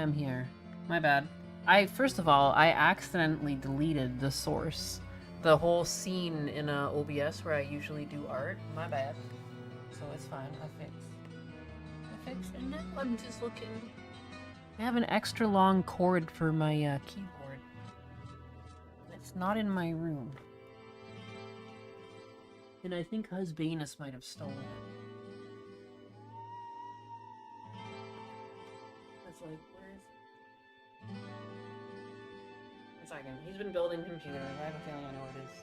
am here. My bad. First of all, I accidentally deleted the source. The whole scene in OBS where I usually do art. My bad. So it's fine. I fixed, and now I'm just looking. I have an extra long cord for my keyboard. It's not in my room. And I think Husbanus might have stolen it. It's like, where is it? One second. He's been building computers. I have a feeling I know what it is.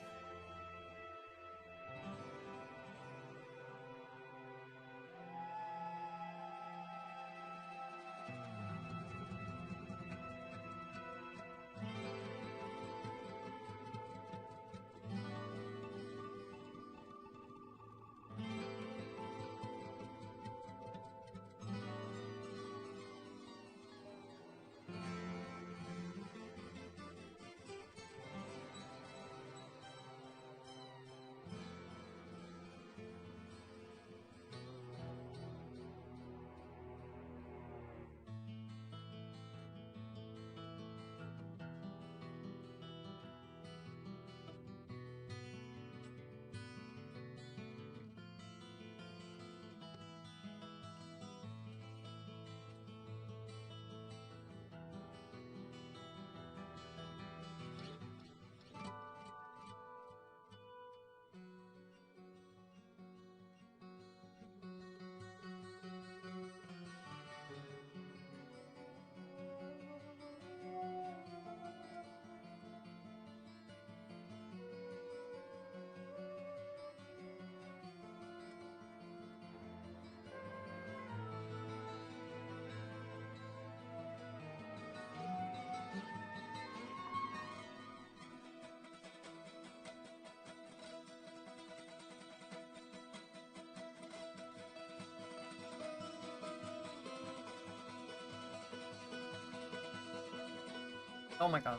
Oh my god.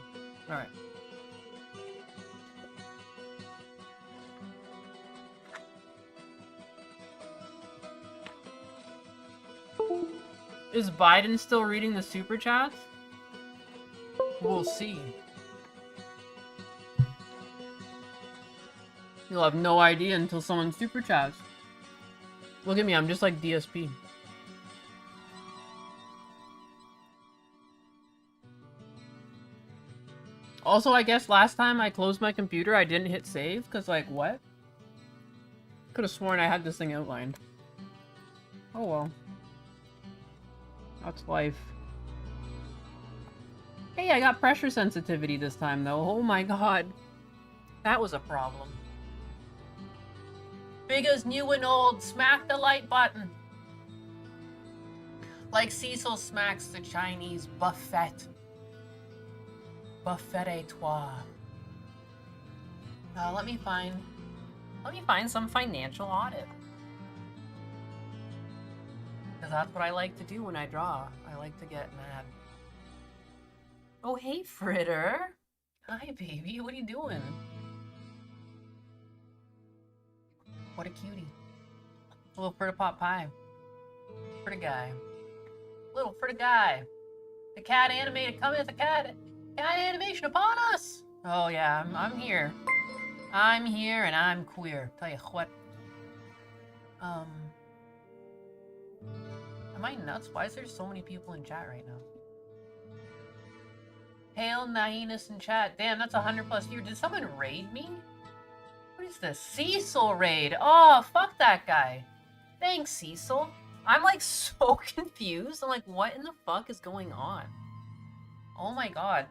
Alright. Is Biden still reading the super chats? We'll see. You'll have no idea until someone super chats. Look at me, I'm just like DSP. Also, I guess last time I closed my computer, I didn't hit save, because, like, what? Could have sworn I had this thing outlined. Oh well. That's life. Hey, I got pressure sensitivity this time, though. Oh my god. That was a problem. Big as new and old, smack the like button. Like Cecil smacks the Chinese buffet. Buffet et toi. Let me find some financial audit. Because that's what I like to do when I draw. I like to get mad. Oh, hey, Fritter. Hi, baby. What are you doing? What a cutie. A little Fritter pot pie. Fritter guy. Little Fritter guy. The cat animated coming at the cat animation upon us. Oh yeah, I'm here. I'm here and I'm queer. Tell you what. Am I nuts? Why is there so many people in chat right now? Hail Nainus in chat. Damn, that's 100+ views. Did someone raid me? What is this? Cecil raid. Oh, fuck that guy. Thanks, Cecil. I'm like so confused. I'm like, what in the fuck is going on? Oh my god.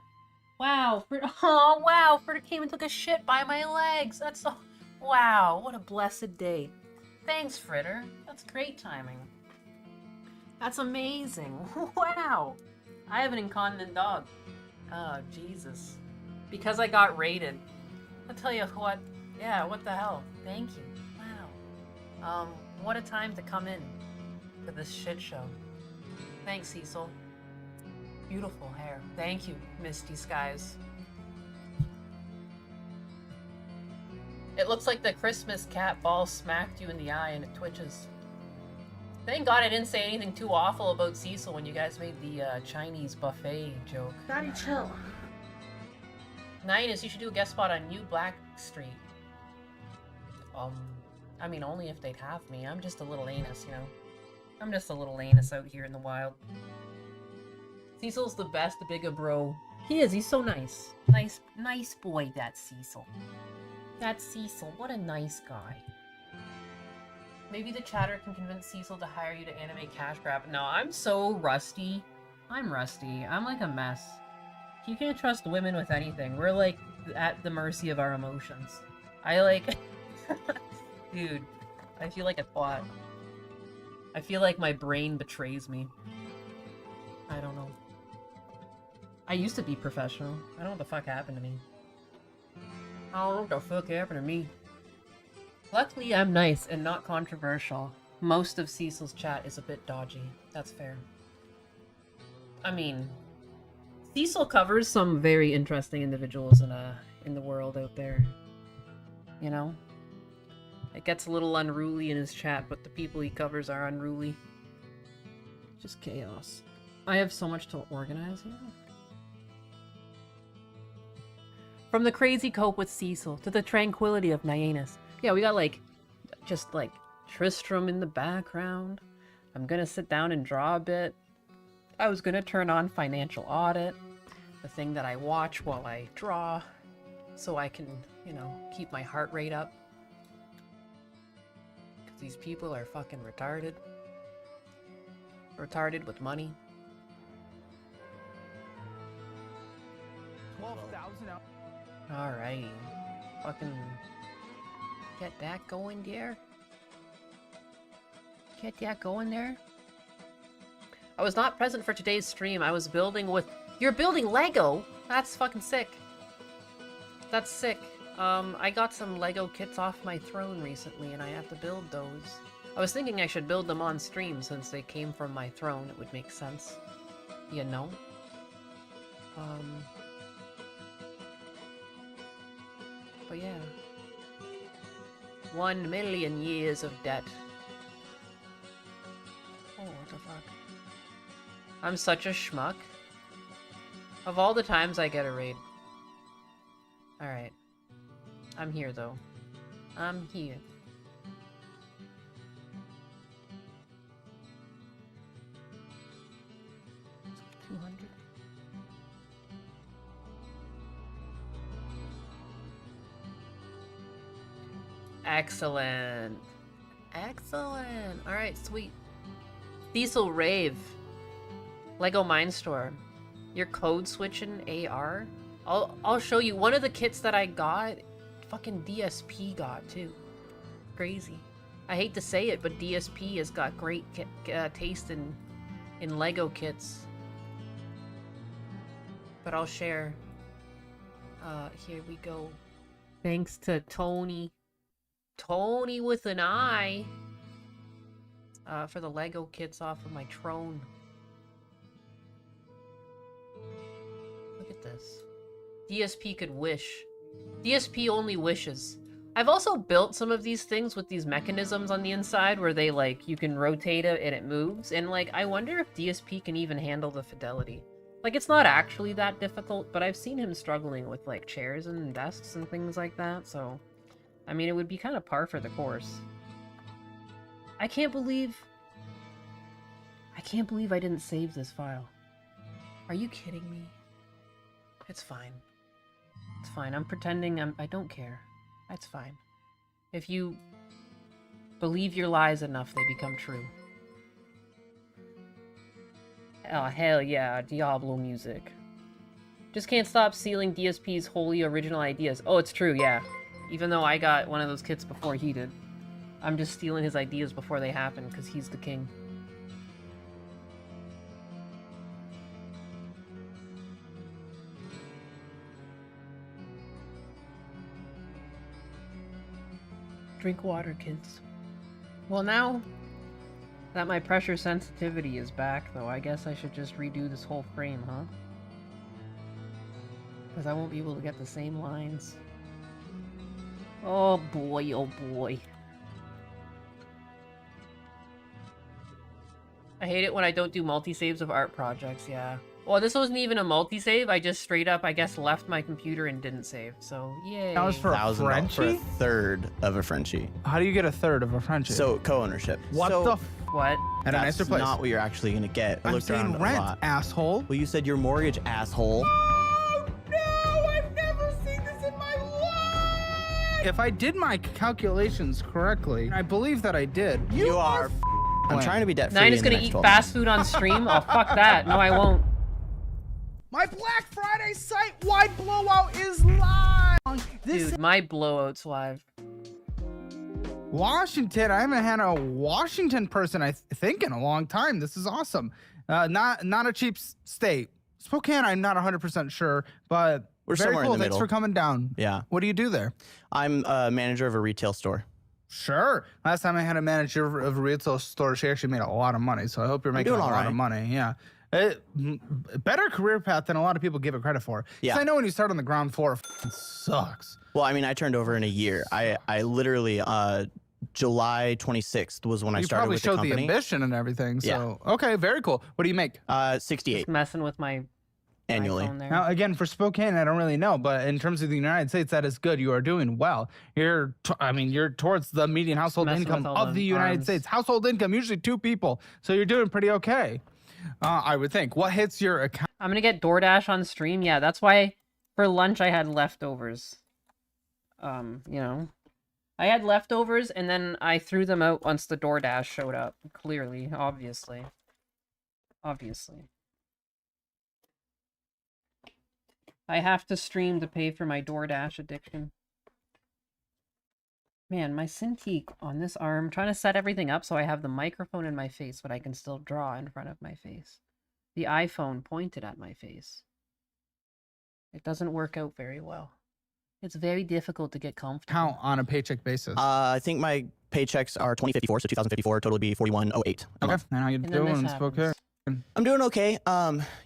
Wow, oh wow, Fritter came and took a shit by my legs. That's so, wow, what a blessed day. Thanks, Fritter. That's great timing. That's amazing. Wow. I have an incontinent dog. Oh, Jesus. Because I got raided. I'll tell you what, yeah, what the hell. Thank you. Wow. What a time to come in to this shit show. Thanks, Cecil. Beautiful hair. Thank you, Misty Skies. It looks like the Christmas cat ball smacked you in the eye and it twitches. Thank God I didn't say anything too awful about Cecil when you guys made the Chinese buffet joke. Daddy, chill. Nines, you should do a guest spot on New Black Street. I mean, only if they'd have me. I'm just a little anus, you know? I'm just a little anus out here in the wild. Cecil's the best, the bigger bro. He is, he's so nice. Nice boy, that Cecil. That's Cecil, what a nice guy. Maybe the chatter can convince Cecil to hire you to animate Cash Grab. No, I'm so rusty. I'm rusty. I'm like a mess. You can't trust women with anything. We're like at the mercy of our emotions. I like... Dude, I feel like a twat. I feel like my brain betrays me. I don't know. I used to be professional. I don't know what the fuck happened to me. I don't know what the fuck happened to me. Luckily, I'm nice and not controversial. Most of Cecil's chat is a bit dodgy. That's fair. I mean, Cecil covers some very interesting individuals in the world out there. You know? It gets a little unruly in his chat, but the people he covers are unruly. Just chaos. I have so much to organize here. From the crazy cope with Cecil to the tranquility of Nyanus. Yeah, we got like, just like Tristram in the background. I'm gonna sit down and draw a bit. I was gonna turn on Financial Audit, the thing that I watch while I draw, so I can, you know, keep my heart rate up. Because these people are fucking retarded. Retarded with money. 12,000 out. Alrighty. Fucking get that going there. Get that going there. I was not present for today's stream. I was building with... You're building Lego? That's fucking sick. That's sick. I got some Lego kits off my throne recently and I have to build those. I was thinking I should build them on stream since they came from my throne. It would make sense. You know? But yeah. 1 million years of debt. Oh, what the fuck? I'm such a schmuck. Of all the times I get a raid. Alright. I'm here, though. I'm here. $200. Excellent. Excellent. Alright, sweet. Cecil Rave. Lego Mine Store. Your code switching AR? I'll show you. One of the kits that I got, fucking DSP got too. Crazy. I hate to say it, but DSP has got great taste in Lego kits. But I'll share. Here we go. Thanks to Tony. Tony with an I. For the Lego kits off of my Trone. Look at this. DSP could wish. DSP only wishes. I've also built some of these things with these mechanisms on the inside where they, like, you can rotate it and it moves. And, like, I wonder if DSP can even handle the fidelity. Like, it's not actually that difficult, but I've seen him struggling with, like, chairs and desks and things like that, so... I mean, it would be kind of par for the course. I can't believe I didn't save this file. Are you kidding me? It's fine. It's fine. I'm pretending I don't care. That's fine. If you believe your lies enough, they become true. Oh, hell yeah. Diablo music. Just can't stop stealing DSP's wholly original ideas. Oh, it's true, yeah. Even though I got one of those kits before he did. I'm just stealing his ideas before they happen, because he's the king. Drink water, kids. Well, now that my pressure sensitivity is back, though, I guess I should just redo this whole frame, huh? Because I won't be able to get the same lines. Oh boy, oh boy. I hate it when I don't do multi-saves of art projects, yeah. Well, this wasn't even a multi-save. I just straight up, I guess, left my computer and didn't save. So, yay. That was for a $1,000 Frenchie? for a third of a Frenchie. How do you get a third of a Frenchie? So co-ownership. what so the What? At a that's nicer place. not what you're actually gonna get. I I'm looked around saying a rent, lot. asshole. Well, you said your mortgage, asshole. Oh, no, I've never seen this in my life. If I did my calculations correctly, I believe that I did. You are. I'm trying to be debt free. Nine is gonna eat fast food on stream? Oh, fuck that. No, I won't. My Black Friday site-wide blowout is live. This Dude, my blowout's live. Washington. I haven't had a Washington person, I think, in a long time. This is awesome. Not a cheap state. Spokane, I'm not 100% sure, but We're very somewhere cool. in the Thanks middle. for coming down. Yeah. What do you do there? I'm a manager of a retail store. Sure. Last time I had a manager of a retail store, she actually made a lot of money. So I hope you're making a doing all lot of right. money. Yeah. Better career path than a lot of people give it credit for. 'Cause Yeah. I know when you start on the ground floor, it sucks. Well, I mean, I turned over in a year. I literally, July 26th was when I You started probably with the showed the company. ambition and everything. So, okay, very cool. What do you make? 68 Just messing with my annually. iPhone there. Now, again, for Spokane, I don't really know, but in terms of the United States, that is good. You are doing well. You're towards the median household Messing income with all of the the United arms. States. Household income, usually 2 people. So you're doing pretty okay. I would think. What hits your account? I'm gonna get DoorDash on stream. Yeah, that's why for lunch I had leftovers. You know, I had leftovers and then I threw them out once the DoorDash showed up. Clearly, obviously. I have to stream to pay for my DoorDash addiction. Man, my Cintiq on this arm, trying to set everything up so I have the microphone in my face, but I can still draw in front of my face. The iPhone pointed at my face. It doesn't work out very well. It's very difficult to get comfortable. Count on a paycheck basis. I think my paychecks are 2054, so 2054 total would be 4108. Okay. And how you And then doing, this Spokane? happens. I'm doing okay.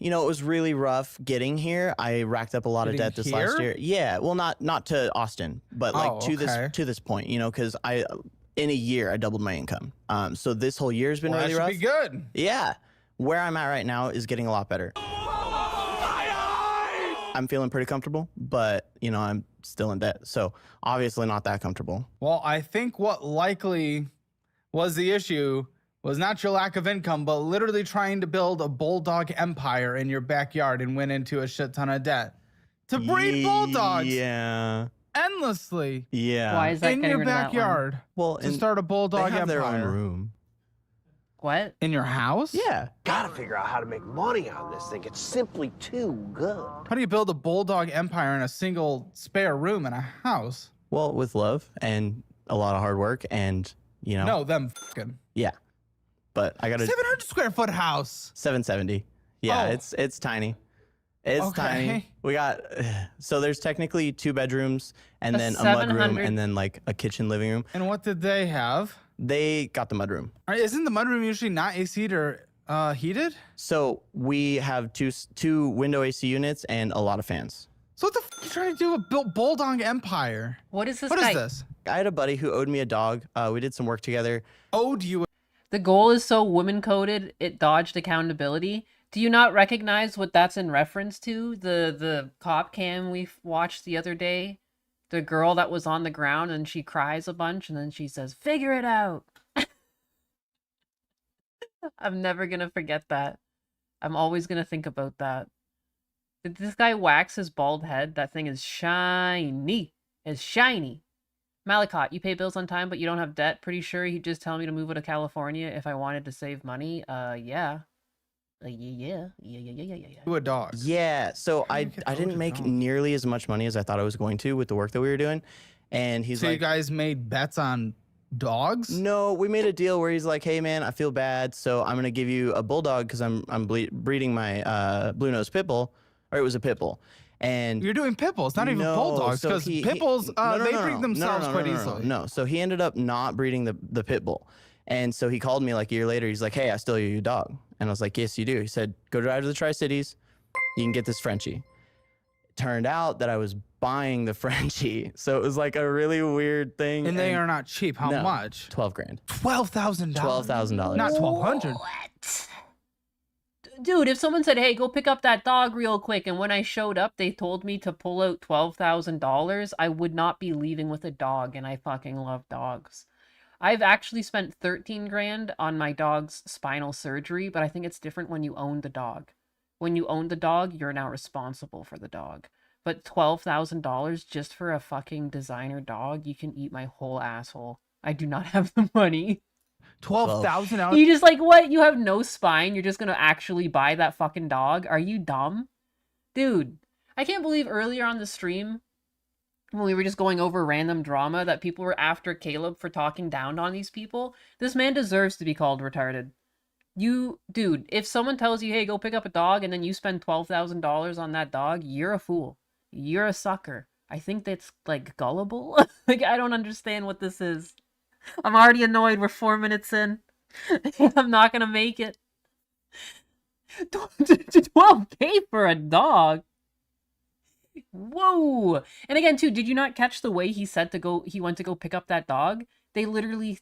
You know, it was really rough getting here. I racked up a lot of Getting debt this last here? year. Yeah, well, not to Austin, but like Oh, to okay. this point, you know, because in a year I doubled my income. So this whole year has been Well, really that rough. should be good. Yeah, where I'm at right now is getting a lot better. I'm feeling pretty comfortable, but you know, I'm still in debt, so obviously not that comfortable. Well, I think what likely was the issue was not your lack of income, but literally trying to build a bulldog empire in your backyard and went into a shit ton of debt to breed bulldogs Yeah, endlessly yeah. Why is that in getting your rid of that one? backyard well, to and start a they bulldog have their own empire room. What? in your house? Yeah. Gotta figure out how to make money on this thing. It's simply too good. How do you build a bulldog empire in a single spare room in a house? Well, with love and a lot of hard work, and you know. No, them fucking Yeah, but I got a 700 square foot house. 770. Yeah, Oh. it's tiny. It's tiny. Okay. We got so there's technically 2 bedrooms and A then a mud room 700 and then like a kitchen living room. And what did they have? They got the mud room. Isn't the mudroom usually not AC'd or heated? So we have two window AC units and a lot of fans. So what the f are you trying to do a bulldog empire? What is this What guy? is this? I had a buddy who owed me a dog. We did some work together. Owed you The goal is so woman-coded, it dodged accountability. Do you not recognize what that's in reference to? The cop cam we watched the other day? The girl that was on the ground and she cries a bunch and then she says, "Figure it out." I'm never gonna forget that. I'm always gonna think about that. Did this guy wax his bald head? That thing is shiny. It's shiny. Malakot, you pay bills on time, but you don't have debt. Pretty sure he'd just tell me to move out of California if I wanted to save money. Yeah. Yeah. a dog. Yeah, so How do I you get didn't owed a make dog? nearly as much money as I thought I was going to with the work that we were doing. And he's So like, you guys made bets on dogs? no, we made a deal where he's like, hey man, I feel bad, so I'm gonna give you a bulldog because I'm breeding my blue nose pit bull, or it was a pit bull, and You're doing pit bulls, not even No, bulldogs, so because pit bulls, they breed themselves quite easily. No, so he ended up not breeding the pit bull, and so he called me like a year later. He's like, hey, I still owe you a dog, and I was like, yes, you do. He said, go drive to the Tri-Cities, you can get this Frenchie. Turned out that I was buying the Frenchie, so it was like a really weird thing. And they are not cheap. How No. much? 12 grand. $12,000. $12,000. Not 1,200. Dude, if someone said, hey, go pick up that dog real quick, and when I showed up, they told me to pull out $12,000, I would not be leaving with a dog, and I fucking love dogs. I've actually spent 13 grand on my dog's spinal surgery, but I think it's different when you own the dog. When you own the dog, you're now responsible for the dog. But $12,000 just for a fucking designer dog, you can eat my whole asshole. I do not have the money. $12,000. You just like, what? You have no spine? You're just gonna actually buy that fucking dog? Are you dumb? Dude, I can't believe earlier on the stream, when we were just going over random drama, that people were after Caleb for talking down on these people. This man deserves to be called retarded. Dude, if someone tells you, hey, go pick up a dog, and then you spend $12,000 on that dog, you're a fool. You're a sucker. I think that's, like, gullible. Like, I don't understand what this is. I'm already annoyed. We're 4 minutes in. I'm not gonna make it. 12K for a dog. Whoa. And again, too, did you not catch the way he said he went to go pick up that dog? They literally,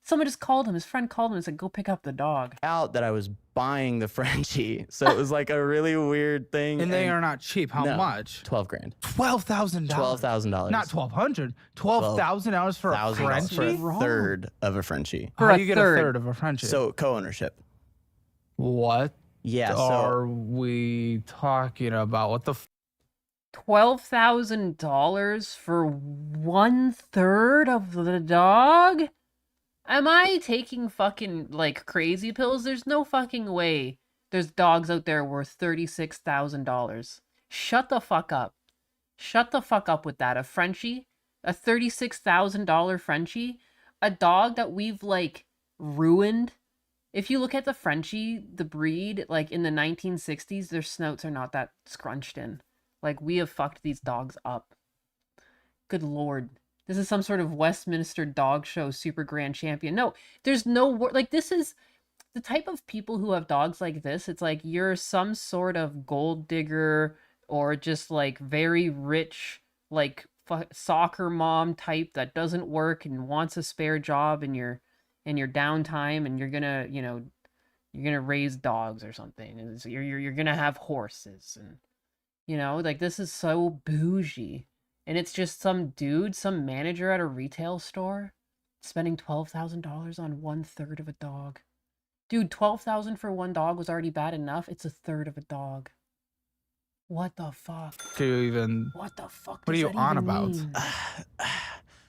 someone just called him. His friend called him and said, go pick up the dog. Out that I was buying the Frenchie. So it was like a really weird thing. And they are not cheap. How No, much? 12 grand. $12,000. $12,000. Not $1,200. $12,000 for a $1,000 Frenchie? for a Wrong. third of a Frenchie. For How a do you get third. a third of a Frenchie? So co-ownership. what Yeah. are we talking about? What the $12,000 for 1/3 of the dog? Am I taking fucking, like, crazy pills? There's no fucking way there's dogs out there worth $36,000. Shut the fuck up. Shut the fuck up with that. A Frenchie? A $36,000 Frenchie? A dog that we've, like, ruined? If you look at the Frenchie, the breed, like, in the 1960s, their snouts are not that scrunched in. Like, we have fucked these dogs up. Good lord. This is some sort of Westminster dog show super grand champion. No, there's no like, this is the type of people who have dogs like this. It's like you're some sort of gold digger or just like very rich, like soccer mom type that doesn't work and wants a spare job in your downtime, and you're gonna, you're gonna raise dogs or something. And you're gonna have horses, and like, this is so bougie. And it's just some dude, some manager at a retail store, spending $12,000 on 1/3 of a dog. Dude, $12,000 for one dog was already bad enough. It's a third of a dog. What the fuck? do you even? What the fuck? What are does you that on even about? mean?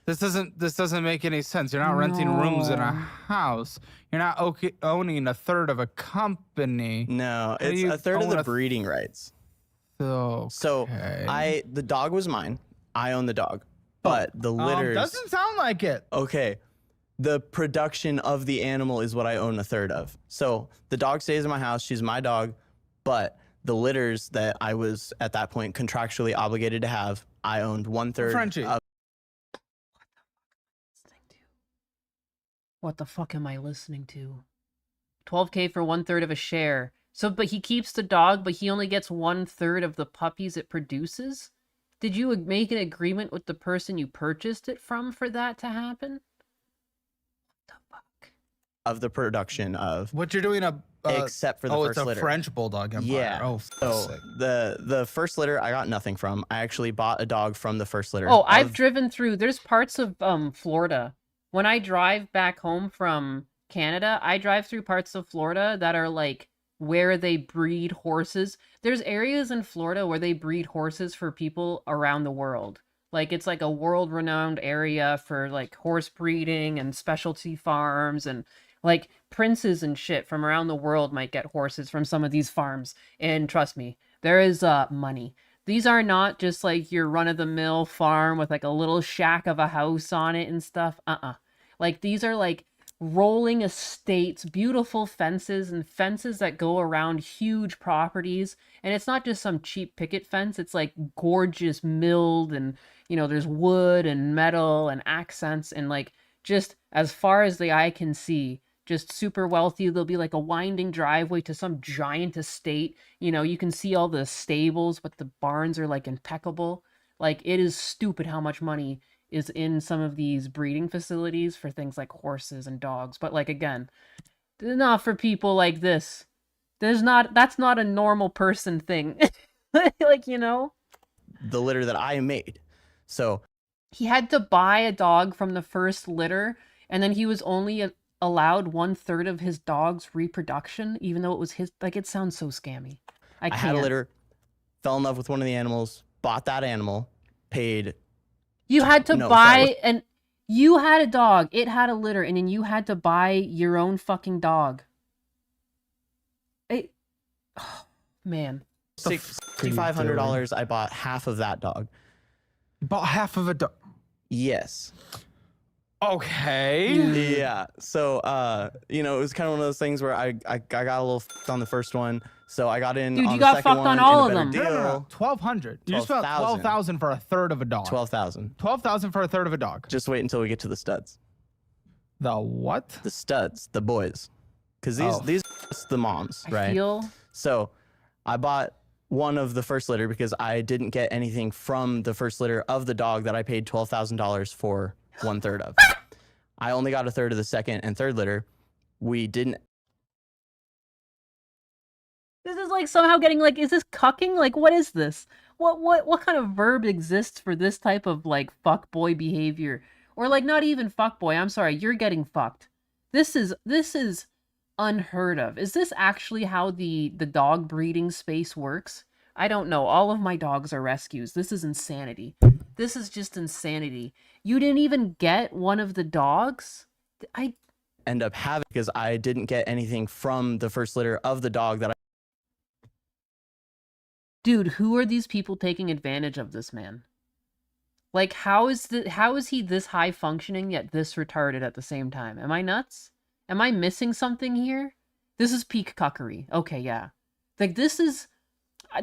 This doesn't make any sense. You're not renting rooms in a No. house. You're not owning a third of a company. No, do it's you a third of own the a breeding rights. So The dog was mine. I own the dog. But the litters. doesn't sound like it. Okay. The production of the animal is what I own a third of. So the dog stays in my house. She's my dog. But the litters that I was at that point contractually obligated to have, I owned 1/3 Frenchie. of. What the fuck am I listening to? 12K for 1/3 of a share. So, but he keeps the dog, but he only gets 1/3 of the puppies it produces? Did you make an agreement with the person you purchased it from for that to happen? What the fuck? Of the production of, What you're doing except for the it's first a litter. French bulldog empire. Yeah. Oh, So sick. the first litter I got nothing from. I actually bought a dog from the first litter. Oh, I've of- driven through. There's parts of Florida. When I drive back home from Canada, I drive through parts of Florida that are like where they breed horses. There's areas in Florida where they breed horses for people around the world. Like, it's like a world-renowned area for like horse breeding and specialty farms, and like princes and shit from around the world might get horses from some of these farms. And trust me, there is money. These are not just like your run-of-the-mill farm with like a little shack of a house on it and stuff. Like, these are like rolling estates, beautiful fences, and fences that go around huge properties. And it's not just some cheap picket fence. It's like gorgeous milled, and there's wood and metal and accents, and like just as far as the eye can see, just super wealthy. There'll be like a winding driveway to some giant estate. You can see all the stables, but the barns are like impeccable. Like, it is stupid how much money is in some of these breeding facilities for things like horses and dogs. But like, again, Not for people like this. That's not a normal person thing. Like, you know? The litter that I made. So He had to buy a dog from the first litter, and then he was only allowed 1/3 of his dog's reproduction, even though it was his. Like, it sounds so scammy. I I can't. had a litter, fell in love with one of the animals, bought that animal, paid. You had to No, buy sorry. and you had a dog, it had a litter, and then you had to buy your own fucking dog. It, oh, man. $6,500. I bought half of that dog. You bought half of a dog. Yes. Okay. Yeah. So, you know, it was kind of one of those things where I got a little on the first one. So I got in. Dude, on you the got second fucked one on all in a of better them. Deal. 1,200. You just spent 12,000. 12,000 for a third of a dog. 12,000. 12,000 for a third of a dog. Just wait until we get to the studs. The what? The studs, the boys, because these the moms, I right? feel So I bought one of the first litter because I didn't get anything from the first litter of the dog that I paid $12,000 for 1/3 of. I only got a third of the second and third litter. We didn't. this is like somehow getting like, is this cucking? Like, what is this? What kind of verb exists for this type of like fuckboy behavior? Or like not even fuckboy, I'm sorry, you're getting fucked. This is unheard of. Is this actually how the dog breeding space works? I don't know. All of my dogs are rescues. This is insanity. This is just insanity. You didn't even get one of the dogs? I End up having because I didn't get anything from the first litter of the dog that I. Dude, who are these people taking advantage of this man? Like, how is he this high functioning yet this retarded at the same time? Am I nuts? Am I missing something here? This is peak cuckery. Okay, yeah. Like, this is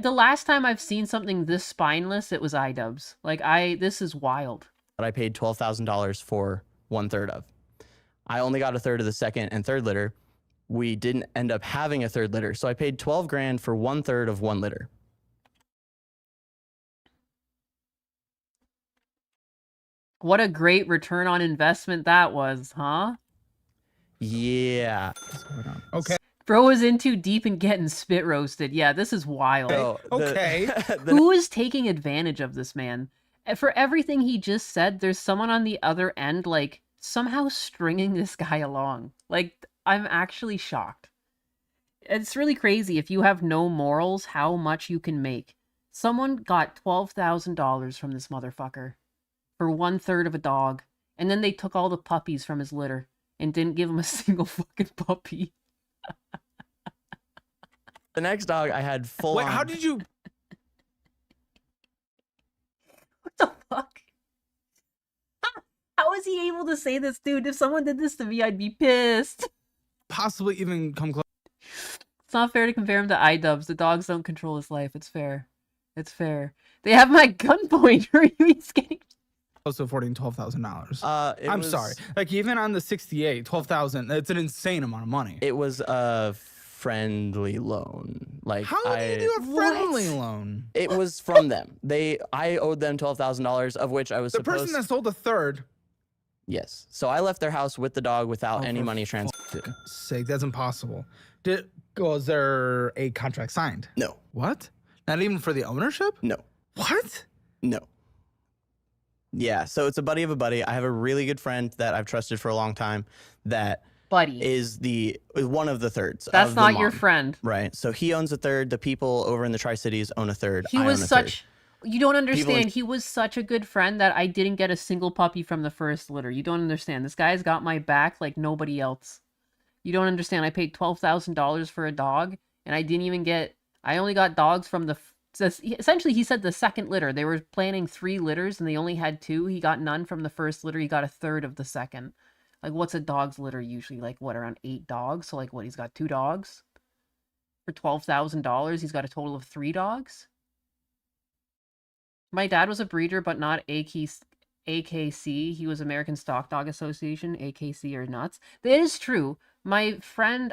the last time I've seen something this spineless, it was iDubbbz. Like, this is wild. That I paid $12,000 for 1/3 of. I only got a third of the second and third litter. We didn't end up having a third litter, so I paid 12 grand for 1/3 of one litter. What a great return on investment that was, huh? Yeah. Okay. Bro was in too deep and getting spit roasted. Yeah, this is wild. So Okay. Who is taking advantage of this man? For everything he just said, there's someone on the other end, like, somehow stringing this guy along. Like, I'm actually shocked. It's really crazy if you have no morals, how much you can make. Someone got $12,000 from this motherfucker for 1/3 of a dog, and then they took all the puppies from his litter and didn't give him a single fucking puppy. The next dog I had full Wait, on. how did you? What the fuck? How is he able to say this, dude? If someone did this to me, I'd be pissed. Possibly even come close It's not fair to compare him to iDubbbz. The dogs don't control his life. It's fair. It's fair. They have my gunpoint. He's getting... to affording $12,000. I'm sorry. Like even on the 68, 12,000. That's an insane amount of money. It was a friendly loan. Like How do you do a friendly loan? It was from them. I owed them $12,000, of which I was The supposed. person that sold a third. Yes. So I left their house with the dog without any for money transferred. Sake, that's impossible. Was there a contract signed? No. What? Not even for the ownership? No. What? No. Yeah. So it's a buddy of a buddy. I have a really good friend that I've trusted for a long time that Buddy. is one of the thirds. That's of the not your mom. friend. Right. So he owns a third. The people over in the Tri-Cities own a third. He I was own a such... You don't People understand. in- He was such a good friend that I didn't get a single puppy from the first litter. You don't understand. This guy's got my back like nobody else. You don't understand. I paid $12,000 for a dog, and I didn't even get... I only got dogs from the... Essentially, he said the second litter. They were planning 3 litters, and they only had 2. He got none from the first litter. He got a third of the second. Like, what's a dog's litter usually? Like, what, around 8 dogs? So, like, what, he's got 2 dogs? For $12,000, he's got a total of 3 dogs? My dad was a breeder, but not AKC. He was American Stock Dog Association. AKC are nuts. That is true. I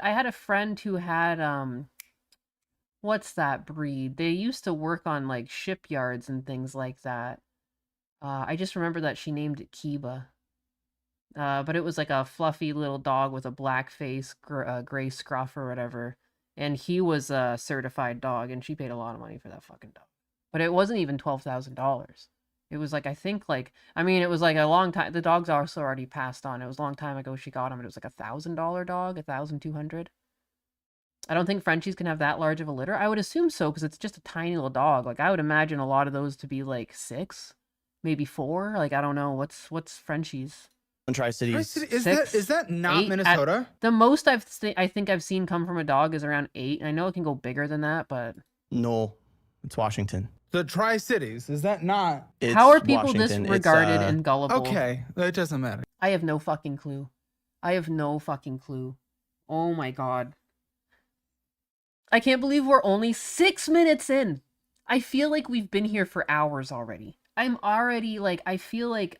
had a friend who had, what's that breed? They used to work on, like, shipyards and things like that. I just remember that she named it Kiba. But it was like a fluffy little dog with a black face, gray scruff or whatever. And he was a certified dog, and she paid a lot of money for that fucking dog. But it wasn't even $12,000. It was like, I think like, I mean, it was like a long time. The dog's also already passed on. It was a long time ago she got him. It was like $1,000 dog, 1,200. I don't think Frenchies can have that large of a litter. I would assume so, because it's just a tiny little dog. Like, I would imagine a lot of those to be like 6, maybe 4. Like, I don't know. What's Frenchies? Tri-Cities. Is that not 8 Minnesota? The most I think I've seen come from a dog is around 8. I know it can go bigger than that, but No, it's Washington. The Tri-Cities, is that not? It's how are people Washington. disregarded It's, and gullible? Okay, it doesn't matter. I have no fucking clue. I have no fucking clue. Oh my god. I can't believe we're only 6 minutes in. I feel like we've been here for hours already. I'm already like, I feel like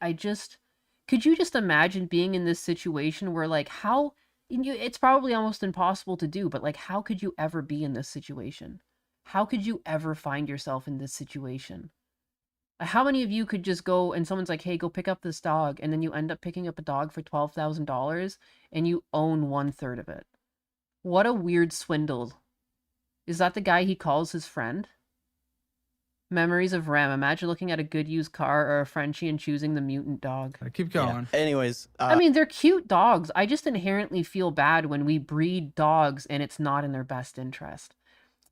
could you just imagine being in this situation where like it's probably almost impossible to do, but like how could you ever be in this situation? How could you ever find yourself in this situation? How many of you could just go and someone's like, hey, go pick up this dog, and then you end up picking up a dog for $12,000 and you own 1/3 of it? What a weird swindle. Is that the guy he calls his friend? Memories of Rem. Imagine looking at a good used car or a Frenchie and choosing the mutant dog. Keep going. Yeah. Anyways, I mean, they're cute dogs. I just inherently feel bad when we breed dogs and it's not in their best interest.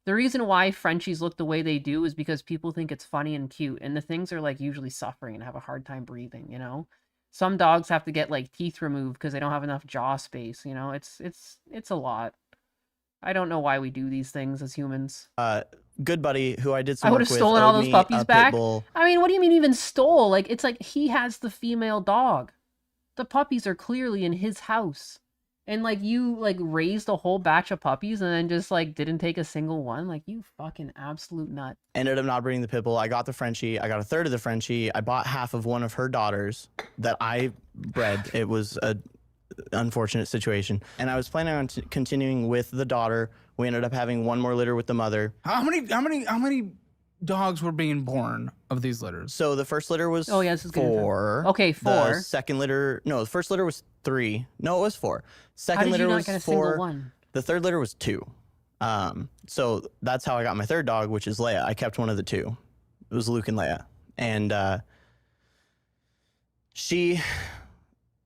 The reason why Frenchies look the way they do is because people think it's funny and cute, and the things are like usually suffering and have a hard time breathing, you know? Some dogs have to get like teeth removed because they don't have enough jaw space, you know? It's a lot. I don't know why we do these things as humans. good buddy who I did some I would work have with stolen all owed those me puppies a back. pit bull. I mean, what do you mean even stole? Like, it's like he has the female dog. The puppies are clearly in his house. And like you like raised a whole batch of puppies and then just like didn't take a single one. Like, you fucking absolute nut. Ended up not breeding the pit bull. I got the Frenchie. I got 1/3 of the Frenchie. I bought half of one of her daughters that I bred. It was a unfortunate situation. And I was planning on continuing with the daughter. We ended up having one more litter with the mother. How many dogs were being born of these litters? So the first litter was Oh, yeah, this is good info. 4. Okay, 4. The second litter, no, the first litter was 3. No, it was 4. How Second did litter you not was get a 4. single one? The third litter was 2. So that's how I got my third dog, which is Leia. I kept one of the 2. It was Luke and Leia. And she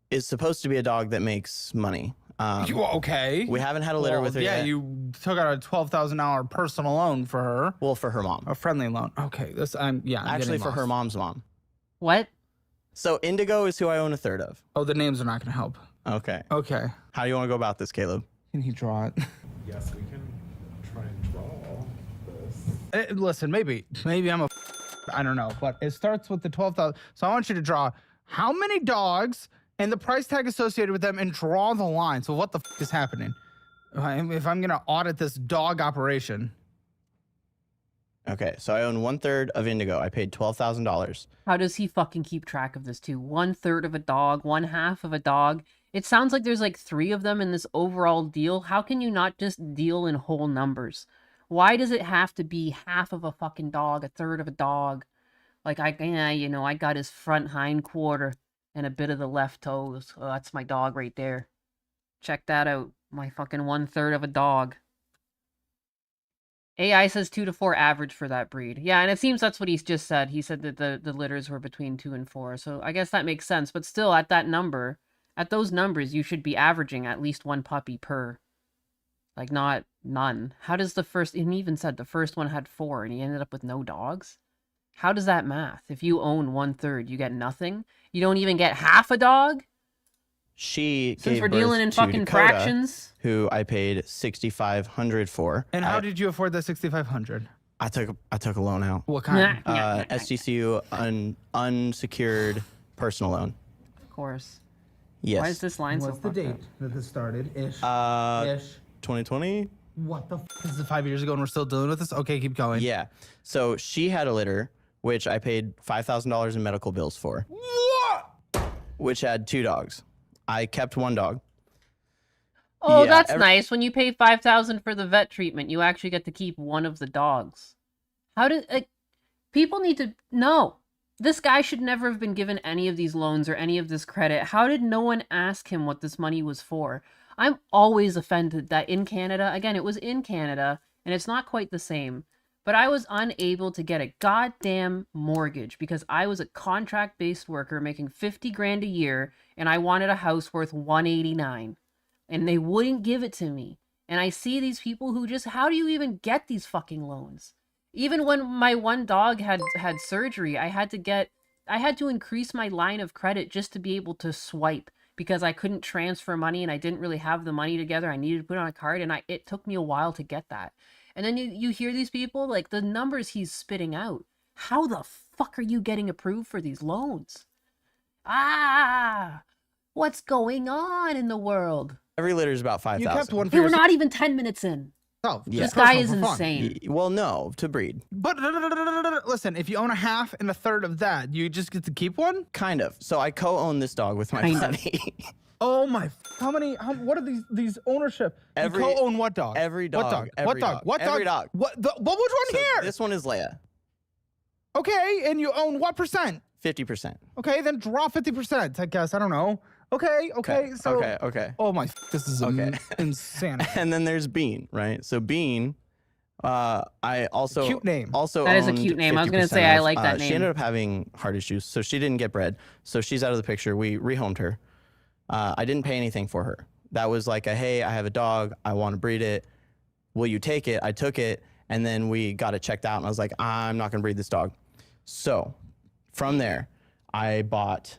is supposed to be a dog that makes money. Okay. We haven't had a litter with her yeah, yet. you took out a $12,000 personal loan for her. Well, for her mom. A friendly loan. Okay, I'm Actually, getting for her lost. mom's mom. What? So Indigo is who I own 1/3 of. Oh, the names are not going to help. Okay. Okay. How do you want to go about this, Caleb? Can he draw it? Yes, we can try and draw this. Listen, maybe I'm a. I don't know, but it starts with the 12,000. So I want you to draw how many dogs and the price tag associated with them and draw the line. So what the is happening? If I'm going to audit this dog operation. Okay, so I own 1/3 of Indigo. I paid $12,000. How does he fucking keep track of this too? 1/3 of a dog, 1/2 of a dog. It sounds like there's like 3 of them in this overall deal. How can you not just deal in whole numbers? Why does it have to be half of a fucking dog, 1/3 of a dog? Like, I got his front hind quarter and a bit of the left toes. Oh, that's my dog right there. Check that out. My fucking 1/3 of a dog. AI says 2 to 4 average for that breed. Yeah, and it seems that's what he's just said. He said that the litters were between 2 and 4. So I guess that makes sense. But still, at that number, at those numbers, you should be averaging at least 1 puppy per. Like, not none. How does the first... And he even said the first one had 4 and he ended up with no dogs? How does that math? If you own 1/3, you get nothing? You don't even get half a dog? She Since gave we're birth dealing in to fucking Dakota, fractions. who I paid $6,500 for. And how did you afford the 6,500? I took a loan out. What kind? SDCU unsecured personal loan. Of course. Yes. Why is this line so What's the fucked date up? that this started? Ish. Ish. 2020? What the This is 5 years ago and we're still dealing with this? Okay, keep going. Yeah. So she had a litter, which I paid $5,000 in medical bills for, What? which had 2 dogs. I kept 1 dog. Oh, Yeah, that's nice. When you pay $5,000 for the vet treatment, you actually get to keep one of the dogs. How did people need to know? This guy should never have been given any of these loans or any of this credit. How did no one ask him what this money was for? I'm always offended that in Canada, again, it was in Canada, and it's not quite the same, but I was unable to get a goddamn mortgage because I was a contract-based worker making 50 grand a year, and I wanted a house worth 189, and they wouldn't give it to me. And I see these people who just, how do you even get these fucking loans? Even when my one dog had surgery, I had to increase my line of credit just to be able to swipe because I couldn't transfer money and I didn't really have the money together. I needed to put it on a card, and it took me a while to get that. And then you hear these people, like the numbers he's spitting out. How the fuck are you getting approved for these loans? What's going on in the world? Every litter is about 5,000. You kept one for Hey, we're yourself. not even 10 minutes in. Oh, Yeah. This guy is personal for fun. insane. Well, no, to breed. But listen, if you own a half and a third of that, you just get to keep one? Kind of. So I co-own this dog with my Kind of. buddy. Oh my! What are these ownership? Every- you co-own what dog? every dog, What dog? every What dog? dog, What every dog? dog. What? Which one So here? this one is Leia, Okay, and you own what percent? 50%. Okay, then draw 50%. I guess I don't know. Okay. So. Okay. Oh my! This is Okay. insanity. And then there's Bean, right? So Bean, I also Cute name. Also, That is a owned cute name. I was gonna 50% say, I of. like that She name. ended up having heart issues, so she didn't get bred. So she's out of the picture. We rehomed her. I didn't pay anything for her. That was like hey, I have a dog. I want to breed it. Will you take it? I took it, and then we got it checked out, and I was like, I'm not gonna breed this dog. So from there, I bought.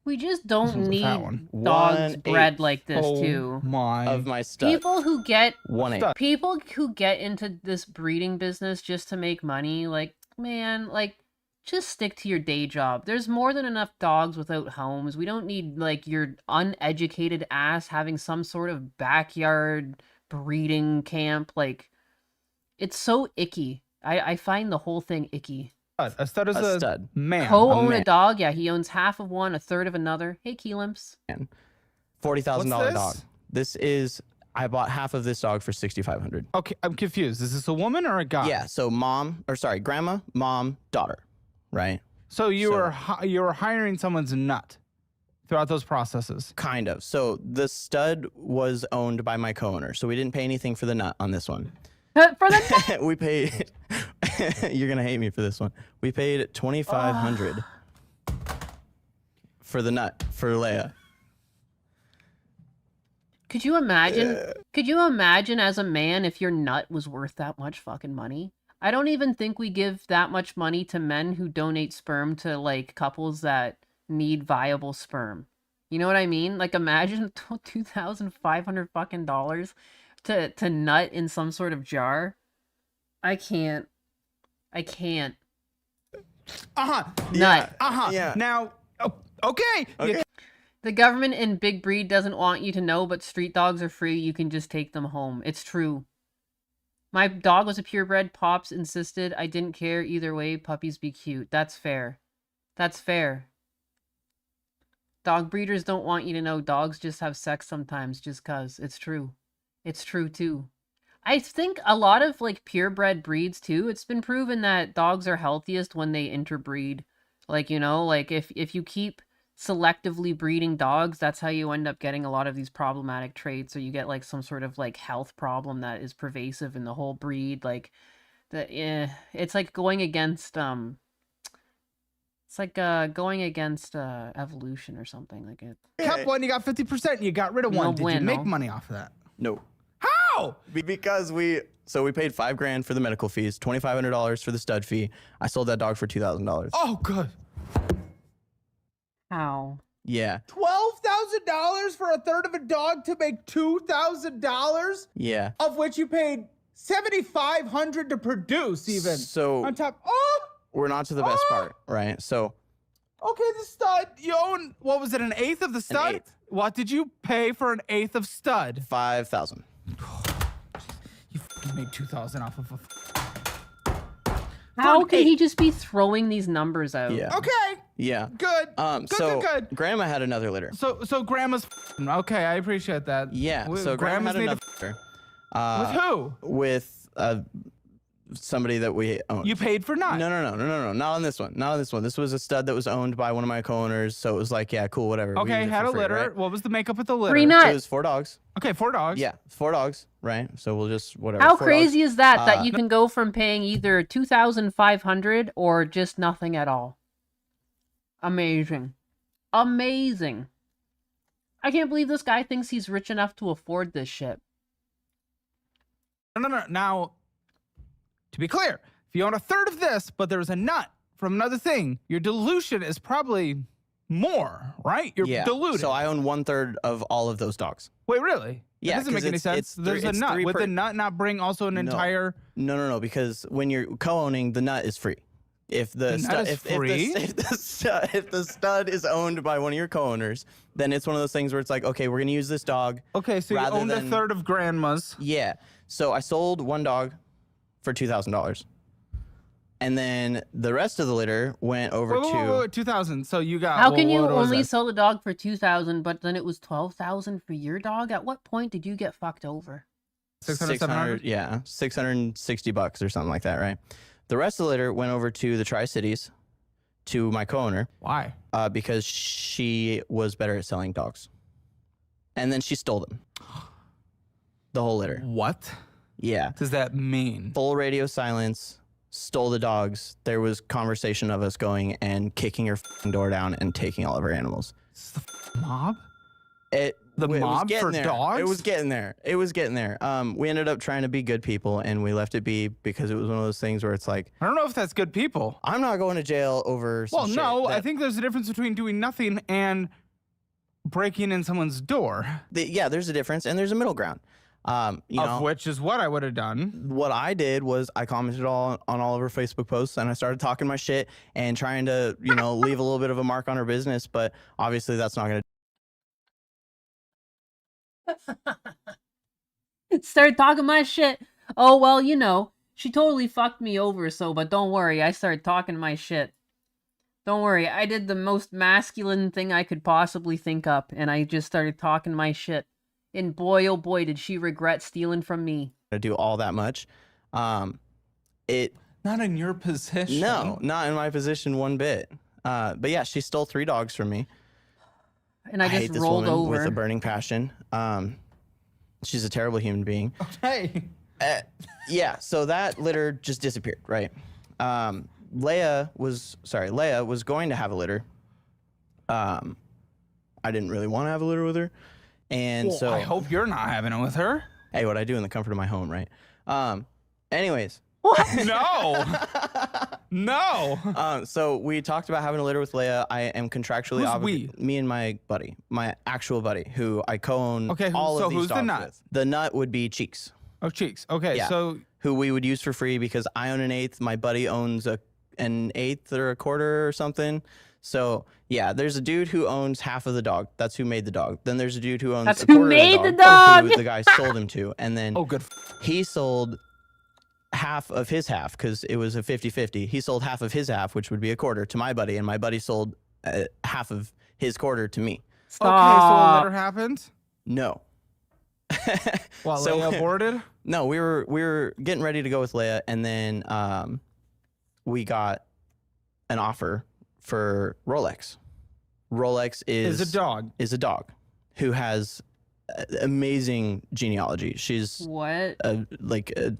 We just don't was a need fat one. dogs 1/8 bred like this Oh too. my! of my stud. People who get 1/8. people who get into this breeding business just to make money, like, man, like, just stick to your day job. There's more than enough dogs without homes. We don't need like your uneducated ass having some sort of backyard breeding camp. Like, it's so icky. I find the whole thing icky. A stud is A a stud. man. Co-own a man. dog, yeah, he owns half of one, a third of another. Hey, Keelimps. $40,000 What's dog. this? This is I bought half of this dog for $6,500. Okay, I'm confused. Is this a woman or a guy? Yeah, so grandma, mom, daughter, right? So you So- were hiring someone's nut throughout those processes. Kind of. So the stud was owned by my co-owner, so we didn't pay anything for the nut on this one. For the We paid. You're gonna hate me for this one. We paid $2,500 for the nut for Leia. Could you imagine? Could you imagine as a man if your nut was worth that much fucking money? I don't even think we give that much money to men who donate sperm to like couples that need viable sperm. You know what I mean? Like, imagine $2,500 fucking dollars to nut in some sort of jar. I can't. Nut. Yeah. Now, okay. Okay. The government in Big Breed doesn't want you to know, but street dogs are free. You can just take them home. It's true. My dog was a purebred. Pops insisted. I didn't care either way. Puppies be cute. That's fair. That's fair. Dog breeders don't want you to know. Dogs just have sex sometimes just 'cause. It's true. It's true too. I think a lot of like purebred breeds too, it's been proven that dogs are healthiest when they interbreed. Like, you know, like if you keep selectively breeding dogs, that's how you end up getting a lot of these problematic traits, or you get like some sort of like health problem that is pervasive in the whole breed. Like it's like going against evolution or something like it. Kept one, you got 50%. You got rid of one. No Did you bueno. make money off of that? No. How? Because we paid $5,000 for the medical fees, $2,500 for the stud fee. I sold that dog for $2,000. Oh, good. How? Yeah. $12,000 for a third of a dog to make $2,000, Yeah. of which you paid $7,500 to produce. Even So on top. Oh, we're not to the best part, right? So okay. The stud you own. What was it? An eighth of the stud. eighth. What did you pay for an eighth of stud? $5,000. You fucking made $2,000 off of a. How an can eight. he just be throwing these numbers out? Yeah. Okay. Yeah. Good. So good. grandma had another litter. So grandma's. Okay, I appreciate that. Yeah. With- So grandma had made another litter. with who? With somebody that we owned. You paid for nut. No, not on this one. Not on this one. This was a stud that was owned by one of my co-owners, so it was like, yeah, cool, whatever. We Okay, used it had for a free, litter. right? What was the makeup of the litter? Free So nut. it was 4 dogs. Okay, 4 dogs. Yeah, 4 dogs, right? So we'll just whatever. How 4 crazy dogs. is that you can go from paying either 2,500 or just nothing at all? Amazing. Amazing. I can't believe this guy thinks he's rich enough to afford this shit. No. Now, to be clear, if you own a third of this, but there was a nut from another thing, your dilution is probably more, right? You're diluted. So I own 1/3 of all of those dogs. Wait, really? Yeah, That doesn't 'cause make any it's- sense. it's There's three- a it's nut. 3 Would per- the nut not bring also an entire... No, because when you're co-owning, the nut is free. If the nut is free? if the stud is owned by one of your co-owners, then it's one of those things where it's like, okay, we're gonna use this dog. Okay, so you rather owned a than- third of grandma's. Yeah. So I sold one dog for $2,000, and then the rest of the litter went over to 2,000. So you got... How can you what was only that? sell the dog for 2,000, but then it was 12,000 for your dog? At what point did you get fucked over? 600, 700? Yeah, $660 or something like that, right? The rest of the litter went over to the Tri-Cities, to my co-owner, Why? because she was better at selling dogs, and then she stole them. The whole litter. What Yeah. does that mean? Full radio silence, stole the dogs. There was conversation of us going and kicking her f***ing door down and taking all of her animals. It's the mob? It The was mob getting for there. dogs? It was getting there. It was getting there. We ended up trying to be good people, and we left it be because it was one of those things where it's like, I don't know if that's good people. I'm not going to jail over some Well, shit no, I that- think there's a difference between doing nothing and breaking in someone's door, yeah, there's a difference, and there's a middle ground. You of know, which is what I would have done. what I did was I commented on all of her Facebook posts, and I started talking my shit and trying to, leave a little bit of a mark on her business. But obviously, that's not going to. Started talking my shit. Oh, well, she totally fucked me over, but don't worry, I started talking my shit. Don't worry, I did the most masculine thing I could possibly think up, and I just started talking my shit. And boy, oh boy, did she regret stealing from me. Do all that much. It Not in your position. No, not in my position one bit. But yeah, she stole 3 dogs from me. And I just hate this rolled woman over. with a burning passion. She's a terrible human being. Hey. Yeah, so that litter just disappeared, right? Leia was going to have a litter. I didn't really want to have a litter with her. And Well, so I hope you're not having it with her. hey, what I do in the comfort of my home, right? Anyways. No. No. So we talked about having a litter with Leia. I am contractually Who's obligated. Me and my buddy, my actual buddy, who I co-own Okay, all so of these who's the dogs nut? with. The nut would be Cheeks, Oh, Cheeks. Okay, Yeah. so who we would use for free because I own an eighth. My buddy owns an eighth or a quarter or something. So yeah, there's a dude who owns half of the dog. That's who made the dog. Then there's a dude who owns That's a who quarter made of the the dog. who the guy sold him to, and then oh, good. he sold half of his half because it was a 50-50. He sold half of his half, which would be a quarter, to my buddy, and my buddy sold half of his quarter to me. Okay, so a Stop. letter happened. No. While So- Leia aborted. No, we were getting ready to go with Leia, and then we got an offer for Rolex. Rolex Is a dog. is a dog who has amazing genealogy. She's What? a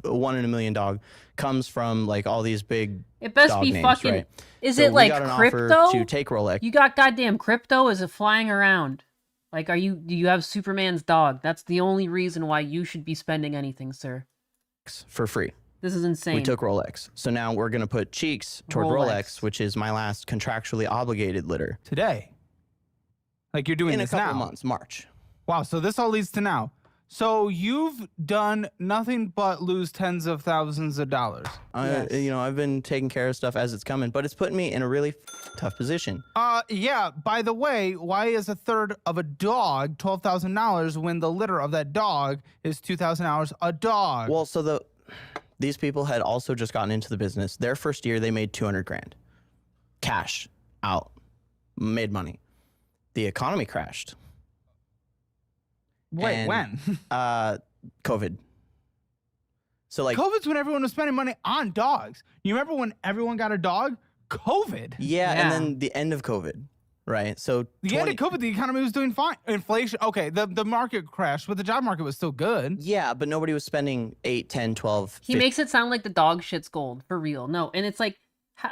1 in a million dog, comes from like all these big It best dog be names, fucking. right? Is So it we like got an crypto? offer to take Rolex You got goddamn crypto? Is it flying around? Like, do you have Superman's dog? That's the only reason why you should be spending anything, sir. for free. This is insane. We took Rolex. So now we're going to put Cheeks toward Rolex. Rolex, which is my last contractually obligated litter. Today. Like you're doing In a this couple now. months, March. Wow, so this all leads to now. So you've done nothing but lose tens of thousands of dollars. Yes. I've been taking care of stuff as it's coming, but it's putting me in a really tough position. Yeah, by the way, why is a third of a dog $12,000 when the litter of that dog is $2,000 a dog? Well, so these people had also just gotten into the business. Their first year, they made 200 grand. Cash out. Made money. The economy crashed. Wait, and- when? COVID. So like, COVID's when everyone was spending money on dogs. You remember when everyone got a dog? COVID. yeah, Yeah. and then the end of COVID, right? So The end of COVID, the economy was doing fine. Inflation, okay, the market crashed, but the job market was still good. yeah, but nobody was spending 8, 10, 12. He makes it sound like the dog shit's gold, for real. No, and it's like,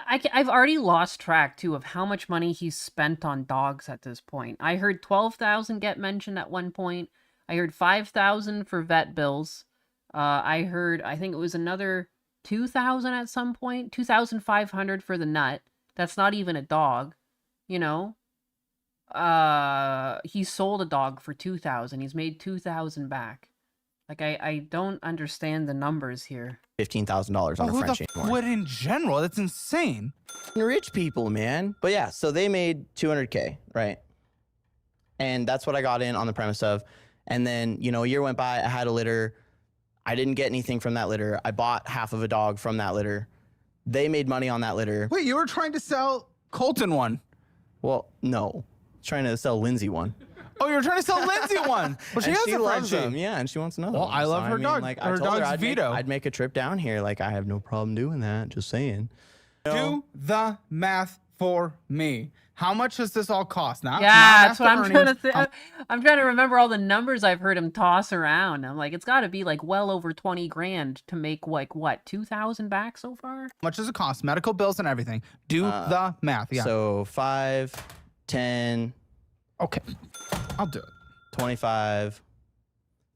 I've already lost track, too, of how much money he's spent on dogs at this point. I heard 12,000 get mentioned at one point. I heard 5,000 for vet bills. I think it was another 2,000 at some point. 2,500 for the nut. That's not even a dog, you know? He sold a dog for 2,000. He's made 2,000 back. Like, I don't understand the numbers here. $15,000 on a Who the Frenchie. f- would in general? That's insane. Rich people, man. But yeah, so they made 200K, right? And that's what I got in on the premise of. And then, you know, a year went by, I had a litter. I didn't get anything from that litter. I bought half of a dog from that litter. They made money on that litter. Wait, you were trying to sell Colton one. Well, no. Trying to sell Lindsay one. Oh, you were trying to sell Lindsay one. Well, she And has she a loves Frenchie. them, yeah, and she wants another Well, one. I love her dog. Like, Her I told her dog's Vito. I'd make a trip down here. Like, I have no problem doing that. Just saying. Do the math for me. How much does this all cost? Not That's what after I'm trying to earnings. think. I'm trying to remember all the numbers I've heard him toss around. I'm like, it's got to be like well over 20 grand to make like what 2,000 back so far. How much does it cost? Medical bills and everything. Do the math. Yeah. So 5, 10, okay, I'll do it. 25,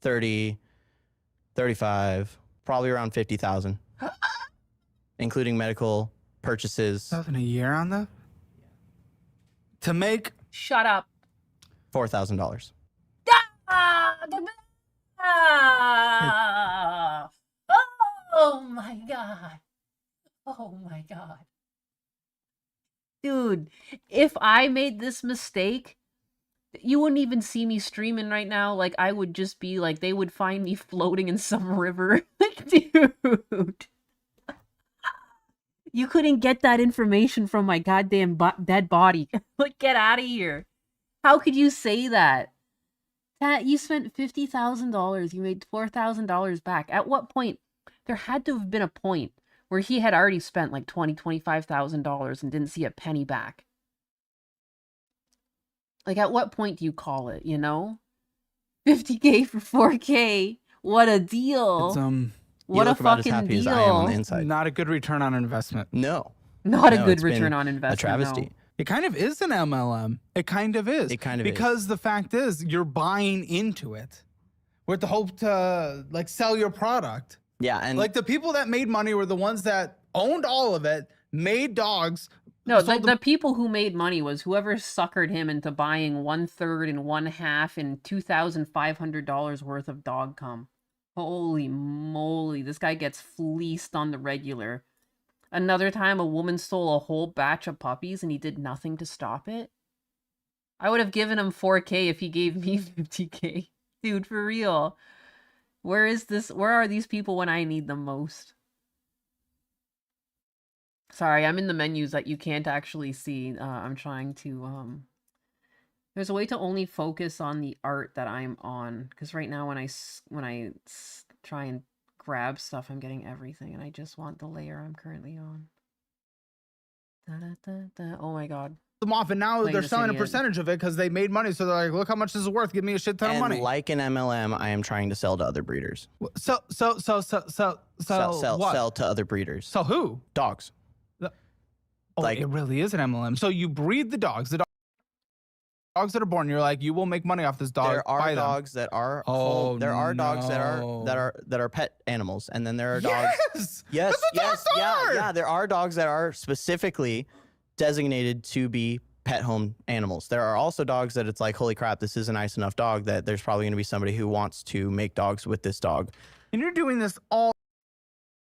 30, 35, probably around 50,000, including medical purchases. $1,000 a year on that to make. Shut up. $4,000. Oh my god. Oh my god. Dude, if I made this mistake, you wouldn't even see me streaming right now. Like, I would just be like, they would find me floating in some river. Like, dude. You couldn't get that information from my goddamn dead body. Like, get out of here. How could you say that? You spent $50,000. You made $4,000 back. At what point? There had to have been a point where he had already spent like $25,000 and didn't see a penny back. Like, at what point do you call it, you know? 50K for 4K. What a deal. It's What a look about as fucking happy as deal. I am on the inside. not a good return on investment. No. Not a No, good it's been return on investment. A travesty. No. It kind of is an MLM. It kind of is. It kind of is. because the fact is, you're buying into it with the hope to like sell your product. Yeah, and Like the people that made money were the ones that owned all of it, made dogs. No, sold the people who made money was whoever suckered him into buying 1/3 and 1/2 and $2,500 worth of dog cum. Holy moly, this guy gets fleeced on the regular. Another time, a woman stole a whole batch of puppies and he did nothing to stop it. I would have given him 4K if he gave me 50K. Dude, for real. Where are these people when I need them most? Sorry, I'm in the menus that you can't actually see. I'm trying to, there's a way to only focus on the art that I'm on. Because right now when I try and grab stuff, I'm getting everything. And I just want the layer I'm currently on. Oh my god. them off, and now Playing they're this selling a idiot. percentage of it because they made money. So they're like, look how much this is worth. Give me a shit ton of and money. like an MLM, I am trying to sell to other breeders. So what? Sell to other breeders. So who? Dogs. Oh, Like- it really is an MLM. So you breed the dogs. The dogs that are born. You're like, you will make money off this dog. There are buy them. dogs that are Oh, there are dogs that are pet animals, and then there are dogs. Yes. Yes, That's what yes, dogs yeah, are! yeah. There are dogs that are specifically designated to be pet home animals. There are also dogs that it's like, holy crap, this is a nice enough dog that there's probably going to be somebody who wants to make dogs with this dog. And you're doing this all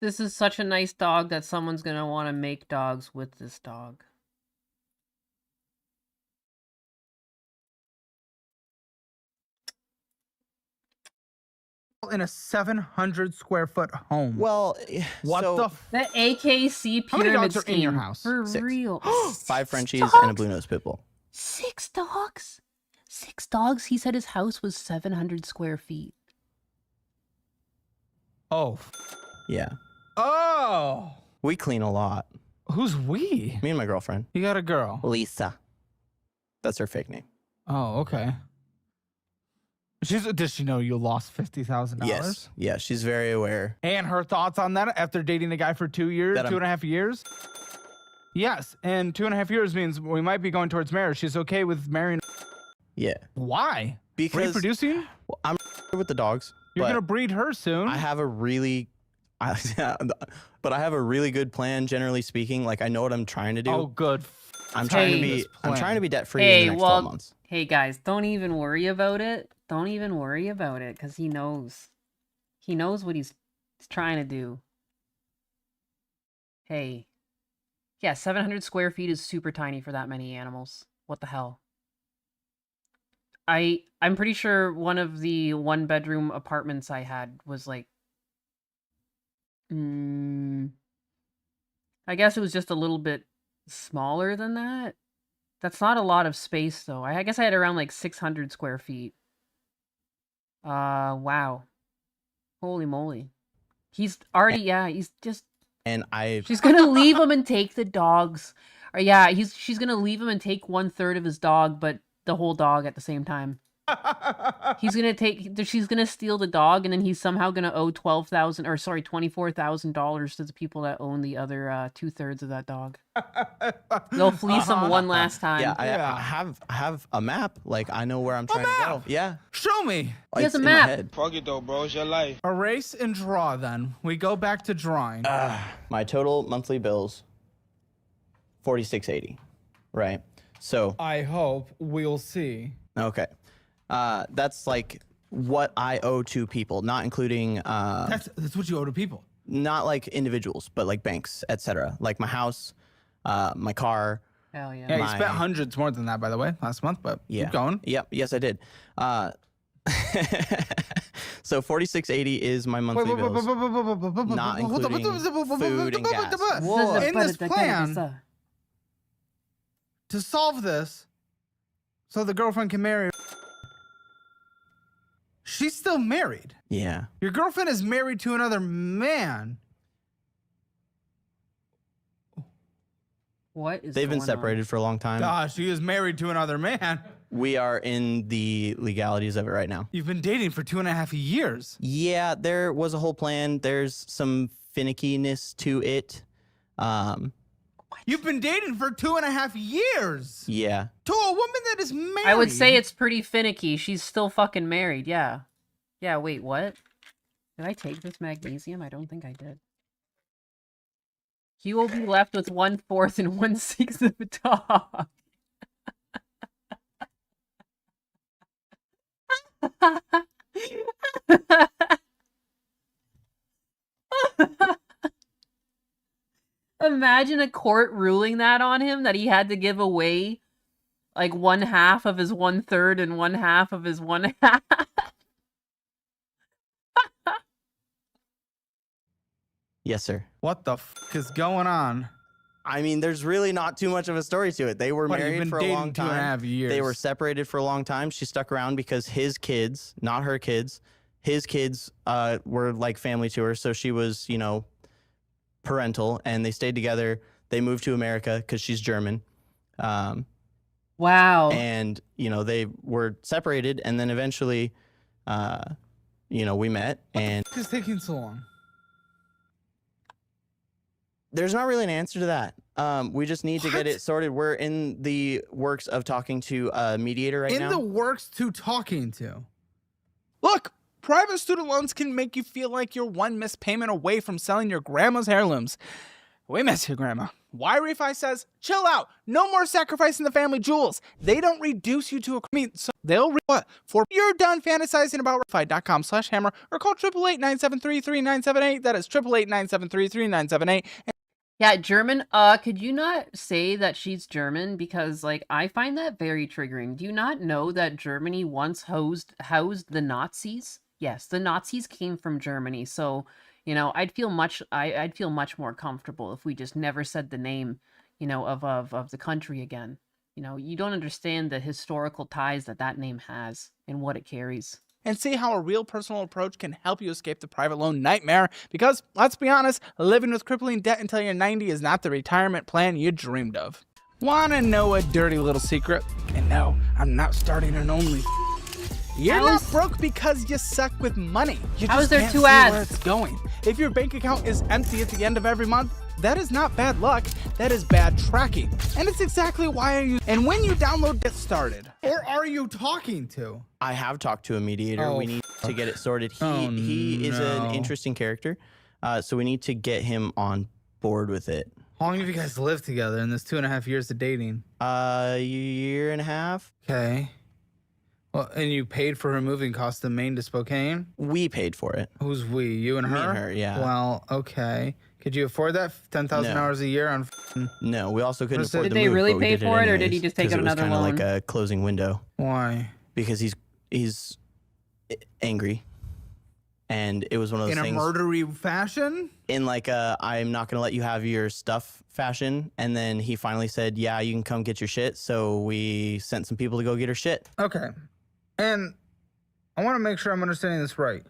This is such a nice dog that someone's gonna want to make dogs with this dog. in a 700 square foot home. Well, what so the? F- The AKC How many pyramid dogs are scheme. in your house? For 6. real. 5 Frenchies Six and a dogs? blue nose pit bull. 6 dogs? 6 dogs? He said his house was 700 square feet. oh, Yeah. Oh, We clean a lot. who's we? Me and my girlfriend. You got a girl. Lisa. That's her fake name. Oh, okay. Does she know you lost $50,000? Yes. Yeah, she's very aware. And her thoughts on that after dating a guy for 2 years, That I'm- 2.5 years? Yes, and 2.5 years means we might be going towards marriage. She's okay with marrying. Yeah. Why? Because Reproducing? well, I'm with the dogs. You're but gonna breed her soon. I have a really, but I have a really good plan. Generally speaking, like I know what I'm trying to do. Oh, good. I'm trying to Hey. be. This I'm plan. trying to be debt free Hey, in the next well, 12 months. Hey guys, don't even worry about it. Don't even worry about it, because he knows. He knows what he's trying to do. Hey. Yeah, 700 square feet is super tiny for that many animals. What the hell? I'm pretty sure one of the one-bedroom apartments I had was like... I guess it was just a little bit smaller than that. That's not a lot of space, though. I guess I had around, like, 600 square feet. Wow. Holy moly. He's already, yeah, he's just... And She's gonna leave him and take the dogs. Or, yeah, she's gonna leave him and take 1/3 of his dog, but the whole dog at the same time. She's gonna steal the dog, and then he's somehow gonna owe $24,000 to the people that own the other 2/3 of that dog. They'll fleece him one last time. yeah, I Yeah. have a map. Like I know where I'm trying to go. map? Yeah. Show me. He has It's a in my map. head. Fuck it though, bro. It's your life. Erase and draw then. We go back to drawing. My total monthly bills, $46.80. Right. So I hope we'll see. okay, that's like what I owe to people, not including That's what you owe to people. not like individuals, but like banks, etc. Like my house, my car. Hell yeah. Yeah, you My- spent hundreds more than that, by the way, last month, but Yeah. keep going. Yep. Yes, I did. So $46.80 is my monthly bills. Not including food and gas. Whoa. In this plan, to solve this, so the girlfriend can marry, she's still married. Yeah. Your girlfriend is married to another man. What is They've been going on? separated for a long time. Gosh, she is married to another man. We are in the legalities of it right now. You've been dating for 2.5 years. Yeah, there was a whole plan. There's some finickiness to it. You've been dating for 2.5 years Yeah. to a woman that is married. I would say it's pretty finicky. She's still fucking married, yeah. Yeah, wait, what? Did I take this magnesium? I don't think I did. He will be left with 1/4 and 1/6 of a dog. Imagine a court ruling that on him, that he had to give away like 1/2 of his 1/3 and 1/2 of his 1/2. Yes, sir. What the f is going on? I mean, there's really not too much of a story to it. They were What, you've married been for a dating long 2.5 time. years. They were separated for a long time. She stuck around because his kids, not her kids, his kids were like family to her. So she was, you know, parental, and they stayed together. They moved to America because she's German. Wow. And, you know, they were separated. And then eventually, you know, we met. And What is taking so long? there's not really an answer to that. We just need to get What? it sorted. We're in the works of talking to a mediator right now. In the works to talking to. Look, private student loans can make you feel like you're one missed payment away from selling your grandma's heirlooms. We miss your grandma. Why Refi says, chill out. No more sacrificing the family jewels. They don't reduce you to a so they'll what? For you're done fantasizing about refi.com/hammer or call 888-973-3978. That is 888-973-3978. Yeah, German. Could you not say that she's German? Because, like, I find that very triggering. Do you not know that Germany once housed the Nazis? Yes, the Nazis came from Germany. So, you know, I'd feel much more comfortable if we just never said the name, you know, of the country again. You know, you don't understand the historical ties that name has and what it carries. and see how a real personal approach can help you escape the private loan nightmare. Because, let's be honest, living with crippling debt until you're 90 is not the retirement plan you dreamed of. Wanna know a dirty little secret? And no, I'm not starting an only. You're not broke because you suck with money. You How just is there can't 2 see ads? where it's going. If your bank account is empty at the end of every month, that is not bad luck, that is bad tracking. And it's exactly why I use. And when you download Get Started, or are you talking to? I have talked to a mediator. Oh, we need to get it sorted. He is no. an interesting character, so we need to get him on board with it. How long have you guys lived together in this 2.5 years of dating? A year and a half. Okay. Well, and you paid for her moving costs to Maine to Spokane? We paid for it. Who's we? You and her? Me and her, yeah. Well, okay. Could you afford that? 10,000 No. hours a year on No, we also couldn't What's it- afford Did the they move, really but we pay did for it, or did anyways, he just take 'cause out it was another kinda loan? like a closing window Why? because he's angry, and it was one of those In a things murdery fashion? in like a I'm not gonna let you have your stuff fashion, and then he finally said, "Yeah, you can come get your shit." So we sent some people to go get her shit. Okay. And I want to make sure I'm understanding this right.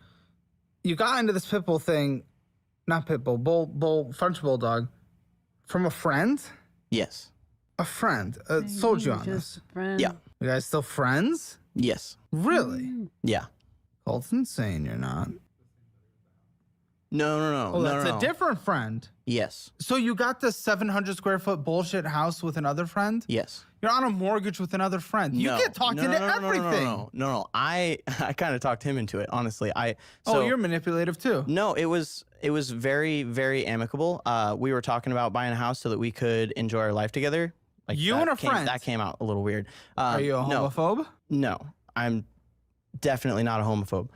You got into this pit bull thing, not pit bull, French bulldog, from a friend? Yes. A friend sold you on this. Yeah. You guys still friends? Yes. Really? Yeah. Colton's saying you're not. No. Oh, no, that's no. a different friend. Yes. So you got this 700 square foot bullshit house with another friend? Yes. You're on a mortgage with another friend. You No. get talked into everything. No. I kind of talked him into it, honestly. Oh, you're manipulative too. No, it was very, very amicable. We were talking about buying a house so that we could enjoy our life together. Like You that and a came- friend? That came out a little weird. Are you a No, homophobe? no, I'm definitely not a homophobe.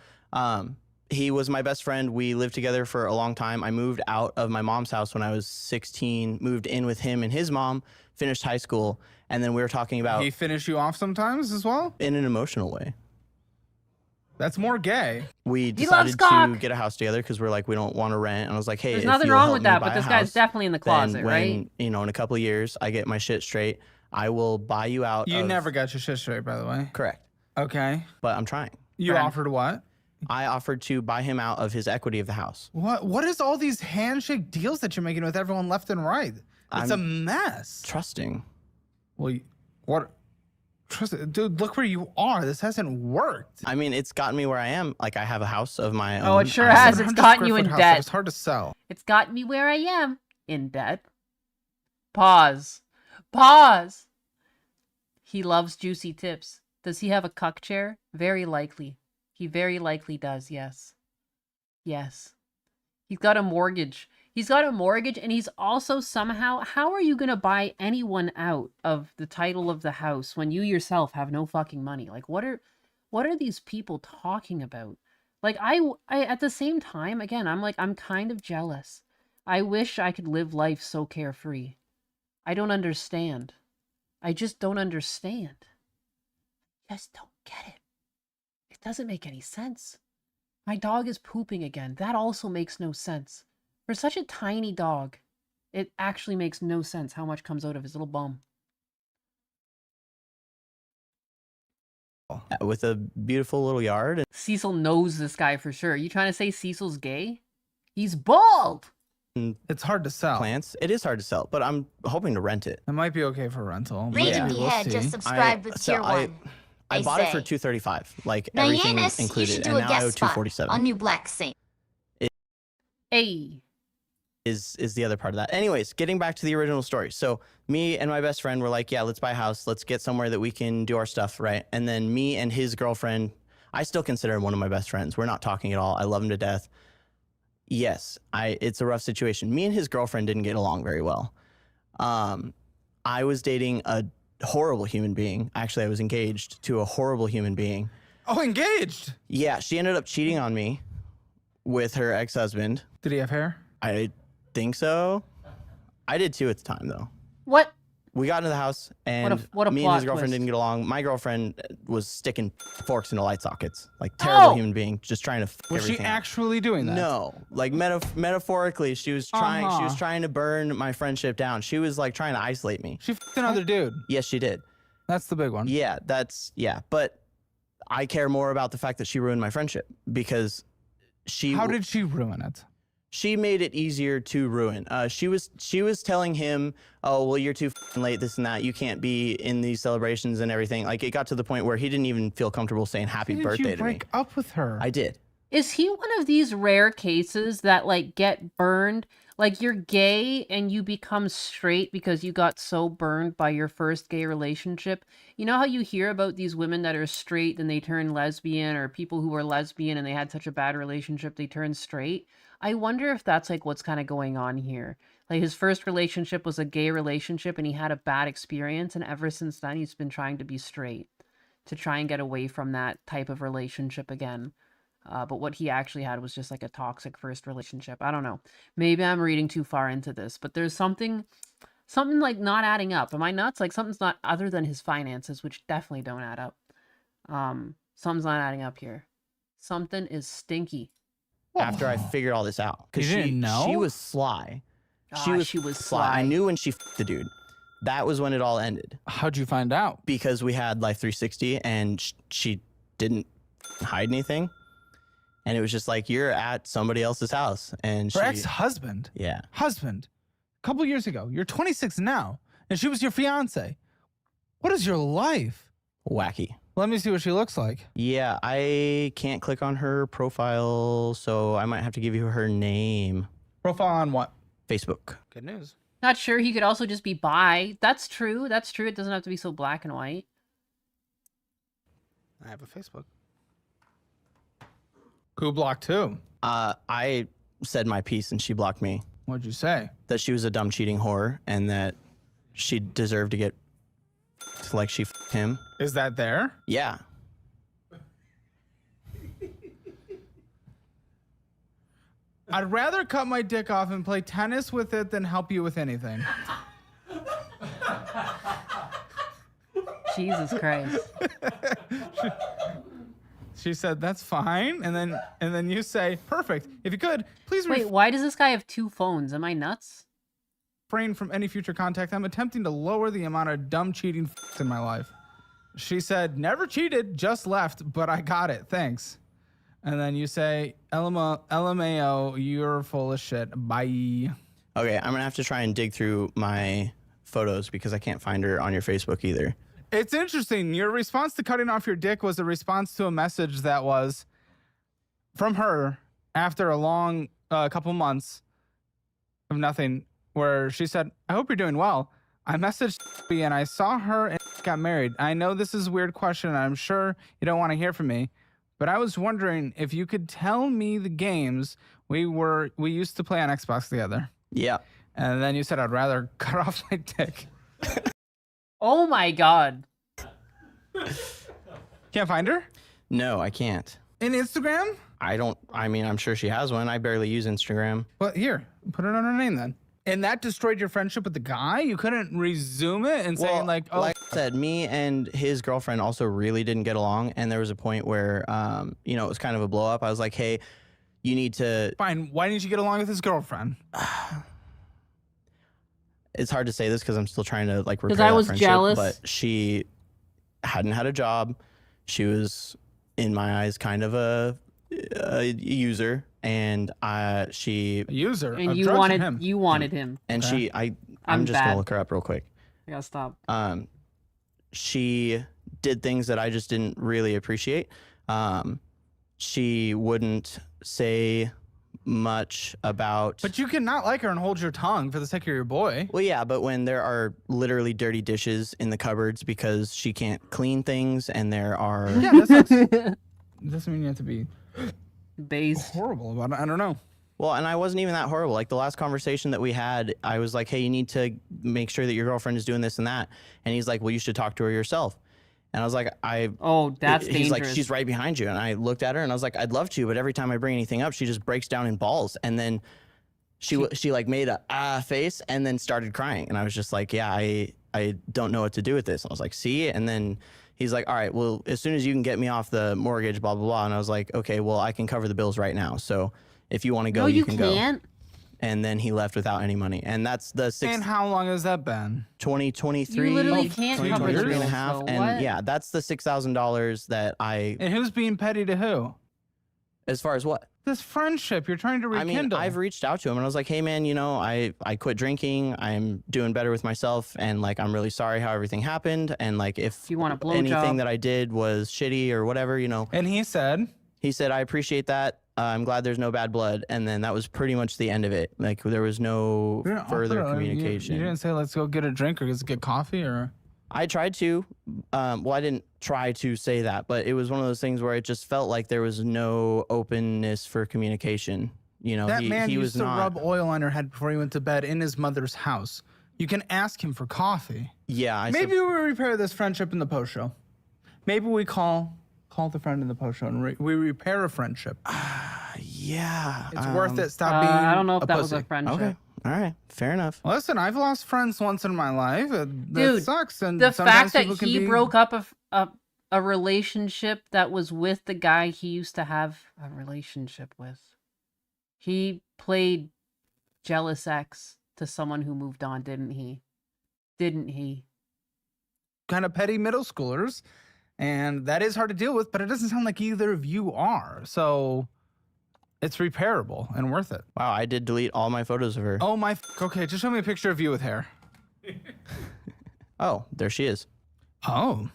He was my best friend. We lived together for a long time. I moved out of my mom's house when I was 16, moved in with him and his mom, finished high school, and then we were talking about He finish you off sometimes as well? in an emotional way. That's more gay. We He loves decided cock. to get a house together because we're like, we don't want to rent. And I was like, hey, There's if nothing you'll wrong help with me that, buy but a this guy's house, definitely in the then closet, when, right? in a couple of years, I get my shit straight, I will buy you out. You of- never got your shit straight, by the way. Correct. Okay. But I'm trying. You Friend. offered what? I offered to buy him out of his equity of the house. What is all these handshake deals that you're making with everyone left and right? It's a mess. Trusting. Well, what? Trust, dude, look where you are. This hasn't worked. I mean, it's gotten me where I am. Like, I have a house of my own. Oh, it sure I- has. It's 700 gotten square you foot in house debt. that It's hard to sell. It's got me where I am. In debt. Pause. Pause. He loves juicy tips. Does he have a cuck chair? Very likely. He very likely does, yes. Yes. He's got a mortgage. He's got a mortgage, and he's also somehow... How are you going to buy anyone out of the title of the house when you yourself have no fucking money? Like, what are these people talking about? Like, I at the same time, again, I'm kind of jealous. I wish I could live life so carefree. I don't understand. I just don't understand. Just don't get it. It doesn't make any sense. My dog is pooping again. That also makes no sense. For such a tiny dog, it actually makes no sense how much comes out of his little bum. With a beautiful little yard. Cecil knows this guy for sure. You trying to say Cecil's gay? He's bald! It's hard to sell. Plants. It is hard to sell, but I'm hoping to rent it. It might be okay for rental. Yeah. Raging We'll Head see. just subscribed with tier 1. I They bought it for say. $235, like Now, everything Yanis, you included, should do and a now I owe guest spot $247. on New Black Saint. Hey. Is the other part of that. Anyways, getting back to the original story. So me and my best friend were like, yeah, let's buy a house. Let's get somewhere that we can do our stuff, right? And then me and his girlfriend, I still consider him one of my best friends. We're not talking at all. I love him to death. Yes, it's a rough situation. Me and his girlfriend didn't get along very well. I was dating a horrible human being. Actually, I was engaged to a horrible human being. Oh, engaged. Yeah, she ended up cheating on me with her ex-husband. Did he have hair? I think so. I did too at the time, though. What? We got into the house, and what a me and plot his girlfriend twist. didn't get along. My girlfriend was sticking forks into light sockets. Like, terrible Oh! human being, just trying to Was she everything up. actually doing that? No, like metaphorically, she was trying. She was Uh-huh. trying to burn my friendship down. She was like trying to isolate me. She f***ed another dude. Yes, she did. That's the big one. Yeah, but I care more about the fact that she ruined my friendship because How did she ruin it? she made it easier to ruin. She was telling him, oh, well, you're too late, this and that. You can't be in these celebrations and everything. Like, it got to the point where he didn't even feel comfortable saying happy Did birthday you to me. break up with her? I did. Is he one of these rare cases that like get burned? Like you're gay and you become straight because you got so burned by your first gay relationship. You know how you hear about these women that are straight and they turn lesbian, or people who were lesbian and they had such a bad relationship they turn straight? I wonder if that's like what's kind of going on here. Like his first relationship was a gay relationship and he had a bad experience, and ever since then he's been trying to be straight to try and get away from that type of relationship again. But what he actually had was just like a toxic first relationship. I don't know. Maybe I'm reading too far into this, but there's something like not adding up. Am I nuts? Like something's not, other than his finances, which definitely don't add up. Something's not adding up here. Something is stinky. After I figured all this out. Because You didn't know? she was sly. She was sly. I knew when she f***ed the dude. That was when it all ended. How'd you find out? Because we had Life 360 and she didn't hide anything. And it was just like, you're at somebody else's house. And Her she, ex-husband. yeah. Husband. A couple years ago. You're 26 now. And she was your fiance. What is your life? Wacky. Let me see what she looks like. Yeah, I can't click on her profile, so I might have to give you her name. Profile on what? Facebook. Good news. Not sure. He could also just be bi. That's true. That's true. It doesn't have to be so black and white. I have a Facebook. Who blocked who? I said my piece and she blocked me. What'd you say? That she was a dumb cheating whore and that she deserved to get like she f***ed him. Is that there? Yeah. I'd rather cut my dick off and play tennis with it than help you with anything. Jesus Christ. She said, that's fine. And then you say, perfect. If you could, please Wait, why does this guy have two phones? Am I nuts? refrain from any future contact. I'm attempting to lower the amount of dumb cheating in my life. She said, never cheated, just left, but I got it. Thanks. And then you say, LMAO, you're full of shit. Bye. Okay, I'm gonna have to try and dig through my photos because I can't find her on your Facebook either. It's interesting. Your response to cutting off your dick was a response to a message that was from her after a long couple months of nothing, where she said, I hope you're doing well. I messaged and I saw her and got married. I know this is a weird question, and I'm sure you don't want to hear from me, but I was wondering if you could tell me the games we used to play on Xbox together. Yeah. And then you said, I'd rather cut off my dick. Oh my God. Can't find her? No, I can't. In Instagram? I mean, I'm sure she has one. I barely use Instagram. Well, here, put it on her name then. And that destroyed your friendship with the guy? You couldn't resume it and say like, oh. Like I said, me and his girlfriend also really didn't get along. And there was a point where, it was kind of a blow up. I was like, hey, you need to. Fine. Why didn't you get along with his girlfriend? It's hard to say this because I'm still trying to like repair Because I that was friendship, jealous. But she hadn't had a job. She was, in my eyes, kind of a user, and she A user. And of you drugs wanted from him. you wanted him. and Okay. I'm just bad. gonna look her up real quick. I gotta stop. She did things that I just didn't really appreciate. She wouldn't say much about. But you cannot like her and hold your tongue for the sake of your boy. Well, yeah, but when there are literally dirty dishes in the cupboards because she can't clean things, and there are Yeah, that sucks. Doesn't mean you have to be Based. horrible about it. I don't know. well, and I wasn't even that horrible. Like the last conversation that we had, I was like, hey, you need to make sure that your girlfriend is doing this and that. And he's like, well, you should talk to her yourself. And I was like, Oh, that's he's dangerous. like, she's right behind you. And I looked at her and I was like, I'd love to, but every time I bring anything up, she just breaks down in balls. And then she like made a face and then started crying. And I was just like, yeah, I don't know what to do with this. I was like, see? And then he's like, all right, well, as soon as you can get me off the mortgage, blah, blah, blah. And I was like, okay, well, I can cover the bills right now. So if you want to go, No, you can go. can't. and then he left without any money. And that's the And how long has that been? 2023. You literally can't cover 2023 and a bills, half. though. And What? yeah, that's the $6,000 that And who's being petty to who? as far as what? This friendship you're trying to I rekindle. mean, I've reached out to him and I was like, hey man, you know, I quit drinking. I'm doing better with myself. And like, I'm really sorry how everything happened. And like, if You want a blowjob? anything that I did was shitty or whatever, you know, And he said, I appreciate that. I'm glad there's no bad blood. And then that was pretty much the end of it. Like there was no "Yeah, I'll further put it on." communication. You didn't say, let's go get a drink or let's get coffee or. I tried to. Well, I didn't try to say that, but it was one of those things where it just felt like there was no openness for communication. You know, That man he used was to not. rub oil on her head before he went to bed in his mother's house. You can ask him for coffee. Yeah, Maybe we repair this friendship in the post show. Maybe we call the friend in the post show and we repair a friendship. yeah, It's worth it. Stop being I don't know if a that was pussy. a friendship. Okay, all right, fair enough. Listen, I've lost friends once in my life. That Dude, sucks. And The sometimes fact that people can he be- broke up a relationship that was with the guy he used to have a relationship with. He played jealous ex to someone who moved on, didn't he? Didn't he? kind of petty middle schoolers, and that is hard to deal with. But it doesn't sound like either of you are. So it's repairable and worth it. Wow, I did delete all my photos of her. Oh my. Okay, just show me a picture of you with hair. Oh, there she is. Oh.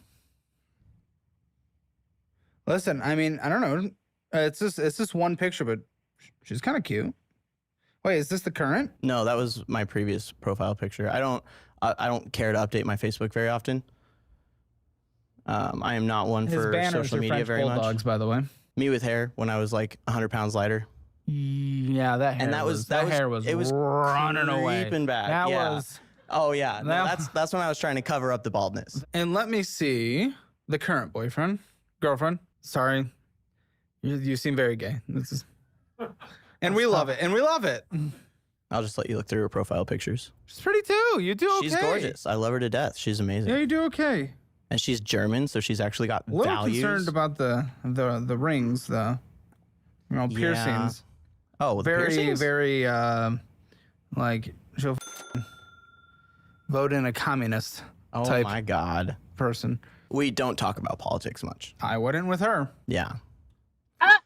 Listen, I mean, I don't know. It's just one picture, but she's kind of cute. Wait, is this the current? No, that was my previous profile picture. I don't care to update my Facebook very often. I am not one His for banners social are media French very bulldogs, much. by the way. Me with hair when I was like 100 pounds lighter. Yeah, that hair. And that hair was it was running away. creeping back. That yeah. was. Oh yeah, no, that- that's when I was trying to cover up the baldness. And let me see the current boyfriend, girlfriend. Sorry, you seem very gay. This is, and we love it. And we love it. I'll just let you look through her profile pictures. She's pretty too. You do okay. She's gorgeous. I love her to death. She's amazing. Yeah, you do okay. And she's German, so she's actually got A little values. concerned about the rings, the piercings. Oh, the Very piercings? very like she'll vote in a communist Oh type my god. person. We don't talk about politics much. I wouldn't with her. Yeah.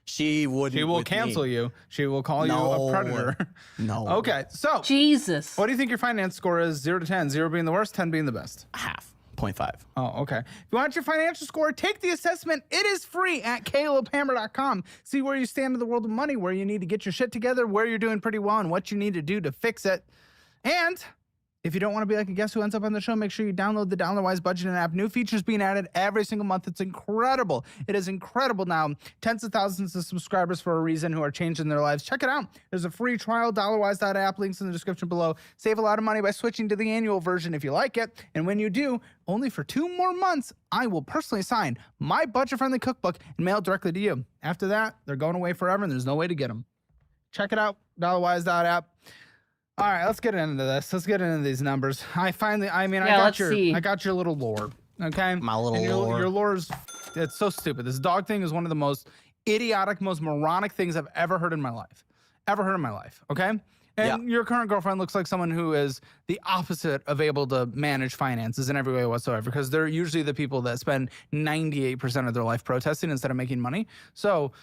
She wouldn't. She will with cancel me. you. She will call you No. a predator. No. Okay, so Jesus. what do you think your finance score is? 0 to 10, 0 being the worst, 10 being the best. Half. 0.5. Oh, okay. If you want your financial score, take the assessment. It is free at calebhammer.com. See where you stand in the world of money, where you need to get your shit together, where you're doing pretty well, and what you need to do to fix it. And if you don't want to be like a guest who ends up on the show, make sure you download the DollarWise Budgeting app. New features being added every single month. It's incredible. It is incredible now. Tens of thousands of subscribers for a reason who are changing their lives. Check it out. There's a free trial, dollarwise.app. Links in the description below. Save a lot of money by switching to the annual version if you like it. And when you do, only for 2 more months, I will personally sign my budget-friendly cookbook and mail it directly to you. After that, they're going away forever and there's no way to get them. Check it out, dollarwise.app. All right, let's get into this. Let's get into these numbers. I let's see. got your little lore. Okay, My little And lore. Your lore's it's so stupid. This dog thing is one of the most idiotic, most moronic things I've ever heard in my life. Okay, and Yeah. your current girlfriend looks like someone who is the opposite of able to manage finances in every way whatsoever, because they're usually the people that spend 98% of their life protesting instead of making money. So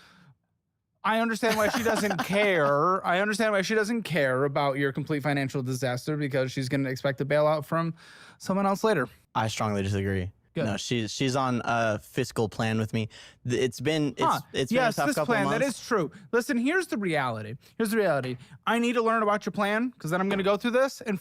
I understand why she doesn't care. I understand why she doesn't care about your complete financial disaster, because she's going to expect a bailout from someone else later. I strongly disagree. Good. No, she's on a fiscal plan with me. It's been it's been Yes, a tough this couple plan, months. that is true. Listen, here's the reality. I need to learn about your plan, because then I'm going to go through this and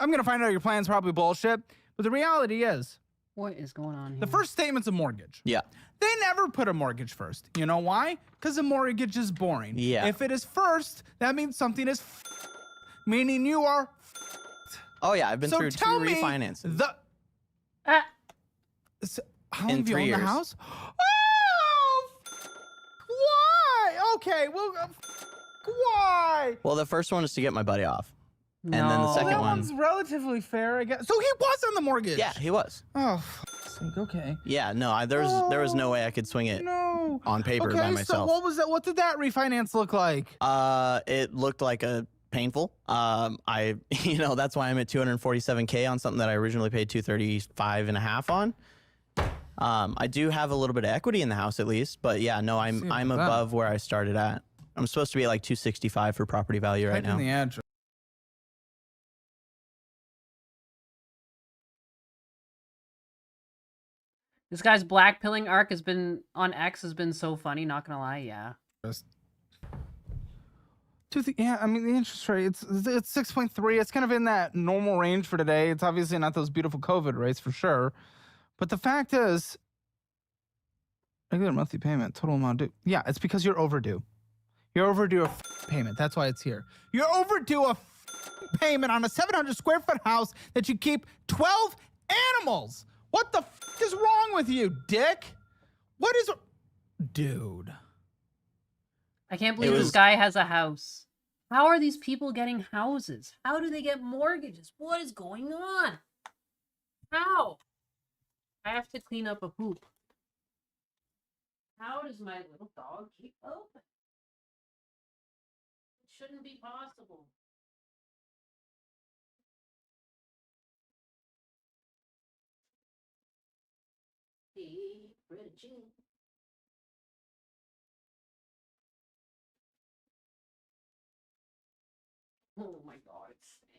I'm going to find out your plan's probably bullshit. But the reality is, What is going on here? the first statement's a mortgage. Yeah. They never put a mortgage first. You know why? Because a mortgage is boring. Yeah. If it is first, that means something is meaning you are. Oh yeah, I've been So through 2 tell me refinances. Ah, How long In have you 3 owned the years. house? Oh, why? Okay, well, why? Well, the first one is to get my buddy off. no. And then the second That one. one's relatively fair, I guess. So he was on the mortgage. Yeah, he was. Oh, fuck's sake. Okay. Yeah, no, there was no way I could swing it No. on paper Okay, by so myself. what was that? What did that refinance look like? It looked like a painful. I, that's why I'm at 247K on something that I originally paid 235 and a half on. I do have a little bit of equity in the house at least, but yeah, no, I'm above where I started at. I'm supposed to be at like 265 for property value right now. The address. This guy's blackpilling arc has been on X has been so funny. Not gonna lie, yeah. Yeah, I mean the interest rate it's 6.3. It's kind of in that normal range for today. It's obviously not those beautiful COVID rates for sure, but the fact is, regular monthly payment, total amount due. Yeah, it's because you're overdue. You're overdue a payment. That's why it's here. You're overdue a payment on a 700 square foot house that you keep 12 animals. What the is wrong with you, dick? What is, dude? I can't believe this guy has a house. How are these people getting houses? How do they get mortgages? What is going on? How? I have to clean up a poop. How does my little dog keep open? It shouldn't be possible. Oh my god, it stinks.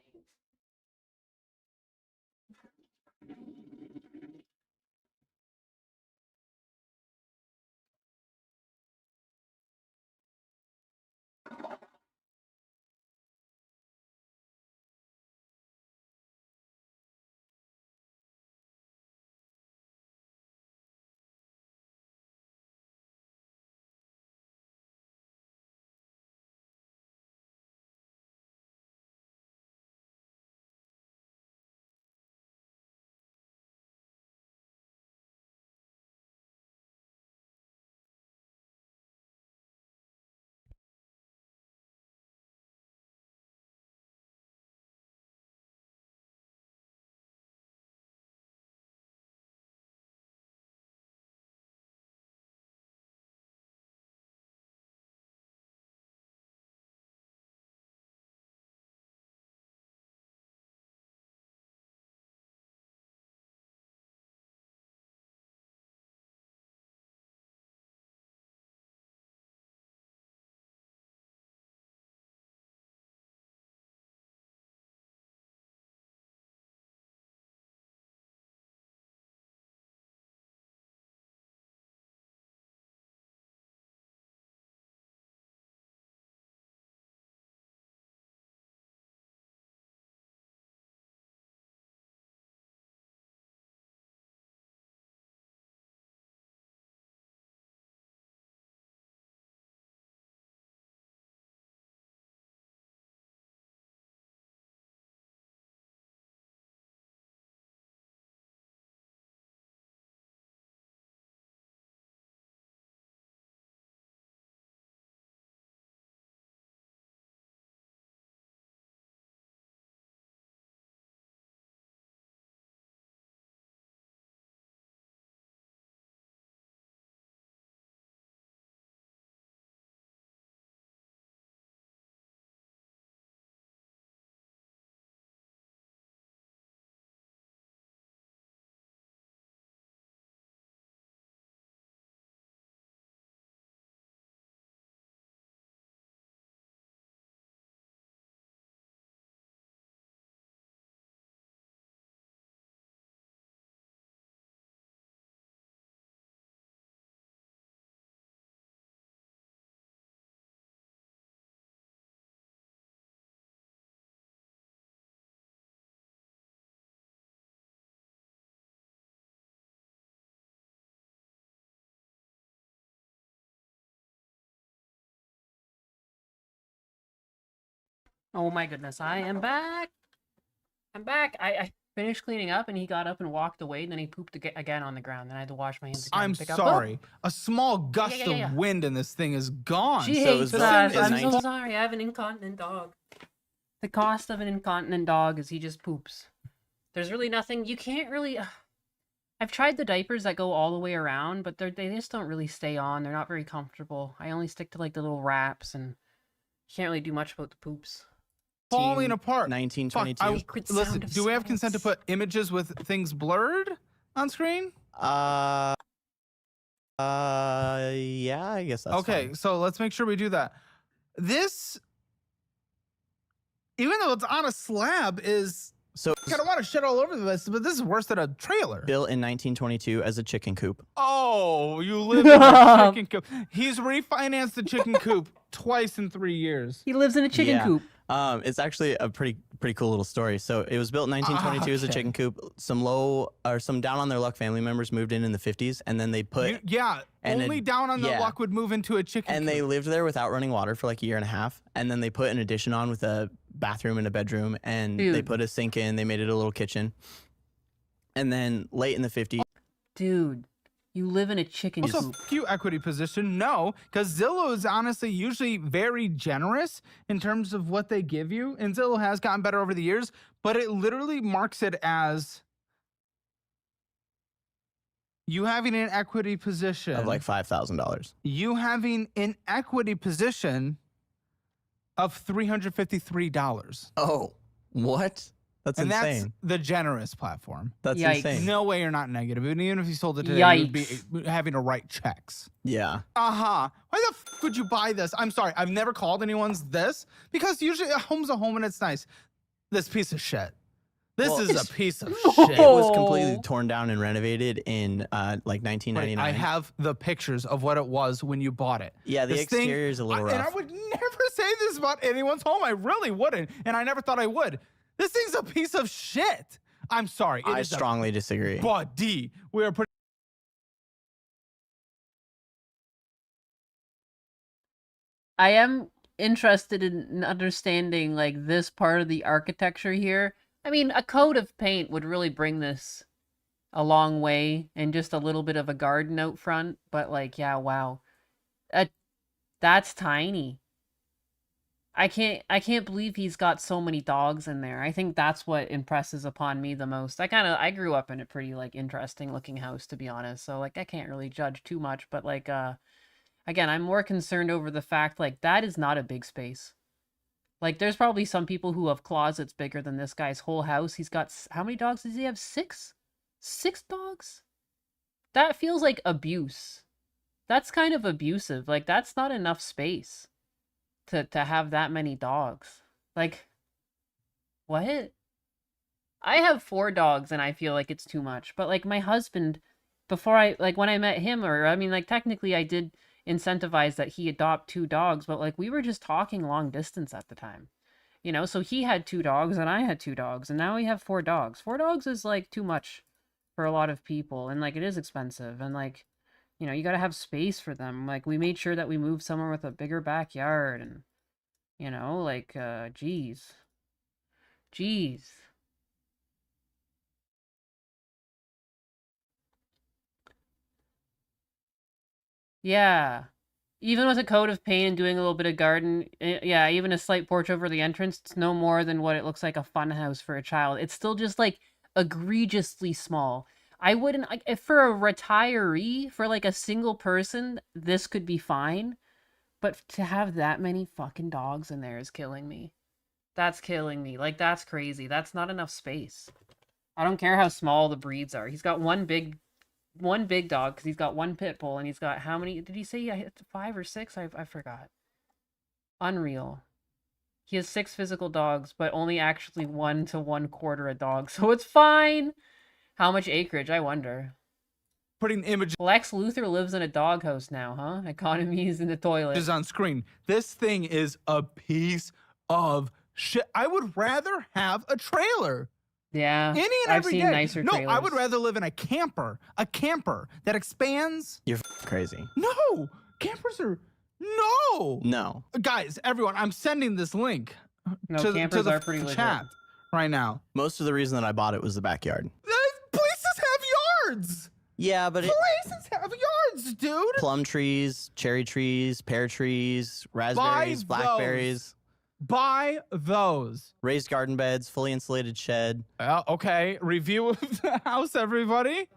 Oh my goodness, I am back. I'm back. I finished cleaning up and he got up and walked away and then he pooped again on the ground. Then I had to wash my hands again. I'm sorry. A small gust of wind and this thing is gone. She hates that. I'm so sorry. I have an incontinent dog. The cost of an incontinent dog is he just poops. There's really nothing. You can't really... I've tried the diapers that go all the way around, but they just don't really stay on. They're not very comfortable. I only stick to like the little wraps and can't really do much about the poops. falling apart. 1922. Fuck, Secret listen, sound of do we have consent to silence. put images with things blurred on screen? Yeah, I guess that's Okay, fine. so let's make sure we do that. This, even though it's on a slab, is So I don't want to shit all over this, but this is worse than a trailer. built in 1922 as a chicken coop. Oh, you live in a chicken coop. He's refinanced the chicken coop twice in 3 years. He lives in a chicken Yeah. coop. It's actually a pretty cool little story. So it was built in 1922 as a Okay. chicken coop. Some down on their luck family members moved in the 50s, and then they put and only it- down on the yeah. luck would move into a chicken and coop. they lived there without running water for like a year and a half, and then they put an addition on with a bathroom and a bedroom, and they Dude. put a sink in. They made it a little kitchen, and then late in the 50s. Dude, you live in a chicken Also, coop. few equity position, no, because Zillow is honestly usually very generous in terms of what they give you, and Zillow has gotten better over the years, but it literally marks it as you having an equity position Of like $5,000. you having an equity position of $353, Oh, what? That's and that's insane. the generous platform. That's Yikes. insane. No way you're not negative, and even if you sold it today, you would be having to write checks. Yeah. Why the f would you buy this? I'm sorry, I've never called anyone's this because usually a home's a home and it's nice. This piece of shit. This Well, is a piece of No. shit. It was Oh. completely torn down and renovated in like Wait, 1999. I have the pictures of what it was when you bought it. Yeah, the This thing- exterior is a little And I rough. would never say this about anyone's home. I really wouldn't, and I never thought I would. This thing's a piece of shit. I'm sorry. It I is strongly disagree. a body. We are putting. I am interested in understanding like this part of the architecture here. I mean, a coat of paint would really bring this a long way, and just a little bit of a garden out front, but like, yeah, wow. That's tiny. I can't believe he's got so many dogs in there. I think that's what impresses upon me the most. I grew up in a pretty like interesting looking house, to be honest. So like I can't really judge too much, but like again, I'm more concerned over the fact like that is not a big space. Like there's probably some people who have closets bigger than this guy's whole house. He's got how many dogs does he have? 6? 6 dogs? That feels like abuse. That's kind of abusive. Like that's not enough space to have that many dogs. Like what? I have 4 dogs and I feel like it's too much. But like my husband, before when I met him, or I mean like technically I did incentivize that he adopt 2 dogs, but like we were just talking long distance at the time. You know, so he had 2 dogs and I had 2 dogs, and now we have 4 dogs. 4 dogs is like too much for a lot of people, and like it is expensive, and like, you know, you got to have space for them. Like we made sure that we moved somewhere with a bigger backyard, and you know, like geez. Yeah. Even with a coat of paint and doing a little bit of garden, yeah, even a slight porch over the entrance, it's no more than what it looks like a fun house for a child. It's still just like egregiously small. I wouldn't, like, if for a retiree, for like a single person, this could be fine. But to have that many fucking dogs in there is killing me. That's killing me. Like, that's crazy. That's not enough space. I don't care how small the breeds are. He's got one big dog because he's got 1 pit bull, and he's got how many did he say? I hit 5 or 6. I forgot. Unreal. He has 6 physical dogs, but only actually 1 to 1/4 a dog, so it's fine. How much acreage? I wonder. Putting images Lex Luthor lives in a doghouse now, huh? Economy is in the toilet. on screen. This thing is a piece of shit. I would rather have a trailer. Yeah, Any and I've every seen day. nicer No, trailers. I would rather live in a camper that expands. You're crazy. No, campers are no. No. Guys, everyone, I'm sending this link No, to campers the are pretty legit. chat right now. Most of the reason that I bought it was the backyard. Places have yards. Yeah, but Places have yards, dude. plum trees, cherry trees, pear trees, raspberries, Buy blackberries, Buy those. raised garden beds, fully insulated shed. Okay, review of the house, everybody.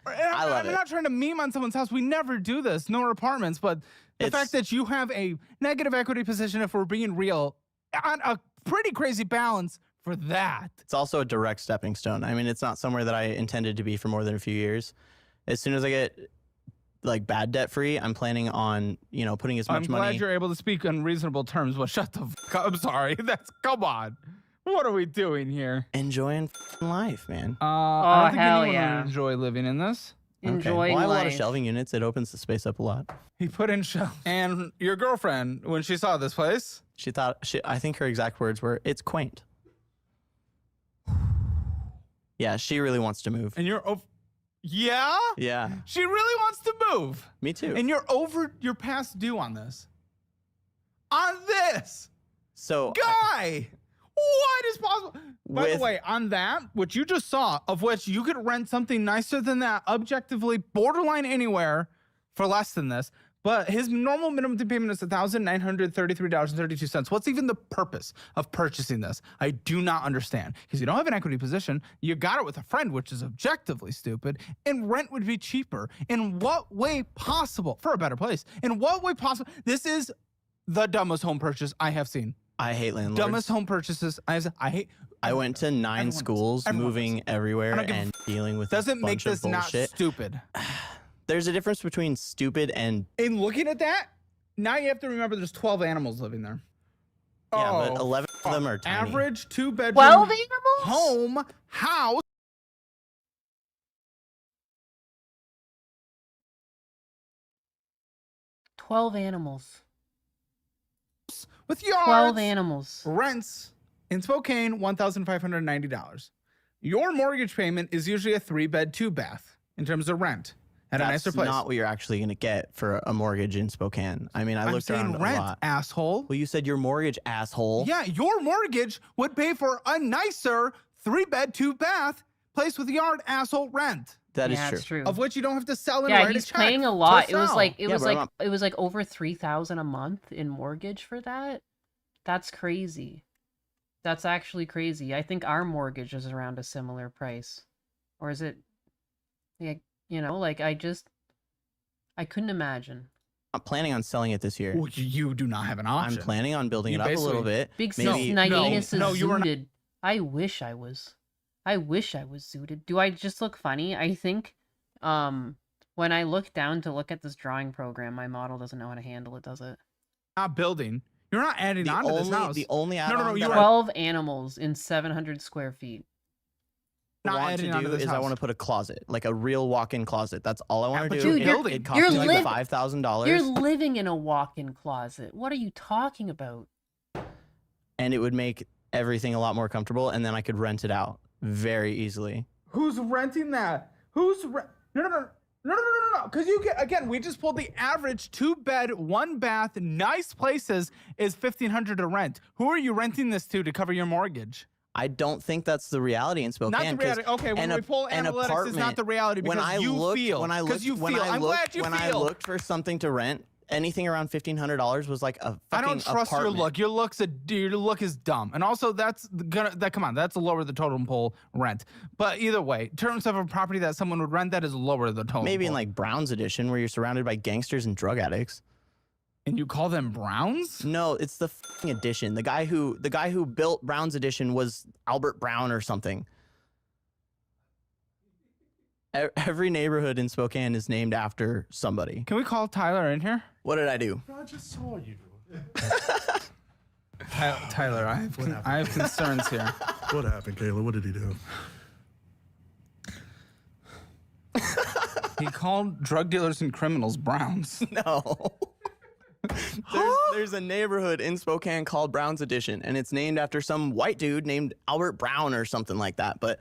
I love I'm it. not trying to meme on someone's house. We never do this, nor apartments. But the It's- fact that you have a negative equity position, if we're being real, on a pretty crazy balance for that. It's also a direct stepping stone. I mean, it's not somewhere that I intended to be for more than a few years. As soon as I get like bad debt free, I'm planning on, you know, putting as much I'm money. glad you're able to speak on reasonable terms, but shut the fuck up. I'm sorry. Come on. What are we doing here? Enjoying life, man. I don't think hell anyone yeah. would enjoy living in this. Enjoying Well, I have a lot of life. shelving units. It opens the space up a lot. He put in shelves. And your girlfriend, when she saw this place, I think her exact words were, "It's quaint." Yeah, she really wants to move. and yeah? Yeah, She really wants to move. me too. And you're past due on this. On this. So Guy! What is possible? By the With- way, on that, what you just saw, of which you could rent something nicer than that, objectively borderline anywhere for less than this, but his normal minimum payment is $1,933.32. What's even the purpose of purchasing this? I do not understand. Because you don't have an equity position, you got it with a friend, which is objectively stupid, and rent would be cheaper. In what way possible? For a better place. In what way possible? This is the dumbest home purchase I have seen. I hate landlords. Dumbest home purchases I hate. I went to 9 Everyone does. schools, Everyone moving I everywhere don't give a and dealing with Doesn't a make bunch of this not bullshit. stupid. There's a difference between stupid and In looking at that, now you have to remember there's 12 animals living there. yeah, but Oh, 11 of them are tiny. average 2-bedroom 12 animals? home house 12 animals. with yards. 12 animals. Rents in Spokane $1,590. Your mortgage payment is usually a 3-bed, 2-bath in terms of rent at a nicer That's place. not what you're actually going to get for a mortgage in Spokane. I mean, I I'm looked saying around rent, a lot. asshole. Well, you said your mortgage, asshole. Yeah, your mortgage would pay for a nicer 3-bed, 2-bath place with yard, asshole, rent. That is Yeah, true. it's true. Of which you don't have to sell and Yeah, write he's a check paying a to lot. It was sell. like Yeah, but I'm it was like over 3,000 a month in mortgage for that. That's crazy. That's actually crazy. I think our mortgage is around a similar price. Or is it yeah, you know, like I couldn't imagine. I'm planning on selling it this year. Well, you do not have an I'm option. planning on building You it up a little basically- bit. Big Maybe- Sis No, Nyanus no, is you were not- zooted. I wish I was. I wish I was zooted. Do I just look funny? I think when I look down to look at this drawing program, my model doesn't know how to handle it, does it? Not building. You're not adding on to this house. The only no, add-on you that are- 12 animals in 700 square feet. I not want adding to on to do this is I house. want to put a closet, like a real walk-in closet. That's all I want but to do. you're Dude, you're- building. It costs you're me like liv- $5,000, You're living in a walk-in closet. What are you talking about? and it would make everything a lot more comfortable, and then I could rent it out very easily. Who's renting that? No. Because you get, again, we just pulled the average 2-bed, 1-bath, nice places is $1,500 to rent. Who are you renting this to cover your mortgage? I don't think that's the reality in Spokane. Not the 'cause reality. Okay, when an we pull an analytics, it's not the reality because when I you looked, feel. When I Because looked, you when feel. I I'm looked, glad you when feel. I looked for something to rent, anything around $1,500 was like a fucking I don't trust apartment. your look. Your look is dumb, and also that's come on, that's lower the totem pole rent. But either way, in terms of a property that someone would rent, that is lower the totem. Maybe in pole. like Brown's Edition, where you're surrounded by gangsters and drug addicts. And you call them Browns? No, it's the fucking edition. The guy who built Brown's Edition was Albert Brown or something. Every neighborhood in Spokane is named after somebody. Can we call Tyler in here? What did I do? I just saw you. Tyler, I have concerns here. What happened, Kayla? What did he do? He called drug dealers and criminals Browns. No. There's a neighborhood in Spokane called Brown's Edition, and it's named after some white dude named Albert Brown or something like that. But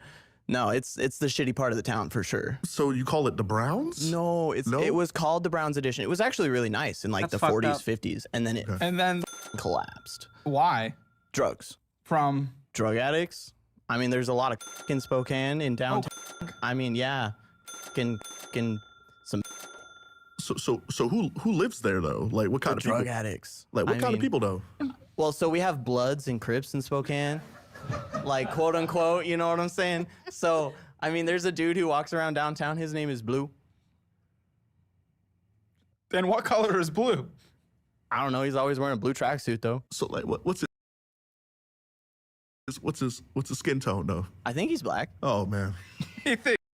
no, it's the shitty part of the town for sure. So you call it the Browns? No, No? it was called the Brown's Edition. It was actually really nice in like That's the fucked 40s, up. 50s, and then it And then collapsed. why? Drugs, From drug addicts. I mean, there's a lot of in Spokane in downtown. I mean, yeah, fucking some So who lives there though? Like what kind of drug people? addicts. Like what I kind mean, of people though? Well, so we have Bloods and Crips in Spokane, like quote unquote, you know what I'm saying? So, I mean, there's a dude who walks around downtown. His name is Blue. then what color is blue? I don't know. He's always wearing a blue tracksuit though. So like what's What's his skin tone though? I think he's black. Oh man.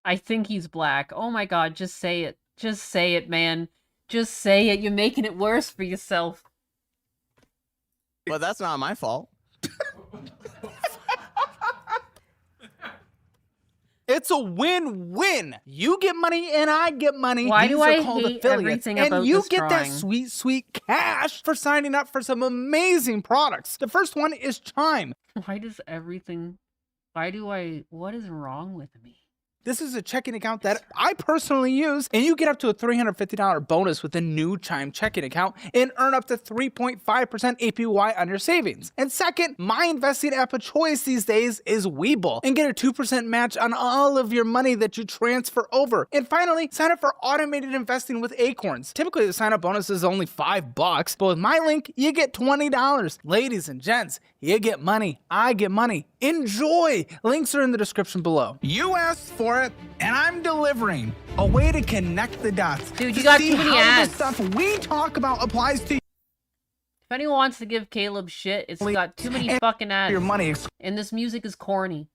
I think he's black. Oh my god, just say it. Just say it, man. Just say it. You're making it worse for yourself. But that's not my fault. It's a win-win. You get money and I get money. Why These do are I called hate affiliates. everything and about you this get that drawing? sweet, sweet cash for signing up for some amazing products. The first one is Chime. Why does everything... What is wrong with me? This is a checking account that I personally use, and you get up to a $350 bonus with a new Chime checking account and earn up to 3.5% APY on your savings. And second, my investing app of choice these days is Webull, and get a 2% match on all of your money that you transfer over. And finally, sign up for automated investing with Acorns. Typically, the sign up bonus is only $5, but with my link, you get $20. Ladies and gents, you get money, I get money. Enjoy! Links are in the description below. You asked for it, and I'm delivering a way to connect the dots. Dude, you to got see too many how ads. the stuff we talk about applies to If anyone wants to give Caleb shit, it's got too many fucking ads. your money. And this music is corny.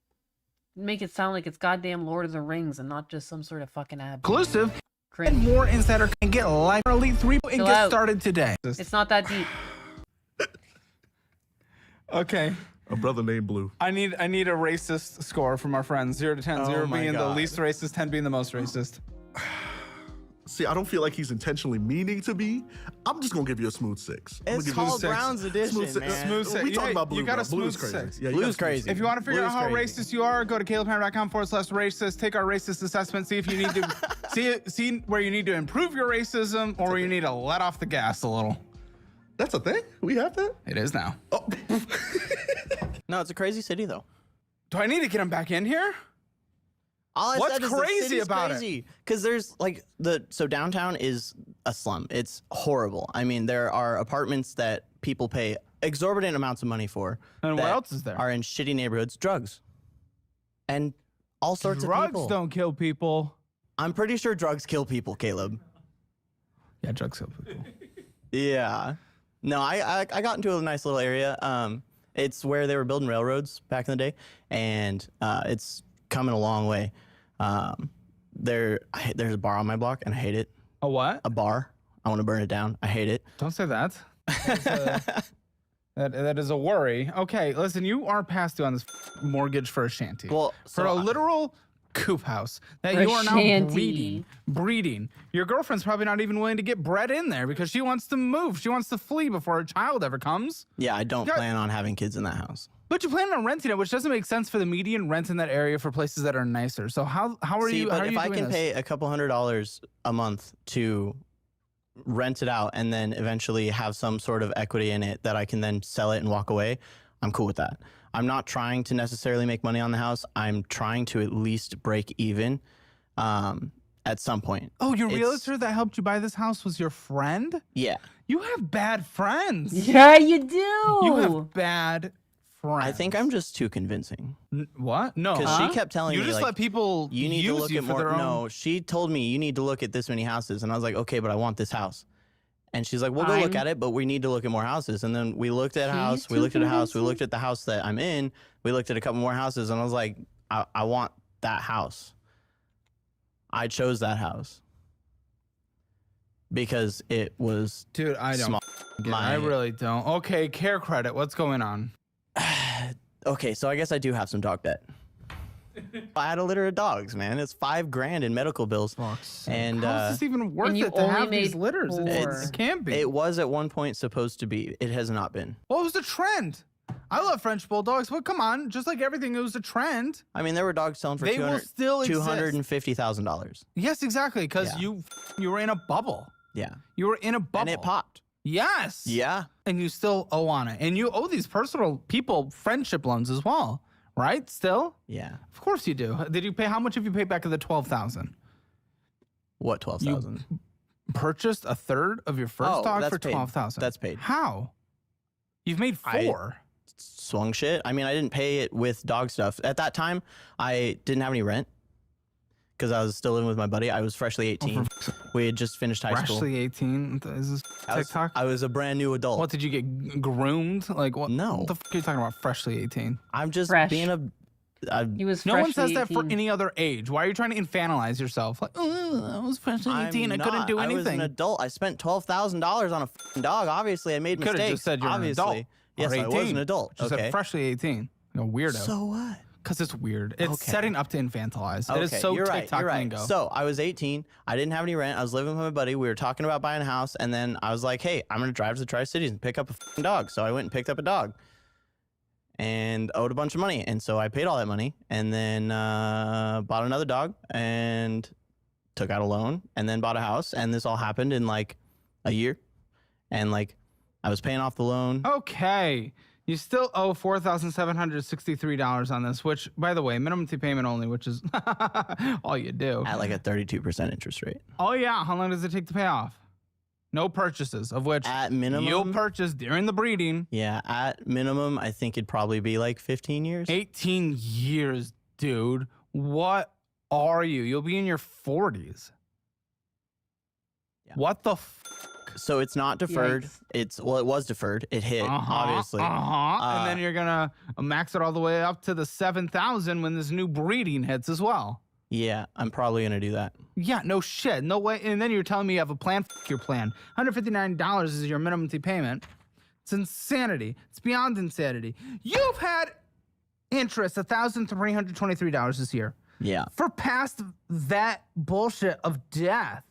Make it sound like it's goddamn Lord of the Rings and not just some sort of fucking ad. Exclusive and Cringe. more insider can get live Elite 3 and Chill get out. started today. It's not that deep. Okay. A brother named Blue. I need a racist score from our friends. 0 to 10. Oh 0 my being the God. least racist, 10 being the most racist. See, I don't feel like he's intentionally meaning to be. I'm just gonna give you a smooth 6. I'm It's gonna give you a called six. Brown's edition, Smooth six. man. Smooth six. We talking Yeah, about Blue. you got a bro. Blue's smooth crazy. six. Yeah, you Blue's got a smooth crazy. six. If you want to figure out how Blue's crazy. racist you are, go to calebhammer.com/racist. Take our racist assessment. See if you need to see where you need to improve your racism or where you need to let off the gas a little. That's a thing? We have that? It is now. Oh. No, it's a crazy city though. Do I need to get him back in here? All I What's said is crazy the city's about it? crazy. Because there's like so downtown is a slum. It's horrible. I mean, there are apartments that people pay exorbitant amounts of money for. And what that else is there? Are in shitty neighborhoods, drugs, and all sorts of Drugs people. don't kill people. I'm pretty sure drugs kill people, Caleb. Yeah, drugs kill people. Yeah. No, I got into a nice little area. It's where they were building railroads back in the day, and it's coming a long way. There's a bar on my block, and I hate it. A what? A bar. I want to burn it down. I hate it. Don't say that. That is a worry. Okay, listen, you are past due on this mortgage for a shanty. Well, for so a literal coop house that For you are now shanty. breeding. Your girlfriend's probably not even willing to get bred in there because she wants to move. She wants to flee before a child ever comes. Yeah, I don't Yeah. plan on having kids in that house. But you plan on renting it, which doesn't make sense for the median rent in that area for places that are nicer. So how are See, you? but How are if you I doing can this? pay a couple $100s a month to rent it out and then eventually have some sort of equity in it that I can then sell it and walk away, I'm cool with that. I'm not trying to necessarily make money on the house. I'm trying to at least break even at some point. Oh, your It's- realtor that helped you buy this house was your friend? Yeah. You have bad friends. Yeah, you do. You have bad friends. I think I'm just too convincing. What? No. Because she kept telling You me, just like, let people you need to use look you at for more. their own. No, she told me you need to look at this many houses, and I was like, okay, but I want this house. And she's like, we'll go look I'm- at it, but we need to look at more houses. And then we looked at a She's house, we too looked at a house, we convincing? looked at the house that I'm in, we looked at a couple more houses, and I was like, I want that house. I chose that house because it was Dude, I don't. small. get it. I really don't. Okay, care credit. What's going on? Okay, so I guess I do have some dog debt. I had a litter of dogs, man. It's $5,000 in medical bills. And How is this even worth you it to only have these made litters? It four. can't be. it was at one point supposed to be. It has not been. What was the trend? I love French bulldogs, but come on, just like everything, it was a trend. I mean, there were dogs selling for They will still exist. $250,000. Yes, exactly, because Yeah. you were in a bubble. Yeah. You were in a bubble. And it popped. Yes. Yeah. And you still owe on it, and you owe these personal people friendship loans as well, right? Still, Yeah. of course you do. Did you pay? How much have you paid back of the 12,000? What 12,000? Purchased a third of your first Oh, dog that's for paid. 12,000. That's paid. How? You've made four. Swung shit. I mean, I didn't pay it with dog stuff. At that time, I didn't have any rent because I was still living with my buddy. I was freshly 18. We had just finished high school. Freshly 18? Is this TikTok? I was a brand new adult. What, did you get groomed? Like, what? No. What the fuck are you talking about, freshly 18? I'm just Fresh. being a. He was No one says freshly that for 18. any other age. Why are you trying to infantilize yourself? Like, I was freshly 18. I couldn't do I was an anything. adult. I spent $12,000 on a f***ing dog. Obviously, I made Could mistakes. have just said you're Obviously. an adult. Yes, or I 18. was an adult. Just Okay. said freshly 18. A weirdo. So what? Because it's weird. It's Okay. setting up to infantilize. It is so you're TikTok right, lingo. So I was 18. I didn't have any rent. I was living with my buddy. We were talking about buying a house, and then I was like, "Hey, I'm gonna drive to the Tri-Cities and pick up a f***ing dog." So I went and picked up a dog, and owed a bunch of money, and so I paid all that money, and then bought another dog, and took out a loan, and then bought a house, and this all happened in like a year, and like I was paying off the loan. Okay. You still owe $4,763 on this, which, by the way, minimum payment only, which is all you do. At like a 32% interest rate. Oh, yeah. How long does it take to pay off? No purchases, of which At minimum, you'll purchase during the breeding. yeah, at minimum, I think it'd probably be like 15 years. 18 years, dude. What are you? You'll be in your 40s. Yeah. What the So it's not deferred. Yikes. It was deferred. It hit, obviously. and then you're going to max it all the way up to the 7,000 when this new breeding hits as well. Yeah, I'm probably gonna do that. Yeah, no shit. No way. And then you're telling me you have a plan. F your plan. $159 is your minimum payment. It's insanity. It's beyond insanity. You've had interest $1,323 this year. Yeah. For past that bullshit of death.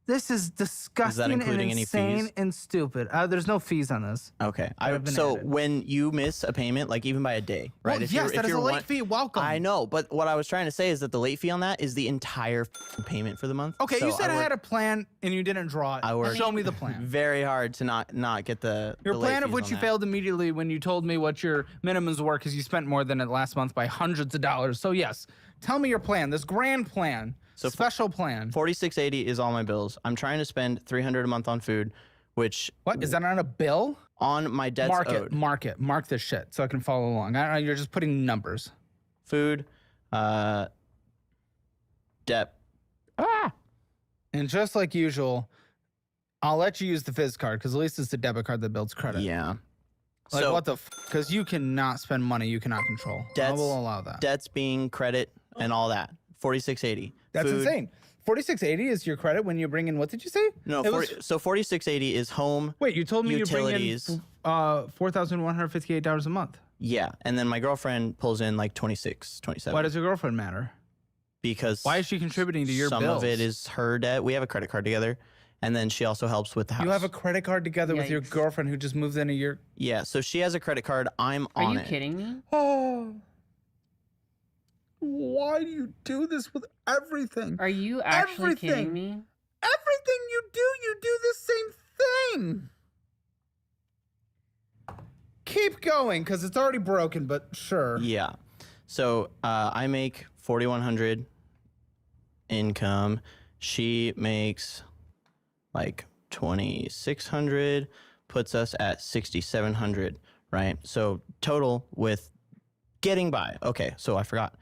This is disgusting including and any insane fees? and stupid. There's no fees on this. Okay. have been So added. when you miss a payment, like even by a day, right? Well, yes, that is a late fee. Welcome. I know, but what I was trying to say is that the late fee on that is the entire payment for the month. Okay, So you said I worked had a plan and you didn't draw it. I worked- Show me the plan. very hard to not get the Your the late plan of fees which on you that. failed immediately when you told me what your minimums were because you spent more than it last month by hundreds of dollars. So yes, tell me your plan, this grand plan, So special plan. $46.80 is all my bills. I'm trying to spend $300 a month on food, which What, is that on a bill? on my debts owed. Mark this shit so I can follow along. I don't know, you're just putting numbers. Food, debt. And just like usual, I'll let you use the Fizz card because at least it's the debit card that builds credit. Yeah. Like so what the because you cannot spend money you cannot control. I Debts- will allow that. debts being credit and all that. $46.80. That's Food, insane. 4680 is your credit when you bring in what did you say? No, It was- so $46.80 is home. Wait, you told me utilities. you bring in $4,158 a month. Yeah, and then my girlfriend pulls in like 26, 27. Why does your girlfriend matter? Because Why is she contributing to your some bills? of it is her debt. We have a credit card together, and then she also helps with the house. You have a credit card together with your Yikes. girlfriend who just moved in a year. Yeah, so she has a credit card. I'm Are on you it. kidding me? Oh. Why do you do this with everything? Are you actually Everything. kidding me? Everything you do the same thing. Keep going, because it's already broken, but sure. Yeah. So I make $4,100 income. She makes like $2,600, puts us at $6,700, right? So total with getting by. Okay, so I forgot.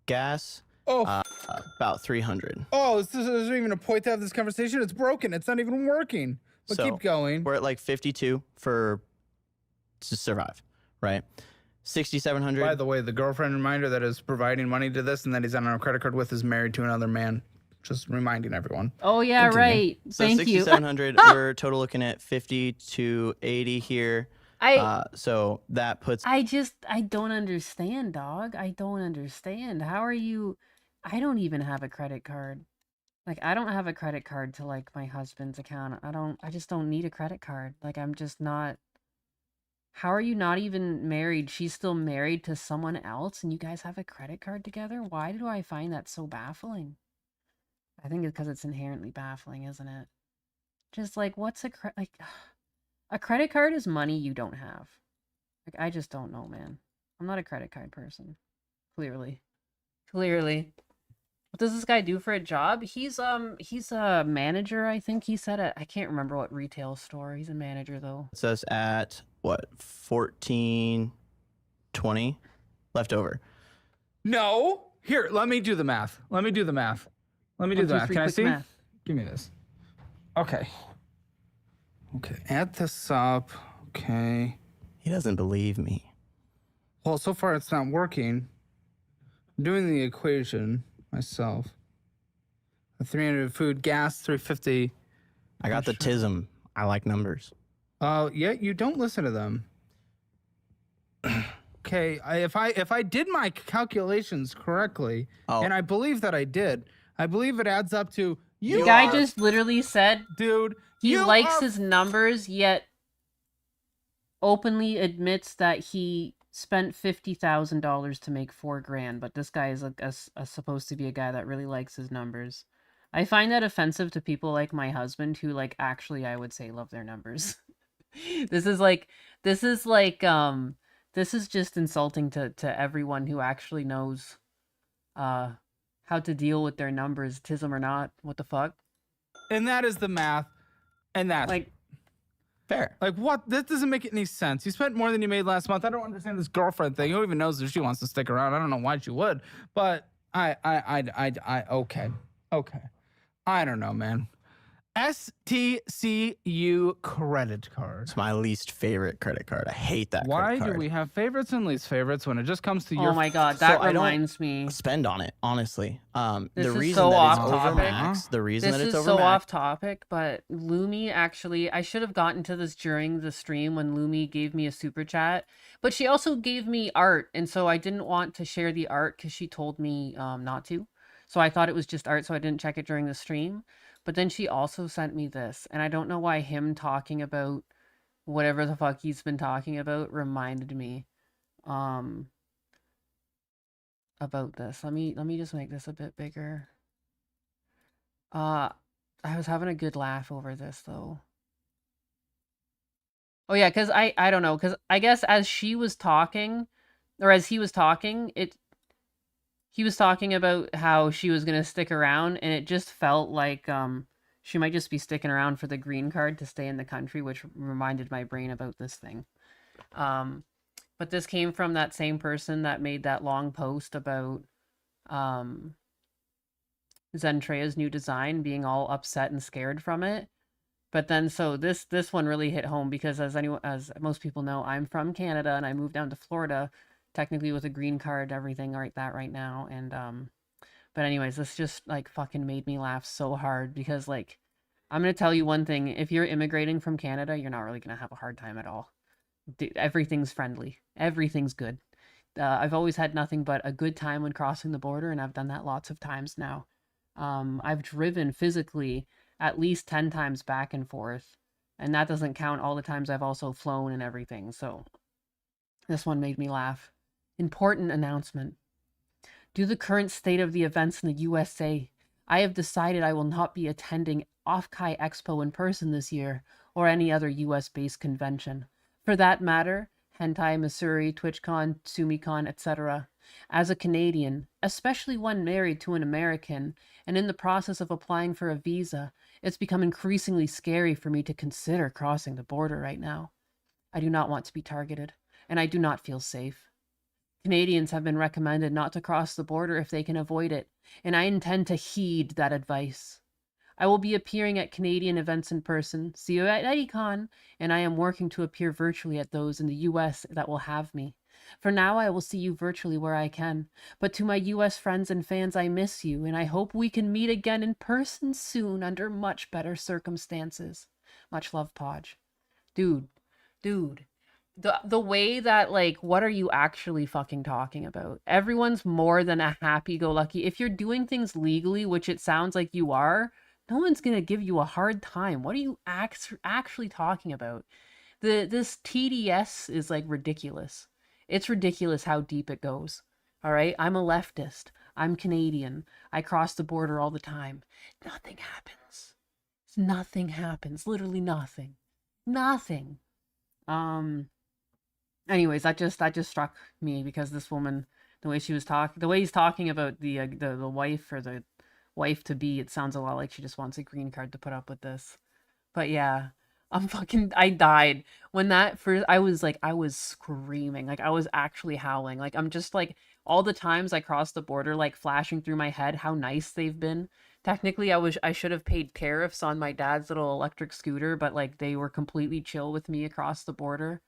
Gas, Oh, about $300. this isn't even a point to have this conversation. It's broken. It's not even working. But So, keep going. We're at like 52 to survive, right? 6,700. By the way, the girlfriend reminder that is providing money to this and that he's on a credit card with is married to another man. Just reminding everyone. Oh yeah, Continue. right. So Thank you. 6,700. We're total looking at 50 to 80 here. So that puts I don't understand, dog. I don't understand. How are you? I don't even have a credit card. Like, I don't have a credit card to like my husband's account. I just don't need a credit card. Like, I'm just not. How are you not even married? She's still married to someone else and you guys have a credit card together? Why do I find that so baffling? I think it's because it's inherently baffling, isn't it? Just like, what's a credit card is money you don't have. Like, I just don't know, man. I'm not a credit card person. Clearly. What does this guy do for a job? He's a manager, I think he said it. I can't remember what retail store. He's a manager though. us at what, 1420 left over. No, Here, let me do the math. Let me do the math. Let me do 1, the 2, math. 3, Can I quick see? math. Give me this. Okay. Okay, add this up. Okay. He doesn't believe me. Well, so far it's not working. I'm doing the equation myself. 300 food, gas, 350. I got the sure. tism. I like numbers. Yeah, you don't listen to them. Okay, if I did my calculations correctly, Oh. and I believe that I did, I believe it adds up to The guy just literally said dude. he you likes are- his numbers, yet openly admits that he spent $50,000 to make $4,000. But this guy is supposed to be a guy that really likes his numbers. I find that offensive to people like my husband who like actually I would say love their numbers. This is just insulting to everyone who actually knows how to deal with their numbers, tism or not. What the fuck? And that is the math, and that's Like, Fair. like what? That doesn't make any sense. You spent more than you made last month. I don't understand this girlfriend thing. Who even knows if she wants to stick around? I don't know why she would, but I okay. I don't know, man. STCU credit card. It's my least favorite credit card. I hate that Why credit do card. we have favorites and least favorites when it just comes to your? oh my god, So that I don't- reminds me. Spend on it, honestly. This The is reason so that off it's topic. overmaxed, the reason This that it's is so overmaxed. off topic, but Lumi actually, I should have gotten to this during the stream when Lumi gave me a super chat, but she also gave me art, and so I didn't want to share the art because she told me not to. So I thought it was just art, so I didn't check it during the stream. But then she also sent me this, and I don't know why him talking about whatever the fuck he's been talking about reminded me about this. Let me just make this a bit bigger. I was having a good laugh over this though. Oh yeah, because I don't know, because I guess as she was talking, or as he was talking, he was talking about how she was gonna stick around, and it just felt like she might just be sticking around for the green card to stay in the country, which reminded my brain about this thing. But this came from that same person that made that long post about Zentrea's new design, being all upset and scared from it. But then so this one really hit home because as most people know, I'm from Canada and I moved down to Florida, technically with a green card, everything like that right now. And but anyways, this just like fucking made me laugh so hard because like I'm gonna tell you one thing: if you're immigrating from Canada, you're not really gonna have a hard time at all. Everything's friendly, everything's good. I've always had nothing but a good time when crossing the border, and I've done that lots of times now. I've driven physically at least 10 times back and forth, and that doesn't count all the times I've also flown and everything. So this one made me laugh. Important announcement. Due to the current state of the events in the USA, I have decided I will not be attending Off-Kai Expo in person this year, or any other US-based convention. For that matter, Hentai, Missouri, TwitchCon, SumiCon, etc. As a Canadian, especially one married to an American, and in the process of applying for a visa, it's become increasingly scary for me to consider crossing the border right now. I do not want to be targeted, and I do not feel safe. Canadians have been recommended not to cross the border if they can avoid it, and I intend to heed that advice. I will be appearing at Canadian events in person, see you at EddieCon, and I am working to appear virtually at those in the US that will have me. For now, I will see you virtually where I can, but to my US friends and fans, I miss you, and I hope we can meet again in person soon under much better circumstances. Much love, Podge. Dude. The way that, like, what are you actually fucking talking about? Everyone's more than a happy-go-lucky. If you're doing things legally, which it sounds like you are, no one's gonna give you a hard time. What are you actually talking about? This TDS is, like, ridiculous. It's ridiculous how deep it goes. All right? I'm a leftist. I'm Canadian. I cross the border all the time. Nothing happens. Nothing happens. Literally nothing. Nothing. Anyways, that just struck me because this woman, the way she was talking, the way he's talking about the wife or the wife to be, it sounds a lot like she just wants a green card to put up with this. But yeah, I died when that first. I was screaming, like I was actually howling, like I'm just like all the times I crossed the border, like flashing through my head how nice they've been. Technically, I should have paid tariffs on my dad's little electric scooter, but like they were completely chill with me across the border.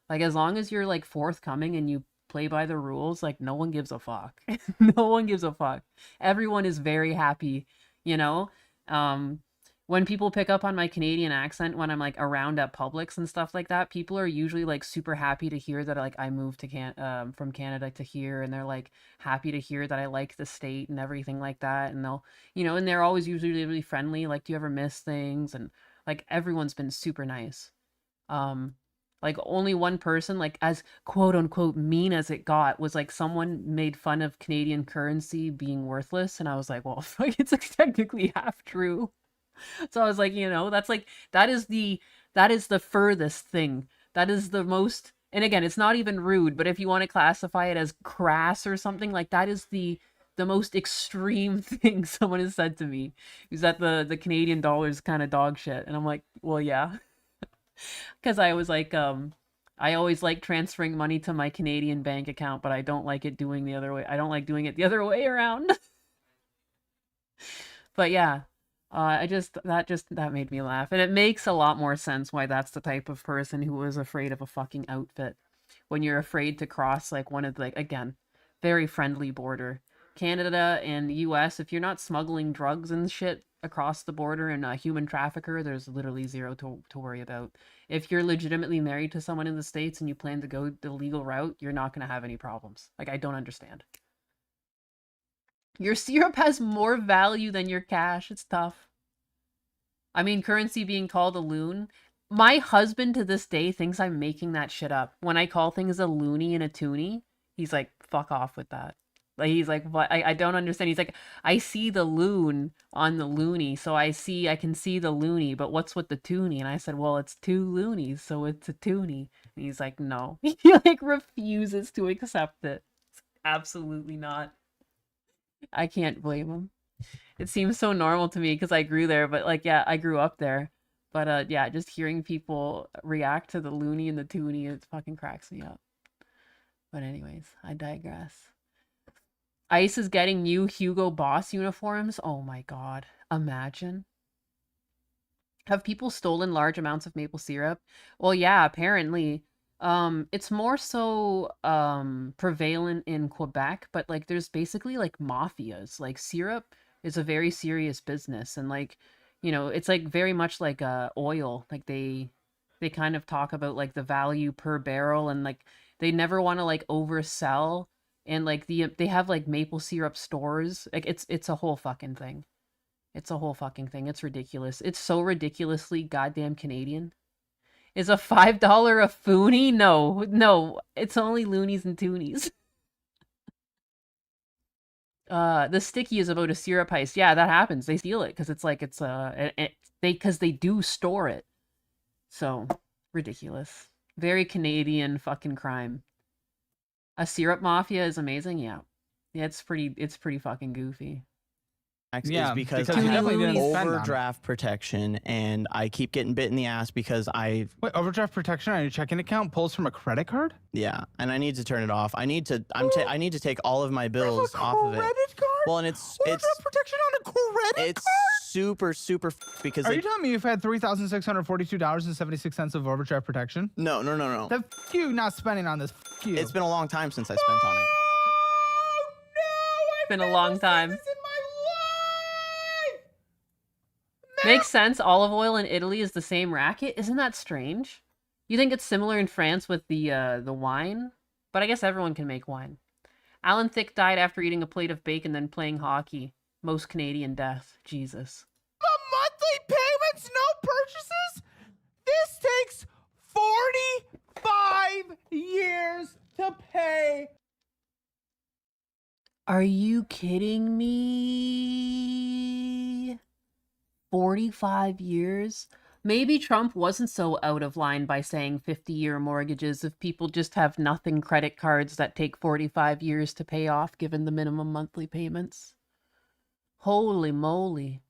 Like as long as you're like forthcoming and you play by the rules, like no one gives a fuck. No one gives a fuck. Everyone is very happy, you know? When people pick up on my Canadian accent when I'm like around at Publix and stuff like that, people are usually like super happy to hear that like I moved to from Canada to here, and they're like happy to hear that I like the state and everything like that. And they'll, you know, and they're always usually really friendly. Like, do you ever miss things? And like everyone's been super nice. Like only one person, like as quote unquote mean as it got, was like someone made fun of Canadian currency being worthless, and I was like, well, it's like technically half true. So I was like, you know, that's like that is the furthest thing. That is the most, and again, it's not even rude, but if you want to classify it as crass or something, like that is the most extreme thing someone has said to me, is that the Canadian dollar is kind of dog shit. And I'm like, well, yeah. Because I was like, I always like transferring money to my Canadian bank account, but I don't like it doing the other way. I don't like doing it the other way around. But yeah, that made me laugh. And it makes a lot more sense why that's the type of person who was afraid of a fucking outfit. When you're afraid to cross like one of the, like, again, very friendly border. Canada and the US, if you're not smuggling drugs and shit across the border and a human trafficker, there's literally zero to worry about. If you're legitimately married to someone in the States and you plan to go the legal route, you're not going to have any problems. Like, I don't understand. Your syrup has more value than your cash. It's tough. I mean, currency being called a loon. My husband to this day thinks I'm making that shit up. When I call things a loony and a toonie, he's like, fuck off with that. Like, he's like, what? I don't understand. He's like, I see the loon on the loony, so I can see the loony, but what's with the toonie? And I said, well, it's two loonies, so it's a toonie. And he's like, no. He like refuses to accept it. Absolutely not. I can't blame him. It seems so normal to me because I grew there, but like, yeah, I grew up there. But yeah, just hearing people react to the loony and the toonie, it fucking cracks me up. But anyways, I digress. ICE is getting new Hugo Boss uniforms. Oh my god. Imagine. Have people stolen large amounts of maple syrup? Well, yeah, apparently. It's more so prevalent in Quebec, but like there's basically like mafias. Like syrup is a very serious business, and like, you know, it's like very much like oil. Like they kind of talk about like the value per barrel, and like they never want to like oversell, and like they have like maple syrup stores. Like it's a whole fucking thing. It's a whole fucking thing. It's ridiculous. It's so ridiculously goddamn Canadian. Is a $5 a foonie? No, it's only loonies and toonies. The sticky is about a syrup heist. Yeah, that happens. They steal it because it's like because they do store it. So ridiculous. Very Canadian fucking crime. A syrup mafia is amazing. Yeah, it's pretty fucking goofy. Yeah, because I you have definitely didn't spend on it. overdraft protection, and I keep getting bit in the ass because Wait, overdraft protection on your checking account pulls from a credit card? yeah, and I need to turn it off. I need to take all of my bills off of it. Credit card? Well, and it's Overdraft protection on a credit it's card? super because Are you telling me you've had $3,642.76 of overdraft protection? no. The you not spending on this. You. It's been a long time since I spent on it. Oh, no, It's been a long time. this in my life. Makes sense. Olive oil in Italy is the same racket. Isn't that strange? You think it's similar in France with the wine? But I guess everyone can make wine. Alan Thicke died after eating a plate of bacon then playing hockey. Most Canadian death. Jesus. The monthly payments, no purchases? This takes 45 years to pay. Are you kidding me? 45 years? Maybe Trump wasn't so out of line by saying 50-year mortgages if people just have nothing credit cards that take 45 years to pay off given the minimum monthly payments. Holy moly.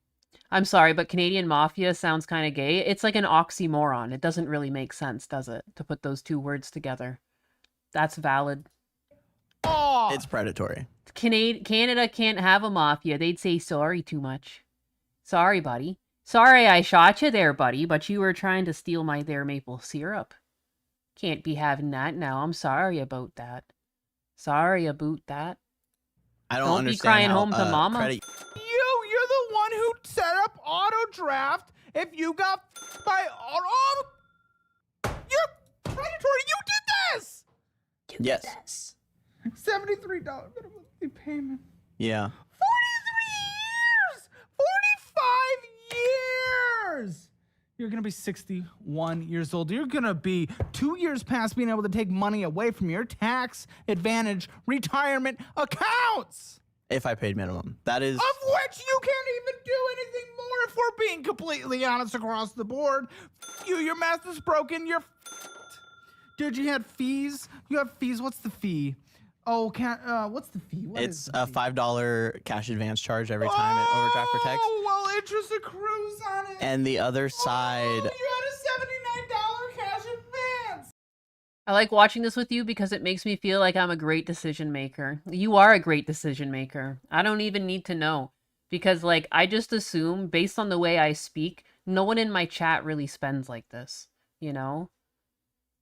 I'm sorry, but Canadian mafia sounds kind of gay. It's like an oxymoron. It doesn't really make sense, does it, to put those two words together? That's valid. Aw, law. It's predatory. Canada can't have a mafia. They'd say sorry too much. Sorry, buddy. Sorry I shot you there, buddy, but you were trying to steal my their maple syrup. Can't be having that now. I'm sorry about that. Sorry about that. I don't Don't be understand crying how, home to mama. credit- You're the one who set up auto draft. If you got by auto, you're predatory. You did this. Yes. $73 monthly payment. Yeah. 43 years. 45 years. You're gonna be 61 years old. You're gonna be 2 years past being able to take money away from your tax advantage retirement accounts. If I paid minimum. That is. Of which you can't even do anything more if we're being completely honest across the board. Your math is broken. You're Dude, you had fees. You have fees. What's the fee? Oh, what's the fee? What It's is the a fee? $5 cash advance charge every time it overdraft protects. Oh, well, interest accrues on it. And the other side. Oh, you had a $79 cash advance. I like watching this with you because it makes me feel like I'm a great decision maker. You are a great decision maker. I don't even need to know. Because, like, I just assume, based on the way I speak, no one in my chat really spends like this, you know?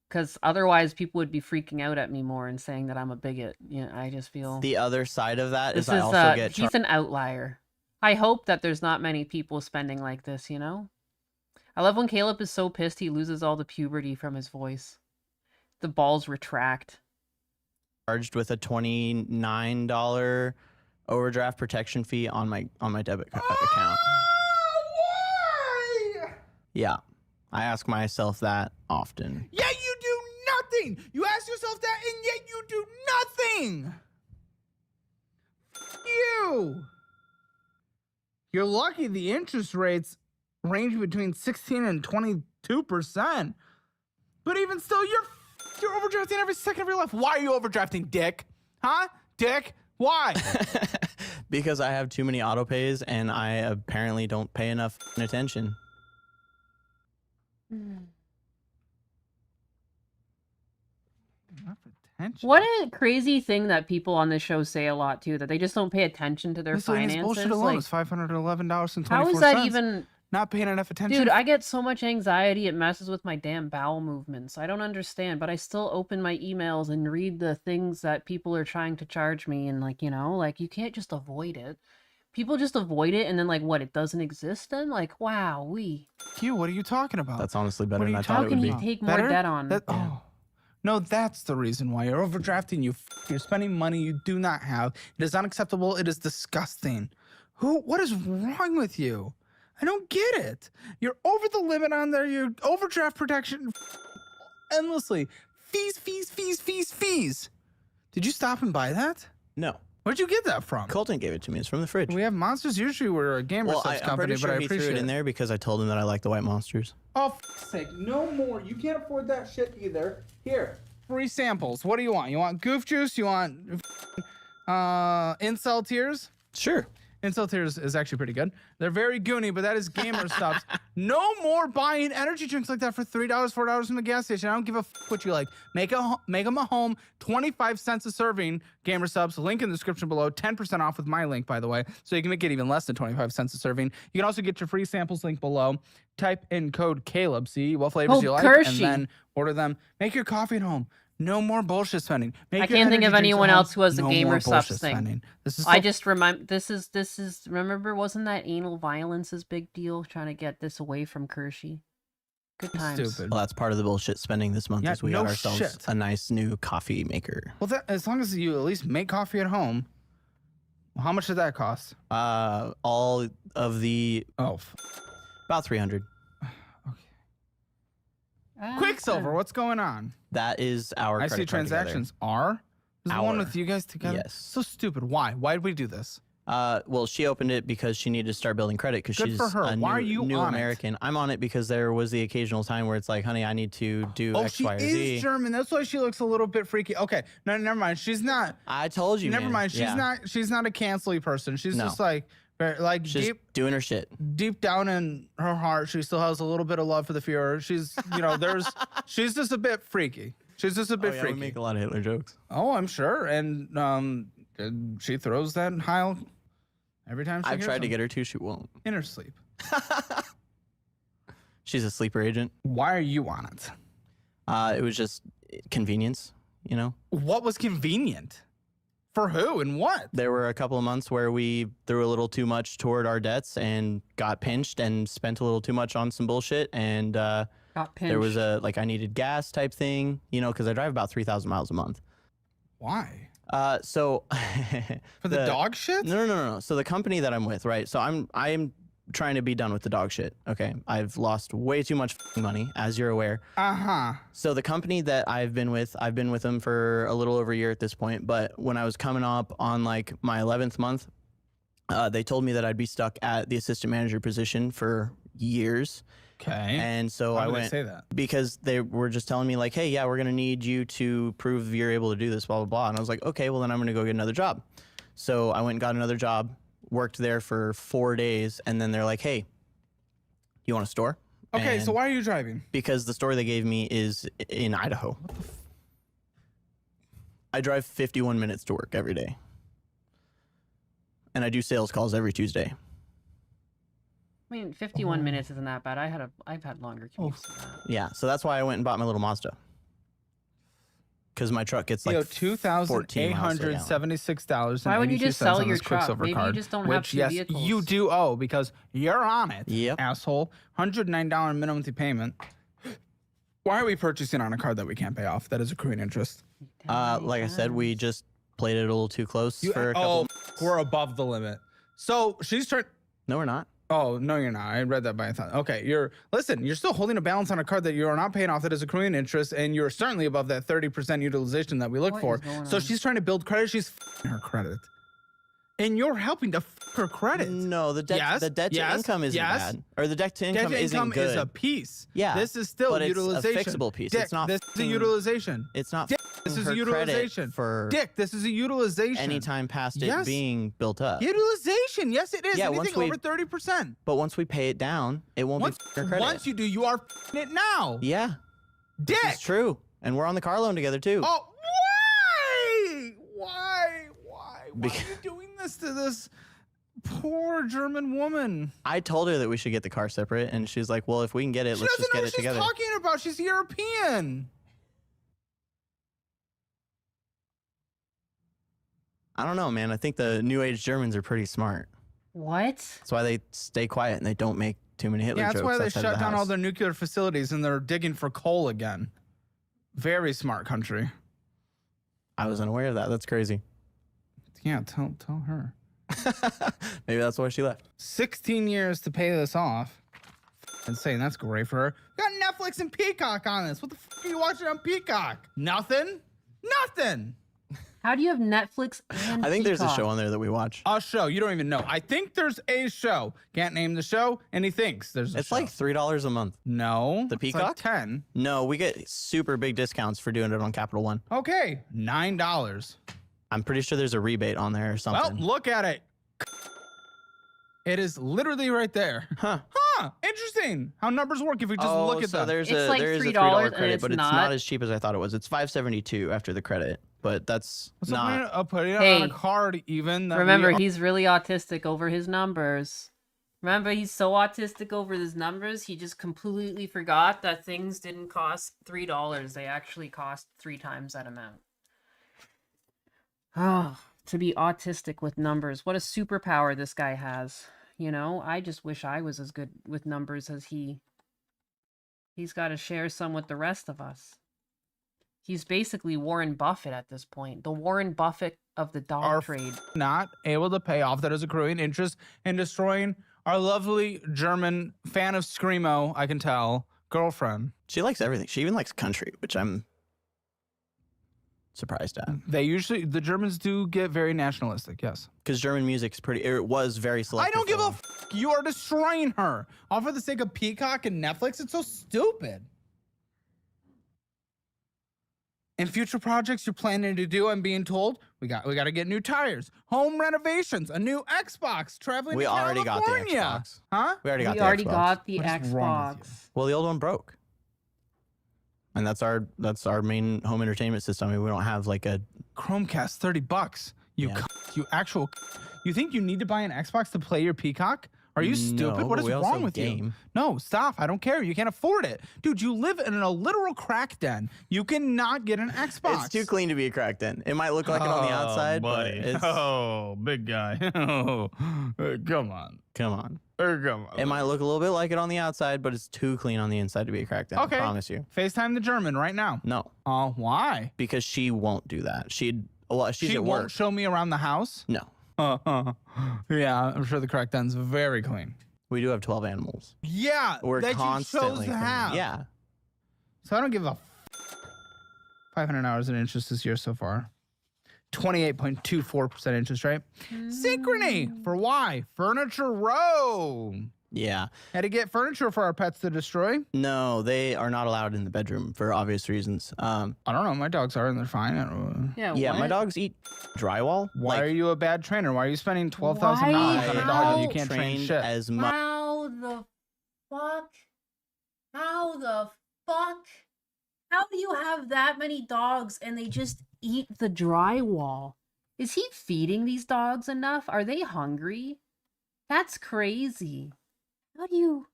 Because otherwise people would be freaking out at me more and saying that I'm a bigot. You know, I just feel... The other side of that This is I is, also get he's an outlier. I hope that there's not many people spending like this, you know? I love when Caleb is so pissed he loses all the puberty from his voice. The balls retract. charged with a $29 overdraft protection fee on my debit account. Why? Yeah. I ask myself that often. Yet you do nothing. You ask yourself that, and yet you do nothing. You. You're lucky the interest rates range between 16 and 22%. But even still, you're overdrafting every second of your life. Why are you overdrafting, Dick? Huh? Dick? Why? Because I have too many auto pays and I apparently don't pay enough attention. Enough attention. What a crazy thing that people on this show say a lot too, that they just don't pay attention to their Miscellaneous finances. bullshit alone Like, is $511.24. how is that even... Not paying enough attention? Dude, I get so much anxiety, it messes with my damn bowel movements. I don't understand, but I still open my emails and read the things that people are trying to charge me, and like, you know, like, you can't just avoid it. People just avoid it, and then like, what, it doesn't exist then? Like, wow, Q, what are you talking about? That's honestly better What are than you I thought How it can would he be. take more Better? debt on? Oh. No, that's the reason why you're overdrafting. You're spending money you do not have. It is unacceptable. It is disgusting. What is wrong with you? I don't get it. You're over the limit on there. Your overdraft protection endlessly. Fees. Did you stop and buy that? No. Where'd you get that from? Colton gave it to me. It's from the fridge. We have Monsters. Usually we're a gamer Well, subs I'm company, pretty sure but I he threw appreciate it in there because I told him that I like the white monsters. Oh, f***'s sake, no more. You can't afford that shit either. Here, free samples. What do you want? You want Goof Juice? You want Incel Tears? Sure. Incel Tears is actually pretty good. They're very goony, but that is gamer stuff. No more buying energy drinks like that for $3, $4 from the gas station. I don't give a what you like. Make them a home. 25 cents a serving. Gamer subs. Link in the description below. 10% off with my link, by the way. So you can make it even less than 25 cents a serving. You can also get your free samples link below. Type in code Caleb. See what flavors you like, Hershey. and then order them. Make your coffee at home. No more bullshit spending. Make I your can't think energy of drinks at anyone home. else who has a No gamer more subs bullshit thing. spending. This is I so just remember, this is, remember, wasn't that anal violence's big deal? Trying to get this away from Kershey. Good times. stupid. Well, that's part of the bullshit spending this month Yeah, is we no got ourselves shit. a nice new coffee maker. Well, as long as you at least make coffee at home. How much did that cost? All of the Oh, about 300. Quicksilver, what's going on? That is our I credit see card together. transactions are. Is the one Our. with you guys together? Yes. So stupid. Why? Why did we do this? Well, she opened it because she needed to start building credit because Good she's for her. a Why new, are you new on it? American. I'm on it because there was the occasional time where it's like, honey, I need to do Oh, X, she Y, or Z. is German. That's why she looks a little bit freaky. Okay, no, never mind. She's not. I told you, Never man. mind. She's Yeah. not. She's not a cancelly person. She's No. just like, like She's doing her shit. deep down in her heart, she still has a little bit of love for the Fuhrer. She's, she's just a bit freaky. She's just a bit We freaky. make a lot of Hitler jokes. Oh, I'm sure. And she throws that Heil every time she I've hears tried to him. get her to. She won't. In her sleep. She's a sleeper agent. Why are you on it? It was just convenience, you know? What was convenient? For who and what? There were a couple of months where we threw a little too much toward our debts and got pinched and spent a little too much on some bullshit. And Got pinched. there was a, like, I needed gas type thing, you know, because I drive about 3,000 miles a month. Why? So For the dog shit? No. So the company that I'm with, right? So I'm trying to be done with the dog shit. Okay. I've lost way too much money, as you're aware. Uh-huh. So the company that I've been with them for a little over a year at this point. But when I was coming up on like my 11th month, they told me that I'd be stuck at the assistant manager position for years. Okay. And so Why I would they went say that? because they were just telling me like, hey, yeah, we're going to need you to prove you're able to do this, blah, blah, blah. And I was like, okay, well then I'm going to go get another job. So I went and got another job, worked there for 4 days. And then they're like, hey, you want a store? Okay, And so why are you driving? because the store they gave me is in Idaho. I drive 51 minutes to work every day. And I do sales calls every Tuesday. I mean, 51 minutes isn't that bad. I've had longer commutes than that. Yeah, so that's why I went and bought my little Mazda. Because my truck gets like Yo, 14 miles to the gallon. $2,876. Why wouldn't you just sell on your this truck? Quicksilver Maybe you card, just don't have which, two yes, vehicles. you do owe because you're on it, Yep. asshole. $109 minimum monthly payment. Why are we purchasing on a card that we can't pay off? That is accruing interest. Like I said, we just played it a little too close for a couple. We're above the limit. So she's trying. No, we're not. Oh, no, you're not. I read that by a thought. Okay, you're still holding a balance on a card that you are not paying off that is accruing interest, and you're certainly above that 30% utilization that we look What for. is going So on? she's trying to build credit. She's her credit. And you're helping to her credit. No, the debt Yes, the debt to yes, income isn't yes. bad. Or the debt to Debt income to isn't income good. is a piece. Yeah, This is still but it's a utilization. fixable piece. Dick, It's not this is a fucking- utilization. It's not Dick, this is her a credit utilization. for Dick, this is a utilization. any time past it Yes. being built up. Utilization. Yes, it is. Yeah, Anything once we- over 30%. But once we pay it down, it won't Once, be her credit. once you do, you are it now. Yeah, Dick. it's true. And we're on the car loan together too. Oh, why? Why are Because- you doing this to this poor German woman? I told her that we should get the car separate, and she's like, "Well, if we can get it, She let's doesn't just know get what it she's together." talking about. She's European. I don't know, man. I think the new age Germans are pretty smart. What? That's why they stay quiet and they don't make too many Hitler Yeah, that's jokes. why they outside of shut the down all house. their nuclear facilities and they're digging for coal again. Very smart country. I wasn't aware of that. That's crazy. Yeah, tell her. Maybe that's why she left. 16 years to pay this off. Insane. That's great for her. Got Netflix and Peacock on this. What the are you watching on Peacock? Nothing? Nothing. How do you have Netflix and I think there's a Peacock? show on there that we watch. A show. You don't even know. I think there's a show. Can't name the show, and he thinks there's a It's show. like $3 a month. No. The it's like Peacock? 10. No, we get super big discounts for doing it on Capital One. Okay. $9. I'm pretty sure there's a rebate on there or Well, something. look at it. It is literally right there. Huh. Huh. Interesting. How numbers work if we just look at so them. there's It's a like there is a $3 $3 and credit, it's but it's not- not as cheap as I thought it was. It's $5.72 after the credit, but that's What's the not. point of putting it Hey, on a card even? That Remember, we, he's really autistic over his numbers. Remember, he's so autistic over his numbers, he just completely forgot that things didn't cost $3. They actually cost 3 times that amount. Oh, to be autistic with numbers. What a superpower this guy has. You know, I just wish I was as good with numbers as he. He's got to share some with the rest of us. He's basically Warren Buffett at this point. The Warren Buffett of the dog are trade. not able to pay off that is accruing interest and destroying our lovely German fan of Screamo, I can tell, girlfriend. She likes everything. She even likes country, which I'm surprised at. The Germans do get very nationalistic, yes. Because German music's pretty. It was very I selective. don't give for a them. You are destroying her. All for the sake of Peacock and Netflix. It's so stupid. In future projects you're planning to do, I'm being told, we got to get new tires, home renovations, a new Xbox, traveling We to already got the California. Xbox. Huh? We already got We the already Xbox. got the What is wrong with Xbox. Well, the old one broke. And that's our main home entertainment system. I mean, we don't have like a Chromecast, $30. You you think you need to buy an Xbox to play your Peacock? Are you stupid? No, What but is we also wrong with you? game. No, stop. I don't care. You can't afford it. Dude, you live in a literal crack den. You cannot get an Xbox. It's too clean to be a crack den. It might look like it on the outside, but it's big guy. Come on. come on. Come on. It might look a little bit like it on the outside, but it's too clean on the inside to be a crack den. Okay. I promise you. FaceTime the German right now. No, Why? because she won't do that. She's She at won't work. show me around the house? No, Yeah, I'm sure the crack den's very clean. we do have 12 animals. Yeah, We're that constantly you chose to cleaning. have. Yeah. So I don't give a 500 hours in interest this year so far. 28.24% interest rate. Synchrony for why? Furniture Row. Yeah. Had to get furniture for our pets to destroy. No, they are not allowed in the bedroom for obvious reasons. I don't know. My dogs are and they're fine. I don't know. Yeah, my what? dogs eat drywall. Why Like, are you a bad trainer? Why are you spending $12,000 Why? on a dog that you How can't train trained shit? as much. How the fuck? How the fuck? How do you have that many dogs and they just eat the drywall? Is he feeding these dogs enough? Are they hungry? That's crazy. How do you...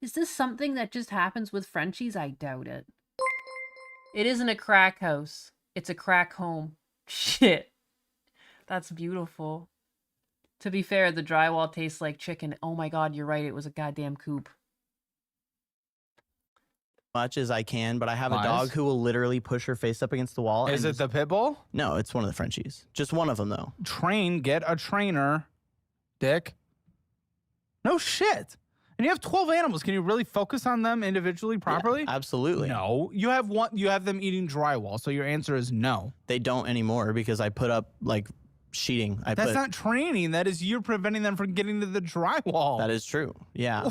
Is this something that just happens with Frenchies? I doubt it. It isn't a crack house. It's a crack home. Shit. That's beautiful. To be fair, the drywall tastes like chicken. Oh my god, you're right. It was a goddamn coop. Much as I can, but I have a Lies. dog who will literally push her face up against the wall. Is and it the pit bull? No, it's one of the Frenchies. Just one of them, though. Get a trainer, Dick. No shit. And you have 12 animals. Can you really focus on them individually properly? Yeah, absolutely. No. You have them eating drywall, so your answer is no. They don't anymore because I put up like sheeting. That's not training. That is you preventing them from getting to the drywall. That is true. Yeah.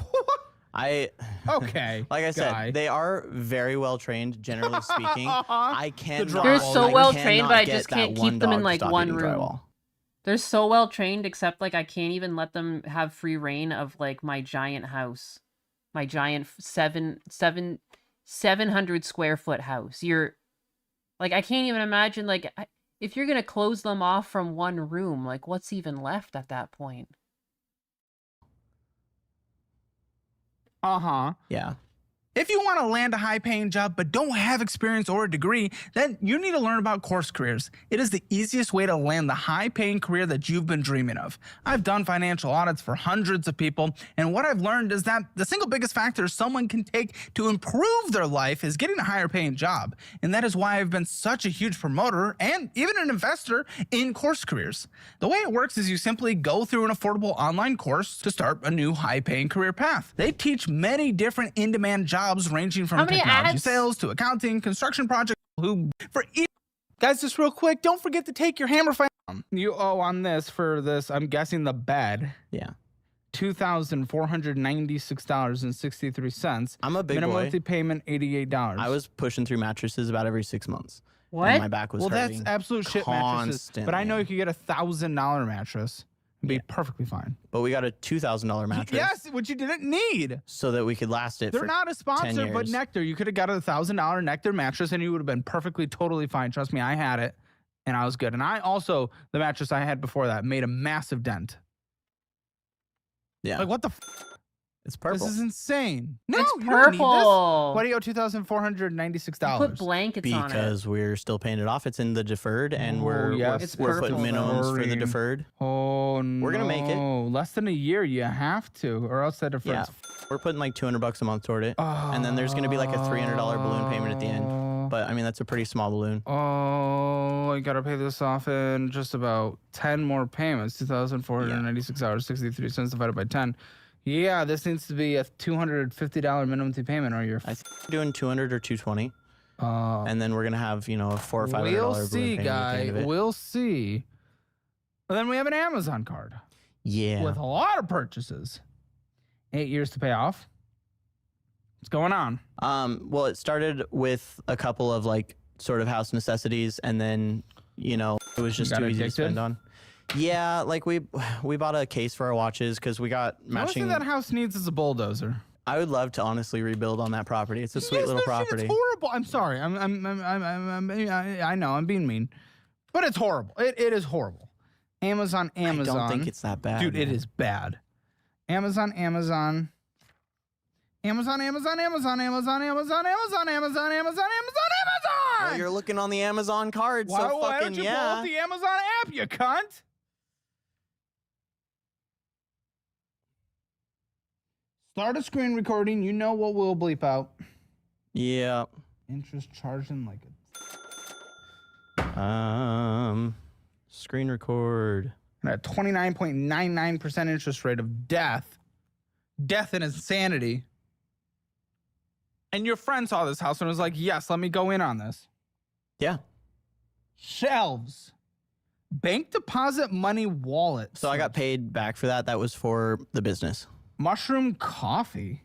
Okay. Like I guy. said, they are very well trained, generally speaking. I can't. They're so well trained, but I just can't keep them in, like, one room. Drywall. They're so well trained, except like I can't even let them have free reign of like my giant house, my giant 700 square foot house. You're like, I can't even imagine like if you're gonna close them off from one room, like what's even left at that point? Yeah. If you want to land a high-paying job but don't have experience or a degree, then you need to learn about Course Careers. It is the easiest way to land the high-paying career that you've been dreaming of. I've done financial audits for hundreds of people, and what I've learned is that the single biggest factor someone can take to improve their life is getting a higher-paying job. And that is why I've been such a huge promoter and even an investor in Course Careers. The way it works is you simply go through an affordable online course to start a new high-paying career path. They teach many different in-demand jobs ranging from How many technology ads? sales to accounting, construction projects. Guys, just real quick, don't forget to take your hammer fight. You owe on this for this, I'm guessing the bed, Yeah. $2,496.63. I'm a big Minimum boy. monthly payment, $88. I was pushing through mattresses about every 6 months. What? And my back was well, hurting. that's absolute shit mattresses. But I know you could get $1,000 mattress and be perfectly fine. But we got a $2,000 mattress. Yes, which you didn't need. So that we could last it They're for not a 10 sponsor, but years. Nectar. You could have got a $1,000 Nectar mattress and you would have been perfectly, totally fine. Trust me, I had it and I was good. And I also, the mattress I had before that made a massive dent. Yeah. Like, what the It's purple. This is insane. No, It's you don't need purple. this. Why do you owe $2,496? Put blankets on it. because we're still paying it off. It's in the deferred, and Oh, yes, It's we're putting purple, though. minimums for the Boring. deferred. Oh, no. We're gonna make it. Less than a year, you have to, or else that defers. Yeah, we're putting like $200 a month toward it, and then there's gonna be like a $300 balloon payment at the end. But I mean, that's a pretty small balloon. Oh, I gotta pay this off in just about 10 more payments. $2,496.63 divided by 10. Yeah, this needs to be a $250 minimum payment, or you're. I think we're doing 200 or 220, Uh, and then we're gonna have a $400 or $500 we'll balloon see, payment at the end guy. of it. We'll see. And then we have an Amazon card Yeah. with a lot of purchases. 8 years to pay off. What's going on? Well, it started with a couple of like sort of house necessities, and then it was just got too easy to addicted? spend on. Yeah, like we bought a case for our watches because we got The only thing matching. that house needs is a bulldozer. I would love to honestly rebuild on that property. It's a sweet Yes, little no shit, property. It's horrible. I'm sorry. I know I'm being mean, but it's horrible. It is horrible. Amazon. I don't think it's that bad. Dude, it man. is bad. Amazon. Amazon. Well, you're looking on the Amazon card, Why so fucking don't you pull yeah. up the Amazon app, you cunt? Start a screen recording. You know what we'll bleep out. Yeah. Interest charging like Screen record. a 29.99% interest rate of death. Death and insanity. And your friend saw this house and was like, yes, let me go in on this. Yeah. Shelves. Bank deposit money wallet. So I got paid back for that. That was for the business. Mushroom coffee.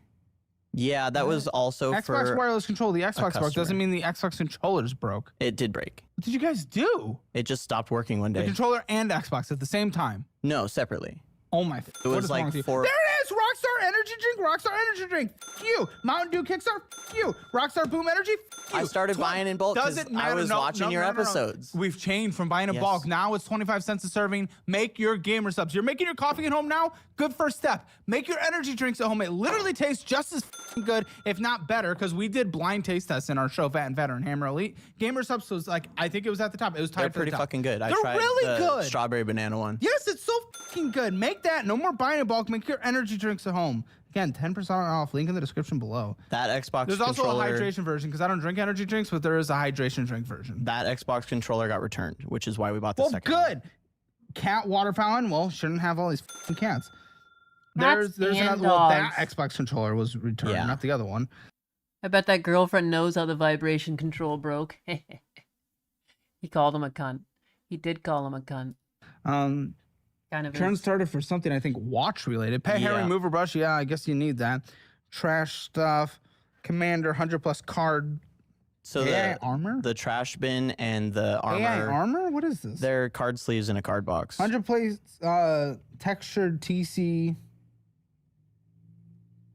Yeah, that was also Xbox for wireless control. The Xbox broke customer. doesn't mean the Xbox controller's broke. it did break. What did you guys do? It just stopped working one The day. controller and Xbox at the same time. No, separately. Oh my! It was like There for- it is! Rockstar energy drink. Rockstar energy drink. F you. Mountain Dew Kickstarter. F you. Rockstar Boom Energy. F you. I started buying in bulk 'cause Doesn't I matter. was watching your episodes. We've changed from buying in Yes. bulk. Now it's 25 cents a serving. Make your gamer subs. You're making your coffee at home now. Good first step. Make your energy drinks at home. It literally tastes just as f***ing good, if not better, because we did blind taste tests in our show, Fat and Fatter and Hammer Elite. Gamer subs was like, I think it was at the top. It was tied They're for the pretty top. fucking good. I They're tried really the good. strawberry banana one. Yes, it's so fucking good. Make that. No more buying in bulk. Make your energy drinks at home. Again, 10% off. Link in the description below. That Xbox There's also a controller, hydration version because I don't drink energy drinks, but there is a hydration drink version. that Xbox controller got returned, which is why we bought the Well, second one. good. Cat water fountain. Well, shouldn't have all these fucking cats. Cats There's and another. Well, that dogs. Xbox controller was returned, Yeah. not the other one. I bet that girlfriend knows how the vibration control broke. He called him a cunt. He did call him a cunt. Kind of Turn is. started for something I think watch related. Pet hair Yeah. remover brush. Yeah, I guess you need that. Trash stuff. Commander 100+ card. So AI the armor. the trash bin and the AI armor, armor. What is this? they're card sleeves in a card box. 100 plates. Textured TC.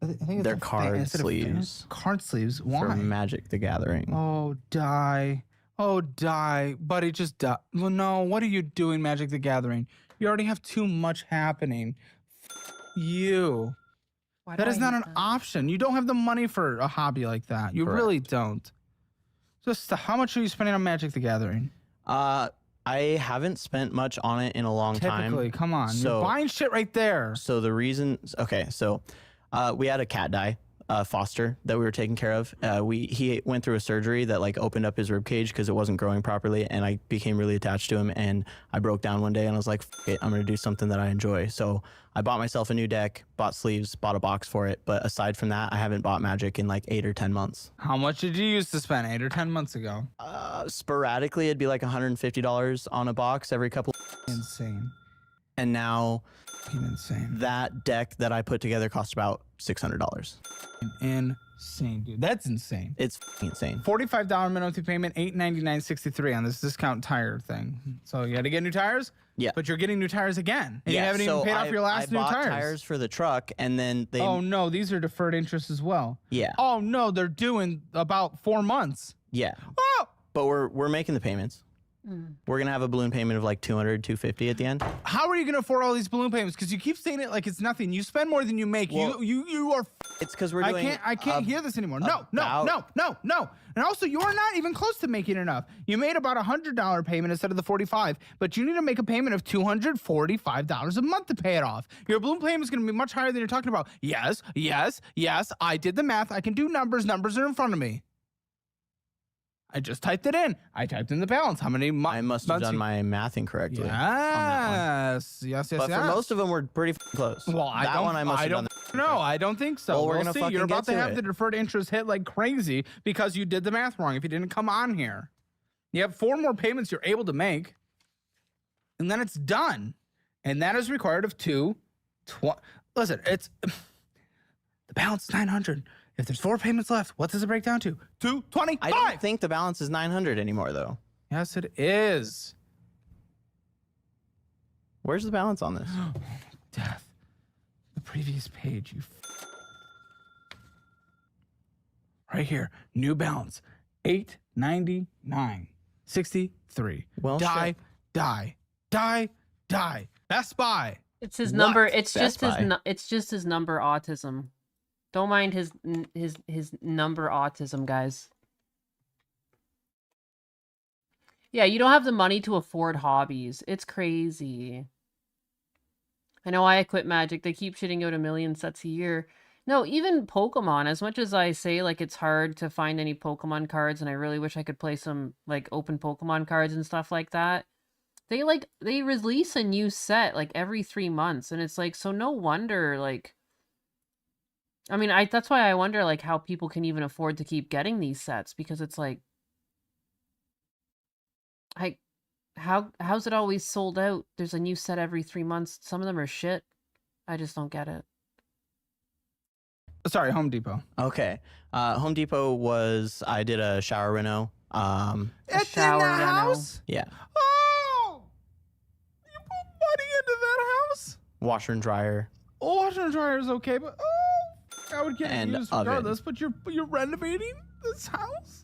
I think it's They're a card instead of sleeves. Card sleeves. for Why? Magic the Gathering. Oh, die. Oh, die. Buddy, just die. Well, no, what are you doing, Magic the Gathering? You already have too much happening. You. Why That do is I not hate an that? option. You don't have the money for a hobby like that. You really don't. Just how much are you spending on Magic the Gathering? I haven't spent much on it in a long Typically, time. come on. So- You're buying shit right there. So the reason, okay, so we had a cat die, Foster, that we were taking care of. He went through a surgery that like opened up his rib cage because it wasn't growing properly, and I became really attached to him. And I broke down one day and I was like, F it, I'm gonna do something that I enjoy. So I bought myself a new deck, bought sleeves, bought a box for it. But aside from that, I haven't bought Magic in like 8 or 10 months. How much did you used to spend 8 or 10 months ago? Sporadically, it'd be like $150 on a box every couple. Insane. And now Insane. that deck that I put together cost about $600. Insane, dude. That's insane. It's f***ing insane. $45 minimum payment, $899.63 on this discount tire thing. So you had to get new tires? Yeah. But you're getting new tires again. And you Yeah, haven't so even paid off your last I new bought tires. for the truck, and then they. Oh no, these are deferred interest as well. Yeah, Oh no, they're due in about 4 months. yeah. Oh! But we're making the payments. We're gonna have a balloon payment of like $200, $250 at the end. How are you gonna afford all these balloon payments? Because you keep saying it like it's nothing. You spend more than you make. Well, you are. It's because we're doing. I can't hear this anymore. No. about- And also, you are not even close to making enough. You made about $100 payment instead of the 45, but you need to make a payment of $245 a month to pay it off. Your balloon payment is going to be much higher than you're talking about. Yes. I did the math. I can do numbers. Numbers are in front of me. I just typed it in. I typed in the balance. How many I must have done my math incorrectly. on that one. Yes. But for most of them, we're pretty close. Well, I that don't. one I must have don't. done. No, I don't think so. Well, we're We'll gonna see. fucking You're about get to to have it. the deferred interest hit like crazy because you did the math wrong. If you didn't come on here, you have 4 more payments you're able to make, and then it's done. And that is required of 2. Listen, it's the balance is 900. If there's 4 payments left, what does it break down to? 225. I don't think the balance is 900 anymore, though. Yes, it is. Where's the balance on this? Death. The previous page. right here. New Balance, $899.63. Well, die, shit. die, die, die. Best Buy. It's his What? number. It's Best just his. Buy. It's just his number autism. Don't mind his number autism, guys. Yeah, you don't have the money to afford hobbies. It's crazy. I know I quit Magic. They keep shitting out 1 million sets a year. No, even Pokemon, as much as I say, like, it's hard to find any Pokemon cards, and I really wish I could play some, like, open Pokemon cards and stuff like that. They release a new set, like, every 3 months, and it's like, so no wonder, like... I mean, that's why I wonder, like, how people can even afford to keep getting these sets, because it's like... How's it always sold out? There's a new set every 3 months. Some of them are shit. I just don't get it. Sorry, Home Depot. Okay. Home Depot was, I did a shower reno. It's shower in the reno. house? Yeah. Oh! You put money into that house? Washer and dryer. Oh, washer and dryer is okay, but I would get it And used oven. regardless. But you're renovating this house?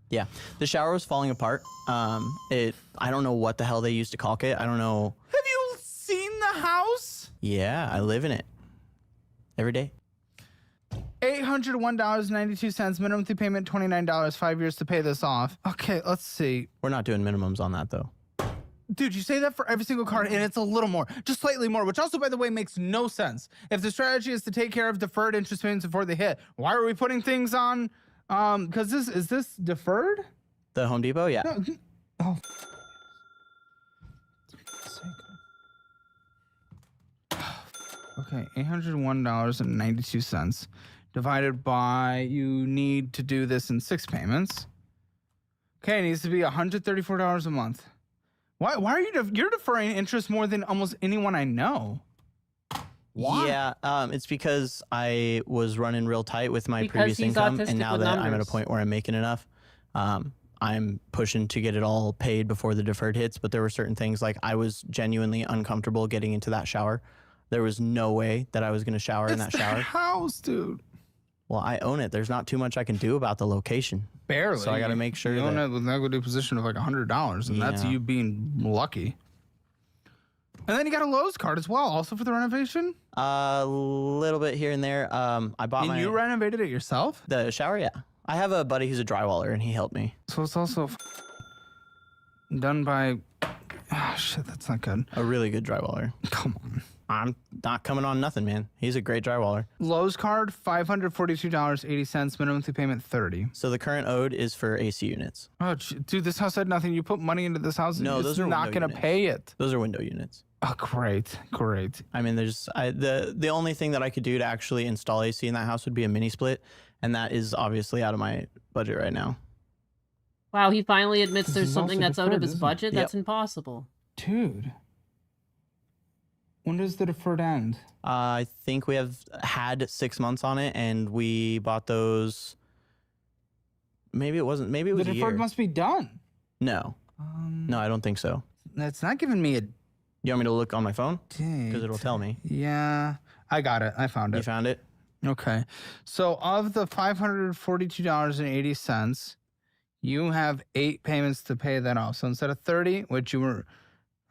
Yeah. The shower was falling apart. I don't know what the hell they used to caulk it. I don't know. Have you seen the house? Yeah, I live in it every day. $801.92, minimum monthly payment $29, 5 years to pay this off. Okay, let's see. We're not doing minimums on that though. Dude, you say that for every single card, and it's a little more, just slightly more, which also, by the way, makes no sense. If the strategy is to take care of deferred interest payments before they hit, why are we putting things on? Because is this deferred? The Home Depot, yeah. No. Oh. Okay, $801.92 divided by, you need to do this in 6 payments. Okay, it needs to be $134 a month. Why are you you're deferring interest more than almost anyone I know? Why? Yeah, it's because I was running real tight with my Because previous he's income, autistic and now with that I'm at a numbers. point where I'm making enough, I'm pushing to get it all paid before the deferred hits. But there were certain things, like I was genuinely uncomfortable getting into that shower. There was no way that I was going to shower in that It's the shower. house, dude. Well, I own it. There's not too much I can do about the location. Barely. So I got to make sure you own that it with an equity position of like $100, and that's Yeah. you being lucky. And then you got a Lowe's card as well, also for the renovation. a little bit here and there. I bought And my you renovated it yourself, the shower. Yeah, I have a buddy who's a drywaller, and he helped me. so it's also done by. Ah, shit, that's not good. A really good drywaller. Come on. I'm not coming on nothing, man. He's a great drywaller. Lowe's card, $542.80, minimum monthly payment $30. So the current ode is for AC units. Oh, dude, this house had nothing. You put money into this house, and No, it's those are not window gonna units. pay it. Those are window units. Oh, great. I mean, the only thing that I could do to actually install AC in that house would be a mini split, and that is obviously out of my budget right now. Wow, he finally admits This there's is something also that's out of deferred, his isn't it? budget. Yep. That's impossible. Dude. When does the deferred end? I think we have had 6 months on it, and we bought those. Maybe it wasn't. Maybe it was The a deferred year. must be done. No, no, I don't think so. That's not giving me a You want me to look on my phone? date. Because it'll tell me. Yeah, I got it. I found You it. found it? Okay. So of the $542.80, you have 8 payments to pay that off. So instead of 30, which you were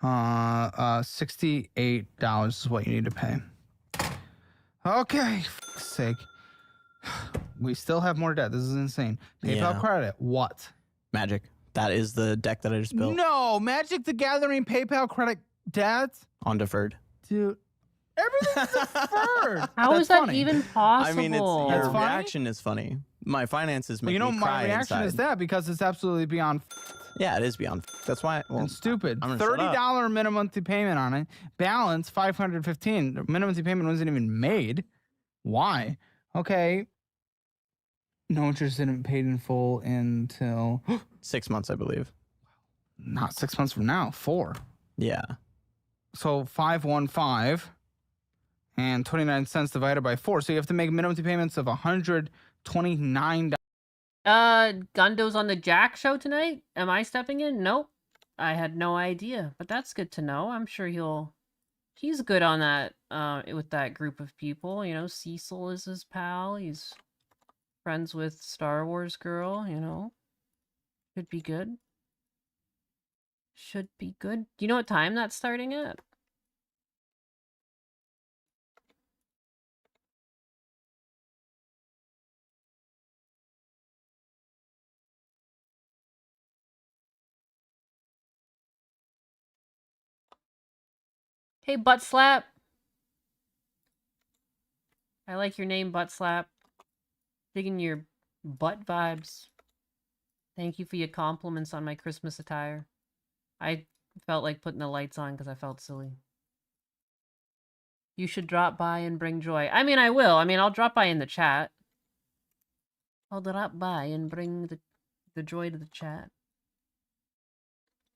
$68 is what you need to pay. Okay, for sake. We still have more debt. This is insane. PayPal Yeah. credit. What? Magic. That is the deck that I just built No, Magic the Gathering PayPal credit debt? on deferred. Dude, everything's deferred. How That's is that funny. even possible? I mean, That's your funny? reaction is funny. My finances Well, make you know, me my cry reaction is inside. that because it's absolutely beyond Yeah, it is beyond. That's why. Well, and stupid. I'm gonna shut up. $30 minimum monthly payment on it. Balance $515. The minimum monthly payment wasn't even made. Why? Okay. No interest isn't paid in full until 6 months, I believe. not 6 months from now. 4. Yeah. So 515 and 29 cents divided by 4. So you have to make minimum monthly payments of $129. Gundo's on the Jack show tonight? Am I stepping in? Nope. I had no idea, but that's good to know. I'm sure he's good on that, with that group of people. You know, Cecil is his pal. He's Friends with Star Wars girl, you know. Should be good. Should be good. Do you know what time that's starting at? Hey, Butt Slap. I like your name, Butt Slap. Digging your butt vibes. Thank you for your compliments on my Christmas attire. I felt like putting the lights on because I felt silly. You should drop by and bring joy. I mean, I will. I mean, I'll drop by in the chat. I'll drop by and bring the joy to the chat.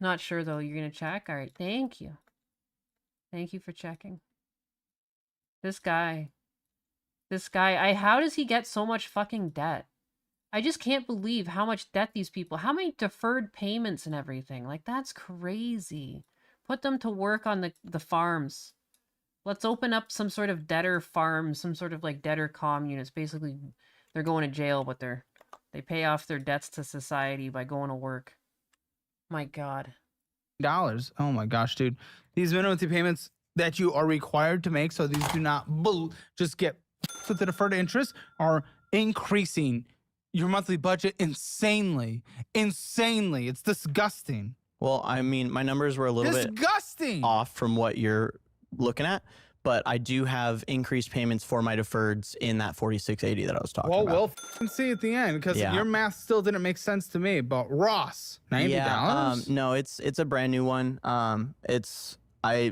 Not sure, though. You're going to check? All right. Thank you. Thank you for checking. This guy. How does he get so much fucking debt? I just can't believe how much debt these people, how many deferred payments and everything. Like, that's crazy. Put them to work on the farms. Let's open up some sort of debtor farm, some sort of like debtor commune. It's basically, they're going to jail, but they pay off their debts to society by going to work. My God. Dollars. Oh my gosh, dude. These minimum payments that you are required to make, so these do not just get with the deferred interest, are increasing your monthly budget insanely. It's disgusting. Well, I mean, my numbers were a little bit off from what you're looking at, but I do have increased payments for my deferreds in that 4680 that I was talking about. Well, we'll see at the end, because your math still didn't make sense to me. But Ross, $90? Yeah, no, it's a brand new one.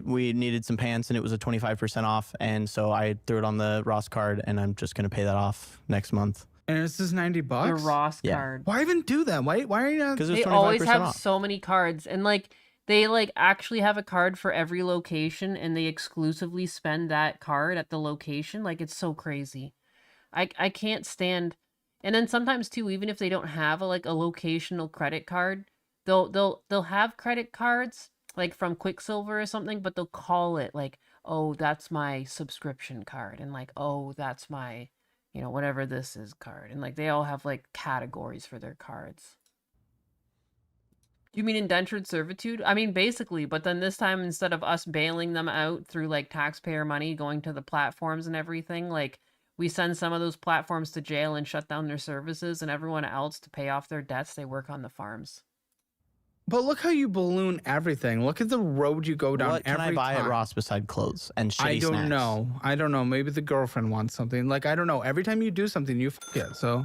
We needed some pants and it was a 25% off, and so I threw it on the Ross card, and I'm just gonna pay that off next month. And this is $90. The Ross card. Why even do that? Why are you not? Because they always have so many cards, and like they like actually have a card for every location, and they exclusively spend that card at the location. Like, it's so crazy. I can't stand. And then sometimes too, even if they don't have a locational credit card, they'll have credit cards like from Quicksilver or something, but they'll call it like, oh, that's my subscription card, and like, oh, that's my, whatever this is card. And like, they all have like categories for their cards. You mean indentured servitude? I mean, basically, but then this time, instead of us bailing them out through like taxpayer money going to the platforms and everything, like we send some of those platforms to jail and shut down their services, and everyone else, to pay off their debts, they work on the farms. But look how you balloon everything. Look at the road you go down. What can I buy at Ross beside clothes and shitty snacks? I don't know. Maybe the girlfriend wants something. Like, I don't know. Every time you do something, you f it. So,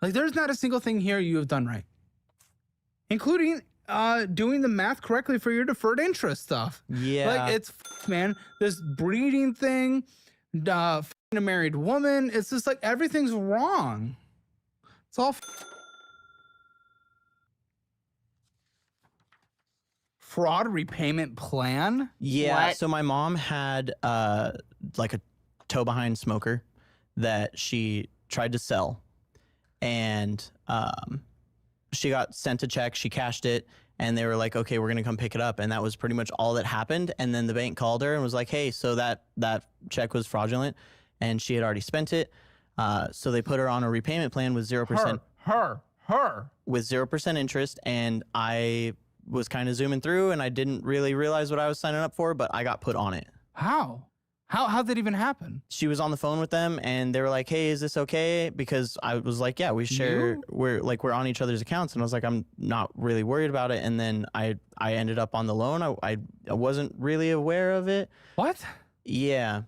like, there's not a single thing here you have done right, including doing the math correctly for your deferred interest stuff. Yeah. Like, it's man, this breeding thing, a married woman. It's just like everything's wrong. It's all fraud repayment plan. Yeah. What? So my mom had like a tow behind smoker that she tried to sell, and she got sent a check. She cashed it, and they were like, okay, we're gonna come pick it up. And that was pretty much all that happened. And then the bank called her and was like, hey, so that check was fraudulent, and she had already spent it. So they put her on a repayment plan with 0%. Her. With 0% interest, and I was kind of zooming through, and I didn't really realize what I was signing up for, but I got put on it. How did that even happen? She was on the phone with them, and they were like, hey, is this okay? Because I was like, yeah, we share, we're on each other's accounts. And I was like, I'm not really worried about it. And then I ended up on the loan. I wasn't really aware of it. What? Yeah.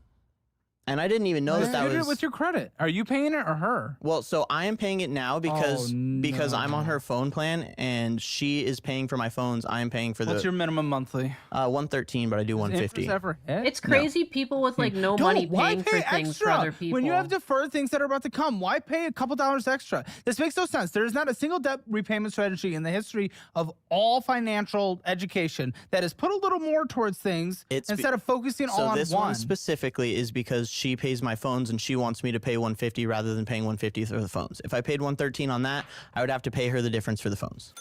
And I didn't even know that You did was it with your credit. Are you paying it or her? Well, so I am paying it now because no. I'm on her phone plan, and she is paying for my phones. I am paying for What's your minimum monthly? 113, but I do 150. Ever hit? It's crazy people with like no money paying for things for other people. When you have deferred things that are about to come, why pay a couple dollars extra? This makes no sense. There is not a single debt repayment strategy in the history of all financial education that has put a little more towards things instead of focusing all on one. So this one specifically is because she pays my phones, and she wants me to pay 150 rather than paying 150 for the phones. If I paid 113 on that, I would have to pay her the difference for the phones.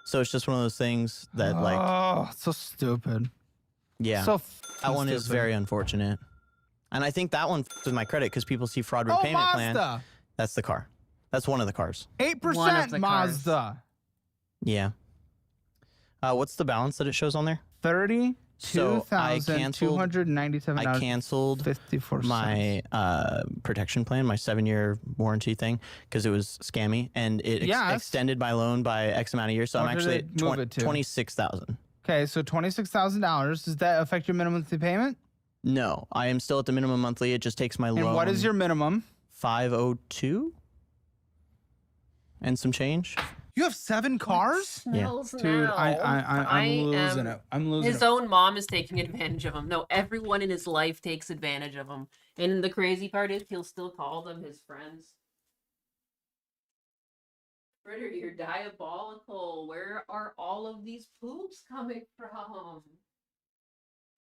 So it's just one of those things that so stupid. Yeah. So that one is very unfortunate. And I think that one with my credit, because people see fraud repayment plan. That's the car. That's one of the cars. 8% the cars. Mazda. Yeah. What's the balance that it shows on there? $32,297. So I canceled 54 my protection plan, my 7-year warranty thing, because it was scammy, and it Yes. extended my loan by X amount of years. So What I'm did actually it at move it to? 26,000. Okay, so $26,000. Does that affect your minimum monthly payment? No, I am still at the minimum monthly. It just takes my loan. And what is your minimum? 502 and some change. You have 7 cars? Smells Dude, now. I'm losing am- it. I'm losing His it. own mom is taking advantage of him. No, everyone in his life takes advantage of him. And the crazy part is he'll still call them his friends. Fritter, you're diabolical. Where are all of these poops coming from?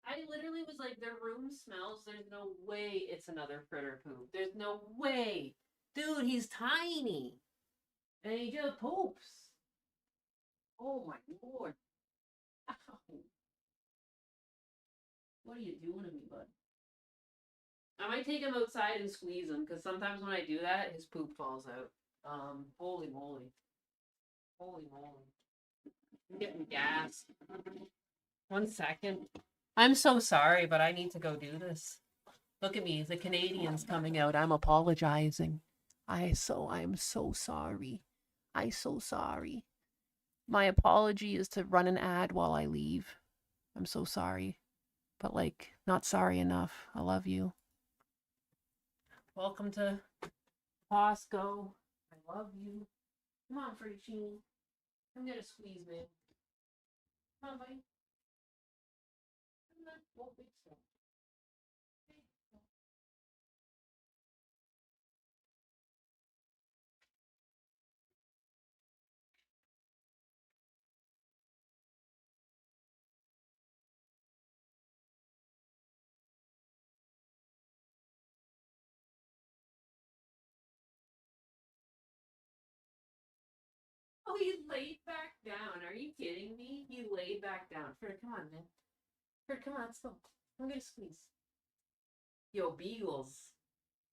I literally was like, their room smells. There's no way it's another Fritter poop. There's no way. Dude, he's tiny. And he just poops. Oh my lord. Ow. What are you doing to me, bud? I might take him outside and squeeze him, because sometimes when I do that, his poop falls out. Holy moly. Holy moly. I'm getting gas. 1 second. I'm so sorry, but I need to go do this. Look at me, the Canadian's coming out. I'm apologizing. I'm so sorry. I'm so sorry. My apology is to run an ad while I leave. I'm so sorry. But, like, not sorry enough. I love you. Welcome to Costco. I love you. Come on, Fritchie. Come get a squeeze, man. Come on, buddy. Come on. Oh, big stuff. Big stuff. Oh, he laid back down. Are you kidding me? He laid back down. Fred, come on, man. Fred, come on, let's go. I'm gonna squeeze. Yo, Beagles.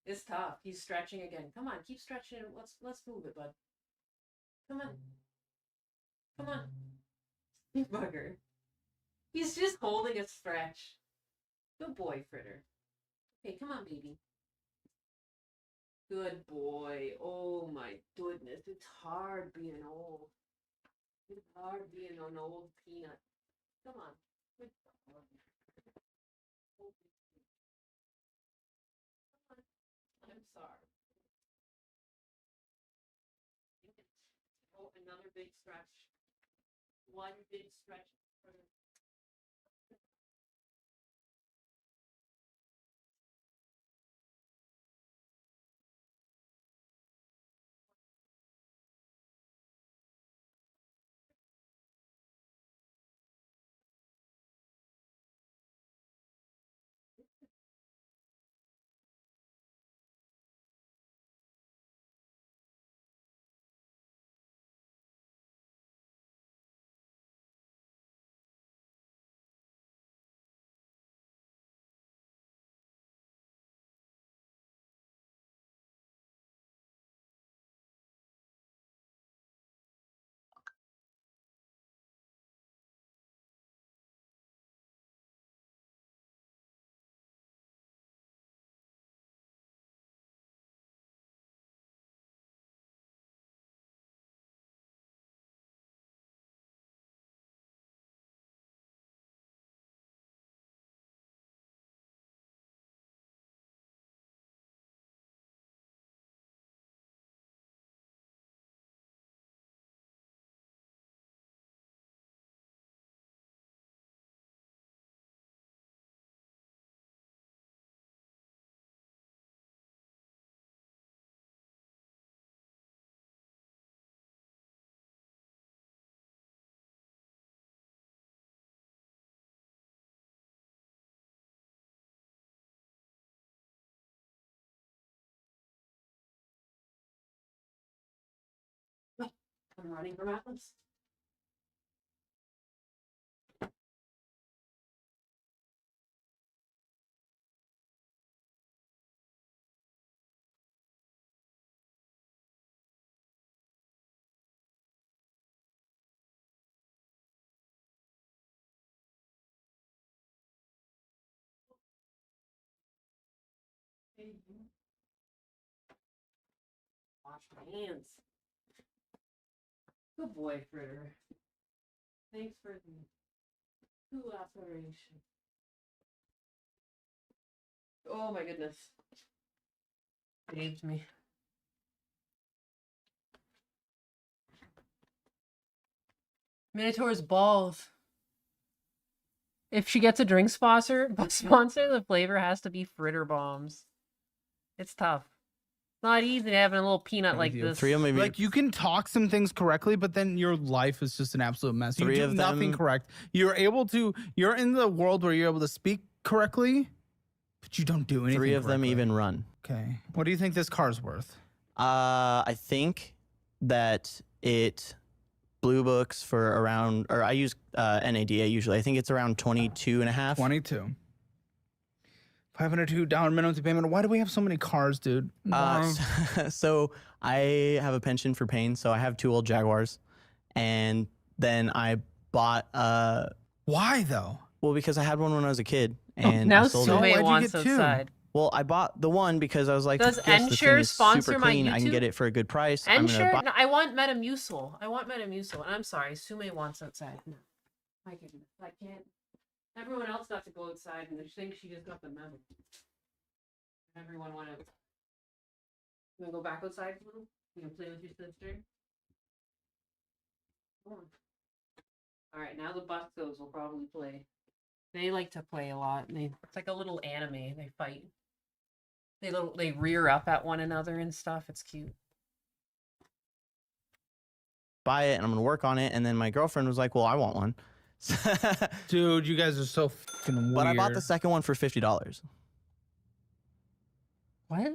It's tough. He's stretching again. Come on, keep stretching it. Let's move it, bud. Come on. Come on. You bugger. He's just holding a stretch. Good boy, Fritter. Okay, come on, baby. Good boy. Oh my goodness. It's hard being old. It's hard being an old peanut. Come on. Good boy. Come on. I'm sorry. Oh, another big stretch. One big stretch. I'm running for mountains. Wash my hands. Good boy, Fritter. Thanks for the cooperation. Oh my goodness. Saved me. Minotaur's balls. If she gets a drink sponsor, the flavor has to be fritter bombs. It's tough. It's not easy having a little peanut like this. Three of them, maybe. Like you can talk some things correctly, but then your life is just an absolute mess. You Three do of nothing them- correct. You're in the world where you're able to speak correctly, but you don't do anything. Three of them correctly. even run. Okay. What do you think this car's worth? I think that it blue books for around, or I use NADA usually. I think it's around 22 and a half. 22. $502 minimum to payment. Why do we have so many cars, dude? So I have a penchant for pain. So I have 2 old Jaguars, and then I bought Why though? well, because I had one when I was a kid, and now I sold so it. why'd Sume you wants get 2? outside. Well, I bought the one because I was like, Does yes, this thing Ensure is sponsor super my clean. I can YouTube? get it for a good price. I'm gonna Ensure? buy- No, I want Metamucil. I want Metamucil. And I'm sorry, Sume wants outside. No. My goodness. I can't. Everyone else got to go outside and they think she just got the memo. Everyone went outside. You wanna go back outside a little? You gonna play with your sister? Come on. Alright, now the Bustos will probably play. They like to play a lot. It's like a little anime. They fight. They rear up at one another and stuff. It's cute. buy it and I'm gonna work on it. And then my girlfriend was like, "Well, I want one." Dude, you guys are so fucking weird. But I bought the second one for $50. What?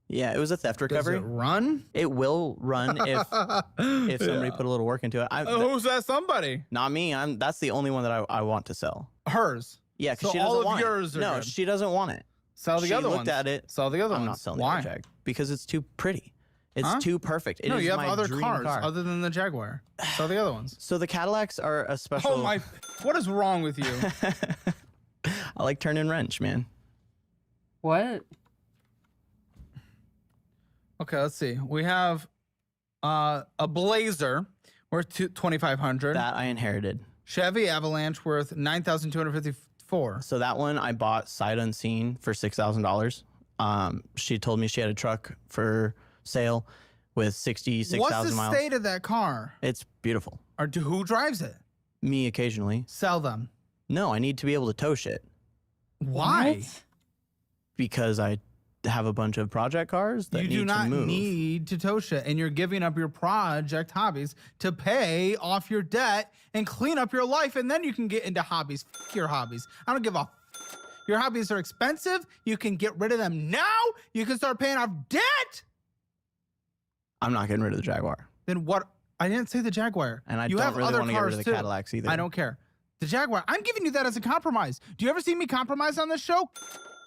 Yeah, it was a theft Does recovery. it run? It will run if somebody put a little work into it. Who's that somebody? Not me. That's the only one that I want to sell. Hers. Yeah, because So she doesn't all of want yours it. are No, good. she doesn't want it. Sell the She other looked ones. at it. Sell the other I'm ones. not selling Why? the Jag because it's too pretty. It's Huh? too perfect. It No, is you have my other dream cars car. other than the Jaguar. Sell the other ones. So the Cadillacs are a special. Oh my! What is wrong with you? I like turn and wrench, man. What? Okay, let's see. We have a Blazer worth $2,500. That I inherited. Chevy Avalanche worth $9,254. So that one I bought sight unseen for $6,000. She told me she had a truck for sale with 66,000 What's the miles. state of that car? It's beautiful. Or who drives it? Me occasionally. Sell them. No, I need to be able to tow shit Why? What? because I have a bunch of project cars that You need do not to move. need to tow shit, and you're giving up your project hobbies to pay off your debt and clean up your life, and then you can get into hobbies. F your hobbies. I don't give a f. Your hobbies are expensive. You can get rid of them now. You can start paying off debt. I'm not getting rid of the Jaguar. Then what? I didn't say the Jaguar. And I You don't have really other want to get rid cars of the too. Cadillacs either. I don't care. The Jaguar. I'm giving you that as a compromise. Do you ever see me compromise on this show?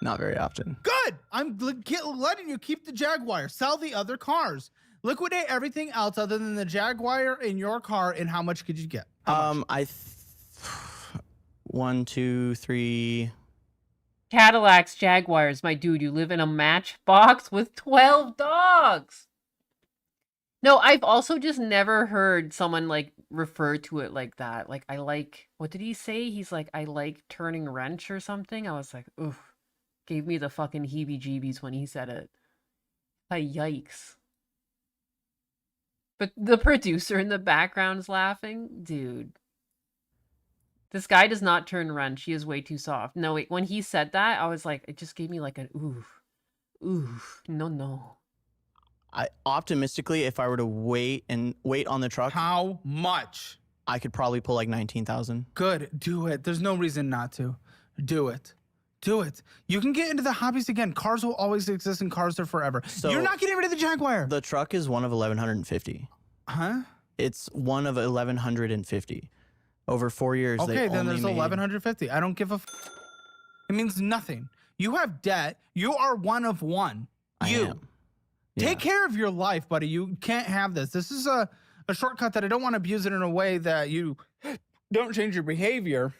Not very often. Good. I'm letting you keep the Jaguar. Sell the other cars. Liquidate everything else other than the Jaguar in your car. And how much could you get? How much? 1, 2, 3. Cadillacs, Jaguars, my dude, you live in a matchbox with 12 dogs. No, I've also just never heard someone like refer to it like that. Like, I like, what did he say? He's like, I like turning wrench or something. I was like, oof. Gave me the fucking heebie-jeebies when he said it. Yikes. But the producer in the background's laughing. Dude. This guy does not turn wrench. He is way too soft. No, wait. When he said that, I was like, it just gave me like an oof. Oof. No. I optimistically, if I were to wait on the truck, How much? I could probably pull like 19,000. Good. Do it. There's no reason not to. Do it. Do it. You can get into the hobbies again. Cars will always exist and cars are forever. So- You're not getting rid of the Jaguar. The truck is one of 1,150. Huh? It's one of 1,150. Over 4 years, Okay, they then only there's made 1,150. I don't give a f. It means nothing. You have debt. You are one of one. I You. am. Take care of your life, buddy. You can't have this. This is a shortcut that I don't want to abuse it in a way that you don't change your behavior,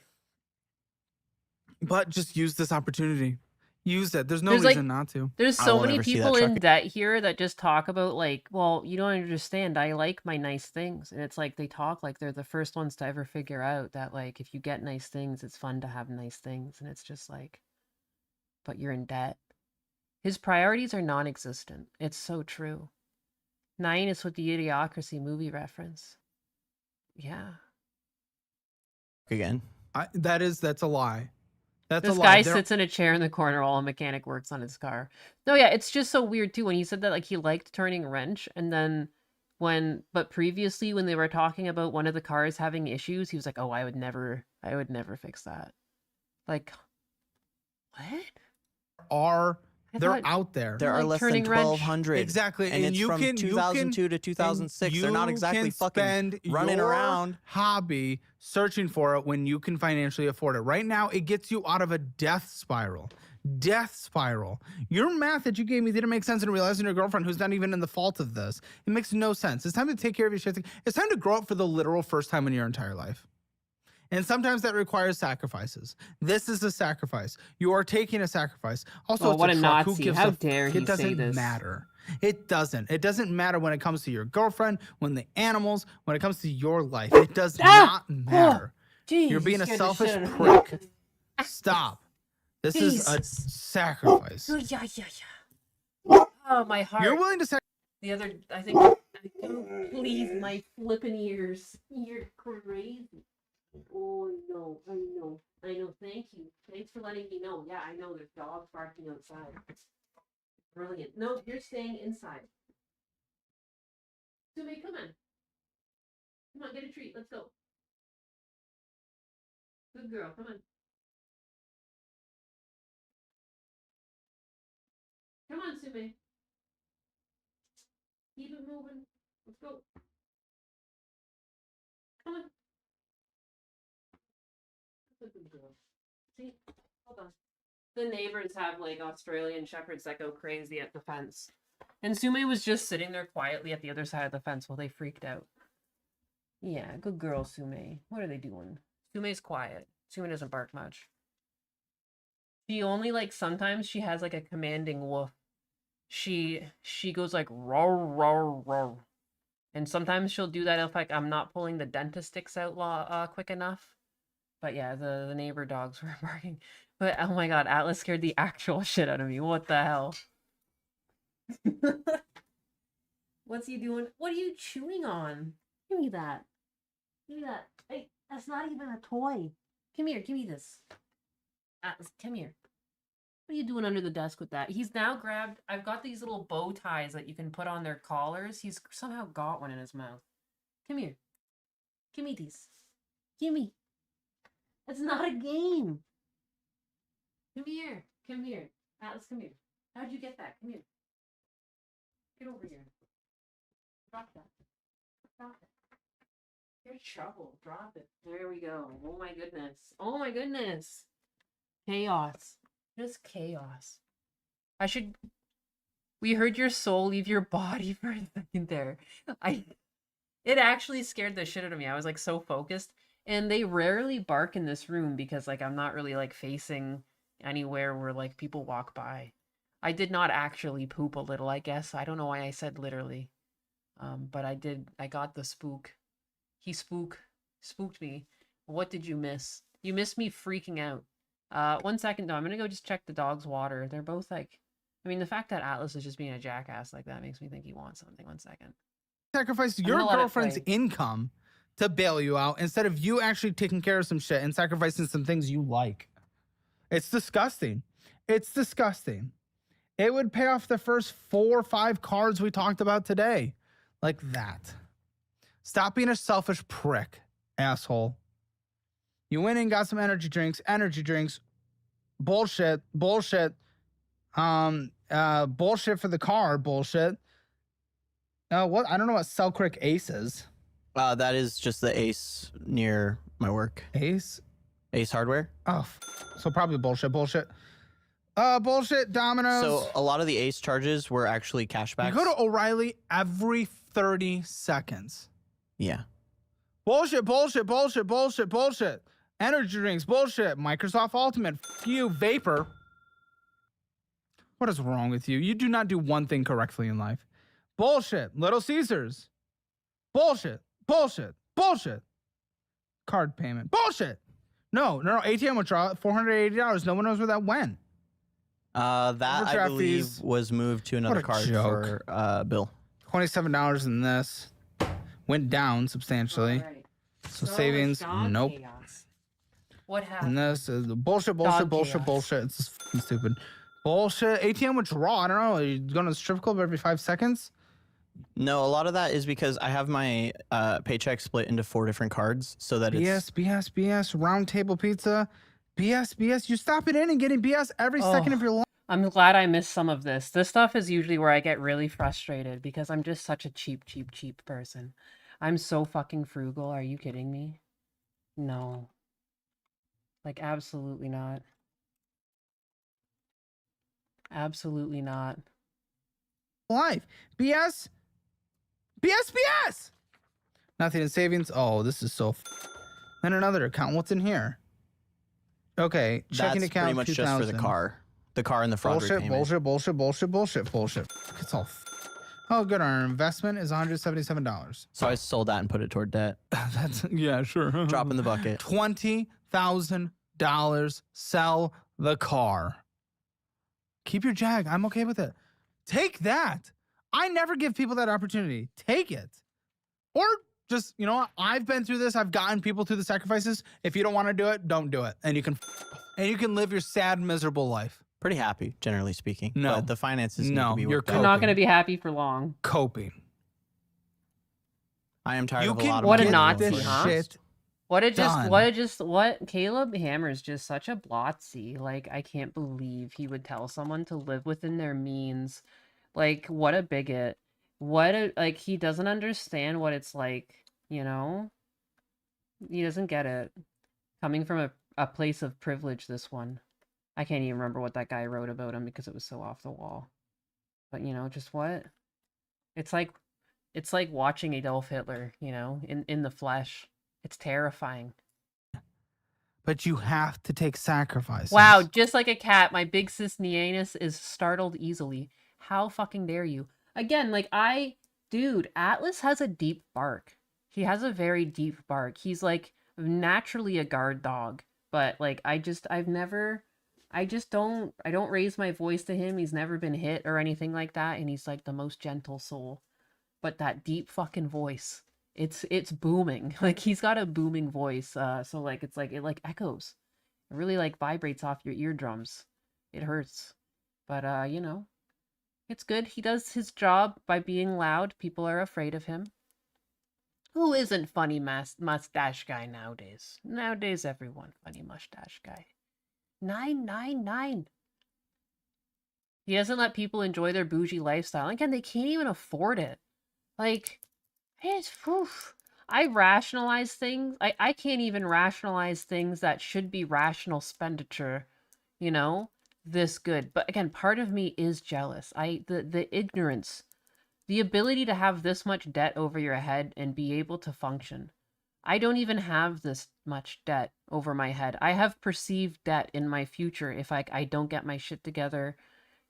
but just use this opportunity. use it. There's no There's, reason like- not to. There's I so won't many ever see that people truck in debt here that just talk about like, well, you don't understand. I like my nice things. And it's like they talk like they're the first ones to ever figure out that like if you get nice things, it's fun to have nice things. And it's just like, but you're in debt. His priorities are non-existent. It's so true. 9 is with the Idiocracy movie reference. Yeah. Again. That's a lie. That's This a guy lie. sits in a chair in the corner while a mechanic works on his car. No, yeah, it's just so weird too when he said that like he liked turning wrench and then but previously when they were talking about one of the cars having issues, he was like, "Oh, I would never fix that." Like what? They're thought- out there. There like are less than turning wrench. 1,200. Exactly, And it's you from can 2002 to 2006. They're not exactly fucking running around. Hobby searching for it when you can financially afford it. Right now, it gets you out of a death spiral. Death spiral. Your math that you gave me didn't make sense in realizing your girlfriend, who's not even in the fault of this. It makes no sense. It's time to take care of your shit. It's time to grow up for the literal first time in your entire life. And sometimes that requires sacrifices. This is a sacrifice. You are taking a sacrifice. Also, Oh, it's what a a truck. Who Nazi. gives How a dare fuck? he It doesn't say this. matter. It doesn't. It doesn't matter when it comes to your girlfriend, when the animals, when it comes to your life. It does not matter. Jeez, You're being a scared the selfish shit out of me. prick. Stop. This is a Jesus. sacrifice. Oh, my heart. You're willing to sacrifice. The other, please, my flippin' ears. You're crazy. Oh, no, I know. Thank you. Thanks for letting me know. Yeah, I know. There's dogs barking outside. Brilliant. No, you're staying inside. Sumi, come on. Come on, get a treat. Let's go. Good girl. Come on. Come on, Sumi. Keep it moving. Let's go. Come on. That's a good girl. See? Hold on. The neighbors have like Australian shepherds that go crazy at the fence. And Sume was just sitting there quietly at the other side of the fence while they freaked out. Yeah, good girl, Sume. What are they doing? Sume's quiet. Sume doesn't bark much. She only like sometimes she has like a commanding woof. She goes like roar roar roar. And sometimes she'll do that if like I'm not pulling the dentist sticks out quick enough. But yeah, the neighbor dogs were barking. But oh my god, Atlas scared the actual shit out of me. What the hell? What's he doing? What are you chewing on? Give me that. Give me that. Hey, that's not even a toy. Come here, give me this. Atlas, come here. What are you doing under the desk with that? He's now grabbed... I've got these little bow ties that you can put on their collars. He's somehow got one in his mouth. Come here. Give me these. Give me. It's not a game. Come here. Come here. Atlas, come here. How'd you get that? Come here. Get over here. Drop that. Drop it. You're trouble. Drop it. There we go. Oh my goodness. Oh my goodness. Chaos. Just chaos. We heard your soul leave your body for a second there. It actually scared the shit out of me. I was like so focused. And they rarely bark in this room because like I'm not really like facing anywhere where like people walk by. I did not actually poop a little, I guess. I don't know why I said literally. But I got the spook. He spooked me. What did you miss? You missed me freaking out. 1 second though, I'm gonna go just check the dog's water. They're both like, I mean, the fact that Atlas is just being a jackass like that makes me think he wants something. 1 second. Sacrifice I'm your gonna let it girlfriend's play. income to bail you out instead of you actually taking care of some shit and sacrificing some things you like. It's disgusting. It's disgusting. It would pay off the first 4 or 5 cards we talked about today. Like that. Stop being a selfish prick, asshole. You went and got some energy drinks. Bullshit. Bullshit for the car. Bullshit. What? I don't know what Selkirk Ace is. That is just the Ace near my work. Ace? Ace Hardware. Oh, so probably bullshit. Bullshit, Domino's. So a lot of the Ace charges were actually cashbacks. You go to O'Reilly every 30 seconds. Yeah. Bullshit. Energy drinks, bullshit. Microsoft Ultimate, you vapor. What is wrong with you? You do not do one thing correctly in life. Bullshit. Little Caesars. Bullshit. Bullshit. Bullshit. Card payment. Bullshit. No. ATM withdrawal, $480. No one knows where that went. That I Overdraft believe fees. was moved to another What a card joke. for Bill. $27 in this. Went down substantially. Alright. So So savings, dog nope. chaos. What And happened? this is the bullshit. Dog Bullshit. chaos. It's just fucking stupid. Bullshit. ATM withdrawal. I don't know. Are you going to the strip club every 5 seconds? No, a lot of that is because I have my paycheck split into 4 different cards so that it's BS. Round table pizza. BS. You stop it in and getting BS every second of your life. I'm glad I missed some of this. This stuff is usually where I get really frustrated because I'm just such a cheap person. I'm so fucking frugal. Are you kidding me? No. Like, absolutely not. Absolutely not. Life. BS. Nothing in savings. Oh, this is so. Then another account. What's in here? Okay, checking that's account. pretty much just for the 2000. car and the fraud repayment. Bullshit. It's all. Oh, good. Our investment is $177. So I sold that and put it toward debt. That's yeah, sure. Drop in the bucket. $20,000. Sell the car. Keep your Jag. I'm okay with it. Take that. I never give people that opportunity. Take it. Or just, you know what? I've been through this. I've gotten people through the sacrifices. If you don't want to do it, don't do it. And you can live your sad, miserable life. Pretty happy, generally speaking. No. But the finances need No, to be you're worked You're out. not going to be happy for long. Coping. I am tired You of a can lot of What a money Nazi, going this forward. huh? shit. What Caleb Hammer's just such a blotsy. Like, I can't believe he would tell someone to live within their means. Like, what a bigot. Like, he doesn't understand what it's like, you know? He doesn't get it. Coming from a place of privilege, this one. I can't even remember what that guy wrote about him because it was so off the wall. But, you know, just what? It's like watching Adolf Hitler, you know, in the flesh. It's terrifying. But you have to take sacrifices. Wow, just like a cat, my big sis Nianus is startled easily. How fucking dare you? Again, like dude, Atlas has a deep bark. He has a very deep bark. He's like naturally a guard dog, but like I don't raise my voice to him. He's never been hit or anything like that, and he's like the most gentle soul. But that deep fucking voice, it's booming. Like he's got a booming voice. So like it echoes. It really like vibrates off your eardrums. It hurts. But you know, it's good. He does his job by being loud. People are afraid of him. Who isn't funny mustache guy nowadays? Nowadays everyone funny mustache guy. 999. He doesn't let people enjoy their bougie lifestyle. Again, they can't even afford it. Like, I rationalize things. I can't even rationalize things that should be rational expenditure, you know, this good. But again, part of me is jealous. The ignorance, the ability to have this much debt over your head and be able to function. I don't even have this much debt over my head. I have perceived debt in my future if I don't get my shit together,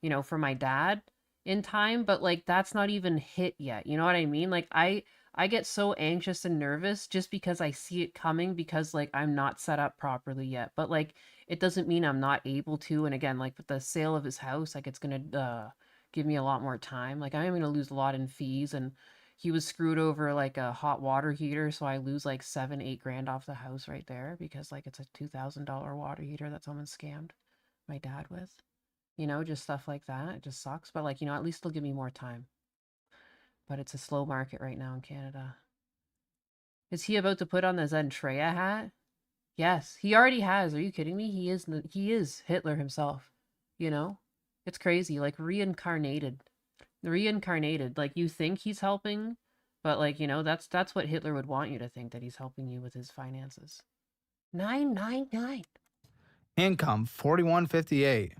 you know, for my dad in time, but like that's not even hit yet. You know what I mean? Like I get so anxious and nervous just because I see it coming because like I'm not set up properly yet. But like it doesn't mean I'm not able to. And again, like with the sale of his house, like it's gonna give me a lot more time. Like I'm gonna lose a lot in fees, and he was screwed over like a hot water heater, so I lose like 7-8 grand off the house right there because like it's a $2,000 water heater that someone scammed my dad with. You know, just stuff like that. It just sucks. But like, you know, at least it'll give me more time. But it's a slow market right now in Canada. Is he about to put on the Zentreya hat? Yes, he already has. Are you kidding me? He is Hitler himself. You know? It's crazy. Like reincarnated. Like you think he's helping, but like, you know, that's what Hitler would want you to think, that he's helping you with his finances. 999. Income $41.58.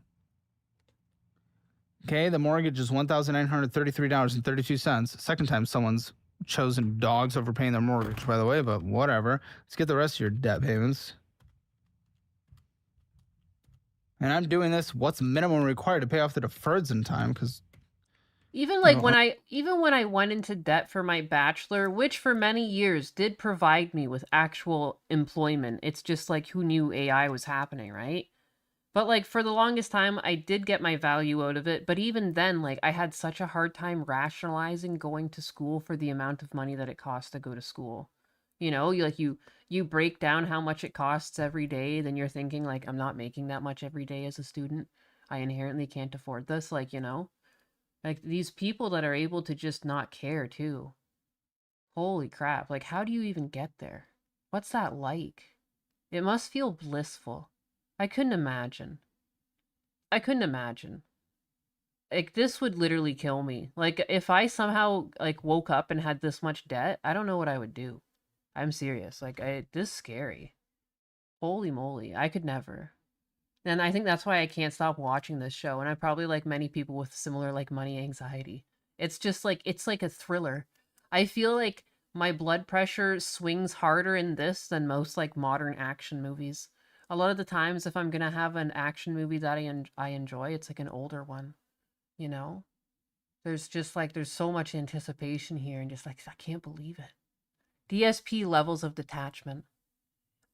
Okay, the mortgage is $1,933.32. Second time someone's chosen dogs over paying their mortgage, by the way, but whatever. Let's get the rest of your debt payments. And I'm doing this. What's minimum required to pay off the deferreds in time? Because Even like when I went into debt for my bachelor, which for many years did provide me with actual employment. It's just like who knew AI was happening, right? But like for the longest time I did get my value out of it, but even then like I had such a hard time rationalizing going to school for the amount of money that it costs to go to school. You know, you break down how much it costs every day, then you're thinking like I'm not making that much every day as a student. I inherently can't afford this, like, you know? Like these people that are able to just not care too. Holy crap. Like how do you even get there? What's that like? It must feel blissful. I couldn't imagine. I couldn't imagine. Like this would literally kill me. Like if I somehow like woke up and had this much debt, I don't know what I would do. I'm serious. Like this is scary. Holy moly. I could never. And I think that's why I can't stop watching this show. And I probably like many people with similar like money anxiety. It's just like it's like a thriller. I feel like my blood pressure swings harder in this than most like modern action movies. A lot of the times if I'm gonna have an action movie that I enjoy, it's like an older one, you know? There's just like there's so much anticipation here and just like I can't believe it. DSP levels of detachment.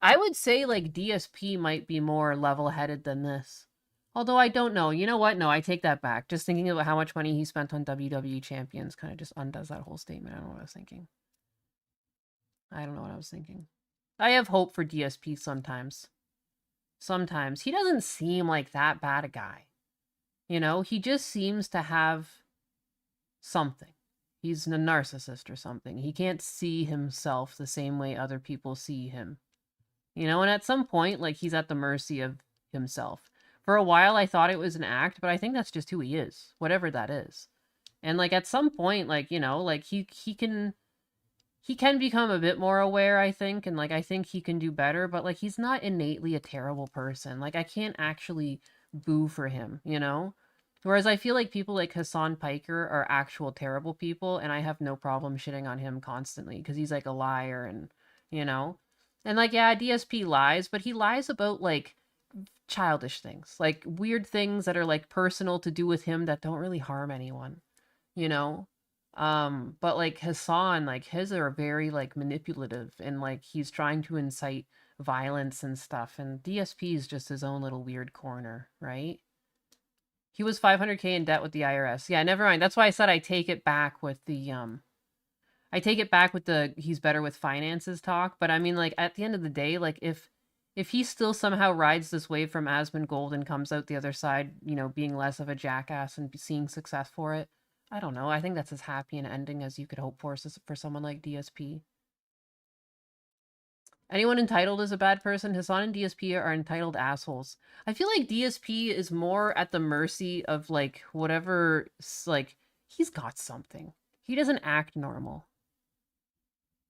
I would say like DSP might be more level-headed than this. Although I don't know. You know what? No, I take that back. Just thinking about how much money he spent on WWE champions kind of just undoes that whole statement. I don't know what I was thinking. I don't know what I was thinking. I have hope for DSP sometimes. Sometimes. He doesn't seem like that bad a guy. You know, he just seems to have something. He's a narcissist or something. He can't see himself the same way other people see him. You know, and at some point, like, he's at the mercy of himself. For a while, I thought it was an act, but I think that's just who he is, whatever that is. And, like, at some point, like, you know, like, he can become a bit more aware, I think, and, like, I think he can do better, but, like, he's not innately a terrible person. Like, I can't actually boo for him, you know? Whereas I feel like people like Hassan Piker are actual terrible people, and I have no problem shitting on him constantly, because he's, like, a liar and, you know? And, like, yeah, DSP lies, but he lies about, like, childish things. Like, weird things that are, like, personal to do with him that don't really harm anyone. You know? But, like, Hassan, like, his are very, like, manipulative. And, like, he's trying to incite violence and stuff. And DSP is just his own little weird corner, right? He was 500K in debt with the IRS. Yeah, never mind. That's why I said I take it back with the, I take it back with the he's better with finances talk, but I mean, like, at the end of the day, like, if he still somehow rides this wave from Asmongold and comes out the other side, you know, being less of a jackass and seeing success for it, I don't know. I think that's as happy an ending as you could hope for someone like DSP. Anyone entitled is a bad person. Hassan and DSP are entitled assholes. I feel like DSP is more at the mercy of, like, whatever, like, he's got something. He doesn't act normal.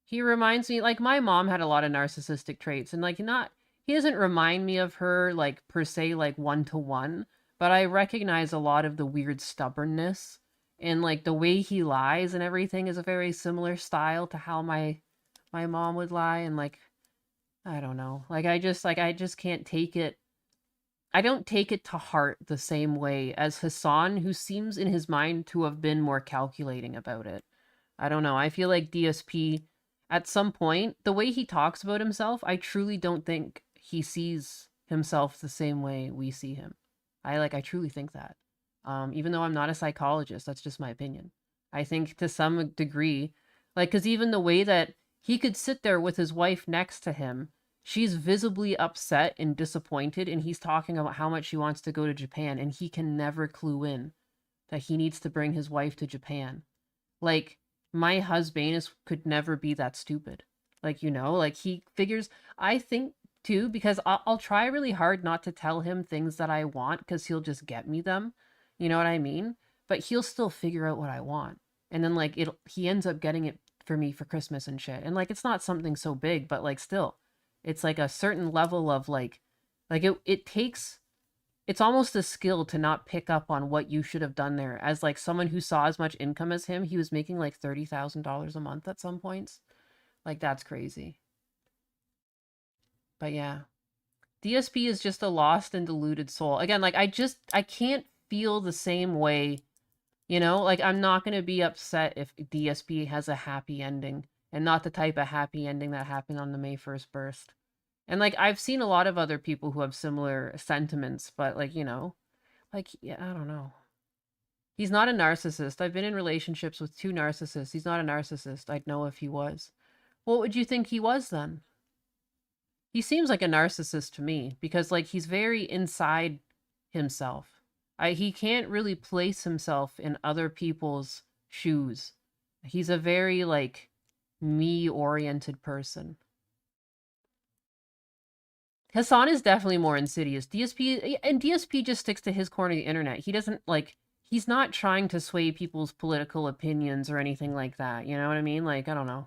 He reminds me, like, my mom had a lot of narcissistic traits, and, like, he doesn't remind me of her, like, per se, like, one-to-one, but I recognize a lot of the weird stubbornness, and, like, the way he lies and everything is a very similar style to how my mom would lie, and, like, I don't know. Like, I just can't take it. I don't take it to heart the same way as Hassan, who seems in his mind to have been more calculating about it. I don't know. I feel like DSP, at some point, the way he talks about himself, I truly don't think he sees himself the same way we see him. I truly think that. Even though I'm not a psychologist, that's just my opinion. I think to some degree, like, because even the way that he could sit there with his wife next to him, she's visibly upset and disappointed, and he's talking about how much she wants to go to Japan, and he can never clue in that he needs to bring his wife to Japan. Like, my husband could never be that stupid. Like, you know, like, he figures, I think, too, because I'll try really hard not to tell him things that I want, because he'll just get me them. You know what I mean? But he'll still figure out what I want. And then, like, he ends up getting it for me for Christmas and shit. And, like, it's not something so big, but, like, still. It's, like, a certain level of, like it takes... It's almost a skill to not pick up on what you should have done there. As, like, someone who saw as much income as him, he was making, like, $30,000 a month at some points. Like, that's crazy. But, yeah. DSP is just a lost and deluded soul. Again, like I can't feel the same way, you know? Like I'm not going to be upset if DSP has a happy ending and not the type of happy ending that happened on the May 1st burst. And like I've seen a lot of other people who have similar sentiments, but like, you know, like yeah, I don't know. He's not a narcissist. I've been in relationships with 2 narcissists. He's not a narcissist. I'd know if he was. What would you think he was then? He seems like a narcissist to me because like he's very inside himself. He can't really place himself in other people's shoes. He's a very like me-oriented person. Hassan is definitely more insidious. DSP just sticks to his corner of the internet. He doesn't like, he's not trying to sway people's political opinions or anything like that. You know what I mean? Like, I don't know.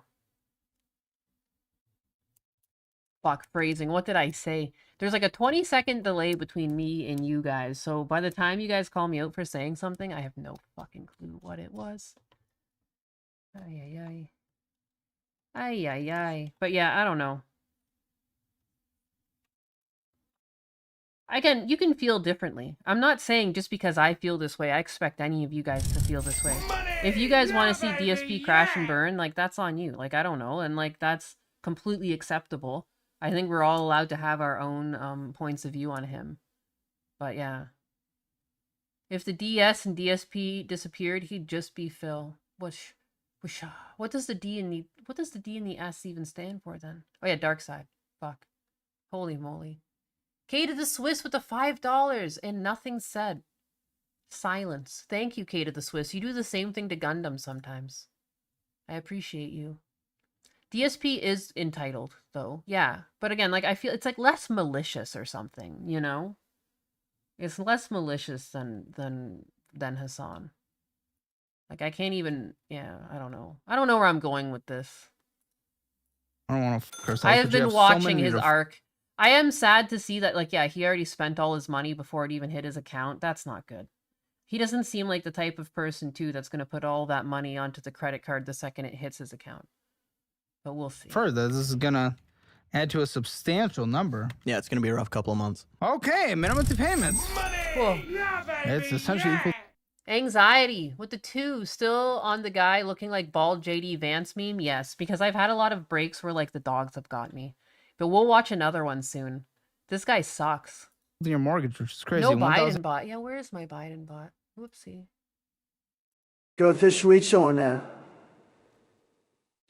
Fuck, phrasing. What did I say? There's like a 20-second delay between me and you guys. So by the time you guys call me out for saying something, I have no fucking clue what it was. Ay, ay, ay. Ay, ay, ay. But yeah, I don't know. Again, you can feel differently. I'm not saying just because I feel this way, I expect any of you guys to feel this way. If you guys want to see DSP crash and burn, like, that's on you. Like, I don't know. And, like, that's completely acceptable. I think we're all allowed to have our own points of view on him. But, yeah. If the DS and DSP disappeared, he'd just be Phil. What does the D and the S even stand for, then? Oh, yeah, Dark Side. Fuck. Holy moly. K to the Swiss with the $5 and nothing said. Silence. Thank you, K to the Swiss. You do the same thing to Gundam sometimes. I appreciate you. DSP is entitled, though. Yeah. But again, like, I feel it's like less malicious or something, you know? It's less malicious than Hassan. Like, I can't even, yeah, I don't know. I don't know where I'm going with this. I don't want to curse. I have been watching his arc. I am sad to see that, like, yeah, he already spent all his money before it even hit his account. That's not good. He doesn't seem like the type of person, too, that's going to put all that money onto the credit card the second it hits his account. But we'll see. Further, this is going to add to a substantial number. Yeah, it's going to be a rough couple of months. Okay, minimum to payments. Cool. It's essentially equal. Anxiety with the 2 still on the guy looking like bald JD Vance meme. Yes, because I've had a lot of breaks where, like, the dogs have got me. But we'll watch another one soon. This guy sucks. Your mortgage, which is crazy. No Biden bot. Yeah, where is my Biden bot? Whoopsie. Go this week's owner.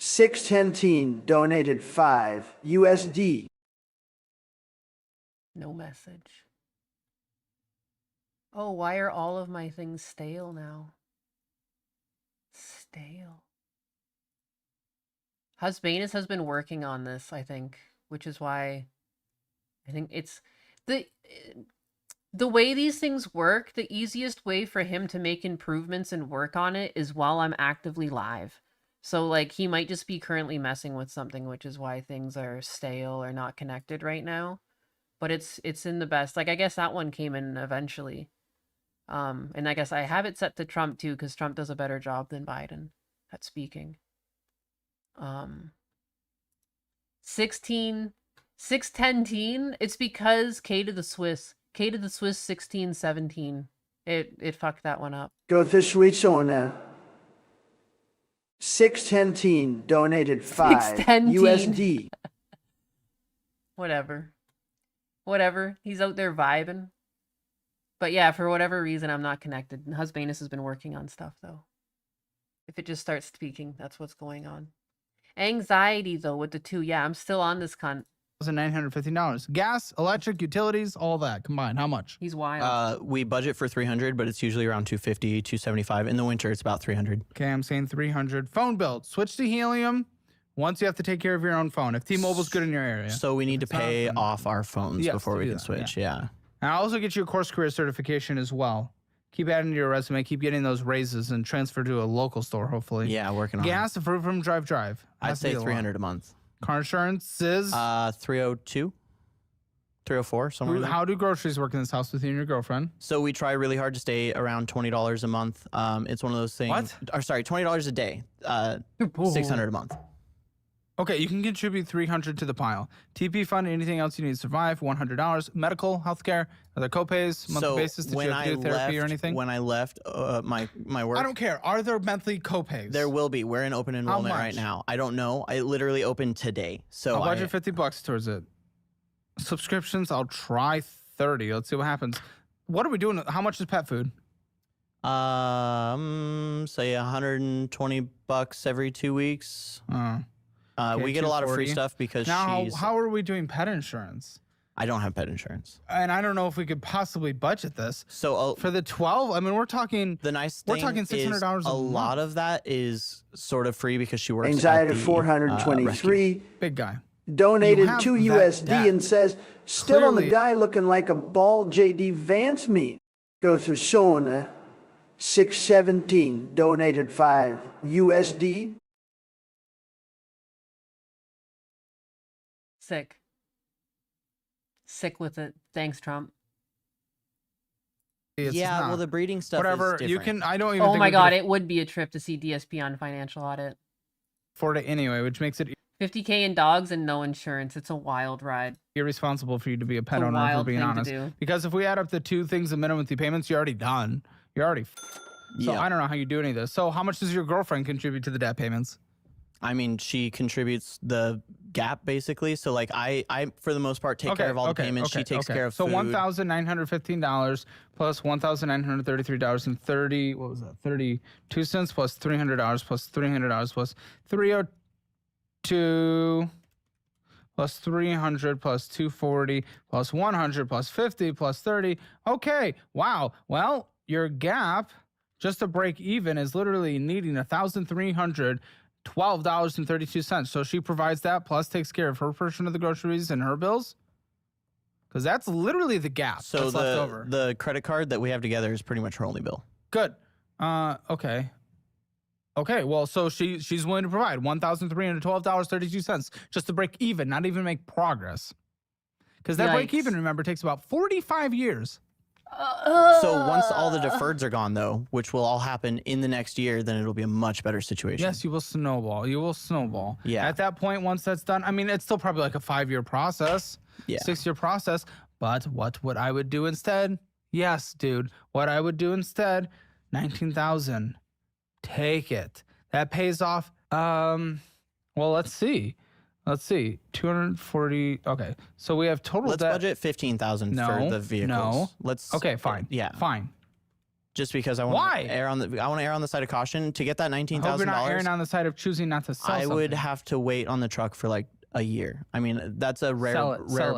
610 donated 5 USD. No message. Oh, why are all of my things stale now? Stale. Husbanus has been working on this, I think, which is why I think it's the way these things work. The easiest way for him to make improvements and work on it is while I'm actively live. So, like, he might just be currently messing with something, which is why things are stale or not connected right now. But it's in the best. Like, I guess that one came in eventually. And I guess I have it set to Trump too, because Trump does a better job than Biden at speaking. 610. It's because K to the Swiss 1617. It fucked that one up. Go this week's owner. 610 donated 5 610. USD. Whatever. He's out there vibing. But yeah, for whatever reason, I'm not connected. Husbanus has been working on stuff, though. If it just starts speaking, that's what's going on. Anxiety, though, with the 2. Yeah, I'm still on this cunt. $950. Gas, electric, utilities, all that combined. How much? He's wild. We budget for 300, but it's usually around 250, 275. In the winter, it's about 300. Okay, I'm saying 300. Phone bill. Switch to helium. Once you have to take care of your own phone. If T-Mobile's good in your area. So we need to pay off our phones Yes, before to we do can that, switch. Yeah. And I'll also get you a course career certification as well. Keep adding to your resume. Keep getting those raises and transfer to a local store, hopefully. Yeah, working on it. Gas, approved from Drive. I'd Has to be say a lot. 300 a month. Car insurance is 302, 304, somewhere. in there. how do groceries work in this house with you and your girlfriend? So we try really hard to stay around $20 a month. It's one of those things. What? Or sorry, $20 a day. 600 a month. Okay, you can contribute $300 to the pile. TP fund, anything else you need to survive, $100. Medical, healthcare, other copays, monthly basis. Did you have to do therapy or anything? When I left my work, I don't care. Are there monthly copays? there will be. We're in open enrollment right now. I don't know. I literally opened today, so I'll budget $50 towards it. Subscriptions, I'll try 30. Let's see what happens. What are we doing? How much is pet food? Say $120 every 2 weeks. Okay, we get a lot of free 240. stuff because Now, she's. how are we doing pet insurance? I don't have pet insurance. And I don't know if we could possibly budget this. So For the 12, I mean, we're talking. the nice We're thing talking $600 is a a lot month. of that is sort of free because she works. Anxiety at the, 423 Big guy. donated have 2 that USD debt. and says, still on the Clearly- guy looking like a bald JD Vance meme. Go through Shona. 617 donated 5 USD. Sick with it. Thanks, Trump. It's yeah, not. well, the breeding stuff. Whatever. Is You different. can. I don't even. Oh think my we god, could it would be a trip to see DSP on financial audit. afford it anyway, which makes it 50K in dogs and no insurance. It's a wild ride. irresponsible for you to be a pet It's a owner, if we're wild being thing to honest. do. Because if we add up the two things, the minimum monthly payments, you're already done. You're already. So Yeah. I don't know how you do any of this. So how much does your girlfriend contribute to the debt payments? I mean, she contributes the gap basically. So like I for the most part take care of all the payments. She takes care of So food. $1,915 plus $1,933 and 30. What was that? 32 cents plus $300 plus $300 plus 302 plus 300 plus 240 plus 100 plus 50 plus 30. Okay. Wow. Well, your gap just to break even is literally needing $1,312.32. So she provides that plus takes care of her portion of the groceries and her bills. Because that's literally the gap So that's left over. the credit card that we have together is pretty much her only bill. Good. Okay. Okay, well, so she's willing to provide $1,312.32 just to break even, not even make progress. Because that break even, remember, takes about 45 years. So once all the deferreds are gone, though, which will all happen in the next year, then it'll be a much better situation. Yes, you will snowball. You will snowball. Yeah. At that point, once that's done, I mean, it's still probably like a 5-year process, Yeah. 6-year process. But what I would do instead? Yes, dude. What I would do instead? 19,000. Take it. That pays off. Well, let's see. 240. Okay. So we have total Let's debt. budget 15,000 for the vehicles. No. Let's. Okay, fine. Yeah. Fine. Just because I want Why? to err on the side of caution to get that I hope you're not erring $19,000. on the side of choosing not to sell I would something. have to wait on the truck for like a year. I mean, that's a rare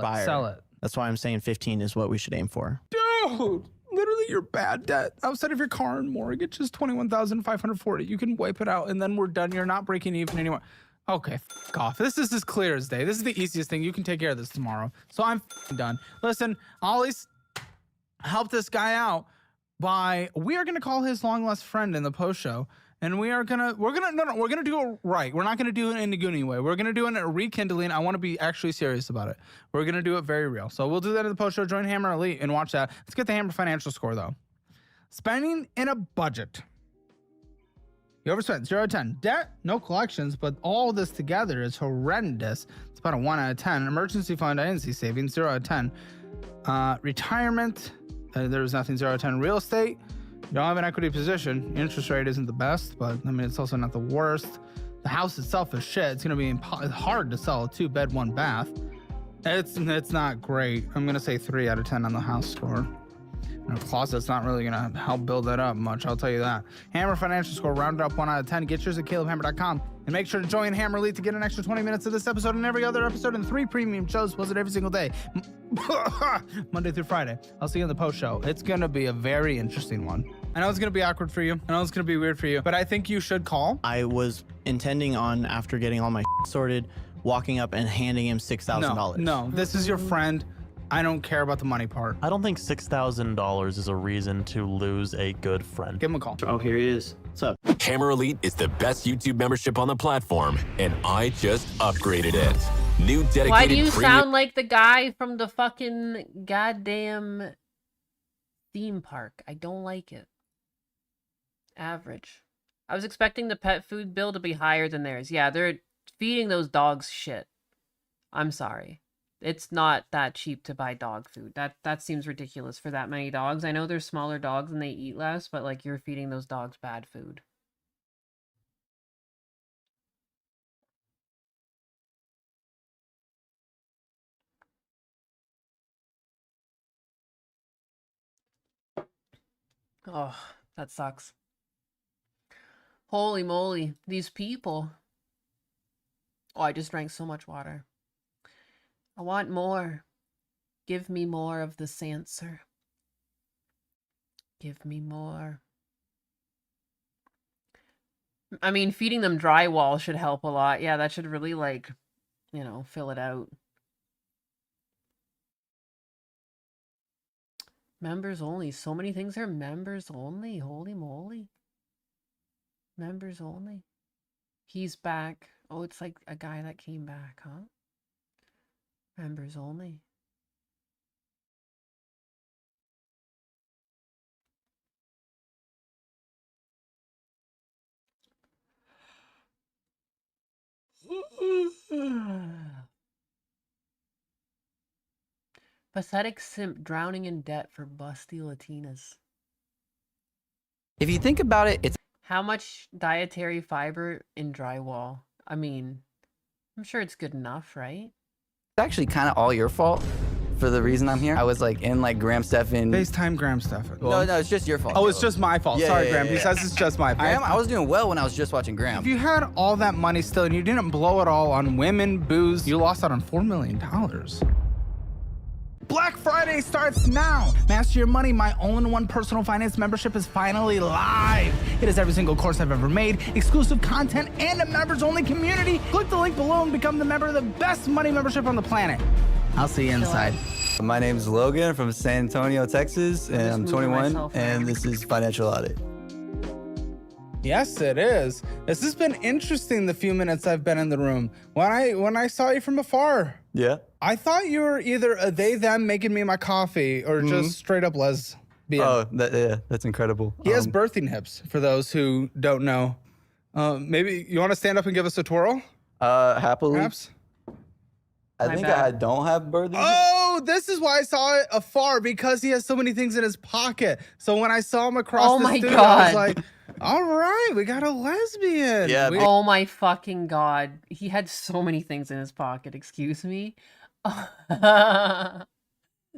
buyer. Sell it. That's why I'm saying 15 is what we should aim for. Dude, literally your bad debt outside of your car and mortgage is $21,540. You can wipe it out and then we're done. You're not breaking even anymore. Okay, f off. This is as clear as day. This is the easiest thing. You can take care of this tomorrow. So I'm done. Listen, I'll at least help this guy out by, we are gonna call his long lost friend in the post show. And we're gonna do it right. We're not gonna do it in the Goonie way. We're gonna do it in a rekindling. I want to be actually serious about it. We're gonna do it very real. So we'll do that in the post show. Join Hammer Elite and watch that. Let's get the Hammer financial score though. Spending in a budget. You overspent 0 out of 10. Debt, no collections, but all this together is horrendous. It's about a 1 out of 10. Emergency fund, I didn't see savings, 0 out of 10. Retirement, there was nothing, 0 out of 10. Real estate. You don't have an equity position. Interest rate isn't the best, but I mean, it's also not the worst. The house itself is shit. It's going to be hard to sell a 2-bed, 1-bath. It's not great. I'm going to say 3 out of 10 on the house score. And a closet's not really going to help build that up much, I'll tell you that. Hammer financial score rounded up 1 out of 10. Get yours at calebhammer.com. And make sure to join Hammer Elite to get an extra 20 minutes of this episode and every other episode and 3 premium shows posted every single day. Monday through Friday. I'll see you in the post show. It's going to be a very interesting one. I know it's going to be awkward for you. I know it's going to be weird for you, but I think you should call. I was intending on, after getting all my sorted, walking up and handing him $6,000. No, this is your friend. I don't care about the money part. I don't think $6,000 is a reason to lose a good friend. Give him a call. Oh, here he is. What's up? Hammer Elite is the best YouTube membership on the platform, and I just upgraded it. New dedicated Why do you premium- sound like the guy from the fucking goddamn theme park? I don't like it. Average. I was expecting the pet food bill to be higher than theirs. Yeah, they're feeding those dogs shit. I'm sorry. It's not that cheap to buy dog food. That seems ridiculous for that many dogs. I know they're smaller dogs and they eat less, but like you're feeding those dogs bad food. Oh, that sucks. Holy moly, these people. Oh, I just drank so much water. I want more. Give me more of this answer. Give me more. I mean, feeding them drywall should help a lot. Yeah, that should really, like, you know, fill it out. Members only. So many things are members only. Holy moly. Members only. He's back. Oh, it's like a guy that came back, huh? Members only. Pathetic simp drowning in debt for busty Latinas. If you think about it, it's How much dietary fiber in drywall? I mean, I'm sure it's good enough, right? actually kind of all your fault for the reason I'm here. I was like in like Graham Stephan. FaceTime Graham Stephan. No, it's just your fault. Oh, it's just my fault. Yeah, Sorry, yeah, Graham. yeah, He yeah. says it's just my fault. I was doing well when I was just watching Graham. If you had all that money still and you didn't blow it all on women, booze, you lost out on $4 million. Black Friday starts now. Master Your Money, my all-in-one personal finance membership is finally live. It has every single course I've ever made, exclusive content, and a members-only community. Click the link below and become the member of the best money membership on the planet. I'll see you inside. My name is Logan from San Antonio, Texas, and I'm 21, and this is Financial Audit. Yes, it is. This has been interesting the few minutes I've been in the room. When I saw you from afar, Yeah? I thought you were either a they, them making me my coffee or just straight up lesbian. Oh, that's incredible. He has birthing hips, for those who don't know. Maybe you want to stand up and give us a twirl? Happily. Perhaps? I think I don't have birthing. Oh, this is why I saw it afar, because he has so many things in his pocket. So when I saw him across the studio, I was like, all right, we got a lesbian. Yeah. Oh my fucking god. He had so many things in his pocket, excuse me.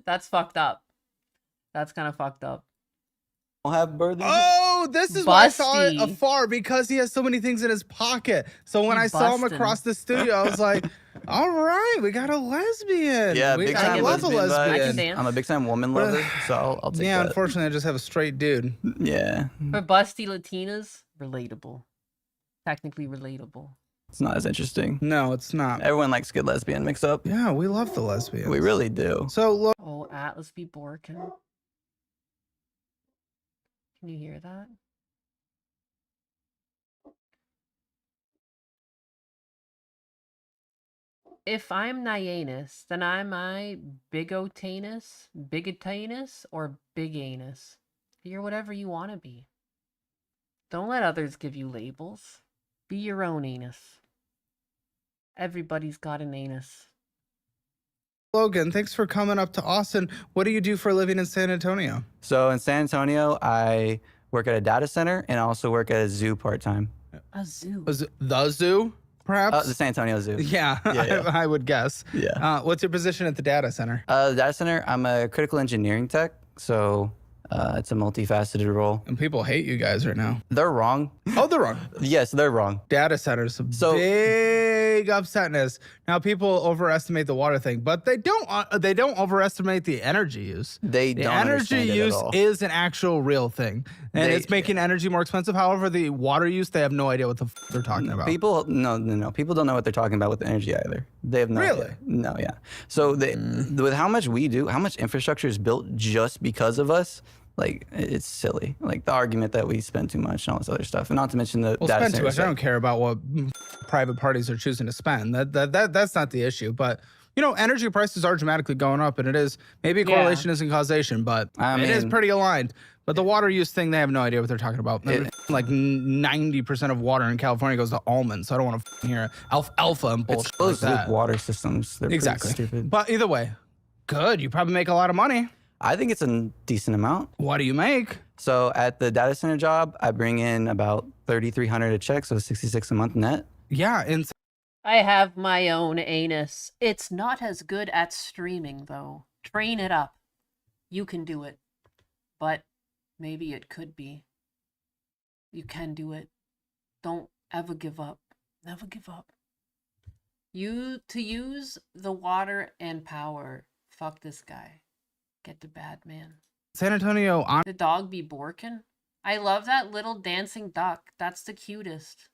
That's fucked up. That's kind of fucked up. Don't have birthing. Oh, this is why I saw it Busty. afar, because he has so many things in his pocket. So when I saw him bustin'. across the studio, I was like, all right, we got a lesbian. Yeah, we big I time love a lesbian vibes. I can lesbian. dance. I'm a big time woman lover, so I'll take Yeah, that. unfortunately, I just have a straight dude. Yeah, For busty Latinas, relatable. Technically relatable. it's not as interesting. No, it's not. Everyone likes good lesbian mix up. Yeah, we love the lesbians. We really do. So look, Oh, Atlas B. Borkin. Can you hear that? If I'm Nyanus, then am I bigotanus, bigotanus, or big anus? You're whatever you want to be. Don't let others give you labels. Be your own anus. Everybody's got an anus. Logan, thanks for coming up to Austin. What do you do for a living in San Antonio? So in San Antonio, I work at a data center and I also work at a zoo part-time. A zoo. Was it the zoo, perhaps? The San Antonio Zoo. Yeah, Yeah. I would guess. Yeah. What's your position at the data center? The data center, I'm a critical engineering tech, so it's a multifaceted role. And people hate you guys right now. They're wrong. Oh, they're wrong. Yes, they're wrong. Data centers, So- big upsetness. Now people overestimate the water thing, but they don't overestimate the energy use. They The don't energy understand it at use all. is an actual real thing, and They- it's making energy more expensive. However, the water use, they have no idea what the they're talking about. People, no. People don't know what they're talking about with energy either. They have no Really? idea. No, yeah. So with how much we do, how much infrastructure is built just because of us, like it's silly. Like the argument that we spend too much and all this other stuff, and not to mention the Well, data spend too center much. I stuff. don't care about what private parties are choosing to spend. That's not the issue. But you know, energy prices are dramatically going up, and it is maybe a correlation isn't causation, but I it is mean- pretty aligned. But the water use thing, they have no idea what they're talking about. Like 90% of water in California goes to almonds, so I don't want to hear alfalfa and bullshit It's those like that. water systems. They're Exactly. pretty stupid. But either way, good. You probably make a lot of money. I think it's a decent amount. What do you make? So at the data center job, I bring in about $3,300 a check, so $66 a month net. Yeah, and I have my own anus. It's not as good at streaming, though. Train it up. You can do it. But maybe it could be. You can do it. Don't ever give up. Never give up. To use the water and power, fuck this guy. Get the bad man. San Antonio, The dog be borkin? I love that little dancing duck. That's the cutest.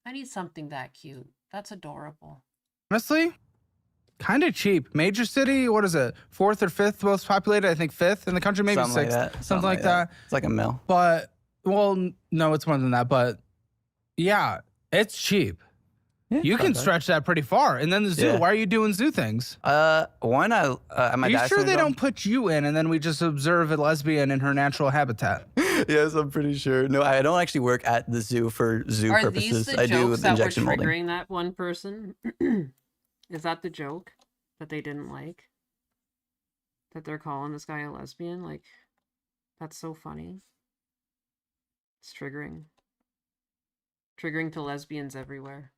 I need something that cute. That's adorable. honestly, kind of cheap. Major city, what is it? 4th or 5th most populated? I think 5th in the country, maybe Something 6th. like that. Something like that. It's like a mill. But, well, no, it's more than that. But yeah, it's cheap. Yeah, You can stretch that pretty far. And then the zoo, Yeah. why are you doing zoo things? One, at my Are you dad's sure they syndrome- don't put you in and then we just observe a lesbian in her natural habitat? Yes, I'm pretty sure. No, I don't actually work at the zoo for zoo Are purposes. these the I do jokes with that were injection molding. triggering that one person? Is that the joke that they didn't like? That they're calling this guy a lesbian? Like, that's so funny. It's triggering. Triggering to lesbians everywhere.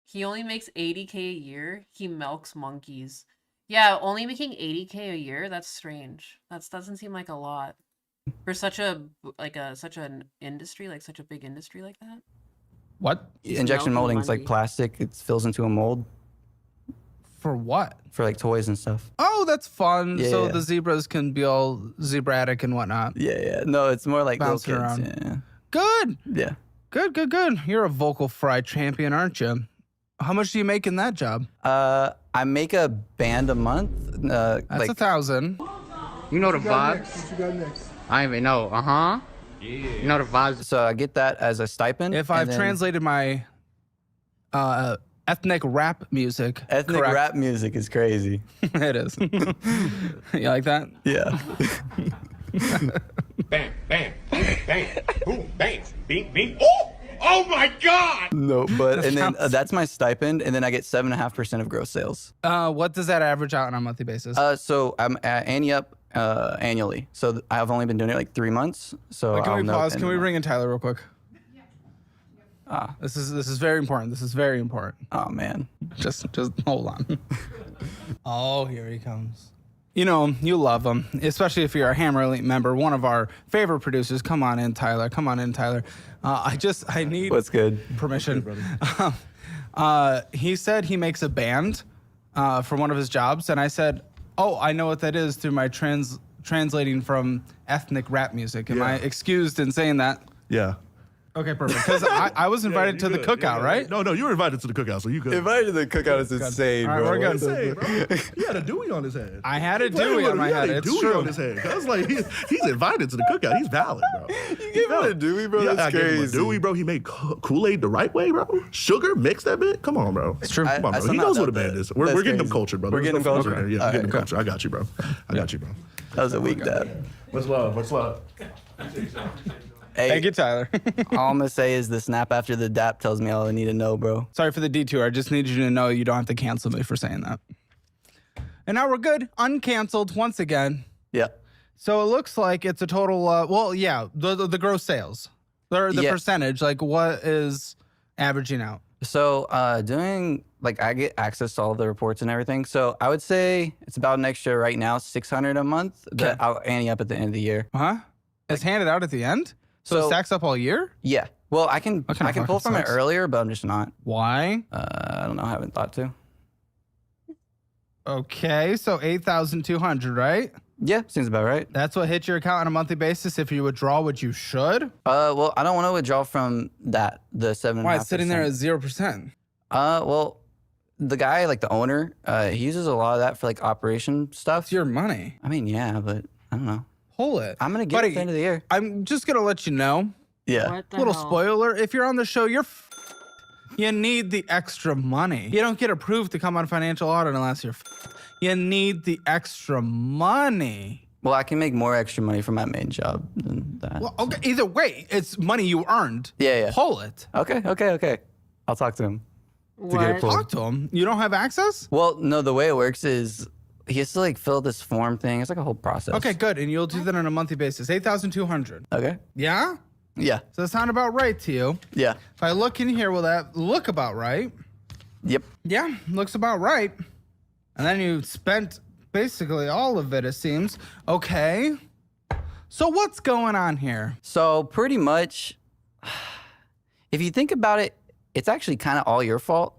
He only makes 80K a year. He milks monkeys. Yeah, only making 80K a year? That's strange. That doesn't seem like a lot. For such such an industry, like such a big industry like that? What? Injection milking molding is like money. plastic. It fills into a mold For what? for like toys and stuff. Oh, that's fun. Yeah, so yeah. the zebras can be all zebratic and whatnot. Yeah, yeah. No, it's more like little Bouncing kids. around. Good. Yeah. Good, good, good. You're a vocal fry champion, aren't you? How much do you make in that job? I make a band a month. That's like 1,000. You know the vibes. What you got next? I even know. Yeah. You know the vibes. so I get that as a stipend. If and I've then translated my ethnic rap music, ethnic correct- rap music is crazy. it is. You like that? Yeah. Bam, bam, bam, bam, boom, bang, bing, bing. Oh! Oh my God! No, but and then that's my stipend, and then I get 7.5% of gross sales. What does that average out on a monthly basis? So I'm Annie up annually. So I've only been doing it like 3 months. So Can I'll we know pause? at the Can we end of bring in Tyler real quick? Ah. This is very important. This is very important. Oh man. Just hold on. Oh, here he comes. You know, you love him, especially if you're a Hammer Elite member, one of our favorite producers. Come on in, Tyler. Come on in, Tyler. I need What's good? permission. He said he makes a band for one of his jobs, and I said, oh, I know what that is through my translating from ethnic rap music. Am I excused in saying that? Yeah. Okay, perfect. Because I was invited to the cookout, right? No, you were invited to the cookout, so you good. Invited to the cookout is insane, All right, bro. we're good. Insane, bro. He had a Dewey on his head. I had a He played Dewey with on him. my He had head. a It's Dewey true. on his head. I was like, he's invited to the cookout. He's valid, bro. You gave him a Dewey, bro? Yeah, That's I gave him a crazy. Dewey, bro. He made Kool-Aid the right way, bro. Sugar, mix that bit. Come on, bro. It's true. Come on, I bro. He somehow knows what a doubt band that. is. We're That's getting him crazy. cultured, brother. We're getting him cultured? Okay, yeah, All we're getting him right, cultured. I got you, bro. I got you, bro. That was a weak dab. What's love? What's love? Hey, Thank you, Tyler. all I'm gonna say is the snap after the dap tells me all I need to know, bro. Sorry for the detour. I just need you to know you don't have to cancel me for saying that. And now we're good. Uncanceled once again. Yeah. So it looks like it's a total, the gross sales. The Yeah. percentage, like what is averaging out? So doing like I get access to all the reports and everything. So I would say it's about an extra right now $600 a month that I'll ante up at the end of the year. Huh? It's handed out at the end? So it So- stacks up all year? Yeah. Well, I can That kinda I can pull fucking from sucks. it earlier, but I'm just not. Why? I don't know. I haven't thought to. Okay, so 8,200, right? Yeah, seems about right. That's what hits your account on a monthly basis if you withdraw what you should? Well, I don't want to withdraw from that the 7.5%. Why, it's sitting there at 0%? Well, the guy, like the owner, he uses a lot of that for like operation stuff. It's your money. I mean, yeah, but I don't know. Pull it. I'm gonna get it at Buddy, the end of the year. I'm just going to let you know. Yeah. What the Little hell? spoiler, if you're on the show, you need the extra money. You don't get approved to come on financial audit unless you're you need the extra money. Well, I can make more extra money from my main job than that. Well, okay. Either way, it's money you earned. Yeah. Pull it. Okay. I'll talk to him. To get it pulled. Talk to him. You don't have access? Well, no, the way it works is he has to like fill this form thing. It's like a whole process. Okay, good. And you'll do that on a monthly basis. 8,200. Okay. Yeah? Yeah. So that sound about right to you? Yeah. If I look in here, will that look about right? Yep. Yeah, looks about right. And then you spent basically all of it, it seems. Okay. So what's going on here? So pretty much, if you think about it, it's actually kind of all your fault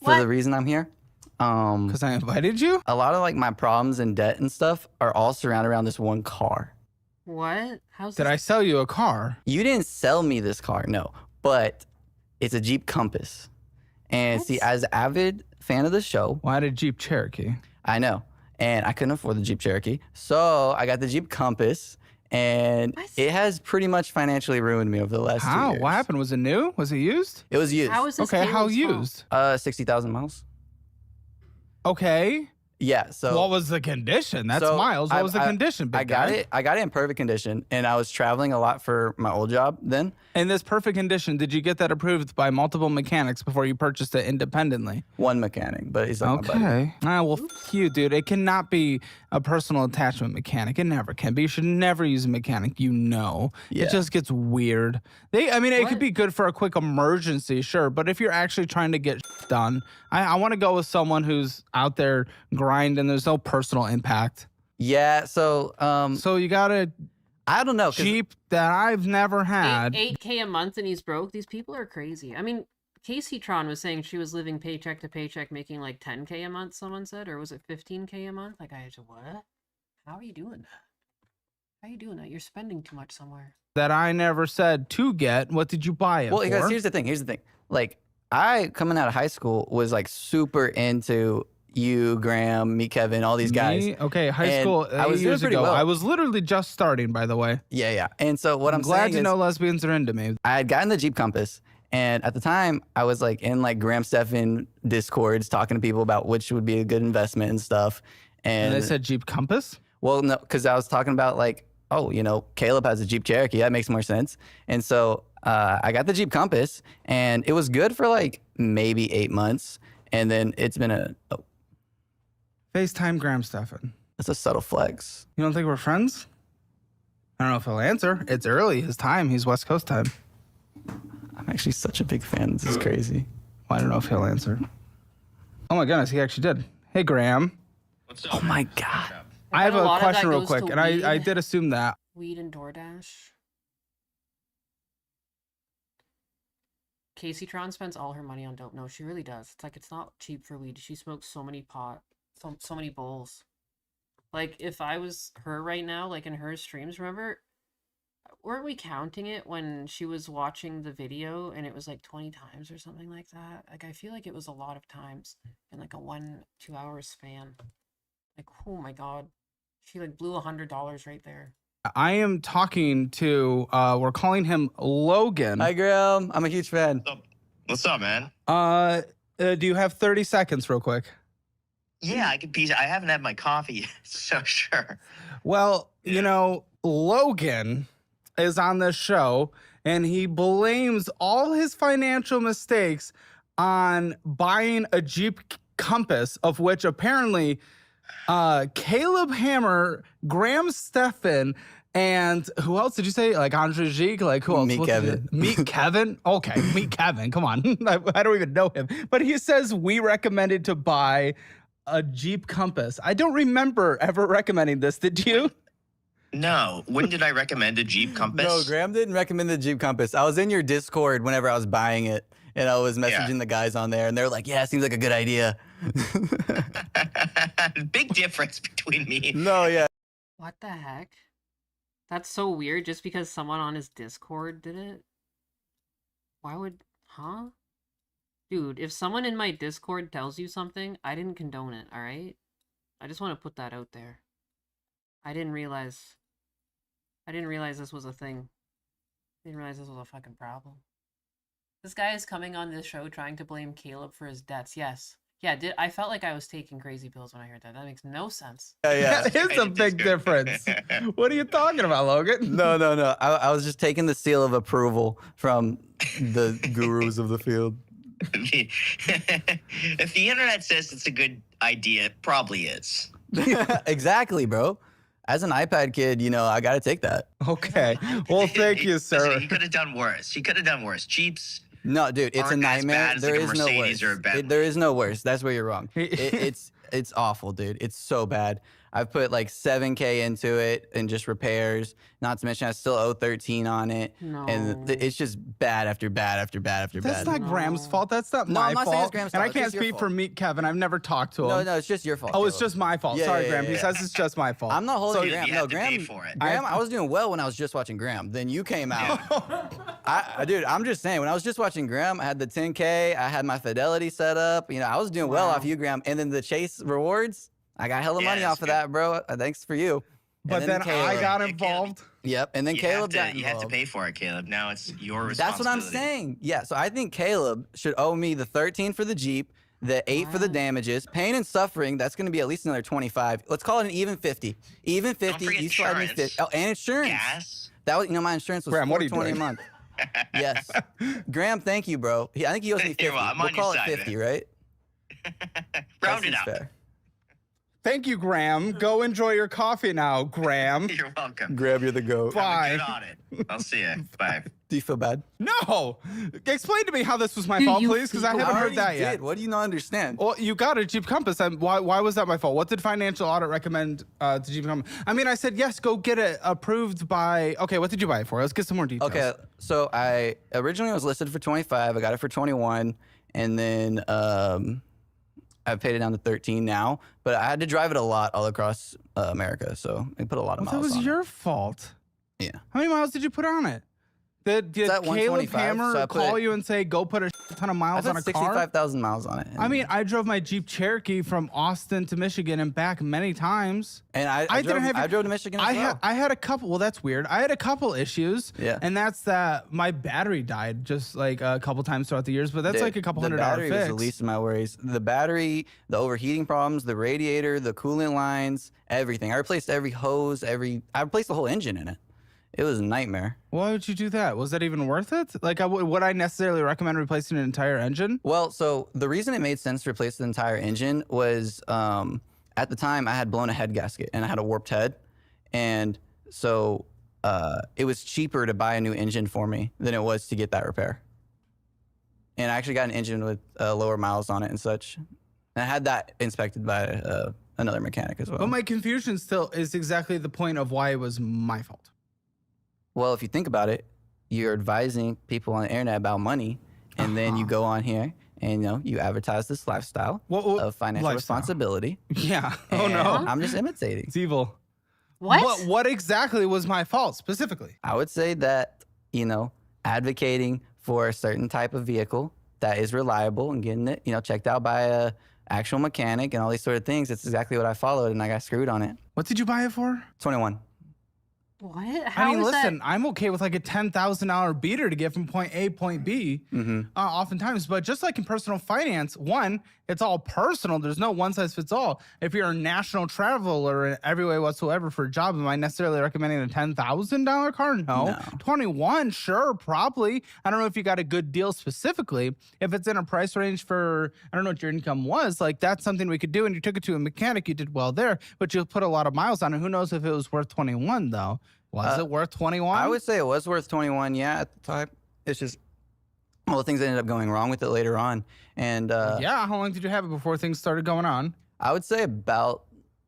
for the reason I'm here. Because I invited you? A lot of like my problems and debt and stuff are all surrounded around this one car. What? Did I sell you a car? You didn't sell me this car, no. But it's a Jeep Compass. And see, as an avid fan of the show. Why did Jeep Cherokee? I know. And I couldn't afford the Jeep Cherokee. So I got the Jeep Compass. And it has pretty much financially ruined me over the last 2 years. What happened? Was it new? Was it used? It was used. How is this Okay, how Caleb's fault? used? 60,000 miles. Okay. Yeah, so what was the condition? That's so miles. What was the condition, big I got guy? it. I got it in perfect condition, and I was traveling a lot for my old job then. In this perfect condition, did you get that approved by multiple mechanics before you purchased it independently? One mechanic, but he's like my buddy. Okay. Well, f you, dude. It cannot be a personal attachment mechanic. It never can be. You should never use a mechanic. You know. Yeah. It just gets weird. It could be good for a quick emergency, sure. But if you're actually trying to get done, I want to go with someone who's out there grinding. There's no personal impact. Yeah. So so you gotta. I don't know. Jeep that I've never had. 8K a month and he's broke. These people are crazy. I mean, Casey Tron was saying she was living paycheck to paycheck, making like 10K a month, someone said, or was it 15K a month? Like, I said, what? How are you doing that? How are you doing that? You're spending too much somewhere. That I never said to get. What did you buy it Well, for? because here's the thing. Like, I, coming out of high school, was like super into you, Graham, me, Kevin, all these guys. Me? Okay, high And school. I was doing years pretty ago. well. I was literally just starting, by the way. Yeah. And so what I'm glad saying to is, know lesbians are into me. I had gotten the Jeep Compass, and at the time, I was like in like Graham Stephan Discords talking to people about which would be a good investment and stuff. And they said Jeep Compass? Well, no, because I was talking about like, oh, Caleb has a Jeep Cherokee. That makes more sense. And so I got the Jeep Compass, and it was good for like maybe 8 months. And then it's been FaceTime Graham Stephan. That's a subtle flex. You don't think we're friends? I don't know if he'll answer. It's early. His time. He's West Coast time. I'm actually such a big fan. This is crazy. Well, I don't know if he'll answer. Oh my goodness, he actually did. Hey, Graham. What's up? Oh my God. I have a lot a of question that real goes quick, to and I weed. did assume that. Weed and DoorDash. Casey Tron spends all her money on dope. No, she really does. It's like, it's not cheap for weed. She smokes so many so many bowls. Like, if I was her right now, like in her streams, remember, weren't we counting it when she was watching the video and it was like 20 times or something like that? Like, I feel like it was a lot of times in like a 1-2 hour span. Like, oh my God. She like blew $100 right there. I am talking to, we're calling him Logan. Hi, Graham. I'm a huge fan. What's up, man? Do you have 30 seconds real quick? Yeah, I could piece. I haven't had my coffee yet, so sure. Well, Logan is on this show, and he blames all his financial mistakes on buying a Jeep Compass, of which apparently Caleb Hammer, Graham Stephan, and who else did you say? Like Andre Gigue? Like who else? Meet Kevin. Meet Kevin? Okay, meet Kevin. Come on. I don't even know him. But he says we recommended to buy a Jeep Compass. I don't remember ever recommending this. Did you? No. When did I recommend a Jeep Compass? No, Graham didn't recommend the Jeep Compass. I was in your Discord whenever I was buying it, and I was messaging the guys on there, and they're like, yeah, it seems like a good idea. Big difference between me. No, yeah. What the heck? That's so weird just because someone on his Discord did it? Why would... Huh? Dude, if someone in my Discord tells you something, I didn't condone it, alright? I just want to put that out there. I didn't realize this was a thing. I didn't realize this was a fucking problem. This guy is coming on this show trying to blame Caleb for his debts. Yes, Yeah, I felt like I was taking crazy pills when I heard that. That makes no sense. Yeah. That is a big difference. What are you talking about, Logan? No. I was just taking the seal of approval from the gurus of the field. If the internet says it's a good idea, it probably is. Exactly, bro. As an iPad kid, I got to take that. Okay. Well, thank you, sir. Listen, he could have done worse. He could have done worse. Jeeps. No, dude, it's a aren't as nightmare. bad as, There like, a is no Mercedes or a worse. Bentley. There is no worse. That's where you're wrong. It's awful, dude. It's so bad. I've put like $7K into it and just repairs. Not to mention I still owe 13 on it. No. And it's just bad after bad after bad after That's bad. not Graham's fault. That's not No, my I'm not saying it's fault. Graham's And I fault. It's can't just your speak for fault. Meet Kevin. I've never talked to him. No, it's just your fault. Oh, it's Caleb. just my fault. Yeah, Sorry, yeah, Graham. yeah, He yeah. says it's just my fault. I'm not holding You Graham. have No, to Graham. pay for it. I was doing well when I was just watching Graham. Then you came out. Dude, I'm just saying, when I was just watching Graham, I had the 10K. I had my Fidelity set up. I was doing well off you, Graham. And then the Chase rewards, I got hella money Yeah, off of that, bro. Thanks for you. But And then I Caleb. got involved. Yep, and then Caleb got You have to involved. pay for it, Caleb. Now it's your responsibility. That's what I'm saying. Yeah, so I think Caleb should owe me the 13 for the Jeep, the 8 for the damages, pain and suffering. That's going to be at least another 25. Let's call it an even 50. Even 50. forget You slide me insurance. 50. Oh, and insurance. Gas. That was, my insurance was Graham, what are you $420 a doing? month. Yes. Graham, thank you, bro. I think he owes me 50. Well, I'm We'll on your call it side, 50, man. right? Round That it seems up. fair. Thank you, Graham. Go enjoy your coffee now, Graham. You're welcome. Graham, you're the goat. Bye. Get on it. I'll see you. Bye. Do you feel bad? No. Explain to me how this was my Do fault, you please, because I feel- haven't already heard that did. yet. What do you not understand? Well, you got a Jeep Compass. Why was that my fault? What did financial audit recommend to Jeep Compass? I mean, I said, yes, go get it approved by... Okay, what did you buy it for? Let's get some more details. Okay, so I originally was listed for 25. I got it for 21, and then I've paid it down to 13 now. But I had to drive it a lot all across America, so I put a lot of Well, miles that was on your fault. it. Yeah. How many miles did you put on it? Did It's at Caleb 125, Hammer so I call put- you and say, go put a ton of I miles on put a car? 65,000 miles on it. I mean, I drove my Jeep Cherokee from Austin to Michigan and back many times. and I didn't have. I drove to Michigan as well. I had a couple. Well, that's weird. I had a couple issues. Yeah. And that's that my battery died just like a couple times throughout the years. But that's Dude, like a couple $100 The battery was fix. the least of my worries. The battery, the overheating problems, the radiator, the coolant lines, everything. I replaced every hose. I replaced the whole engine in it. It was a nightmare. Why would you do that? Was that even worth it? Like, would I necessarily recommend replacing an entire engine? Well, so the reason it made sense to replace the entire engine was at the time I had blown a head gasket and I had a warped head. And so it was cheaper to buy a new engine for me than it was to get that repair. And I actually got an engine with lower miles on it and such. And I had that inspected by another mechanic as well. But my confusion still is exactly the point of why it was my fault. Well, if you think about it, you're advising people on the internet about money, and then you go on here and you advertise this lifestyle of financial lifestyle? responsibility. Yeah. Oh and no. I'm just imitating. It's evil. What? What exactly was my fault specifically? I would say that advocating for a certain type of vehicle that is reliable and getting it checked out by a actual mechanic and all these sort of things. That's exactly what I followed, and I got screwed on it. What did you buy it for? 21. What? I mean, listen, I'm okay with like a $10,000 beater to get from point A, point B, oftentimes. But just like in personal finance, one, it's all personal. There's no one size fits all. If you're a national traveler in every way whatsoever for a job, am I necessarily recommending a $10,000 car? No. 21, sure, probably. I don't know if you got a good deal specifically. If it's in a price range for, I don't know what your income was, like that's something we could do. And you took it to a mechanic, you did well there, but you'll put a lot of miles on it. Who knows if it was worth 21 though? Was it worth 21? I would say it was worth 21, yeah, at the time. It's just all the things that ended up going wrong with it later on. And yeah, how long did you have it before things started going on? I would say about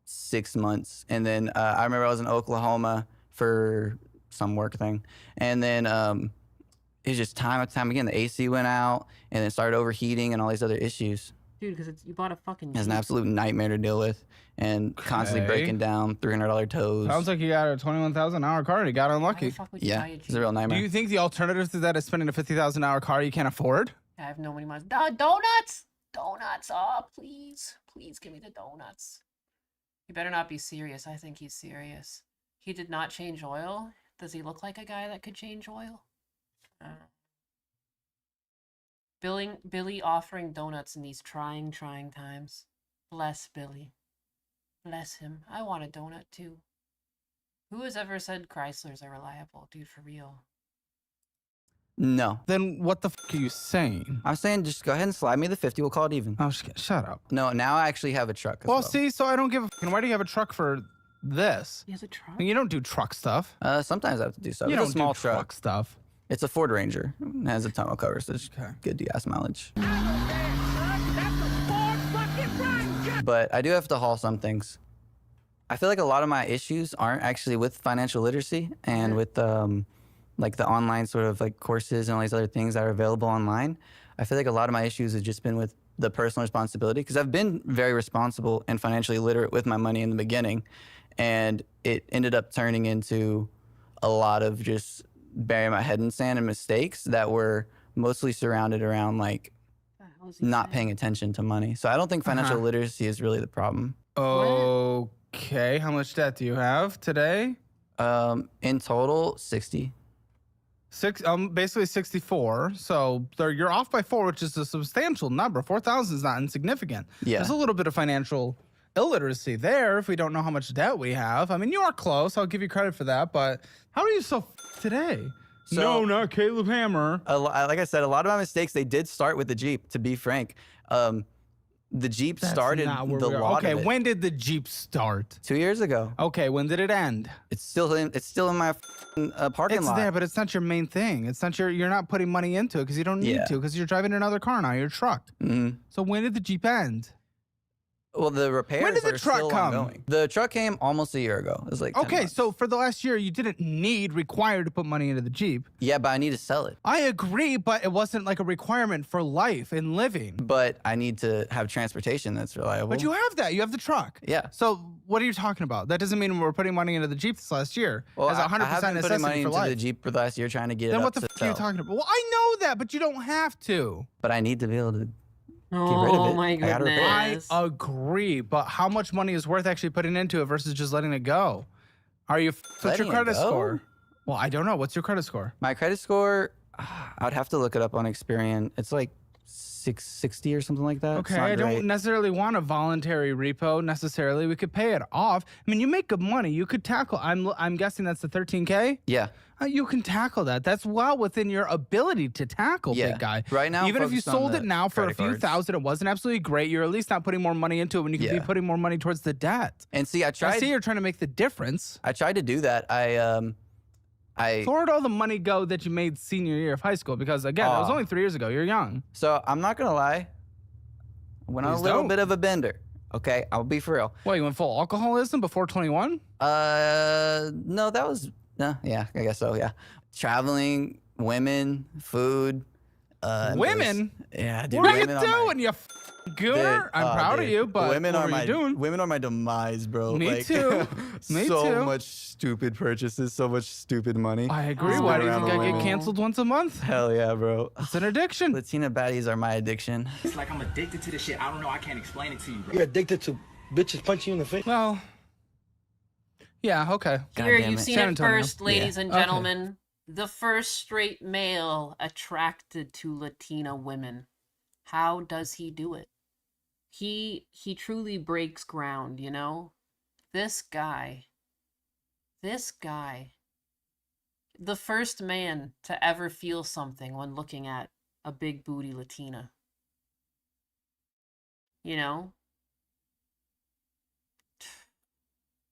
6 months. And then I remember I was in Oklahoma for some work thing. And then it was just time after time again, the AC went out and then started overheating and all these other issues. Dude, because you bought a fucking It was an Jeep. absolute nightmare to deal with and constantly Okay. breaking down $300 tows. Sounds like you got a $21,000 car and you got unlucky. Yeah, it's a real Do nightmare. you think the alternative to that is spending a $50,000 car you can't afford? I have no money. Donuts! Donuts! Oh, please. Please give me the donuts. You better not be serious. I think he's serious. He did not change oil. Does he look like a guy that could change oil? I don't know. Billy offering donuts in these trying times. Bless Billy. Bless him. I want a donut too. Who has ever said Chryslers are reliable? Dude, for real. No. Then what the fuck are you saying? I'm saying just go ahead and slide me the 50. We'll call it even. Oh, shut up. No, now I actually have a truck. Well, see, so I don't give a fuck. Why do you have a truck for this? He has a truck? You don't do truck stuff. Sometimes I have to do stuff. You It's don't a small do truck stuff. It's a Ford Ranger. It has a tonneau cover, so it's good gas mileage. But I do have to haul some things. I feel like a lot of my issues aren't actually with financial literacy and with like the online sort of like courses and all these other things that are available online. I feel like a lot of my issues have just been with the personal responsibility, because I've been very responsible and financially literate with my money in the beginning, and it ended up turning into a lot of just burying my head in sand and mistakes that were mostly surrounded around like not paying attention to money. So I don't think financial literacy is really the problem. Okay, how much debt do you have today? In total, 60. Basically 64. So you're off by 4, which is a substantial number. 4,000 is not insignificant. Yeah. There's a little bit of financial illiteracy there if we don't know how much debt we have. I mean, you are close. I'll give you credit for that. But how are you so today? So, no, not Caleb Hammer. Like I said, a lot of my mistakes, they did start with the Jeep, to be frank. The Jeep started the lot Okay, of it. when did the Jeep start? 2 years ago. Okay, when did it end? It's still in my parking lot. It's there, but it's not your main thing. It's not you're not putting money into it because you don't need to, because you're driving another car now, your truck. So when did the Jeep end? Well, the repairs When did the are truck still come? ongoing. The truck came almost a year ago. It was like 10 Okay, months. so for the last year, you didn't required to put money into the Jeep. Yeah, but I need to sell it. I agree, but it wasn't like a requirement for life and living. But I need to have transportation that's reliable. But you have that. You have the truck. Yeah. So what are you talking about? That doesn't mean we're putting money into the Jeep this last year. Well, as a 100% I have been necessity putting money for into life. the Jeep for the last year trying to get Then it what up the to f are you sell. talking about? Well, I know that, but you don't have to. But I need to be able to get rid Oh of it. my I gotta repair it. goodness. I agree, but how much money is worth actually putting into it versus just letting it go? Are you? What's your Letting it credit go? score? Well, I don't know. What's your credit score? My credit score, I'd have to look it up on Experian. It's like 660 or something like that. It's Okay, not I great. don't necessarily want a voluntary repo necessarily. We could pay it off. I mean, you make good money. You could tackle. I'm guessing that's the 13K. Yeah. You can tackle that. That's well within your ability to tackle, Yeah. big guy. Right now, I'm even if you focused on sold the it now for a credit few cards. thousand, it wasn't absolutely great. You're at least not putting more money into it when you could be Yeah. putting more money towards the debt. And see, I I tried. see you're trying to make the difference. I tried to do that. I So where'd all the money go that you made senior year of high school? Because again, it was Aw. only 3 years ago. You're young. So I'm not gonna lie. I went on a Please little don't. bit of a bender. Okay, I'll be for real. What, you went full alcoholism before 21? No, that was yeah, I guess so. Yeah, traveling, women, food. Women? Yeah, dude. What are you women are my- doing, you gooner? Dude, I'm proud of dude, you, but women what are were my you doing? women are my demise, bro. Me Like, too. Me so too. much stupid purchases, so much stupid money. I agree. Spent Why do you around think on I get women. canceled once a month? Hell yeah, bro. It's an addiction. Latina baddies are my addiction. It's like I'm addicted to this shit. I don't know. I can't explain it to you, bro. You're addicted to bitches punching you in the face? Well, yeah, okay. Here, damn you've it. seen San it Antonio. first, ladies and Okay. gentlemen. The first straight male attracted to Latina women. How does he do it? He truly breaks ground, you know? This guy, the first man to ever feel something when looking at a big booty Latina. You know?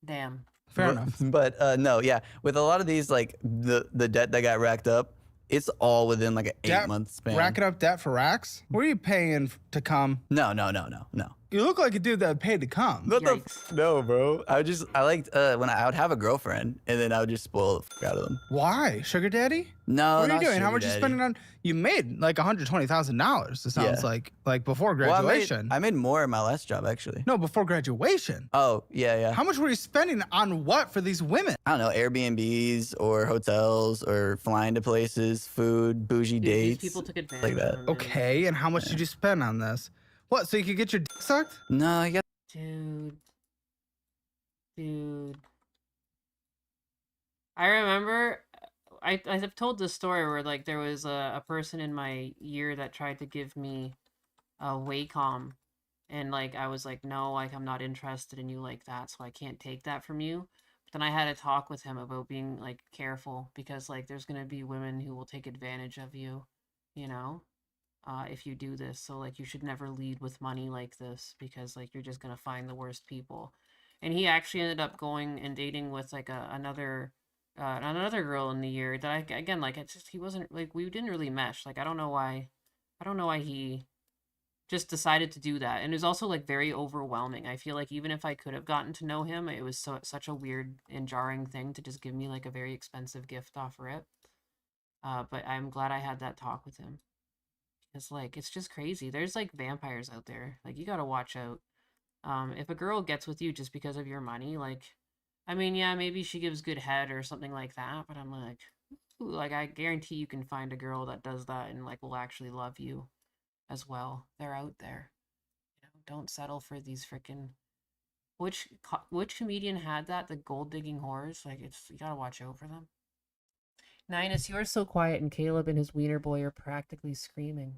Damn. Fair But- enough. But no, yeah, with a lot of these, like the debt that got racked up, it's all within like an 8-month span. Racking up debt for racks? What are you paying to come? No. You look like a dude that paid to come. What the no, bro. I liked when I would have a girlfriend and then I would just spoil the fuck out of them. Why? Sugar daddy? No, What are you not doing? How sugar much you daddy. spending on? You made like $120,000. It sounds Yeah. like before Well, graduation. I made more in my last job actually. No, before graduation. Oh yeah. How much were you spending on what for these women? I don't know, Airbnbs or hotels or flying to places, food, bougie Dude, these dates, people took advantage like of that. him, man. Okay, and how much did you spend on this? What? So you could get your dick sucked? No, you got Dude. I remember, I've told this story where like there was a person in my year that tried to give me a Wacom, and like I was like, no, like I'm not interested in you like that, so I can't take that from you. But then I had a talk with him about being like careful because like there's gonna be women who will take advantage of you, you know, if you do this. So like you should never lead with money like this because like you're just gonna find the worst people. And he actually ended up going and dating with like another girl in the year that I again like it's just he wasn't like we didn't really mesh. Like I don't know why he just decided to do that. And it was also like very overwhelming. I feel like even if I could have gotten to know him, it was such a weird and jarring thing to just give me like a very expensive gift off rip. But I'm glad I had that talk with him. Because like it's just crazy. There's like vampires out there. Like you gotta watch out. If a girl gets with you just because of your money, like I mean, yeah, maybe she gives good head or something like that, but I'm like, ooh, like I guarantee you can find a girl that does that and like will actually love you as well. They're out there. You know, don't settle for these freaking which comedian had that? The gold digging whores? Like it's you gotta watch out for them. Ninus, you're so quiet, and Caleb and his wiener boy are practically screaming.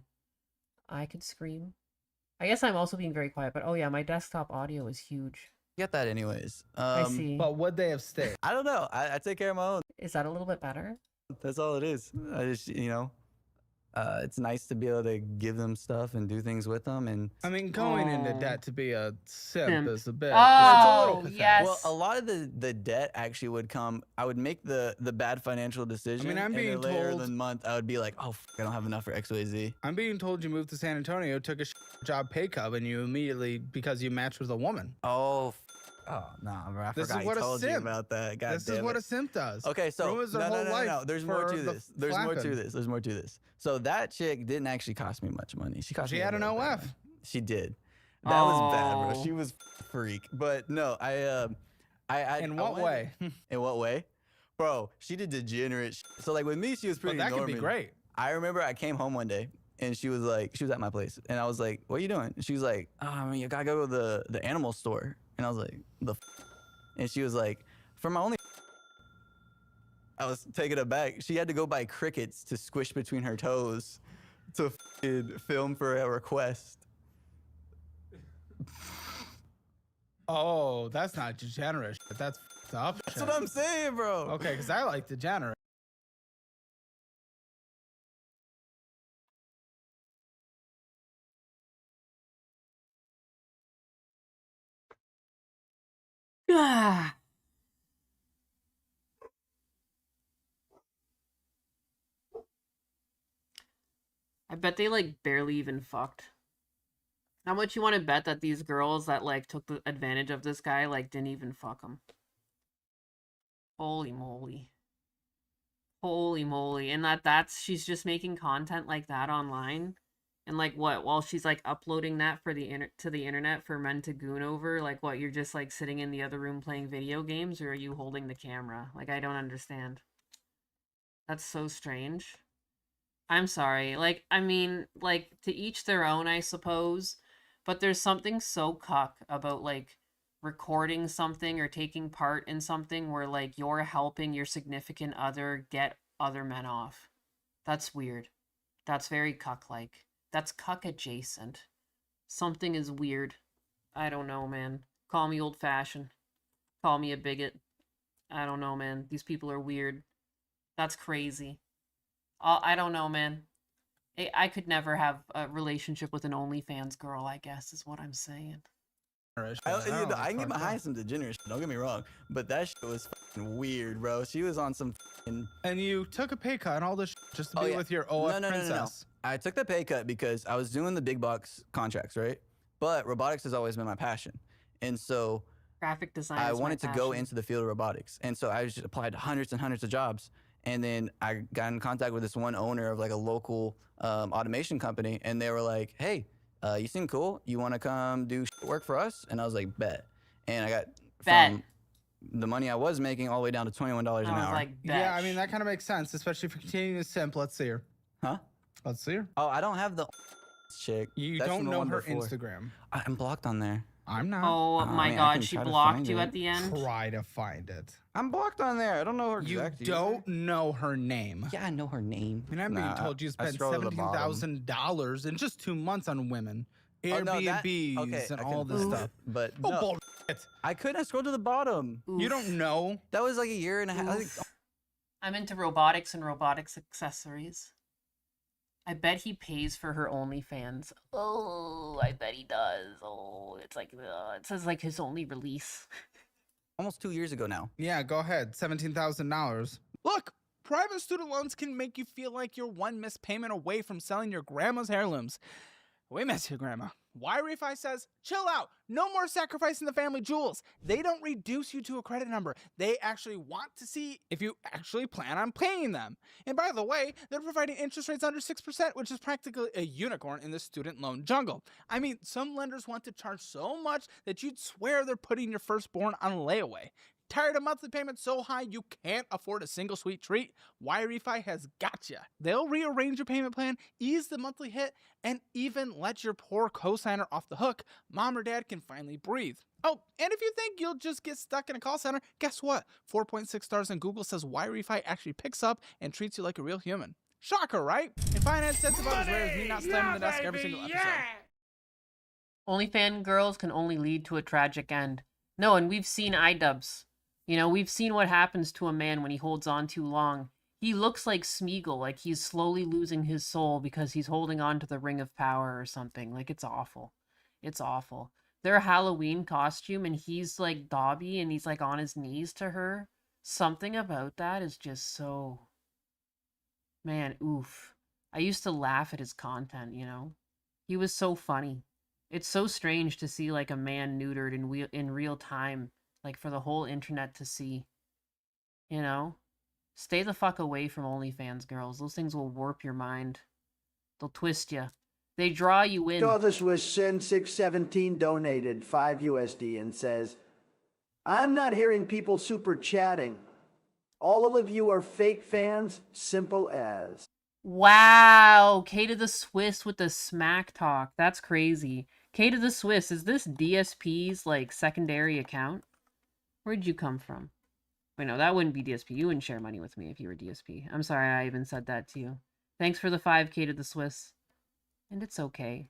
I could scream. I guess I'm also being very quiet, but oh yeah, my desktop audio is huge. Get that anyways. I see. But would they have stayed? I don't know. I take care of my own. Is that a little bit better? That's all it is. I just, it's nice to be able to give them stuff and do things with them. And I mean, going into debt to be a simp is a bit. Oh, yes. Well, a lot of the debt actually would come. I would make the bad financial decision. I mean, I'm and being then later told- in the month, I would be like, oh, I don't have enough for XYZ. I'm being told you moved to San Antonio, took a job pay cut, and you immediately, because you matched with a woman. Oh, no, bro. I This is forgot what he a told you simp- about that. God This damn is what it. a simp does. Okay, so Ruins their whole life There's more for to the this. There's more to flapping. this. There's more to this. So that chick didn't actually cost me much money. She cost She me a had an little bit OF. more. She did. That was bad, bro. Oh. She was freak. But no, I In I what went- way? In what way? Bro, she did degenerate shit. So like with me, she was But pretty that could be Norman. great. I remember I came home one day and she was at my place and I was like, what are you doing? And she was like, oh, I mean, you gotta go to the animal store. And I was like, and she was like, for my only I was taken aback. She had to go buy crickets to squish between her toes to film for a request. Oh, that's not degenerate shit. That's up. That's what I'm saying, bro. Okay, because I like degenerate. Ah. I bet they like barely even fucked. How much you want to bet that these girls that like took the advantage of this guy like didn't even fuck him? Holy moly. Holy moly. And that's she's just making content like that online. And like what, while she's like uploading that for to the internet for men to goon over, like what, you're just like sitting in the other room playing video games, or are you holding the camera? Like I don't understand. That's so strange. I'm sorry. Like, I mean, like, to each their own, I suppose. But there's something so cuck about, like, recording something or taking part in something where, like, you're helping your significant other get other men off. That's weird. That's very cuck-like. That's cuck-adjacent. Something is weird. I don't know, man. Call me old-fashioned. Call me a bigot. I don't know, man. These people are weird. That's crazy. I don't know, man. I could never have a relationship with an OnlyFans girl, I guess, is what I'm saying. I can get behind some degenerate shit, don't get me wrong, but that shit was fucking weird, bro. She was on some fucking... And you took a pay cut and all this just to be with your OF princess. I took the pay cut because I was doing the big box contracts, right? But robotics has always been my passion. And so... Graphic design I is my wanted to go passion. into the field of robotics. And so I just applied to hundreds and hundreds of jobs. And then I got in contact with this one owner of like a local automation company, and they were like, "Hey, you seem cool. You want to come do work for us?" And I was like, "Bet." And I got from the money I was making all the way down to $21 an hour. Like, yeah, I mean that kind of makes sense, especially if you're continuing to simp. Let's see her. Huh? Let's see her. Oh, I don't have the chick. You That's don't from the know one her before. Instagram. I'm blocked on there. I'm not. Oh my I mean, I god, can she try to blocked find you it. at the end? Try to find it. I'm blocked on there. I don't know her You exact don't know her name. Yeah, I know her name. And I'm being told you I spent scrolled to the bottom. $17,000 in just 2 months on women, Oh, no, that- Airbnbs, okay, and I all can this find stuff. it, but Oh, no. bullshit. I couldn't scroll to the bottom. You don't know? That was like a year and a half. I think- I'm into robotics and robotics accessories. I bet he pays for her OnlyFans. Oh, I bet he does. Oh, it's like, it says like his only release. Almost 2 years ago now. Yeah, go ahead. $17,000. Look, private student loans can make you feel like you're one missed payment away from selling your grandma's heirlooms. We miss you, Grandma. Y-Refi says, chill out. No more sacrificing the family jewels. They don't reduce you to a credit number. They actually want to see if you actually plan on paying them. And by the way, they're providing interest rates under 6%, which is practically a unicorn in the student loan jungle. I mean, some lenders want to charge so much that you'd swear they're putting your firstborn on layaway. Tired of monthly payments so high you can't afford a single sweet treat? Y-Refi has got you. They'll rearrange your payment plan, ease the monthly hit, and even let your poor cosigner off the hook. Mom or dad can finally breathe. Oh, and if you think you'll just get stuck in a call center, guess what? 4.6 stars on Google says Y-Refi actually picks up and treats you like a real human. Shocker, right? And finance sets about as rare as me not slamming the desk every single episode. OnlyFans girls can only lead to a tragic end. No, and we've seen iDubbbz. You know, we've seen what happens to a man when he holds on too long. He looks like Smeagol, like he's slowly losing his soul because he's holding on to the ring of power or something. Like, it's awful. It's awful. Their Halloween costume, and he's like Dobby, and he's like on his knees to her. Something about that is just so... Man, oof. I used to laugh at his content, you know? He was so funny. It's so strange to see like a man neutered in real time, like for the whole internet to see. You know? Stay the fuck away from OnlyFans girls. Those things will warp your mind. They'll twist you. They draw you in. Daughters with Sin 617 donated 5 USD and says, I'm not hearing people super chatting. All of you are fake fans, simple as. Wow, K to the Swiss with the smack talk. That's crazy. K to the Swiss, is this DSP's like secondary account? Where'd you come from? Wait, no, that wouldn't be DSP. You wouldn't share money with me if you were DSP. I'm sorry I even said that to you. Thanks for the 5K to the Swiss. And it's okay.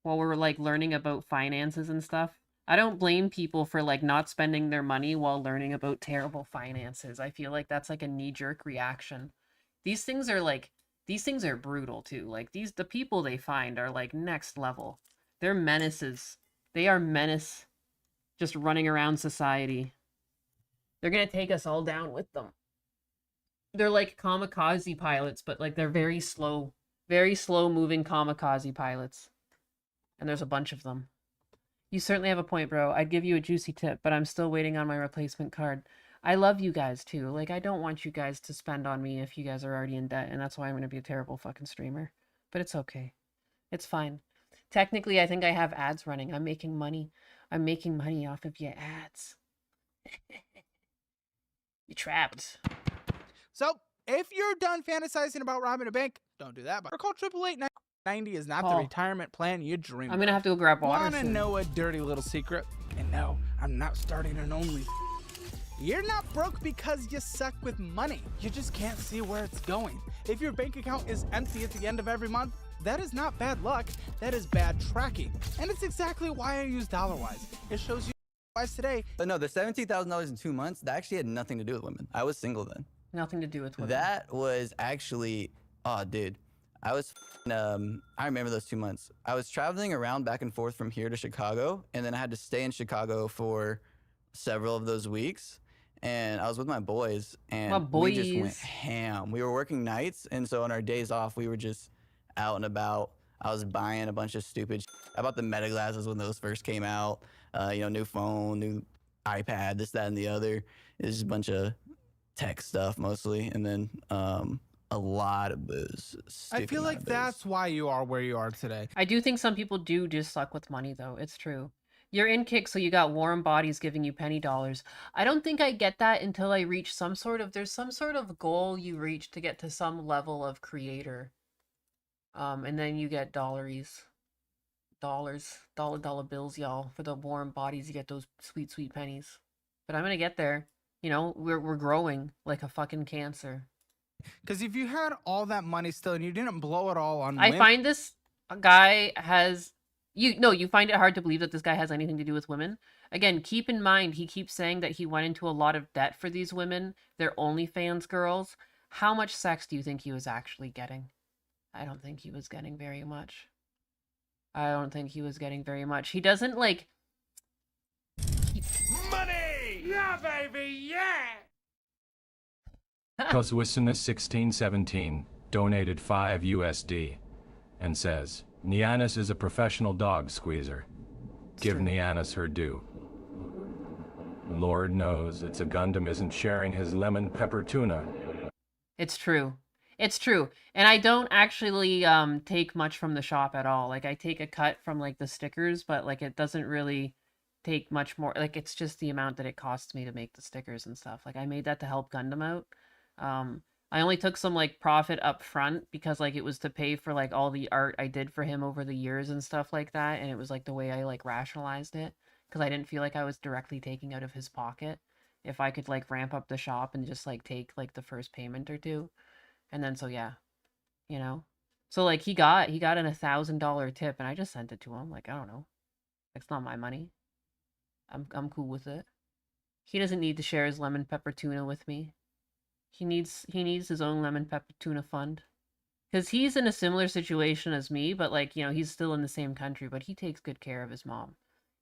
While we're like learning about finances and stuff, I don't blame people for like not spending their money while learning about terrible finances. I feel like that's like a knee-jerk reaction. These things are brutal too. Like the people they find are like next level. They're menaces. They are menace just running around society. They're gonna take us all down with them. They're like kamikaze pilots, but like they're very slow moving kamikaze pilots. And there's a bunch of them. You certainly have a point, bro. I'd give you a juicy tip, but I'm still waiting on my replacement card. I love you guys, too. Like, I don't want you guys to spend on me if you guys are already in debt, and that's why I'm going to be a terrible fucking streamer. But it's okay. It's fine. Technically, I think I have ads running. I'm making money. I'm making money off of your ads. You're trapped. So, if you're done fantasizing about robbing a bank, don't do that. But call 888-90 is not the Call. retirement plan you dreamed I'm going to have to go grab water Want to soon. know a dirty little secret? And no, I'm not starting an only. You're not broke because you suck with money. You just can't see where it's going. If your bank account is empty at the end of every month, that is not bad luck. That is bad tracking. And it's exactly why I use DollarWise. It shows you Wise today. But no, the $17,000 in 2 months, that actually had nothing to do with women. I was single then. Nothing to do with women. That was actually, oh, dude. I was, I remember those 2 months. I was traveling around back and forth from here to Chicago, and then I had to stay in Chicago for several of those weeks. And I was with my boys, and we just went ham. We were working nights, and so on our days off, we were just out and about. I was buying a bunch of stupid shit. I bought the Meta glasses when those first came out. You know, new phone, new iPad, this, that, and the other. It's just a bunch of tech stuff mostly, and then a lot of booze. I feel like that's why you are where you are today. I do think some people do just suck with money, though. It's true. You're in kick, so you got warm bodies giving you penny dollars. I don't think I get that until I reach there's some sort of goal you reach to get to some level of creator. And then you get dollaries. dollar bills, y'all. For the warm bodies, you get those sweet, sweet pennies. But I'm gonna get there. You know, we're growing like a fucking cancer. Because if you had all that money still and you didn't blow it all on I women, find this guy has you find it hard to believe that this guy has anything to do with women. Again, keep in mind he keeps saying that he went into a lot of debt for these women. They're OnlyFans girls. How much sex do you think he was actually getting? I don't think he was getting very much. I don't think he was getting very much. He doesn't like Money! Yeah, baby, yeah! Koswisina1617 donated 5 USD and says, Nianis is a professional dog squeezer. Give Nianis her due. Lord knows it's a Gundam isn't sharing his lemon pepper tuna. It's true. It's true. And I don't actually take much from the shop at all. Like I take a cut from like the stickers, but like it doesn't really take much more. Like it's just the amount that it costs me to make the stickers and stuff. Like I made that to help Gundam out. I only took some like profit up front because like it was to pay for like all the art I did for him over the years and stuff like that, and it was like the way I like rationalized it because I didn't feel like I was directly taking out of his pocket. If I could like ramp up the shop and just like take like the first payment or two, and then so yeah, you know, so like he got an $1,000 tip and I just sent it to him. Like I don't know, it's not my money. I'm cool with it. He doesn't need to share his lemon pepper tuna with me. He needs his own lemon pepper tuna fund. Because he's in a similar situation as me, but like, you know, he's still in the same country, but he takes good care of his mom.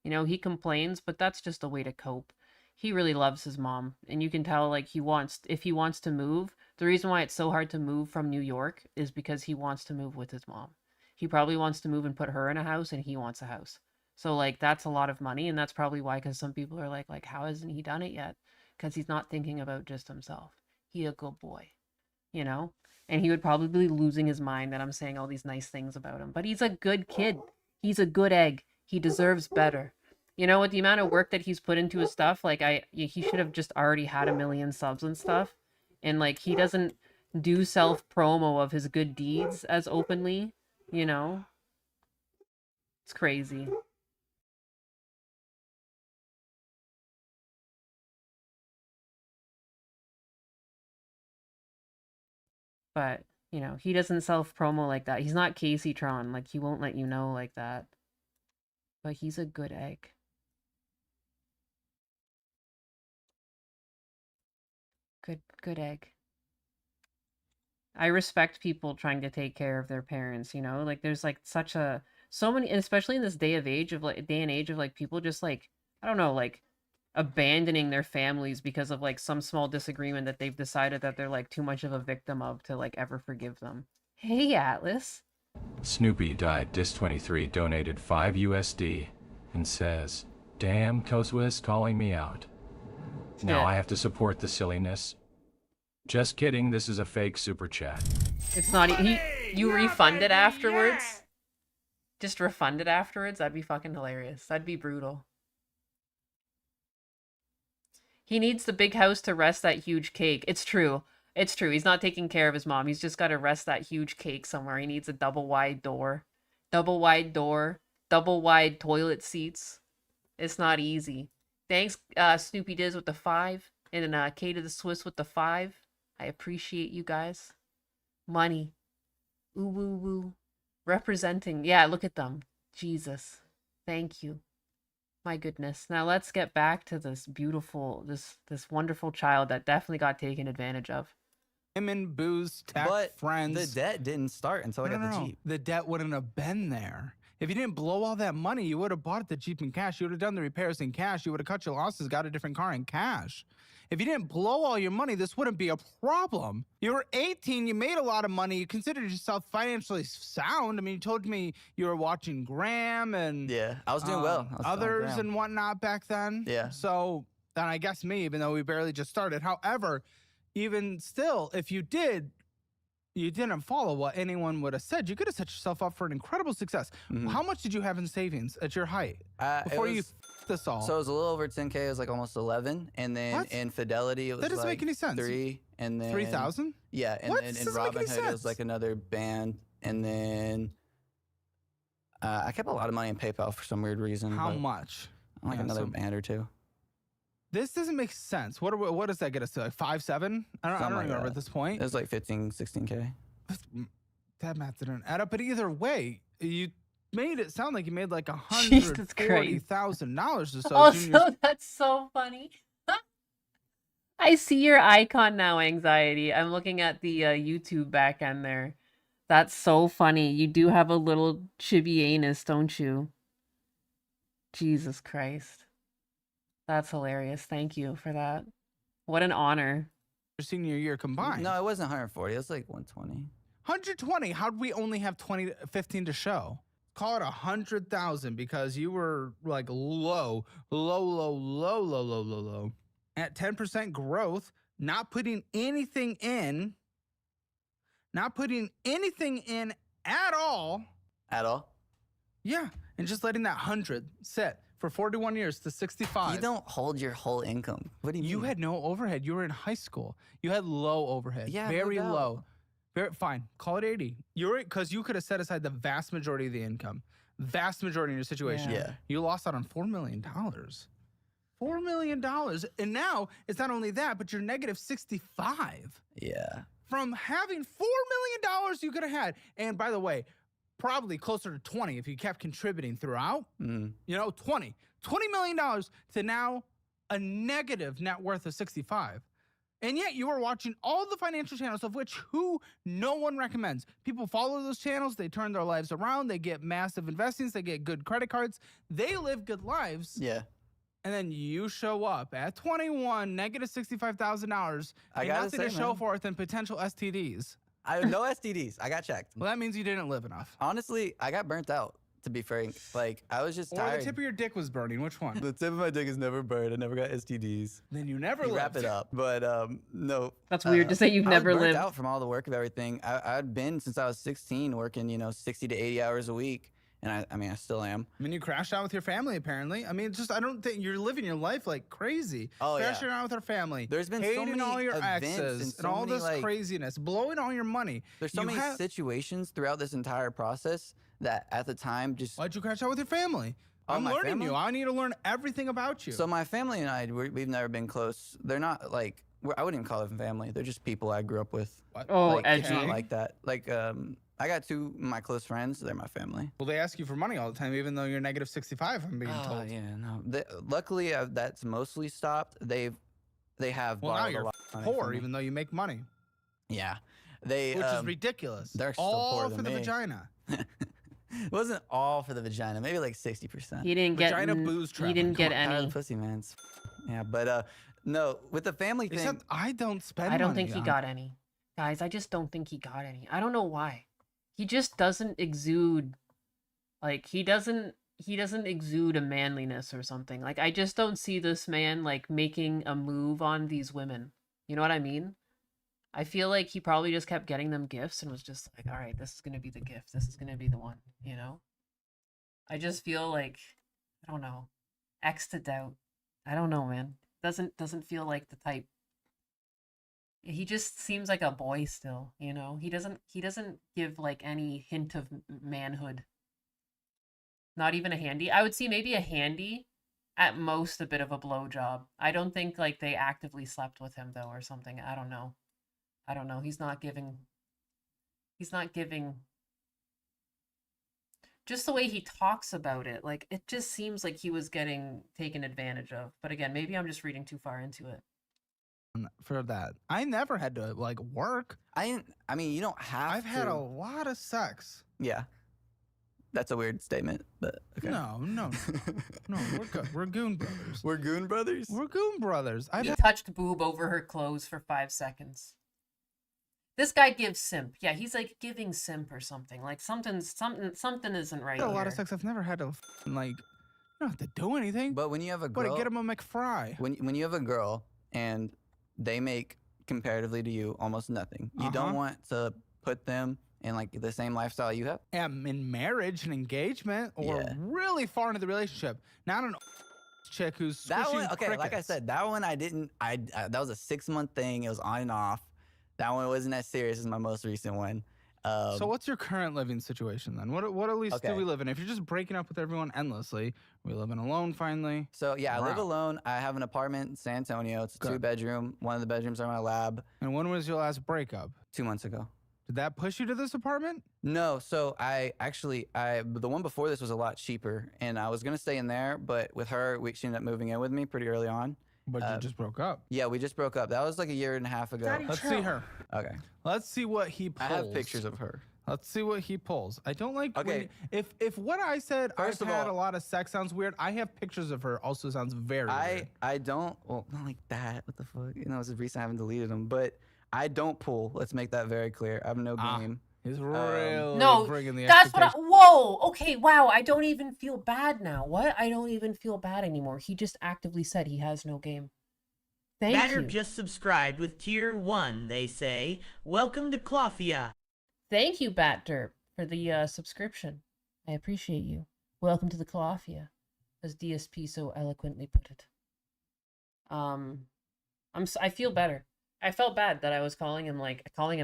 You know, he complains, but that's just a way to cope. He really loves his mom, and you can tell like if he wants to move, the reason why it's so hard to move from New York is because he wants to move with his mom. He probably wants to move and put her in a house, and he wants a house. So like that's a lot of money, and that's probably why, because some people are like how hasn't he done it yet? Because he's not thinking about just himself. He a good boy, you know? And he would probably be losing his mind that I'm saying all these nice things about him. But he's a good kid. He's a good egg. He deserves better. You know, with the amount of work that he's put into his stuff, like he should have just already had 1 million subs and stuff. And like he doesn't do self promo of his good deeds as openly, you know? It's crazy. But, you know, he doesn't self-promo like that. He's not Casey Tron. Like, he won't let you know like that. But he's a good egg. Good egg. I respect people trying to take care of their parents, you know? Like, there's, like, so many, and especially in this day and age of, like, people just, like, I don't know, like, abandoning their families because of like some small disagreement that they've decided that they're like too much of a victim of to like ever forgive them. Hey Atlas. Snoopy died Dis23 donated 5 USD and says, damn, Koswis calling me out. Now Yeah. I have to support the silliness. Just kidding, this is a fake super chat. It's not you refund it afterwards? Just refund it afterwards? That'd be fucking hilarious. That'd be brutal. He needs the big house to rest that huge cake. It's true. It's true. He's not taking care of his mom. He's just got to rest that huge cake somewhere. He needs a double wide door. Double wide door. Double wide toilet seats. It's not easy. Thanks, Snoopy Diz with the 5. And then K to the Swiss with the 5. I appreciate you guys. Money. Ooh, woo, woo. Representing. Yeah, look at them. Jesus. Thank you. My goodness. Now let's get back to this beautiful, this wonderful child that definitely got taken advantage of. Women, booze, tech, friends. The debt didn't start until I got the Jeep. The debt wouldn't have been there. If you didn't blow all that money, you would have bought the Jeep in cash. You would have done the repairs in cash. You would have cut your losses, got a different car in cash. If you didn't blow all your money, this wouldn't be a problem. You were 18, you made a lot of money, you considered yourself financially sound. I mean, you told me you were watching Graham and yeah, I was doing well. I was others and whatnot back then. Yeah. So, and I guess me, even though we barely just started. However, even still, if you did, you didn't follow what anyone would have said, you could have set yourself up for an incredible success. How much did you have in savings at your height before you this all? So it was a little over 10K. It was like almost 11, and then in Fidelity it was that doesn't like make any sense. 3, and then 3,000. Yeah, and then in Robinhood it was like another band, and then I kept a lot of money in PayPal for some weird reason. How but much? Like another band or two. This doesn't make sense. What does that get us to? Like 5-7? I don't remember at this point. It was like 15, 16K. That math didn't add up. But either way, you made it sound like you made like $140,000 or so. Also, that's so funny. I see your icon now, Anxiety. I'm looking at the YouTube back end there. That's so funny. You do have a little chibi anus, don't you? Jesus Christ. That's hilarious. Thank you for that. What an honor. Your senior year combined. No, it wasn't 140. It was like 120. 120. How'd we only have 15 to show? Call it 100,000 because you were like low. At 10% growth, not putting anything in at all. At all? Yeah, and just letting that 100 sit for 41 years to 65. You don't hold your whole income. What do you mean? You had no overhead. You were in high school. You had low overhead. Yeah, very no doubt. low. Very fine. Call it 80. You're because you could have set aside the vast majority of the income. Vast majority in your situation. Yeah. You lost out on $4 million. $4 million. And now it's not only that, but you're negative 65. Yeah. From having $4 million you could have had. And by the way, probably closer to 20 if you kept contributing throughout. You know, $20 million to now a negative net worth of 65. And yet you are watching all the financial channels of which no one recommends. People follow those channels. They turn their lives around. They get massive investments. They get good credit cards. They live good lives. Yeah. And then you show up at 21, negative $65,000, and gotta nothing say, to show man. for it than potential STDs. I have no STDs. I got checked. Well, that means you didn't live enough. Honestly, I got burnt out, to be frank. Like, I was just Or tired. the tip of your dick was burning. Which one? The tip of my dick is never burned. I never got STDs. Then you never You wrap lived. it up. But no. That's weird to say you've never I was lived. burnt out from all the work of everything. I'd been since I was 16 working, 60 to 80 hours a week. And I still am. I mean, you crashed out with your family, apparently. I mean, I don't think you're living your life like crazy. Oh, yeah. Crashing out with our family. There's been so hating many all your events exes and so and all many, this like- craziness, blowing all your money. There's so You many have- situations throughout this entire process that at the time just... Why'd you crash out with your family? Oh, I'm my learning family? you. I need to learn everything about you. So my family and I, we've never been close. They're not like... I wouldn't even call them family. They're just people I grew up with. What? Oh, like, it's edgy. not like that. Like, I got two of my close friends. They're my family. Well, they ask you for money all the time, even though you're negative 65, I'm being told. Yeah, no. Luckily, that's mostly stopped. They have Well, now borrowed a you're lot of money poor, from me. even though you make money, Yeah. They, which is ridiculous. They're still all poorer for than the me. vagina. It wasn't all for the vagina. Maybe like 60%. He didn't get Vagina booze he traveling. didn't get Tired of any. the pussy, man. Yeah, but no, with the family thing. Except I don't spend I don't money think he on- got any. Guys, I just don't think he got any. I don't know why. He just doesn't exude like he doesn't exude a manliness or something. Like I just don't see this man like making a move on these women. You know what I mean? I feel like he probably just kept getting them gifts and was just like, all right, this is going to be the gift. This is going to be the one, you know? I just feel like, I don't know, X to doubt. I don't know, man. Doesn't feel like the type. He just seems like a boy still, you know? He doesn't give like any hint of manhood. Not even a handy. I would see maybe a handy, at most a bit of a blowjob. I don't think like they actively slept with him though or something. I don't know. He's not giving just the way he talks about it. Like it just seems like he was getting taken advantage of. But again, maybe I'm just reading too far into it. for that. I never had to like work. I mean, you don't have I've had a lot of sex. Yeah. That's a weird statement, but okay. No, we're good. We're goon brothers. We're goon brothers? We're goon brothers. He touched boob over her clothes for 5 seconds. This guy gives simp. Yeah, he's like giving simp or something. Like something isn't right. I've had a lot of here. sex. I've never had to like. You don't have to do anything. But when you have a girl, But get him a McFry. When you have a girl and they make comparatively to you almost nothing, you don't want to put them in like the same lifestyle you have. In marriage and engagement, or really far into the relationship. Not an chick who's That squishing one, okay, like I crickets. said, that one I didn't. That was a 6-month thing. It was on and off. That one wasn't as serious as my most recent one. So what's your current living situation then? What at least do we live in? If you're just breaking up with everyone endlessly, we living alone finally. So yeah, I live alone. I have an apartment in San Antonio. It's a 2-bedroom. One of the bedrooms are my lab. And when was your last breakup? 2 months ago. Did that push you to this apartment? No. So I the one before this was a lot cheaper, and I was gonna stay in there, but with her, she ended up moving in with me pretty early on. But you just broke up. Yeah, we just broke up. That was like 1.5 years ago. Let's see her. Okay. Let's see what he pulls. I have pictures of her. Let's see what he pulls. I don't like. Okay. If what I said, First I've of had all, a lot of sex sounds weird. I have pictures of her. Also sounds very weird. I don't. Well, not like that. What the fuck? You know, it's recent. I haven't deleted them, but I don't pull. Let's make that very clear. I have no game. He's really No, bringing the that's what I, expectation. whoa, okay, wow, I don't even feel bad now. What? I don't even feel bad anymore. He just actively said he has no game. Thank Batter you. just subscribed with tier 1, they say. Welcome to Clawfia. Thank you, Batderp, for the subscription. I appreciate you. Welcome to the Clawfia, as DSP so eloquently put it. I feel better. I felt bad that I was calling him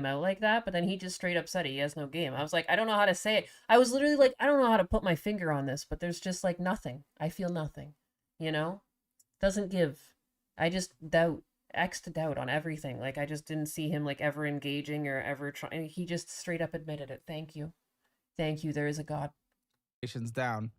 out like that, but then he just straight up said he has no game. I was like, I don't know how to say it. I was literally like, I don't know how to put my finger on this, but there's just like nothing. I feel nothing, you know? Doesn't give. I just doubt on everything. Like I just didn't see him like ever engaging or ever trying. He just straight up admitted it. Thank you. There is a God. Down.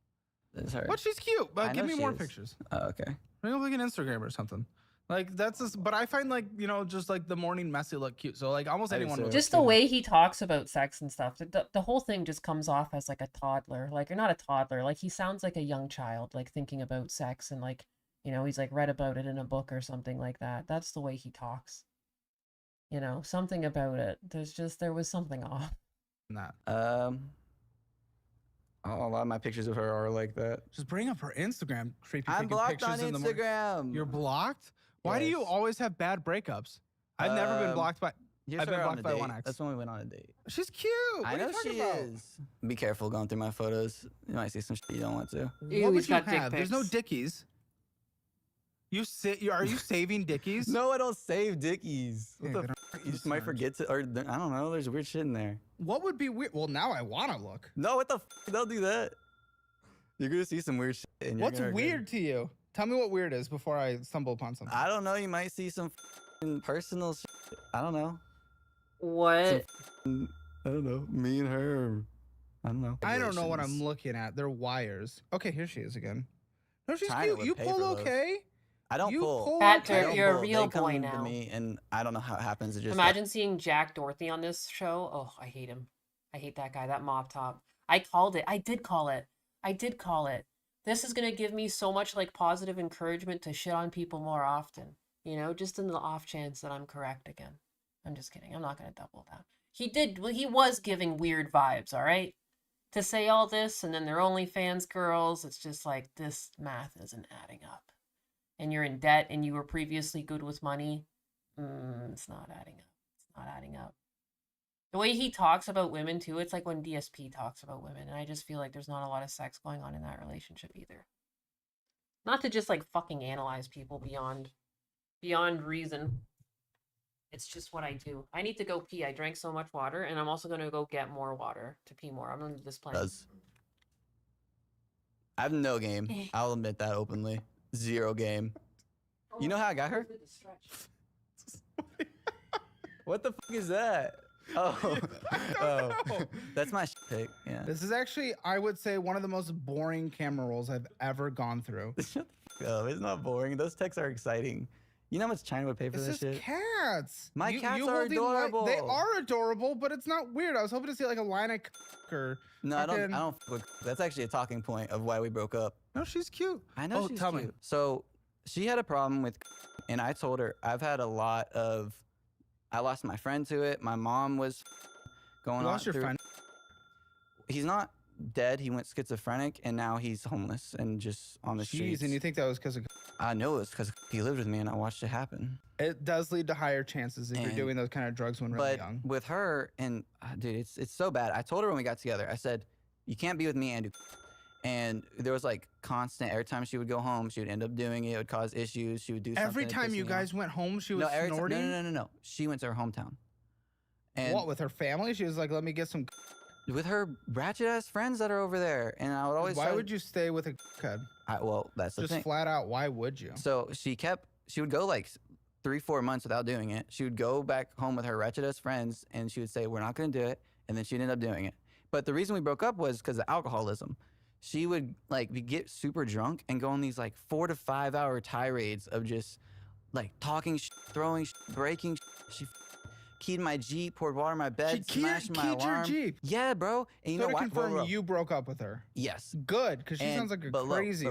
That's her. But she's cute. But give me more pictures. Oh, okay. Bring up like an Instagram or something. Like that's just, but I find like, you know, just like the morning messy look cute. So like almost anyone would. Just the way he talks about sex and stuff. The whole thing just comes off as like a toddler. Like you're not a toddler. Like he sounds like a young child, like thinking about sex and like, you know, he's like read about it in a book or something like that. That's the way he talks. You know, something about it. There was something off. That. A lot of my pictures of her are like that. Just bring up her Instagram. Creepy. I'm blocked pictures on in the Instagram. You're blocked? Why do you always have bad breakups? I've never been blocked by. I've been blocked by one ex. That's when we went on a date. She's cute. I know she is. Be careful going through my photos. You might see some shit you don't want to. What would you have? There's no dickies. Are you saving dickies? No, I don't save dickies. What the f? You just might forget to, or I don't know. There's weird shit in there. What would be weird? Well, now I want to look. No, what the f? Don't do that. You're gonna see some weird shit. And What's weird to you? Tell me what weird is before I stumble upon something. I don't know. You might see some personal shit. I don't know. What? I don't know. Me and her. I don't know. I don't know what I'm looking at. They're wires. Okay, here she is again. No, she's cute. You pull okay? I don't pull. Batder, you're a real they boy come now. To me, and I don't know how it happens. It just imagine seeing Jack Dorothy on this show. Oh, I hate him. I hate that guy. That mop top. I called it. I did call it. This is gonna give me so much like positive encouragement to shit on people more often. You know, just in the off chance that I'm correct again. I'm just kidding. I'm not gonna double that. He was giving weird vibes. All right. To say all this and then they're OnlyFans girls. It's just like this math isn't adding up. And you're in debt and you were previously good with money, it's not adding up. It's not adding up. The way he talks about women too, it's like when DSP talks about women, and I just feel like there's not a lot of sex going on in that relationship either. Not to just like fucking analyze people beyond reason. It's just what I do. I need to go pee. I drank so much water, and I'm also going to go get more water to pee more. I'm going to display. I have no game. I'll admit that openly. Zero game. You know how I got her? What the fuck is that? Oh, that's my pick. Yeah. This is actually, I would say, one of the most boring camera rolls I've ever gone through. Shut the fuck up. It's not boring. Those texts are exciting. You know how much China would pay for this shit? Cats. My cats are adorable. They are adorable, but it's not weird. I was hoping to see like a line of or no, I don't fuck with. That's actually a talking point of why we broke up. No, she's cute. I know she's cute. Me. So she had a problem with, and I told her I've had a lot of. I lost my friend to it. My mom was going on. You lost your friend? He's not dead. He went schizophrenic, and now he's homeless and just on the streets. And you think that was because of? I know it was because he lived with me, and I watched it happen. It does lead to higher chances if you're doing those kind of drugs when really young. But with her, and dude, it's so bad. I told her when we got together, I said, you can't be with me and do. And there was like constant, every time she would go home, she would end up doing it. It would cause issues. She would do something. Every time you guys went home, she was snorting? No. She went to her hometown. And what, with her family? She was like, let me get some. With her ratchet ass friends that are over there. And I would always Why would you stay with a head? Well, that's the Just thing. flat out, why would you? So she would go like 3-4 months without doing it. She would go back home with her wretched ass friends and she would say, we're not going to do it. And then she'd end up doing it. But the reason we broke up was because of alcoholism. She would like get super drunk and go on these like 4 to 5 hour tirades of just like talking, throwing, breaking. She keyed my Jeep, poured water in my bed, smashed my alarm. Your Jeep? Yeah, bro. And you So know to why? confirm, you broke up with her? Yes. Good, because she sounds like a crazy.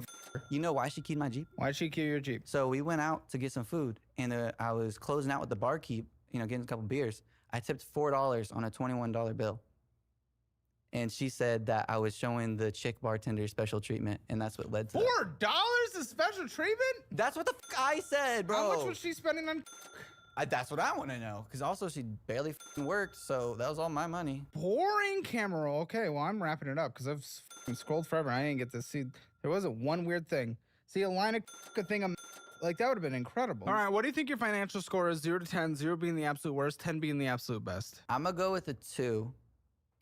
You know why she keyed my Jeep? Why'd she key your Jeep? So we went out to get some food, and I was closing out with the barkeep, getting a couple beers. I tipped $4 on a $21 bill. And she said that I was showing the chick bartender special treatment, and that's what led to $4 is special treatment? That's what the I said, bro. How much was she spending on? That's what I want to know. Because also she barely worked, so that was all my money. Boring camera roll. Okay, well, I'm wrapping it up because I've scrolled forever. I didn't get to see. There wasn't one weird thing. See a line of a thing. Like, that would have been incredible. All right, what do you think your financial score is? 0 to 10, 0 being the absolute worst, 10 being the absolute best. I'm going to go with a 2.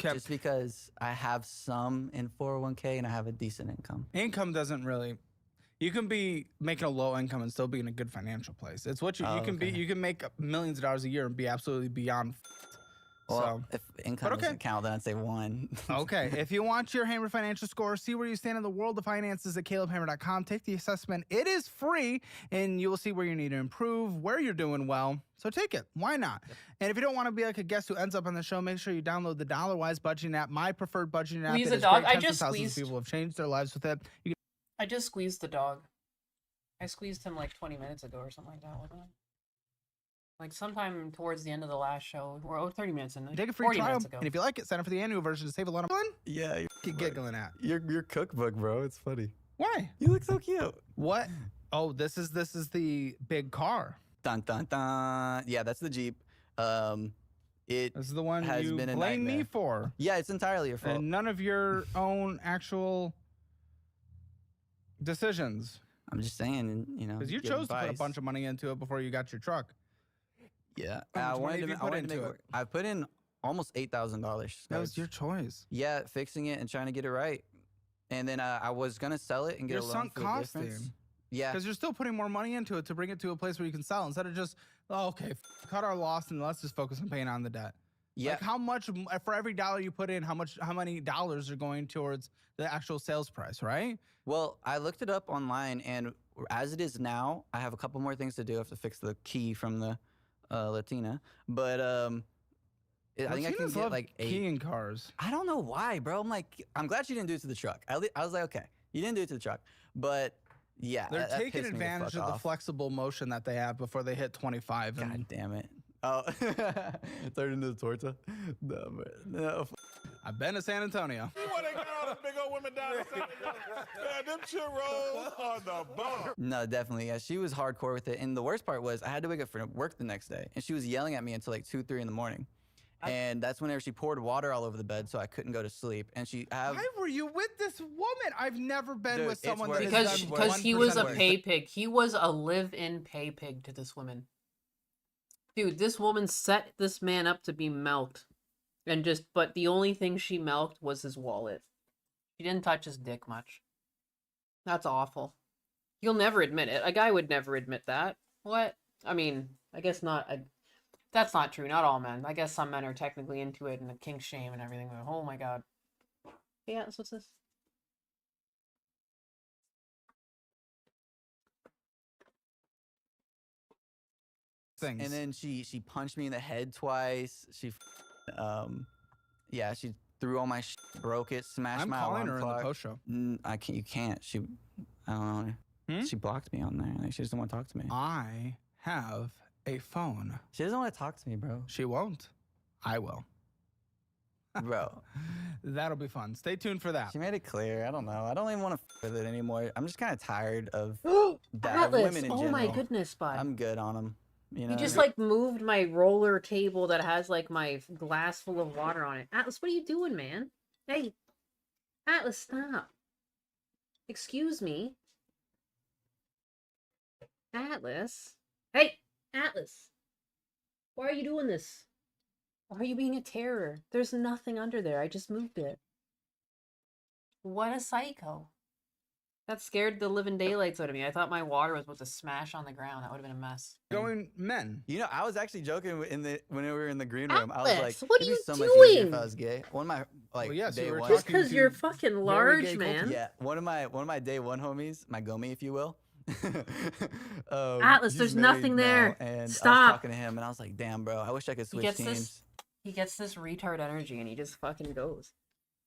Just because I have some in 401k and I have a decent income. Income doesn't really. You can be making a low income and still be in a good financial place. It's what you can be. You can make millions of dollars a year and be absolutely beyond. Well, if income doesn't count, then I'd say 1. Okay. If you want your Hammer financial score, see where you stand in the world of finances at calebhammer.com. Take the assessment. It is free, and you will see where you need to improve, where you're doing well. So take it. Why not? And if you don't want to be like a guest who ends up on the show, make sure you download the DollarWise budgeting app, my preferred budgeting app. Squeeze It a is dog. great. I just Thousands of squeezed. people have changed their lives with it. I just squeezed the dog. I squeezed him like 20 minutes ago or something like that, wasn't it? Like sometime towards the end of the last show, or 30 minutes in. Take a free 40 trial, minutes ago. and if you like it, sign up for the annual version to save a lot of money. Yeah. Keep giggling at. Your cookbook, bro. It's funny. Why? You look so cute. What? Oh, this is the big car. Dun, dun, dun. Yeah, that's the Jeep. This is the one has you been a blame me nightmare. for. Yeah, it's entirely your fault. And none of your own actual decisions. I'm just saying, Because you give chose to put a advice. bunch of money into it before you got your truck. Yeah, How much money have you I put wanted to into make it? work. I put in almost $8,000. That was your choice. Yeah, fixing it and trying to get it right. And then I was gonna sell it and get Your a loan sunk for the cost difference. thing. Yeah, Because you're still putting more money into it to bring it to a place where you can sell instead of just, cut our loss and let's just focus on paying on the debt. Yeah. Like how much for every dollar you put in, how many dollars are going towards the actual sales price, right? Well, I looked it up online, and as it is now, I have a couple more things to do. I have to fix the key from the Latina, but I think I can Latinas get love like 8. keying cars. I don't know why, bro. I'm glad she didn't do it to the truck. I was like, okay, you didn't do it to the truck, but yeah, They're that taking pissed me the advantage fuck of the off. flexible motion that they have before they hit 25. God damn it. Oh, turned into the torta. No. I've been to San Antonio. You want to get all the big old women down in San Diego? Man, them churros on the bar. No, definitely. Yeah, she was hardcore with it. And the worst part was I had to wake up for work the next day. And she was yelling at me until like 2, 3 in the morning. And that's whenever she poured water all over the bed so I couldn't go to sleep. And Why were you with this woman? I've never been Dude, with it's someone worse. that has done Because he was a 1% pay pig. He was a live-in pay pig to this woman. Dude, this woman set this man up to be milked. But the only thing she milked was his wallet. She didn't touch his dick much. That's awful. You'll never admit it. A guy would never admit that. What? I mean, I guess not. That's not true. Not all men. I guess some men are technically into it and the kink shame and everything. But oh my god. Yeah, what's this? things. And then she punched me in the head twice. She threw all my broke it, smashed I'm my calling alarm her in the clock. post-show. I can't. You can't. I don't know. She blocked me on there. Like, she doesn't want to talk to me. I have a phone. She doesn't want to talk to me, bro. She won't. I will. Bro. That'll be fun. Stay tuned for that. She made it clear. I don't know. I don't even want to with it anymore. I'm just kind of tired of Atlas. women in Oh general. my goodness, bud. I'm good on them. You know, You just like moved my roller table that has like my glass full of water on it. Atlas, what are you doing, man? Hey, Atlas, stop. Excuse me. Atlas. Hey, Atlas. Why are you doing this? Why are you being a terror? There's nothing under there. I just moved it. What a psycho. That scared the living daylights out of me. I thought my water was about to smash on the ground. That would have been a mess. Going men. You know, I was actually joking when we were in the green room. I was Alex, like, what are it'd be you so much easier doing? if I was gay. One of my like Well, yes, day you were one. Just talking because to you're fucking very large, gay man. culture. Yeah, one of my day one homies, my Gomi, if you will. Atlas, he's there's married nothing now, there. and I was Stop. talking to him, and I was like, damn, bro, I wish I could He switch gets teams. he gets this retard energy and he just fucking goes.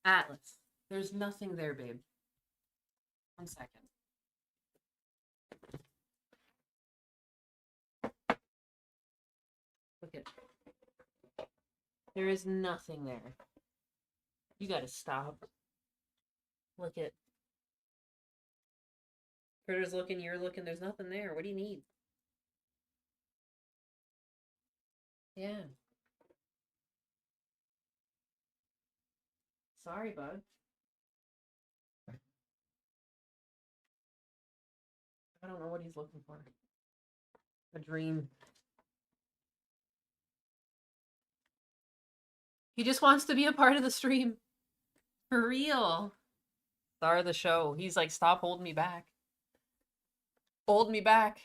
Atlas, there's nothing there, babe. 1 second. Look at. There is nothing there. You gotta stop. Look at. Critter's looking, you're looking, there's nothing there. What do you need? Yeah. Sorry, bud. I don't know what he's looking for. A dream. He just wants to be a part of the stream. For real. Star of the show. He's like, stop holding me back. Hold me back.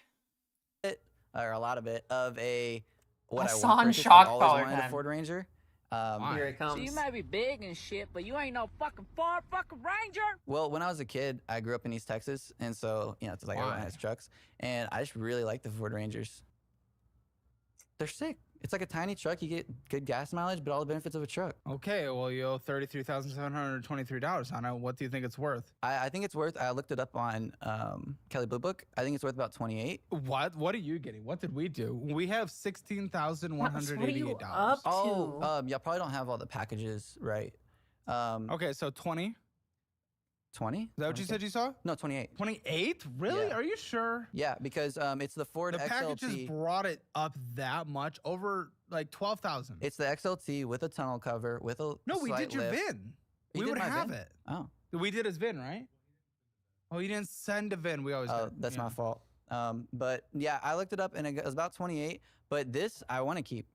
Or a lot of it of a what I Hassan want purchase. I've shock always collar wanted a time. Ford Ranger. Here it comes. So you might be big and shit, but you ain't no fucking Ford fucking Ranger. Well, when I was a kid, I grew up in East Texas, and so you know, it's like everyone has trucks, and I just really like the Ford Rangers. They're sick. It's like a tiny truck. You get good gas mileage, but all the benefits of a truck. Okay, well, you owe $33,723 on it. What do you think it's worth? I think it's worth. I looked it up on Kelly Blue Book. I think it's worth about 28. What are you getting? What did we do? We have $16,188. Up to? Oh, y'all probably don't have all the packages right. Okay, so 20. 20? Is that what you said you saw? No, 28. 28? Really? Yeah. Are you sure? Yeah, because it's the Ford The XLT. packages brought it up that much, over like 12,000. It's the XLT with a tunnel cover with a No, we slight did your lift. VIN. You We did would my have VIN? it. Oh. We did his VIN, right? Oh, you didn't send a VIN. We always Oh, did. that's Yeah. my fault. But yeah, I looked it up and it was about 28. But this I want to keep.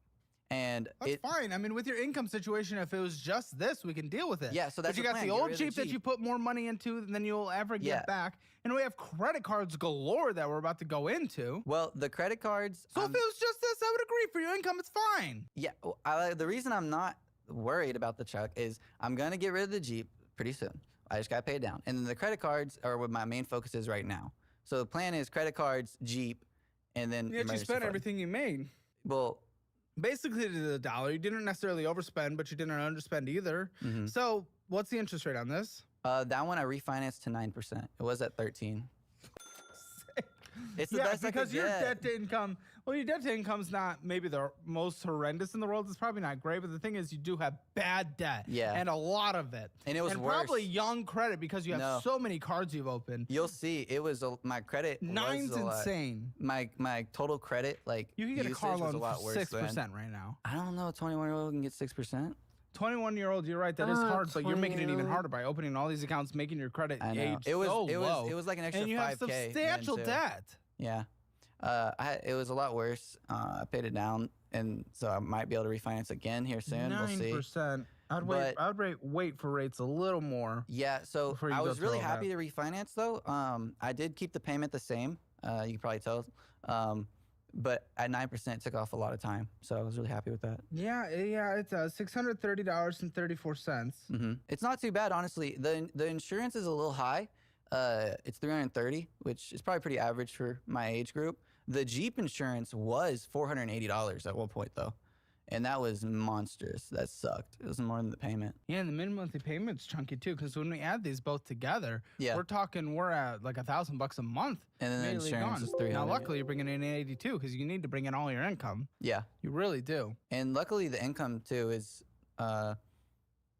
And That's fine. I mean, with your income situation, if it was just this, we can deal with it. Yeah, so that's But you the got plan. the Get old rid of the Jeep that Jeep. you put more money into than you'll ever get Yeah. back. And we have credit cards galore that we're about to go into. Well, the credit cards. So if it was just this, I would agree. For your income, it's fine. Yeah, the reason I'm not worried about the truck is I'm gonna get rid of the Jeep pretty soon. I just gotta pay it down, and then the credit cards are what my main focus is right now. So the plan is credit cards, Jeep, and then Yet you emergency spent fund. everything you made. Well, basically to the dollar. You didn't necessarily overspend, but you didn't underspend either. Mhm. So what's the interest rate on this? That one I refinanced to 9%. It was at 13. It's the Yeah, best I because could your get. debt to income. Well, your debt to income's not maybe the most horrendous in the world. It's probably not great, but the thing is, you do have bad debt. Yeah. and a lot of it. And it was probably worse. young credit because you have No. so many cards you've opened. You'll see. It was my credit. Nine's was a lot. insane. My total credit You can get a usage car was loan a lot for worse 6% than- right now. I don't know. A 21-year-old can get 6%. 21-year-old, you're right. That is Ah, hard, but you're making it even 20-year-old. harder by opening all these accounts, making your credit I know. age It was so it low. was like an extra and you have 5K then, substantial too. debt. Yeah. It was a lot worse. I paid it down, and so I might be able to refinance again here soon. We'll see. 9%. I'd wait for rates a little more. Yeah, so before you I go was through really all happy that. to refinance though. I did keep the payment the same. You can probably tell. But at 9%, it took off a lot of time. So I was really happy with that. Yeah, it does. $630.34. It's not too bad, honestly. The insurance is a little high. It's $330, which is probably pretty average for my age group. The Jeep insurance was $480 at one point though, and that was monstrous. That sucked. It was more than the payment. Yeah, and the minimum monthly payment's chunky too, because when we add these both together, Yeah. we're at like $1,000 a month. And then the immediately insurance gone. is $300. Now, luckily, you're bringing in 82 because you need to bring in all your income. Yeah, you really do. And luckily, the income too is,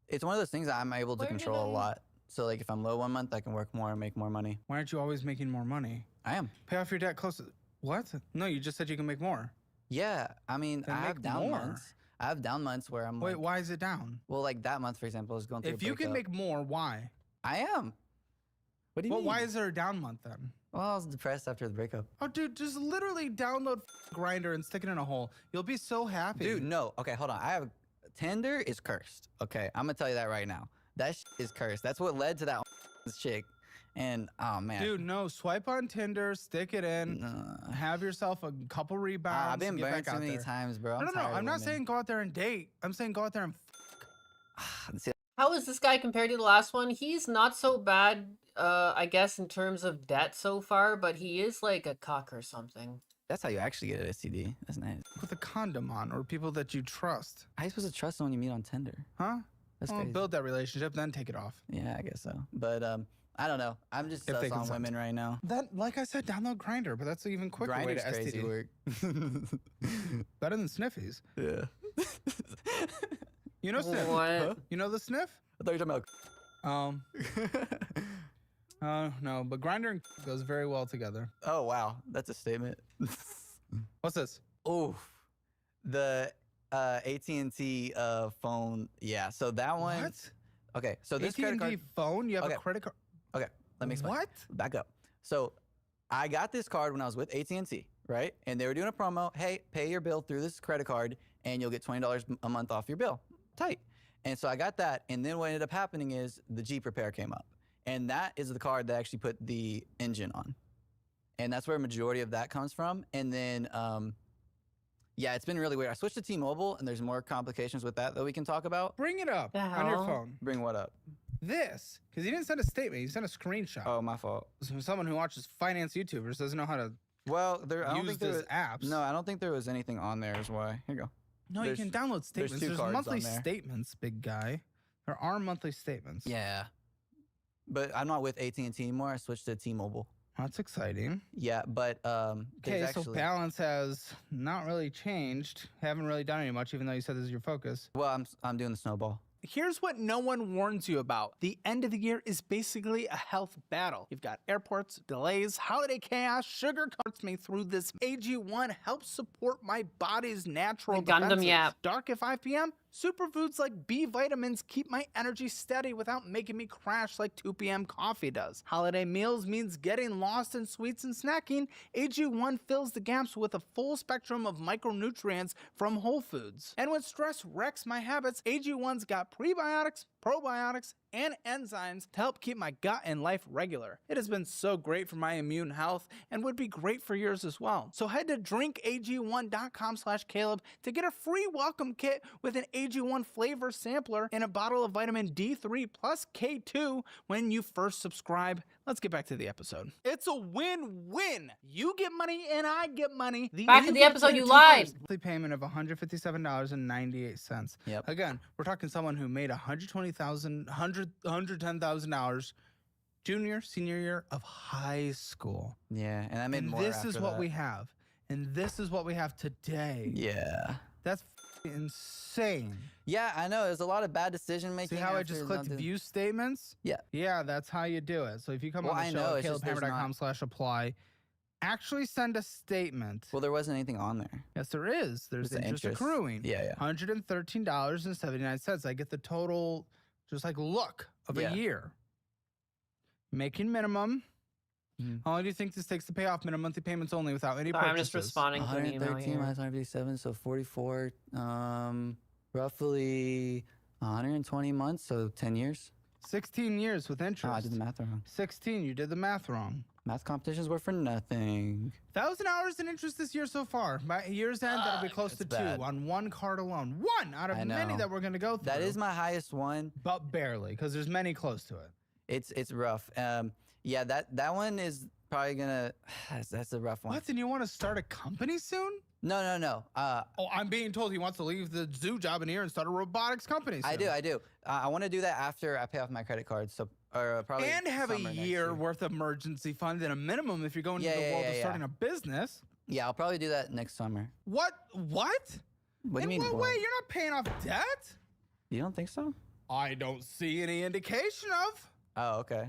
it's one of those things that I'm able to control a lot. So like, if I'm low one month, I can work more and make more money. Why aren't you always making more money? I am. Pay off your debt close to... What? No, you just said you can make more. Yeah, I mean, Then I have make down more. months. I have down months where I'm Wait, like, why is it down? well, like that month, for example, I was going through If a you can breakup. make more, why? I am. What do you mean? Why is there a down month then? Well, I was depressed after the breakup. Oh, dude, just literally download Grindr and stick it in a hole. You'll be so happy. Dude, no. Okay, hold on. Tinder is cursed. Okay, I'm gonna tell you that right now. That is cursed. That's what led to that chick. And oh man, dude, no, swipe on Tinder, stick it in, have yourself a couple rebounds. I've been get burned back too out many there. times, bro. No, I'm not saying go out there and date. I'm saying go out there and How is this guy compared to the last one? He's not so bad, I guess, in terms of debt so far, but he is like a cuck or something. That's how you actually get an STD. That's nice. with a condom on, or people that you trust. How are you supposed to trust someone you meet on Tinder? Huh? That's well, crazy. build that relationship, then take it off. Yeah, I guess so. But I don't know. I'm just If they sus on consent. women right now. That, like I said, download Grindr, but that's an even quicker way to Grindr's crazy STD. work. Better than sniffies. Yeah. You know sniff? What? Huh? You know the sniff? I thought you were talking about. No, but Grindr and goes very well together. Oh wow, that's a statement. What's this? Oh, the AT&T phone. Yeah, so that one. What? Okay, so this AT&T credit card phone? You have Okay. a credit card? Okay, let me explain. What? Back up. So I got this card when I was with AT&T, right? And they were doing a promo. Hey, pay your bill through this credit card, and you'll get $20 a month off your bill. Tight. And so I got that, and then what ended up happening is the Jeep repair came up, and that is the card that actually put the engine on, and that's where a majority of that comes from. And then, yeah, it's been really weird. I switched to T-Mobile, and there's more complications with that we can talk about. Bring it up on your phone. Bring what up? This, because he didn't send a statement. He sent a screenshot. Oh, my fault. So someone who watches finance YouTubers doesn't know how to Well, there. I don't use think there these was, apps. No, I don't think there was anything on there. Is why. Here you go. No, There's- you can download statements. two There's cards monthly on there. statements, big guy. There are monthly statements. Yeah, but I'm not with AT&T anymore. I switched to T-Mobile. That's exciting. Yeah, but Okay, there's so actually, balance has not really changed. Haven't really done any much, even though you said this is your focus. well, I'm doing the snowball. Here's what no one warns you about. The end of the year is basically a health battle. You've got airports, delays, holiday chaos, sugar cuts me through this. AG1 helps support my body's natural The Gundam defenses. Yap. Dark at 5 p.m., superfoods like B vitamins keep my energy steady without making me crash like 2 p.m. coffee does. Holiday meals means getting lost in sweets and snacking. AG1 fills the gaps with a full spectrum of micronutrients from whole foods. And when stress wrecks my habits, AG1's got prebiotics, probiotics, and enzymes to help keep my gut and life regular. It has been so great for my immune health and would be great for yours as well. So head to drinkag1.com/Caleb to get a free welcome kit with an AG1 flavor sampler and a bottle of vitamin D3 plus K2 when you first subscribe. Let's get back to the episode. It's a win-win. You get money and I get money. Back to the episode, you lied. Monthly payment of $157.98. Yep. Again, we're talking someone who made $110,000 junior, senior year of high school. Yeah, and I made And more. this is after what that. we have. And this is what we have today. Yeah. That's insane. Yeah, I know. There's a lot of bad decision making. See how I just clicked view statements? Yeah. Yeah, that's how you do it. So if you come Well, on the I show know, at it's just there's calebhammer.com/apply, actually send a statement. Well, there wasn't anything on there. Yes, there is. There's Just the interest interest. accruing. Yeah, yeah. $113.79. I get the total, just like look of Yeah. a year. Making minimum. How long do you think this takes to pay off? Minimum monthly payments only without any Sorry, I'm purchases. just responding to an email 113 here. minus 157, so 44. Roughly 120 months, so 10 years. 16 years with interest. Oh, I did the math wrong. 16, you did the math wrong. Math competitions were for nothing. $1,000 in interest this year so far. By year's end, that'll be close to bad. 2 on one card alone. One out of I many know. that we're going to go through. That is my highest one. But barely, because there's many close to it. It's rough. Yeah, that one is probably gonna. That's a rough one. What? And you want to start a company soon? No. Oh, I'm being told he wants to leave the zoo job in here and start a robotics company soon. I do. I want to do that after I pay off my credit card. So, or probably And have a summer next year worth of emergency fund and a minimum if you're going into the world of starting a business. Yeah, I'll probably do that next summer. What? What? What do In you mean? what way? You're not paying off debt? You don't think so? I don't see any indication of. Oh, okay.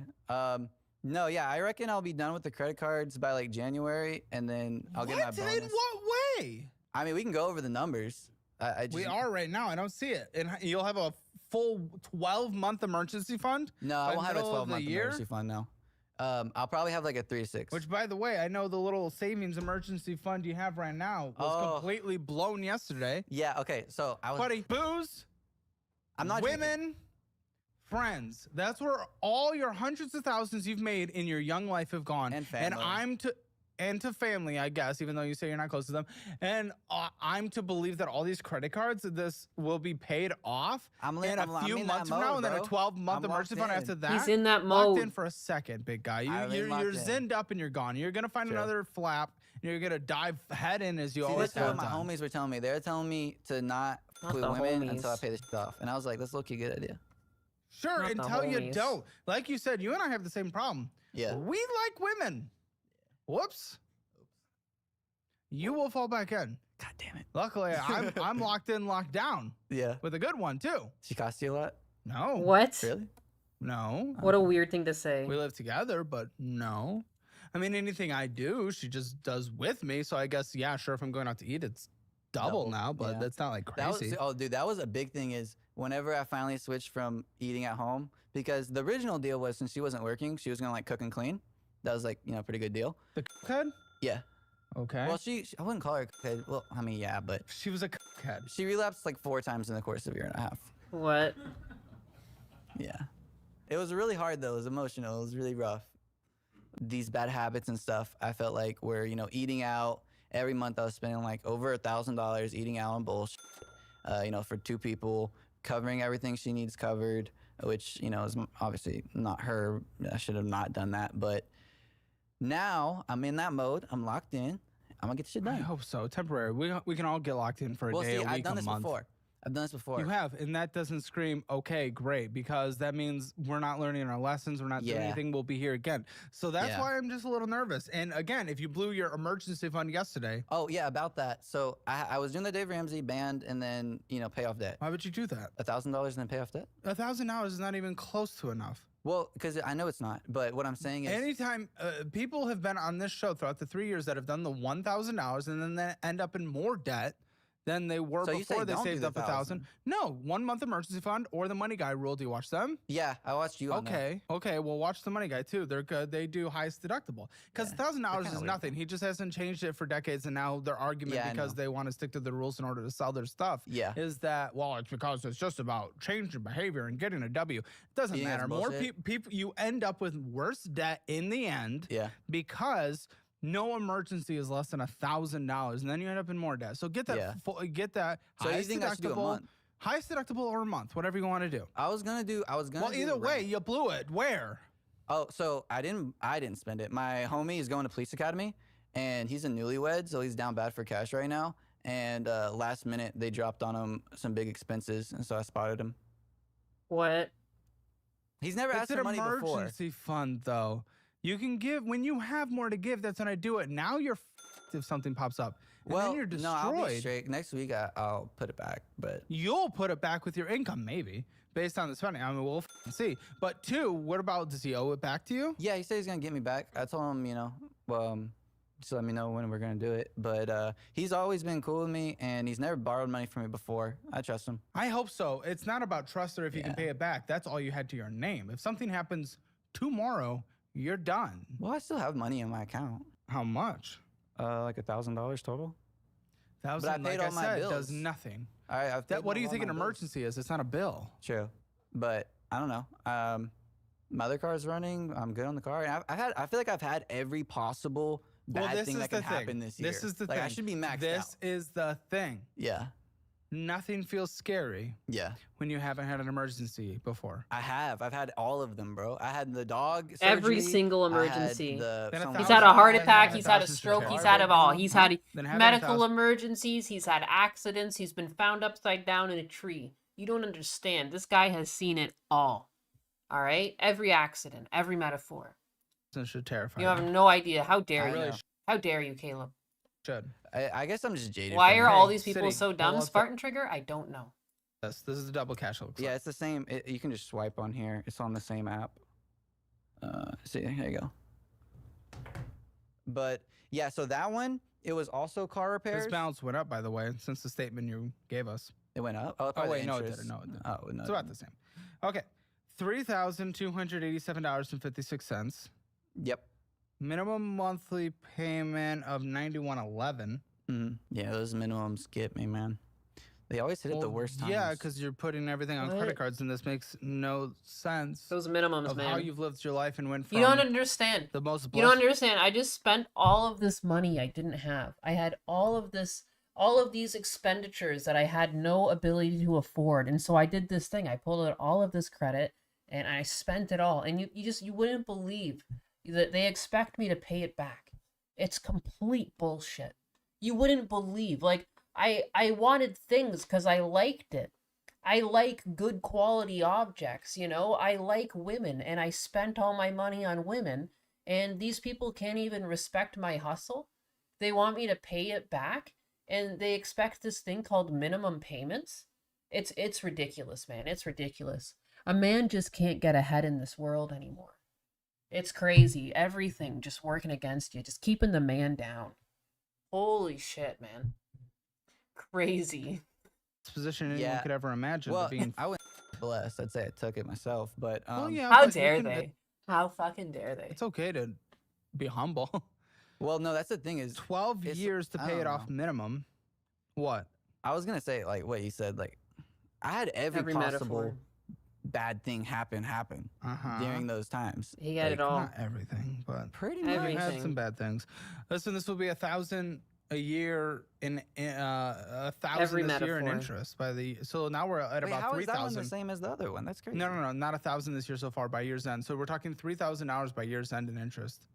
No, yeah, I reckon I'll be done with the credit cards by like January, and then I'll get my What? bonus. In what way? I mean, we can go over the numbers. I just, We are right now. I don't see it. And you'll have a full 12-month emergency fund? No, I by won't have a middle of the 12-month year? emergency fund now. I'll probably have like a 3 to 6. Which, by the way, I know the little savings emergency fund you have right now was completely blown yesterday. Yeah, okay. So I was. Buddy, booze, I'm not women, friends. That's where all your hundreds of thousands you've made in your young life have gone. And family. And to family, I guess, even though you say you're not close to them. And I'm to believe that all these credit cards, this will be paid off in a few months from now, and then a 12-month emergency fund after that. He's in that mode. Locked in for a second, big guy. You're zinned up and you're gone. You're gonna find another flap. And you're gonna dive head in as you always That's have what my done. homies were telling me. They were telling me to not with the women homies. until I pay this shit off. And I was like, that's a low-key good idea. Sure, Not the until you homies. don't. Like you said, you and I have the same problem. Yeah. We like women. Whoops. You will fall back in. God damn it. Luckily, I'm locked in, locked down. Yeah. With a good one too. She cost you a lot? No. What? Really? No. What a weird thing to say. We live together, but no. I mean, anything I do, she just does with me. So I guess, yeah, sure. If I'm going out to eat, it's double now, but yeah. that's not like That was, crazy. oh, dude, that was a big thing is whenever I finally switched from eating at home, because the original deal was since she wasn't working, she was going to like cook and clean. That was like, you know, pretty good deal. The cookhead? Yeah. Okay. Well, I wouldn't call her a cookhead. Well, I mean, yeah, but. She was a cookhead. She relapsed like 4 times in the course of a year and a half. What? Yeah. It was really hard though. It was emotional. It was really rough. These bad habits and stuff, I felt like were, you know, eating out. Every month I was spending like over $1,000 eating out on bullshit, you know, for 2 people, covering everything she needs covered, which, you know, is obviously not her. I should have not done that. But now I'm in that mode. I'm locked in. I'm going to get shit done. I hope so. Temporary. We can all get locked in for a day, see, a week, I've done a this month. before. I've done this before. You have, and that doesn't scream, okay, great, because that means we're not learning our lessons, we're not doing Yeah. anything, we'll be here again. So that's Yeah. why I'm just a little nervous. And again, if you blew your emergency fund yesterday. Oh, yeah, about that. So I was doing the Dave Ramsey band and then, you know, pay off debt. Why would you do that? $1,000 and then pay off debt? $1,000 is not even close to enough. Well, because I know it's not, but what I'm saying is... Anytime people have been on this show throughout the 3 years that have done the $1,000 and then they end up in more debt than they were So you say before they don't do saved the up $1,000. No, 1 month emergency fund or the Money Guy rule. Do you watch them? Yeah, I watched you on that. Okay. Well, watch the Money Guy too. They're good. They do highest deductible because $1,000 is weird. nothing. He just hasn't changed it for decades, and now their argument Yeah, I because know. they want to stick to the rules in order to sell their stuff Yeah. is that it's because it's just about changing behavior and getting a W. It doesn't You think matter. that's More bullshit? people, you end up with worse debt in the end. Yeah. Because no emergency is less than $1,000, and then you end up in more debt. So get that. Yeah. Get that. So you highest think I should do a deductible- month? Highest deductible or a month, whatever you want to do. I was gonna do Well, either way, you blew it. Where? Oh, so I didn't spend it. My homie is going to police academy, and he's a newlywed, so he's down bad for cash right now. And last minute, they dropped on him some big expenses, and so I spotted him. What? He's never asked It's for an money before. emergency fund, though. You can give when you have more to give. That's when I do it. Now you're f***ed if something pops up. And Well, then you're no, destroyed. I'll be straight. Next week, I'll put it back. But You'll put it back with your income, maybe, based on the spending. I mean, we'll see. But 2, what about, does he owe it back to you? yeah, he said he's gonna get me back. I told him, you know, just let me know when we're gonna do it. But he's always been cool with me, and he's never borrowed money from me before. I trust him. I hope so. It's not about trust or if you can Yeah. pay it back. That's all you had to your name. If something happens tomorrow, you're done. Well, I still have money in my account. How much? Like $1,000 total. $1,000, But I paid like all my said, bills. does nothing. All right, I've paid What do you all think my an bills. emergency is? It's not a bill. True, but I don't know. My other car's running. I'm good on the car. And I feel like I've had every possible bad thing that can happen this year. This is the like, thing. I should be maxed This out. is the thing. Yeah. Nothing feels scary Yeah. when you haven't had an emergency before. I have. I've had all of them, bro. I had the dog surgery. Every single I had emergency. the- Then some- He's had a heart Then attack. have He's had a 1,000 stroke. share. He's had it all. He's had Then have medical 1,000. emergencies. He's had accidents. He's been found upside down in a tree. You don't understand. This guy has seen it all. All right? Every accident, every metaphor. This should terrify You have no idea. How dare I you? know. How dare you, Caleb? Should. I guess I'm just jaded. Why from are it. all these people City, so pull dumb? up the- Spartan Trigger? I don't know. This is the double cash. It looks Yeah, like. it's the same. You can just swipe on here. It's on the same app. See, here you go. But yeah, so that one, it was also car repairs. This balance went up, by the way, since the statement you gave us. It went up. Oh, Oh probably wait, the no, it interest. didn't. No, it didn't. Oh no, It's about the same. Okay, $3,287.56. Yep. Minimum monthly payment of $91.11. Yeah, those minimums get me, man. They always hit at the worst times. Yeah, because you're putting everything on What? credit cards, and this makes no sense. Those minimums, of man. how you've lived your life and went from You don't understand. the most You don't blessed. understand. I just spent all of this money I didn't have. I had all of these expenditures that I had no ability to afford. And so I did this thing. I pulled out all of this credit and I spent it all. And you wouldn't believe that they expect me to pay it back. It's complete bullshit. You wouldn't believe. Like, I wanted things because I liked it. I like good quality objects, you know? I like women, and I spent all my money on women, and these people can't even respect my hustle. They want me to pay it back, and they expect this thing called minimum payments. It's ridiculous, man. It's ridiculous. A man just can't get ahead in this world anymore. It's crazy. Everything just working against you, just keeping the man down. Holy shit, man. Crazy. Position anyone could ever imagine. Well, being I was blessed. I'd say I took it myself, but Well, yeah, How but you dare can- they? How fucking dare they? It's okay to be humble. Well, no, that's the thing is 12 years to I pay don't it off know. minimum. What? I was gonna say like what you said. Like I had every Every possible metaphor. bad thing happen Uh-huh. during those times. He got Like, it all. Not everything, but Pretty I much. had Everything. some bad things. Listen, this will be 1,000 a year in 1,000 Every this year in metaphor. interest by the. So now we're at Wait, about how is that one the 3,000. same as the other one? That's crazy. No, not 1,000 this year so far by year's end. So we're talking $3,000 by year's end in interest.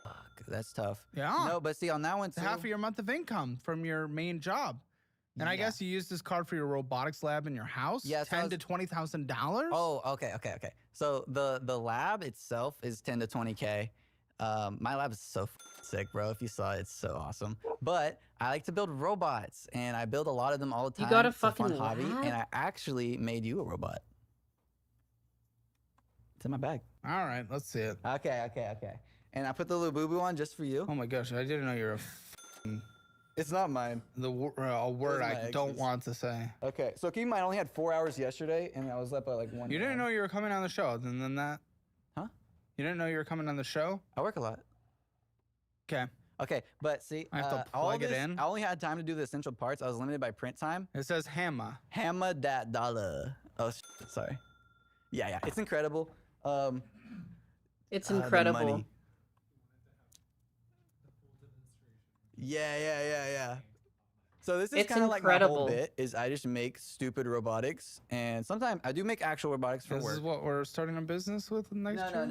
Fuck, that's tough. Yeah. No, but see on that one It's too. half of your month of income from your main job. And I Yeah. guess you use this card for your robotics lab in your house. Yeah, so I $10,000 to $20,000. Oh, okay. So the lab itself is 10 to 20K. My lab is so sick, bro. If you saw it, it's so awesome. But I like to build robots, and I build a lot of them all the time. You got a It's fun fucking hobby, lab? and I actually made you a robot. It's in my bag. All right, let's see it. Okay. And I put the little boo-boo on just for you. Oh my gosh, I didn't know you're a It's not mine. a word my I don't ex's. want to say. Okay, so keep in mind, I only had 4 hours yesterday, and I was up at like 1. You didn't know you were coming on the show, other than that? Huh? You didn't know you were coming on the show? I work a lot. Okay. Okay, but see, I have to all plug it this- in. I only had time to do the essential parts. I was limited by print time. It says hammer. Hammer that dollar. Oh, sorry. Yeah, it's incredible. It's the incredible. money. Yeah. So this is It's kind of like my incredible. whole bit. Is I just make stupid robotics, and sometimes I do make actual robotics for This work. is what we're starting a business with next year?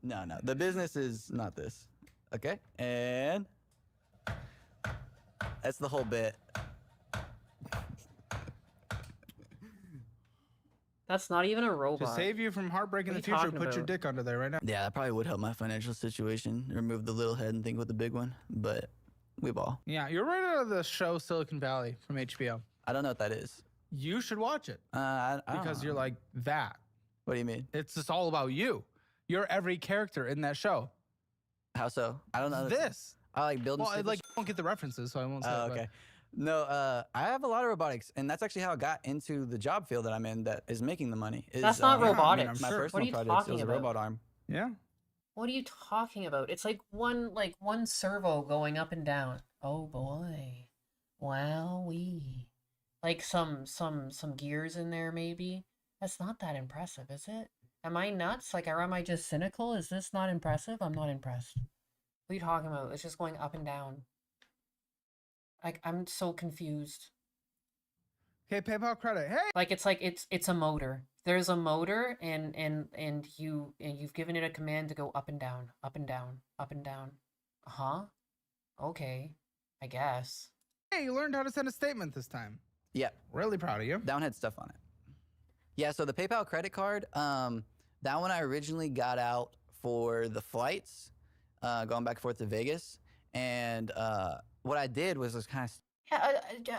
No. The business is not this. Okay, and that's the whole bit. That's not even a To robot. save you from heartbreak in What the are you future, talking put your about? dick under there right now. Yeah, that probably would help my financial situation. Remove the little head and think with the big one. But we ball. Yeah, you're right out of the show Silicon Valley from HBO. I don't know what that is. You should watch it I don't because know. you're like that. What do you mean? It's just all about you. You're every character in that show. How so? I don't know. This. I like building. Well, I stupid like won't get the references, so I won't say. Oh, it, but- okay. No, I have a lot of robotics, and that's actually how I got into the job field that I'm in. That is making the money. That's not robotics. My What are personal you project. talking It was a about? robot arm. Yeah. What are you talking about? It's like one servo going up and down. Oh boy. Wowee. Like some gears in there maybe. That's not that impressive, is it? Am I nuts? Like, or am I just cynical? Is this not impressive? I'm not impressed. What are you talking about? It's just going up and down. Like, I'm so confused. Okay, PayPal credit. Hey. Like it's a motor. There's a motor and you've given it a command to go up and down, up and down, up and down. Huh? Okay. I guess. Hey, you learned how to send a statement this time. Yeah. Really proud of you. That one had stuff on it. Yeah, so the PayPal credit card, that one I originally got out for the flights, going back and forth to Vegas. And what I did was just kind of... Yeah,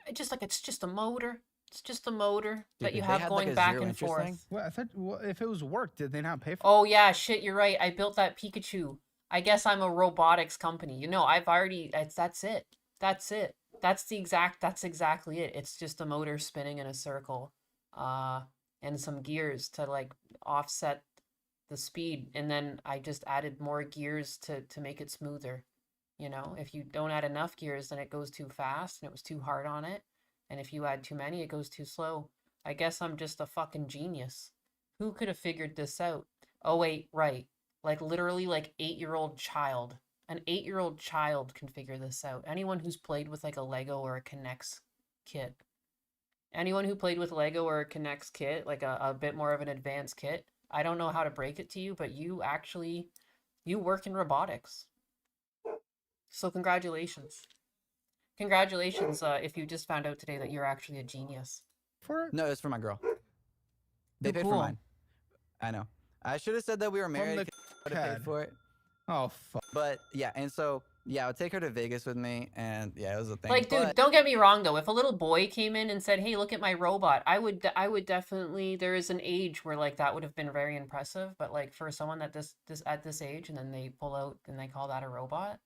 I just like it's just a motor. It's just a motor that you they have had, like, going a back zero and interest forth. thing? Well, I thought if it was work, did they not pay for it? Oh yeah, shit, you're right. I built that Pikachu. I guess I'm a robotics company. You know, I've already that's it. That's it. That's exactly it. It's just a motor spinning in a circle. And some gears to like offset the speed, and then I just added more gears to make it smoother. You know, if you don't add enough gears, then it goes too fast and it was too hard on it. And if you add too many, it goes too slow. I guess I'm just a fucking genius. Who could have figured this out? Oh, wait, right. Like, literally, like, 8-year-old child. An 8-year-old child can figure this out. Anyone who's played with, like, a Lego or a Connects kit. Anyone who played with Lego or a Connects kit, like a bit more of an advanced kit, I don't know how to break it to you, but you work in robotics. So congratulations. Congratulations if you just found out today that you're actually a genius. No, it's for my girl. They paid for Cool. mine. I know. I should have said that we were married. I would have paid for it. Oh, fuck. But yeah, and so yeah, I would take her to Vegas with me, and yeah, it was a thing. Like, dude, don't get me wrong though. If a little boy came in and said, "Hey, look at my robot," I would definitely. There is an age where like that would have been very impressive. But like for someone that at this age, and then they pull out and they call that a robot.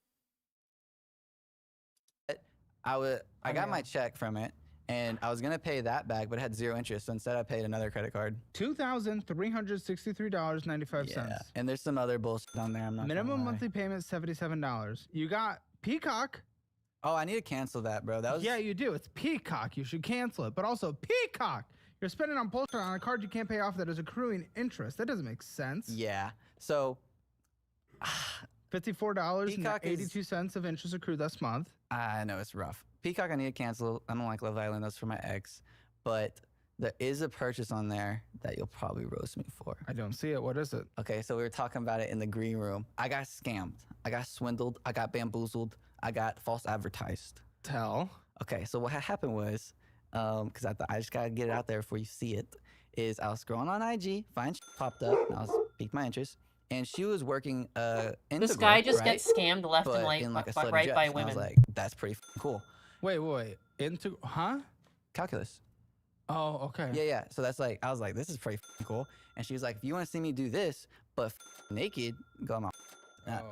I got my check from it, and I was gonna pay that back, but it had 0 interest. So instead, I paid another credit card. $2,363.95. Yeah, and there's some other bullshit on there. I'm not. Minimum monthly payment $77. You got Peacock. Oh, I need to cancel that, bro. That was. Yeah, you do. It's Peacock. You should cancel it. But also Peacock. You're spending on bullshit on a card you can't pay off that is accruing interest. That doesn't make sense. Yeah. So. $54.82 of interest accrued this month. I know it's rough. Peacock, I need to cancel. I don't like Love Island. That's for my ex. But there is a purchase on there that you'll probably roast me for. I don't see it. What is it? Okay, so we were talking about it in the green room. I got scammed. I got swindled. I got bamboozled. I got false advertised. Tell. Okay, so what happened was, because I thought I just got to get it out there before you see it, is I was scrolling on IG, find popped up, and I was piqued my interest. And she was working This guy just gets scammed left and right, right by women. I was like, that's pretty cool. Wait. Calculus. Oh, okay. Yeah. So that's like, I was like, this is pretty cool. And she was like, if you want to see me do this, but naked, go on my.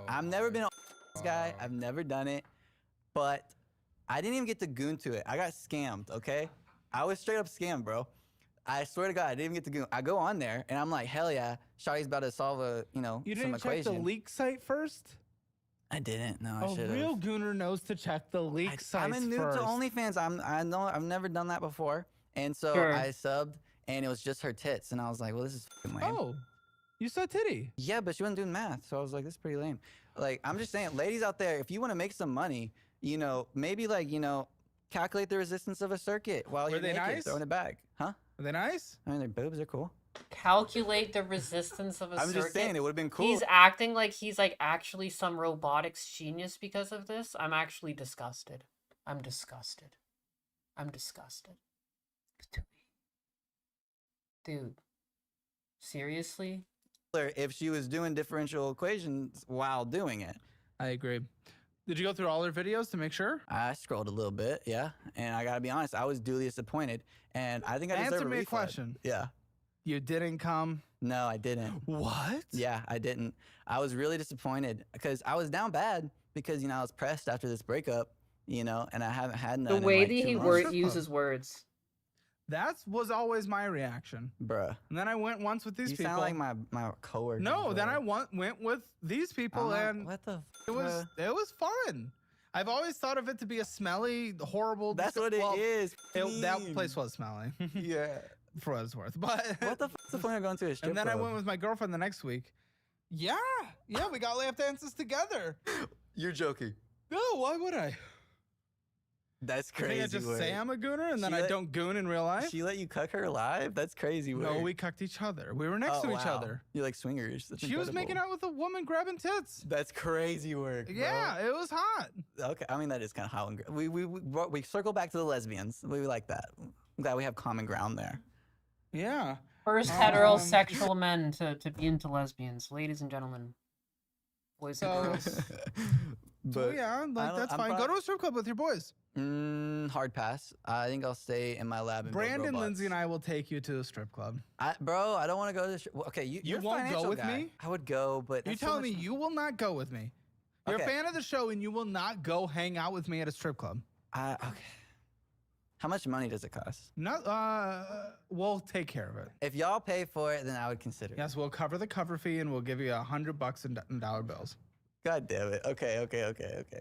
I've never been a guy. I've never done it, but I didn't even get to goon to it. I got scammed. Okay, I was straight up scammed, bro. I swear to God, I didn't even get to goon. I go on there and I'm like, hell yeah, Shawty's about to solve a, You some didn't equation. check the leak site first? I didn't. No, I A should have. real gooner knows to check the leak sites I'm new first. to OnlyFans. I know I've never done that before, and so Sure. I subbed, and it was just her tits, and I was like, well, this is fucking lame. Oh, you saw titty. Yeah, but she wasn't doing math, so I was like, this is pretty lame. Like, I'm just saying, ladies out there, if you want to make some money, maybe calculate the resistance of a circuit while you're they naked, nice? throwing it back. Huh? Are they nice? I mean, their boobs are cool. Calculate the resistance of a circuit. I'm just saying, it would have been cool. He's acting like he's like actually some robotics genius because of this. I'm actually disgusted. I'm disgusted. Dude. Seriously? If she was doing differential equations while doing it. I agree. Did you go through all her videos to make sure? I scrolled a little bit, yeah. And I gotta be honest, I was duly disappointed. And I think I deserve Answer a me a refund. question. Yeah. You didn't come? No, I didn't. What? Yeah, I didn't. I was really disappointed because I was down bad because, I was pressed after this breakup, and I haven't had none The in, way like, that 2 he months. uses words. That was always my reaction. Bruh. And then I went once with these You people. sound like my coworker. No, then I went with these people, and what the it was fun. I've always thought of it to be a smelly, horrible. That's what it is. That place was smelly. Yeah. For what it's worth. But what the fuck's the point of going to a strip And then I club? went with my girlfriend the next week. Yeah, we got lap dances together. You're joking. No, why would I? That's You think crazy. I just work. say I'm a gooner and then I don't goon in real life? She let you cuck her live? That's crazy. No, work. we cucked each other. We were next to each other. You're like swingers. That's She was making out with a woman grabbing tits. That's crazy work. Bro. Yeah, it was hot. Okay, I mean that is kind of hot. We circle back to the lesbians. We like that. I'm glad we have common ground there. Yeah. First heterosexual men to be into lesbians, ladies and gentlemen, boys and girls. So yeah, that's fine. Go to a strip club with your boys. Hard pass. I think I'll stay in my lab and build Brandon, robots. Lindsay, and I will take you to the strip club. Bro, I don't want to go to the okay, you're a won't go financial with guy. me? I would go, but You that's so telling me much- you will not go with me? You're Okay. a fan of the show and you will not go hang out with me at a strip club. Okay. How much money does it cost? We'll take care of it. If y'all pay for it, then I would consider it. Yes, we'll cover the cover fee and we'll give you $100 in dollar bills. God damn it. Okay.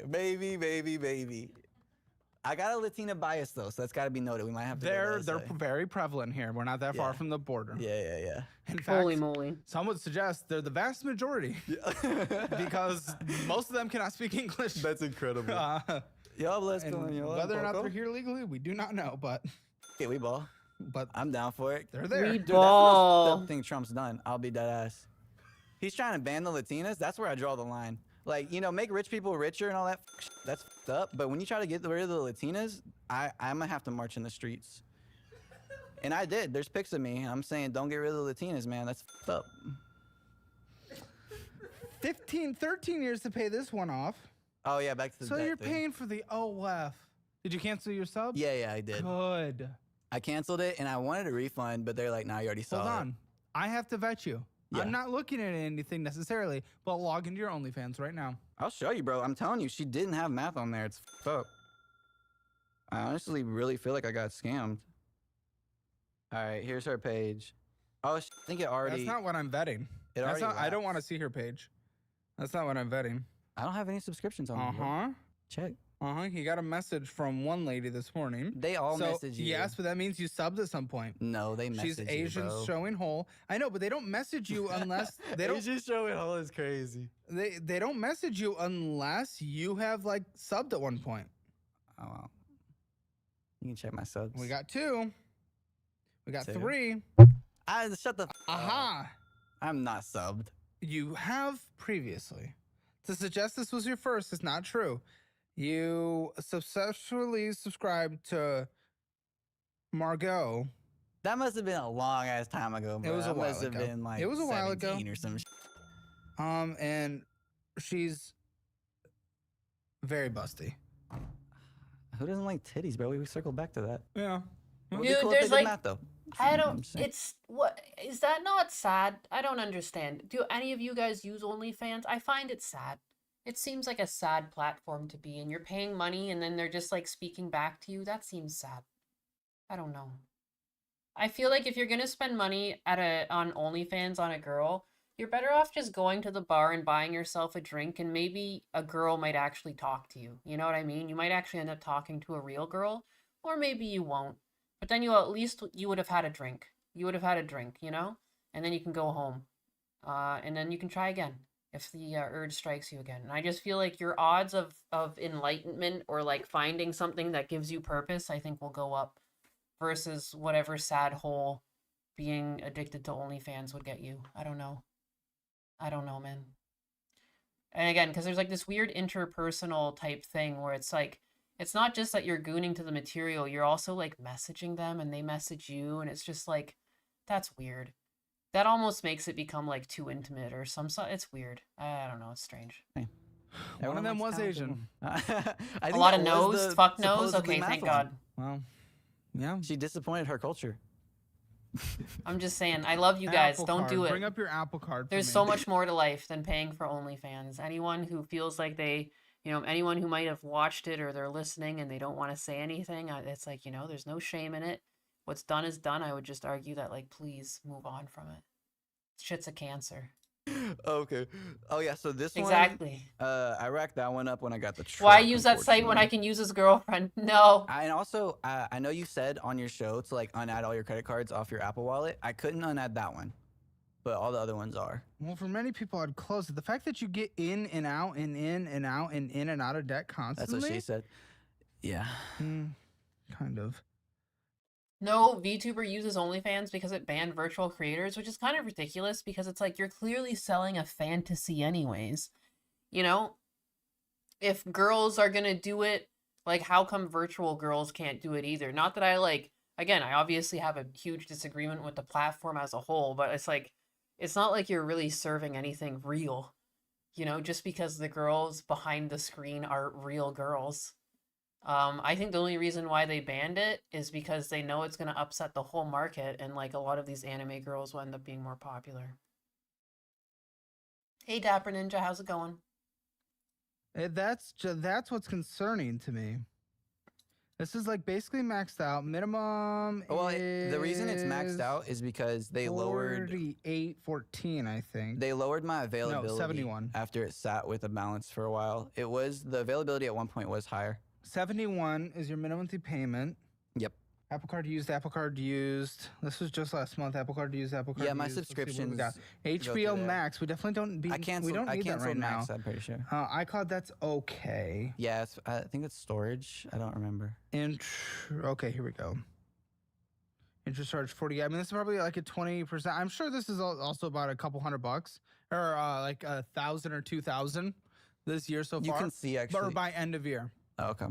Maybe. I got a Latina bias though, so that's got to be noted. We might have to. They're very prevalent here. We're not that far from the border. Yeah. In Holy fact, moly. some would suggest they're the vast majority because most of them cannot speak English. That's incredible. Whether or not they're here legally, we do not know. But we ball. But I'm down for it. They're there. Dude, that's the thing Trump's done. I'll be dead ass. He's trying to ban the Latinas. That's where I draw the line. Like, you know, make rich people richer and all that. That's fucked up. But when you try to get rid of the Latinas, I'm gonna have to march in the streets. And I did. There's pics of me. I'm saying, don't get rid of the Latinas, man. That's fucked up. 13 years to pay this one off. Oh yeah, back to the So debt you're thing. paying for the OF. Did you cancel your sub? Yeah, I did. Good. I canceled it and I wanted a refund, but they're like, nah, you already saw Hold it. on. I have to vet you. Yeah. I'm not looking at anything necessarily, but log into your OnlyFans right now. I'll show you, bro. I'm telling you, she didn't have math on there. It's fucked up. I honestly really feel like I got scammed. All right, here's her page. Oh, I think it already. That's not what I'm vetting. It already I don't lapsed. want to see her page. That's not what I'm vetting. I don't have any subscriptions on. Bro. Check. He got a message from one lady this morning. They all message you. Yes, but that means you subbed at some point. No, they message She's Asian you, bro. showing whole. I know, but they don't message you unless they don't. Asian showing whole is crazy. They don't message you unless you have like subbed at one point. Oh, wow. You can check my subs. We got 2. We got 3. Shut the. Aha! I'm not subbed. You have previously. To suggest this was your first is not true. You successfully subscribed to Margot. That must have been a long ass time ago, bro. It was a That while must have ago. been like It was a while ago. 17 or some shit. And she's very busty. Who doesn't like titties, bro? We circled back to that. Yeah. It would be Dude, cool if there's they did like, math, though. I I'm don't, saying. it's, what, is that not sad? I don't understand. Do any of you guys use OnlyFans? I find it sad. It seems like a sad platform to be in. You're paying money and then they're just like speaking back to you. That seems sad. I don't know. I feel like if you're gonna spend money on OnlyFans on a girl, you're better off just going to the bar and buying yourself a drink, and maybe a girl might actually talk to you. You know what I mean? You might actually end up talking to a real girl, or maybe you won't. But then you would have had a drink. You would have had a drink, you know? And then you can go home. And then you can try again if the urge strikes you again. And I just feel like your odds of enlightenment or like finding something that gives you purpose, I think will go up versus whatever sad hole being addicted to OnlyFans would get you. I don't know. I don't know, man. And again, because there's like this weird interpersonal type thing where it's like, it's not just that you're gooning to the material, you're also like messaging them and they message you, and it's just like, that's weird. That almost makes it become like too intimate or it's weird. I don't know, it's strange. One of them was Asian. A lot of no's? Fuck no's? Okay, thank God. Well, yeah. She disappointed her culture. I'm just saying, I love you guys. Apple Don't card. do it. Bring up your Apple Card. for There's me. so much more to life than paying for OnlyFans. Anyone who feels like they, anyone who might have watched it or they're listening and they don't want to say anything, it's like, there's no shame in it. What's done is done. I would just argue that, like, please move on from it. Shit's a cancer. Okay. Oh yeah. So this Exactly. one, I racked that one up when I got the truck. Why use that site when I can use his girlfriend? No. And also, I know you said on your show to like unadd all your credit cards off your Apple Wallet. I couldn't unadd that one, but all the other ones are. Well, for many people, I'd close it. The fact that you get in and out and in and out and in and out of debt constantly. That's what she said. Yeah. Kind of. No VTuber uses OnlyFans because it banned virtual creators, which is kind of ridiculous because it's like you're clearly selling a fantasy anyways. If girls are going to do it, like how come virtual girls can't do it either? Not that I obviously have a huge disagreement with the platform as a whole, but it's like, it's not like you're really serving anything real, just because the girls behind the screen are real girls. I think the only reason why they banned it is because they know it's going to upset the whole market, and like a lot of these anime girls will end up being more popular. Hey Dapper Ninja, how's it going? That's what's concerning to me. This is like basically maxed out. Minimum. Well, the reason it's maxed out is because they lowered 48.14, I think. They lowered my availability. No, 71. After it sat with a balance for a while. The availability at one point was higher. $71 is your minimum monthly payment. Yep. Apple Card used, Apple Card used. This was just last month. Apple Card used, Apple Card used. Yeah, my Let's see what we subscriptions got. go HBO through there. Max. We definitely don't need. I canceled that right Max, now. I'm pretty sure. iCloud, that's okay. Yeah, I think it's storage. I don't remember. Okay, here we go. Interest charge 40. I mean, this is probably like a 20%. I'm sure this is also about a couple $100 or like 1,000 or 2,000 this year so far. You can see actually. Or by end of year. Oh, okay.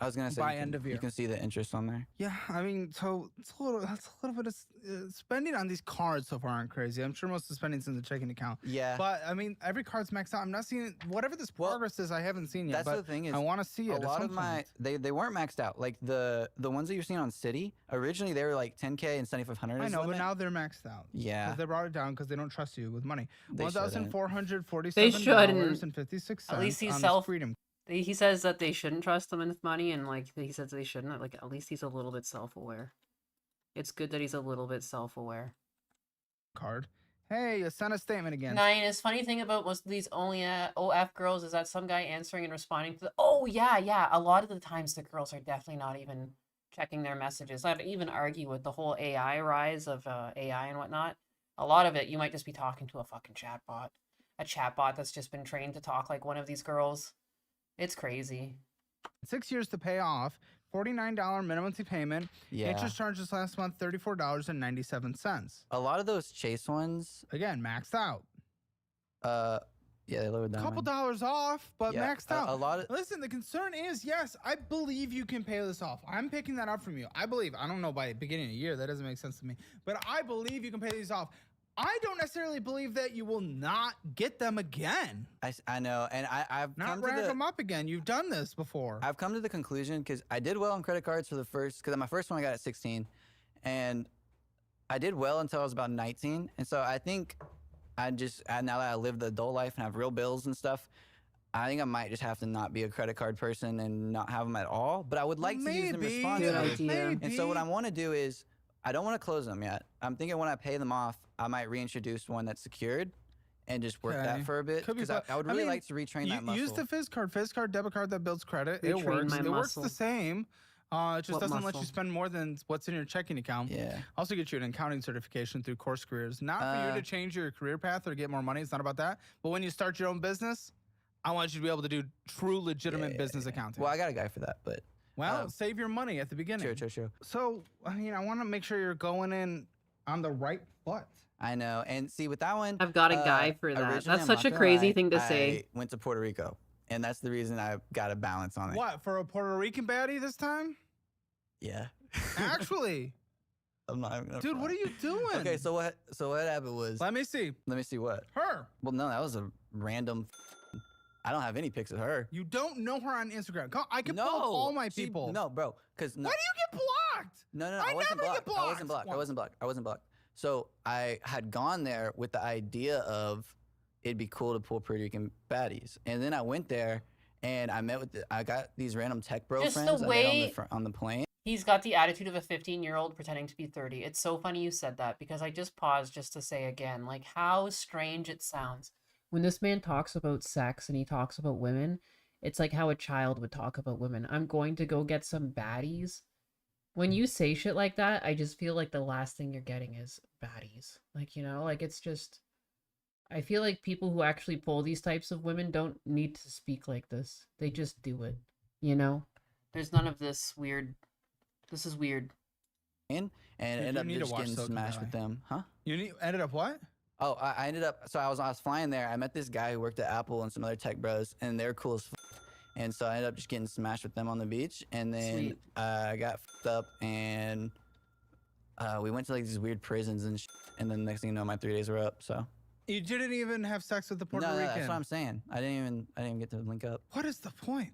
I was gonna say by end of year. You can see the interest on there. Yeah, I mean, so that's a little bit of spending on these cards so far aren't crazy. I'm sure most of the spending's in the checking account. Yeah. But I mean, every card's maxed out. I'm not seeing whatever this progress is. I haven't seen yet. That's but the thing is, I want to see it. A lot of my they weren't maxed out. Like the ones that you're seeing on City originally they were like 10K and 7,500. I know, but now they're maxed out. Yeah. Because they brought it down because they don't trust you with money. They $1,447.56. At least he's freedom. He says that they shouldn't trust him with money, and like he says they shouldn't. Like at least he's a little bit self-aware. It's good that he's a little bit self-aware. Card. Hey, send a statement again. Nine. Funny thing about most of these only OF girls is that some guy answering and responding to the oh yeah. A lot of the times the girls are definitely not even checking their messages. I'd even argue with the whole AI rise of AI and whatnot. A lot of it you might just be talking to a fucking chatbot, a chatbot that's just been trained to talk like one of these girls. It's crazy. 6 years to pay off. $49 minimum monthly payment. Yeah. Interest charges last month $34.97. A lot of those Chase ones again maxed out. Yeah, they lowered that. A couple dollars off, but maxed out. A lot of listen. The concern is yes, I believe you can pay this off. I'm picking that up from you. I believe. I don't know by beginning of the year. That doesn't make sense to me. But I believe you can pay these off. I don't necessarily believe that you will not get them again. I know, and I've not rack them up again. You've done this before. I've come to the conclusion because I did well on credit cards for because my first one I got at 16, and I did well until I was about 19. And so I think now that I live the adult life and have real bills and stuff, I think I might just have to not be a credit card person and not have them at all. But I would like to use them responsibly. And so what I want to do is I don't want to close them yet. I'm thinking when I pay them off, I might reintroduce one that's secured and just work that for a bit. Because I would really like to retrain that muscle. Use the Fizz card, debit card that builds credit. It works. It works the same. It just doesn't let you spend more than what's in your checking account. Yeah. Also get you an accounting certification through Course Careers. Not for you to change your career path or get more money. It's not about that. But when you start your own business, I want you to be able to do true, legitimate business accounting. Well, I got a guy for that, but... Well, save your money at the beginning. True. So, I mean, I want to make sure you're going in on the right foot. I know. And see, with that one... I've got a guy for that. That's such a crazy thing to say. I went to Puerto Rico, and that's the reason I got a balance on it. What, for a Puerto Rican baddie this time? Yeah. Actually. I'm not even gonna Dude, what are you doing? Okay, so what happened was... Let me see. Let me see what? Her. Well, no, that was a random... I don't have any pics of her. You don't know her on Instagram. I can pull up all my people. No, bro. Because Why do you get blocked? No. I wasn't blocked. I wasn't blocked. So I had gone there with the idea of it'd be cool to pull Puerto Rican baddies, and then I went there and I got these random tech bro Just friends the I way met on the plane. He's got the attitude of a 15-year-old pretending to be 30. It's so funny you said that because I just paused just to say again, like how strange it sounds. When this man talks about sex and he talks about women, it's like how a child would talk about women. I'm going to go get some baddies. When you say shit like that, I just feel like the last thing you're getting is baddies. Like, you know, like it's just... I feel like people who actually pull these types of women don't need to speak like this. They just do it, you know? There's none of this weird... This is weird. And ended up just getting smashed with them. Huh? You ended up what? Oh, I ended up, so I was flying there. I met this guy who worked at Apple and some other tech bros, and they were cool as f. And so I ended up just getting smashed with them on the beach. And then I got f***ed up, and we went to like these weird prisons and and then next thing you know, my 3 days were up, so. You didn't even have sex with the Puerto Rican? No, that's what I'm saying. I didn't even get to link up. What is the point?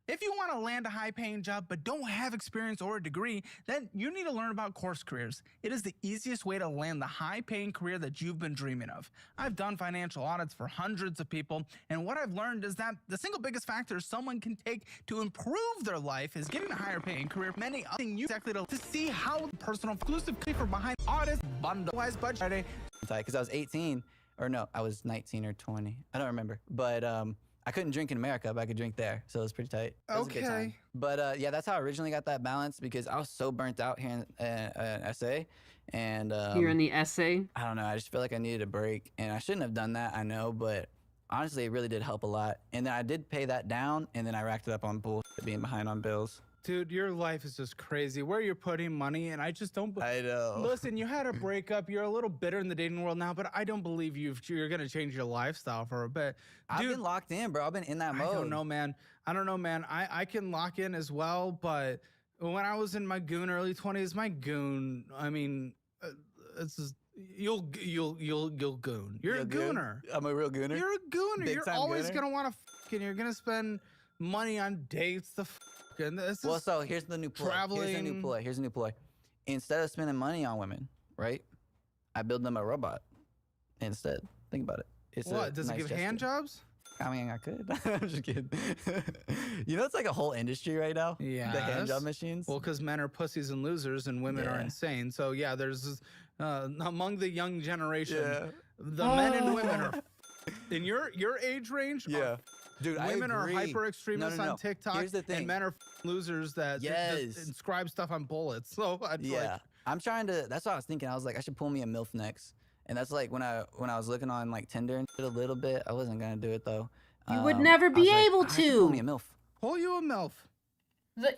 If you want to land a high-paying job but don't have experience or a degree, then you need to learn about Course Careers. It is the easiest way to land the high-paying career that you've been dreaming of. I've done financial audits for hundreds of people, and what I've learned is that the single biggest factor someone can take to improve their life is getting a higher-paying career. Many other things exactly to see how personal exclusive for behind audits bundle-wise budget. Because I was 18, or no, I was 19 or 20. I don't remember, but I couldn't drink in America, but I could drink there, so it was pretty tight. It was a good time. Okay. But yeah, that's how I originally got that balance because I was so burnt out here in SA, and Here in the essay. I don't know. I just feel like I needed a break, and I shouldn't have done that. I know, but honestly, it really did help a lot. And then I did pay that down, and then I racked it up on bullshit, being behind on bills. Dude, your life is just crazy. Where you're putting money, and I just don't. I know. Listen, you had a breakup. You're a little bitter in the dating world now, but I don't believe you're gonna change your lifestyle for a bit. I've Dude, been locked in, bro. I've been in that mode. I don't know, man. I can lock in as well, but when I was in my goon early 20s, my goon. I mean, it's just. You'll goon. You're a gooner. I'm a real gooner. You're a gooner. Big You're time always gooner? gonna want to and you're gonna spend money on dates. And this Well, is so here's the new ploy. Here's a new ploy. Instead of spending money on women, right? I build them a robot instead. Think about it. It's what? Does it give hand jobs? I mean, I could. I'm just kidding. You know, it's like a whole industry right now. Yeah. The hand job machines. Well, because men are pussies and losers, and women are insane. So yeah, there's this, among the young generation, the men and women are in your age range. Yeah. Dude, women I are agree. hyper extremists No. on TikTok. Here's the thing. And men are losers that just inscribe stuff on bullets. So I'm trying to. That's what I was thinking. I was like, I should pull me a MILF next. And that's like when I was looking on like Tinder and shit a little bit. I wasn't gonna do it though. You would never be able I should pull me a to. MILF. Pull you a MILF.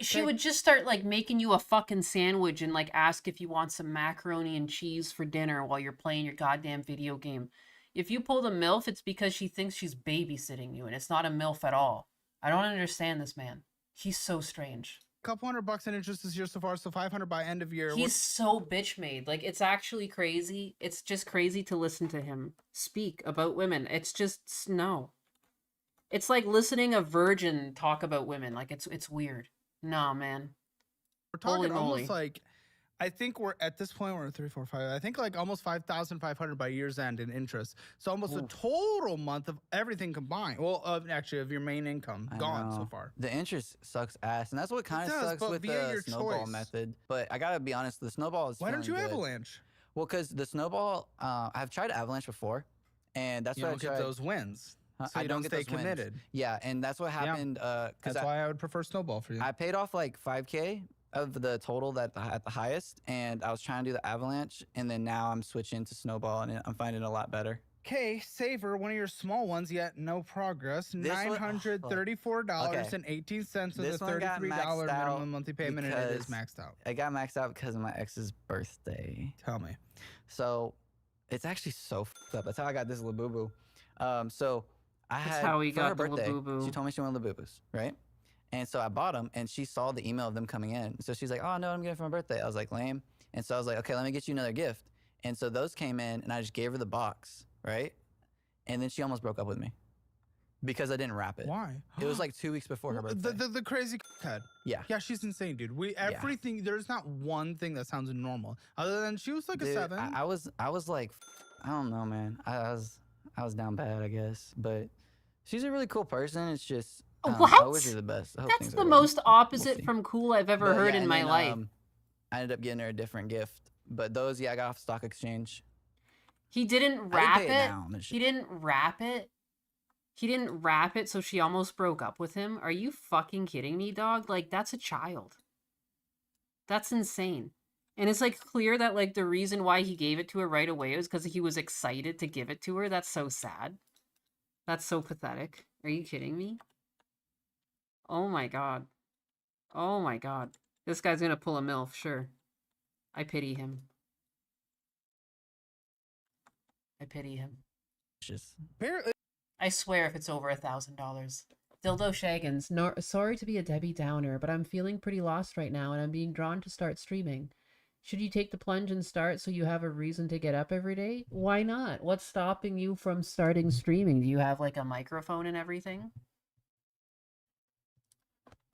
She would just start like making you a fucking sandwich and like ask if you want some macaroni and cheese for dinner while you're playing your goddamn video game. If you pull the MILF, it's because she thinks she's babysitting you, and it's not a MILF at all. I don't understand this man. He's so strange. Couple $100 in interest this year so far, so 500 by end of year. He's so bitch made. Like, it's actually crazy. It's just crazy to listen to him speak about women. It's just no. It's like listening a virgin talk about women. Like, it's weird. Nah, man. We're talking Holy moly. almost like, I think we're at this point, we're at 3, 4, 5. I think like almost 5,500 by year's end in interest. So almost a total month of everything combined. Well, actually, of your main income I gone so know. far. The interest sucks ass, and that's what kind of does, sucks but with via the your snowball choice. method. But I gotta be honest, the snowball is. Why don't you feeling good. avalanche? Well, because the snowball, I've tried avalanche before, and that's You what don't I tried. get those wins. So I you don't don't get stay those wins. committed. Yeah, and that's what happened. That's why I would prefer snowball for you. I paid off like 5K of the total at the highest, and I was trying to do the avalanche, and then now I'm switching to snowball, and I'm finding it a lot better. Okay, Saver, one of your small ones, yet no progress. This one- $934.18 with This a one got $33 maxed out minimum monthly payment, and it is because maxed out. It got maxed out because of my ex's birthday. Tell me. So it's actually so fucked up. That's how I got this Labubu. So I That's had how he for got her the birthday, Labubu. she told me she wanted Labubus, right? And so I bought them, and she saw the email of them coming in. So she's like, "Oh no, I'm getting it for my birthday." I was like, "Lame." And so I was like, "Okay, let me get you another gift." And so those came in, and I just gave her the box, right? And then she almost broke up with me because I didn't wrap it. Why? It was like 2 weeks before her birthday. The crazy head. Yeah. Yeah, she's insane, dude. Everything. There's not one thing that sounds normal other than she was like Dude, a 7. I was like, I don't know, man. I was down bad, I guess. But she's a really cool person. It's just I What? wish her the best. I hope That's things the are well. most opposite see. from cool I've ever But heard yeah, in and my then, life. I ended up getting her a different gift. But those, I got off stock exchange. He didn't I wrap didn't pay it down and He didn't wrap it. He didn't wrap it, so she almost broke up with him. Are you fucking kidding me, dog? Like, that's a child. That's insane. And it's like clear that like the reason why he gave it to her right away was because he was excited to give it to her. That's so sad. That's so pathetic. Are you kidding me? Oh my god. Oh my god. This guy's gonna pull a MILF, sure. I pity him. I pity him. Just I swear if it's over $1,000. Dildo Shaggins. No, sorry to be a Debbie Downer, but I'm feeling pretty lost right now and I'm being drawn to start streaming. Should you take the plunge and start so you have a reason to get up every day? Why not? What's stopping you from starting streaming? Do you have like a microphone and everything?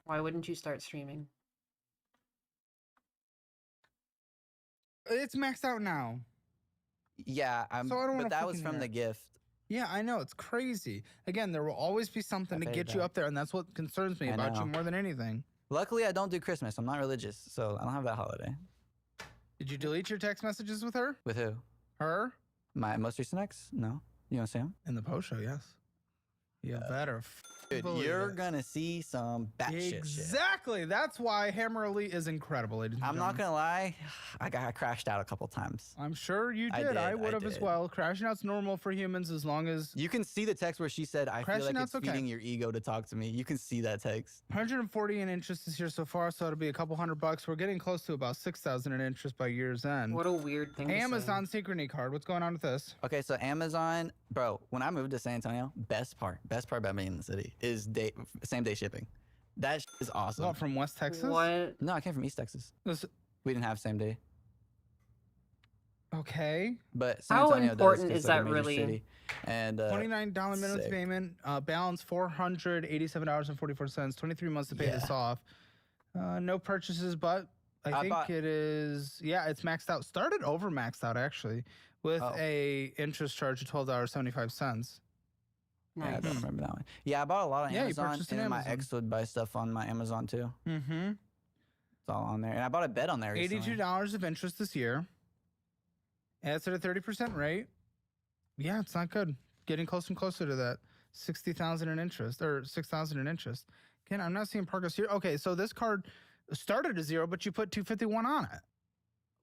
Why wouldn't you start streaming? It's maxed out now. Yeah, So I don't wanna but that was fucking from hear the it. gift. Yeah, I know. It's crazy. Again, there will always be something to paid get it you back. up there, and that's what concerns me I about you know. more than anything. Luckily, I don't do Christmas. I'm not religious, so I don't have that holiday. Did you delete your text messages with her? With who? Her? My most recent ex? No. You want to see him? In the post show, yes. You better. Dude, believe you're it. gonna see some batshit shit. Exactly. That's why Hammer Elite is incredible, ladies and I'm not gentlemen. gonna lie, I got crashed out a couple times. I'm sure you I did. did, I would I have as did. well. Crashing out's normal for humans as long as You can see the text where she said, "I feel Crashing like out's it's okay. feeding your ego to talk to me." You can see that text. 140 in interest this year so far, so it'll be a couple $100. We're getting close to about 6,000 in interest by year's end. What a weird thing Amazon Synchrony card. What's going on with this? Okay, so Amazon, bro, when I moved to San Antonio, best part about being in the city is same day shipping. That is awesome. What, from West Texas? What? No, I came from East Texas. We didn't have same day. Okay. But San How Antonio important does, is 'cause it's like a that major really? city. And $29 minimum sick. payment, balance $487.44, 23 months to pay this off. No purchases, but I think it is, it's maxed out. Started over maxed out, actually, with a interest charge of $12.75. Yeah, I don't remember that one. Yeah, I bought a lot on Yeah, you Amazon, purchased and on then my Amazon. ex would buy stuff on my Amazon too. Mm-hmm. It's all on there. And I bought a bed on there recently. $82 of interest this year. And it's at a 30% rate. Yeah, it's not good. Getting closer and closer to that 60,000 in interest, or 6,000 in interest. Again, I'm not seeing progress here. Okay, so this card started at 0, but you put 251 on it.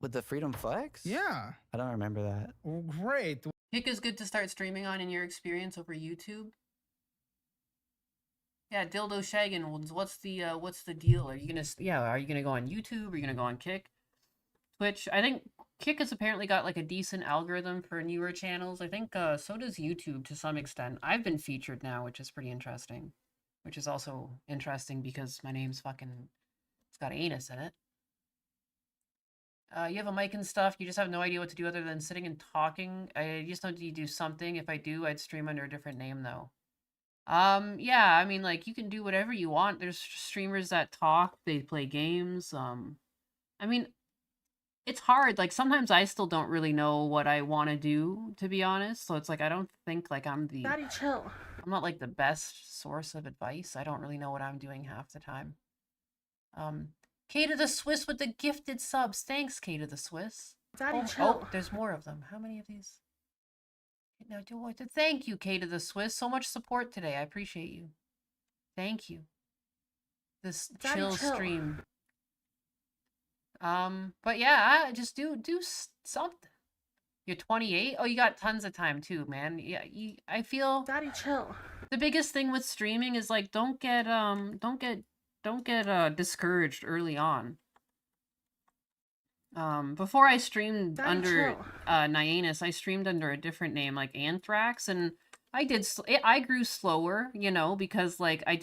With the Freedom Flex? Yeah. I don't remember that. Great. Kick is good to start streaming on in your experience over YouTube. Yeah, Dildo Shaggin, what's the deal? Are you gonna go on YouTube? Are you gonna go on Kick? Twitch? I think Kick has apparently got like a decent algorithm for newer channels. I think so does YouTube to some extent. I've been featured now, which is pretty interesting. Which is also interesting because my name's fucking, it's got anus in it. You have a mic and stuff. You just have no idea what to do other than sitting and talking. I just know you do something. If I do, I'd stream under a different name though. Yeah, I mean, like, you can do whatever you want. There's streamers that talk. They play games. I mean, it's hard. Like, sometimes I still don't really know what I want to do, to be honest. So it's like I don't think like I'm the. Daddy, chill. I'm not like the best source of advice. I don't really know what I'm doing half the time. K to the Swiss with the gifted subs. Thanks, K to the Swiss. Daddy, chill. Oh, there's more of them. How many of these? Now, thank you, K to the Swiss. So much support today. I appreciate you. Thank you. This Daddy, chill chill. stream. But yeah, I just do something. You're 28. Oh, you got tons of time too, man. Yeah, I feel. Daddy, chill. The biggest thing with streaming is like don't get discouraged early on. Before I streamed Daddy, under chill. Nyanus, I streamed under a different name, like Anthrax, and I grew slower, you know, because like I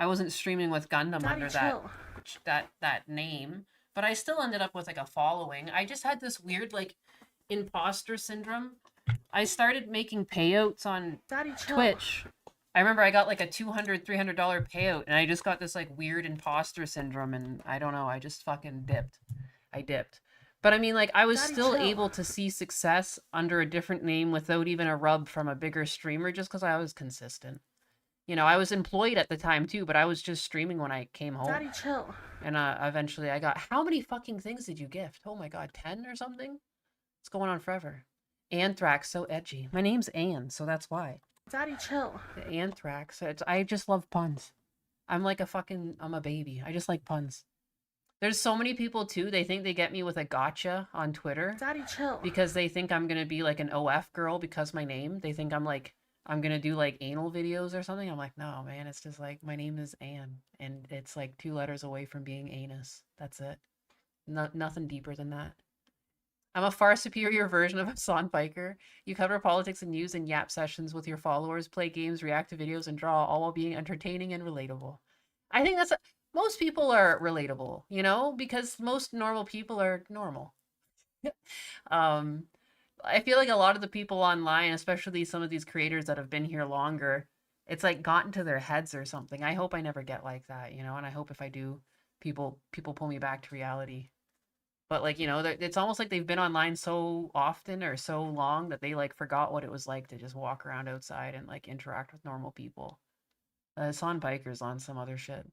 wasn't streaming with Gundam Daddy, under chill. that name, but I still ended up with like a following. I just had this weird like imposter syndrome. I started making payouts on Daddy, chill. Twitch. I remember I got like a $200, $300 payout, and I just got this like weird imposter syndrome, and I don't know, I just fucking dipped. I dipped. But I mean, like, I was Daddy, still chill. able to see success under a different name without even a rub from a bigger streamer, just because I was consistent. You know, I was employed at the time too, but I was just streaming when I came home. Daddy, chill. And eventually I got, how many fucking things did you gift? Oh my god, 10 or something? It's going on forever. Anthrax, so edgy. My name's Anne, so that's why. Daddy, chill. The Anthrax. I just love puns. I'm a baby. I just like puns. There's so many people too, they think they get me with a gotcha on Twitter. Daddy, chill. Because they think I'm gonna be like an OF girl because my name. They think I'm gonna do like anal videos or something. I'm like, no, man, it's just like my name is Anne, and it's like 2 letters away from being anus. That's it. Nothing deeper than that. I'm a far superior version of Hassan Biker. You cover politics and news in Yap sessions with your followers, play games, react to videos, and draw, all while being entertaining and relatable. I think most people are relatable, you know, because most normal people are normal. I feel like a lot of the people online, especially some of these creators that have been here longer, it's like gotten to their heads or something. I hope I never get like that, you know, and I hope if I do, people pull me back to reality. But like, you know, it's almost like they've been online so often or so long that they like forgot what it was like to just walk around outside and like interact with normal people. Hassan Biker's on some other shit.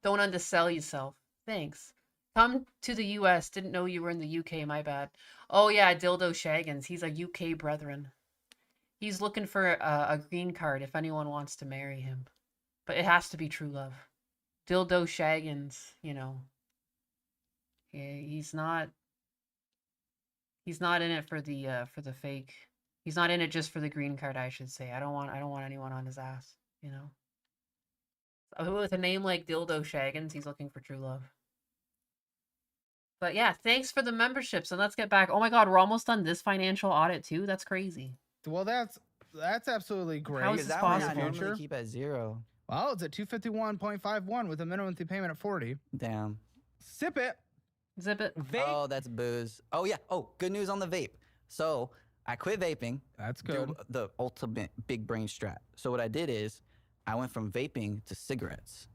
Don't undersell yourself. Thanks. Come to the US. Didn't know you were in the UK, my bad. Oh yeah, Dildo Shaggins. He's a UK brethren. He's looking for a green card if anyone wants to marry him. But it has to be true love. Dildo Shaggins, you know. He's not in it for the fake. He's not in it just for the green card, I should say. I don't want anyone on his ass, you know. With a name like Dildo Shaggins, he's looking for true love. But yeah, thanks for the membership. So let's get back. Oh my god, we're almost done this financial audit too. That's crazy. Well, that's absolutely great. How is this That one I possible? normally keep at 0. Well, it's at 251.51 with a minimum payment of 40. Damn. Sip it. Zip it. Vape. Oh, that's booze. Oh yeah. Oh, good news on the vape. So I quit vaping. That's good. The ultimate big brain strat. So what I did is I went from vaping to cigarettes.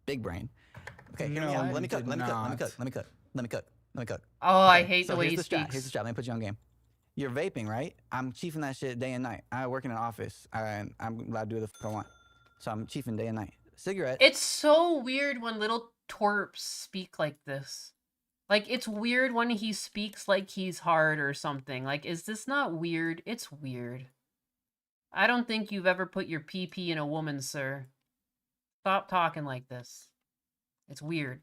Big brain. Okay, hear me out. Let me cook. Let me cook. Oh, I hate the way he here's the strat. speaks. Here's the strat. Let me put you on game. You're vaping, right? I'm chiefing that shit day and night. I work in an office. I'm allowed to do the fuck I want. So I'm chiefing day and night. Cigarette. It's so weird when little twerps speak like this. Like, it's weird when he speaks like he's hard or something. Like, is this not weird? It's weird. I don't think you've ever put your PP in a woman, sir. Stop talking like this. It's weird.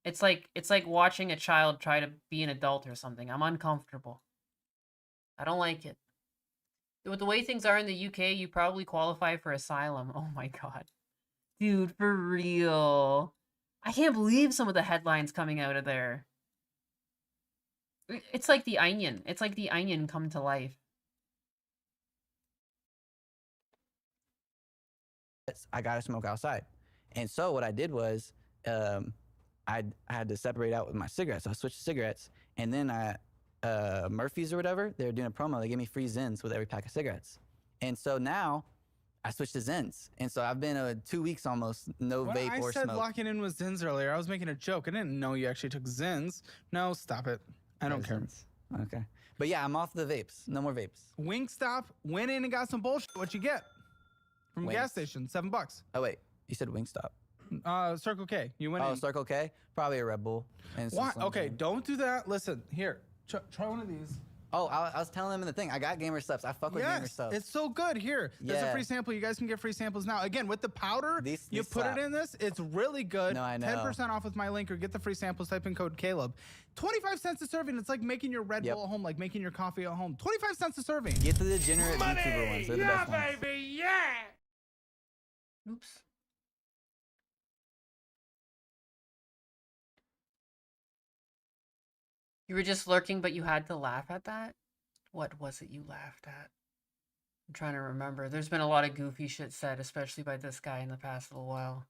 It's like watching a child try to be an adult or something. I'm uncomfortable. I don't like it. With the way things are in the UK, you probably qualify for asylum. Oh my god. Dude, for real. I can't believe some of the headlines coming out of there. It's like the Onion. It's like the Onion come to life. I gotta smoke outside. And so what I did was I had to separate out with my cigarettes. So I switched to cigarettes, and then Murphy's or whatever, they were doing a promo. They gave me free Zins with every pack of cigarettes. And so now I switched to Zins. And so I've been 2 weeks almost no vape or I said smoke. locking in with Zins earlier. I was making a joke. I didn't know you actually took Zins. No, stop it. I don't care. Okay. But yeah, I'm off the vapes. No more vapes. Wingstop went in and got some bullshit. What you get? From a gas Wings. station, $7. Oh wait, you said Wingstop. Circle K. You went in. Oh, Circle K? Probably a Red Bull. And some Why? Slim Okay, Jim. don't do that. Listen, here. Try one of these. Oh, I was telling him in the thing. I got Gamer Subs. I fuck with Gamer Yes, Subs. it's so good. Here, there's a Yeah. free sample. You guys can get free samples now. Again, with the powder, you these put slap. it in this. It's really good. No, I know. 10% off with my link or get the free samples. Type in code Caleb. 25 cents a serving. It's like making your Red Bull at home, like making your coffee at home. 25 cents a serving. Get the degenerate YouTuber ones. They're the Yeah, best ones. baby, yeah. Oops. You were just lurking, but you had to laugh at that? What was it you laughed at? I'm trying to remember. There's been a lot of goofy shit said, especially by this guy in the past little while.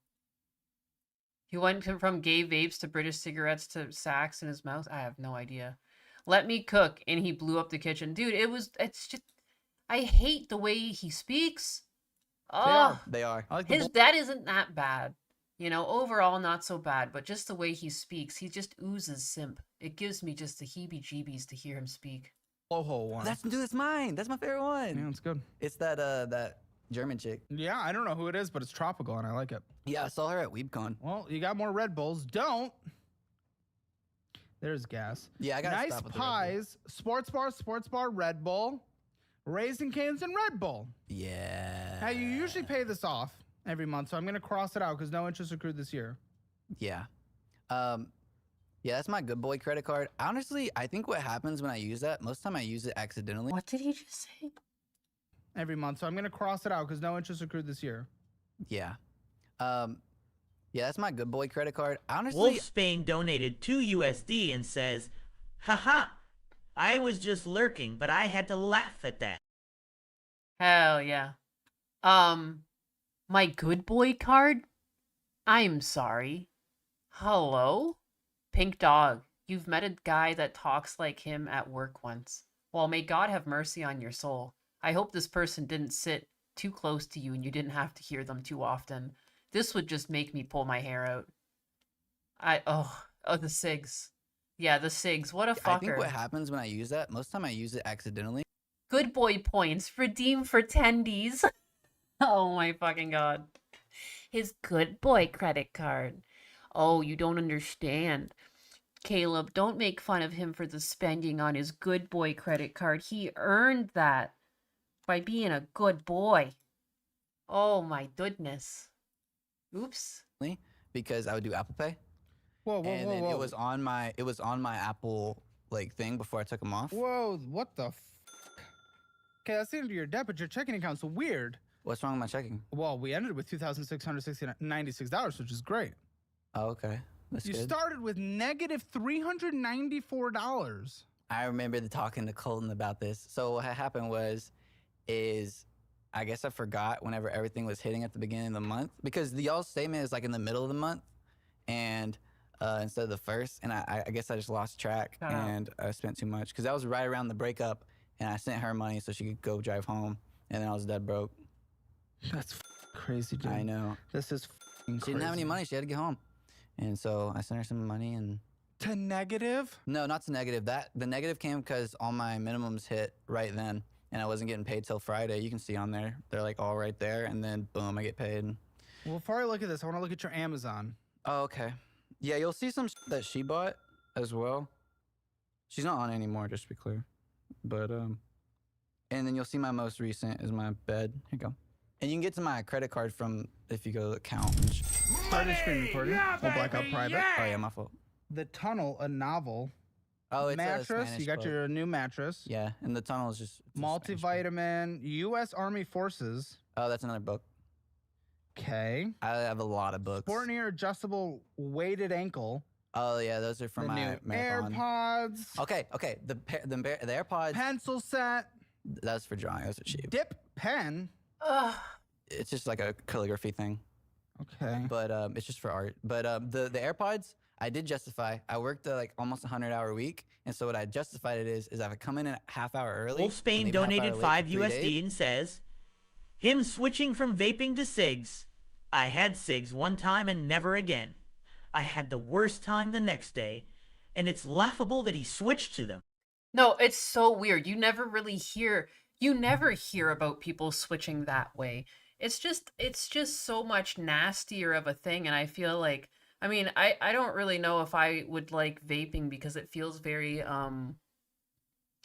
He went from gay vapes to British cigarettes to sacks in his mouth. I have no idea. Let me cook, and he blew up the kitchen. Dude, it's just... I hate the way he speaks. Oh, They are. I like his dad isn't that bad. You know, overall not so bad, but just the way he speaks, he just oozes simp. It gives me just the heebie-jeebies to hear him speak. Blowhole one. That's mine. That's my favorite one. Yeah, it's good. It's that German chick. Yeah, I don't know who it is, but it's tropical and I like it. Yeah, I saw her at WeebCon. Well, you got more Red Bulls. Don't. There's gas. Yeah, I gotta Nice stop with the Red Bull. Pies, Sports Bar, Red Bull, Raisin Canes, and Red Bull. Yeah. Now, you usually pay this off every month, so I'm going to cross it out because no interest accrued this year. Yeah. Yeah, that's my good boy credit card. Honestly, I think what happens when I use that, most of the time I use it accidentally. What did he just say? Every month, so I'm going to cross it out because no interest accrued this year. Yeah. Yeah, that's my good boy credit card. Honestly, Wolfsbane donated 2 USD and says, haha, I was just lurking, but I had to laugh at that. Hell yeah. My good boy card? I'm sorry. Hello? Pink Dog, you've met a guy that talks like him at work once. Well, may God have mercy on your soul. I hope this person didn't sit too close to you and you didn't have to hear them too often. This would just make me pull my hair out. The SIGs. Yeah, the SIGs. What a fucker. I think what happens when I use that, most of the time I use it accidentally. Good boy points. Redeem for tendies. Oh my fucking god. His good boy credit card. Oh, you don't understand. Caleb, don't make fun of him for the spending on his good boy credit card. He earned that. By being a good boy. Oh my goodness. Oops. Because I would do Apple Pay. Whoa, whoa, And whoa, then whoa. it was on my Apple like thing before I took them off. Whoa, what the Okay, that's the end of your debt, but your checking account's weird. What's wrong with my checking? Well, we ended with $2,696, which is great. Oh, okay. That's You good. started with negative $394. I remember talking to Colton about this. So what happened is I guess I forgot whenever everything was hitting at the beginning of the month, because y'all's statement is like in the middle of the month, and instead of the first, and I guess I just lost track and I spent too much because that was right around the breakup, and I sent her money so she could go drive home, and then I was dead broke. That's crazy, dude. I know. This is She didn't have any money. She had to get home, and so I sent her some money and. To negative? No, not to negative. The negative came because all my minimums hit right then, and I wasn't getting paid till Friday. You can see on there, they're like all right there, and then boom, I get paid. Well, before I look at this, I want to look at your Amazon. Oh, okay. Yeah, you'll see some that she bought as well. She's not on anymore, just to be clear. But and then you'll see my most recent is my bed. Here you go. And you can get to my credit card from if you go to account. Started screen recording. Full blackout private. Oh yeah, my fault. The Tunnel, a novel. Oh, it's mattress. a Spanish You got book. your new mattress. Yeah, and the Tunnel is just Multivitamin. U.S. Army Forces. Oh, that's another book. Okay. I have a lot of books. Sportneer adjustable weighted ankle. Oh yeah, those are from The my new marathon. AirPods. Okay. The AirPods. Pencil set. That's for drawing. Those are cheap. Dip pen. Ugh. It's just like a calligraphy thing. Okay. But it's just for art. But the AirPods, I did justify. I worked like almost 100-hour week, and so what I justified it is if I come in a half hour early. Wolf Spain donated 5 USD and says, him switching from vaping to cigs. I had cigs one time and never again. I had the worst time the next day, and it's laughable that he switched to them. No, it's so weird. You never hear about people switching that way. It's just so much nastier of a thing, and I feel like, I mean, I don't really know if I would like vaping because it feels very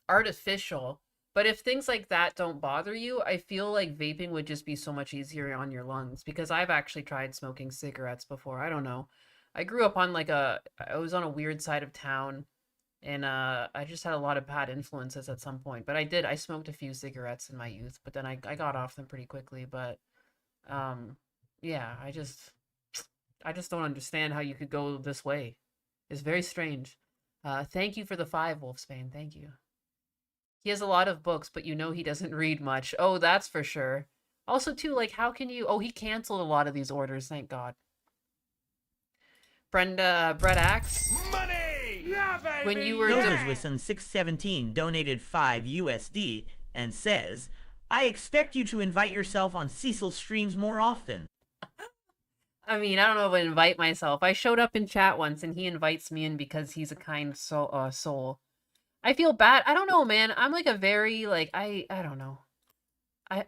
artificial. But if things like that don't bother you, I feel like vaping would just be so much easier on your lungs, because I've actually tried smoking cigarettes before. I don't know. I grew up on I was on a weird side of town, and I just had a lot of bad influences at some point. But I smoked a few cigarettes in my youth, but then I got off them pretty quickly. But yeah, I just don't understand how you could go this way. It's very strange. Thank you for the 5, Wolfsbane. Thank you. He has a lot of books, but you know he doesn't read much. Oh, that's for sure. Also, too, like, how can you... Oh, he canceled a lot of these orders, thank God. Brett Axe. Money! Yeah, baby! When you were... Dozers with some 617 donated 5 USD and says, I expect you to invite yourself on Cecil's streams more often. I mean, I don't know if I invite myself. I showed up in chat once, and he invites me in because he's a kind soul. I feel bad. I don't know, man. I'm like a very, like, I don't know.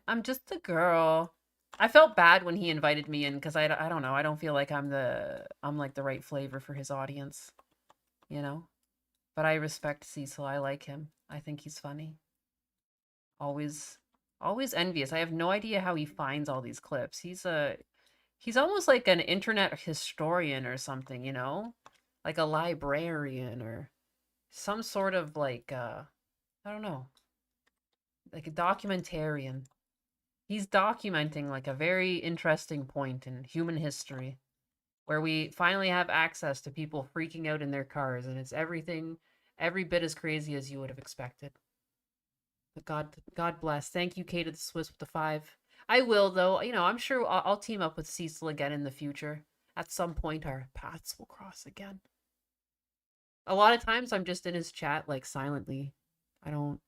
I'm just a girl. I felt bad when he invited me in because I don't know. I don't feel like I'm like the right flavor for his audience, you know? But I respect Cecil. I like him. I think he's funny. Always envious. I have no idea how he finds all these clips. He's almost like an internet historian or something, you know? Like a librarian or some sort of like, I don't know, like a documentarian. He's documenting like a very interesting point in human history where we finally have access to people freaking out in their cars, and it's every bit as crazy as you would have expected. But God bless. Thank you, Kate of the Swiss with the 5. I will, though. You know, I'm sure I'll team up with Cecil again in the future. At some point, our paths will cross again. A lot of times, I'm just in his chat, like, silently. I'm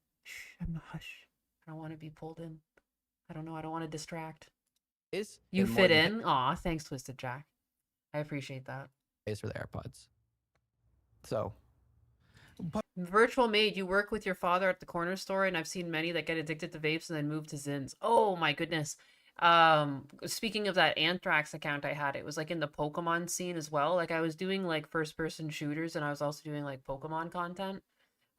hush. I don't want to be pulled in. I don't know. I don't want to distract. You fit in? Aw, thanks, Twisted Jack. I appreciate that. Pays for the AirPods. So. Virtual Maid, you work with your father at the corner store, and I've seen many that get addicted to vapes and then move to Zins. Oh my goodness. Speaking of that Anthrax account I had, it was like in the Pokemon scene as well. Like I was doing like first person shooters, and I was also doing like Pokemon content.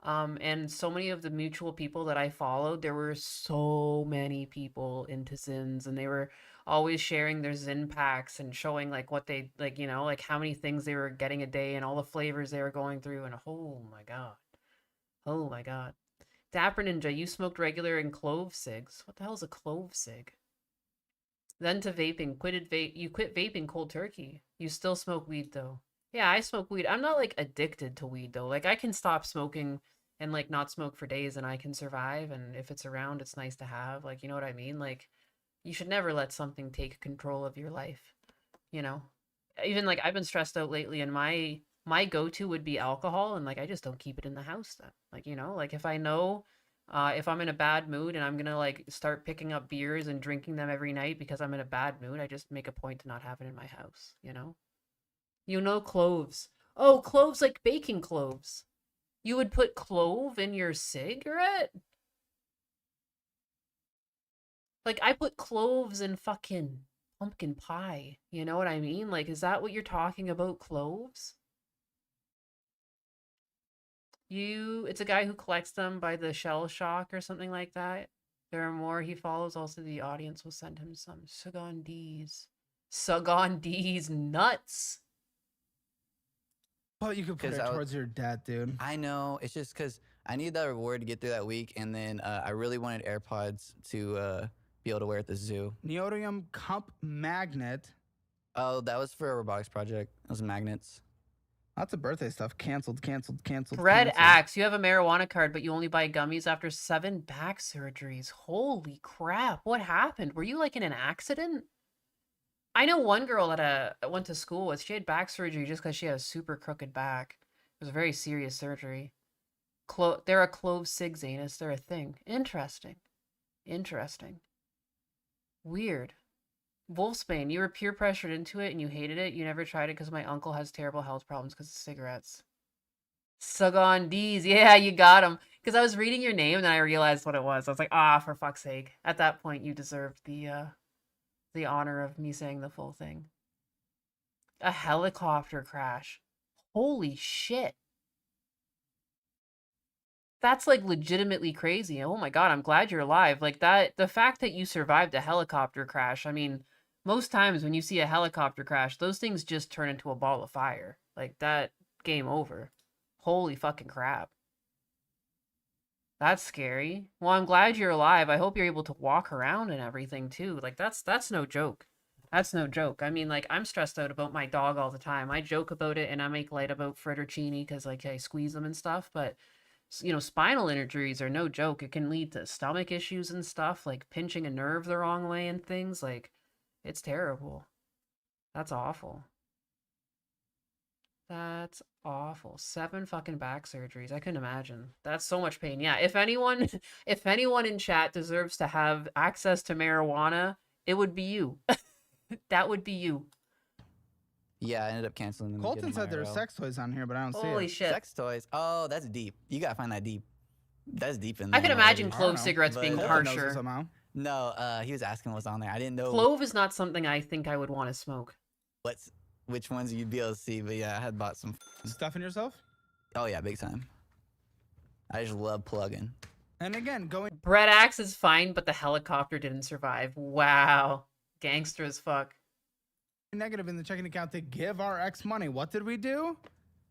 And so many of the mutual people that I followed, there were so many people into Zins, and they were always sharing their Zin packs and showing like what they like, you know, like how many things they were getting a day and all the flavors they were going through. And oh my god, oh my god, Dapper Ninja, you smoked regular and clove cigs. What the hell is a clove cig? Then to vaping, you quit vaping cold turkey. You still smoke weed though. Yeah, I smoke weed. I'm not like addicted to weed though. Like I can stop smoking and like not smoke for days and I can survive, and if it's around it's nice to have. Like, you know what I mean? Like you should never let something take control of your life, you know? Even like I've been stressed out lately, and my go-to would be alcohol, and like I just don't keep it in the house then. Like, you know, like if I know if I'm in a bad mood and I'm gonna like start picking up beers and drinking them every night because I'm in a bad mood, I just make a point to not have it in my house, you know? You know, cloves. Oh, cloves like baking cloves. You would put clove in your cigarette? Like, I put cloves in fucking pumpkin pie. You know what I mean? Like, is that what you're talking about, cloves? It's a guy who collects them by the shell shock or something like that. There are more he follows. Also, the audience will send him some Sugandis. Sugandis nuts. But you could put it towards your debt, dude. I know. It's just because I need that reward to get through that week, and then I really wanted AirPods to be able to wear at the zoo. Neodymium cup magnet. Oh, that was for a robotics project. Those magnets. Lots of birthday stuff. Canceled. Red Axe, you have a marijuana card, but you only buy gummies after 7 back surgeries. Holy crap. What happened? Were you like in an accident? I know one girl that I went to school with. She had back surgery just because she had a super crooked back. It was a very serious surgery. They're a clove cig, Zanus. They're a thing. Interesting. Weird. Wolfsbane, you were peer pressured into it and you hated it. You never tried it because my uncle has terrible health problems because of cigarettes. Sugandis. Yeah, you got him. Because I was reading your name and then I realized what it was. I was like, ah, for fuck's sake. At that point, you deserved the honor of me saying the full thing. A helicopter crash. Holy shit. That's like legitimately crazy. Oh my god, I'm glad you're alive. Like that, the fact that you survived a helicopter crash, I mean, most times when you see a helicopter crash, those things just turn into a ball of fire. Like that, game over. Holy fucking crap. That's scary. Well, I'm glad you're alive. I hope you're able to walk around and everything too. Like that's no joke. That's no joke. I mean, like I'm stressed out about my dog all the time. I joke about it and I make light about Frittercini because like I squeeze them and stuff, but you know, spinal injuries are no joke. It can lead to stomach issues and stuff, like pinching a nerve the wrong way and things. Like, it's terrible. That's awful. That's awful. 7 fucking back surgeries. I couldn't imagine. That's so much pain. Yeah, if anyone in chat deserves to have access to marijuana, it would be you. That would be you. Yeah, I ended up canceling them. Colton said there were sex toys on here, but I don't see it. Holy shit. Sex toys? Oh, that's deep. You gotta find that deep. That's deep in there. I can imagine clove cigarettes being harsher. No, he was asking what's on there. I didn't know. Clove is not something I think I would want to smoke. Which ones you'd be able to see, but yeah, I had bought some. Stuffing yourself? Oh yeah, big time. I just love plugging. And again, going. Bread Axe is fine, but the helicopter didn't survive. Wow. Gangster as fuck. Negative in the checking account to give our ex money. What did we do?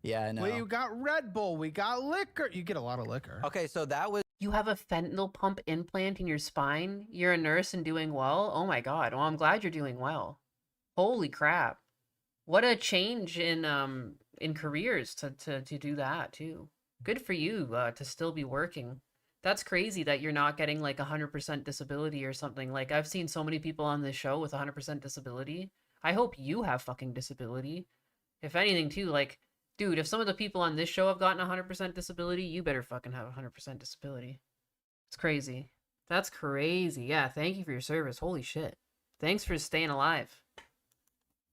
Yeah, I know. We got Red Bull. We got liquor. You get a lot of liquor. Okay, so that was. You have a fentanyl pump implant in your spine? You're a nurse and doing well? Oh my god. Well, I'm glad you're doing well. Holy crap. What a change in careers to do that too. Good for you to still be working. That's crazy that you're not getting like 100% disability or something. Like I've seen so many people on this show with 100% disability. I hope you have fucking disability. If anything too, like, dude, if some of the people on this show have gotten 100% disability, you better fucking have 100% disability. It's crazy. That's crazy. Yeah, thank you for your service. Holy shit. Thanks for staying alive.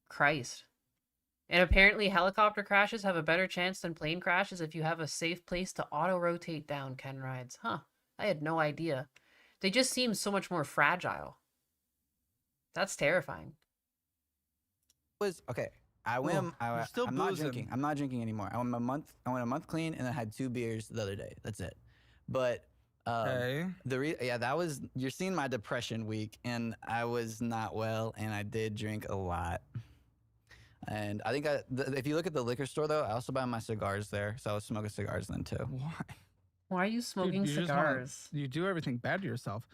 Christ. And apparently helicopter crashes have a better chance than plane crashes if you have a safe place to auto-rotate down Ken rides. Huh. I had no idea. They just seem so much more fragile. That's terrifying. Okay, I went. You're still I'm not boozing. drinking. I'm not drinking anymore. I went a month clean, and then had 2 beers the other day. That's it. But that was. You're seeing my depression week, and I was not well, and I did drink a lot. And I think if you look at the liquor store though, I also buy my cigars there, so I was smoking cigars then too. Why? Why are you smoking Dude, cigars? You do everything bad to yourself.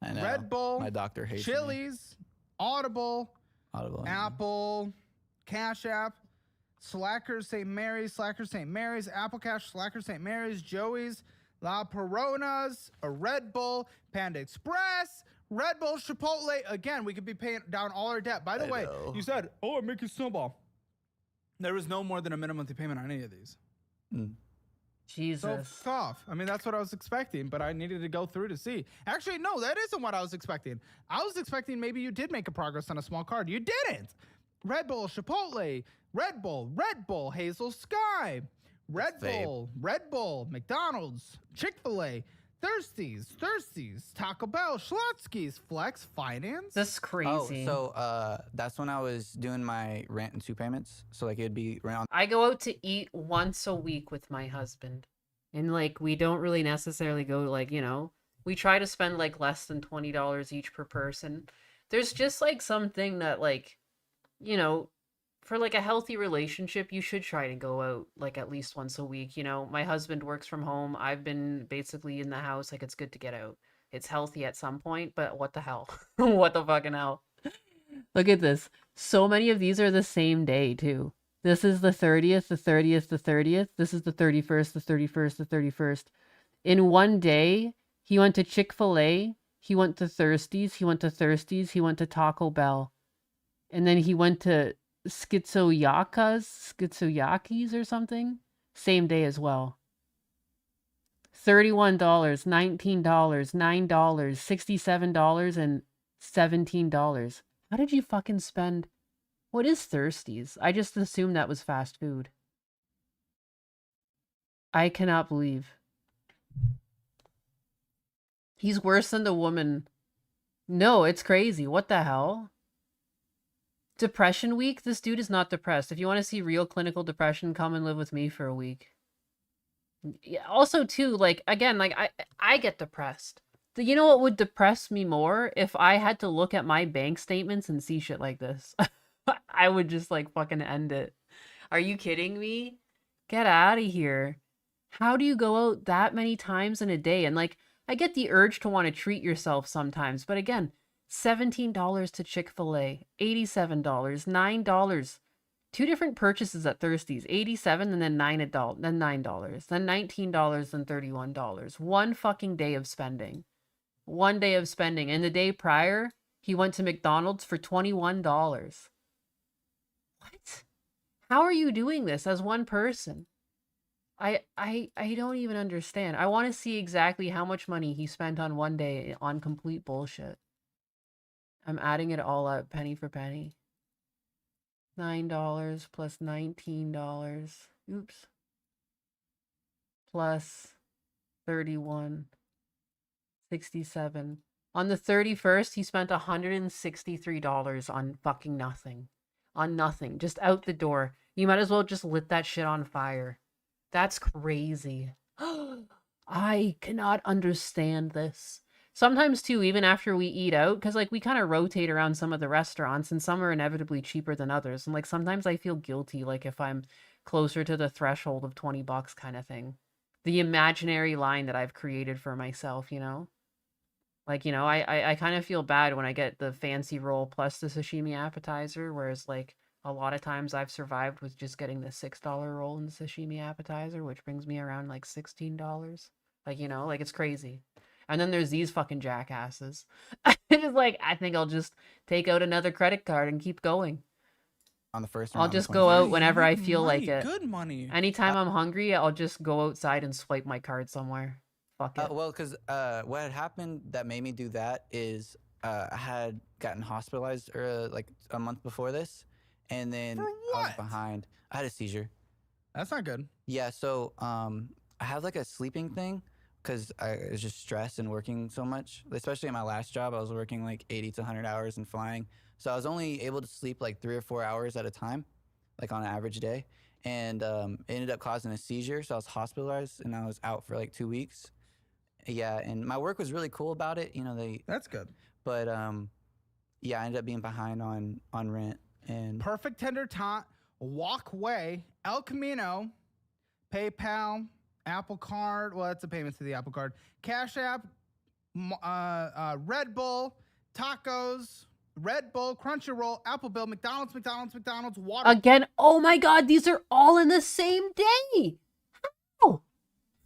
I know. Red Bull, My doctor hates me. Chili's, Audible, Apple, Cash App, Slackers St. Mary's, Apple Cash, Slackers St. Mary's, Joey's, La Peronas, a Red Bull, Panda Express, Red Bull, Chipotle. Again, we could be paying down all our debt. By the way, you said, I'm making snowball. There was no more than a minimum monthly payment on any of these. Jesus. So fuck off. I mean, that's what I was expecting, but I needed to go through to see. Actually, no, that isn't what I was expecting. I was expecting maybe you did make a progress on a small card. You didn't. Red Bull, Chipotle, Red Bull, Hazel Sky, Red Bull, McDonald's, Chick-fil-A, Thirsties, Taco Bell, Schlotsky's, Flex, Finance. That's crazy. Oh, so that's when I was doing my rent and 2 payments. So like it'd be around. I go out to eat once a week with my husband. And like we don't really necessarily go like, we try to spend like less than $20 each per person. There's just like something that like, for like a healthy relationship, you should try to go out like at least once a week. My husband works from home. I've been basically in the house. Like it's good to get out. It's healthy at some point, but what the hell? What the fucking hell? Look at this. So many of these are the same day too. This is the 30th, the 30th, the 30th. This is the 31st, the 31st, the 31st. In one day, he went to Chick-fil-A. He went to Thirsties. He went to Taco Bell. And then he went to Schizoyakis or something. Same day as well. $31, $19, $9, $67, and $17. How did you fucking spend? What is Thirsties? I just assumed that was fast food. I cannot believe. He's worse than the woman. No, it's crazy. What the hell? Depression week? This dude is not depressed. If you want to see real clinical depression, come and live with me for a week. Yeah, also, too, like, again, like, I get depressed. You know what would depress me more? If I had to look at my bank statements and see shit like this. I would just, like, fucking end it. Are you kidding me? Get out of here. How do you go out that many times in a day? And, like, I get the urge to want to treat yourself sometimes, but again, $17 to Chick-fil-A, $87, $9. 2 different purchases at Thirsties, $87 and then $9, then $9, then $19 and $31. One fucking day of spending. One day of spending. And the day prior, he went to McDonald's for $21. What? How are you doing this as one person? I don't even understand. I want to see exactly how much money he spent on one day on complete bullshit. I'm adding it all up, penny for penny. $9 plus $19. Oops. Plus 31. 67. On the 31st, he spent $163 on fucking nothing. On nothing. Just out the door. You might as well just lit that shit on fire. That's crazy. I cannot understand this. Sometimes, too, even after we eat out, because, like, we kind of rotate around some of the restaurants, and some are inevitably cheaper than others. And, like, sometimes I feel guilty, like, if I'm closer to the threshold of $20 kind of thing. The imaginary line that I've created for myself, you know? Like, you know, I kind of feel bad when I get the fancy roll plus the sashimi appetizer, whereas, like, a lot of times I've survived with just getting the $6 roll and the sashimi appetizer, which brings me around, like, $16. Like, you know, like, it's crazy. And then there's these fucking jackasses. It's like, I think I'll just take out another credit card and keep going. On the first I'll round, just go out whenever I feel money, like it. Good money. Anytime I'm hungry, I'll just go outside and swipe my card somewhere. Fuck it. Well, because what had happened that made me do that is I had gotten hospitalized like a month before this, and then I was behind. I had a seizure. That's not good. Yeah, so I have like a sleeping thing because I was just stressed and working so much. Especially in my last job, I was working like 80 to 100 hours and flying. So I was only able to sleep like 3 or 4 hours at a time. like on an average day, and it ended up causing a seizure. So I was hospitalized and I was out for like 2 weeks. Yeah, and my work was really cool about it. You know, That's good. But yeah, I ended up being behind on rent and Perfect Tender Tot, Walkway, El Camino, PayPal, Apple Card. Well, that's a payment to the Apple Card. Cash App, Red Bull, tacos, Red Bull, Crunchyroll, Apple Bill, McDonald's, water. Again, oh my God, these are all in the same day.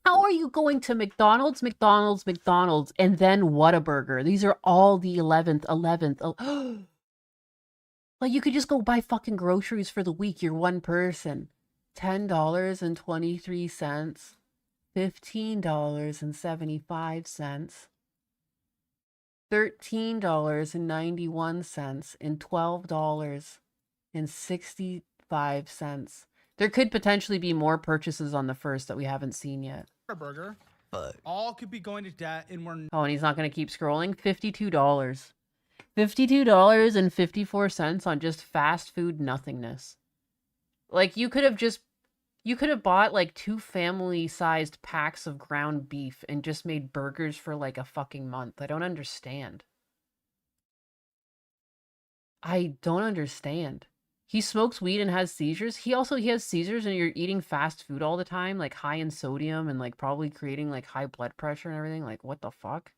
How are you going to McDonald's, and then Whataburger? These are all the 11th. Like, you could just go buy fucking groceries for the week. You're one person. $10.23, $15.75, $13.91, and $12.65. There could potentially be more purchases on the first that we haven't seen yet. Burger. All could be going to debt, and we're Oh, and he's not going to keep scrolling. $52. $52.54 on just fast food nothingness. Like, you could have bought like 2 family-sized packs of ground beef and just made burgers for like a fucking month. I don't understand. He smokes weed and has seizures. He has seizures, and you're eating fast food all the time, like high in sodium and like probably creating like high blood pressure and everything. Like, what the fuck?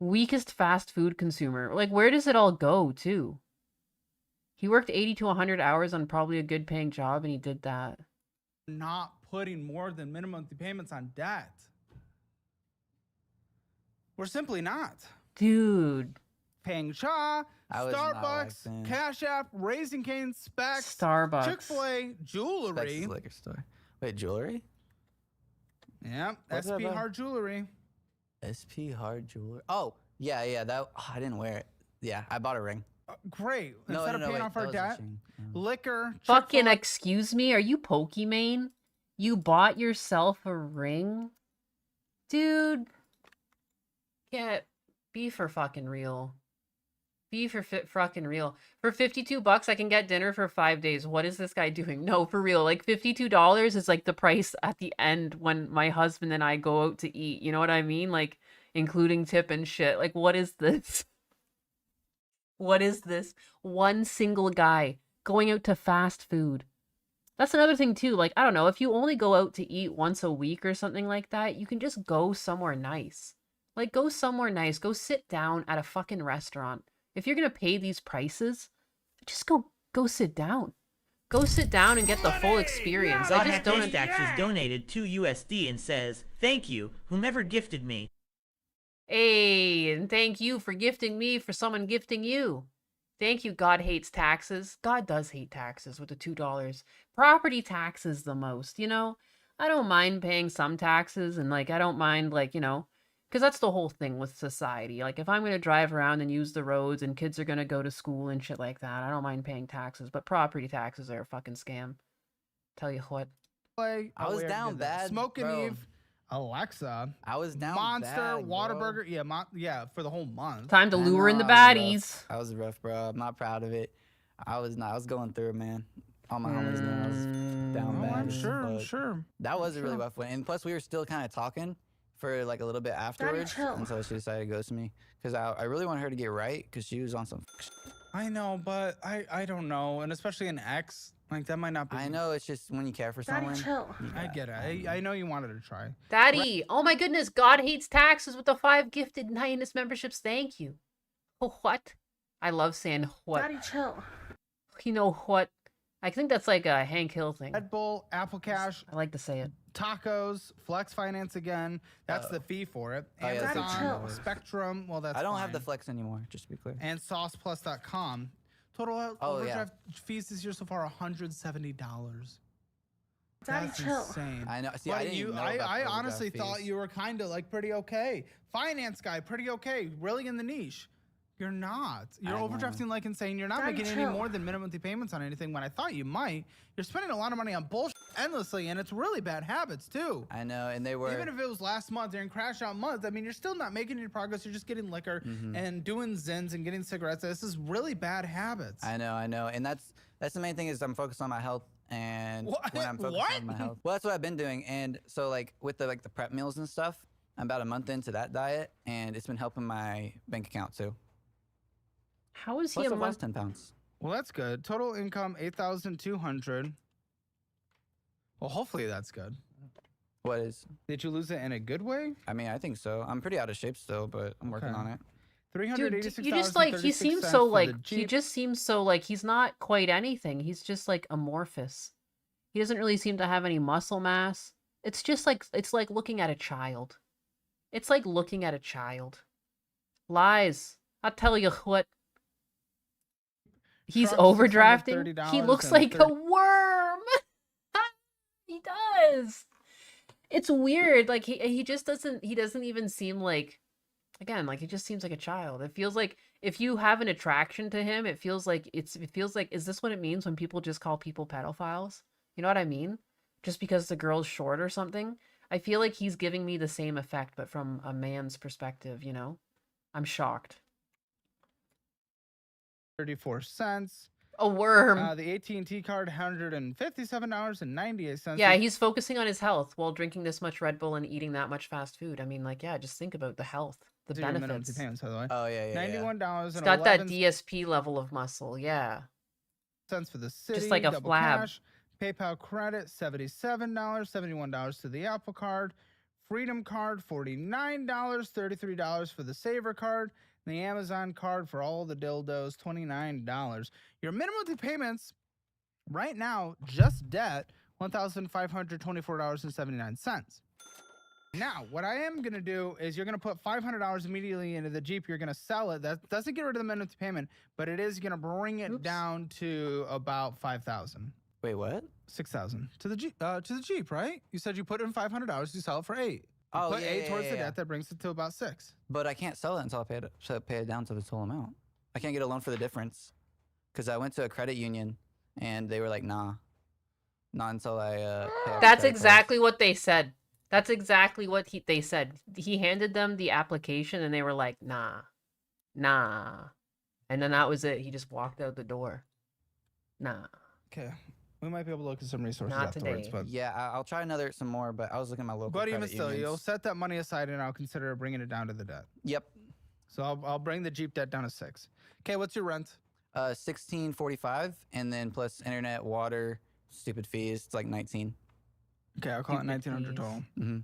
Weakest fast food consumer. Like, where does it all go to? He worked 80 to 100 hours on probably a good paying job, and he did that. not putting more than minimum payments on debt. We're simply not. Dude. Peng Cha, I was not like Starbucks, that. Cash App, Raising Cane, Specs, Starbucks, Chick-fil-A, jewelry. Specs liquor store. Wait, jewelry? Yeah, What's SP that about? Hard Jewelry. SP Hard Jewelry. Oh, yeah. That I didn't wear it. Yeah, I bought a ring. Great. No, Instead of paying wait, off that our was a debt, chain. liquor. Fucking Chick-fil-A. excuse me? Are you Pokimane? You bought yourself a ring? Dude. Be for fucking real. Be for fucking real. For $52, I can get dinner for 5 days. What is this guy doing? No, for real. Like, $52 is like the price at the end when my husband and I go out to eat. You know what I mean? Like, including tip and shit. Like, what is this? What is this? One single guy going out to fast food. That's another thing too. Like, I don't know, if you only go out to eat once a week or something like that, you can just go somewhere nice. Like, go somewhere nice. Go sit down at a fucking restaurant. If you're gonna pay these prices, just go sit down. Go sit down and get the full experience. I just don't. Taxes donated $2 and says, "Thank you, whomever gifted me." Hey, and thank you for gifting me for someone gifting you. Thank you, God hates taxes. God does hate taxes with the $2. Property taxes the most, you know? I don't mind paying some taxes, and, like, I don't mind, like, you know, because that's the whole thing with society. Like, if I'm going to drive around and use the roads and kids are going to go to school and shit like that, I don't mind paying taxes. But property taxes are a fucking scam. Tell you what. I was down bad, Smoking bro. Eve, Alexa. I was down Monster, bad, bro. Whataburger. Yeah, for the whole month. Time to I lure in know, the I was baddies. rough. I was rough, bro. I'm not proud of it. I was going through it, man. All my homies know I was down bad. I'm as sure. fuck. That was a really rough one. And plus, we were still kind of talking for like a little bit afterwards until she decided to ghost me. Because I really want her to get right because she was on some. I know, but I don't know. And especially an ex, like that might not be. I know, it's just when you care for someone. I get it. I know you wanted to try. Daddy, oh my goodness, God hates taxes with the 5 gifted Highness memberships. Thank you. Oh, what? I love saying what. Daddy, chill. You know what? I think that's like a Hank Hill thing. Red Bull, Apple Cash. I like to say it. Tacos, Flex Finance again. That's the fee for it. Oh, yeah, Amazon, Spectrum. Well, that's I don't have the fine. flex anymore, just to be clear. And sauceplus.com. Total overdraft fees this year so far $170. Daddy, That's chill. insane. I know. See, But I didn't even know about I the honestly overdraft thought fees. you were kind of like pretty okay. Finance guy, pretty okay. Really in the niche. You're not. You're I know. overdrafting like insane. You're not Daddy, making any chill. more than minimum monthly payments on anything when I thought you might. You're spending a lot of money on bullshit endlessly, and it's really bad habits, too. I know, and they were. Even if it was last month during crash out month, I mean, you're still not making any progress. You're just getting liquor and doing zins and getting cigarettes. This is really bad habits. I know, and that's the main thing is I'm focused on my health, and What? when I'm focused on my health, well, that's what I've been doing, and so like with the prep meals and stuff, I'm about a month into that diet, and it's been helping my bank account too. How is he Plus a I've month? lost 10 pounds. Well, that's good. Total income, 8,200. Well, hopefully that's good. What is? Did you lose it in a good way? I mean, I think so. I'm pretty out of shape still, but I'm working on it. Dude, you just like he seems so like he just seems so like he's not quite anything. He's just like amorphous. He doesn't really seem to have any muscle mass. It's just like it's like looking at a child. It's like looking at a child. Lies. I'll tell you what. He's Truck, overdrafting. He $630 looks and like a worm. He does. It's weird. Like he just doesn't even seem like, again, like he just seems like a child. It feels like if you have an attraction to him, it feels like is this what it means when people just call people pedophiles? You know what I mean? Just because the girl's short or something. I feel like he's giving me the same effect, but from a man's perspective, you know? I'm shocked. 34 cents. A worm. The AT&T card, $157.98. Yeah, he's focusing on his health while drinking this much Red Bull and eating that much fast food. I mean, like, yeah, just think about the health, the These are your minimum benefits. payments, by the way. Oh yeah, $91. It's got that DSP level of muscle, yeah. Cents for the city. Just like a double flab. Cash. PayPal credit, $77, $71 to the Apple card. Freedom card, $49, $33 for the Saver card. And the Amazon card for all the dildos, $29. Your minimum monthly payments right now, just debt, $1,524.79. Now, what I am going to do is you're going to put $500 immediately into the Jeep. You're going to sell it. That doesn't get rid of the minimum payment, but it is going to bring it down to about $5,000. Wait, what? $6,000 to the Jeep, right? You said you put in $500. You sell it for $8,000. Oh, put yeah, $8,000 yeah, towards the yeah. debt. That brings it to about $6,000. But I can't sell it until I pay it down to the total amount. I can't get a loan for the difference because I went to a credit union and they were like, nah, not until I. Pay off the That's credit exactly what they said. That's exactly what they said. He handed them the application and they were like, nah. And then that was it. He just walked out the door. Nah. Okay. We might be able to look at some resources Not afterwards, today. but Yeah, I'll try some more, but I was looking at my local but credit even still, unions. you'll set that money aside and I'll consider bringing it down to the debt. Yep. So I'll bring the Jeep debt down to $6,000. Okay, what's your rent? $16.45, and then plus internet, water, stupid fees. It's like 19. Okay, I'll call it $1,900 total. Mm-hmm.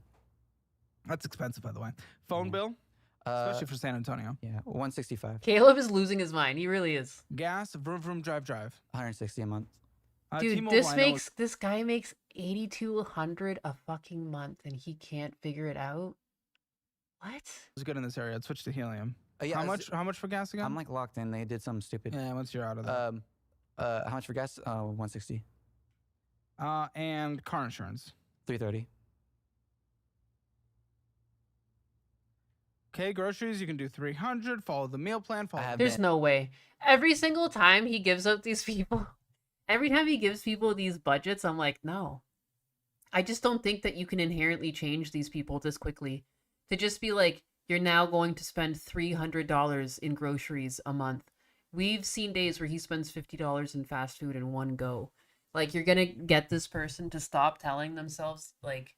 That's expensive, by the way. Phone bill, especially for San Antonio. Yeah, 165. Caleb is losing his mind. He really is. Gas, vroom vroom, drive. 160 a month. Dude, T-Mobile, this guy makes $8,200 a fucking month and he can't figure it out. What? It's good in this area. I'd switch to helium. Yeah, How much for gas again? I'm like locked in. They did something stupid. Yeah, once you're out of that. How much for gas? 160. And car insurance. 330. Okay, groceries, you can do 300. Follow the meal plan. There's no way. Every single time he gives out these people, every time he gives people these budgets, I'm like, no. I just don't think that you can inherently change these people this quickly. To just be like, you're now going to spend $300 in groceries a month. We've seen days where he spends $50 in fast food in one go. Like, you're going to get this person to stop telling themselves, like,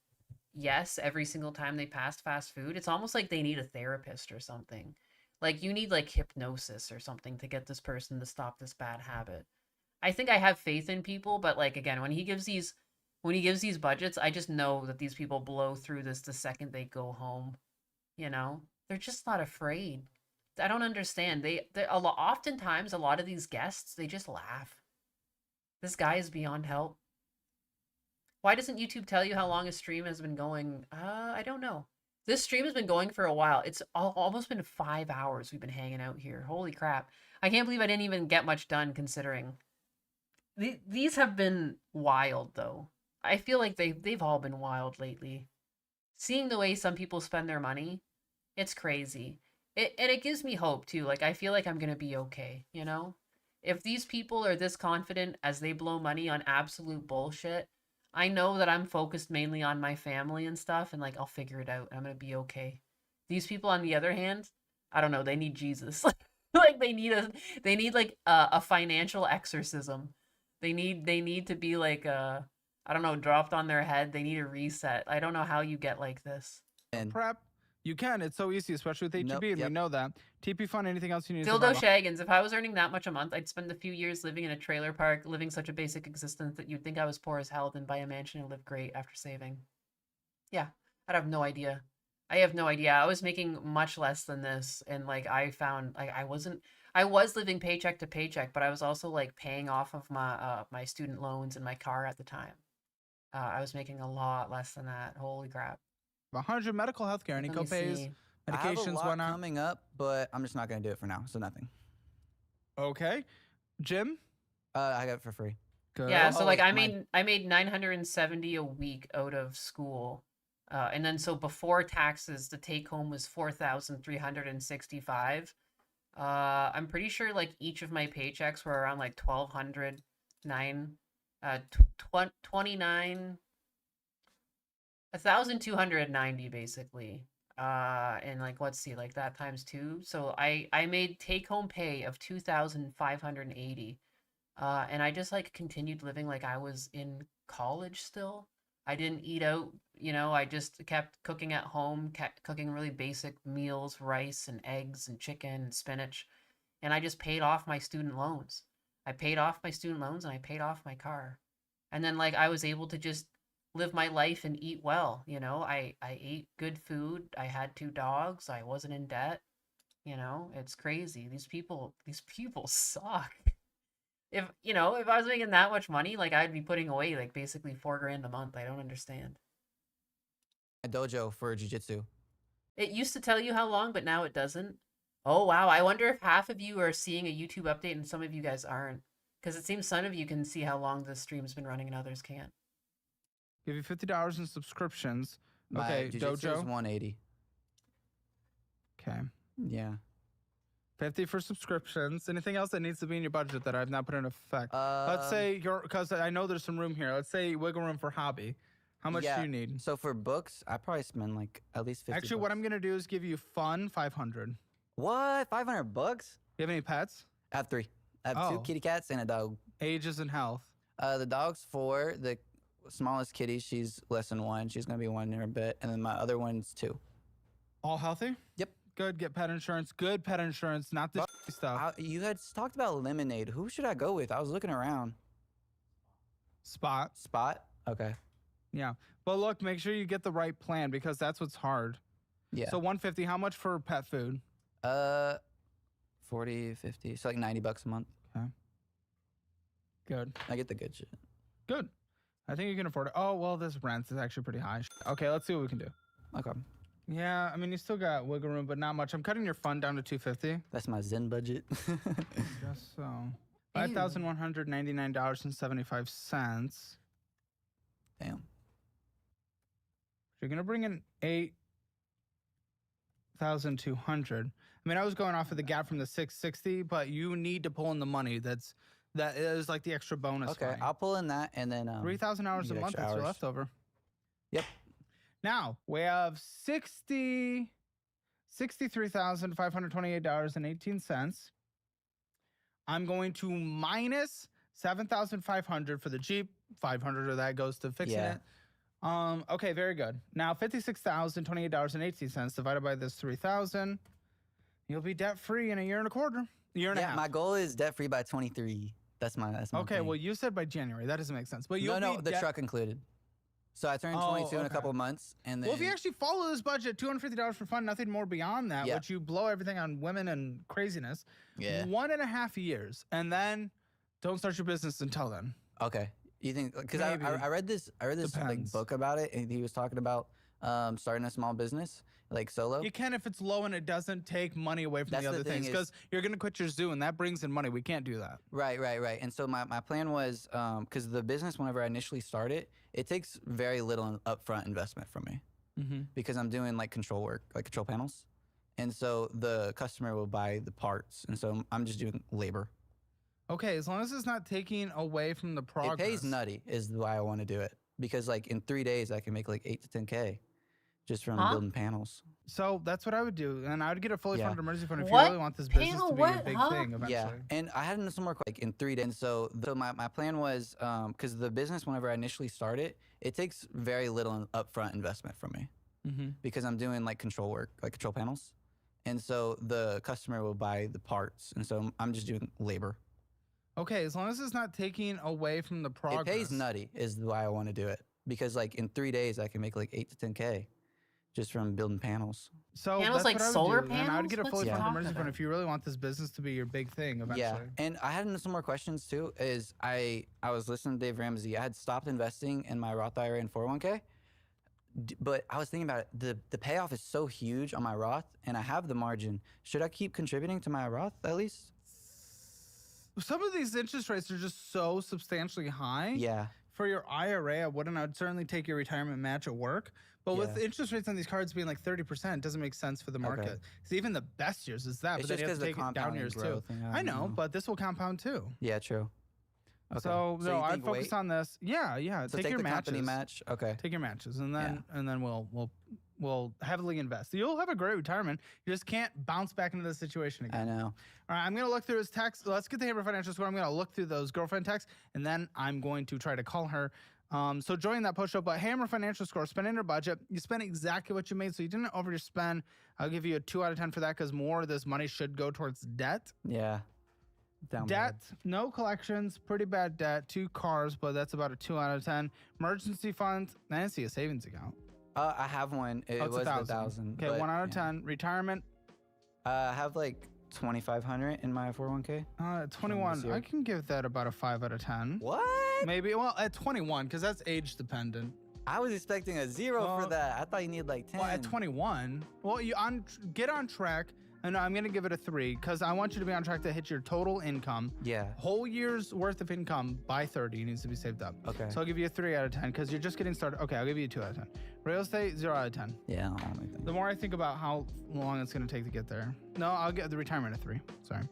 yes, every single time they pass fast food. It's almost like they need a therapist or something. Like, you need, like, hypnosis or something to get this person to stop this bad habit. I think I have faith in people, but, like, again, when he gives these budgets, I just know that these people blow through this the second they go home. You know? They're just not afraid. I don't understand. Oftentimes, a lot of these guests, they just laugh. This guy is beyond help. Why doesn't YouTube tell you how long a stream has been going? I don't know. This stream has been going for a while. It's almost been 5 hours we've been hanging out here. Holy crap. I can't believe I didn't even get much done considering. These have been wild, though. I feel like they've all been wild lately. Seeing the way some people spend their money, it's crazy. it gives me hope too. Like I feel like I'm gonna be okay, you know? If these people are this confident as they blow money on absolute bullshit, I know that I'm focused mainly on my family and stuff, and like I'll figure it out. I'm gonna be okay. These people, on the other hand, I don't know. They need Jesus. Like they need like a financial exorcism. They need to be like I don't know, dropped on their head. They need a reset. I don't know how you get like this. And Prep. You can. It's so easy, especially with HEB, Nope, and we yep. know that. TP Fund, anything else you need to Dildo survive? Shaggins, if I was earning that much a month, I'd spend a few years living in a trailer park, living such a basic existence that you'd think I was poor as hell, then buy a mansion and live great after saving. Yeah, I'd have no idea. I have no idea. I was making much less than this, and like I found like I was living paycheck to paycheck, but I was also like paying off of my student loans and my car at the time. I was making a lot less than that. Holy crap. 100 medical healthcare, any Let me copays, see. I have a medications, lot whatnot. coming up, but I'm just not gonna do it for now. So nothing. Okay. Jim? I got it for free. Good. Yeah, so Oh, like wait, I made 970 a week out of school. And then so before taxes, the take home was 4,365. I'm pretty sure like each of my paychecks were around like 1,200, 29, 1,290 basically. And like let's see, like that times two. So I made take home pay of 2,580. And I just like continued living like I was in college still. I didn't eat out, you know, I just kept cooking at home, kept cooking really basic meals, rice and eggs and chicken and spinach. And I just paid off my student loans. I paid off my student loans and I paid off my car. And then like I was able to just live my life and eat well, you know. I ate good food. I had 2 dogs. I wasn't in debt. You know, it's crazy. These people suck. If, you know, if I was making that much money, like I'd be putting away like basically $4,000 a month. I don't understand. A dojo for jiu-jitsu. It used to tell you how long, but now it doesn't. Oh, wow. I wonder if half of you are seeing a YouTube update and some of you guys aren't. Because it seems some of you can see how long the stream's been running and others can't. Give you $50 in subscriptions. My Okay, jiu-jitsu is dojo. 180. Okay. Yeah. 50 for subscriptions. Anything else that needs to be in your budget that I've not put in effect? Let's say because I know there's some room here. Let's say wiggle room for hobby. How much do you need? So for books, I probably spend like at least 50 Actually, what I'm going to do is give you fun 500. What? 500 bucks? You have any pets? I have 3. I have 2 kitty cats and a dog. Ages and health. The dog's 4. The smallest kitty, she's less than 1. She's going to be 1 in a bit. And then my other one's 2. All healthy? Yep. Good. Get pet insurance. Good pet insurance, not the stuff. You had talked about Lemonade. Who should I go with? I was looking around. Spot. Spot? Okay. Yeah. But look, make sure you get the right plan because that's what's hard. Yeah. So 150, how much for pet food? 40, 50. So like 90 bucks a month. Okay. Good. I get the good shit. Good. I think you can afford it. Oh, well, this rent is actually pretty high. Okay, let's see what we can do. Okay. Yeah, I mean, you still got wiggle room, but not much. I'm cutting your fund down to 250. That's my Zen budget. Guess so. $5,199.75. Damn. You're gonna bring in 8,200. I mean, I was going off of the gap from the 660, but you need to pull in the money. That is like the extra bonus. Okay, I'll pull in that and then 3,000 hours a month. That's your leftover. Yep. Now we have $63,528.18. I'm going to minus 7,500 for the Jeep. 500 of that goes to fixing it. Okay, very good. Now $56,028.18 divided by this 3,000. You'll be debt free in a year and a quarter. Year and a half. My goal is debt free by 23. That's my okay, thing. well, you said by January. That doesn't make sense. But you'll no, the truck included. So I turned 22 in a couple of months, and then. Well, if you actually follow this budget, $250 for fun, nothing more beyond that, which you blow everything on women and craziness. Yeah. 1.5 years, and then don't start your business until then. Okay. You think? Because I read this like book about it, and he was talking about starting a small business, like solo. You can if it's low and it doesn't take money away from the other things, because you're gonna quit your zoo and that brings in money. We can't do that. Right. And so my plan was because the business, whenever I initially started, it takes very little upfront investment from me, because I'm doing like control work, like control panels, and so the customer will buy the parts, and so I'm just doing labor. Okay, as long as it's not taking away from the progress. It pays nutty is why I want to do it, because like in 3 days I can make like 8 to 10K just from building panels. So that's what I would do, and I would get a fully Yeah. funded emergency fund if What? you really want this business Panel to be a what? big Huh? thing eventually. Yeah, and I had some more like in 3 days. And so my plan was because the business, whenever I initially started, it takes very little upfront investment from me because I'm doing like control work, like control panels, and so the customer will buy the parts, and so I'm just doing labor. Okay, as long as it's not taking away from the progress. It pays nutty is why I want to do it, because like in 3 days I can make like 8 to 10K just from building panels. So Panels that's like what I would solar do, and I would get a panels? fully What's funded talk emergency fund about? if you really want this business to be your big thing eventually. Yeah, and I had some more questions too. Is I was listening to Dave Ramsey. I had stopped investing in my Roth IRA and 401k, but I was thinking about it. The payoff is so huge on my Roth, and I have the margin. Should I keep contributing to my Roth at least? Some of these interest rates are just so substantially high. Yeah. For your IRA, I wouldn't. I'd certainly take your retirement match at work. But with Yeah. interest rates on these cards being like 30%, it doesn't make sense for the market. So even the best years is that, It's but then just you have 'cause to the take it down compounding years too. growth thing, I I know, know. but this will compound too. Yeah, true. Okay. So you no, I'd think focus wait? on this. Yeah. So take take your the matches. company match. Okay. Take your matches, and then we'll heavily invest. You'll have a great retirement. You just can't bounce back into the situation again. I know. All right, I'm gonna look through his text. Let's get the Hammer Financial Score. I'm gonna look through those girlfriend texts, and then I'm going to try to call her. So join that post show. But Hammer Financial Score, spending your budget. You spent exactly what you made, so you didn't over your spend. I'll give you a 2 out of 10 for that because more of this money should go towards debt. Yeah. Down Debt, no collections, pretty bad debt. 2 cars, but that's about a 2 out of 10. Emergency fund. I didn't see a savings account. I have one. It it's was 1,000. Okay, 1 out of 10. Retirement. I have like 2,500 in my 401k. 21. I can give that about a 5 out of 10. What? Maybe. Well, at 21, because that's age dependent. I was expecting a 0 for that. I thought you needed like 10. Well, at 21, well, you get on track. And I'm going to give it a 3 because I want you to be on track to hit your total income. Yeah. Whole year's worth of income by 30 needs to be saved up. Okay. So I'll give you a 3 out of 10 because you're just getting started. Okay, I'll give you a 2 out of 10. Real estate, 0 out of 10. Yeah, I don't like that. The more I think about how long it's going to take to get there. No, I'll get the retirement a 3. Sorry.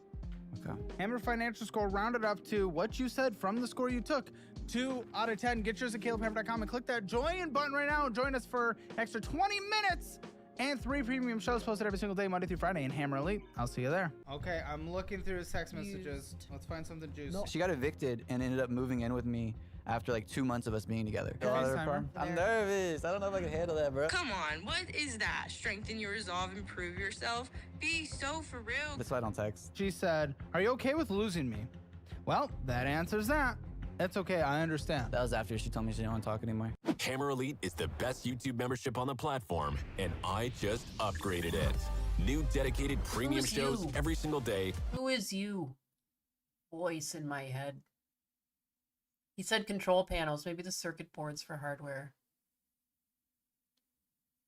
Okay. Hammer Financial Score rounded up to what you said from the score you took. 2 out of 10. Get yours at calebhammer.com and click that join button right now and join us for an extra 20 minutes. And 3 premium shows posted every single day, Monday through Friday in Hammer Elite. I'll see you there. Okay, I'm looking through his text messages. Let's find something juicy. She got evicted and ended up moving in with me after like 2 months of us being together. I'm nervous. I don't know if I can handle that, bro. Come on, what is that? Strengthen your resolve, improve yourself. Be so for real. That's why I don't text. She said, "Are you okay with losing me?" Well, that answers that. That's okay, I understand. That was after she told me she didn't want to talk anymore. Hammer Elite is the best YouTube membership on the platform, and I just upgraded it. New dedicated premium Who's shows you? every single day. Who is you? Voice in my head. He said control panels, maybe the circuit boards for hardware.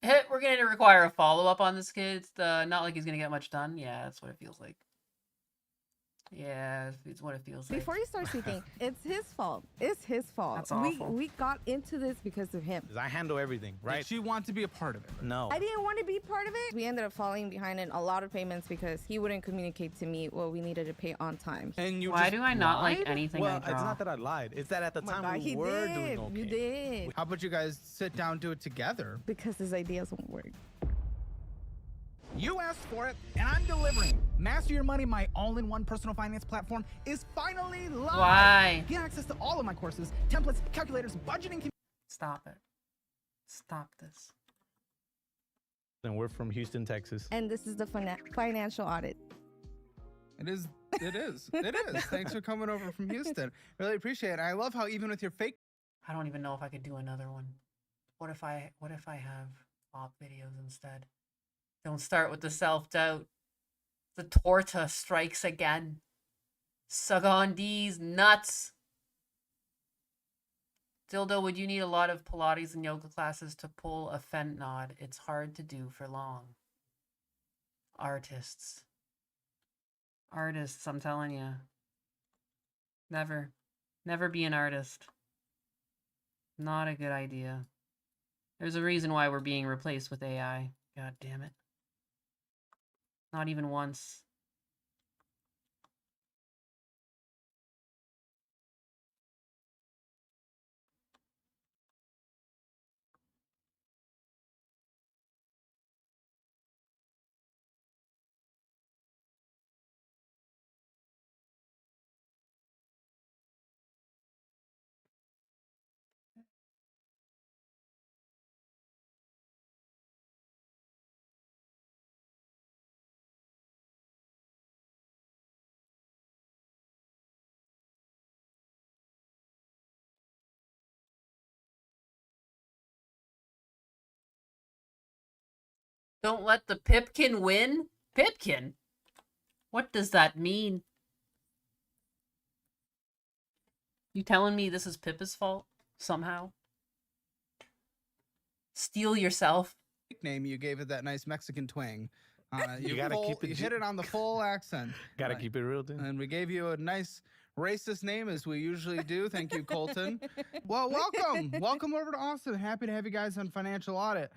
We're going to require a follow-up on this kid. It's not like he's going to get much done. Yeah, that's what it feels like. Yeah, it's what it feels like. Before you start speaking, it's his fault. It's his fault. That's awful. We got into this because of him. I handle everything, right? Did she want to be a part of it? No. I didn't want to be part of it. We ended up falling behind in a lot of payments because he wouldn't communicate to me what we needed to pay on time. And you Why do I not like lied? anything Well, I draw? it's not that I lied. It's that at the Oh my time God, we he were did. doing okay. You did. How about you guys sit down, do it together? Because his ideas won't work. You asked for it, and I'm delivering. Master Your Money, my all-in-one personal finance platform, is finally live. Why? Get access to all of my courses, templates, calculators, budgeting. Stop it. Stop this. And we're from Houston, Texas. And this is the financial audit. It is. It is. It is. Thanks for coming over from Houston. Really appreciate it. I love how even with your fake. I don't even know if I could do another one. What if I have op videos instead? Don't start with the self-doubt. The torta strikes again. Sug on these nuts. Dildo, would you need a lot of Pilates and yoga classes to pull a fent nod? It's hard to do for long. Artists. Artists, I'm telling you. Never be an artist. Not a good idea. There's a reason why we're being replaced with AI. God damn it. Not even once. Don't let the Pipkin win? Pipkin? What does that mean? You telling me this is Pippa's fault? Somehow? Steal yourself? Nickname, you gave it that nice Mexican twang. You gotta keep it. You hit it on the full accent. Gotta keep it real, dude. And we gave you a nice racist name as we usually do. Thank you, Colton. Well, welcome over to Austin. Happy to have you guys on Financial Audit.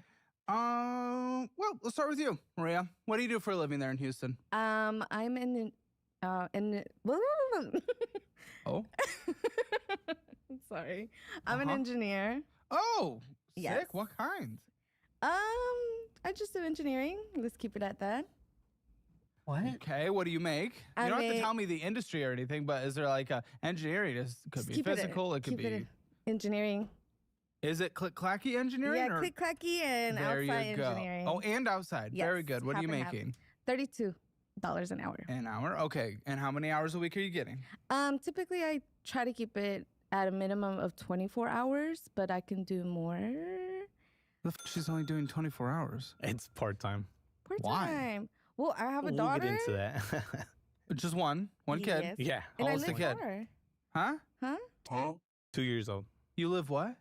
Well, let's start with you, Maria. What do you do for a living there in Houston? I'm in Oh, sorry. I'm an engineer. Oh, Yes. sick. What kind? I just do engineering. Let's keep it at that. What? Okay, what do you make? You don't have to tell me the industry or anything, but is there like a engineering? It could be physical. It could be engineering. Is it click-clacky engineering? Yeah, click-clacky and outside engineering. Oh, and outside. Yes, Very good. What are you half and half. making? $32 an hour. An hour? Okay. And how many hours a week are you getting? Typically I try to keep it at a minimum of 24 hours, but I can do more. She's only doing 24 hours. It's part-time. Part-time. Well, I have a We'll daughter. get into that. Just one kid. Yes. Yeah. And I How old's the live kid? far. Huh? 2 years old. You live what?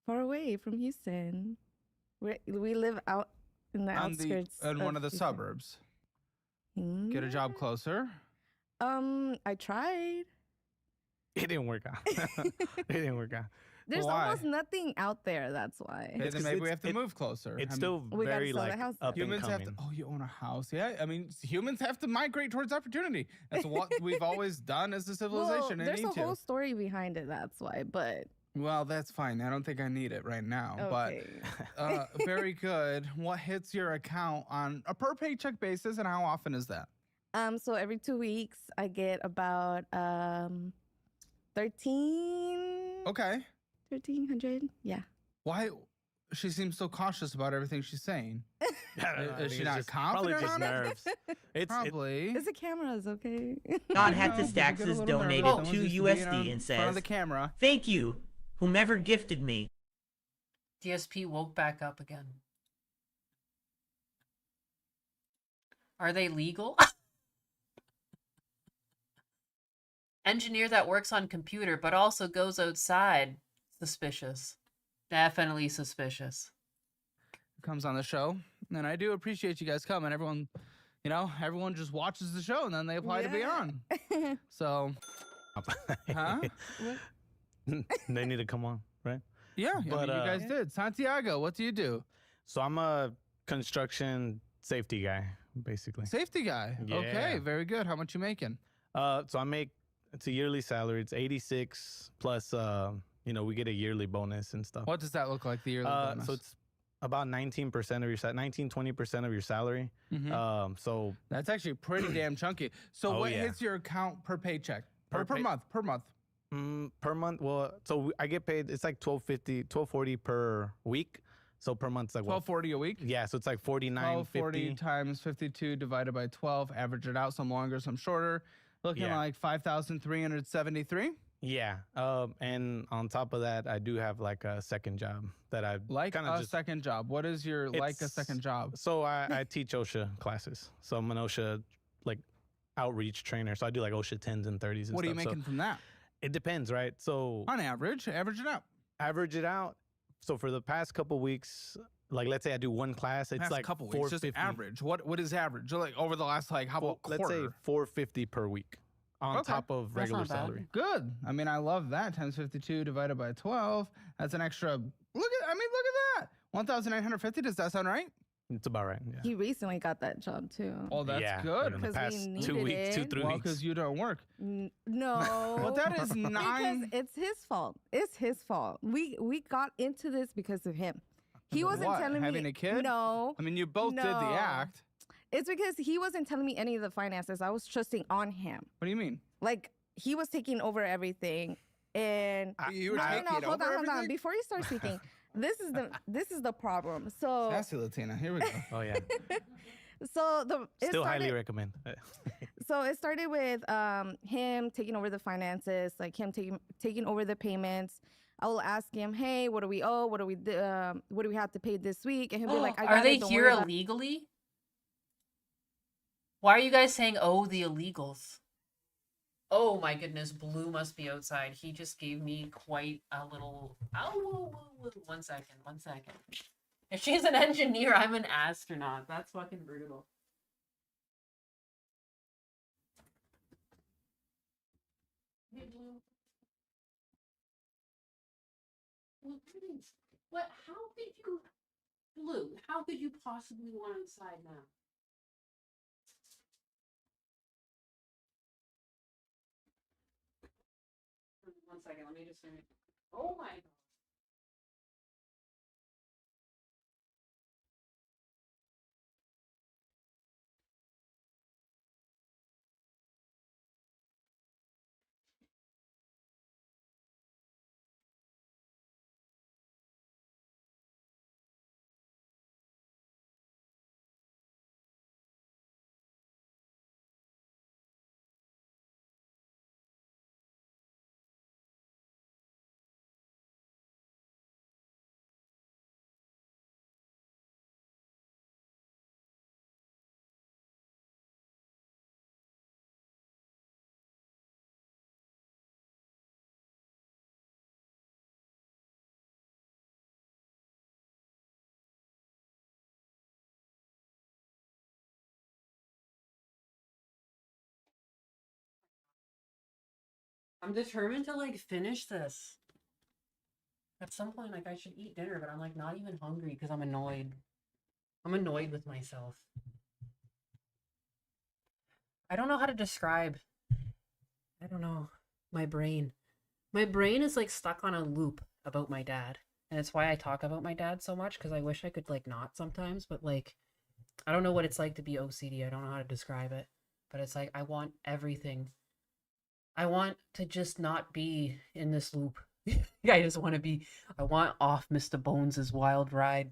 Far away from Houston. We live out in the outskirts. In one of the Houston. suburbs. Get a job closer. I tried. It didn't work out. It didn't work out. There's Why? almost nothing out there. That's why. Okay, then maybe we have to move closer. It's still We gotta very sell the like house. up and Humans have coming. to. Oh, you own a house. Yeah, I mean, humans have to migrate towards opportunity. That's what we've always done as a civilization. Well, and there's need a whole to. story behind it. That's why. But Well, that's fine. I don't think I need it right now. okay. But very good. What hits your account on a per paycheck basis, and how often is that? So every 2 weeks I get about 13. Okay. 1,300. Yeah. Why? She seems so cautious about everything she's saying. I don't know, I Is think she it's not just- confident Probably just on it? nerves. Probably. It's the cameras, okay? God No, Hat to you Stacks get a has little nervous. donated Someone's 2 used to being USD on and front of says, the camera. "Thank you, whomever gifted me." DSP woke back up again. Are they legal? Engineer that works on computer but also goes outside. Suspicious. Definitely suspicious. Comes on the show, and I do appreciate you guys coming. Everyone, everyone just watches the show and then they apply to be on. So, huh? They need to come on, right? Yeah, I But, mean, you guys did. Santiago, what do you do? So I'm a construction safety guy, basically. Safety guy. Yeah. Okay, very good. How much you making? So I make, it's a yearly salary. It's 86 plus, we get a yearly bonus and stuff. What does that look like, the yearly bonus? So it's about 19% of your 20% of your salary. Mhm. So That's actually pretty damn chunky. So Oh, what yeah. hits your account per paycheck? Per Per pay- month. Per month. per month, well, so I get paid. It's like $12.40 per week. So per month, it's like what? $12.40 a week. Yeah, so it's like 12.40 $49.50. times 52 divided by 12. Average it out. Some longer, some shorter. Looking Yeah. like 5,373. Yeah, and on top of that, I do have like a second job that I Like kind a of just. second job. What is your like a It's- second job? So I teach OSHA classes. So I'm an OSHA like outreach trainer. So I do like OSHA 10s and 30s. And What are you stuff. So making from that? it depends, right? So On average, average it out. average it out. So for the past couple weeks, like let's say I do one class, it's Past like couple weeks, just 450. average. What is average? Like over the last how about Let's say quarter? 450 per week on Okay. top of That's regular not bad. salary. Good. I mean, I love that. Times 52 divided by 12. That's an extra. Look at that. 1,950. Does that sound right? It's about right. Yeah. He recently got that job too. Oh, that's Yeah, good. in the 'Cause we past 2 needed weeks, it. 3 Well, weeks. because you don't work. No. But that is 9. Because it's his fault. It's his fault. We got into this because of him. He wasn't What, telling me having a kid? No. I mean, you both did the No. act. It's because he wasn't telling me any of the finances. I was trusting on him. What do you mean? Like he was taking over everything, and You were no, taking hold over on. everything? Before you start speaking, this is the problem. So Sassy Latina. Here we go. Oh yeah. so it Still highly started- recommend. So it started with him taking over the finances, like him taking over the payments. I will ask him, "Hey, what do we owe? What do we have to pay this week?" And he'll be like, "I got Are they it, don't here worry about it." illegally? Why are you guys saying, oh, the illegals? Oh my goodness, Blue must be outside. He just gave me quite a little... Oh, 1 second, 1 second. If she's an engineer, I'm an astronaut. That's fucking brutal. Hey, Blue. Blue, please. What? How could you... Blue, how could you possibly want inside now? One second, let me just... Oh my god. I'm determined to like finish this. At some point, like I should eat dinner, but I'm like not even hungry because I'm annoyed. I'm annoyed with myself. I don't know how to describe. I don't know. My brain. My brain is like stuck on a loop about my dad. And it's why I talk about my dad so much, because I wish I could like not sometimes, but like I don't know what it's like to be OCD. I don't know how to describe it. But it's like I want everything. I want to just not be in this loop. I just want to be, I want off Mr. Bones' wild ride.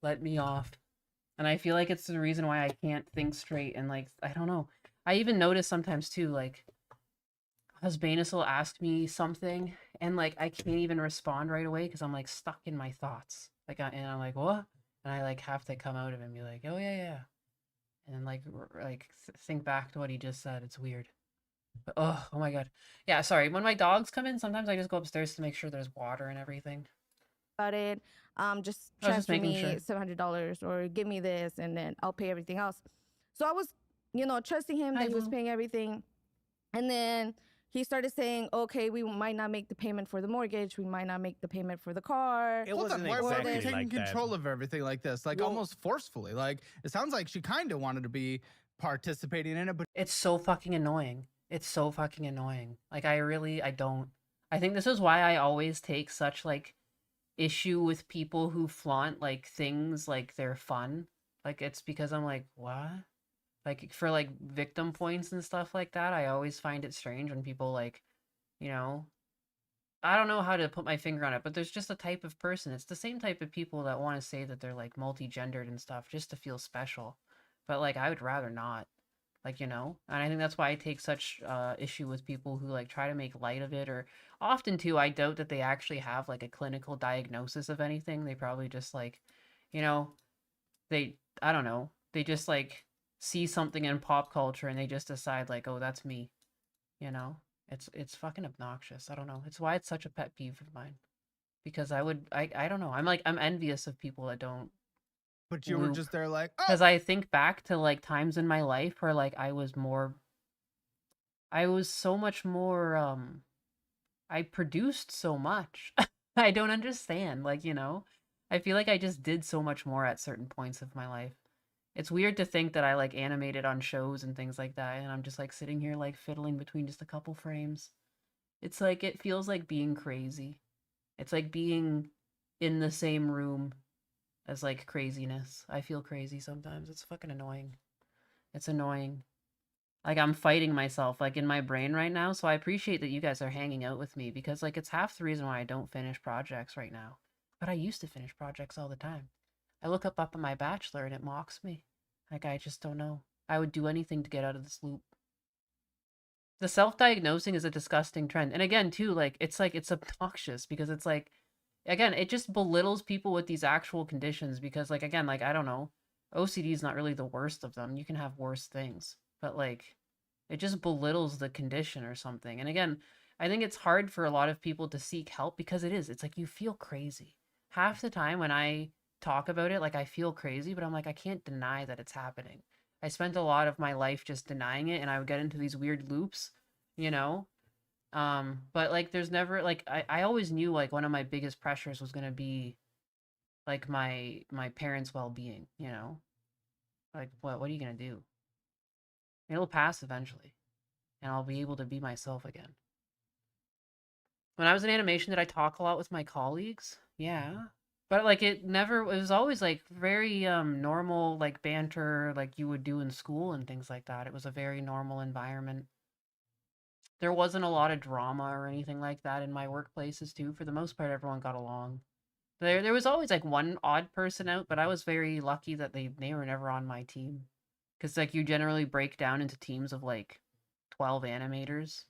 Let me off. And I feel like it's the reason why I can't think straight. And like, I don't know. I even notice sometimes too, like, Husbanus will ask me something and like, I can't even respond right away because I'm like stuck in my thoughts. Like, and I'm like, what? And I like have to come out of it and be like, oh yeah, yeah. And then like think back to what he just said. It's weird. But, oh my god. Yeah, sorry. When my dogs come in, sometimes I just go upstairs to make sure there's water and everything. About it, just I was just transfer making me sure. $700 or give me this, and then I'll pay everything else. So I was, trusting him that he was paying everything, and then he started saying, "Okay, we might not make the payment for the mortgage. We might not make the payment for the car." Hold on, why were they taking control of everything like this? Like almost forcefully. Like it sounds like she kind of wanted to be participating in it, but It's so fucking annoying. It's so fucking annoying. Like I don't. I think this is why I always take such like issue with people who flaunt like things like they're fun. Like it's because I'm like, what? Like for like victim points and stuff like that, I always find it strange when people like, I don't know how to put my finger on it, but there's just a type of person. It's the same type of people that want to say that they're like multi-gendered and stuff just to feel special. But like I would rather not. And I think that's why I take such issue with people who like try to make light of it, or often too, I doubt that they actually have like a clinical diagnosis of anything. They probably just like, I don't know, they just like see something in pop culture and they just decide like, oh, that's me, it's fucking obnoxious. I don't know. It's why it's such a pet peeve of mine, because I don't know. I'm envious of people that don't. But you were just there like, oh. Because I think back to like times in my life where like I was so much more I produced so much. I don't understand, like, I feel like I just did so much more at certain points of my life. It's weird to think that I like animated on shows and things like that, and I'm just like sitting here like fiddling between just a couple frames. It's like it feels like being crazy. It's like being in the same room as like craziness. I feel crazy sometimes. It's fucking annoying. It's annoying. Like I'm fighting myself like in my brain right now, so I appreciate that you guys are hanging out with me because like it's half the reason why I don't finish projects right now. But I used to finish projects all the time. I look up at my bachelor and it mocks me. Like I just don't know. I would do anything to get out of this loop. The self-diagnosing is a disgusting trend. And again, too, like it's obnoxious because it's like again, it just belittles people with these actual conditions because like again, like I don't know. OCD is not really the worst of them. You can have worse things. But like it just belittles the condition or something. And again, I think it's hard for a lot of people to seek help because it is. It's like you feel crazy. Half the time when I talk about it, like I feel crazy, but I'm like I can't deny that it's happening. I spent a lot of my life just denying it and I would get into these weird loops, you know? But like there's never like I always knew like one of my biggest pressures was gonna be like my parents' well-being, you know? Like what are you gonna do? It'll pass eventually. And I'll be able to be myself again. When I was in animation, did I talk a lot with my colleagues? Yeah. But like it was always like very normal like banter like you would do in school and things like that. It was a very normal environment. There wasn't a lot of drama or anything like that in my workplaces too. For the most part, everyone got along. There was always like one odd person out, but I was very lucky that they were never on my team. Because like you generally break down into teams of like 12 animators,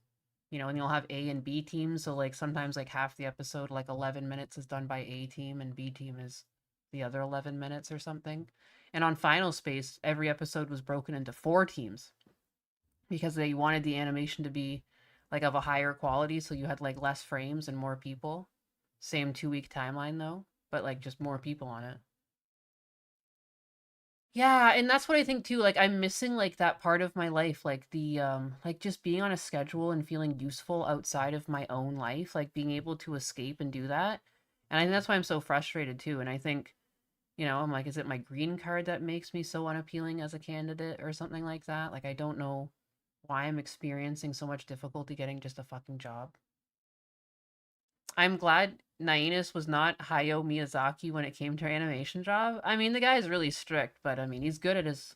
you know, and you'll have A and B teams. So like sometimes like half the episode, like 11 minutes is done by A team and B team is the other 11 minutes or something. And on Final Space, every episode was broken into 4 teams because they wanted the animation to be like of a higher quality. So you had like less frames and more people. Same 2-week timeline though, but like just more people on it. Yeah, and that's what I think too. Like I'm missing like that part of my life, like the like just being on a schedule and feeling useful outside of my own life, like being able to escape and do that. And I think that's why I'm so frustrated too. And I think, you know, I'm like, is it my green card that makes me so unappealing as a candidate or something like that? Like I don't know why I'm experiencing so much difficulty getting just a fucking job. I'm glad Nainus was not Hayao Miyazaki when it came to her animation job. I mean, the guy's really strict, but I mean, he's good at his...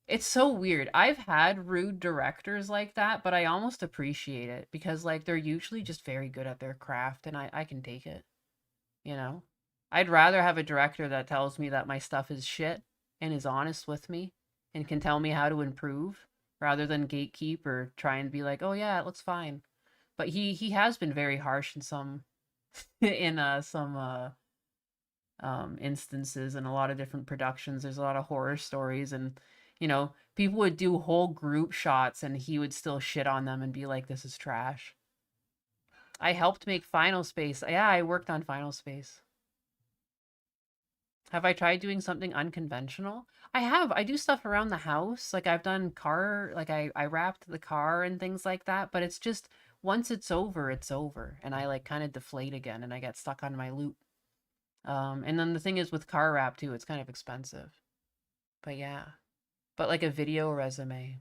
It's so weird. I've had rude directors like that, but I almost appreciate it because, like, they're usually just very good at their craft, and I can take it, you know? I'd rather have a director that tells me that my stuff is shit and is honest with me and can tell me how to improve rather than gatekeep or try and be like, oh yeah, it looks fine. But he has been very harsh in some instances in a lot of different productions. There's a lot of horror stories and you know, people would do whole group shots and he would still shit on them and be like, this is trash. I helped make Final Space. Yeah, I worked on Final Space. Have I tried doing something unconventional? I have. I do stuff around the house. Like I've done car, like I wrapped the car and things like that, but it's just once it's over, it's over. And I like kind of deflate again and I get stuck on my loop. And then the thing is with car wrap too, it's kind of expensive. But yeah. But like a video resume.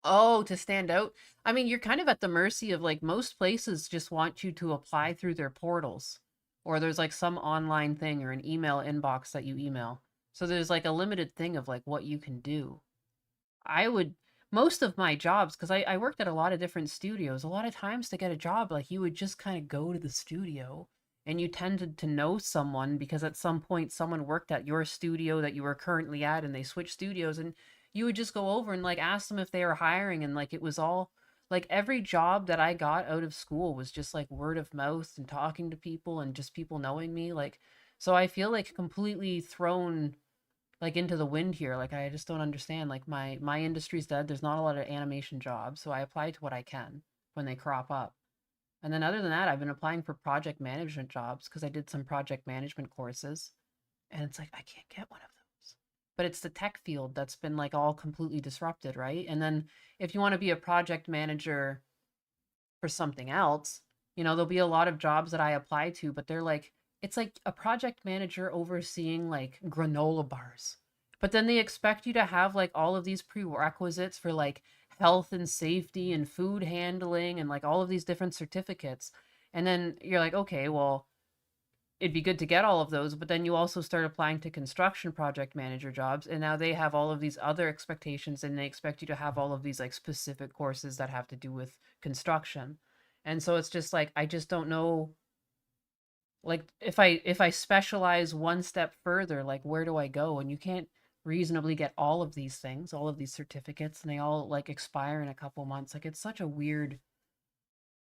Oh, to stand out? I mean, you're kind of at the mercy of like most places just want you to apply through their portals. Or there's like some online thing or an email inbox that you email. So there's like a limited thing of like what you can do. Most of my jobs, because I worked at a lot of different studios, a lot of times to get a job, like you would just kind of go to the studio and you tended to know someone because at some point someone worked at your studio that you were currently at and they switched studios and you would just go over and like ask them if they were hiring and like it was all like every job that I got out of school was just like word of mouth and talking to people and just people knowing me. Like, so I feel like completely thrown like into the wind here. Like, I just don't understand. Like my industry's dead. There's not a lot of animation jobs. So I apply to what I can when they crop up. And then other than that, I've been applying for project management jobs because I did some project management courses. And it's like, I can't get one of those. But it's the tech field that's been like all completely disrupted, right? And then if you want to be a project manager for something else, you know, there'll be a lot of jobs that I apply to, but they're like it's like a project manager overseeing like granola bars. But then they expect you to have like all of these prerequisites for like health and safety and food handling and like all of these different certificates. And then you're like, okay, well, it'd be good to get all of those, but then you also start applying to construction project manager jobs, and now they have all of these other expectations, and they expect you to have all of these like specific courses that have to do with construction. And so it's just like I just don't know, like if I specialize one step further, like where do I go? And you can't reasonably get all of these things, all of these certificates, and they all like expire in a couple months. Like it's such a weird,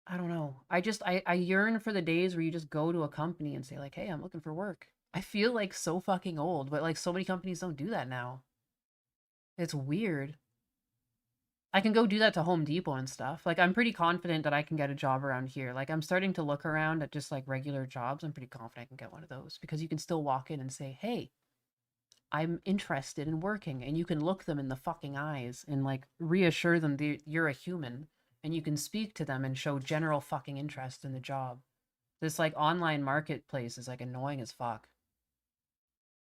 I don't know. I yearn for the days where you just go to a company and say like, "Hey, I'm looking for work." I feel like so fucking old, but like so many companies don't do that now. It's weird. I can go do that to Home Depot and stuff. Like I'm pretty confident that I can get a job around here. Like I'm starting to look around at just like regular jobs. I'm pretty confident I can get one of those because you can still walk in and say, "Hey, I'm interested in working," and you can look them in the fucking eyes and like reassure them that you're a human, and you can speak to them and show general fucking interest in the job. This like online marketplace is like annoying as fuck.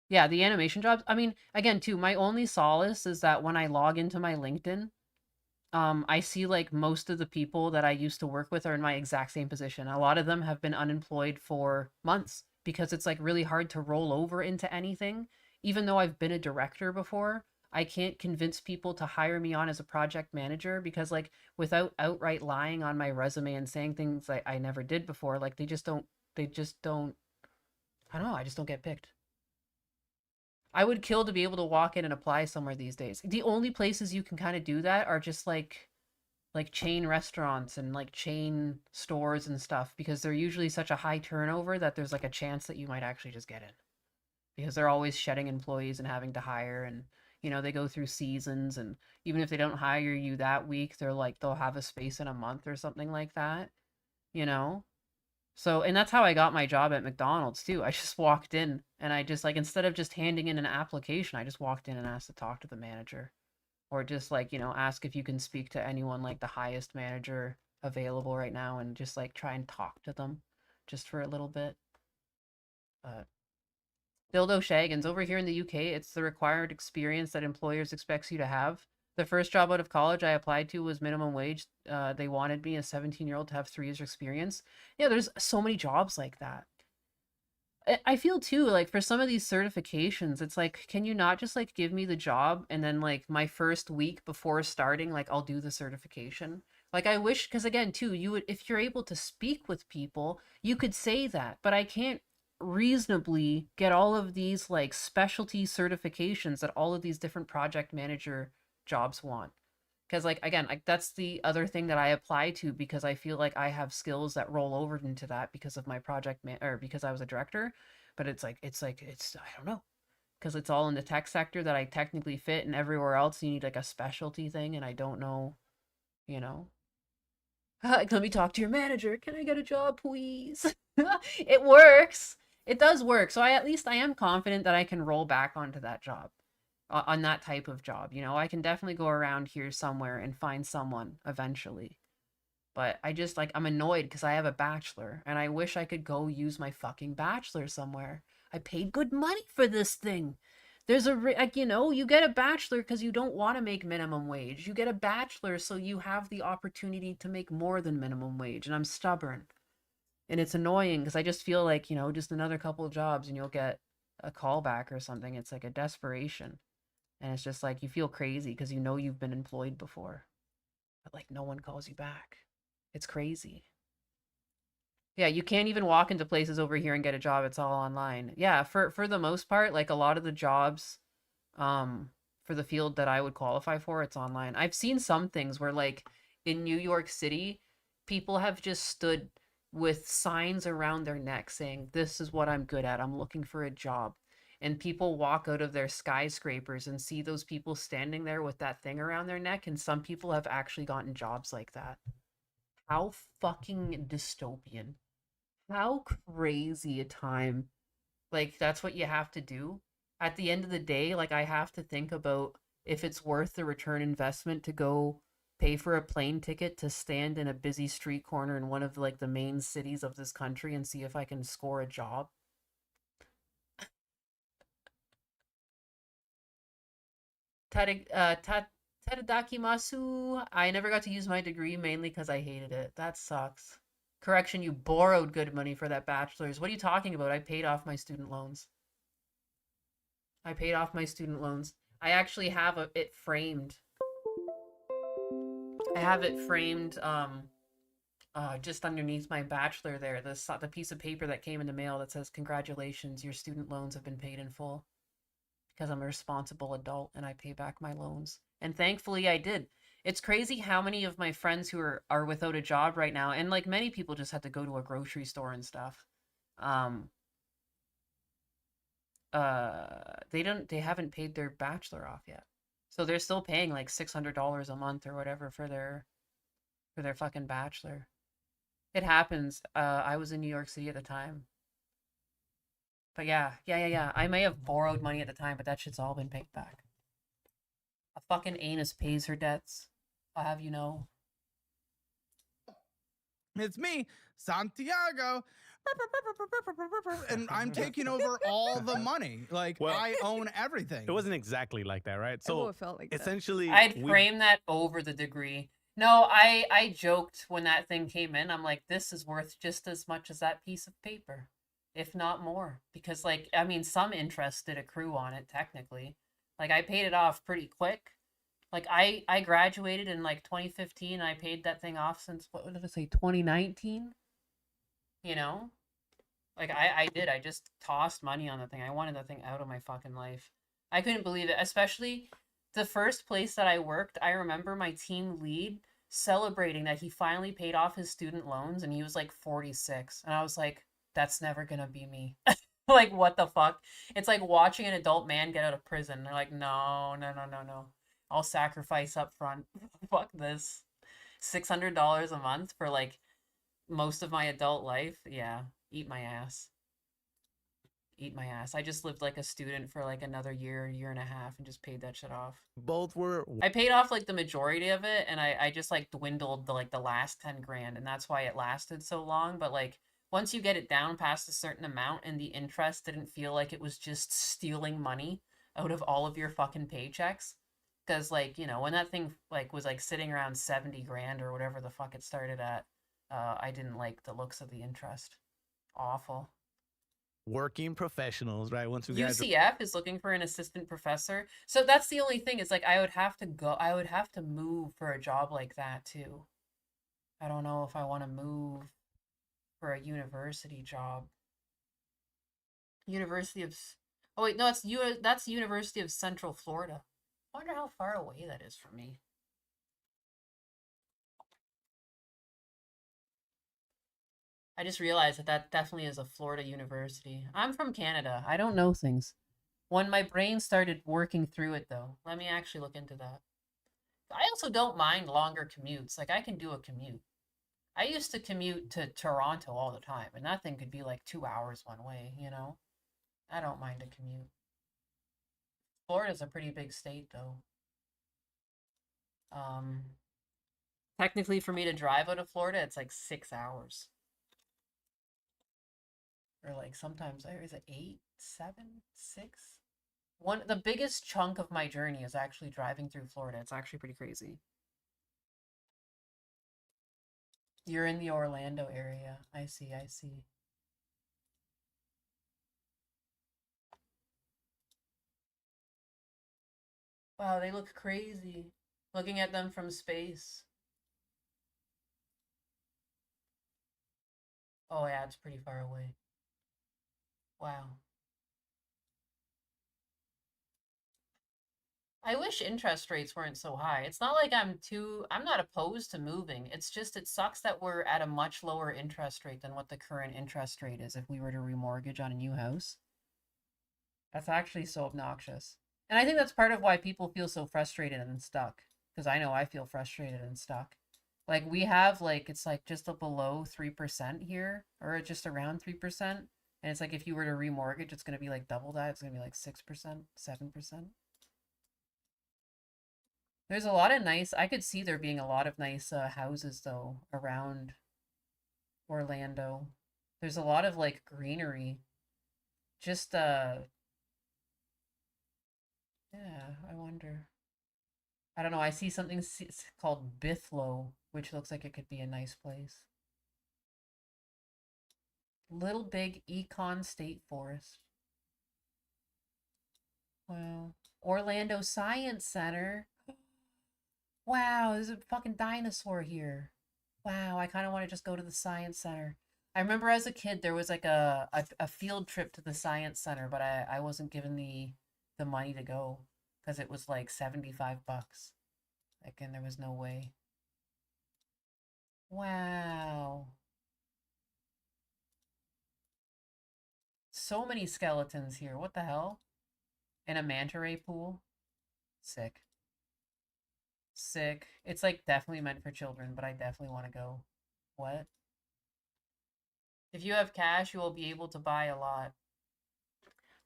Yeah, the animation jobs. I mean, again, too, my only solace is that when I log into my LinkedIn, I see like most of the people that I used to work with are in my exact same position. A lot of them have been unemployed for months because it's like really hard to roll over into anything. Even though I've been a director before, I can't convince people to hire me on as a project manager because like without outright lying on my resume and saying things like I never did before, like they just don't, I don't know, I just don't get picked. I would kill to be able to walk in and apply somewhere these days. The only places you can kind of do that are just like chain restaurants and like chain stores and stuff because they're usually such a high turnover that there's like a chance that you might actually just get in. Because they're always shedding employees and having to hire, and you know, they go through seasons, and even if they don't hire you that week, they'll have a space in a month or something like that, you know? So, and that's how I got my job at McDonald's too. I just walked in and I just like, instead of just handing in an application, I just walked in and asked to talk to the manager, or just like, you know, ask if you can speak to anyone like the highest manager available right now and just like try and talk to them just for a little bit. Dildo Shaggins, over here in the UK, it's the required experience that employers expects you to have. The first job out of college I applied to was minimum wage. They wanted me, a 17-year-old, to have 3 years experience. Yeah, there's so many jobs like that. I feel too, like for some of these certifications, it's like, can you not just like give me the job and then like my first week before starting, like I'll do the certification? Like I wish, because again, too, you would, if you're able to speak with people, you could say that, but I can't reasonably get all of these like specialty certifications that all of these different project manager jobs want. Because like again, like that's the other thing that I apply to because I feel like I have skills that roll over into that because of my or because I was a director. But it's I don't know, because it's all in the tech sector that I technically fit, and everywhere else you need like a specialty thing, and I don't know, you know. Let me talk to your manager. Can I get a job, please? It works. It does work. So at least I am confident that I can roll back onto that job, on that type of job. You know, I can definitely go around here somewhere and find someone eventually. But I just like, I'm annoyed because I have a bachelor and I wish I could go use my fucking bachelor somewhere. I paid good money for this thing. There's like, you know, you get a bachelor because you don't want to make minimum wage. You get a bachelor so you have the opportunity to make more than minimum wage. And I'm stubborn. And it's annoying because I just feel like, you know, just another couple of jobs and you'll get a callback or something. It's like a desperation. And it's just like you feel crazy because you know you've been employed before. But like no one calls you back. It's crazy. Yeah, you can't even walk into places over here and get a job. It's all online. Yeah, for the most part, like a lot of the jobs for the field that I would qualify for, it's online. I've seen some things where like in New York City, people have just stood with signs around their neck saying, "This is what I'm good at. I'm looking for a job." And people walk out of their skyscrapers and see those people standing there with that thing around their neck, and some people have actually gotten jobs like that. How fucking dystopian. How crazy a time. Like, that's what you have to do. At the end of the day, like, I have to think about if it's worth the return investment to go pay for a plane ticket to stand in a busy street corner in one of, like, the main cities of this country and see if I can score a job. Tadadakimasu. I never got to use my degree mainly because I hated it. That sucks. Correction, you borrowed good money for that bachelor's. What are you talking about? I paid off my student loans. I paid off my student loans. I actually have it framed. I have it framed just underneath my bachelor there. The piece of paper that came in the mail that says, "Congratulations, your student loans have been paid in full." Because I'm a responsible adult and I pay back my loans. And thankfully I did. It's crazy how many of my friends who are without a job right now, and like many people just had to go to a grocery store and stuff. They haven't paid their bachelor off yet. So they're still paying like $600 a month or whatever for their fucking bachelor. It happens. I was in New York City at the time. But yeah. I may have borrowed money at the time, but that shit's all been paid back. A fucking anus pays her debts. I'll have you know. It's me, Santiago. And I'm taking over all the money. Like, I own everything. It wasn't exactly like that, right? So Everyone felt like that. essentially, I'd frame that over the degree. No, I joked when that thing came in. I'm like, this is worth just as much as that piece of paper, if not more. Because, like, I mean, some interest did accrue on it, technically. Like, I paid it off pretty quick. Like, I graduated in, like, 2015. I paid that thing off since, what did I say, 2019? You know? Like, I did. I just tossed money on the thing. I wanted that thing out of my fucking life. I couldn't believe it. Especially the first place that I worked, I remember my team lead celebrating that he finally paid off his student loans, and he was, like, 46. And I was like, that's never gonna be me. Like, what the fuck? It's like watching an adult man get out of prison. They're like, no. I'll sacrifice up front. Fuck this. $600 a month for, like, most of my adult life? Yeah. Eat my ass. Eat my ass. I just lived like a student for like another year and a half and just paid that shit off. Both were... I paid off like the majority of it, and I just like dwindled the last 10 grand, and that's why it lasted so long. But like, once you get it down past a certain amount and the interest didn't feel like it was just stealing money out of all of your fucking paychecks, because like, you know, when that thing like was like sitting around 70 grand or whatever the fuck it started at, I didn't like the looks of the interest. Awful. Working professionals, right? Once we UCF is looking for an assistant professor. So that's the only thing. It's like I would have to move for a job like that too. I don't know if I want to move for a university job. Oh wait, no, that's University of Central Florida. I wonder how far away that is from me. I just realized that definitely is a Florida university. I'm from Canada. I don't know things. When my brain started working through it, though, let me actually look into that. I also don't mind longer commutes. Like, I can do a commute. I used to commute to Toronto all the time, and that thing could be like 2 hours one way, you know? I don't mind a commute. Florida's a pretty big state, though. Technically, for me to drive out of Florida, it's like 6 hours. Or like sometimes, is it 8, 7, 6? The biggest chunk of my journey is actually driving through Florida. It's actually pretty crazy. You're in the Orlando area. I see. Wow, they look crazy. Looking at them from space. Oh yeah, it's pretty far away. Wow. I wish interest rates weren't so high. It's not like I'm not opposed to moving. It's just, it sucks that we're at a much lower interest rate than what the current interest rate is if we were to remortgage on a new house. That's actually so obnoxious. And I think that's part of why people feel so frustrated and stuck. Because I know I feel frustrated and stuck. Like, we have, like, it's like just below 3% here, or just around 3%. And it's like if you were to remortgage, it's going to be like double that. It's going to be like 6%, 7%. There's a lot of nice, I could see there being a lot of nice houses, though, around Orlando. There's a lot of, like, greenery. Just, yeah, I wonder. I don't know. I see something called Bithlow, which looks like it could be a nice place. Little Big Econ State Forest. Wow. Orlando Science Center. Wow, there's a fucking dinosaur here. Wow, I kind of want to just go to the Science Center. I remember as a kid there was like a field trip to the Science Center, but I wasn't given the money to go because it was like $75. Like, and there was no way. Wow. So many skeletons here. What the hell? In a manta ray pool? Sick. Sick. It's like definitely meant for children, but I definitely want to go. What? If you have cash, you will be able to buy a lot.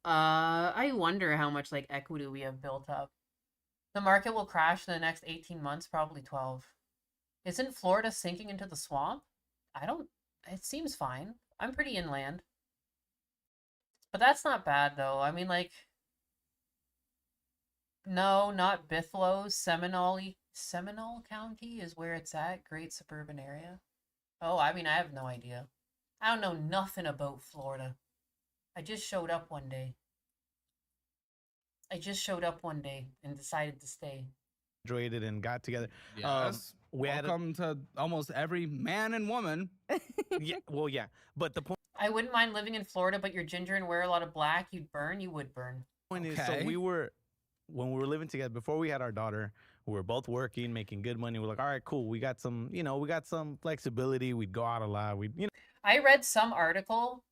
I wonder how much like equity we have built up. The market will crash in the next 18 months, probably 12. Isn't Florida sinking into the swamp? It seems fine. I'm pretty inland. But that's not bad though. I mean, like, no, not Bithlow. Seminole County is where it's at. Great suburban area. Oh, I mean, I have no idea. I don't know nothing about Florida. I just showed up one day. And decided to stay. Graduated and got together. Yes. Welcome to almost every man and woman. Yeah, well, yeah. But the point I wouldn't mind living in Florida, but you're ginger and wear a lot of black. You'd burn. You would burn. is, so when we were living together, before we had our daughter, we were both working, making good money. We're like, all right, cool. We got some flexibility. We'd go out a lot. I read some article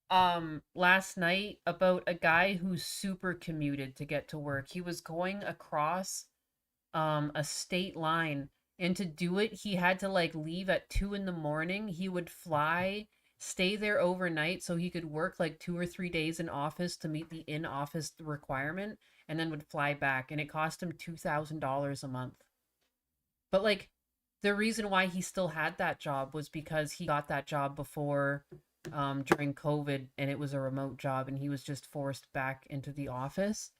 last night about a guy who super commuted to get to work. He was going across a state line, and to do it he had to like leave at 2 a.m. He would fly, stay there overnight so he could work like 2 or 3 days in office to meet the in-office requirement, and then would fly back, and it cost him $2,000 a month. But like the reason why he still had that job was because he got that job before during COVID, and it was a remote job, and he was just forced back into the office.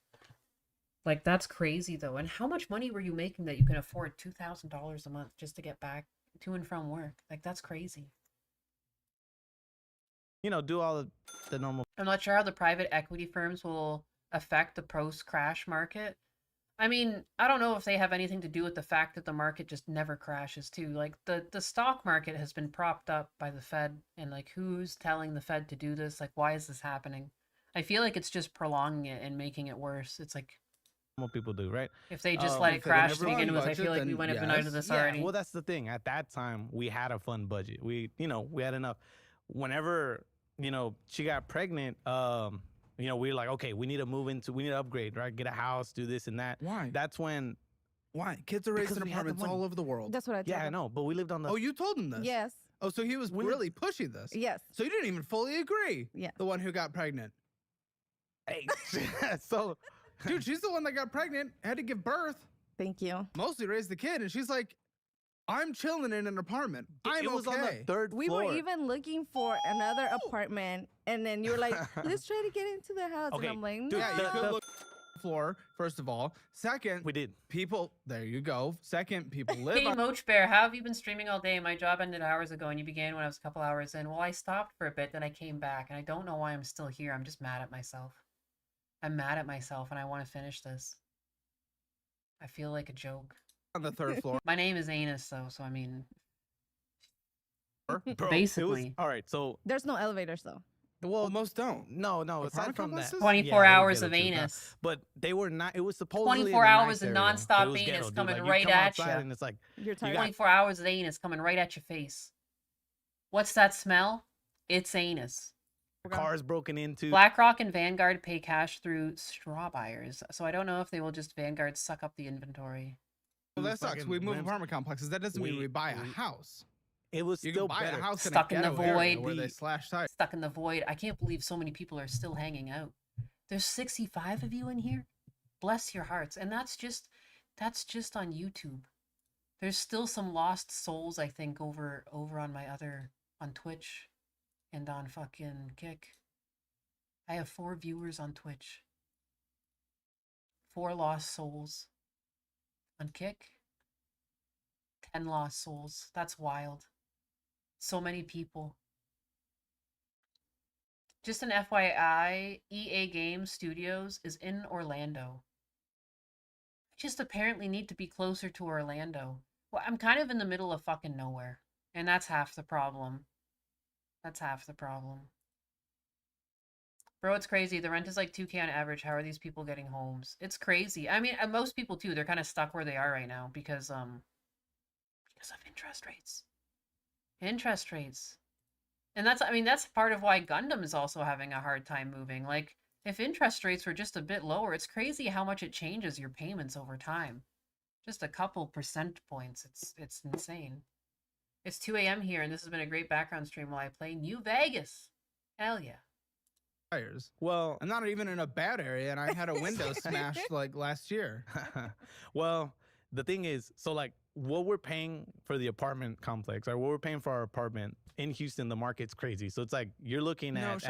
Like, that's crazy though. And how much money were you making that you can afford $2,000 a month just to get back to and from work? Like, that's crazy. Do all the normal. I'm not sure how the private equity firms will affect the post-crash market. I mean, I don't know if they have anything to do with the fact that the market just never crashes too. Like, the stock market has been propped up by the Fed, and like, who's telling the Fed to do this? Like, why is this happening? I feel like it's just prolonging it and making it worse. It's like normal people do, right? If they just let it crash to begin with, I feel like we wouldn't have been out of this already. Well, that's the thing. At that time, we had a fun budget. We had enough. Whenever, she got pregnant, we were like, okay, we need to upgrade, right? Get a house, do this and that. Why? That's when. Why? Kids are raised in apartments all over the world. That's what I told Yeah, him. I know, but we lived on the. Oh, you told him this? Yes. Oh, so he was really pushing this? Yes. So you didn't even fully agree? Yeah. The one who got pregnant. Hey, so. Dude, she's the one that got pregnant, had to give birth. Thank you. Mostly raised the kid, and she's like, I'm chilling in an apartment. It was on the 3rd floor. We were even looking for another apartment, and then you were like, let's try to get into the house. Okay, And I'm like, no. dude, Yeah, you could look floor, first of all. Second, we did. People, there you go. Second, people live Hey, on. Moach Bear, how have you been streaming all day? My job ended hours ago, and you began when I was a couple hours in. Well, I stopped for a bit, then I came back, and I don't know why I'm still here. I'm just mad at myself. I'm mad at myself, and I want to finish this. I feel like a joke. On the 3rd floor. My name is Anus, though, so I mean... Bro, basically. All right, so... There's no elevators, though. Well, most don't. No, aside from that. 24 hours of anus. But they were not, it was supposedly 24 hours nice of area. nonstop It was anus ghetto, dude. coming Like, right you come at outside you. And it's like, You're tired. 24 hours of anus coming right at your face. What's that smell? It's anus. Cars broken into. BlackRock and Vanguard pay cash through straw buyers, so I don't know if they will just Vanguard suck up the inventory. Well, that sucks. We move apartment complexes. That doesn't mean we buy a house. It was you still can buy better. a house Stuck in the void. where they slash tires. Stuck in the void. I can't believe so many people are still hanging out. There's 65 of you in here. Bless your hearts. And that's just on YouTube. There's still some lost souls, I think, over on Twitch and on fucking Kick. I have 4 viewers on Twitch. 4 lost souls. On Kick. 10 lost souls. That's wild. So many people. Just an FYI, EA Games Studios is in Orlando. I just apparently need to be closer to Orlando. Well, I'm kind of in the middle of fucking nowhere. And that's half the problem. That's half the problem. Bro, it's crazy. The rent is like $2K on average. How are these people getting homes? It's crazy. I mean, most people too. They're kind of stuck where they are right now because of interest rates. Interest rates. And that's part of why Gundam is also having a hard time moving. Like, if interest rates were just a bit lower, it's crazy how much it changes your payments over time. Just a couple percent points. It's insane. It's 2 a.m. here, and this has been a great background stream while I play New Vegas. Hell yeah. Well, I'm not even in a bad area, and I had a window smashed like last year. Well, the thing is, so like what we're paying for the apartment complex, or what we're paying for our apartment in Houston, the market's crazy. So it's like you're looking at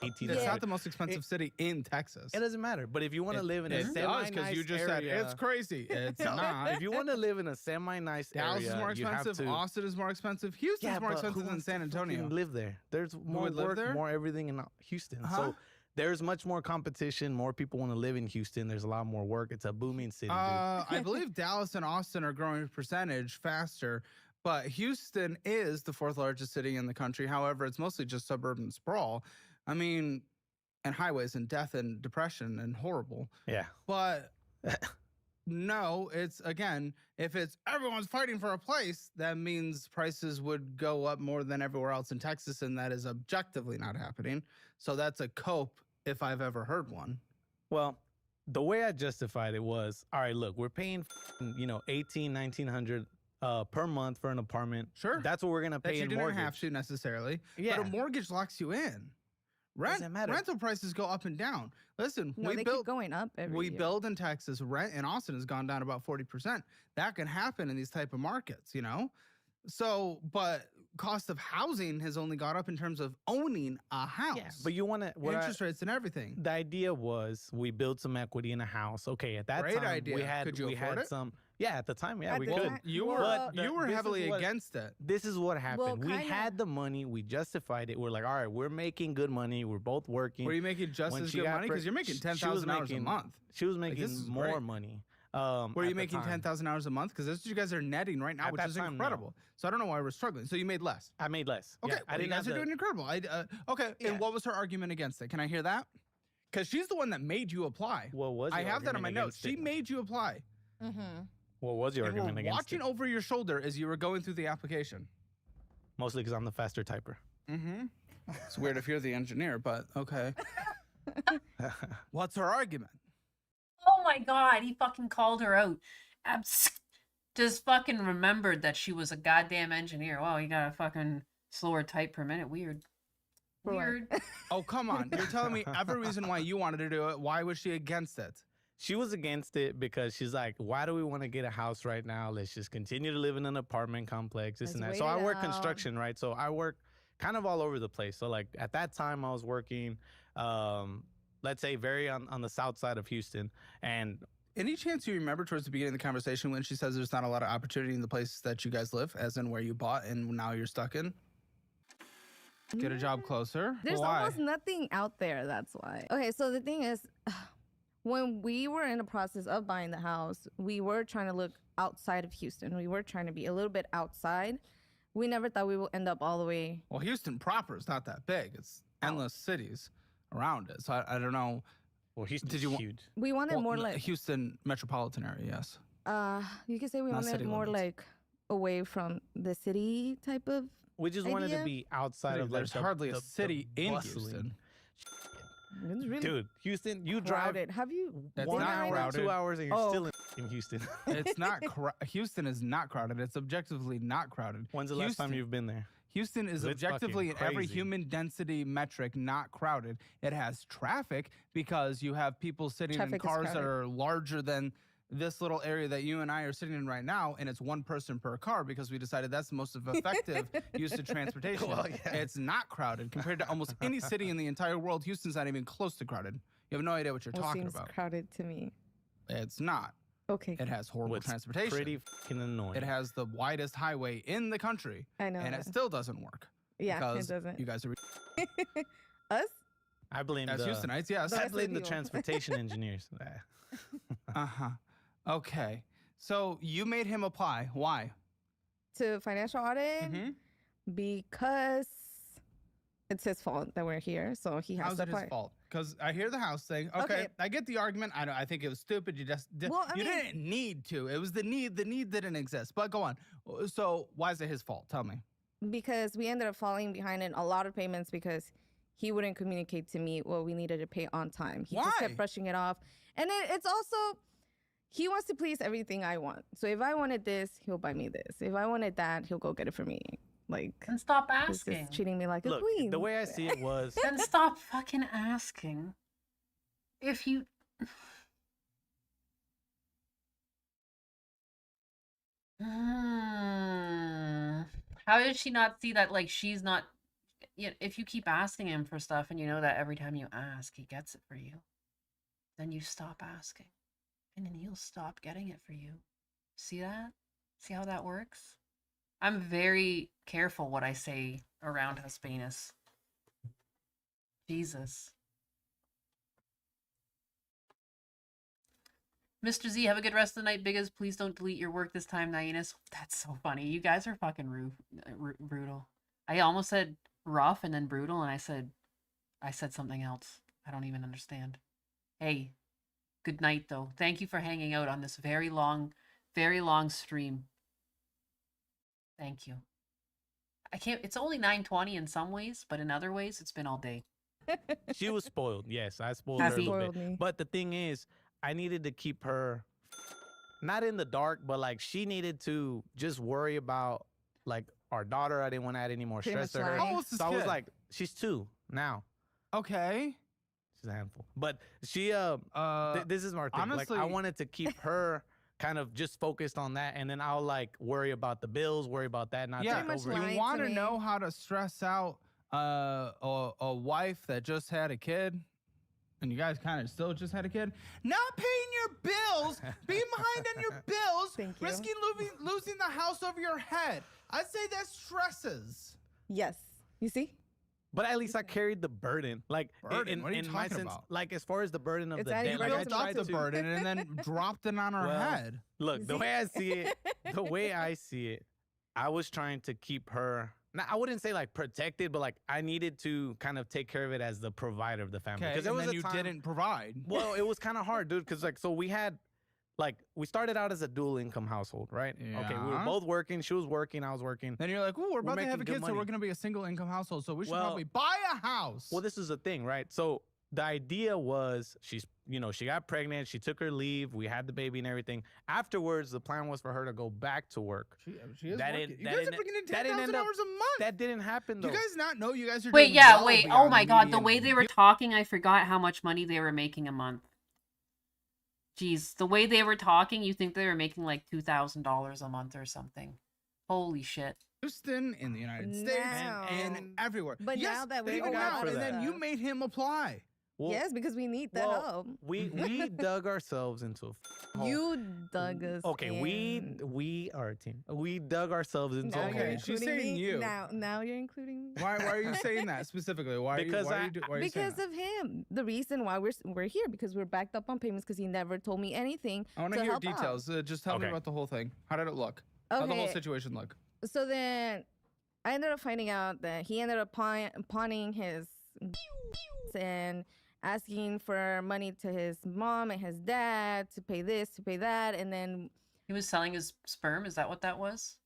18. It's not the most expensive city in Texas. It doesn't matter. But if you want to live in a semi-nice because you just said area, it's crazy. It's No, not. If you want to live in a semi-nice Dallas area, is more you have expensive. to- Austin is more expensive. Houston's more but who expensive than wants San to Antonio. fucking live there. There's more would live work, there? more everything in Houston. Uh-huh. So there's much more competition. More people want to live in Houston. There's a lot more work. It's a booming city. Dude. I believe Dallas and Austin are growing percentage faster, but Houston is the 4th largest city in the country. However, it's mostly just suburban sprawl. I mean, and highways and death and depression and horrible. Yeah. But no, it's again, if it's everyone's fighting for a place, that means prices would go up more than everywhere else in Texas, and that is objectively not happening. So that's a cope if I've ever heard one. Well, the way I justified it was, all right, look, we're paying, $1,800, $1,900 per month for an apartment. Sure. That's what we're going to pay That you in didn't mortgage. have to necessarily. Yeah. But a mortgage locks you in. Doesn't matter. Rental prices go up and down. Listen, No, they keep going up every year. build in Texas. Rent in Austin has gone down about 40%. That can happen in these type of markets, So, but cost of housing has only gone up in terms of owning a house. Yeah, but you want to interest rates and everything. The idea was we built some equity in a house. Okay, at that Great time idea. we had Could you afford it? some. Yeah, at the time, yeah, At we the could. time- You were- you were this is heavily what- against it. This is what happened. Well, we kinda- had the money. We justified it. We're like, all right, we're making good money. We're both working. Were you making just When as she good got money? Because you're making she was 10,000 hours a making- month. She was Like, making this is more great. money. Were at you the making time. 10,000 hours a month? Because that's what you guys are netting right now, At which that is time, no. incredible. So I don't know why we're struggling. So you made less. I made less. Okay, Yeah, I you didn't guys have are the- doing incredible. Okay, Yeah. and what was her argument against it? Can I hear that? Because she's the one that made you apply. What was I your have that on my argument notes. against She it? made you apply. Mm-hmm. What was your And we're argument against watching it? over your shoulder as you were going through the application. Mostly because I'm the faster typer. Mm-hmm. It's weird if you're the engineer, but okay. What's her argument? Oh my god, he fucking called her out. Just fucking remembered that she was a goddamn engineer. Wow, you got a fucking slower type per minute. Weird. For what? Weird. Oh, come on. You're telling me every reason why you wanted to do it. Why was she against it? She was against it because she's like, why do we want to get a house right now? Let's just continue to live in an apartment complex, this and that. Let's So wait I it work out. construction, right? So I work kind of all over the place. So like at that time I was working, let's say very on the south side of Houston. And Any chance you remember towards the beginning of the conversation when she says there's not a lot of opportunity in the places that you guys live, as in where you bought and now you're stuck in? Get a job closer. There's Why? almost nothing out there. That's why. Okay, so the thing is, when we were in the process of buying the house, we were trying to look outside of Houston. We were trying to be a little bit outside. We never thought we would end up all the way. Well, Houston proper is not that big. It's endless cities around it. So I don't know. Well, Houston's huge. We wanted more like Houston metropolitan area, yes. you could say we Not wanted city more limits. like away from the city type of. We just wanted to idea? be outside Dude, of like there's the- hardly a the city in bustling- Houston. It's really Dude, Houston, you drive crowded. Have you? That's been not there right now? crowded. 2 hours and you're Oh. still in Houston. It's not. Houston is not crowded. It's objectively not crowded. When's the last time Houston- you've been there? Houston is It's objectively in fucking every crazy. human density metric not crowded. It has traffic because you have people sitting Traffic in is cars that crowded. are larger than this little area that you and I are sitting in right now, and it's one person per car because we decided that's the most effective use of transportation. Well, yeah. It's not crowded compared to almost any city in the entire world. Houston's not even close to crowded. You have no idea what you're Well, talking seems about. crowded to me. It's not. Okay. It has horrible What's transportation. pretty fucking annoying. It has the widest highway in the country. I know. And it still doesn't work. Yeah, it because doesn't. You guys are Us? I blame As the Houstonites, yes. I blame the transportation engineers. Uh-huh. Okay. So you made him apply. Why? To financial audit? Because it's his fault that we're here. So he has How's to it his apply. fault? Because I hear the house thing. Okay, I get the argument. I think it was stupid. You just Well, I you mean- didn't need to. It was the need. The need didn't exist. But go on. So why is it his fault? Tell me. Because we ended up falling behind in a lot of payments because he wouldn't communicate to me what we needed to pay on time. He just Why? kept brushing it off. And then it's also, he wants to please everything I want. So if I wanted this, he'll buy me this. If I wanted that, he'll go get it for me. Like, and stop he's asking. just treating me like a Look, queen. the way I see it was Then stop fucking asking. If you. How did she not see that? Like, she's not. You know, if you keep asking him for stuff and you know that every time you ask, he gets it for you, then you stop asking. And then he'll stop getting it for you. See that? See how that works? I'm very careful what I say around Hispanus. Jesus. Mr. Z, have a good rest of the night, Biggest. Please don't delete your work this time, Nyanus. That's so funny. You guys are fucking brutal. I almost said rough and then brutal, and I said something else. I don't even understand. Hey, good night, though. Thank you for hanging out on this very long stream. Thank you. I can't. It's only 9:20 in some ways, but in other ways, it's been all day. she was spoiled. Yes, I spoiled her a little bit. But the thing is, I needed to keep her not in the dark, but like she needed to just worry about like our daughter. I didn't want to add any more Pretty stress to much her. like- How old is this So I was kid? like, she's 2 now. Okay. She's a handful. But she this is my thing. honestly- Like I wanted to keep her kind of just focused on that, and then I'll like worry about the bills, worry about that, not Yeah, take over. you lying want to to me. know how to stress out a wife that just had a kid, and you guys kind of still just had a kid. Not paying your bills, being behind on your bills, Thank you. risking losing the house over your head. I'd say that stresses. Yes. You see? But at least I carried the burden. Like Burden? What are you in my talking sense, about? like as far as the burden of It's the adding debt, like I Built up tried the to burden and then dropped it on her Well, head. Look, the way I see it, I was trying to keep her. Now, I wouldn't say like protected, but like I needed to kind of take care of it as the provider of the family. Okay, Because there and was then a you time, didn't provide. Well, it was kind of hard, dude. Because like, so we had, like, we started out as a dual income household, right? Okay, we were Yeah. both working. She was working. I was working. Then you're like, oh, we're about to have a making good kid, so money. we're gonna be a single income household, so we should Well- probably buy a house. Well, this is the thing, right? So the idea was she got pregnant. She took her leave. We had the baby and everything. Afterwards, the plan was for her to go back to work. She is That working. didn't- You that guys are didn't- bringing in that didn't 10,000 end up- hours a month. That didn't happen Do though. you guys not know you guys are Wait, doing yeah, well wait. beyond Oh my god, the median? way they were talking, I forgot how much money they were making a month. Jeez, the way they were talking, you think they were making like $2,000 a month or something. Holy shit. Houston, in the United States, Now. and everywhere. But yes, now that we even own now, for and that. then you made him apply. Well, yes, because we need that well, help. we dug ourselves into a hole. You dug us. Okay, in. we are a team. We dug ourselves into Now a you're hole. Okay, she's including saying me? you. Now you're including me. Why are you saying that specifically? Why Because are you saying Because that? of him. The reason why we're here because we're backed up on payments because he never told me anything. I want to to hear help out. details. Just tell me Okay. about the whole thing. How did it look? How the whole Okay. situation look? So then I ended up finding out that he ended up pawning his and asking for money to his mom and his dad to pay this, to pay that, and then He was selling his sperm? Is that what that was?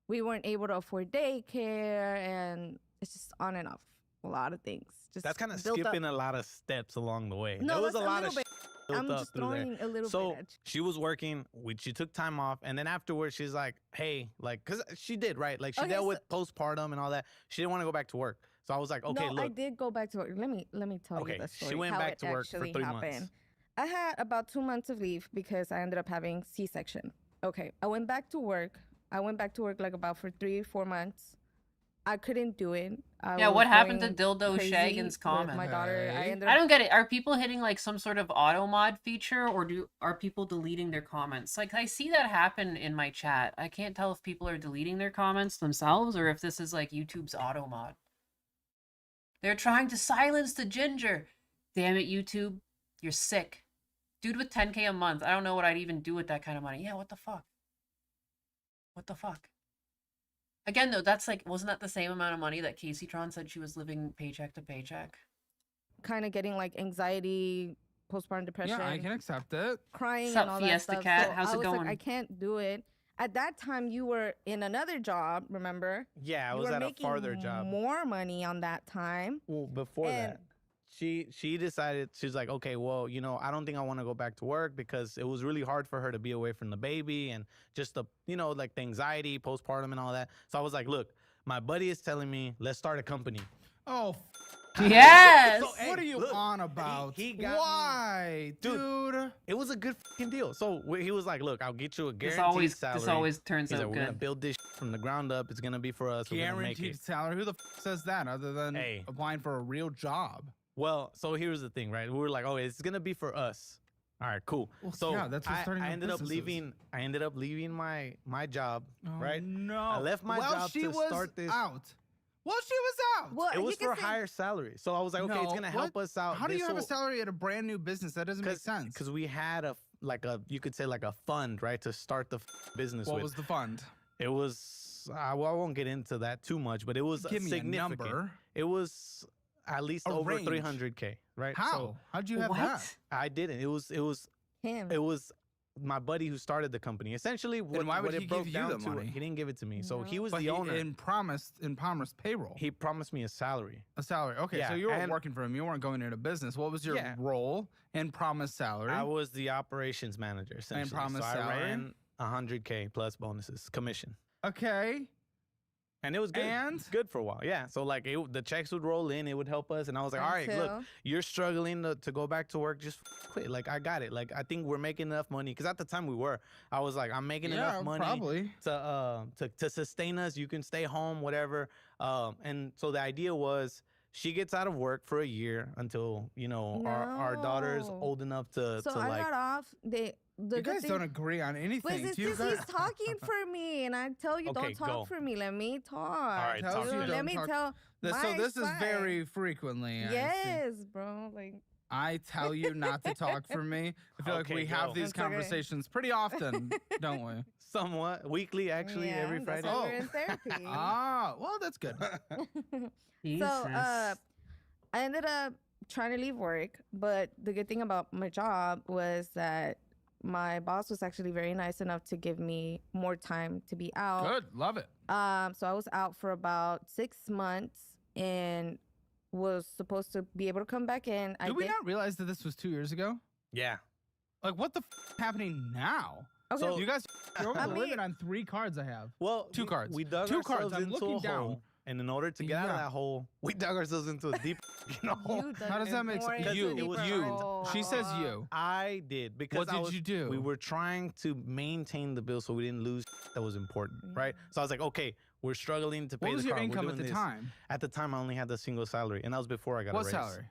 we weren't able to afford daycare, and it's just on and off. A lot of things. Just That's kind of built up. skipping a lot of steps along the way. No, there was that's a lot of little bit. built I'm up just through there. throwing a little So bit at you. she was working. She took time off, and then afterwards, she's like, "Hey, like, cause she did right. Like, she Okay, dealt so- with postpartum and all that. She didn't want to go back to work. So I was like, okay, no, look, I did go back to work. Let me tell Okay, you the she story. went how back it to work for actually 3 months. happened. I had about 2 months of leave because I ended up having C-section. Okay, I went back to work. I went back to work like about for 3-4 months. I couldn't do it. Yeah, what happened to going Dildo crazy Shagan's with comment? my daughter. I ended I up don't get it. Are people hitting like some sort of auto mod feature, or are people deleting their comments? Like I see that happen in my chat. I can't tell if people are deleting their comments themselves or if this is like YouTube's auto mod. They're trying to silence the ginger. Damn it, YouTube. You're sick. Dude with 10K a month. I don't know what I'd even do with that kind of money. Yeah, what the fuck? What the fuck? Again, though, that's like, wasn't that the same amount of money that Casey Tron said she was living paycheck to paycheck? kind of getting like anxiety, postpartum depression. Yeah, I can accept it. Crying What's up, and all Fiesta that stuff. Cat? So How's I it was going? like, I can't do it. At that time, you were in another job, remember? Yeah, I You was were at a making farther job. more money on that time. Well, before And- that, she decided, she's like, okay, well, you know, I don't think I want to go back to work because it was really hard for her to be away from the baby and just the, you know, like the anxiety, postpartum and all that. So I was like, look, my buddy is telling me, let's start a company. Oh, yes. So, hey, what are you look, on about? He got Why, dude? It was a good fucking deal. So he was like, look, I'll get you a This guaranteed salary. This always turns He's out like, we're gonna good. build this from the ground up. It's gonna be for us. We're gonna make Guaranteed it. salary? Who the says that other than applying for a real job? Well, so here's the thing, right? We were like, oh, it's gonna be for us. All right, cool. Well, So yeah, that's what starting I a ended up business is. leaving. I ended up leaving my job. Oh, right? no. I left my Well, job she to was start this. out. Well, she was out. Well, It was you can for a say- higher salary. So I was like, okay, it's No, gonna help what? us out. How do you have a This'll- salary at a brand new business? That doesn't make sense. Because we had you could say like a fund, right, to start the business What with. was the fund? It was, well, I won't get into that too much, but it was Give me a significant. number. It was at least A over range. 300K, right? How? So How'd you have that? I didn't. It was him. It was my buddy who started the company. Essentially, Then why would what he it broke give you down the to, money? he didn't give it to me. So he was But the owner. in promised payroll. He promised me a salary. A salary. Okay, Yeah, so you were and- working for him. You weren't going into business. What was your Yeah. role in promised salary? I was the operations manager, essentially. promised so I salary? ran 100K plus bonuses, commission. Okay. And it was good. And? Good for a while. Yeah. So like the checks would roll in, it would help us. And I was like, all right, look, Until- you're struggling to go back to work, just quit. Like I got it. Like I think we're making enough money. Cause at the time we were. I was like, I'm making Yeah, enough money probably. to sustain us. You can stay home, whatever. And so the idea was she gets out of work for a year until, you know, our daughter's No. old enough to So I like got off. The You good guys thing- don't agree on But anything. it's do you just guys? he's talking for me, and I tell you, Okay, don't talk go. for me. Let me talk. All right, Tells talk you to Dude, me. let don't me talk- tell. So my this is side. very frequently. I see. Yes, bro. Like I tell you not to talk for me. I feel like Okay, we have go. these That's okay. conversations pretty often, don't we? somewhat weekly, actually, yeah, every that's Friday. why we're in therapy. Ah, well, that's good. So I ended up trying to leave work, but the good thing about my job was that my boss was actually very nice enough to give me more time to be out. Good, love it. So I was out for about 6 months and was supposed to be able to come back in. Did we not realize that this was 2 years ago? Yeah. Like, what the happening now? Okay. So- You guys, you're over I the mean- limit on 3 cards I have. Well, Two cards. We dug Two cards. ourselves I'm into looking a down. hole, and in order to get out of Yeah. that hole, we dug ourselves into a deep hole. You How does that make sense? Because You, it was you. Oh. She says you. I did because What I did was- you do? We were trying to maintain the bill so we didn't lose that was important, right? So I was like, okay, we're struggling to pay What was the your car. We're income at doing the this. time? At the time, I only had the single salary, and that was before I got a What raise. salary?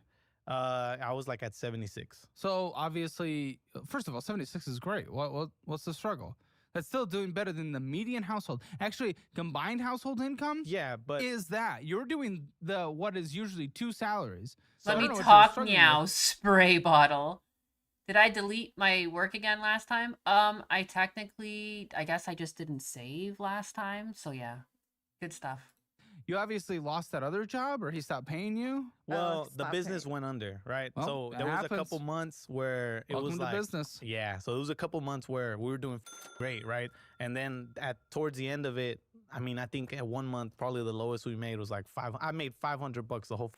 I was like at 76. So obviously, first of all, 76 is great. What's the struggle? That's still doing better than the median household. Actually, combined household income Yeah, but is that you're doing what is usually 2 salaries. So Let I me don't know what you're talk, struggling meow, with. spray bottle. Did I delete my work again last time? I guess I just didn't save last time. So yeah, good stuff. You obviously lost that other job, or he stopped paying you. well, the stop business paying. went under, right? Well, so that there was a happens. couple months where it Welcome was to like business. Yeah, so it was a couple months where we were doing great, right? And then towards the end of it, I mean, I think at 1 month, probably the lowest we made was like I made $500 the whole.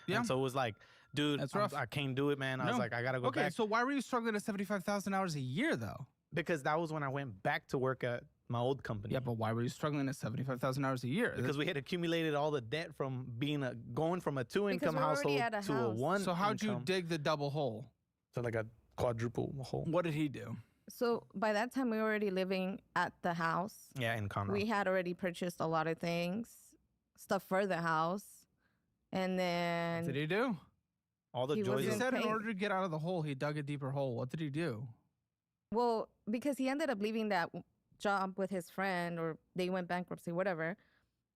Yeah. And so it was like, dude, That's rough. I can't do it, man. I was No. like, I gotta go Okay, back so why were you struggling at 75,000 hours a year though? because that was when I went back to work at my old company. Yeah, but why were you struggling at 75,000 hours a year? Because we had accumulated all the debt from going from a 2-income we're already household at a to a house. 1. So how'd you income. dig the double hole? So like a quadruple hole. What did he do? So by that time, we were already living at the house. Yeah, in Conroe. We had already purchased a lot of things. stuff for the house. And then What did he do? All the He joys. He wasn't said in paying- order to get out of the hole, he dug a deeper hole. What did he do? well, because he ended up leaving that job with his friend, or they went bankruptcy, whatever.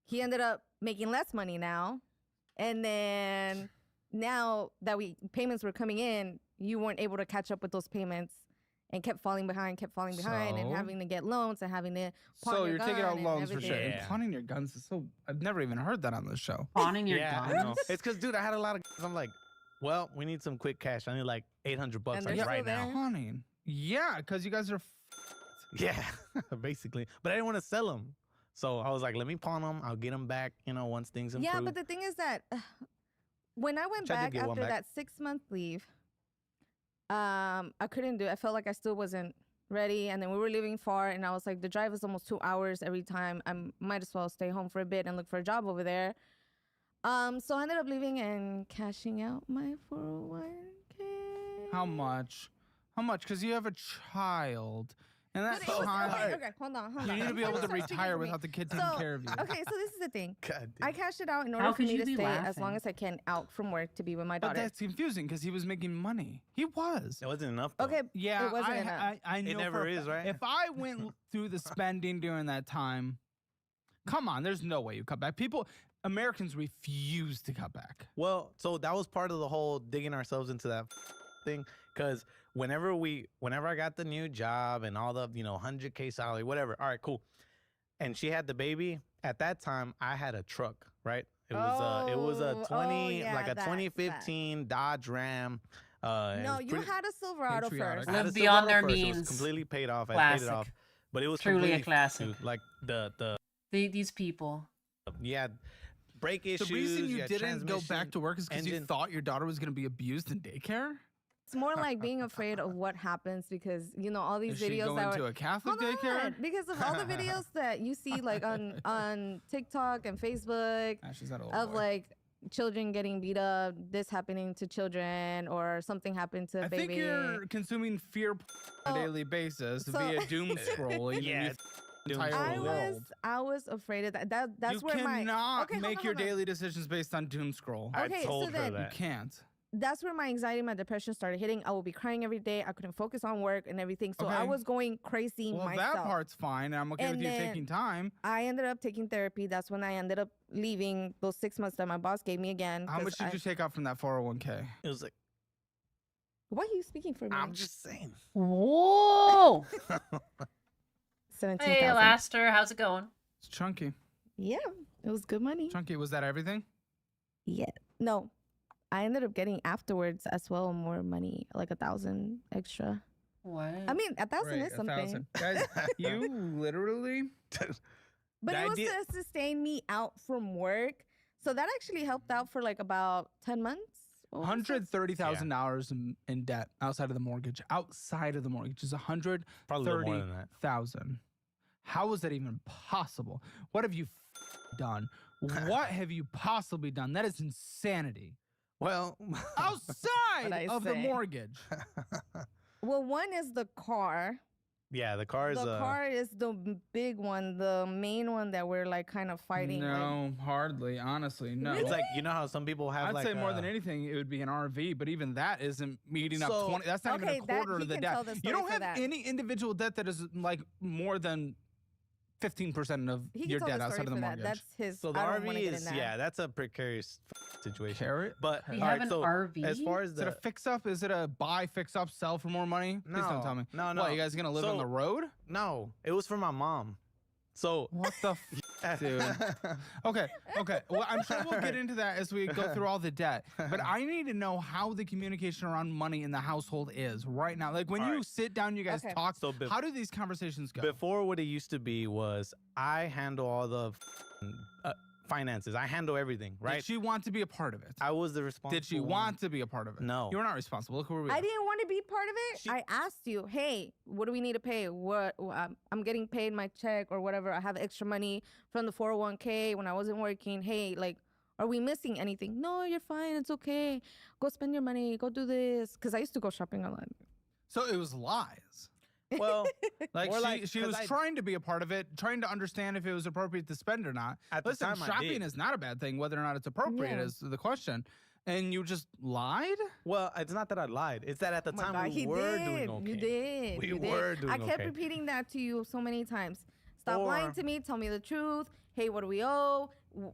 He ended up making less money now. And then now that payments were coming in, you weren't able to catch up with those payments and kept falling behind, and So? having to get loans and having to pawn So your you're taking gun out and loans for everything. shit. And Yeah. pawning your guns is so. I've never even heard that on this show. Pawning your Yeah, I guns? know. It's because, dude, I had a lot of. I'm like, well, we need some quick cash. I need like $800 And like they're right still now. there? Pawning. Yeah, because you guys are. Yeah, basically. But I didn't want to sell them, so I was like, let me pawn them. I'll get them back. Once things improve. Yeah, but the thing is that when I went Which I did back get one after back. that 6-month leave, I couldn't do it. I felt like I still wasn't ready. And then we were living far, and I was like, the drive is almost 2 hours every time. I might as well stay home for a bit and look for a job over there. So I ended up leaving and cashing out my 401k. How much? How much? Because you have a child. And But that it was- child. okay, hold on. You need to be able to retire without the kid taking So, care of you. okay, so this is the thing. God I cashed it out in How order for could me you to be stay as long laughing? as I can out from work to be with my But daughter. that's confusing because he was making money. He was. It wasn't enough. Though. Okay, Yeah, it wasn't enough. I know It never for a is, fa- right? If I went through the spending during that time, come on, there's no way you cut back. Americans refuse to cut back. Well, so that was part of the whole digging ourselves into that thing, because whenever I got the new job and all the 100K salary, whatever. All right, cool. And she had the baby. At that time, I had a truck, right? It was a 20 yeah, like a that. 2015 Dodge Ram. It No, was you pretty- had a Silverado patriotic. first. I had a Live beyond their Silverado first. It was means. completely paid off. I paid Classic. it off, but it was Truly a completely classic. dude, like the These people. you had brake issues. The reason you had didn't go back transmission, to work is because you engine- thought your daughter was going to be abused in daycare? It's more like being afraid of what happens because all these Is she videos going that to were a Catholic Hold daycare? on, because of all the videos that you see like on TikTok and Facebook Ah, she's not a little of boy. like children getting beat up, this happening to children, or something happened to a I baby. think you're consuming fear on a daily basis via doom scrolling. Yeah, doom entire I world. was afraid of that. That's you where my cannot okay, hold make on, your hold on. daily decisions based on doom scroll. I Okay, so told her then- You that. can't. That's where my anxiety, my depression started hitting. I would be crying every day. I couldn't focus on work and everything. So I Okay. was going crazy Well, myself. that part's fine. I'm okay And with you then- taking time. I ended up taking therapy. That's when I ended up leaving those 6 months that my boss gave me again. How 'cause much did you take out from that 401k? It was like, Why are you speaking for me? I'm just saying. Whoa! 17,000. Hey, Laster, how's it going? It's chunky. Yeah, it was good money. Chunky, was that everything? Yeah. No, I ended up getting afterwards as well more money, like 1,000 extra. What? I mean, 1,000 Right, is something. 1,000. Guys, you literally. But The it was idea- to sustain me out from work. So that actually helped out for like about 10 months. or so. $130,000 in debt outside of the mortgage. Outside of the mortgage is Probably a little more than that. $130,000. How is that even possible? What have you done? What have you possibly done? That is insanity. Well, Outside I of the say? mortgage. Well, one is the car. yeah, the car is The car is the big one, the main one that we're like kind of fighting. like- No, hardly. Honestly, no. It's like, you know how some people have I'd like say more than anything, it would be an RV, but even that isn't meeting up So- 20. That's not Okay, even a that- quarter he of the can debt. tell the You story don't for have that. any individual debt that is like more than 15% of He can your tell debt the outside story of the for that. mortgage. That's his. So the I don't wanna RV get in is, that. yeah, that's a precarious situation. Carrot? But We all have right, an so RV? as far as Is it the a fix up? Is it a buy, fix up, sell for more money? Please don't tell me. No, no. What, you guys gonna live on So- the road? No, it was for my mom. So What the dude? Okay. Well, I'm sure we'll get into that as we go through all the debt. But I need to know how the communication around money in the household is right now. Like when All you right. sit down, you guys Okay. talk. So How do these conversations go? Before, what it used to be was I handle all the finances. I handle everything, right? Did she want to be a part of it? I was the responsible. Did she want to be a part of it? No. You were not responsible. Look where we I are. didn't want to be part of it. I asked you, hey, what do we need to pay? I'm getting paid my check or whatever. I have extra money from the 401k when I wasn't working. Hey, like, are we missing anything? No, you're fine. It's okay. Go spend your money. Go do this. Because I used to go shopping a lot. So it was lies. Well, Like or she was 'cause trying to be a part of it, trying to understand if it was appropriate to spend or not. At the Listen, time, I shopping did. is not a bad thing. Whether or not it's appropriate Yeah. is the question. And you just lied? Well, it's not that I lied. It's that at the Oh my time God, we he were did. doing okay. You did. We you did. were doing I kept okay. repeating that to you so many times. Stop lying Or- to me. Tell me the truth. Hey, what do we owe?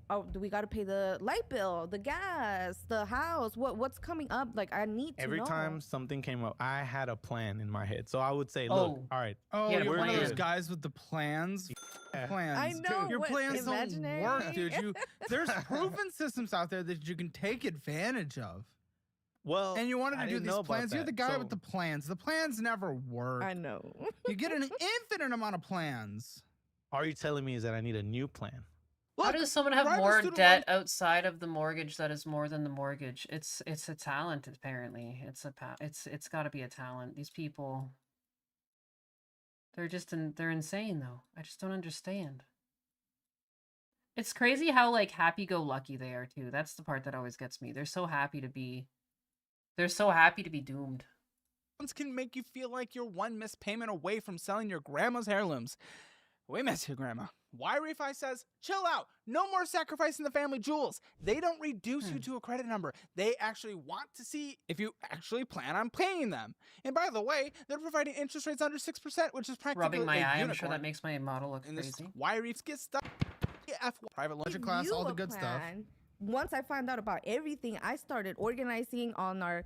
Oh, do we got to pay the light bill, the gas, the house? What's coming up? Like, I need to Every know. time something came up, I had a plan in my head. So I would say, Oh. look, all right. Oh, Yeah, you're one of those good. guys with the plans. Yeah. Plans. I know, Your what, plans don't imaginary? work, dude. There's proven systems out there that you can take advantage of. Well, And you wanted I to do didn't these know about plans. You're that, the guy so- with the plans. The plans never work. I know. You get an infinite amount of plans. All you're telling me is that I need a new plan. How Look, does someone have private more student debt outside of the mortgage that is more than the mortgage? It's a talent apparently. It's got to be a talent. These people, they're insane though. I just don't understand. It's crazy how like happy-go-lucky they are too. That's the part that always gets me. They're so happy to be doomed. Loans can make you feel like you're one missed payment away from selling your grandma's heirlooms. We miss you, Grandma. Why Refi says, chill out. No more sacrificing the family jewels. They don't reduce you to a credit number. They actually want to see if you actually plan on paying them. And by the way, they're providing interest rates under 6%, which is practically Rubbing my a eye, I'm unicorn. sure that makes my model look And this crazy. why Reefs get stuck. Private lunch Give class, you all the a good stuff. plan. Once I found out about everything, I started organizing on our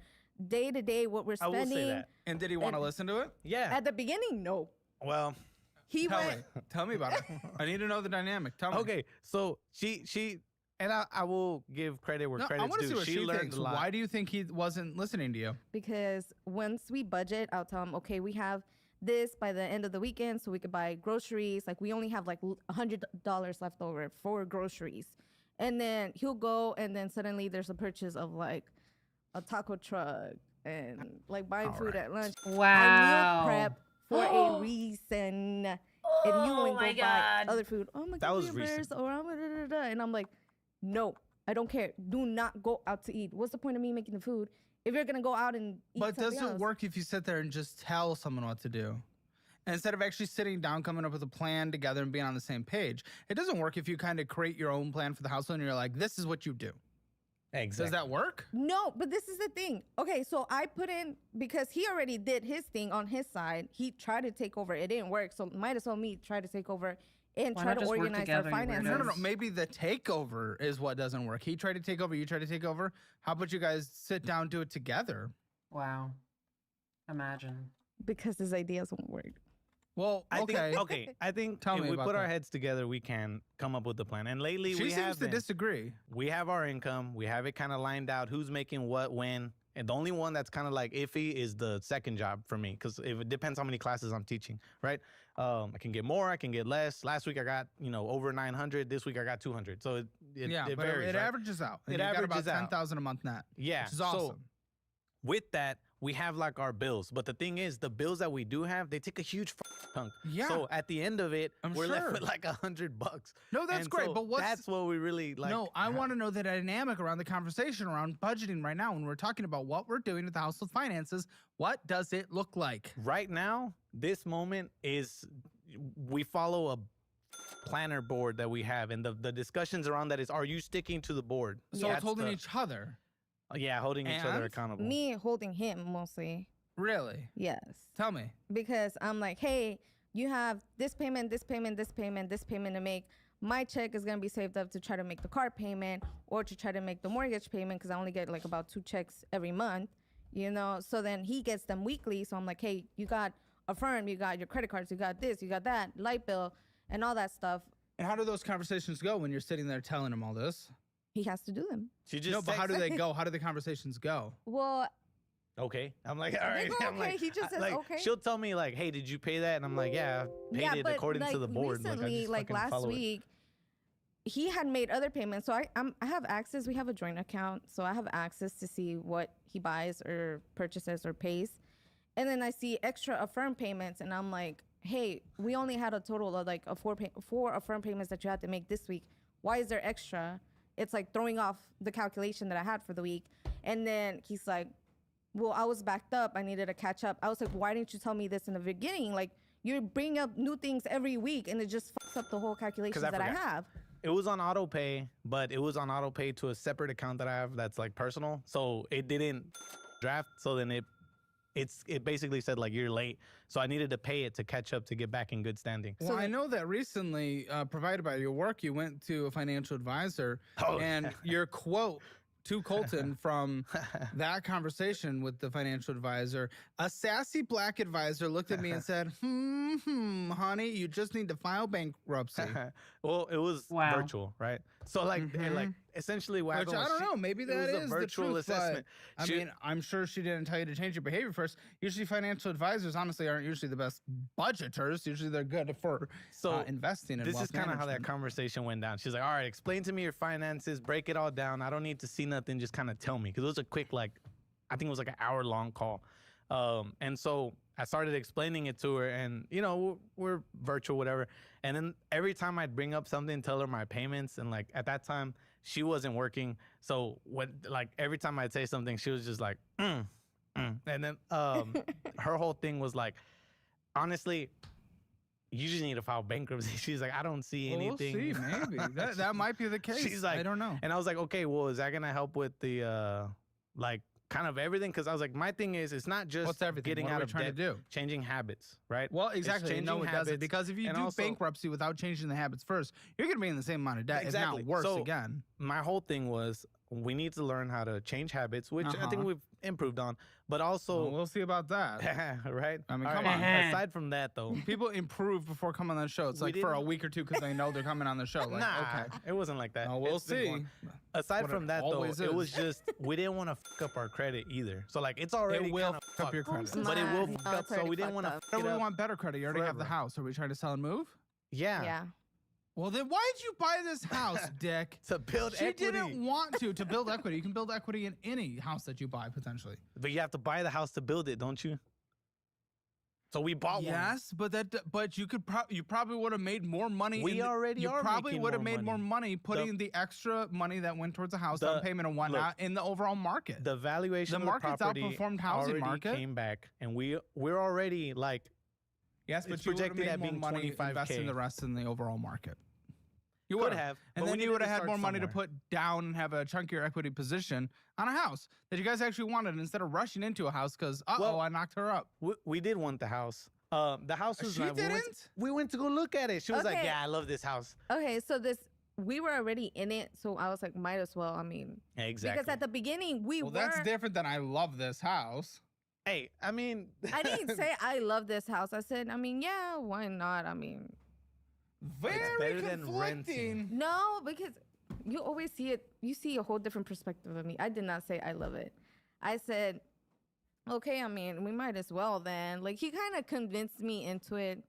day-to-day what we're I will say spending. that. And did he want to And- listen to it? Yeah. At the beginning, no. Well, He Tell went. me. Tell me about it. I need to know the dynamic. Tell me. okay. So she, and I will give credit where No, I credit's want to due. see what she learned thinks. a lot. Why do you think he wasn't listening to you? Because once we budget, I'll tell him, okay, we have this by the end of the weekend so we could buy groceries. Like we only have like $100 left over for groceries. And then he'll go and then suddenly there's a purchase of like a taco truck and like buying food at lunch. Wow. I meal prep for a reason. And you Oh wouldn't my go buy God. other food. Oh my That God, was recent. or I'm and I'm like, no, I don't care. Do not go out to eat. What's the point of me making the food if you're gonna go out and eat But does something it else? work if you sit there and just tell someone what to do? Instead of actually sitting down, coming up with a plan together and being on the same page. It doesn't work if you kind of create your own plan for the household and you're like, this is what you do. Exactly. Does that work? No, but this is the thing. Okay, so I put in because he already did his thing on his side. He tried to take over. It didn't work. So might as well me try to take over and Why try not to just work organize together, our you finances. No. Maybe the takeover is what doesn't work. He tried to take over. You tried to take over. How about you guys sit down, do it together? Wow. Imagine. Because his ideas won't work. Well, I okay. think, okay. I think Tell if me we about put our that. heads together, we can come up with a plan. And lately, She we seems have to disagree. We have our income. We have it kind of lined out. Who's making what, when. And the only one that's kind of like iffy is the second job for me, because it depends how many classes I'm teaching, right? I can get more, I can get less. Last week I got over 900. This week I got 200. So it Yeah, it but varies. it right? averages out. And It you got about averages out. 10,000 a month net. Yeah, Which is so awesome. with that, we have like our bills. But the thing is, the bills that we do have, they take a huge chunk. Yeah. So at the end of it, I'm we're left sure. with like $100. No, that's And great. so But what's that's what we really like. no, I want to know the dynamic around the conversation around budgeting right now when we're talking about what we're doing with the household finances. What does it look like? Right now, this moment is we follow a planner board that we have, and the discussions around that is, are you sticking to the board? So That's it's holding the- each other. Yeah, holding each other And? accountable. Me holding him mostly. Really? Yes. Tell me. Because I'm like, hey, you have this payment, this payment, this payment, this payment to make. My check is going to be saved up to try to make the car payment or to try to make the mortgage payment because I only get like about 2 checks every month, So then he gets them weekly. So I'm like, hey, you got Affirm, you got your credit cards, you got this, you got that, light bill, and all that stuff. And how do those conversations go when you're sitting there telling him all this? He has to do them. She just No, but how do texts- they go? How do the conversations go? Well, Okay. I'm like, all right. go I'm okay. like, He just says like, okay. She'll tell me like, hey, did you pay that? And I'm like, yeah, I paid it but according to the board. Recently, like, I just fucking last follow it. week, he had made other payments. So I have access. We have a joint account, so I have access to see what he buys or purchases or pays. And then I see extra Affirm payments, and I'm like, hey, we only had a total of like four Affirm payments that you had to make this week. Why is there extra? It's like throwing off the calculation that I had for the week. And then he's like, well, I was backed up. I needed to catch up. I was like, why didn't you tell me this in the beginning? Like, you're bringing up new things every week, and it just fucks up the whole calculations that I have. It was on auto pay, but it was on auto pay to a separate account that I have that's like personal. So it didn't draft. So then it basically said like you're late. So I needed to pay it to catch up to get back in good standing. Well, I know that recently, provided by your work, you went to a financial advisor, and your quote to Colton from that conversation with the financial advisor, a sassy black advisor looked at me and said, honey, you just need to file bankruptcy. Well, it was virtual, right? So like, essentially what Which happened I was don't know, maybe that it was is a virtual the truth, assessment. but, I mean, I'm sure she didn't tell you to change your behavior first. Usually financial advisors, honestly, aren't usually the best budgeters. Usually they're good for investing in this wealth is kind of how that management. conversation went down. She's like, all right, explain to me your finances, break it all down. I don't need to see nothing, just kind of tell me. Because it was a quick, like, I think it was like an hour-long call. And so I started explaining it to her, and, you know, we're virtual, whatever. And then every time I'd bring up something, tell her my payments, and, like, at that time, she wasn't working. So, every time I'd say something, she was just like, And then her whole thing was like, honestly, you just need to file bankruptcy. She's like, I don't see anything. We'll see, maybe. that might be the case. She's like, I don't know. And I was like, okay, well, is that going to help with the, kind of everything? Because I was like, my thing is, it's not just getting out of trying debt, to do? changing habits, right? Well, exactly. It's No, changing it doesn't. habits, Because if you and do also- bankruptcy without changing the habits first, you're going to be in the same amount of debt, Exactly. if not worse So, again. My whole thing was, we need to learn how to change habits, which I think we've improved on. But also, Well, we'll see about that. right? I mean, All come right. on. Aside from that, though, People improve before coming on the show. It's We like for a didn't- week or two because they know they're coming on the show. Like, nah, okay. it wasn't like that. No, we'll It's been see. going. Aside What from it that, though, always it is. was just we didn't want to fuck up our credit either. So like, it's already It will kinda fuck up your fucked. credit. But it will No, fuck up. it's So already we didn't want to. fucked No, we want better credit. You already have the house. Are we trying to sell and move? Yeah. Yeah. Well, then why did you buy this house, Dick? To build She equity. didn't want to build equity. You can build equity in any house that you buy, potentially. But you have to buy the house to build it, don't you? So we bought one. Yes, but you could you probably would have made more money. We already you are probably making would have more made more money putting the extra money that went towards a house down payment and whatnot in the overall market. The valuation The of the market's property outperformed housing already market. came back, and we're already like Yes, but it's you would have projected made at more being money 25K. investing the rest in the overall market. You Could would've. have, and but then we you needed would have to had start more money to somewhere. put down and have a chunkier equity position on a house that you guys actually wanted instead of rushing into a house because I knocked her up. We did want the house. The house was She nice. didn't? We went to go look at it. She was like, Okay. "Yeah, I love this house." Okay, so we were already in it, so I was like, might as well. I mean, Exactly. because at the beginning we Well, were. that's different than I love this house. Hey, I mean, I didn't say I love this house. I said, I mean, yeah, why not? I mean, Very better than conflicting. no, because you always see it. You see a whole different perspective of me. I did not say I love it. I said, okay, I mean, we might as well then. Like, he kind of convinced me into it.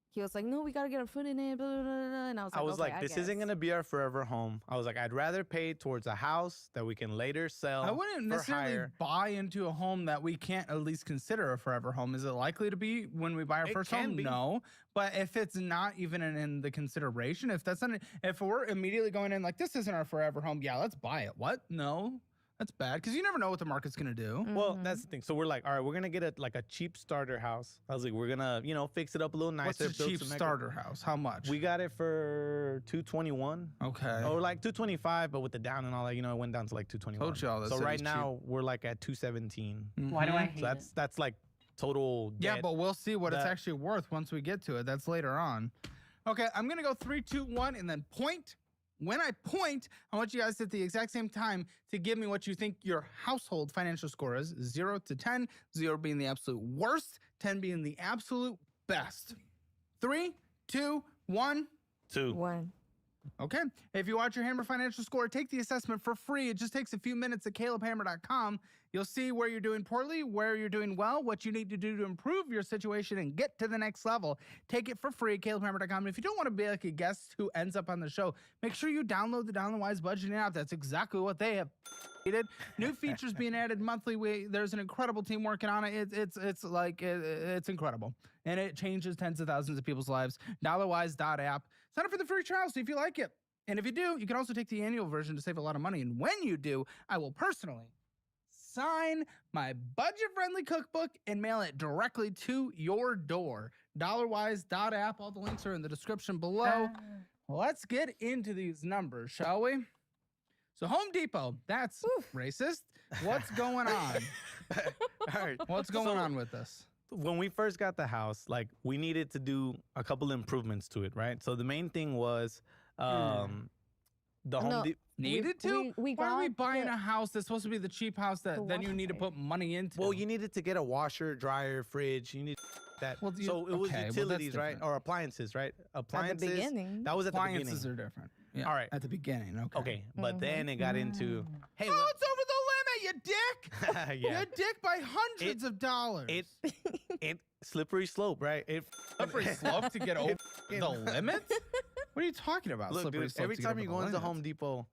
He was like, no, we got to get our foot in it, blah, blah, blah, blah. And I was like, I was okay, like, this isn't guess. gonna be our forever home. I was like, I'd rather pay towards a house that we can later sell. I wouldn't for necessarily hire. buy into a home that we can't at least consider a forever home. Is it likely to be when we buy our It first can home? be. No. But if it's not even in the consideration, if we're immediately going in like, this isn't our forever home, yeah, let's buy it. What? No. That's bad because you never know what the market's gonna do. Well, that's the thing. So we're like, all right, we're gonna get a cheap starter house. I was like, we're gonna fix it up a little nicer. What's a build cheap some starter house? How much? We got it for $221. Okay. Or like $225, but with the down and all that, it went down to like $221. Told y'all this So right city's now we're like at $217. Why do I hate So that's like total. Yeah, debt. but we'll see what it's that- actually worth once we get to it. That's later on. Okay, I'm gonna go 3, 2, 1, and then point. When I point, I want you guys at the exact same time to give me what you think your household financial score is. 0 to 10, 0 being the absolute worst, 10 being the absolute best. 3, 2, 1. 2. 1. Okay. If you watch your Hammer Financial Score, take the assessment for free. It just takes a few minutes at calebhammer.com. You'll see where you're doing poorly, where you're doing well, what you need to do to improve your situation and get to the next level. Take it for free at calebhammer.com. And if you don't want to be like a guest who ends up on the show, make sure you download the Down the Wise Budgeting app. That's exactly what they have created. New features being added monthly. There's an incredible team working on it. It's incredible. And it changes tens of thousands of people's lives. DollarWise.app. Sign up for the free trial, see if you like it. And if you do, you can also take the annual version to save a lot of money. And when you do, I will personally sign my budget-friendly cookbook and mail it directly to your door. Dollarwise.app. All the links are in the description below. Let's get into these numbers, shall we? So Home Depot, that's racist. What's going on? All right. What's going on with this? When we first got the house, like we needed to do a couple improvements to it, right? So the main thing was the Home Depot. Needed to? We Why are we got buying a house that's supposed to be the cheap house that then you need to put money into? Well, you needed to get a washer, dryer, fridge. You need that. Well, so it was okay, well, that's utilities, right? different. Or appliances, right? Appliances. beginning. That was at the beginning. Appliances are different. Yeah, All right. at the beginning. Okay. Okay, but then it got into, hey, Oh, it's over the limit, you dick! yeah. You dick by hundreds of dollars. It slippery slope, right? It Slippery slope to get over the limit? What are you talking about? Look, Slippery dude, slope every to get time over you the go into limit? Home Depot,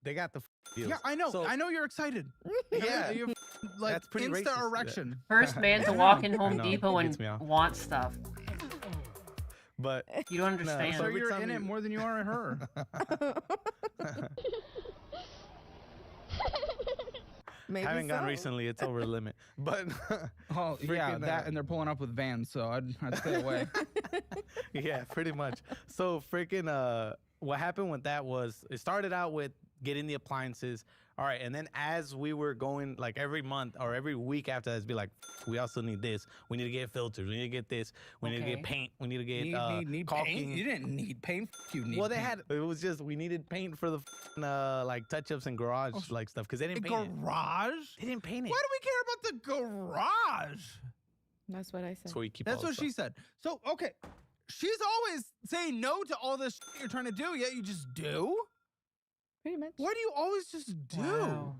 they got the deals. Yeah, I know. So- I know you're excited. Yeah. You're like That's pretty insta racist. erection. First man to walk in I Home know, Depot it and gets me off. want stuff. But You don't understand. So every you're time in you- it more than you are in her. Maybe haven't gone so. recently. It's over the limit. But Oh, yeah, freaking, that, and they're pulling up with vans, so I'd stay away. yeah, pretty much. So freaking what happened with that was it started out with getting the appliances. All right, and then as we were going, like every month or every week after that, we like, we also need this. We need to get filters. We need to get this. We need to get paint. We need to get need caulking. paint? You didn't need paint. You need Well, they paint. had. It was just we needed paint for the like touch-ups and garage like stuff because they didn't paint it. garage. They didn't paint it. Why do we care about the garage? That's what I said. That's where you keep. That's all the what she stuff. said. So okay, she's always saying no to all this shit you're trying to do, yet you just do. Pretty much. Why do you always just do? Wow.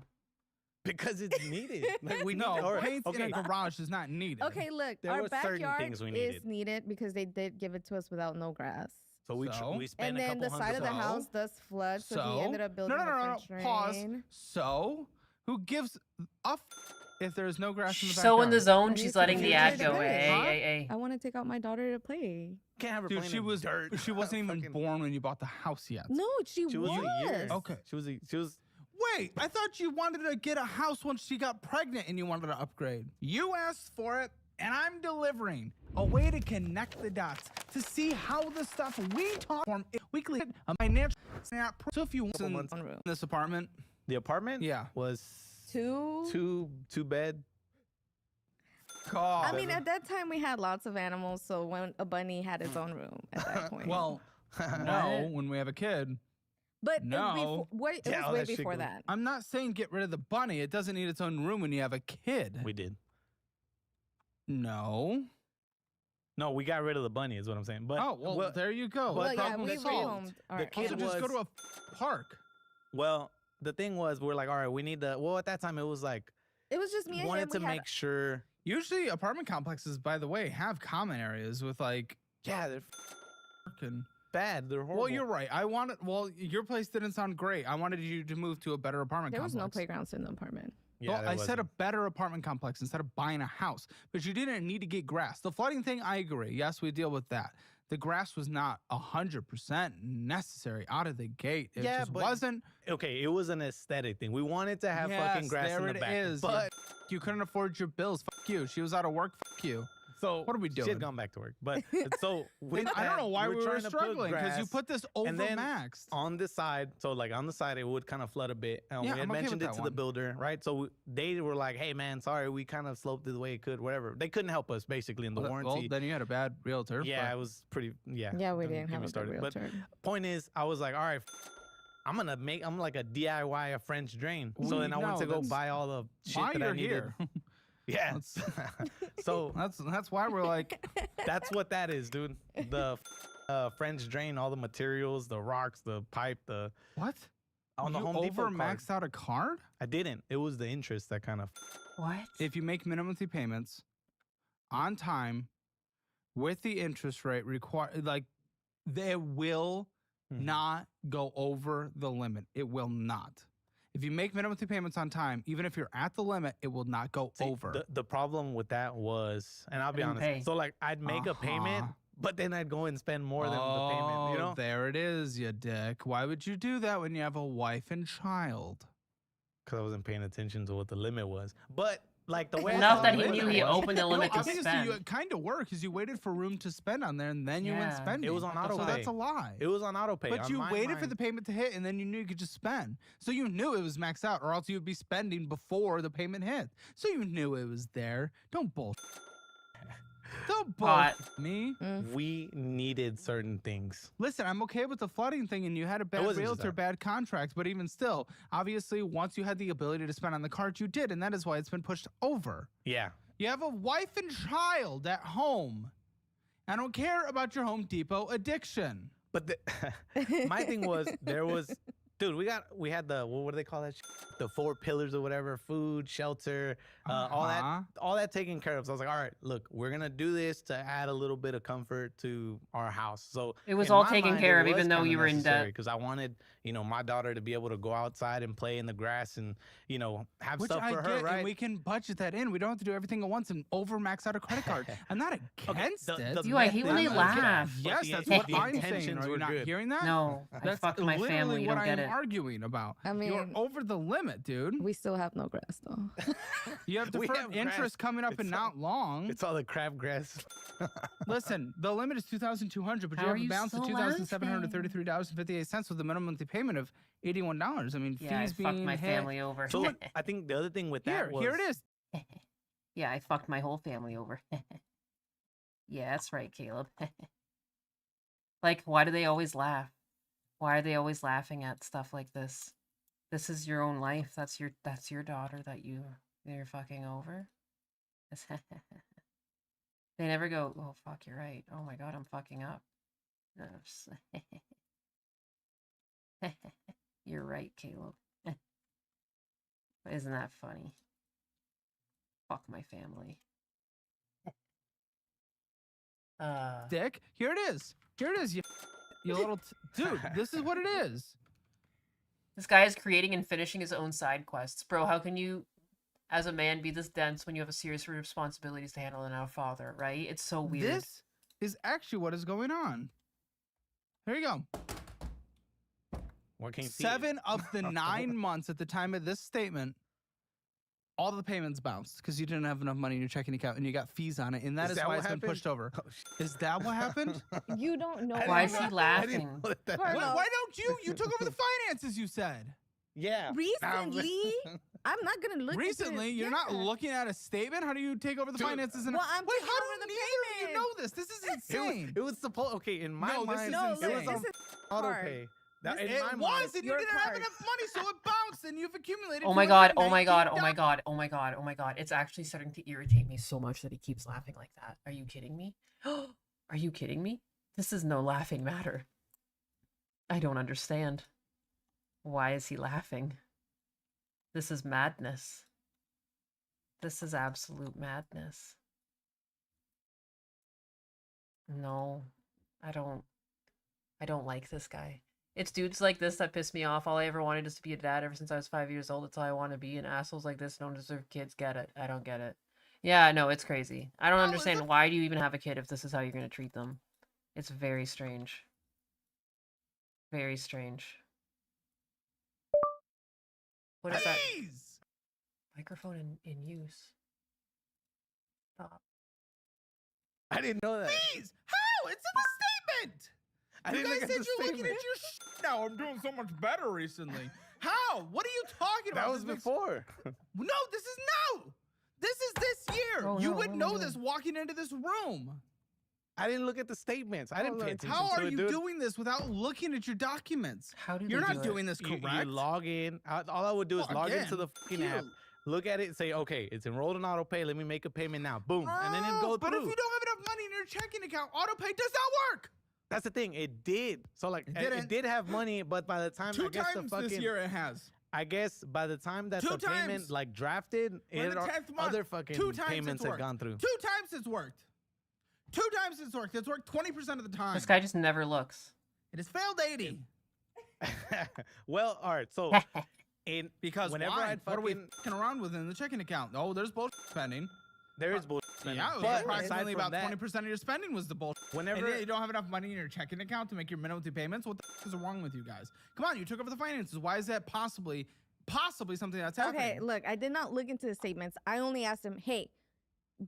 Because it's needed. Like we No, need. All right, paint okay. in a garage is not needed. Okay, look, There our were certain backyard things we is needed. needed because they did give it to us without no grass. So we So? we spent And a then couple the side of the hundred- house does flood, so, he ended up building no, a French Pause. drain. So, who gives a if there's no grass in the So in the backyard? zone, I she's need letting to the take ad her to go. play. Hey, Huh? hey, hey. I want to take out my daughter to play. Can't have her Dude, playing she in was dirt. she wasn't even born when you bought the house yet. No, she She was a year. Okay. She was. Wait, I thought you wanted to get a house once she got pregnant and you wanted to upgrade. You asked for it, and I'm delivering a way to connect the dots to see how the stuff we talk from weekly a financial snap. So if you want in this apartment, The apartment. Yeah. Was Two bed. I mean, at that time we had lots of animals, so when a bunny had its own room at that point. well, no, when we have a kid. but no. it was way before that. I'm not saying get rid of the bunny. It doesn't need its own room when you have a kid. We did. No. No, we got rid of the bunny. Is what I'm saying. But Oh, well, there you go. but Well, yeah, Problem we solved. rehomed. All The right. kid Also, just go to a park. Well, the thing was, we're like, all right, we need to. Well, at that time, it was like It was just me and wanted him. to We had- make sure. Usually, apartment complexes, by the way, have common areas with like. Yeah, they're Fucking bad. They're horrible. Well, you're right. I wanted. Well, your place didn't sound great. I wanted you to move to a better apartment There was complex. no playgrounds in the apartment. Yeah, well, there I said a wasn't. better apartment complex instead of buying a house. But you didn't need to get grass. The flooding thing, I agree. Yes, we deal with that. The grass was not 100% necessary out of the gate. It Yeah, just but- wasn't. Okay, it was an aesthetic thing. We wanted to have Yes, fucking grass there in the it back, is. but You couldn't afford your bills. Fuck you. She was out of work. Fuck you. so What are we She doing? had gone back to work, but so with I don't that, know why we were trying to put struggling because you grass, put this and then overmaxed. on the side. So like on the side, it would kind of flood a bit. And Yeah, we had I'm okay mentioned with it that to one. the builder, right? So they were like, "Hey, man, sorry, we kind of sloped it the way it could, whatever." They couldn't help us basically in the Well, warranty. then you had a bad realtor. Yeah, but- it was pretty. Yeah. Yeah, we don't didn't get have me a good started. But realtor. point is, I was like, all right, I'm like a DIY a French drain. So then I went to go buy all the shit why that I you're needed. here. Yeah. So that's why we're like. that's what that is, dude. The French drain, all the materials, the rocks, the pipe, the What? on the You Home Depot card. overmaxed out a card? I didn't. It was the interest that kind of. What? If you make minimum monthly payments on time with the interest rate required, like they will not go over the limit. It will not. If you make minimum monthly payments on time, even if you're at the limit, it will not go over. The problem with that was, and I'll be didn't honest. pay. So like, I'd make a payment, but then I'd go and spend more than the payment. You know. There it is, you dick. Why would you do that when you have a wife and child? because I wasn't paying attention to what the limit was. But like the way Enough I that he knew he opened the limit to obviously spend. you kind of were because you waited for room to spend on there and then you went Yeah. spending. It was on auto So pay. that's a lie. It was on auto pay. But On you my waited for mind- the payment to hit and then you knew you could just spend. So you knew it was maxed out or else you would be spending before the payment hit. So you knew it was there. Don't bull. Don't Pot. bull me. We needed certain things. Listen, I'm okay with the flooding thing and you had a bad wasn't just realtor, that. bad contract, but even still, obviously once you had the ability to spend on the card, you did, and that is why it's been pushed over. Yeah. You have a wife and child at home. I don't care about your Home Depot addiction. But my thing was there was, dude, we had the what do they call that? The 4 pillars or whatever: food, shelter, all that taken care of. So I was like, all right, look, we're gonna do this to add a little bit of comfort to our house. So It was in all my taken mind, care it of, even was though kinda you were in necessary, debt. because I wanted, my daughter to be able to go outside and play in the grass and, have Which stuff I for get, her, right? and we can budget that in. We don't have to do everything at once and overmax out a credit card. I'm not against it. Ew, I hate when they laugh. Yes, that's the what I'm saying. intentions Are you were not good. hearing that? No, I That's fucked my literally family. You what don't get I'm it. arguing about. I mean, you're over the limit, dude. We still have no grass though. You have We deferred have interest grass. coming up in not long. It's all the crabgrass. Listen, the limit is $2,200, but How you are have a you balance of still $2,733.58 with a minimum monthly payment of $81. I mean, Yeah, I fees fucked being my hit. family over. So I think the other thing with that was Here it is. Yeah, I fucked my whole family over. Yeah, that's right, Caleb. Like, why do they always laugh? Why are they always laughing at stuff like this? This is your own life. That's your daughter that you're fucking over. They never go, oh fuck, you're right. Oh my god, I'm fucking up. No, just- You're right, Caleb. Isn't that funny? Fuck my family. Dick, here it is. Here it is, you little... Dude, this is what it is. This guy is creating and finishing his own side quests. Bro, how can you, as a man, be this dense when you have a serious responsibilities to handle and a father, right? It's so weird. This is actually what is going on. Here you go. What can you see? 7 of the 9 months at the time of this statement, all the payments bounced because you didn't have enough money in your checking account and you got fees on it, and that is that why what it's been happened? pushed over. Is that what happened? You don't know. Why is he laughing? Why don't you? You took over the finances, you said. Yeah. Recently, I'm not gonna look. Recently, you're not looking at a statement. How do you take over the finances? And Well, I'm wait, taking how over do the neither of you know this? This is insane. It was supposed. Okay, in my No, this mind, is No, insane. it was on this is auto hard. pay. That, in It my was, mind, and you your didn't have card. enough money, so it bounced, and you've accumulated. Oh my god, oh my god, oh $219. my god, oh my god, oh my god. It's actually starting to irritate me so much that he keeps laughing like that. Are you kidding me? Are you kidding me? This is no laughing matter. I don't understand. Why is he laughing? This is madness. This is absolute madness. No, I don't like this guy. It's dudes like this that piss me off. All I ever wanted is to be a dad ever since I was 5 years old. That's all I want to be. And assholes like this don't deserve kids. Get it? I don't get it. Yeah, no, it's crazy. I don't understand. Why do you even have a kid if this is how you're going to treat them? It's very strange. Very strange. What is that? Microphone in use. Stop. I didn't know that. Please, how? It's in the statement. I You didn't guys look at said the you're looking at statement. your now. I'm doing so much better recently. How? What are you talking about? That was This makes- before. No, this is no. This is this year. Oh, you no, would what am I know doing? this walking into this room. I didn't look at the statements. I didn't pay attention How to are it, you dude. doing this without looking at your documents? How do You're they not do it? doing this You correct. log in. All I would do is Well, log again, into the fucking app, cute. look at it, and say, okay, it's enrolled in auto pay. Let me make a payment now. Boom, and then it go But through. if you don't have enough money in your checking account, autopay does not work. That's the thing. It did. So like, It it didn't. did have money, but by the time Two I guess times the fucking this year it has. I guess by the time that Two the payment times. like drafted, We're in the 10th month. other fucking 2 times payments it's had worked. gone through. 2 times it's worked. 2 times it's worked. It's worked 20% of the time. This guy just never looks. It has failed 80. Well, all right. So Because whenever why? I'd What are we fucking- fucking around with in the checking account? Oh, there's bullshit spending. there is bullshit. spending. Yeah, it was but approximately aside from about that, 20% of your spending was the bullshit. Whenever- and you don't have enough money in your checking account to make your minimum payments, what the is wrong with you guys? Come on, you took over the finances. Why is that possibly possibly something that's happening. Okay, look, I did not look into the statements. I only asked him, hey,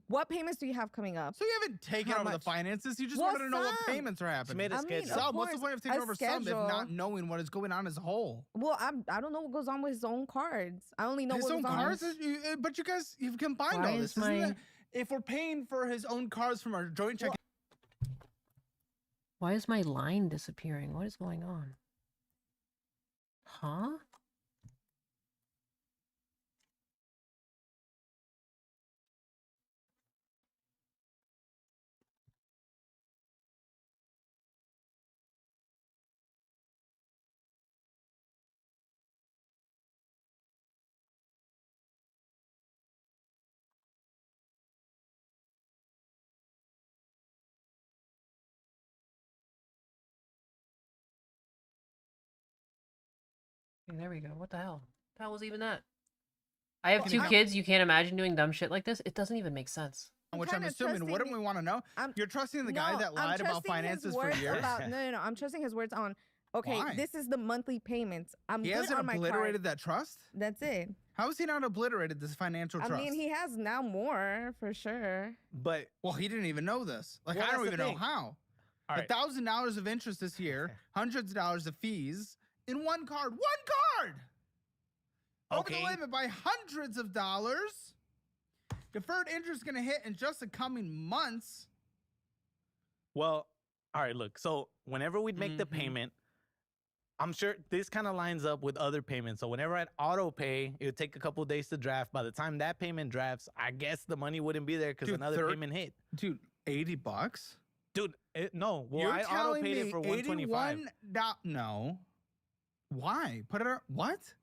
what payments do you have coming up? So you haven't taken How over the much? finances. You just Well, wanted to know what some. payments are happening. made a I mean, schedule. of Some. What's the course, point of taking a over some if schedule. not knowing what is going on as a whole? Well, I don't know what goes on with his own cards. I only know His what own goes cards, on. but you guys, you've combined Why all is this. Isn't my- it? If we're paying for his own cards from our joint check, Why is my line disappearing? What is going on? Huh? Okay, there we go. What the hell? What the hell was even that? I have Well, two I- kids. You can't imagine doing dumb shit like this. It doesn't even make sense. which I'm kinda assuming, what do trusting- we want to know? You're trusting the guy No, that I'm lied about trusting his finances for words years? no. I'm trusting his words on, okay, Why? this is the monthly payments. I'm He good hasn't on my obliterated card. that trust? That's it. How has he not obliterated this financial I trust? mean, he has now more, for sure. But well, he didn't even know this. Like, Well, I don't that's the even know thing. how. All right. $1,000 of interest this year, hundreds of dollars of fees in one card. One card! Over the Okay. limit by hundreds of dollars. Deferred interest going to hit in just the coming months. Well, all right, look. So whenever we'd make the payment, I'm sure this kind of lines up with other payments. So whenever I'd auto pay, it would take a couple days to draft. By the time that payment drafts, I guess the money wouldn't be there because Dude, another payment hit. Dude, $80? Dude, no. Well, You're I auto telling paid me it for $125. No. Why? Put it what?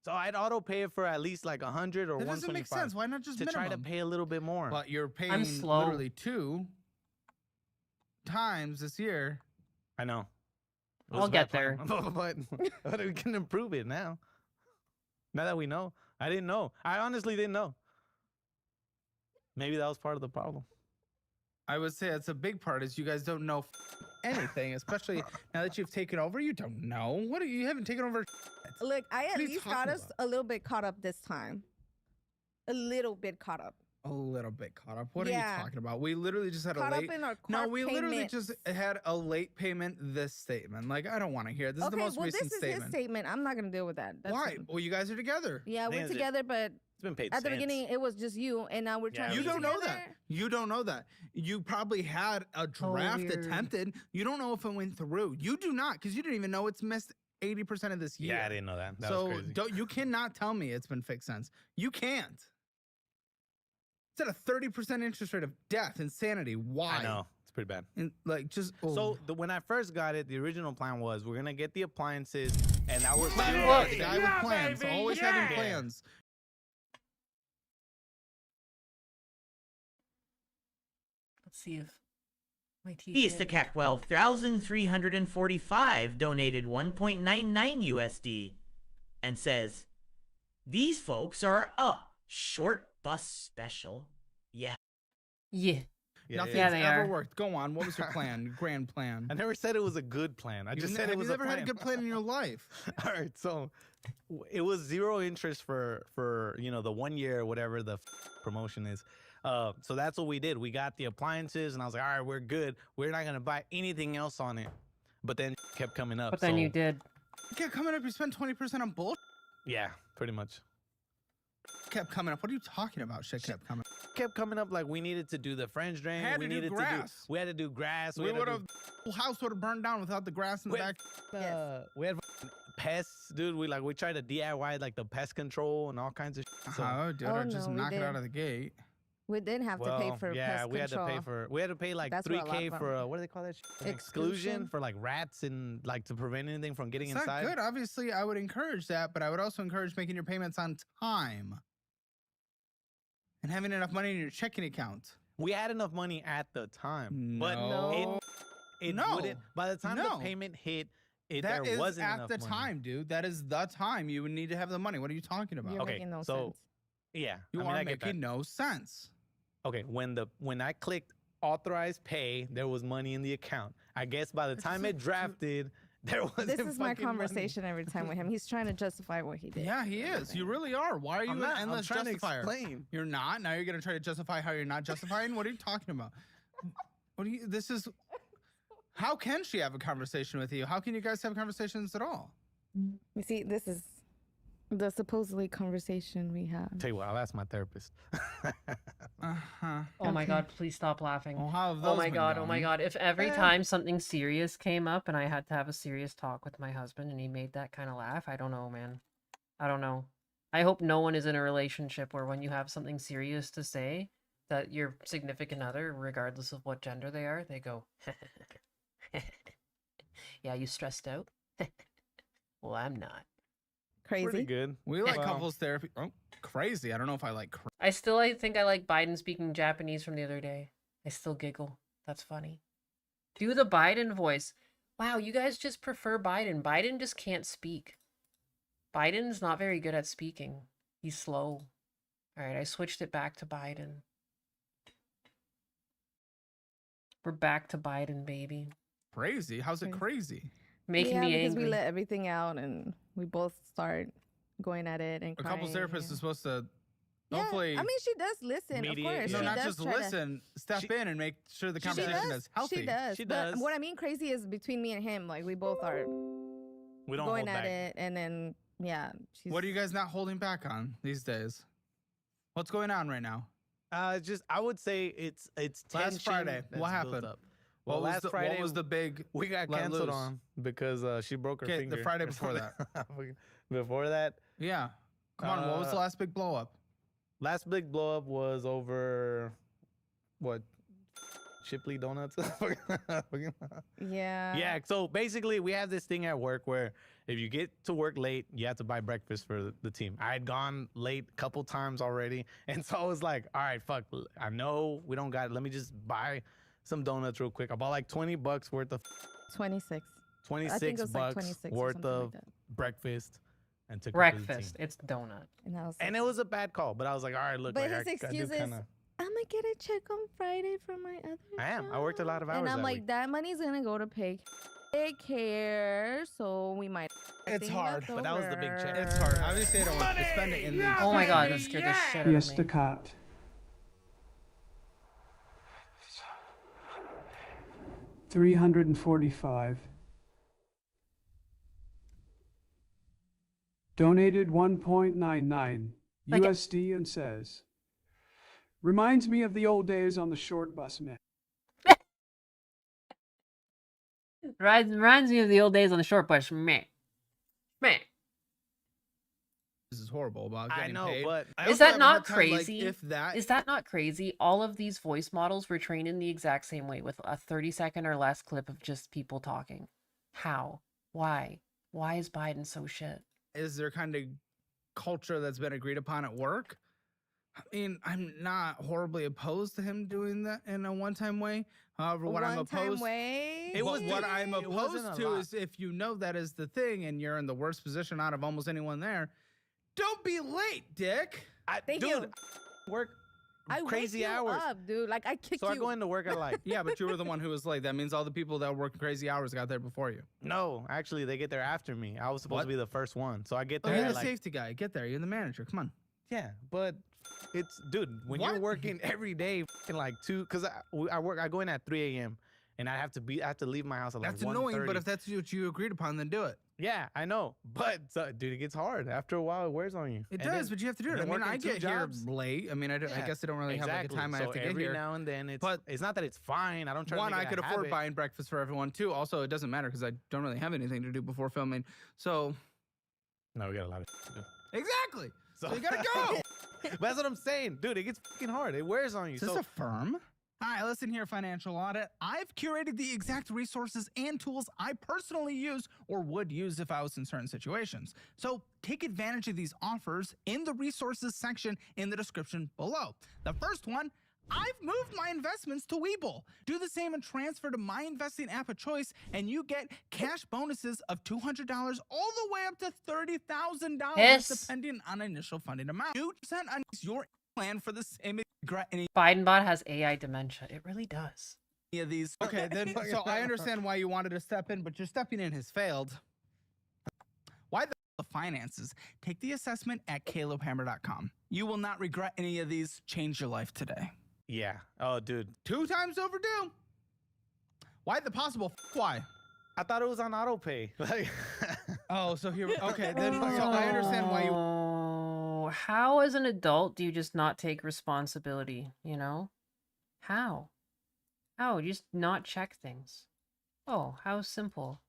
So I'd auto pay it for at least like 100 or That 125. doesn't make sense. Why not just to try to minimum? pay a little bit more? But you're paying slow. literally 2 times this year. I know. It I'll was a get bad plan. but we can improve it now. Now that we know. I didn't know. I honestly didn't know. Maybe that was part of the problem. I would say that's a big part is you guys don't know anything, especially now that you've taken over. You don't know. What are you haven't taken over? Look, I What at are you least got talking us about? a little bit caught up this time. A little bit caught up. A little bit caught up. What are Yeah. you talking about? We literally just had Caught a up late. in our No, card we literally payments. just had a late payment. This statement, like I don't want to hear. It. This is the Okay, most well, recent this is statement. his statement. I'm not gonna deal with that. That's Why? him. Well, you guys are together. Yeah, we're Nancy, together, but It's been paid at the since. beginning it was just you, and now we're Yeah, trying to You be don't know that. together. You don't know that. You probably had a draft weird. attempted. You don't know if it went through. You do not, because you didn't even know it's missed 80% of this year. Yeah, I didn't know that. That So was crazy. don't you cannot tell me it's been fixed since. You can't. It's at a 30% interest rate of death, insanity. Why? I know. It's pretty bad. And like just So when I first got it, the original plan was we're gonna get the appliances, and that was Look, the zero. guy with plans, always having plans. Let's see if my teeth. Beast to Cat 12,345 donated 1.99 USD and says, "These folks are a short bus special." Yeah. Yeah. Nothing's Yeah, they ever are. worked. Go on. What was your plan? Your grand plan? I never said it was a good plan. I just said it was you a never plan. had a good plan in your life. All right, so it was zero interest for the 1 year, whatever the promotion is. So that's what we did. We got the appliances, and I was like, all right, we're good. We're not gonna buy anything else on it. But then kept coming up. But then so, you did. Kept coming up. You spent 20% on bull. Yeah, pretty much. Kept coming up. What are you talking about? Shit kept coming. Kept coming up like we needed to do the French drain. Had we to do needed grass. we had to do grass. We had to would do- have. The whole house would have burned down without the grass in the We- back. we had pests, dude. We tried to DIY like the pest control and all kinds of shit. So, Oh, dude, Oh, or just no, we knock it out didn't. of the gate. We did have to pay for yeah, pest we control. we had to pay like That's what a lot 3K of for them- what do they call that? Shit? An Exclusion? exclusion for like rats and like to prevent anything from getting It's inside. not good. Obviously, I would encourage that, but I would also encourage making your payments on time and having enough money in your checking account. We had enough money at the time, but No. it No. wouldn't. By the time No. the payment hit, That there is wasn't at enough the money. time, dude. That is the time you would need to have the money. What are you talking about? You're Okay, making no so sense. yeah, You I mean, are I get that. making no sense. Okay, when I clicked authorize pay, there was money in the account. I guess by the time it drafted, there wasn't. This is my fucking money. conversation every time with him. He's trying to justify what he did. Yeah, he is. You really are. Why are you I'm an not. I'm endless trying to justifier? explain. You're not. Now you're gonna try to justify how you're not justifying. What are you talking about? What do you? This is. How can she have a conversation with you? How can you guys have conversations at all? You see, this is the supposedly conversation we have. Tell you what, I'll ask my therapist. Oh my God, please stop laughing. Well, how have Oh those my been God, oh my going? God. If every time something serious came up and I had to have a serious talk with my husband and he made that kind of laugh, I don't know, man. I don't know. I hope no one is in a relationship where when you have something serious to say, that your significant other, regardless of what gender they are, they go, yeah, you stressed out? Well, I'm not. Crazy. Pretty good. We like Well, couples therapy. Oh, crazy. I don't know if I like. I think I like Biden speaking Japanese from the other day. I still giggle. That's funny. Do the Biden voice. Wow, you guys just prefer Biden. Biden just can't speak. Biden's not very good at speaking. He's slow. All right, I switched it back to Biden. We're back to Biden, baby. Crazy? How's it crazy? Making me because angry. we let everything out and we both start going at it and A crying. couples therapist is supposed to. Yeah, Hopefully, I mean, she does listen, of course. No, She not does just try to- listen. Step in and make sure the She conversation does, is healthy. She does. She But does. what I mean crazy is between me and him. Like, we both are We don't going hold at back. it. And then, yeah. She's, What are you guys not holding back on these days? What's going on right now? Just I would say it's Last tension Friday, that's what built happened? up. What Well, was last the, Friday what was the big? we got let canceled loose? on because she broke her Okay, finger. the Friday or before that. something. Before that, Yeah. Come on. What was the last big blow up? last big blow up was over what? Shipley Donuts. Yeah. Yeah. So basically, we have this thing at work where if you get to work late, you have to buy breakfast for the team. I had gone late a couple times already, and so I was like, "All right, fuck. I know we don't got it. Let me just buy some donuts real quick." I bought like $20 worth of 26. 26 I think it was like bucks 26 or worth something of like that. breakfast and took it to the Breakfast. team. It's donut. And I was And it was a bad call, but I was like, all right, look, But like, his I do excuse is, kinda, I'm going to get a check on Friday from my other I am. I worked a lot of hours And I'm that like, week. that money's going to go to pay care, so we might... It's hard, but that was the big check. It's hard. Obviously, I don't want to spend it in the. Oh my God, that scared the shit out of Yes, me. the cat. $345. Donated 1.99 Like- USD and says, reminds me of the old days on the short bus, man. Reminds me of the old days on the short bus. Meh. Meh. This is horrible about I getting know, paid. but I Is also that have a not hard time, like, crazy? if that Is that not crazy? All of these voice models were trained in the exact same way with a 30-second or less clip of just people talking. How? Why? Why is Biden so shit? is there kind of culture that's been agreed upon at work? I mean, I'm not horribly opposed to him doing that in a one-time way. However, what I'm One-time opposed way? what I'm it wasn't opposed a to lot. is if you know that is the thing and you're in the worst position out of almost anyone there, don't be late, dick. Thank Dude, you. work I crazy wake you hours. up, dude. Like, I kick So you. I go into work at like, Yeah, but you were the one who was late. That means all the people that were working crazy hours got there before you. no, actually, they get there after me. I was supposed What? to be the first one. So I get Oh, there you're at the like, safety guy. Get there. You're the manager. Come on. yeah, but it's, dude, when you're What? working every day, like because I go in at 3 a.m. and I have to leave my house at like That's annoying, 1:30. but if that's what you agreed upon, then do it. Yeah, I know. But, dude, it gets hard. After a while, it wears on you. It And does, then- but you have to do it. and I then mean, I working two get here jobs. late. I mean, I Yeah, guess I don't really have like a time I so have to get every here. now and then, it's, But- it's not that it's fine. I don't try to One, make I it could a afford habit. buying breakfast for everyone. Two, also, it doesn't matter because I don't really have anything to do before filming. So, No, we got a lot of to do. exactly. So you gotta go. But that's what I'm saying. Dude, it gets fucking hard. It wears on you. Is this So a firm? Hi, listen here, Financial Audit. I've curated the exact resources and tools I personally use or would use if I was in certain situations. So take advantage of these offers in the resources section in the description below. The first one, I've moved my investments to Webull. Do the same and transfer to my investing app of choice, and you get cash bonuses of $200 all the way up to $30,000, Yes. depending on initial funding amount. 2% on your plan for the same. Biden bot has AI dementia. It really does. Any of these. Okay, then so I understand why you wanted to step in, but your stepping in has failed. Why the finances? Take the assessment at calebhammer.com. You will not regret any of these. Change your life today. Yeah. Oh, dude. 2 times overdue. Why the possible? Why? I thought it was on auto pay. Like, oh, so here. Okay, then so I understand why you. Oh, how as an adult do you just not take responsibility? You know, how? How? Just not check things. Oh, how simple.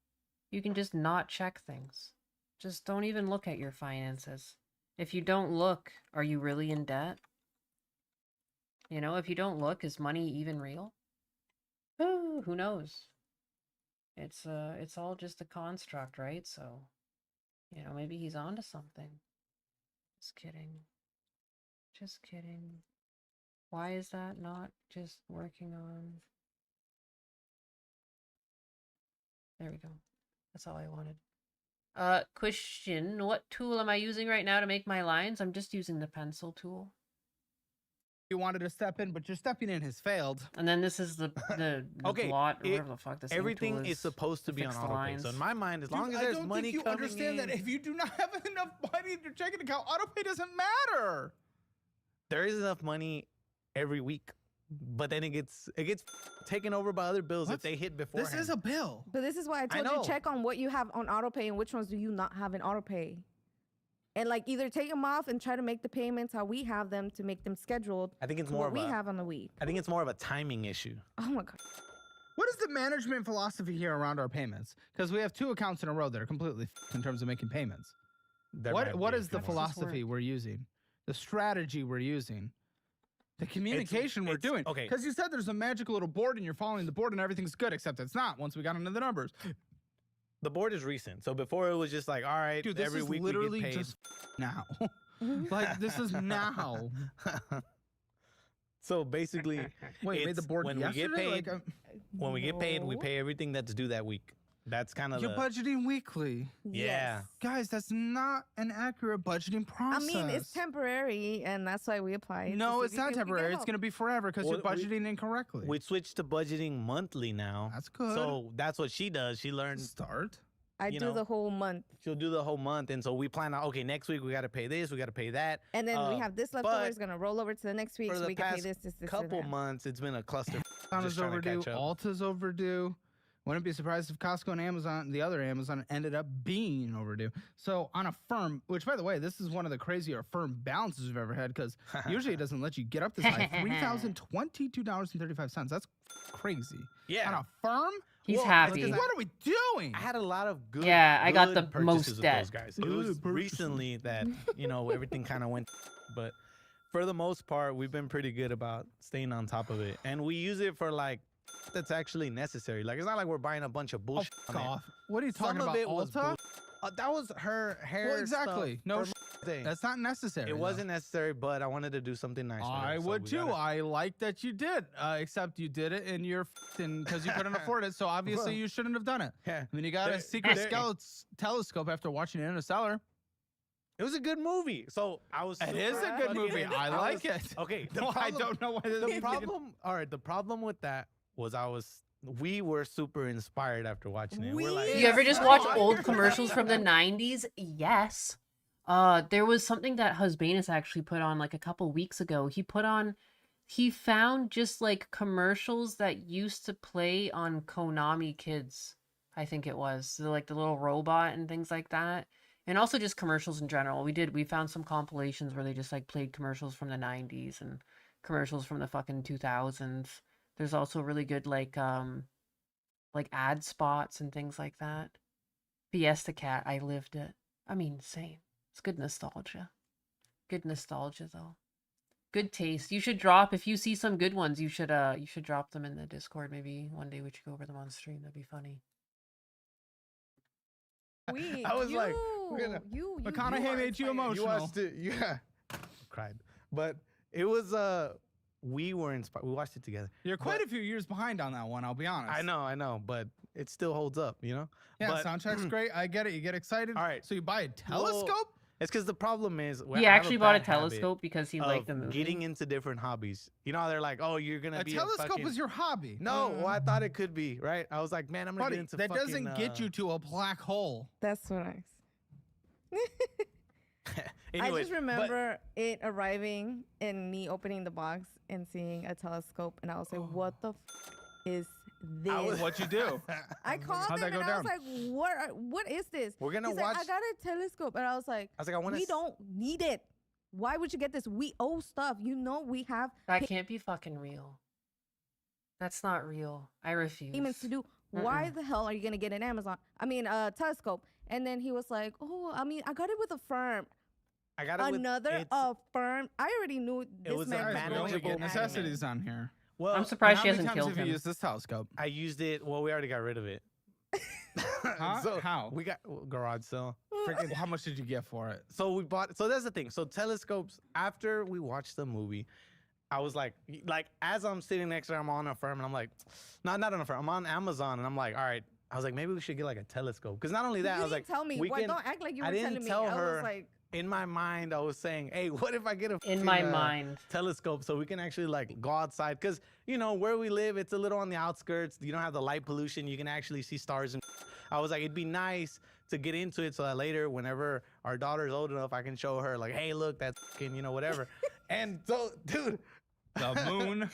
You can just not check things. Just don't even look at your finances. If you don't look, are you really in debt? You know, if you don't look, is money even real? Ooh, who knows? It's all just a construct, right? So, you know, maybe he's onto something. Just kidding. Just kidding. Why is that not just working on? There we go. That's all I wanted. Question, what tool am I using right now to make my lines? I'm just using the pencil tool. You wanted to step in, but your stepping in has failed. And then this is the okay, blot, or whatever the fuck this everything tool is supposed to be on auto pay. So in my mind, as long as there's money I don't think you understand that if you do not have enough money in your checking account, auto pay doesn't matter. There is enough money every week, but then it gets taken over by other bills if they hit before. This is a bill. But this is why I told you check on what you have on auto pay and which ones do you not have in auto pay. And like either take them off and try to make the payments how we have them to make them scheduled. I think it's to more what of we a, have on the week. I think it's more of a timing issue. Oh my god. What is the management philosophy here around our payments? Because we have 2 accounts in a row that are completely in terms of making payments. What is the philosophy we're using? The strategy we're using? The communication we're doing? Okay. Because you said there's a magical little board and you're following the board and everything's good, except it's not once we got into the numbers. The board is recent. So before it was just like, all right, dude, this every is week literally we get paid. just now. Like, this is now. So basically, wait, made the board when yesterday? we get paid, Like, when we get paid, we pay everything that's due that week. That's kind of you're budgeting weekly. Yeah. Guys, that's not an accurate budgeting process. I mean, it's temporary, and that's why we apply it. No, it's not temporary. It's going to be forever because you're budgeting incorrectly. We switched to budgeting monthly now. That's good. So that's what she does. She learned. Start. I do the whole month. She'll do the whole month. And so we plan out, okay, next week we got to pay this, we got to pay that. And then we have this leftover. It's going to roll over to the next week, so we can pay this, couple and that. months, it's been a cluster. Amazon's overdue. Alta's overdue. Wouldn't be surprised if Costco and Amazon, the other Amazon, ended up being overdue. So on a firm, which by the way, this is one of the crazier firm balances we've ever had because usually it doesn't let you get up this high. $3,022.35. That's crazy. Yeah. On a firm? He's happy. What are we doing? I had a lot of good. Yeah, I got good the most purchases of debt. those guys. It was recently that everything kind of went, but for the most part, we've been pretty good about staying on top of it, and we use it for like that's actually necessary. Like it's not like we're buying a bunch of bullshit. What are you talking Some about? of it was Ulta? that was her hair. Well, exactly. Stuff No, for thing. that's not necessary. It wasn't necessary, but I wanted to do something nice. I would too. I like that you did, except you did it and you're because you couldn't afford it. So obviously you shouldn't have done it. Yeah. I mean, you got a secret telescope after watching Interstellar. It was a good movie. So I was. It is a good movie. I like it. Okay. No, I don't know why. The problem. All right. The problem with that was we were super inspired after watching it. We're like, you ever just watch old commercials from the 90s? Yes. There was something that Husbanus actually put on like a couple weeks ago. He found just like commercials that used to play on Konami Kids, I think it was. So, like the little robot and things like that. And also just commercials in general. We found some compilations where they just like played commercials from the 90s and commercials from the fucking 2000s. There's also really good like ad spots and things like that. Fiesta Cat, I lived it. I mean, same. It's good nostalgia. Good nostalgia though. Good taste. You should drop if you see some good ones. You should drop them in the Discord. Maybe one day we should go over them on stream. That'd be funny. I was like, McConaughey made you emotional. You watched it, yeah. Cried, but it was we were inspired. We watched it together. You're quite a few years behind on that one. I'll be honest. I know, but it still holds up. Yeah, soundtrack's great. I get it. You get excited. All right. So you buy a telescope? It's because the problem is He actually bought a telescope because he liked the movie. Getting into different hobbies. You know how they're like, oh, you're gonna A be telescope a fucking... is your hobby. No, well, I thought it could be, right? I was like, man, I'm gonna Buddy, get into that fucking, doesn't get you to a black hole. That's what I. Anyway, I just remember it arriving and me opening the box and seeing a telescope, and I was like, "What the is this?" What'd you do? I called How'd him that go and I was down? like, "What is this?" We're gonna He's like, watch- I got a telescope, and I was like, I want "We don't need it. Why would you get this? We owe stuff. You know, we have That can't be fucking real. That's not real. I refuse. payments to do. Why the hell are you gonna get an Amazon? I mean, a telescope?" And then he was like, "Oh, I mean, I got it with a firm." I got it with Another firm. I already knew this was a man was manageable going Get to necessities on here. Well, I'm surprised How she many hasn't times killed have you him. used this telescope? I used it. Well, we already got rid of it. Huh? How? We got garage sale. Freaking, how much did you get for it? So we bought. So that's the thing. So telescopes. After we watched the movie, I was like as I'm sitting next to her, I'm on a firm, and I'm like, not on a firm. I'm on Amazon, and I'm like, all right. I was like, maybe we should get like a telescope. Because not only that, You I was didn't like, tell me. we Why, can- don't act like you were I didn't telling me. tell I her. was like, In my mind, I was saying, hey, what if I get a In my fucking, mind. telescope so we can actually like go outside? Because, you know, where we live, it's a little on the outskirts. You don't have the light pollution. You can actually see stars. And I was like, it'd be nice to get into it so that later, whenever our daughter's old enough, I can show her like, hey, look, that's fucking, you know, whatever. And so, dude. The moon.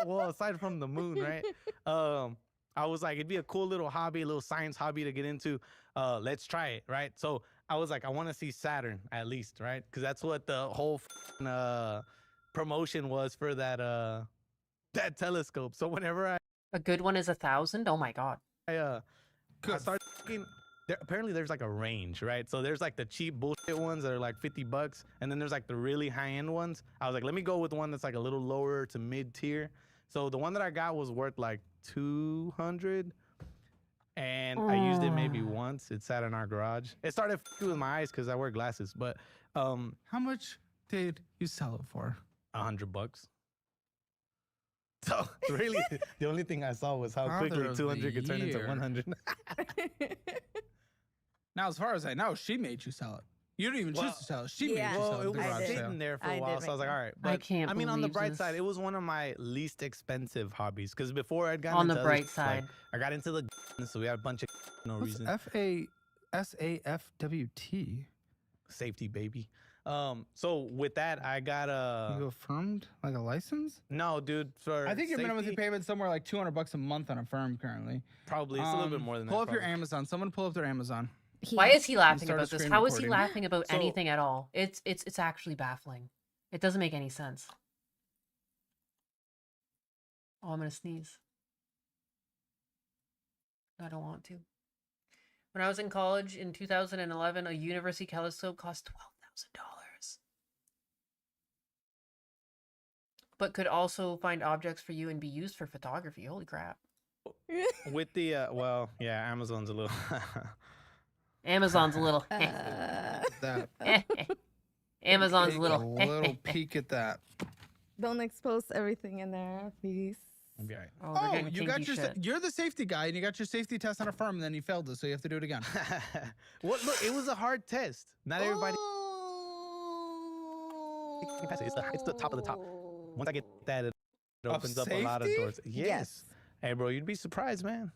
Well, aside from the moon, right? I was like, it'd be a cool little hobby, a little science hobby to get into. Let's try it, right? So I was like, I want to see Saturn at least, right? Because that's what the whole promotion was for that that telescope. So whenever A good one is 1,000. Oh my god. I started thinking, apparently there's like a range, right? So there's like the cheap bullshit ones that are like $50, and then there's like the really high end ones. I was like, let me go with one that's like a little lower to mid tier. So the one that I got was worth like 200, and I used it maybe once. It sat in our garage. It started with my eyes because I wear glasses. But how much did you sell it for? $100. So really, the only thing I saw was how Father quickly of 200 the could turn into year. 100. Now, as far as I know, she made you sell it. You didn't even choose to sell it. She made you Well, sell it. it at the was garage sale. sitting there for a while, so I was like, all right. But I can't I mean, on the believe bright side, this. it was one of my least expensive hobbies because before I'd gotten On into the other bright stuff, like, side. I got into the so we had a bunch of no What's reason. FASAFWT? Safety, baby. So with that, I got You affirmed like a license? no, dude. For I think your minimum safety, payment somewhere like $200 a month on a firm currently. probably it's a little bit more than Pull that. up your probably. Amazon. Someone pull up their Amazon. Why is he laughing start a about this? screen How is he recording. laughing about So- anything at all? It's actually baffling. It doesn't make any sense. Oh, I'm gonna sneeze. I don't want to. When I was in college in 2011, a university telescope cost $12,000. But could also find objects for you and be used for photography. Holy crap. With the well, yeah, Amazon's a little. Amazon's a little. That Amazon's a take little. a little peek at that. don't expose everything in there, please. I'll be all right. Oh, we're Oh, getting you got kinky your shit. you're the safety guy and you got your safety test on a firm and then you failed it, so you have to do it again. Well, look, it was a hard test. Not everybody. can pass it. It's the top of the top. Once I get that, it opens up a lot of safety? doors. Yes. Hey, bro, you'd be surprised, man.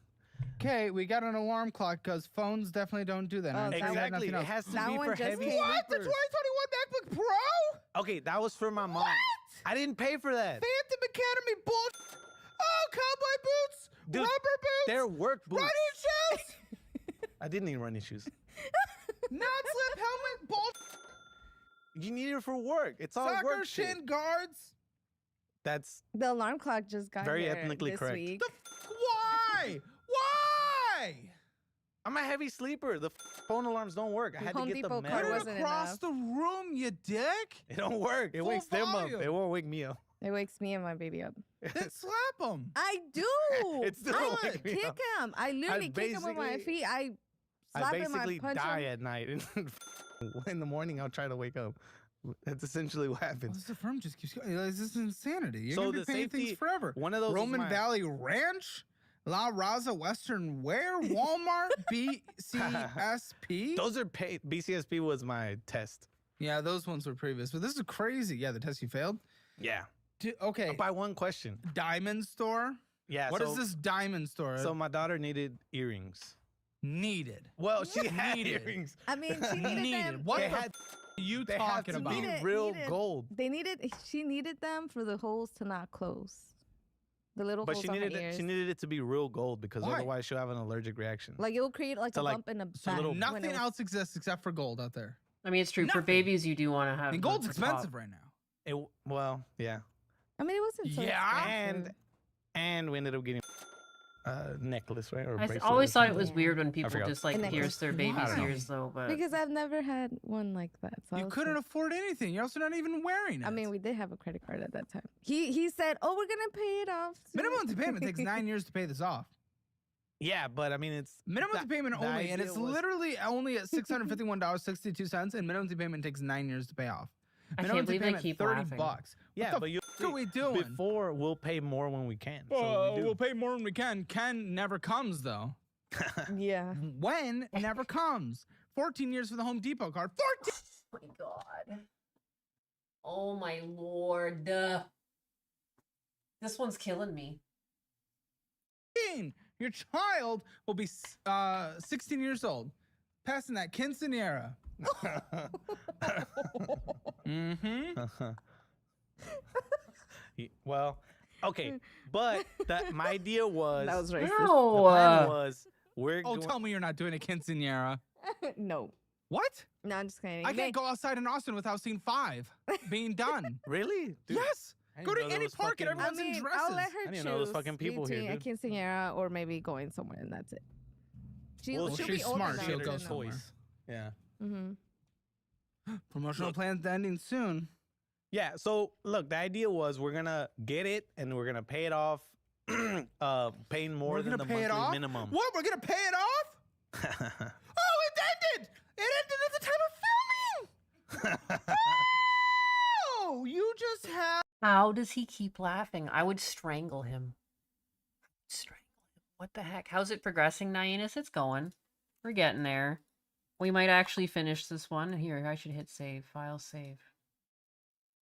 Okay, we got an alarm clock because phones definitely don't do that. Oh, And that I got Exactly. nothing It else. has to That be one for just heavy came. What? The sleepers. 2021 MacBook Pro? Okay, that was for my mom. I didn't pay for that. Phantom Academy bullshit. Oh, cowboy boots, Dude, rubber boots, They're work boots. running shoes, I didn't need running shoes. non-slip helmet, bullshit, You need it for work. It's all soccer work shin shit. guards. That's The alarm clock just got Very here ethnically this correct. week. Why? Why? I'm a heavy sleeper. The phone alarms don't work. I had Home to get Depot the card metal. wasn't Across enough. the room, you dick. It don't work. It Full wakes them up. volume. It won't wake me up. It wakes me and my baby up. Then slap him. I do. It still I wake me kick up. him. I literally kick him with my basically- feet. I I slap him. I basically punch die him. at night, and in the morning I'll try to wake up. That's essentially what happens. The firm just keeps going. This is insanity. You're So gonna be the paying safety- things forever. one of those was Roman my- Valley Ranch. La Raza Western Wear, Walmart, BCSP. Those are paid. BCSP was my test. Yeah, those ones were previous, but this is crazy. Yeah, the test you failed. Yeah. Okay. By one question. Diamond store. Yeah. What is this diamond store? So my daughter needed earrings. Needed. Well, she had Needed. earrings. I mean, she needed them. What They the had- you They talking had to about? be real gold. She needed them for the holes to not close. The little But holes she on needed her ears. she needed it to be real gold because Why? otherwise she'll have an allergic reaction. Like it'll create like So, a like, bump in the So back. when nothing it was- else exists except for gold out there. I mean, it's true. For Nothing. babies, you do want to have. And gold's expensive right now. Well, yeah. I mean, it wasn't so expensive. And we ended up getting a necklace, right? Or a I bracelet always or thought it something. was weird when people forgot. just like A necklace. pierce their I baby's don't know. ears, though. But Because I've never had one like that. So I You was couldn't like- afford anything. You're also not even wearing it. I mean, we did have a credit card at that time. He said, "Oh, we're gonna pay it off." soon." minimum payment takes 9 years to pay this off. Yeah, but I mean it's Minimum payment the only, and idea it's was- literally only at $651.62, and minimum payment takes 9 years to pay off. I Minimum can't believe they payment, keep $30. laughing. What yeah, the but you f- are we doing? before we'll pay more when we can. So we do. We'll pay more when we can. Ken never comes though. Yeah. When never comes. 14 years for the Home Depot card. 14. oh my god. Oh my lord. This one's killing me. Your child will be 16 years old, passing that quinceanera. Mm-hmm. Well, okay, but my idea was That was racist. The No. plan was we're Oh, going. tell me you're not doing a quinceanera. No. What? No, I'm just kidding. I can't go outside in Austin without seeing 5 being done. Really? Dude, Yes. I Go didn't to know any those park and fucking- everyone's in dresses. I'll let her I choose didn't know those fucking people here, between a dude. quinceañera or maybe going somewhere, and that's it. Well, She'll she's be old smart. enough She'll to go know. somewhere. Yeah. Mm-hmm. Promotional plans ending soon. Yeah. So look, the idea was we're gonna get it and we're gonna pay it off, paying more We're than gonna the pay it monthly off? minimum. What? We're gonna pay it off? Oh, it ended! It ended at the time of filming! Oh, you just have... How does he keep laughing? I would strangle him. Strangle him. What the heck? How's it progressing, Nyanus? It's going. We're getting there. We might actually finish this one. Here, I should hit save. File save.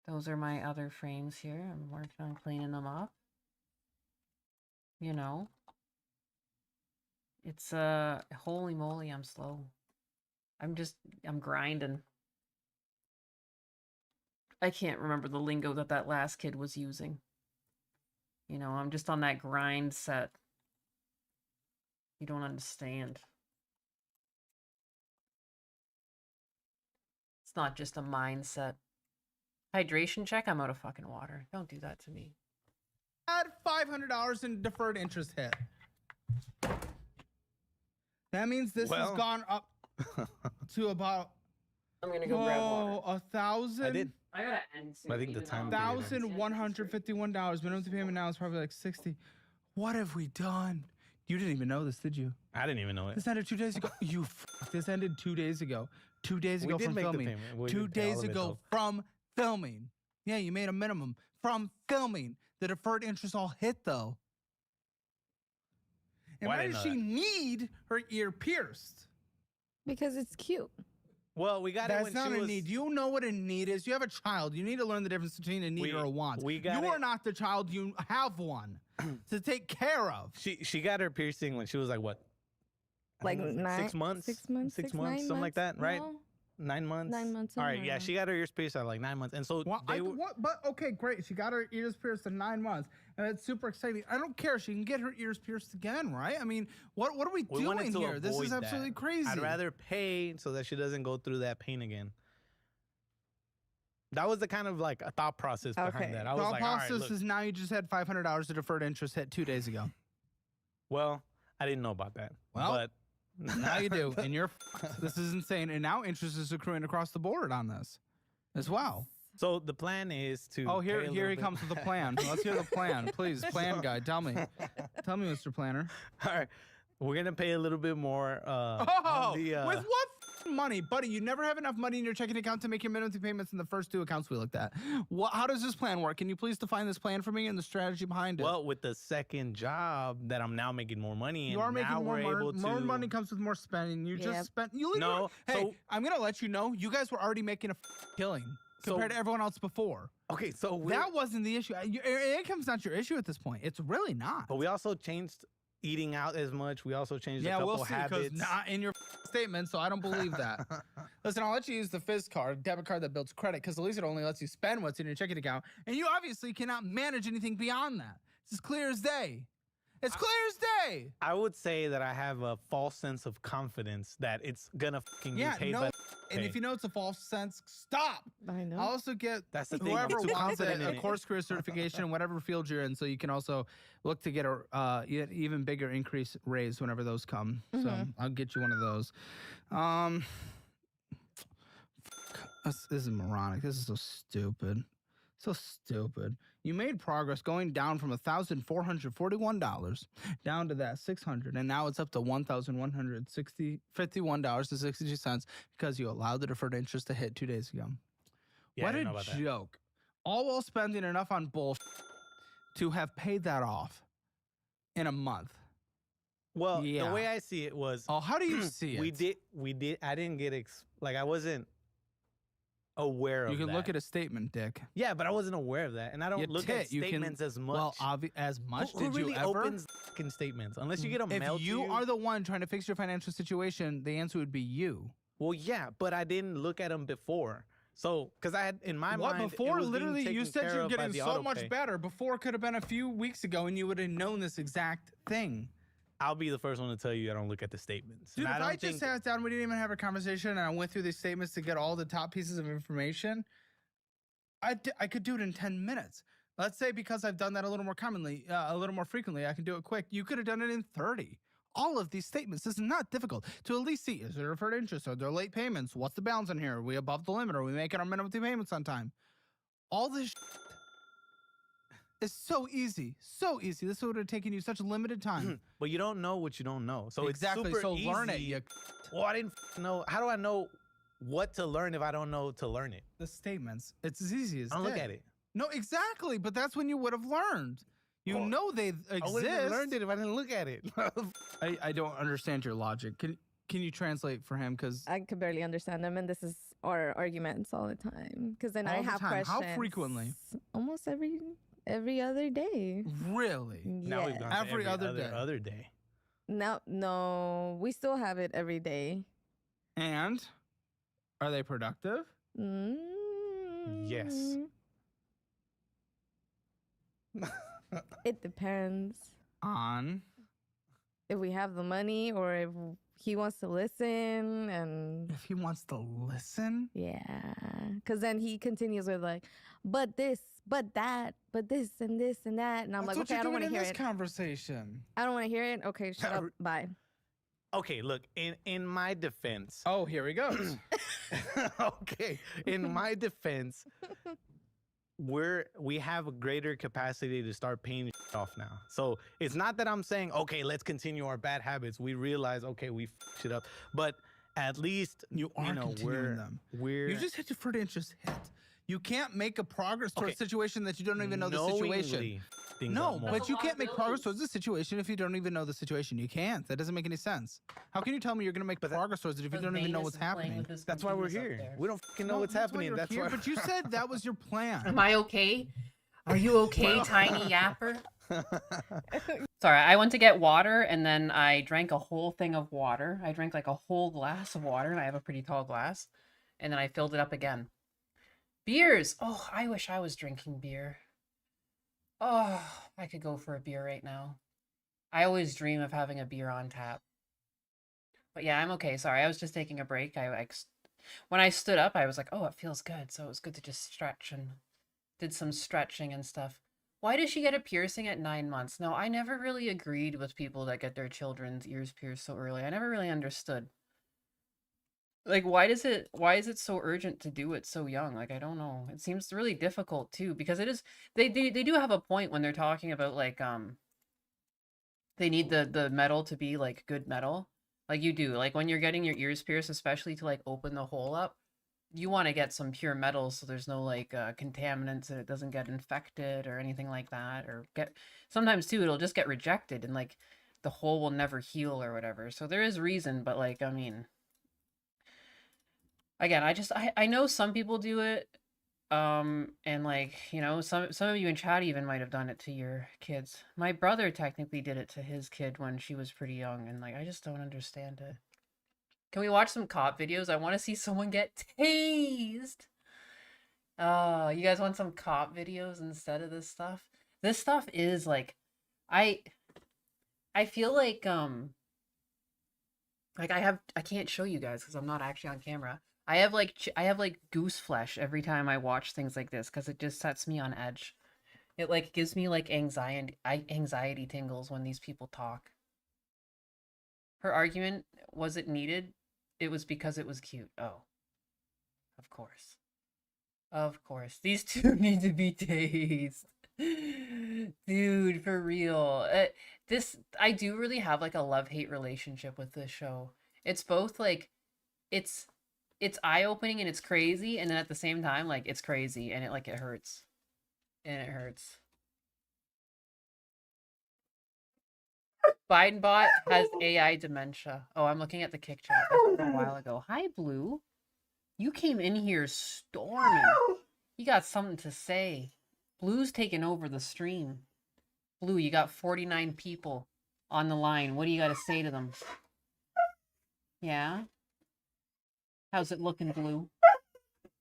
Those are my other frames here. I'm working on cleaning them up. You know. It's, holy moly, I'm slow. I'm grinding. I can't remember the lingo that last kid was using. You know, I'm just on that grind set. You don't understand. It's not just a mindset. Hydration check? I'm out of fucking water. Don't do that to me. Add $500 in deferred interest hit. That means this has gone up to about... I'm gonna go grab water. 1,000. I did. I gotta end soon. I think the even time. though- $1,151. Minimum payment now is probably like 60. What have we done? You didn't even know this, did you? I didn't even know it. This ended 2 days ago. This ended 2 days ago. 2 days We ago did from make the filming. payment. We 2 did pay all days of it, ago though. from filming. Yeah, you made a minimum from filming. The deferred interest all hit though. And Why why didn't does know she that? need her ear pierced? Because it's cute. Well, we got it That's when not she a was. need. You know what a need is. You have a child. You need to learn the difference between a need We- or a want. we got You are it. not the child. You have one to take care of. She got her piercing when she was like what? I Like don't know, 9 6 months. 6 months, 6 9 months, something like months? that, right? No. 9 months. 9 months, All right, somewhere yeah, around. she got her ears pierced at like 9 months, and so Well, they were. but okay, great. She got her ears pierced in 9 months, and it's super exciting. I don't care. She can get her ears pierced again, right? I mean, what are we We wanted doing to here? This avoid is that. absolutely crazy. I'd rather pay so that she doesn't go through that pain again. That was the kind of like a thought process behind that. I was Thought like, all right, process look. is now you just had $500 of deferred interest hit 2 days ago. Well, I didn't know about that. Well, but now you do, and you're. This is insane, and now interest is accruing across the board on this, as well. So the plan is to. Oh, pay here a he little bit- comes with a plan. Let's hear the plan, please. Plan guy, tell me, Mr. Planner. All right, we're gonna pay a little bit more. Oh, on the, with what money, buddy. You never have enough money in your checking account to make your minimum payments in the first 2 accounts we looked at. How does this plan work? Can you please define this plan for me and the strategy behind it? Well, with the second job that I'm now making more money, you and are making now more we're money. able to. More money comes with more spending. You just spent. No, Hey, so- I'm gonna let you know. You guys were already making a killing compared to everyone else before. Okay, so that wasn't the issue. Your income's not your issue at this point. It's really not. But we also changed eating out as much. We also changed a couple we'll see, 'cause habits. not in your statement, so I don't believe that. Listen, I'll let you use the Fizz card, debit card that builds credit, because at least it only lets you spend what's in your checking account, and you obviously cannot manage anything beyond that. It's as clear as day. It's clear as day. I would say that I have a false sense of confidence that it's gonna fucking be paid by. And if you know it's a false sense, stop. I know. I'll also get That's the thing, I'm whoever too wants confident in a it. course career certification in whatever field you're in, so you can also look to get a even bigger increase raise whenever those come. So I'll get you one of those. This is moronic. This is so stupid. So stupid. You made progress going down from $1,441 down to that $600, and now it's up to $1,151.62 because you allowed the deferred interest to hit 2 days ago. Yeah, I What didn't a know about that. joke! All while spending enough on bullshit to have paid that off in a month. Well, Yeah. the way I see it was. Oh, how do you see it? We did. I didn't get I wasn't aware of You can that. look at a statement, Dick. Yeah, but I wasn't aware of that, and I don't You look at tit, you can- statements as much. Well, as much. Who Did really you ever? opens fucking statements unless you get them If mailed you to you? are the one trying to fix your financial situation, the answer would be you. Well, yeah, but I didn't look at them before. So, because I had in my What mind, before? it was being Literally, you taken said care you're of by getting the so auto much pay. better. Before could have been a few weeks ago, and you would have known this exact thing. I'll be the first one to tell you I don't look at the statements. Dude, And if I I don't just sat down, we didn't even have a conversation, and I went through these statements to get all the top pieces of information, I could do it in 10 minutes. Let's say because I've done that a little more commonly, a little more frequently, I can do it quick. You could have done it in 30. All of these statements, this is not difficult. To at least see, is there deferred interest? Are there late payments? What's the balance on here? Are we above the limit? Are we making our minimum due payments on time? All this is so easy. So easy. This would have taken you such limited time. But you don't know what you don't know. So Exactly, it's super so learn it, easy. you Well, I didn't know. How do I know what to learn if I don't know to learn it? The statements. It's as easy as I don't look that. at it. No, exactly. But that's when you would have learned. You Well, know they exist. I wouldn't have learned it if I didn't look at it. I don't understand your logic. Can you translate for him? Because I could barely understand them, and this is our arguments all the time. Because then I all the have time. questions. How frequently? Almost every other day. Really? Now we've gone to Every other day. Other day. No, we still have it every day. And are they productive? Yes. It depends On if we have the money or if he wants to listen. And if he wants to listen. Yeah, because then he continues with like, but this, but that, but this and this and that, and I'm That's like, what okay, I you're don't want to doing in hear this it. conversation. I don't want to hear it. Okay, shut up. Bye. Okay, look, in my defense. Oh, here he goes. Okay, in my defense, we have a greater capacity to start paying off now. So it's not that I'm saying, okay, let's continue our bad habits. We realize, okay, we f***ed it up, but at least You are continuing them. You just hit deferred interest hit. You can't make a progress towards a situation that you don't even know the situation. knowingly things No, up more. but you can't make progress towards the situation if you don't even know the situation. You can't. That doesn't make any sense. How can you tell me you're going to make progress towards it if you don't even know what's happening? That's why we're here. We don't fucking know what's happening. you're That's here, why. But you said that was your plan. Am I okay? Are you okay, tiny yapper? Sorry, I went to get water and then I drank a whole thing of water. I drank like a whole glass of water and I have a pretty tall glass. And then I filled it up again. Beers! Oh, I wish I was drinking beer. Oh, I could go for a beer right now. I always dream of having a beer on tap. But yeah, I'm okay. Sorry, I was just taking a break. When I stood up, I was like, oh, it feels good. So it was good to just stretch and did some stretching and stuff. Why does she get a piercing at 9 months? No, I never really agreed with people that get their children's ears pierced so early. I never really understood. Like, why is it so urgent to do it so young? Like, I don't know. It seems really difficult too, because it is, they do have a point when they're talking about like, they need the metal to be like good metal. Like you do. Like when you're getting your ears pierced, especially to like open the hole up, you want to get some pure metals so there's no like contaminants and it doesn't get infected or anything like that. Or sometimes too, it'll just get rejected and like the hole will never heal or whatever. So there is reason, but like, I mean, again, I know some people do it. And like, you know, some of you in chat even might have done it to your kids. My brother technically did it to his kid when she was pretty young, and like I just don't understand it. Can we watch some cop videos? I want to see someone get tased. You guys want some cop videos instead of this stuff? This stuff is like I feel like I can't show you guys because I'm not actually on camera. I have like goose flesh every time I watch things like this because it just sets me on edge. It like gives me like anxiety tingles when these people talk. Her argument, was it needed? It was because it was cute. Oh. Of course. Of course. These two need to be tased. Dude, for real. I do really have like a love-hate relationship with this show. It's both like it's eye-opening and it's crazy, and then at the same time like it's crazy and it hurts. And it hurts. Biden bot has AI dementia. Oh, I'm looking at the kick chat. That's from a while ago. Hi, Blue. You came in here storming. You got something to say. Blue's taking over the stream. Blue, you got 49 people on the line. What do you got to say to them? Yeah? How's it looking, Blue?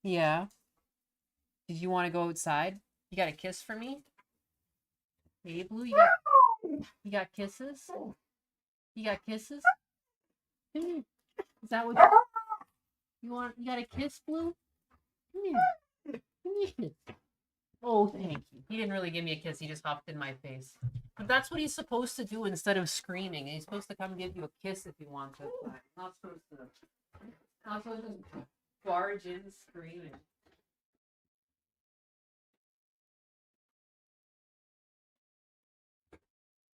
Yeah? Did you want to go outside? You got a kiss for me? Hey, Blue, you got kisses? You got kisses? Come here. Is that what you want? You got a kiss, Blue? Come here. Come here. Oh, thank you. He didn't really give me a kiss. He just hopped in my face. But that's what he's supposed to do instead of screaming. He's supposed to come give you a kiss if he wants it. But not supposed to barge in screaming.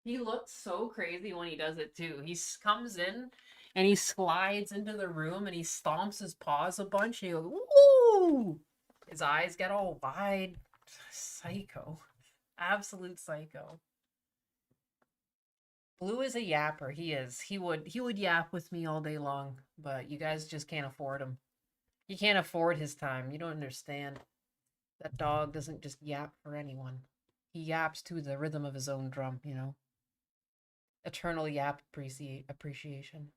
He looks so crazy when he does it too. He comes in and he slides into the room and he stomps his paws a bunch and he goes, woo! His eyes get all wide. Psycho. Absolute psycho. Blue is a yapper. He is. He would yap with me all day long, but you guys just can't afford him. You can't afford his time. You don't understand. That dog doesn't just yap for anyone. He yaps to the rhythm of his own drum, you know? Eternal yap appreciation.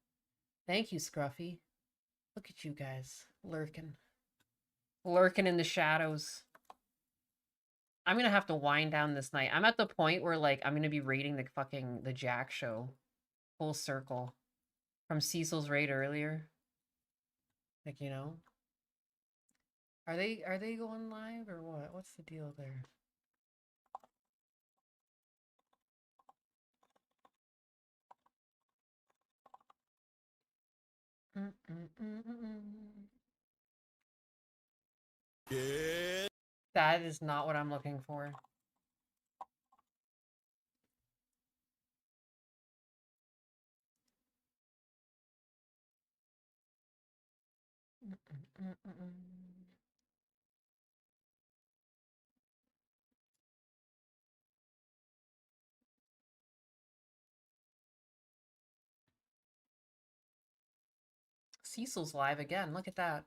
Thank you, Scruffy. Look at you guys. Lurking. Lurking in the shadows. I'm gonna have to wind down this night. I'm at the point where, like, I'm gonna be rating the Jack show. Full circle. From Cecil's raid earlier. Like, you know? Are they going live or what? What's the deal there? Yeah. That is not what I'm looking for. Cecil's live again. Look at that.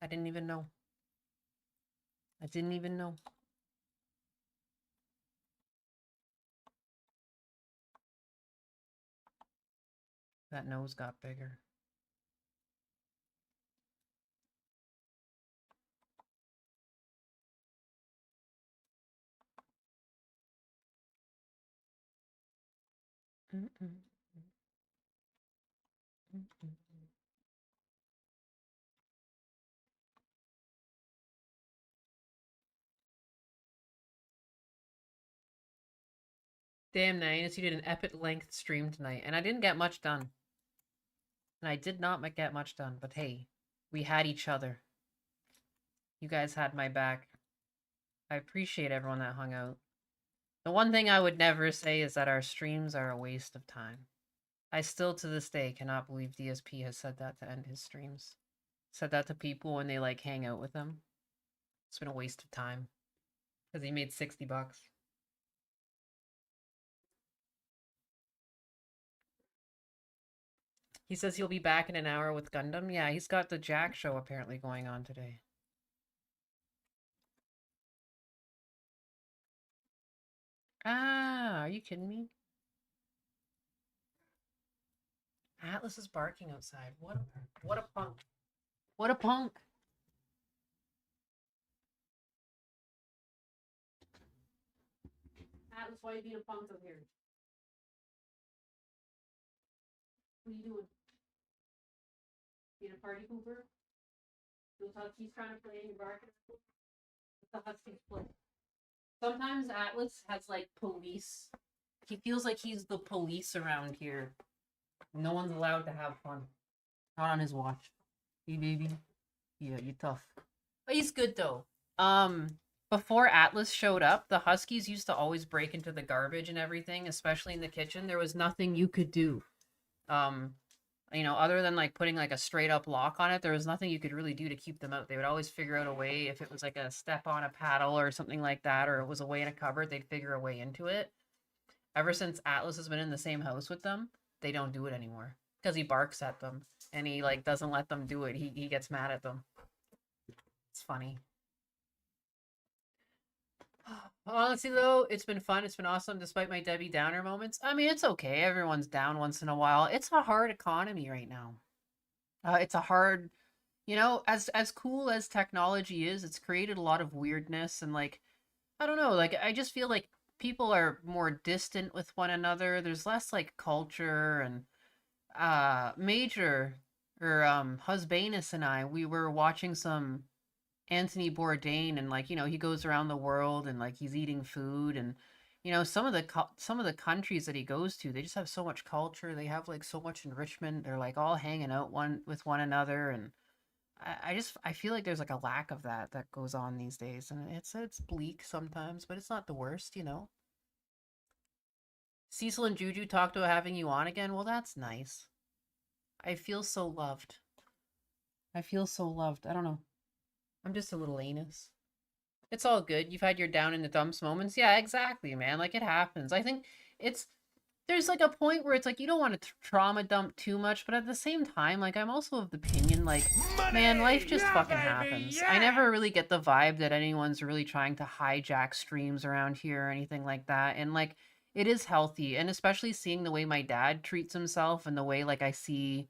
I didn't even know. I didn't even know. That nose got bigger. Damn, Nainus, you did an epic length stream tonight, and I didn't get much done. And I did not get much done, but hey, we had each other. You guys had my back. I appreciate everyone that hung out. The one thing I would never say is that our streams are a waste of time. I still to this day cannot believe DSP has said that to end his streams. Said that to people when they like hang out with him. It's been a waste of time. Because he made $60. He says he'll be back in an hour with Gundam. Yeah, he's got the Jack show apparently going on today. Ah, are you kidding me? Atlas is barking outside. What a punk. What a punk. Atlas, why are you being a punk up here? What are you doing? Being a party pooper? Those Huskies trying to play and you're barking? What's the Huskies play? Sometimes Atlas has like police. He feels like he's the police around here. No one's allowed to have fun. Not on his watch. Hey baby. Yeah, you tough. But he's good though. Before Atlas showed up, the Huskies used to always break into the garbage and everything, especially in the kitchen. There was nothing you could do. Other than like putting like a straight up lock on it, there was nothing you could really do to keep them out. They would always figure out a way. If it was like a step on a paddle or something like that, or it was a way in a cupboard, they'd figure a way into it. Ever since Atlas has been in the same house with them, they don't do it anymore because he barks at them and he like doesn't let them do it. He gets mad at them. It's funny. Honestly, though, it's been fun. It's been awesome despite my Debbie Downer moments. I mean, it's okay. Everyone's down once in a while. It's a hard economy right now. It's a hard, as cool as technology is, it's created a lot of weirdness and like, I don't know, like I just feel like people are more distant with one another. There's less like culture and Major or Husbanus and I, we were watching some Anthony Bourdain and like he goes around the world and like he's eating food and some of the countries that he goes to, they just have so much culture, they have like so much enrichment, they're like all hanging out with one another, and I feel like there's like a lack of that goes on these days, and it's bleak sometimes, but it's not the worst. Cecil and Juju talked about having you on again. Well, that's nice. I feel so loved. I don't know. I'm just a little anus. It's all good. You've had your down in the dumps moments. Yeah, exactly, man. Like, it happens. I think there's like a point where it's like you don't want to trauma dump too much, but at the same time, like, I'm also of the opinion, like, man, life just fucking happens. I never really get the vibe that anyone's really trying to hijack streams around here or anything like that. And like, it is healthy. And especially seeing the way my dad treats himself and the way, like, I see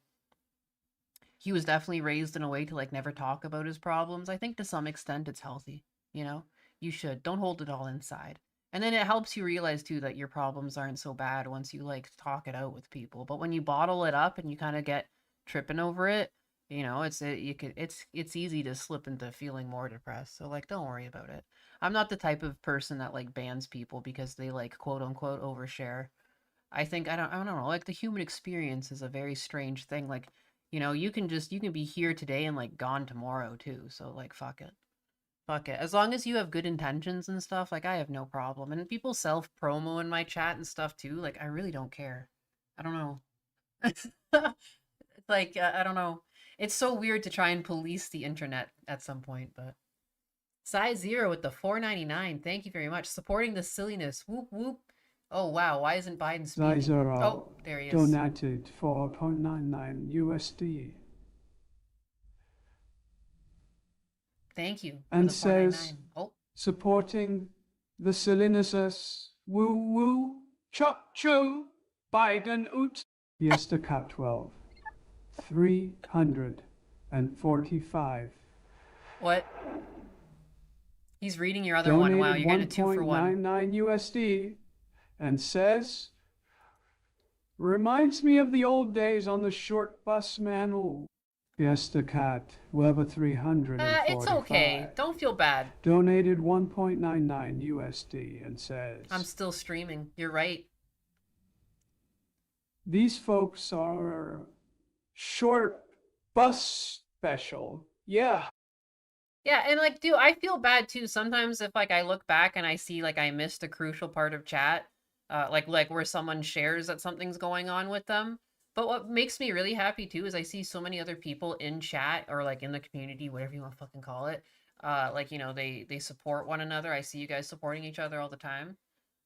he was definitely raised in a way to like never talk about his problems. I think to some extent it's healthy, You should. Don't hold it all inside. And then it helps you realize too that your problems aren't so bad once you like talk it out with people. But when you bottle it up and you kind of get tripping over it, it's easy to slip into feeling more depressed. So like, don't worry about it. I'm not the type of person that like bans people because they like quote unquote overshare. I think I don't know, like the human experience is a very strange thing. Like, you can be here today and like gone tomorrow too. So like, fuck it. As long as you have good intentions and stuff, like I have no problem. And people self-promo in my chat and stuff too. Like, I really don't care. I don't know. Like, I don't know. It's so weird to try and police the internet at some point, but Size Zero with the $4.99. Thank you very much. Supporting the silliness. Whoop whoop. Oh wow, why isn't Biden speaking? Zero there he is. donated $4.99 USD. Thank you. And says, supporting the silliness, woo woo, chop choo, Biden oot, Fiesta Cat 12, 345. What? He's reading your other one. Wow, you're getting a 2 for 1. $1.99 USD, and says, reminds me of the old days on the short bus, man. Ooh. Fiesta Cat, Weber 345. It's okay. Don't feel bad. Donated $1.99 USD and says, I'm still streaming. You're right. These folks are short bus special. Yeah. Yeah, and like, dude, I feel bad too. Sometimes if like I look back and I see like I missed a crucial part of chat, like where someone shares that something's going on with them. But what makes me really happy too is I see so many other people in chat or like in the community, whatever you want to fucking call it. Like, you know, they support one another. I see you guys supporting each other all the time.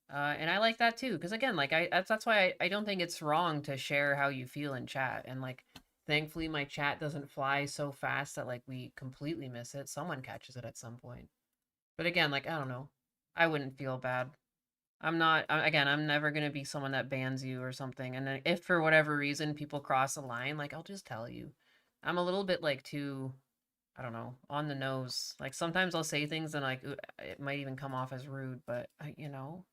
And I like that too, because again, like that's why I don't think it's wrong to share how you feel in chat. And like, thankfully, my chat doesn't fly so fast that like we completely miss it. Someone catches it at some point. But again, like I don't know, I wouldn't feel bad. Again, I'm never gonna be someone that bans you or something. And then if for whatever reason people cross a line, like I'll just tell you. I'm a little bit like too, I don't know, on the nose. Like sometimes I'll say things and like it might even come off as rude, but you know.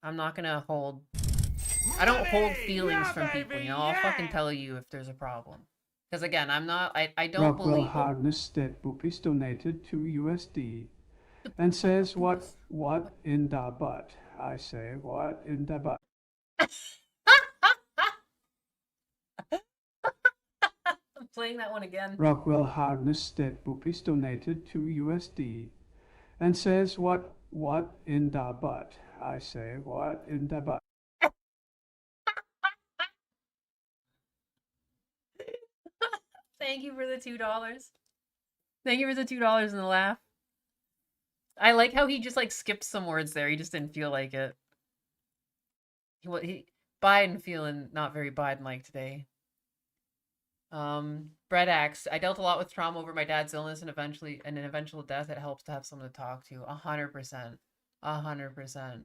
I'm not gonna hold. I don't hold feelings from people. You know, I'll fucking tell you if there's a problem. Because again, I'm not. I don't Rockwell believe. Hardness State Boopies donated 2 USD and says, what in da butt? I say, what in da butt? I'm playing that one again. Rockwell Hardness State Boopies donated 2 USD and says, what in da butt? I say, what in da butt? Thank you for the $2. Thank you for the $2 and the laugh. I like how he just like skipped some words there. He just didn't feel like it. Biden feeling not very Biden-like today. Brett Axe. I dealt a lot with trauma over my dad's illness and an eventual death. It helps to have someone to talk to. 100%. 100%.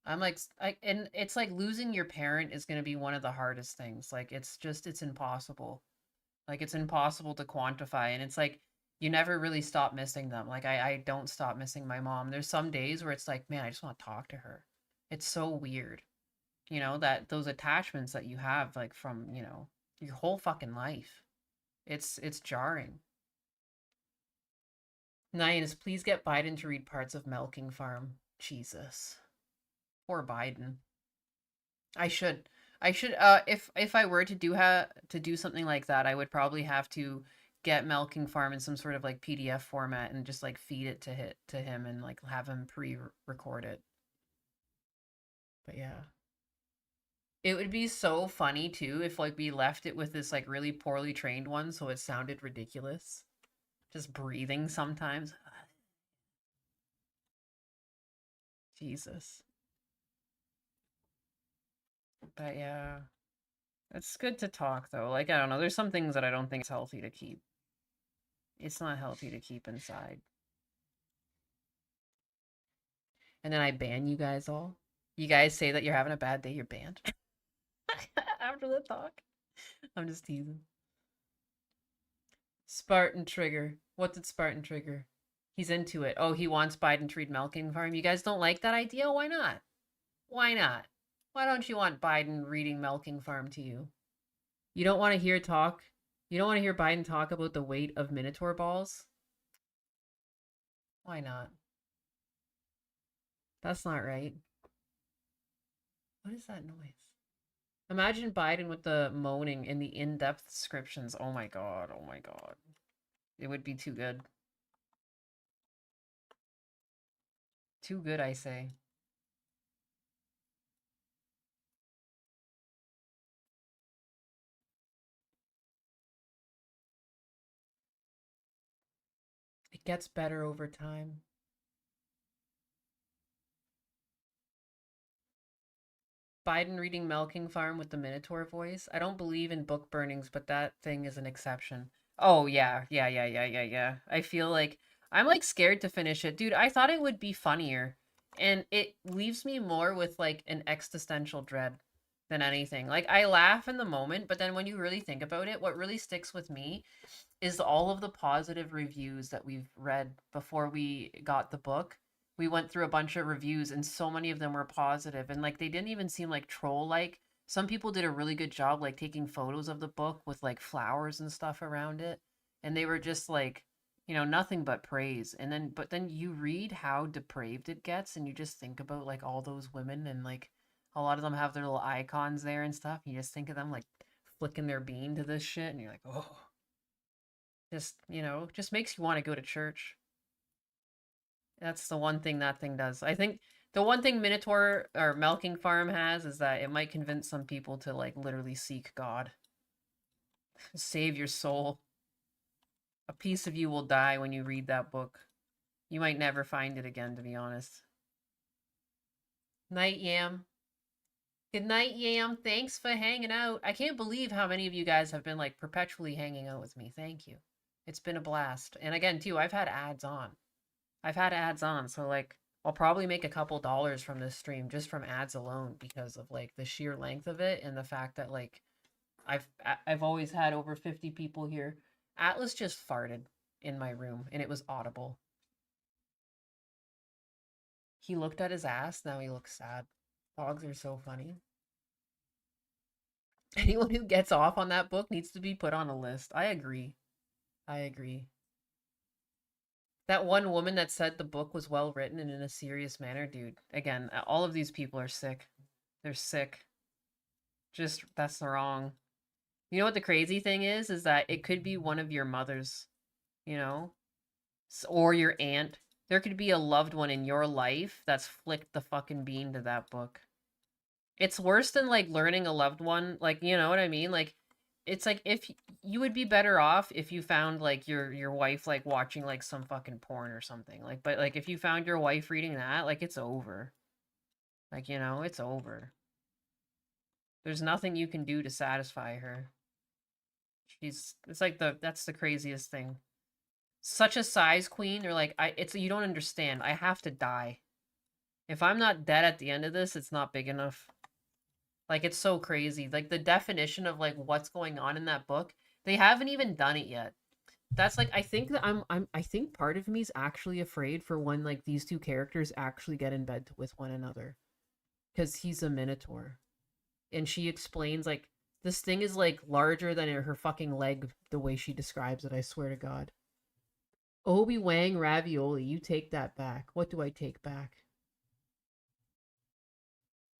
I'm like, and it's like losing your parent is going to be one of the hardest things. Like, it's impossible. Like, it's impossible to quantify. And it's like, you never really stop missing them. Like, I don't stop missing my mom. There's some days where it's like, man, I just want to talk to her. It's so weird. You know, that those attachments that you have, like, from, you know, your whole fucking life. It's jarring. Nine, please get Biden to read parts of Milking Farm. Jesus. Poor Biden. I should if I were to do something like that, I would probably have to get Milking Farm in some sort of like PDF format and just like feed it to him and like have him pre-record it. But yeah. It would be so funny too if like we left it with this like really poorly trained one so it sounded ridiculous. Just breathing sometimes. Jesus. But yeah. It's good to talk though. Like, I don't know, there's some things that I don't think it's healthy to keep. It's not healthy to keep inside. And then I ban you guys all. You guys say that you're having a bad day, you're banned. After the talk. I'm just teasing. Spartan Trigger. What did Spartan trigger? He's into it. Oh, he wants Biden to read Milking Farm. You guys don't like that idea? Why not? Why not? Why don't you want Biden reading Milking Farm to you? You don't want to hear talk? You don't want to hear Biden talk about the weight of Minotaur balls? Why not? That's not right. What is that noise? Imagine Biden with the moaning in the in-depth descriptions. Oh my god, oh my god. It would be too good. Too good, I say. It gets better over time. Biden reading Milking Farm with the Minotaur voice. I don't believe in book burnings, but that thing is an exception. Oh, yeah. I feel like I'm like scared to finish it. Dude, I thought it would be funnier. And it leaves me more with like an existential dread than anything. Like, I laugh in the moment, but then when you really think about it, what really sticks with me is all of the positive reviews that we've read before we got the book. We went through a bunch of reviews and so many of them were positive and like they didn't even seem like troll like. Some people did a really good job like taking photos of the book with like flowers and stuff around it, and they were just like, you know, nothing but praise. And then but then you read how depraved it gets and you just think about like all those women and like a lot of them have their little icons there and stuff. You just think of them like flicking their bean to this shit and you're like, oh, just, you know, just makes you want to go to church. That's the one thing that thing does. I think the one thing Minotaur or Milking Farm has is that it might convince some people to like literally seek God. Save your soul. A piece of you will die when you read that book. You might never find it again, to be honest. Night, Yam. Good night, Yam. Thanks for hanging out. I can't believe how many of you guys have been like perpetually hanging out with me. Thank you. It's been a blast. And again, too, I've had ads on. So like I'll probably make a couple dollars from this stream just from ads alone because of like the sheer length of it and the fact that like I've always had over 50 people here. Atlas just farted in my room and it was audible. He looked at his ass, now he looks sad. Dogs are so funny. Anyone who gets off on that book needs to be put on a list. I agree. That one woman that said the book was well written and in a serious manner, dude. Again, all of these people are sick. They're sick. Just, that's wrong. You know what the crazy thing is that it could be one of your mothers, you know? Or your aunt. There could be a loved one in your life that's flicked the fucking bean to that book. It's worse than, like, learning a loved one. Like, you know what I mean? Like, it's like if you would be better off if you found, like, your wife, like, watching, like, some fucking porn or something. Like, but, like, if you found your wife reading that, like, it's over. Like, you know, it's over. There's nothing you can do to satisfy her. It's like that's the craziest thing. Such a size queen. They're like, you don't understand. I have to die. If I'm not dead at the end of this, it's not big enough. Like, it's so crazy. Like, the definition of, like, what's going on in that book, they haven't even done it yet. That's, like, I think that I think part of me is actually afraid for when, like, these two characters actually get in bed with one another. Because he's a minotaur. And she explains, like, this thing is, like, larger than her fucking leg, the way she describes it, I swear to God. Obi-Wang ravioli, you take that back. What do I take back?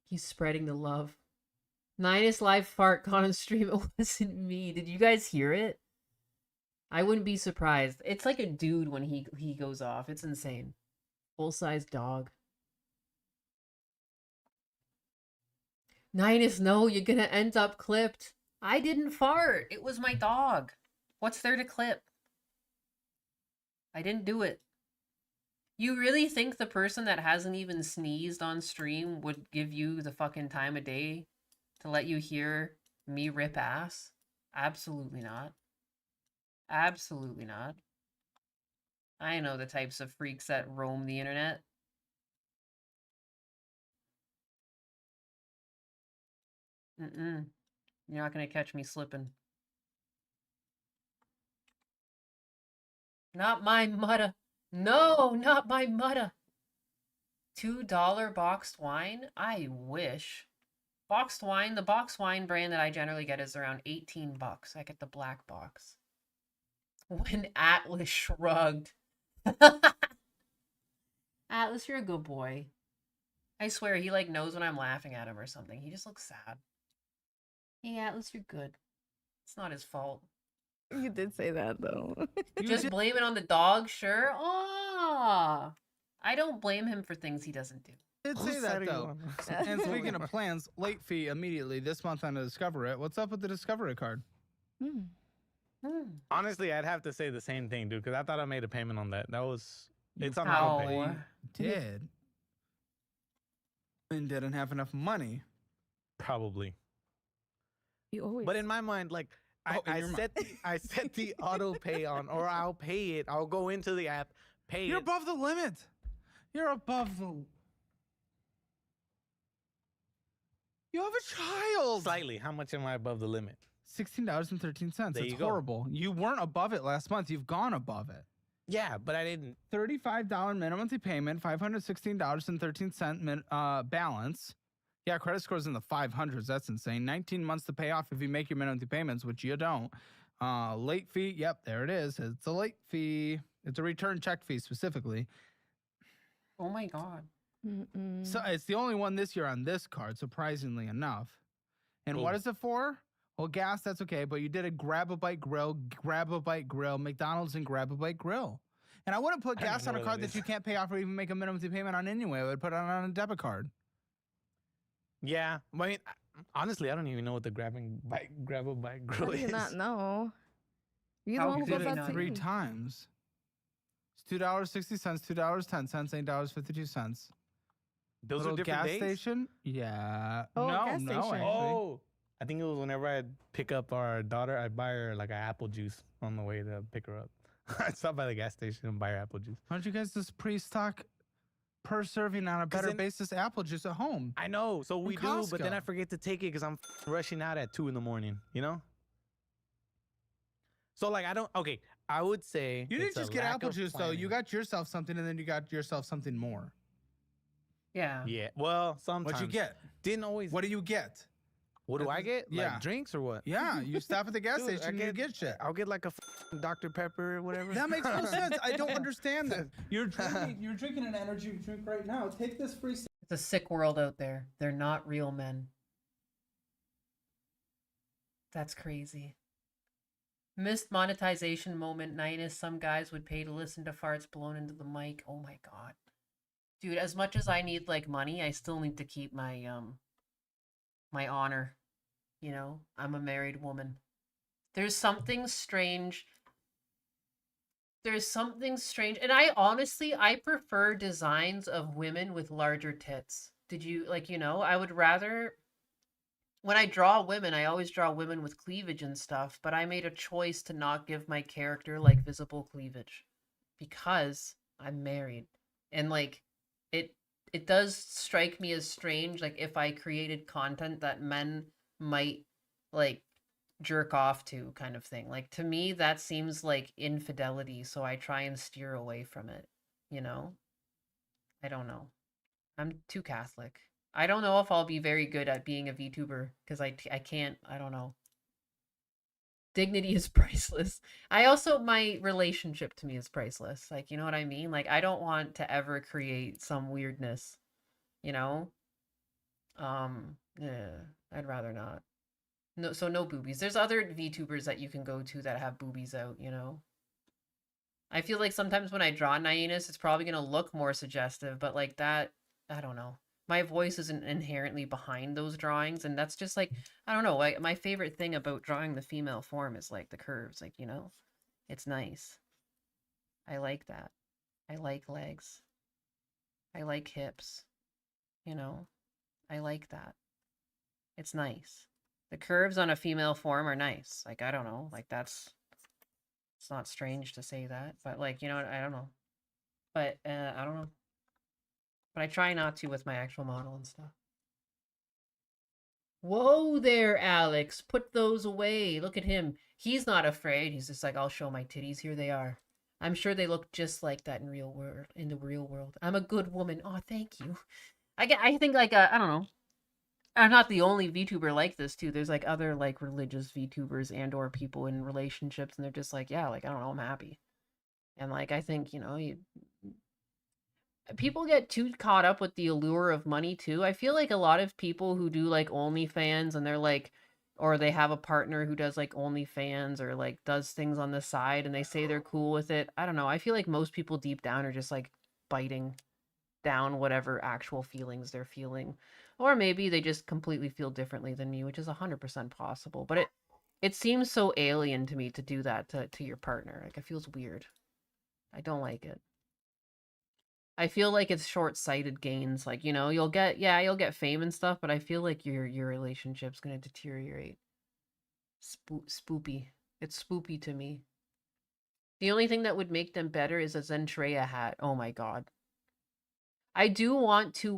He's spreading the love. Ninus live fart caught on stream. It wasn't me. Did you guys hear it? I wouldn't be surprised. It's like a dude when he goes off. It's insane. Full-size dog. Ninus, no, you're gonna end up clipped. I didn't fart. It was my dog. What's there to clip? I didn't do it. You really think the person that hasn't even sneezed on stream would give you the fucking time of day to let you hear me rip ass? Absolutely not. Absolutely not. I know the types of freaks that roam the internet. You're not gonna catch me slipping. Not my mutta. No, not my mutta. $2 boxed wine? I wish. Boxed wine, the boxed wine brand that I generally get is around 18 bucks. I get the black box. When Atlas shrugged. Atlas, you're a good boy. I swear, he like knows when I'm laughing at him or something. He just looks sad. Hey, Atlas, you're good. It's not his fault. You did say that, though. Just blame it on the dog, sure. Aw. I don't blame him for things he doesn't do. Did say that though. And speaking of plans, late fee immediately this month on the Discover It. What's up with the Discover It card? Honestly, I'd have to say the same thing, dude, because I thought I made a payment on that. It's on How? auto pay. Did. And didn't have enough money. Probably. You always. But in my mind, like I set the auto pay on, or I'll pay it. I'll go into the app, pay You're it. above the limit. You're above the. You have a child. Slightly. How much am I above the limit? $16.13. There It's you go. horrible. You weren't above it last month. You've gone above it. Yeah, but I didn't. $35 minimum monthly payment, $516.13 balance. Yeah, credit scores in the 500s. That's insane. 19 months to pay off if you make your minimum monthly payments, which you don't. Late fee. Yep, there it is. It's a late fee. It's a return check fee specifically. Oh my God. So it's the only one this year on this card, surprisingly enough. And what is it for? Well, gas, that's okay, but you did a Grab a Bite Grill, McDonald's, and Grab a Bite Grill. And I wouldn't put gas on a card that you can't pay off or even make a minimum payment on anyway. I would put it on a debit card. Yeah, I mean, Honestly, I don't even know what the grab a bike How girl do you is. not know? You the How one who did goes it out to 3 eat. times? It's $2.60, $2.10, $8.52. Those Little are different gas days? station? Yeah. Oh, no, gas no, station. actually. Oh, I think it was whenever I'd pick up our daughter, I'd buy her like an apple juice on the way to pick her up. I'd stop by the gas station and buy her apple juice. Why don't you guys just pre-stock per serving on a better then- basis apple juice at home? I know, so we From do, but then I Costco. forget to take it because I'm rushing out at 2 a.m, you know? So like, okay, I would say You didn't it's a just get lack apple of juice though. You planning. got yourself something, and then you got yourself something more. Yeah. Yeah, well, sometimes. What'd you get? Didn't always. What do you get? What do I get? Yeah. Like drinks or what? Yeah, you stop at the gas Dude, I station and you get shit. I'll get like a Dr. Pepper or whatever. That makes no sense. I don't understand that. You're drinking an energy drink right now. Take this free. It's a sick world out there. They're not real men. That's crazy. Missed monetization moment. Ninus. Some guys would pay to listen to farts blown into the mic. Oh my god. Dude, as much as I need like money, I still need to keep my my honor. You know, I'm a married woman. There's something strange. And I prefer designs of women with larger tits. Did you like, I would rather when I draw women, I always draw women with cleavage and stuff, but I made a choice to not give my character like visible cleavage because I'm married. And like it does strike me as strange, like if I created content that men might like jerk off to, kind of thing. Like to me that seems like infidelity, so I try and steer away from it, you know? I don't know. I'm too Catholic. I don't know if I'll be very good at being a VTuber because I can't, I don't know. Dignity is priceless. My relationship to me is priceless. Like, you know what I mean? Like, I don't want to ever create some weirdness, you know? Yeah, I'd rather not. No, so no boobies. There's other VTubers that you can go to that have boobies out, you know? I feel like sometimes when I draw Nyanus, it's probably going to look more suggestive, but like that, I don't know. My voice isn't inherently behind those drawings, and that's just like, I don't know, my favorite thing about drawing the female form is like the curves, like, you know, it's nice. I like that. I like legs. I like hips, you know, I like that. It's nice. The curves on a female form are nice. Like, I don't know, like it's not strange to say that, but like, you know, I don't know. But I don't know. But I try not to with my actual model and stuff. Whoa there, Alex. Put those away. Look at him. He's not afraid. He's just like, I'll show my titties. Here they are. I'm sure they look just like that in the real world. I'm a good woman. Oh, thank you. I think like I don't know. I'm not the only VTuber like this too. There's like other like religious VTubers and or people in relationships, and they're just like, yeah, like I don't know, I'm happy. And like I think, you know, people get too caught up with the allure of money too. I feel like a lot of people who do like OnlyFans and they're like, or they have a partner who does like OnlyFans or like does things on the side and they say they're cool with it. I don't know. I feel like most people deep down are just like biting down whatever actual feelings they're feeling. Or maybe they just completely feel differently than me, which is 100% possible. But it seems so alien to me to do that to your partner. Like it feels weird. I don't like it. I feel like it's short-sighted gains. Like, you know, you'll get fame and stuff, but I feel like your relationship's gonna deteriorate. Spoopy. It's spoopy to me. The only thing that would make them better is a Zentreya hat. Oh my god. I do want to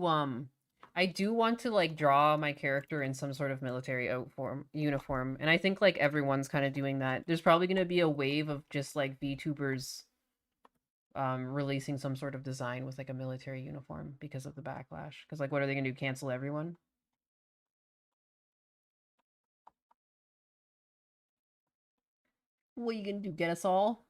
like draw my character in some sort of military uniform, and I think like everyone's kind of doing that. There's probably gonna be a wave of just like VTubers releasing some sort of design with like a military uniform because of the backlash. Because like, what are they gonna do? Cancel everyone? What are you gonna do? Get us all?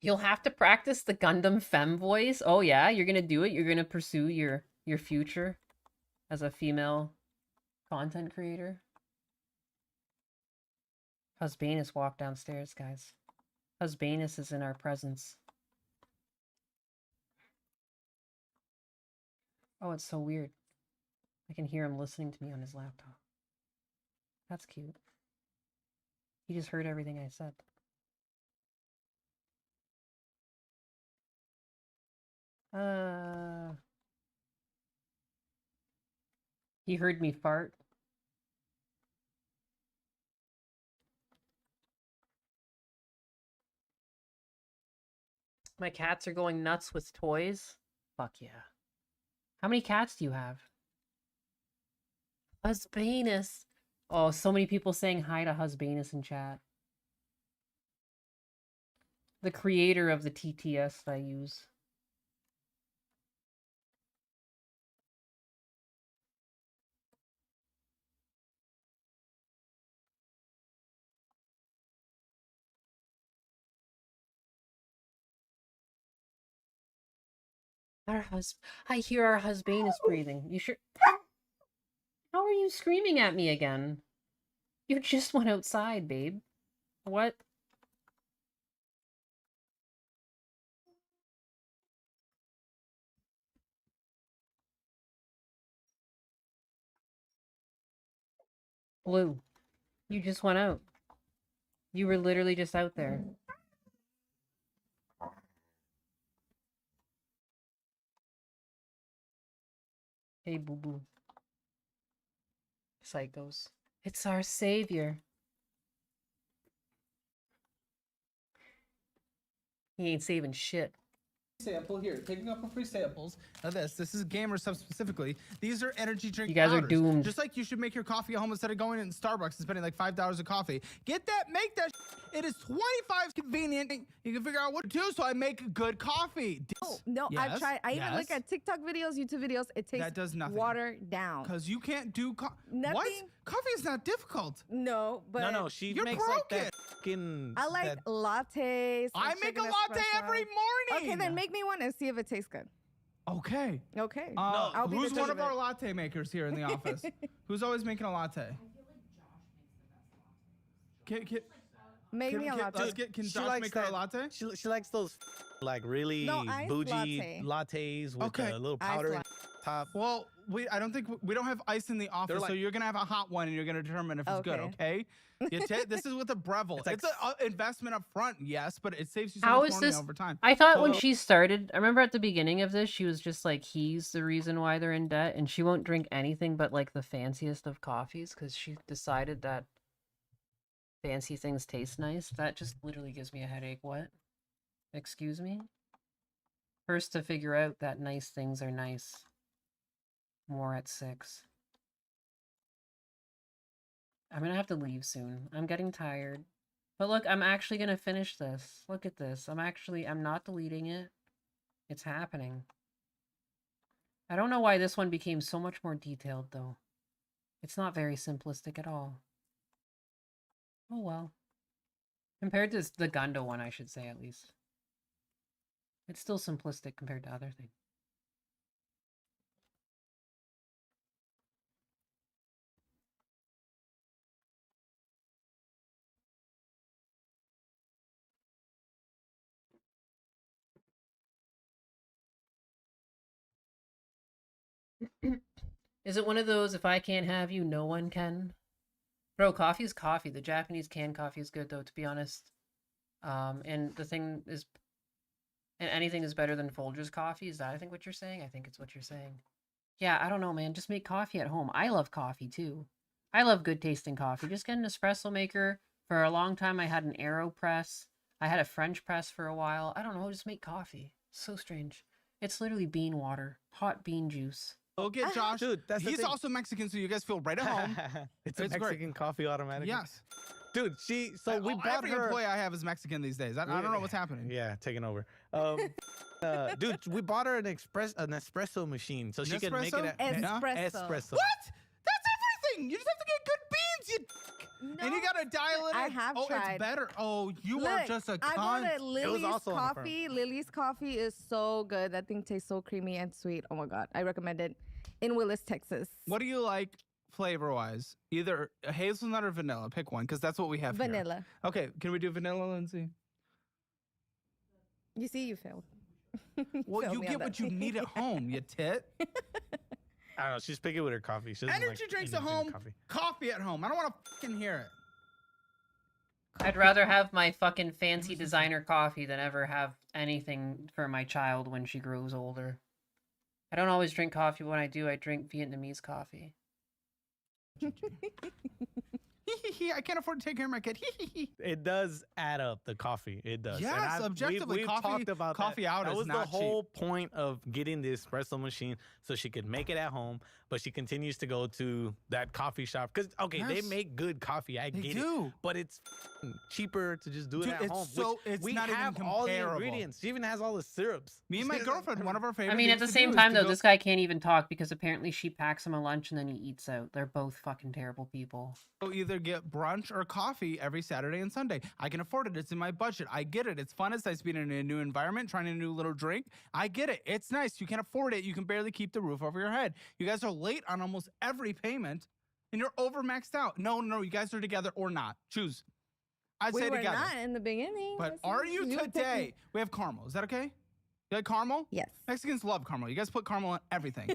You'll have to practice the Gundam femme voice. Oh yeah, you're gonna do it. You're gonna pursue your future as a female content creator. Husbanus walked downstairs, guys. Husbanus is in our presence. Oh, it's so weird. I can hear him listening to me on his laptop. That's cute. He just heard everything I said. He heard me fart. My cats are going nuts with toys. Fuck yeah. How many cats do you have? Husbanus. Oh, so many people saying hi to Husbanus in chat. The creator of the TTS that I use. I hear our husband is breathing. You sure? How are you screaming at me again? You just went outside, babe. What? Blue, you just went out. You were literally just out there. Hey, boo-boo. Psychos. It's our savior. He ain't saving shit. Sample here, picking up a free samples of this. This is gamer stuff specifically. These are energy drink You guys are powders. doomed. Just like you should make your coffee at home instead of going in Starbucks and spending like $5 a coffee. Get that, make that. It is 25 convenient. You can figure out what to do, so I make good coffee. No, Yes, I've tried. I even look yes. at TikTok videos, YouTube videos. It takes That does nothing. watered down. Because you can't do Nothing. What? Coffee is not difficult. No, but No, she You're makes like broken. that fucking. I like lattes. I like make a chicken latte espresso. every morning. Okay, then make me one and see if it tastes good. Okay. Okay. I'll be who's the one judge of of our it. latte makers here in the office? Who's always making a latte? Make me a latte. Can Josh make her a latte? She likes those like really No, iced bougie latte. lattes with a little powder in top. Well, I don't think we don't have ice in the office, so like- you're gonna have a hot one, and you're gonna determine if it's good. Okay. Okay. This is with a Breville. It's like- It's an investment up front, yes, but it saves you so How much is money this? over time. I thought when So- she started, I remember at the beginning of this, she was just like, he's the reason why they're in debt, and she won't drink anything but like the fanciest of coffees because she decided that fancy things taste nice. That just literally gives me a headache. What? Excuse me? First to figure out that nice things are nice. More at 6. I'm gonna have to leave soon. I'm getting tired. But look, I'm actually gonna finish this. Look at this. I'm not deleting it. It's happening. I don't know why this one became so much more detailed, though. It's not very simplistic at all. Oh well. Compared to the Gundo one, I should say, at least. It's still simplistic compared to other things. Is it one of those, if I can't have you, no one can? Bro, coffee is coffee. The Japanese canned coffee is good, though, to be honest. And the thing is, and anything is better than Folgers coffee. Is that, I think, what you're saying? I think it's what you're saying. Yeah, I don't know, man. Just make coffee at home. I love coffee, too. I love good tasting coffee. Just get an espresso maker. For a long time, I had an AeroPress. I had a French press for a while. I don't know, just make coffee. So strange. It's literally bean water. Hot bean juice. Go get Josh. Dude, that's the He's thing. also Mexican, so you guys feel right at home. It's a It's great. Mexican coffee automatically. Yes. Dude, we bought every her. employee I have is Mexican these days. I don't know what's happening. Yeah, taking over. Dude, we bought her an espresso machine so she can make it at Espresso. espresso. What? That's everything. You just have to get good beans, you. And you gotta dial it. I in. have Oh, tried. it's better. Oh, you Look, are just a I cunt. go to Lily's also on the front. Coffee. Lily's Coffee is so good. That thing tastes so creamy and sweet. Oh my god, I recommend it. In Willis, Texas. What do you like flavor-wise, either a hazelnut or vanilla. Pick one, because that's what we have here. Vanilla. Okay, can we do vanilla, Lindsay? You see, you failed. Well, failed you me on get that. what you need at home, you tit. I don't know. She's picking with her coffee. She doesn't Energy like drinks at anything home, coffee. coffee at home. I don't want to fucking hear it. I'd rather have my fucking fancy designer coffee than ever have anything for my child when she grows older. I don't always drink coffee. When I do, I drink Vietnamese coffee. I can't afford to take care of my kid. It does add up, the coffee. It does. And Yes, objectively, we've coffee- talked about coffee that. out That is was the not cheap. whole point of getting the espresso machine, so she could make it at home. But she continues to go to that coffee shop because they Yes. make good coffee. I They get do. it, but it's cheaper to just do it Dude, at it's home. so- which it's we not even have all the comparable. ingredients. She even has all the syrups. Me and my girlfriend, one of our favorite I mean, at things the to same do is time, to though, go- this guy can't even talk because apparently she packs him a lunch and then he eats out. They're both fucking terrible people. So either get brunch or coffee every Saturday and Sunday. I can afford it. It's in my budget. I get it. It's fun. It's nice being in a new environment, trying a new little drink. I get it. It's nice. You can afford it. You can barely keep the roof over your head. You guys are late on almost every payment, and you're over maxed out. No, you guys are together or not. Choose. I'd We say were together. not in the beginning. But are you today? We have caramel. Is that okay? You like caramel? Yes. Mexicans love caramel. You guys put caramel in everything.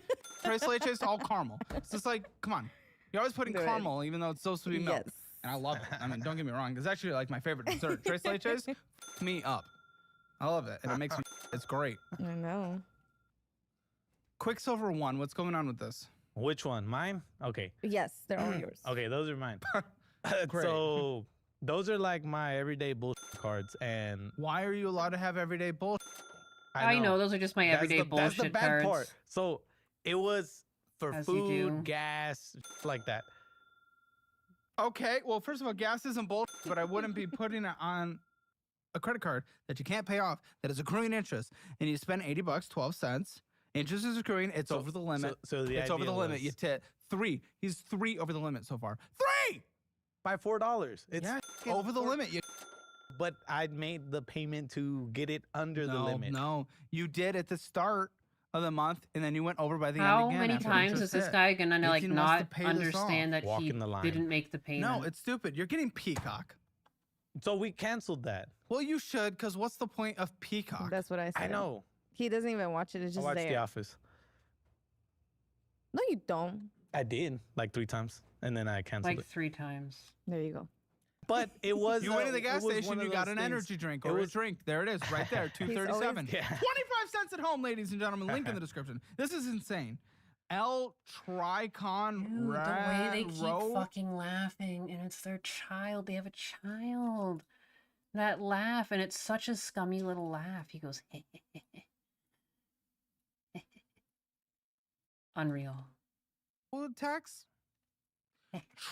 Tres leches, all caramel. It's just like, come on. You're always putting Do it. caramel, even though it's supposed to be milk. Yes. And I love it. I mean, don't get me wrong. It's actually like my favorite dessert. Tres leches, f me up. I love it. And it makes me, it's great. I know. Quicksilver 1, what's going on with this? Which one? Mine? Okay. Yes, they're all yours. Okay, those are mine. Great. So those are like my everyday bullshit cards, and Why are you allowed to have everyday bullshit? I know, those are just my everyday That's the bullshit bad cards. part. So it was for As you do. food, gas, like that. Okay, well, first of all, gas isn't bullshit, but I wouldn't be putting it on a credit card that you can't pay off, that is accruing interest, and you spend $80, 12 cents. Interest is accruing. It's over the limit. So the it's over the idea limit. was- You tit. 3. He's 3 over the limit so far. 3! By $4. It's Yeah, fucking over the limit. You But I made the payment to get it under the limit. No, you did at the start of the month, and then you went over by the How end again. many after times interest is this hit. guy gonna like 18 wants to not pay this off. understand that Walk he in the line. didn't make the payment? No, it's stupid. You're getting Peacock. So we canceled that. Well, you should, because what's the point of Peacock? That's what I said. I know. He doesn't even watch it. It's I just watched there. The Office. No, you don't. I did like 3 times, and then I canceled like it. 3 times. There you go. But it was. You went to the gas it was station, one you of got those an things- energy drink it or a was- drink. There it is, right there, $2.37. Yeah. 25 cents at home, ladies and gentlemen. Link in the description. This is insane. L Tricon Dude, the way they keep Row. fucking laughing, and it's their child. They have a child. That laugh, and it's such a scummy little laugh. He goes, unreal. Full text.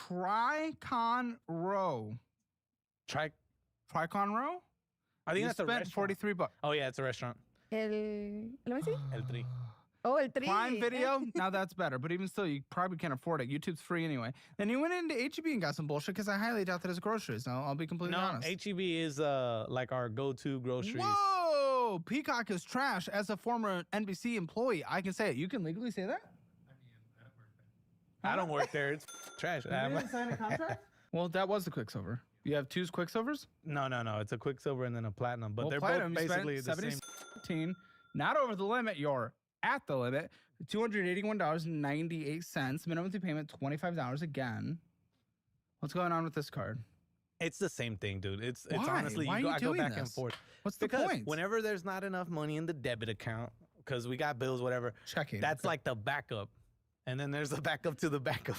Tricon Row. Tricon Row? I think You that's a spent restaurant. 43 bucks. Oh yeah, it's a restaurant. Let me see. El Tri. Oh, el tri. Prime Video, now that's better. But even still, you probably can't afford it. YouTube's free anyway. Then you went into HEB and got some bullshit because I highly doubt that it's groceries. Now, I'll be completely No, honest. HEB is like our go-to groceries. Whoa! Peacock is trash. As a former NBC employee, I can say it. You can legally say that? I don't work there. It's trash. You didn't sign a contract? Well, that was the Quicksilver. You have 2 Quicksilvers? No. It's a Quicksilver and then a Platinum, but Well, they're Platinum, both you spent basically the same. 17, not over the limit. You're at the limit. $281.98. Minimum payment $25 again. What's going on with this card? It's the same thing, dude. It's Why? honestly Why are I you go doing back and this? forth. What's the Because point? whenever there's not enough money in the debit account, because we got bills, whatever, Checking. that's okay. like the backup. And then there's the backup to the backup.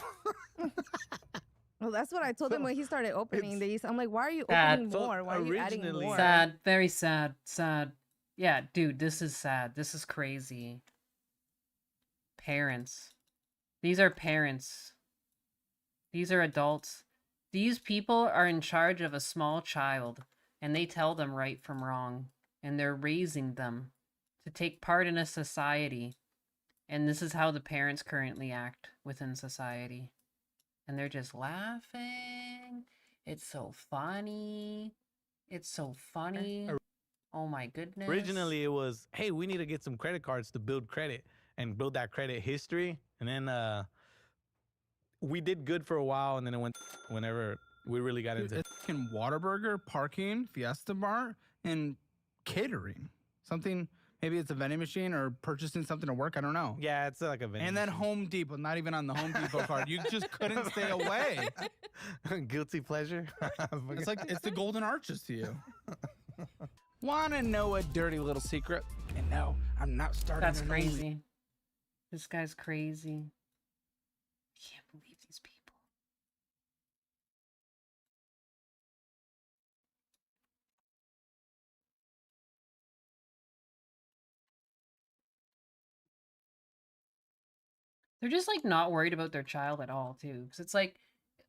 Well, that's what I told him when he started opening these. I'm like, why are you Sad. opening So more? Why are you adding originally- more? Sad. Very sad. Sad. Yeah, dude, this is sad. This is crazy. Parents. These are parents. These are adults. These people are in charge of a small child, and they tell them right from wrong, and they're raising them to take part in a society. And this is how the parents currently act within society. And they're just laughing. It's so funny. It's so funny. Oh my goodness. Originally, it was, hey, we need to get some credit cards to build credit and build that credit history. And then we did good for a while, and then it went whenever we really got into it. It's fucking Whataburger, parking, Fiesta Bar, and catering. Something, maybe it's a vending machine or purchasing something to work. I don't know. Yeah, it's like a vending And then Home Depot, not even on the Home Depot card. You just couldn't stay away. Guilty pleasure. It's like it's the golden arches to you. Want to know a dirty little secret? And no, I'm not starting. That's an crazy. only- This guy's crazy. I can't believe these people. They're just like not worried about their child at all, too. Because it's like,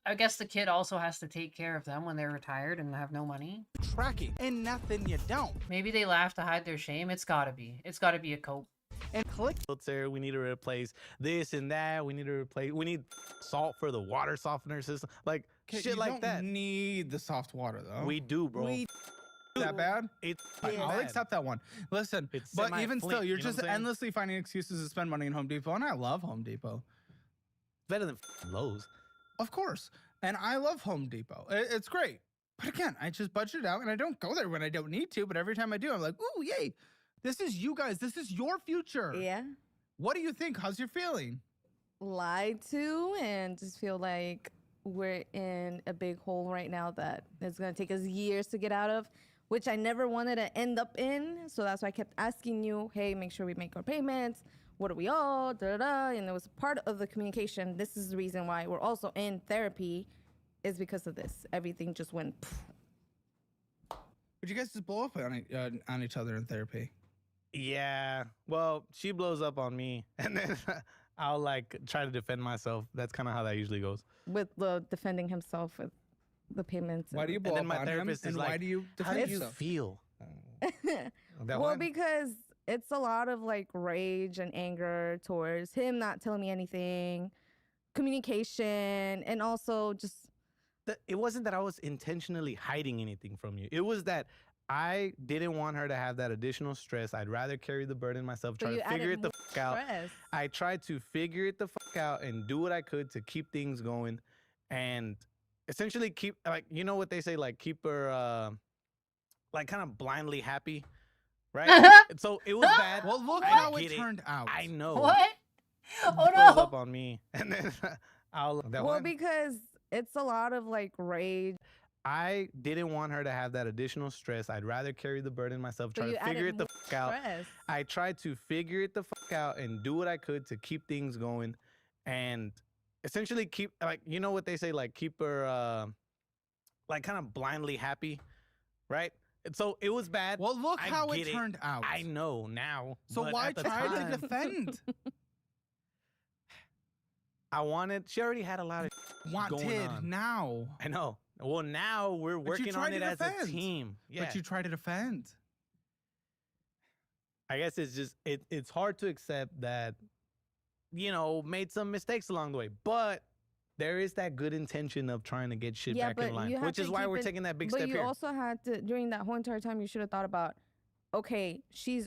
I guess the kid also has to take care of them when they're retired and have no money. Tracking and nothing you don't. Maybe they laugh to hide their shame. It's gotta be. It's gotta be a cope. And click. Filter, we need to replace this and that. We need salt for the water softener system. Like Okay, shit you like don't that. need the soft water though. We do, bro. We that bad? It's Fine, I'll bad. accept that one. Listen, It's but even still, semi-flint, you're you know just what I'm saying? endlessly finding excuses to spend money in Home Depot, and I love Home Depot. Better than Lowe's. Of course. And I love Home Depot. It's great. But again, I just budget it out, and I don't go there when I don't need to, but every time I do, I'm like, ooh, yay. This is you guys. This is your future. Yeah. What do you think? How's your feeling? Lied to and just feel like we're in a big hole right now that it's going to take us years to get out of, which I never wanted to end up in. So that's why I kept asking you, hey, make sure we make our payments. What are we all? Da, da, da. And it was part of the communication. This is the reason why we're also in therapy is because of this. Everything just went. Would you guys just blow up on each other in therapy? Yeah. Well, she blows up on me, and then I'll like try to defend myself. That's kind of how that usually goes. With the defending himself with the payments. Why do you And blow then up my on therapist him? is And like, why do you how defend do you yourself? feel? That Well, one? because it's a lot of like rage and anger towards him not telling me anything, communication, and also just It wasn't that I was intentionally hiding anything from you. It was that I didn't want her to have that additional stress. I'd rather carry the burden myself, So try you to figure added it the more fuck out. stress. I tried to figure it the fuck out and do what I could to keep things going and essentially keep, like, you know what they say, like keep her like kind of blindly happy, right? So it was bad. Well, look I how it get turned out. I know. What? Oh Blows no! up on me. And then I'll that well, one. because it's a lot of like rage. I didn't want her to have that additional stress. I'd rather carry the burden myself, So try you to figure added it the more fuck out. stress. I tried to figure it the fuck out and do what I could to keep things going and essentially keep, like, you know what they say, like keep her like kind of blindly happy, right? And so it was bad. Well, look I how it get turned out. I know now. So but why at the try to time, defend? I wanted, she already had a lot of going Wanted on. now. I know. Well, now we're But you working tried on it to as a defend. team. Yeah. But you try to defend. I guess it's just it's hard to accept that, you know, made some mistakes along the way. But there is that good intention of trying to get shit back in line, you have which to is why keep we're it- taking that big but step you here. also had to, during that whole entire time, you should have thought about, okay,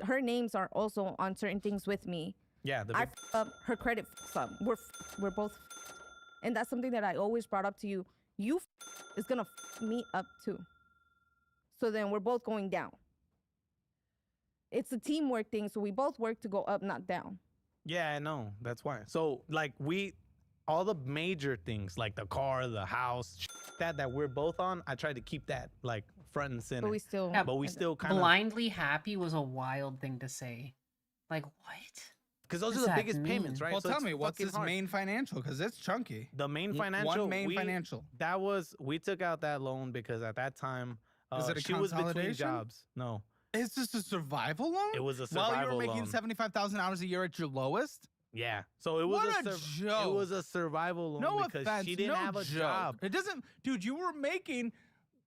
her names are also on certain things with me. Yeah, the I big, f up, her credit f up. We're both f-. And that's something that I always brought up to you. You f is gonna f me up too. So then we're both going down. It's a teamwork thing, so we both work to go up, not down. yeah, I know. That's why. So like all the major things like the car, the house, that we're both on, I tried to keep that like front and center. But we still, Yeah, but we still kind of, Blindly happy was a wild thing to say. Like, what? because those does are the that biggest mean? payments, right? Well, So tell it's me, what's fucking this hard. main financial? Because it's chunky. The main financial, One main financial. That was, we took out that loan because at that time, Is it a she was between consolidation? jobs. No, Is this a survival loan? it was a While you survival were making loan. $75,000 a year at your lowest? Yeah. So it was What a It joke. was a survival loan No because offense, she didn't no have a joke. job. It doesn't, dude. You were making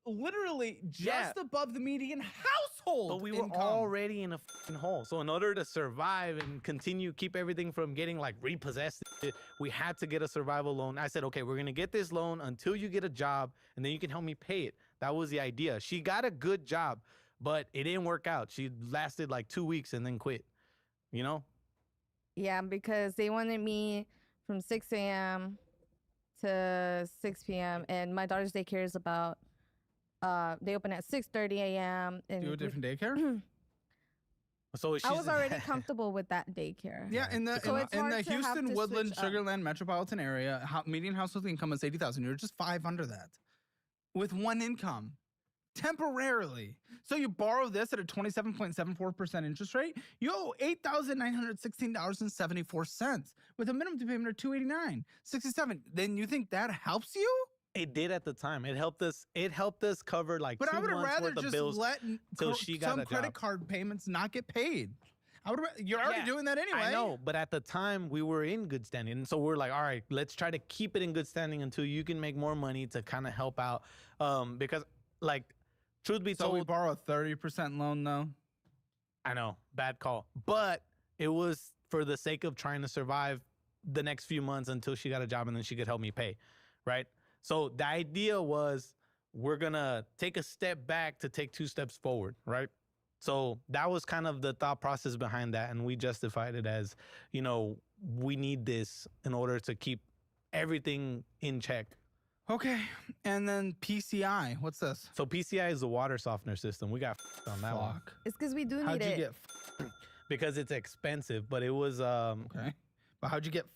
literally just Yeah. above the median household. But we were income. already in a fucking hole. So in order to survive and continue, keep everything from getting like repossessed, we had to get a survival loan. I said, okay, we're going to get this loan until you get a job and then you can help me pay it. That was the idea. She got a good job, but it didn't work out. She lasted like 2 weeks and then quit, you know? yeah, because they wanted me from 6 a.m. to 6 p.m. and my daughter's daycare is about they open at 6:30 a.m. and Do a different daycare? So I was already comfortable with that daycare. Yeah, in the So it's in hard the to have Houston to Woodland switch up. Sugarland metropolitan area, median household income is 80,000. You're just 5 under that, with one income, temporarily. So you borrow this at a 27.74% interest rate. You owe $8,916.74 with a minimum payment of $289.67. Then you think that helps you? It did at the time. It helped us. It helped us cover like But 2 I would have months rather worth of just bills let till she got some a credit job. card payments not get paid. You're already doing that anyway. I know, but at the time we were in good standing, and so we're like, all right, let's try to keep it in good standing until you can make more money to kind of help out. Because like, truth be So told, we borrow a 30% loan though. I know, bad call, but it was for the sake of trying to survive the next few months until she got a job and then she could help me pay, right? So the idea was we're gonna take a step back to take 2 steps forward, right? So that was kind of the thought process behind that, and we justified it as, you know, we need this in order to keep everything in check. Okay, and then PCI, what's this? So PCI is the water softener system. We got on that one. It's because we do need How'd you it. get Because it's expensive, but it was okay. But how'd you get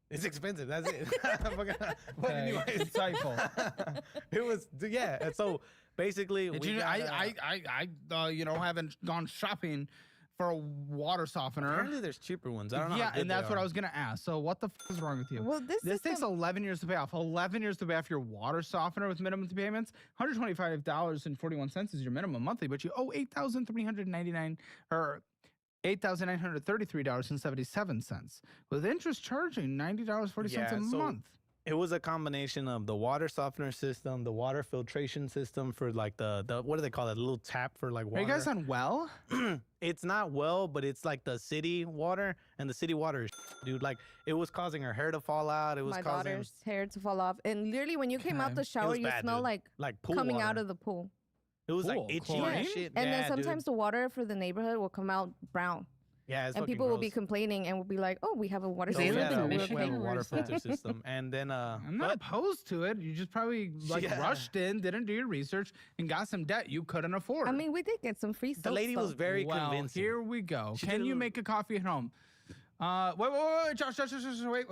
It's expensive. That's it. But Okay, anyways, insightful. It was and so basically, Did we you, got, haven't gone shopping for a water softener. Apparently, there's cheaper ones. I don't know. Yeah, how good and they that's what are. I was gonna ask. So what the is wrong with you? Well, this takes 11 years to pay off. 11 years to pay off your water softener with minimum payments. $125.41 is your minimum monthly, but you owe $8,399 or $8,933.77 with interest charging $90.40 a month. It was a combination of the water softener system, the water filtration system for like the what do they call it? A little tap for like water. Are you guys on well? It's not well, but it's like the city water, and the city water is dude. Like it was causing her hair to fall out. It was My causing daughter's hair to fall off, and literally when you came out the It shower, was you bad, smell dude. Like pool coming out water. of the pool. It was like Pool, itchy chlorine? and shit. And Yeah, then sometimes dude. the water for the neighborhood will come out brown. Yeah, it's and fucking people will be gross. complaining and will be like, "Oh, we have a water So system." we had a- we We're have a paying water for it." filter system, and then I'm not opposed to it. You just probably Yeah. rushed in, didn't do your research, and got some debt you couldn't afford. I mean, we did get some free soap. the lady was though. very well, convincing. here we go. She Can did a you little- make a coffee at home? Wait, Josh, wait,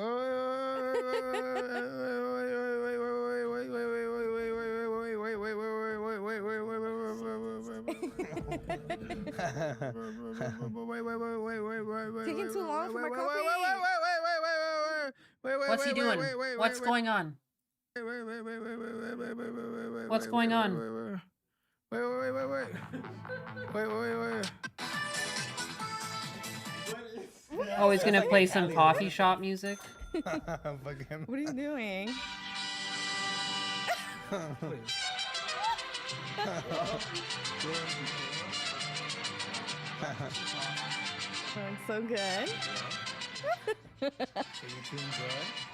Taking too long for my coffee. What's he doing? What's going on? What's going on? Oh, he's gonna play some coffee shop music. Fucking- What are you doing? Sounds so good.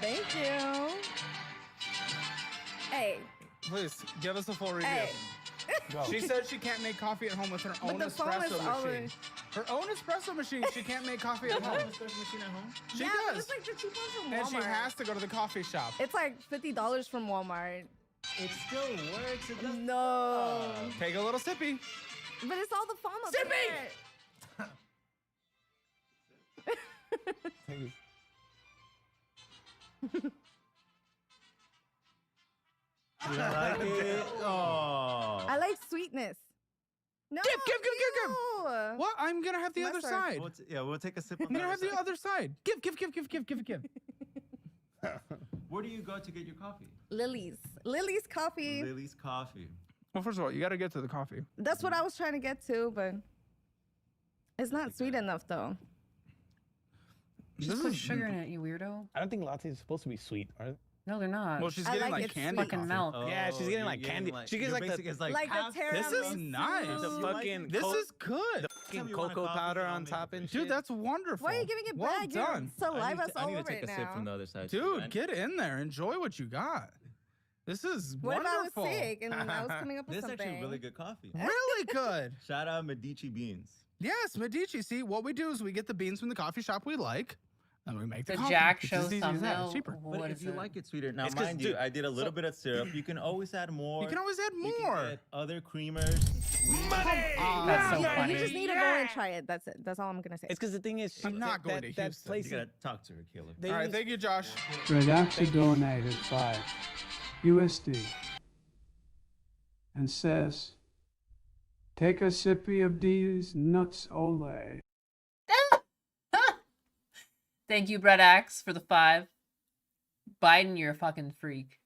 Thank you. Hey. Please give us a full review. Hey. She said she can't make coffee at home with her own the phone is espresso machine. already- Her own espresso machine. She can't make coffee at home. She Yeah, but does. it's like the cheap ones from And she Walmart. has to go to the coffee shop. It's like $50 from Walmart. It still works. It doesn't. No. Take a little sippy. But it's all the foam up there. You don't like it? Oh. I like sweetness. No, Give. ew. What? I'm gonna have the My other sir. side. We'll take a sip on I'm gonna that have the other side. Give. Where do you go to get your coffee? Lily's coffee. Lily's Coffee. Well, first of all, you gotta get to the coffee. That's what I was trying to get to, but it's not sweet enough though. Just put sugar in it, you weirdo. I don't think lattes are supposed to be sweet, are they? No, they're not. Well, she's I getting like like it candy fucking coffee. milk. Yeah, she's getting like candy. She gets like the it's Like the half- This is tiramisu. nice. the fucking This co- is good. the fucking you want a cocoa coffee, powder I'll on make top it. and shit. Dude, that's wonderful. Why are you giving it well back? Your done. saliva's I all need to over take it a sip now. from the other side. too, Dude, man. get in there. Enjoy what you got. This is What if I was wonderful. sick and I was coming up with This is something? actually really good coffee. Really good. Shout out Medici Beans. Yes, Medici. See, what we do is we get the beans from the coffee shop we like. And we make the The coffee. Jack It's Show as easy as that. It's thumbnail. cheaper. But What if is you it? like it sweeter, now It's 'cause, mind you, dude, I did a little bit of syrup. You can always add more. You can always add You can more. get other creamers. That's so funny. You just need to go and try it. That's it. That's all I'm gonna say. It's because the thing is, I'm not going to that Houston. place. You gotta talk to her, Caleb. They All right, use- thank you, Josh. Ret-artist donated 5 USD and says, "Take a sippy of these nuts, ole." Thank you, Brett Axe, for the 5. Biden, you're a fucking freak.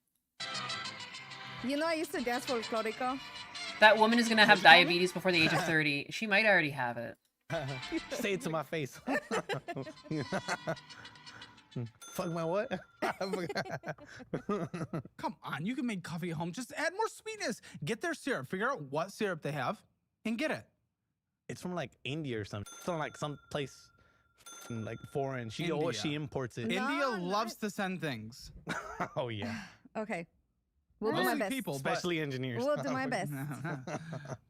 You know, I used to dance folklorico. That woman is gonna have diabetes before the age of 30. She might already have it. Say it to my face. Fuck my what? Come on, you can make coffee at home. Just add more sweetness. Get their syrup. Figure out what syrup they have and get it. It's from like India or something. From like some place like foreign. She India. imports it. India loves to send things. Oh yeah. Okay. We'll do my Mostly best. people, but Especially engineers. We'll do my best.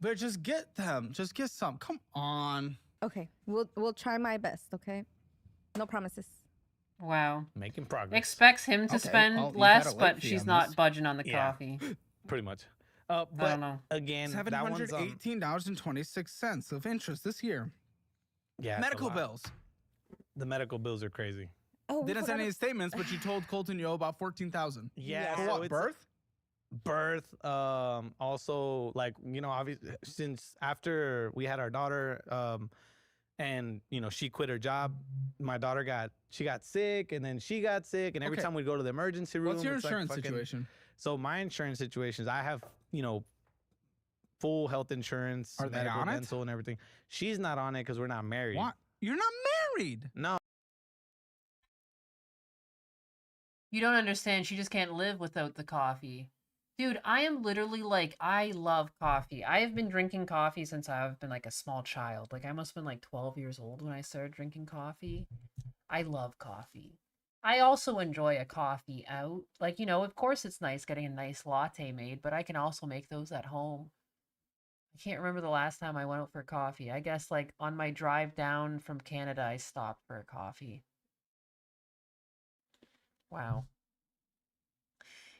but just get them. Just get some. Come on. Okay. We'll try my best, okay? No promises. Wow. Making progress. Expects him to Okay, spend well, you've had less, a late but fee she's on not this. budging on the Yeah. coffee. Pretty much. I But don't know. again, that one's $718.26 of interest this year. yeah, it's a Medical lot. bills. The medical bills are crazy. Oh, we Didn't send forgot any statements, but you told Colton you owe about $14,000. Yeah. For so what? it's- Birth? Birth. Also, like, you know, obviously, since after we had our daughter, and you know, she quit her job, my daughter got sick, and then she got sick, and every Okay. time we go to the emergency room, What's your it's like insurance fucking- situation? So my insurance situations, I have, you know, full health insurance, Are they medical, on it? dental, and everything. She's not on it because we're not married. What? You're not married. No. You don't understand. She just can't live without the coffee. Dude, I am literally like, I love coffee. I have been drinking coffee since I've been like a small child. Like, I must have been like 12 years old when I started drinking coffee. I love coffee. I also enjoy a coffee out. Like, you know, of course it's nice getting a nice latte made, but I can also make those at home. I can't remember the last time I went out for coffee. I guess like on my drive down from Canada, I stopped for a coffee. Wow.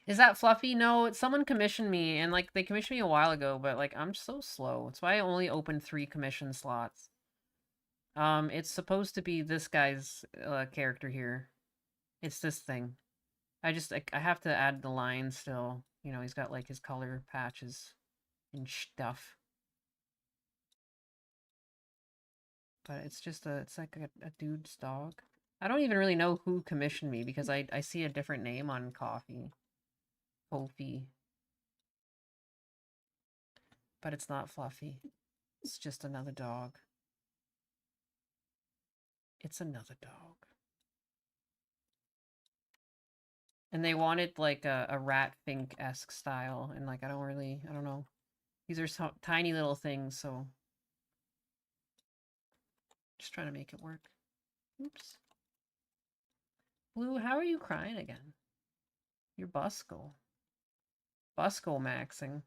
Is that Fluffy? No, someone commissioned me, and like they commissioned me a while ago, but like I'm so slow. That's why I only opened 3 commission slots. It's supposed to be this guy's character here. It's this thing. I have to add the line still. You know, he's got like his color patches and stuff. But it's just it's like a dude's dog. I don't even really know who commissioned me because I see a different name on coffee. Kofi. But it's not Fluffy. It's just another dog. It's another dog. And they wanted like a rat fink-esque style, and like I don't know. These are so tiny little things, so just trying to make it work. Oops. Blue, how are you crying again? You're Busco maxing.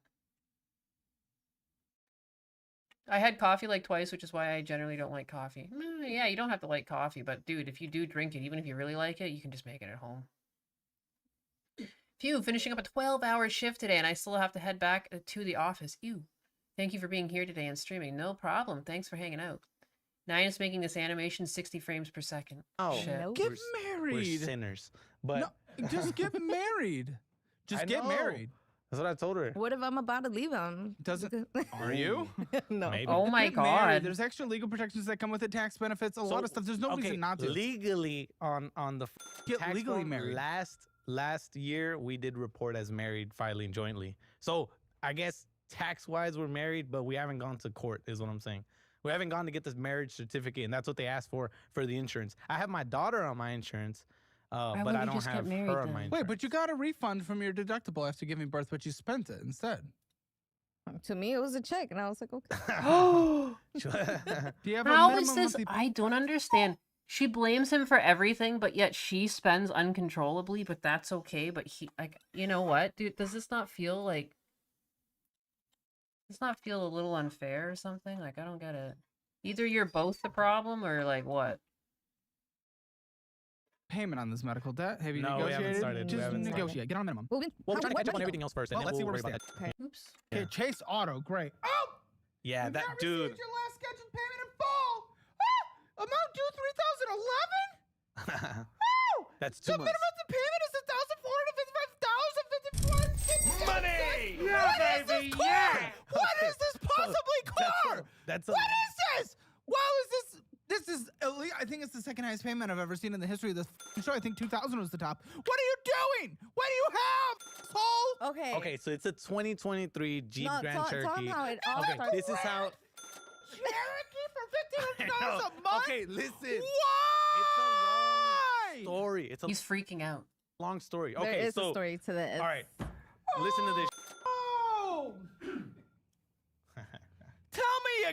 I had coffee like twice, which is why I generally don't like coffee. Yeah, you don't have to like coffee, but dude, if you do drink it, even if you really like it, you can just make it at home. Phew, finishing up a 12-hour shift today, and I still have to head back to the office. Ew. Thank you for being here today and streaming. No problem. Thanks for hanging out. Nine is making this animation 60 frames per second. Oh, shit. Get We're married. sinners. But No, just get married. Just I get know. married. That's what I told her. What if I'm about to leave him? Doesn't? Are you? No. Maybe. Oh my Get married. god. There's extra legal protections that come with it, tax benefits, a lot of stuff. There's no reason not to. Legally, on the Get tax legally form, married. Last year we did report as married, filing jointly. So I guess tax wise we're married, but we haven't gone to court. Is what I'm saying. We haven't gone to get this marriage certificate, and that's what they asked for the insurance. I have my daughter on my insurance, but wouldn't I you don't just get have married her on then? my Wait, insurance. but you got a refund from your deductible after giving birth, but you spent it instead. To me, it was a check, and I was like, okay. Do you have a How minimum is this? monthly- I don't understand. She blames him for everything, but yet she spends uncontrollably, but that's okay. But he, like, you know what, dude? Does this not feel like... Does not feel a little unfair or something? Like, I don't get it. Either you're both the problem or, like, what? payment on this medical debt? Have you No, we haven't negotiated? started. We Just haven't started. negotiate. Get on minimum. Well, we're trying to catch up on everything else first, and Well, then let's see we'll where worry we about stand. that. Oops. Okay, Chase Auto, great. Oh! Yeah, You've that not dude. received your last scheduled payment in full. Ah! Amount due 3,011. Oh! That's The 2 months. minimum to payment is 1,455,054. Money! What Yeah, is this baby, car? yeah! What is this possibly car? That's What is this? Wow, is this? This is elite. I think it's the second highest payment I've ever seen in the history of this show. I think 2,000 was the top. What are you doing? What do you have, asshole? Okay. Okay, so it's a 2023 Jeep No, Grand tell Cherokee. him how it all Okay, started. this is how. Cherokee for $1,500 I know. a month? Okay, listen. Why? It's a long story. It's a He's freaking out. long story. There Okay, is so a story to this. all right, listen to this. Oh! Tell me you.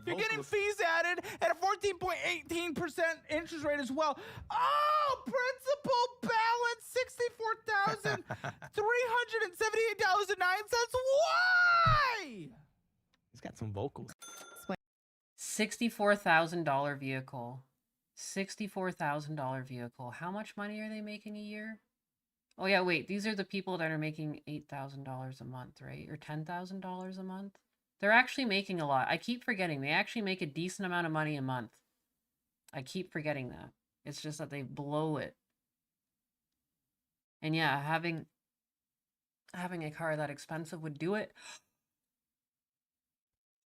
You're getting fees added at a 14.18% interest rate as well. Oh, principal balance $64,378.09. Why? He's got some vocals. $64,000 vehicle. $64,000 vehicle. How much money are they making a year? Oh yeah, wait. These are the people that are making $8,000 a month, right? Or $10,000 a month? They're actually making a lot. I keep forgetting. They actually make a decent amount of money a month. I keep forgetting that. It's just that they blow it. And yeah, having a car that expensive would do it.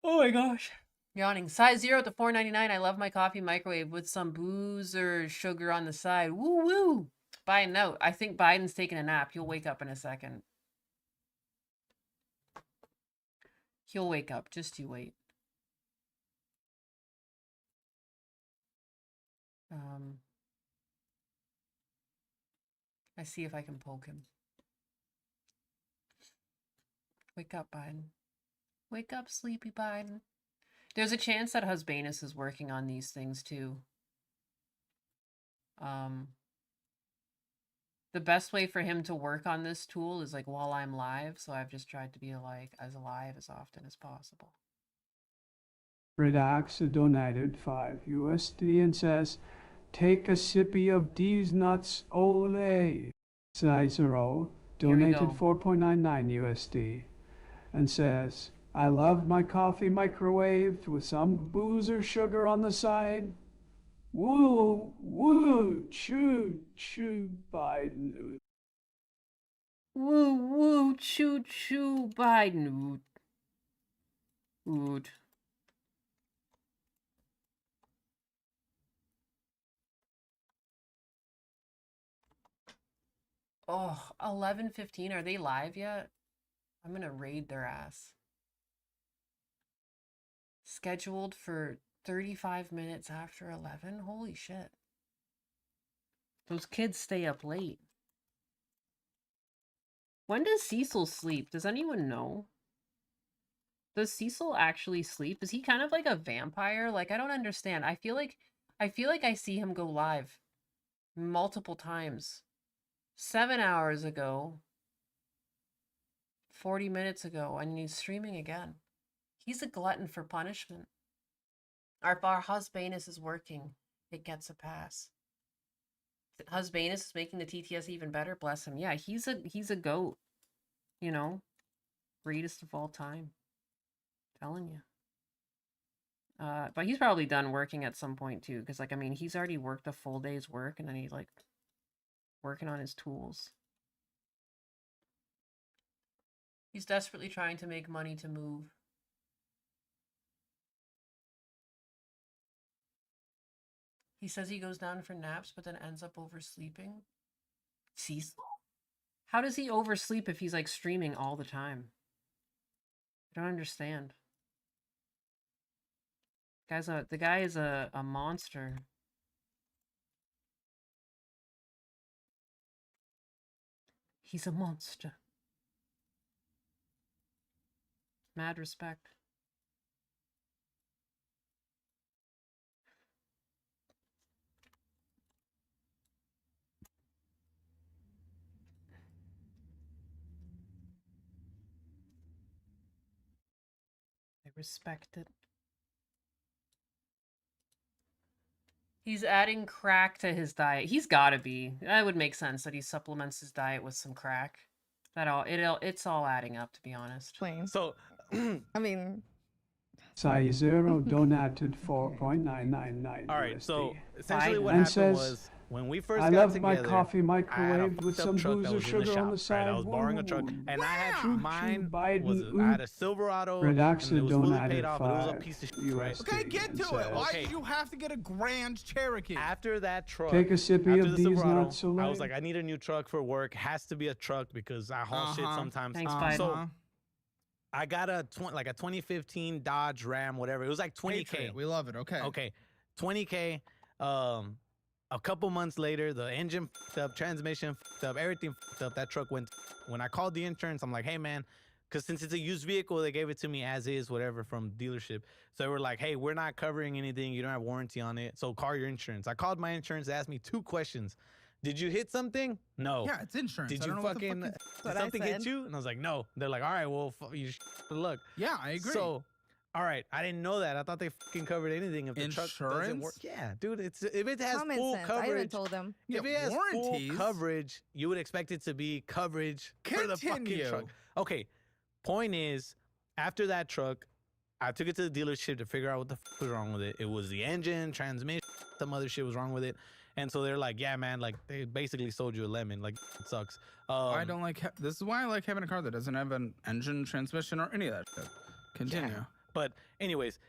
Oh my gosh. Yawning. Size 0 to $4.99. I love my coffee microwave with some booze or sugar on the side. Woo woo. Biden note. I think Biden's taking a nap. He'll wake up in a second. He'll wake up. Just you wait. I see if I can poke him. Wake up, Biden. Wake up, sleepy Biden. There's a chance that Husbanus is working on these things too. The best way for him to work on this tool is like while I'm live, so I've just tried to be like as live as often as possible. Redax donated 5 USD and says, take a sippy of these nuts, ole. Size 0 donated 4.99 USD and says, I love my coffee microwaved with some booze or sugar on the side. Woo, woo, choo, choo, Biden. Woo, woo, choo, choo, Biden. Oot. Oh, 11:15. Are they live yet? I'm gonna raid their ass. Scheduled for 35 minutes after 11? Holy shit. Those kids stay up late. When does Cecil sleep? Does anyone know? Does Cecil actually sleep? Is he kind of like a vampire? Like, I don't understand. I feel like I see him go live multiple times. 7 hours ago. 40 minutes ago, and he's streaming again. He's a glutton for punishment. If our Husbanus is working, it gets a pass. Husbanus is making the TTS even better, bless him. Yeah, he's a goat. You know? Greatest of all time. Telling you. But he's probably done working at some point too, because like I mean he's already worked a full day's work and then he's like working on his tools. He's desperately trying to make money to move. He says he goes down for naps, but then ends up oversleeping. Cecil? How does he oversleep if he's like streaming all the time? I don't understand. The guy is a monster. He's a monster. Mad respect. I respect it. He's adding crack to his diet. He's got to be. That would make sense that he supplements his diet with some crack. It's all adding up, to be honest. So, I mean, Size Zero donated 4.999 all right. USD. So essentially, what and happened says, was when we first I got love together, my coffee I had a microwaved with fucked up some truck booze that or was in the sugar on the shop, side. right? I was borrowing a truck, and I had mine was I had a Silverado, and Redoxa it was fully donated paid off, but it was a 5 piece of shit, right? USD. Okay, get to it. Why Okay. do you have to get a Grand Cherokee? After that truck, Take a sippy after of the these Silverado, not so I was late. like, I need a new truck for work. Has to be a truck because I haul shit sometimes. Thanks, bud. So I got a 2015 Dodge Ram, whatever. It was like 20K. Patriot, we love it. Okay. Okay, 20K. A couple months later, the engine fucked up, transmission fucked up, everything fucked up. That truck went. When I called the insurance, I'm like, hey man, because since it's a used vehicle, they gave it to me as is, whatever, from dealership. So they were like, hey, we're not covering anything. You don't have warranty on it. So call your insurance. I called my insurance. They asked me 2 questions. Did you hit something? No. Yeah, it's insurance. Did I you don't know what the fucking, fuck did something hit you? And I was like, no. They're like, all right, well, you look. Yeah, I agree. So, all right, I didn't know that. I thought they fucking covered anything if the truck doesn't work. Insurance? Yeah, dude, if it has common full sense. I even coverage, told them. if Yeah, it has warranties. full coverage, you would expect it to be coverage for the fucking Continue. truck. Okay, point is, after that truck, I took it to the dealership to figure out what the fuck was wrong with it. It was the engine, transmission, some other shit was wrong with it. And so they're like, yeah, man, like they basically sold you a lemon. Like, it sucks. I don't like. This is why I like having a car that doesn't have an engine, transmission, or any of that shit. Continue. Yeah. But anyways,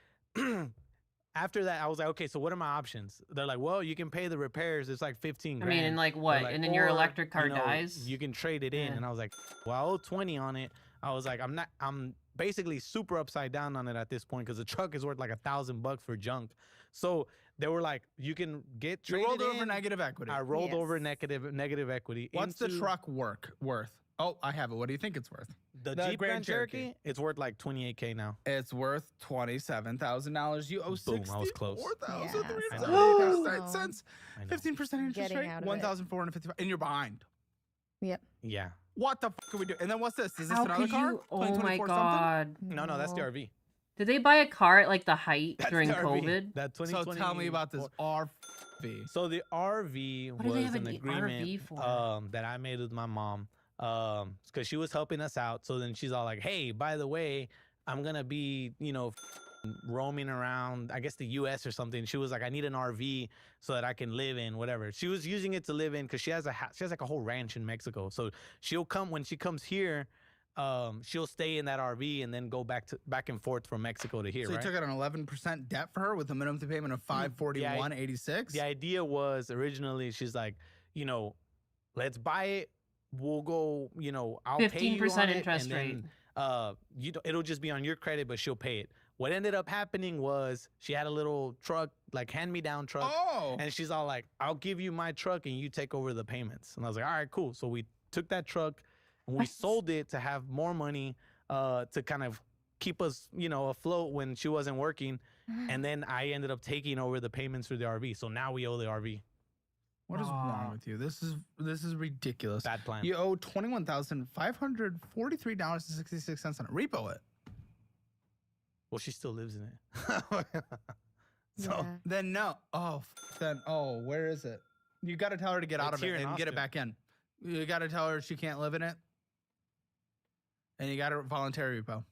after that, I was like, okay, so what are my options? They're like, well, you can pay the repairs. It's like 15 I grand. mean, and like They're what? And then your or, electric car you know, dies? You can trade it in. Yeah. And I was like, well, I owe 20 on it. I was like, I'm basically super upside down on it at this point because the truck is worth like $1,000 for junk. So they were like, you can get You traded rolled over in. negative equity. I rolled over negative equity. What's the into truck worth? Oh, I have it. What do you think it's worth? The Jeep Grand Cherokee? It's worth like $28K now. It's worth $27,000. You owe Boom, I was close. $64,398. 15% interest Getting rate, out of it. $1,455, and you're behind. Yep. Yeah. What the fuck are we doing? And then what's this? Is this How another could car? you? Oh my 2024 something? god. No, that's the RV. Did they buy a car at like the height That's during the RV. COVID? That So 2020. tell me about this RV. So the RV What do they was have an an agreement RV for? that I made with my mom because she was helping us out. So then she's all like, hey, by the way, I'm going to be, roaming around, I guess the U.S. or something. She was like, I need an RV so that I can live in whatever. She was using it to live in because she has like a whole ranch in Mexico. So she'll come when she comes here. She'll stay in that RV and then go back and forth from Mexico to here. So you right? took out an 11% debt for her with a minimum payment of $541.86. The idea was originally she's like, let's buy it. We'll go, I'll pay you 15% on it, interest and then, it'll just be on your credit, but she'll pay it. What ended up happening was she had a little truck, like hand-me-down truck. Oh. And she's all like, I'll give you my truck and you take over the payments. And I was like, all right, cool. So we took that truck and we sold it to have more money to kind of keep us, afloat when she wasn't working. And then I ended up taking over the payments for the RV. So now we owe the RV. What is wrong with you? This is ridiculous. Bad plan. You owe $21,543.66 on it. Repo it. Well, she still lives in it. So then no. Where is it? You got to tell her to get out It's of here it in and get it Austin. back in. You got to tell her she can't live in it. And you got to voluntary repo.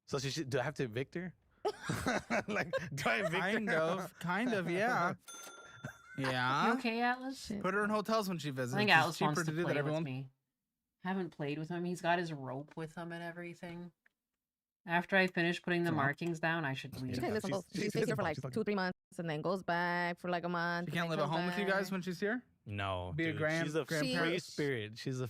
So do I have to evict her? Like, do I evict her? Kind of, yeah. Yeah. You okay, Atlas? Put her in hotels when she visits. I think It's Atlas cheaper wants to do play that, with everyone. me. Haven't played with him. He's got his rope with him and everything. After I finish putting the markings down, I should leave. She stays here for like 2-3 months and then goes back for like a month. She can't live at home with you guys when she's here? No, Be a dude. grand- She's a free grandparent? spirit. She's a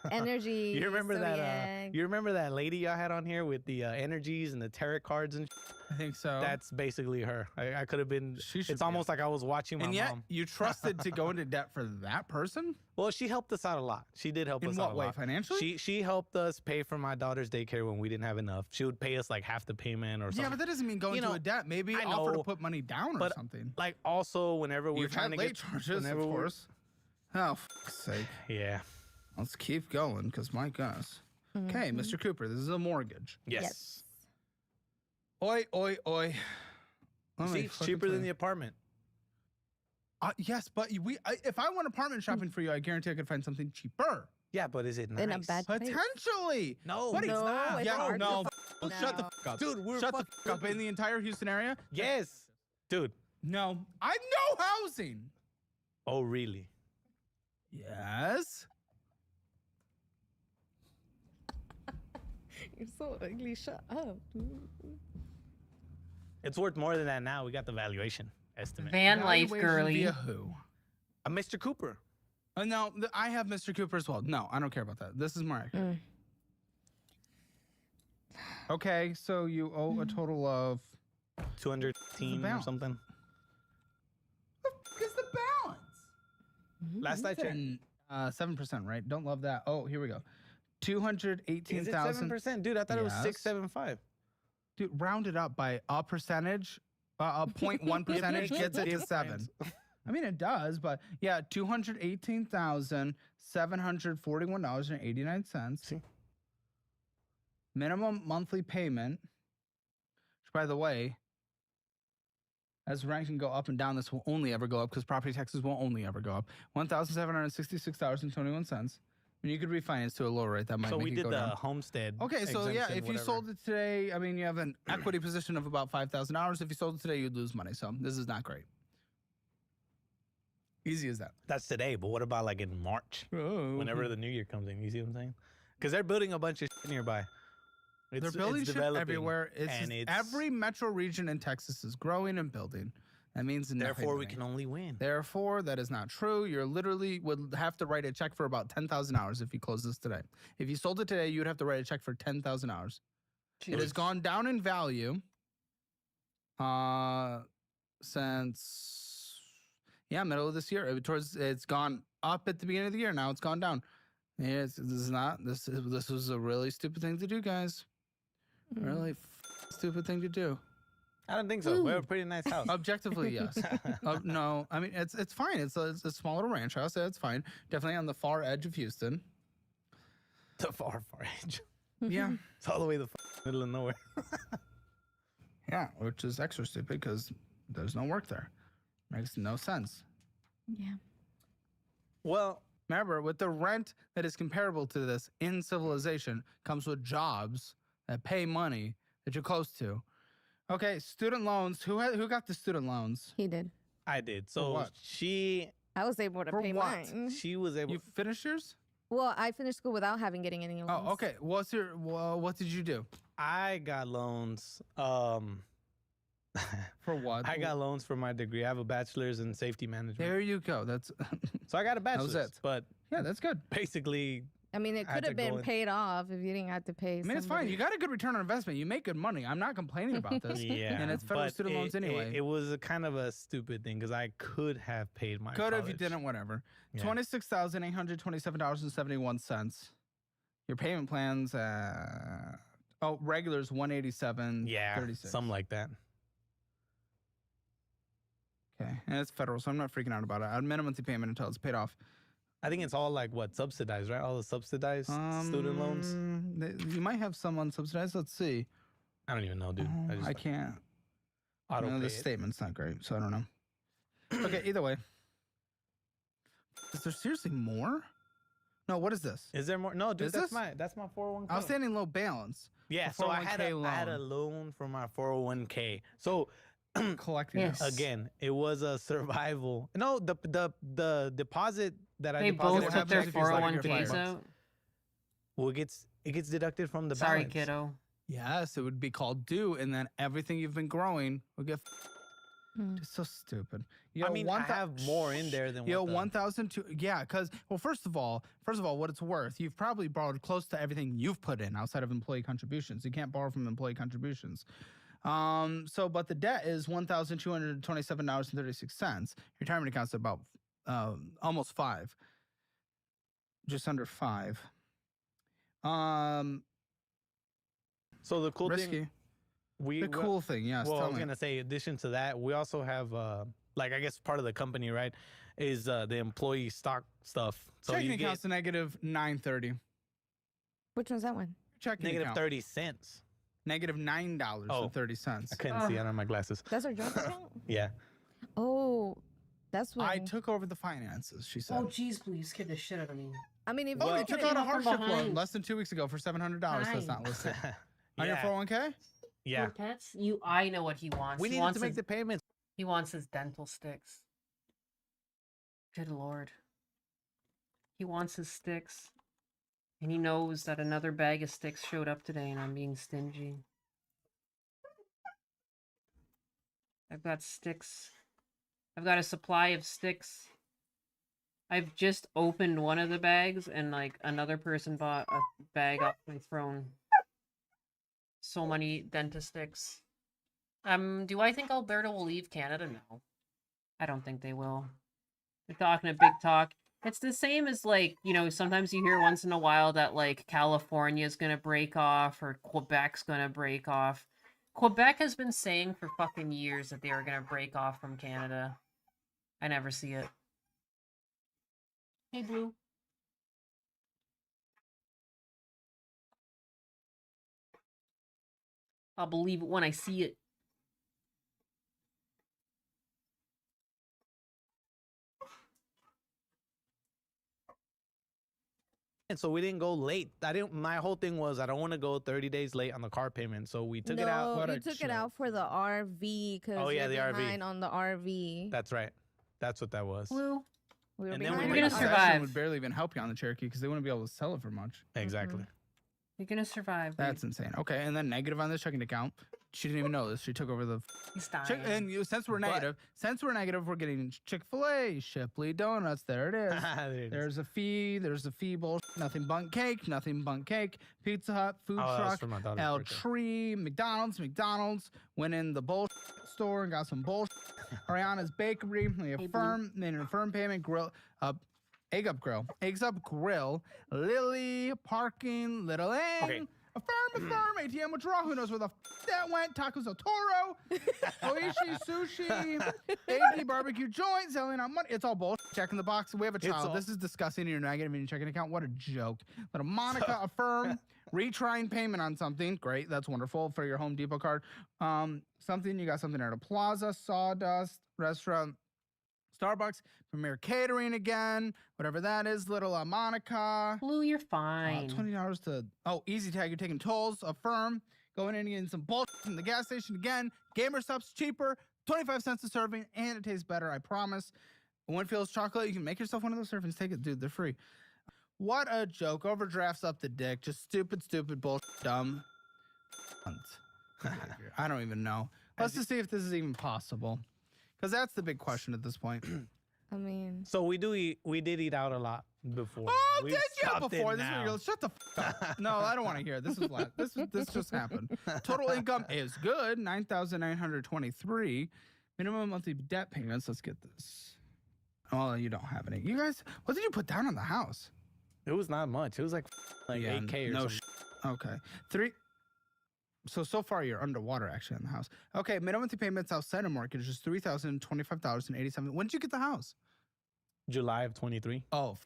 Energy. You remember that? zodiac. You remember that lady y'all had on here with the energies and the tarot cards and? I think so. That's basically her. I could have been. should It's be almost like I was watching my And yet, mom. you trusted to go into debt for that person? Well, she helped us out a lot. She did help In us what out a way? lot. Financially? She helped us pay for my daughter's daycare when we didn't have enough. She would pay us like half the payment or something. Yeah, but that doesn't mean go into a debt. Maybe I offer to know, put money down or but, something. Like also, whenever we're You've trying had to late get charges, of whenever we're- course. Oh, fuck's sake. Yeah. Let's keep going, because my goodness. Okay, Mr. Cooper, this is a mortgage. Yes. Oi, oi, oi. Let See, me it's fucking cheaper tell than you. the apartment. Yes, but if I went apartment shopping for you, I guarantee I could find something cheaper. Yeah, but is it nice? In a bad place. Potentially. No, Buddy, No, it's yeah, hard. no. No. Shut the fuck up. Dude, we're Shut the fuck up. In the entire Houston area? Yes. Dude. No. I know housing. Oh, really? Yes. You're so ugly. Shut up. It's worth more than that now. We got the valuation estimate. Van life, Valuation girly. via who? A Mr. Cooper. No, I have Mr. Cooper as well. No, I don't care about that. This is more accurate. Okay, so you owe a total of 215 or something. What is the balance? Last I checked. 7%, right? Don't love that. Oh, here we go. Is 218,000. it 7%? Dude, I thought it was 675. Dude, round it up by a percentage. A 0.1 percentage gets it to 7. I mean, it does, but yeah, $218,741.89. Minimum monthly payment, which, by the way, as rent can go up and down, this will only ever go up because property taxes will only ever go up. $1,766.21. I mean, you could refinance to a lower rate. That might So make we it did go the down. homestead. Okay, so yeah, exemption, if you whatever. sold it today, I mean, you have an equity position of about $5,000. If you sold it today, you'd lose money. So this is not great. Easy as that. That's today, but what about like in March? Whenever the new year comes in, you see what I'm saying? Because they're building a bunch of shit nearby. They're building shit developing, everywhere. It's and just every metro region in Texas is growing and building. That means nothing. Therefore, to we me. can only win. Therefore, that is not true. You're literally would have to write a check for about $10,000 if you close this today. If you sold it today, you'd have to write a check for $10,000. It has gone down in value since middle of this year. It's gone up at the beginning of the year. Now it's gone down. This was a really stupid thing to do, guys. Really stupid thing to do. I don't think so. We have a pretty nice house. Objectively, yes. No, I mean it's fine. It's a small little ranch house. It's fine. Definitely on the far edge of Houston. The far edge. Yeah, It's all the way to the middle of nowhere. yeah, which is extra stupid because there's no work there. Makes no sense. Yeah. Well, remember, with the rent that is comparable to this in civilization comes with jobs that pay money that you're close to. Okay, student loans. Who got the student loans? He did. I did. So what? I was able to For pay what? mine. she was able. You finished yours? Well, I finished school without getting any loans. Oh, okay. What did you do? I got loans. For what? I got loans for my degree. I have a bachelor's in safety management. There you go. That's So I got a bachelor's. it. But yeah, that's good. basically, I mean, it I had could have to go been in. paid off if you didn't have to pay. I mean, it's fine. You got a good return on investment. You make good money. I'm not complaining about this. yeah. And it's federal but student loans anyway. It was a kind of a stupid thing because I could have paid my Could have, you college. didn't, whatever. Yeah. $26,827.71. Your payment plans, regular's $187.36. Yeah, something like that. Okay, and it's federal, so I'm not freaking out about it. I'd minimum monthly payment until it's paid off. I think it's all like what subsidized, right? All the subsidized student loans. You might have some unsubsidized. Let's see. I don't even know, dude. I can't. Auto No, pay the it. statement's not great, so I don't know. Okay, either way. Is there seriously more? No, what is this? Is there more? No, dude, Is that's this? my 401k. Outstanding low balance. Yeah, A so I had 401k a loan for my 401k. So collecting this. again, it was a survival. No, the deposit that I They deposited. both took their 401ks out. Well, it gets deducted from the Sorry, balance. kiddo. Yes, it would be called due, and then everything you've been growing will get. It's so stupid. You I know, mean, I have more in there than you know, what the- 1,002. Yeah, because first of all, what it's worth, you've probably borrowed close to everything you've put in outside of employee contributions. You can't borrow from employee contributions. But the debt is $1,227.36. Retirement account's about almost 5, just under 5. So the cool risky. thing. The cool thing, yes. Well, I tell was me. gonna say, in addition to that, we also have like I guess part of the company, right, is the employee stock stuff. So Checking you get account's a negative 930. Which one's that one? Checking negative account. 30 cents. Negative $9.30. I couldn't see. I don't have my glasses. That's our joint account? Yeah. Oh, That's when I took over the finances, she said. Oh, jeez, please, scared the shit out of me. I mean, if Oh, you he took can- out a from hardship loan behind. less than 2 weeks ago for $700. That's not listed. On your Yeah. 401k? Yeah. For pets? I know what he wants. We He needed wants to make his, the payments. He wants his dental sticks. Good lord. He wants his sticks. And he knows that another bag of sticks showed up today and I'm being stingy. I've got sticks. I've got a supply of sticks. I've just opened one of the bags and like another person bought a bag off my throne. So many dentist sticks. Do I think Alberta will leave Canada? No. I don't think they will. They're talking a big talk. It's the same as like, you know, sometimes you hear once in a while that like California's gonna break off or Quebec's gonna break off. Quebec has been saying for fucking years that they are gonna break off from Canada. I never see it. Hey, Blue. I'll believe it when I see it. And so we didn't go late. My whole thing was I don't want to go 30 days late on the car payment. So we took it out. No, you took it out for the RV because Oh, yeah, you're the RV. behind on the RV. That's right. That's what that was. Blue. We were And then behind. we You're went gonna to- survive. Would barely even help you on the Cherokee because they wouldn't be able to sell it for much. Exactly. You're gonna survive. That's insane. Okay, and then negative on this checking account. She didn't even know this. She took over the. He's dying. And since we're negative, we're getting Chick-fil-A, Shipley Donuts. There it is. There it is. There's a fee. There's a fee bullshit. Nothing but cake. Nothing but cake. Pizza Hut, food Oh, that was truck, for my daughter's El birthday. Tree, McDonald's. Went in the bullshit store and got some bullshit. Ariana's Bakery. We have made an affirm payment. Grill. Eggs Up Grill, Lily, Parking, Little Inn, Okay. Affirm, ATM withdrawal, who knows where the that went, Tacos El Toro, Oishi Sushi, AD Barbecue Joint, selling on money. It's all bullshit. Checking the box. We have a child. This is disgusting in your negative in your checking account. What a joke. Little Monica, Affirm, retrying payment on something. Great, that's wonderful for your Home Depot card. You got something at a Plaza, Sawdust, Restaurant, Starbucks, Premier Catering again, whatever that is, little Monica. Blue, you're fine. $20 to, Easy Tag, you're taking tolls, Affirm, going in and getting some bullshit from the gas station again. Gamer Stuff's cheaper, 25 cents a serving, and it tastes better, I promise. Winfield's chocolate, you can make yourself one of those servings, take it, dude, they're free. What a joke, overdrafts up the dick, just stupid bullshit, dumb. I don't even know. Let's just see if this is even possible. Because that's the big question at this point. I mean, So we did eat out a lot before. Oh, We did you stopped it before? This is now. where you're, shut the f up. No, I don't want to hear it. This is last. This just happened. Total income is good, 9,923. Minimum monthly debt payments. Let's get this. Oh, you don't have any. You guys, what did you put down on the house? It was not much. It was like Yeah, 8K or no something. Okay. So far you're underwater actually in the house. Okay, minimum monthly payments outside of mortgage is $3,025.87. When did you get the house? July of 23. Oh,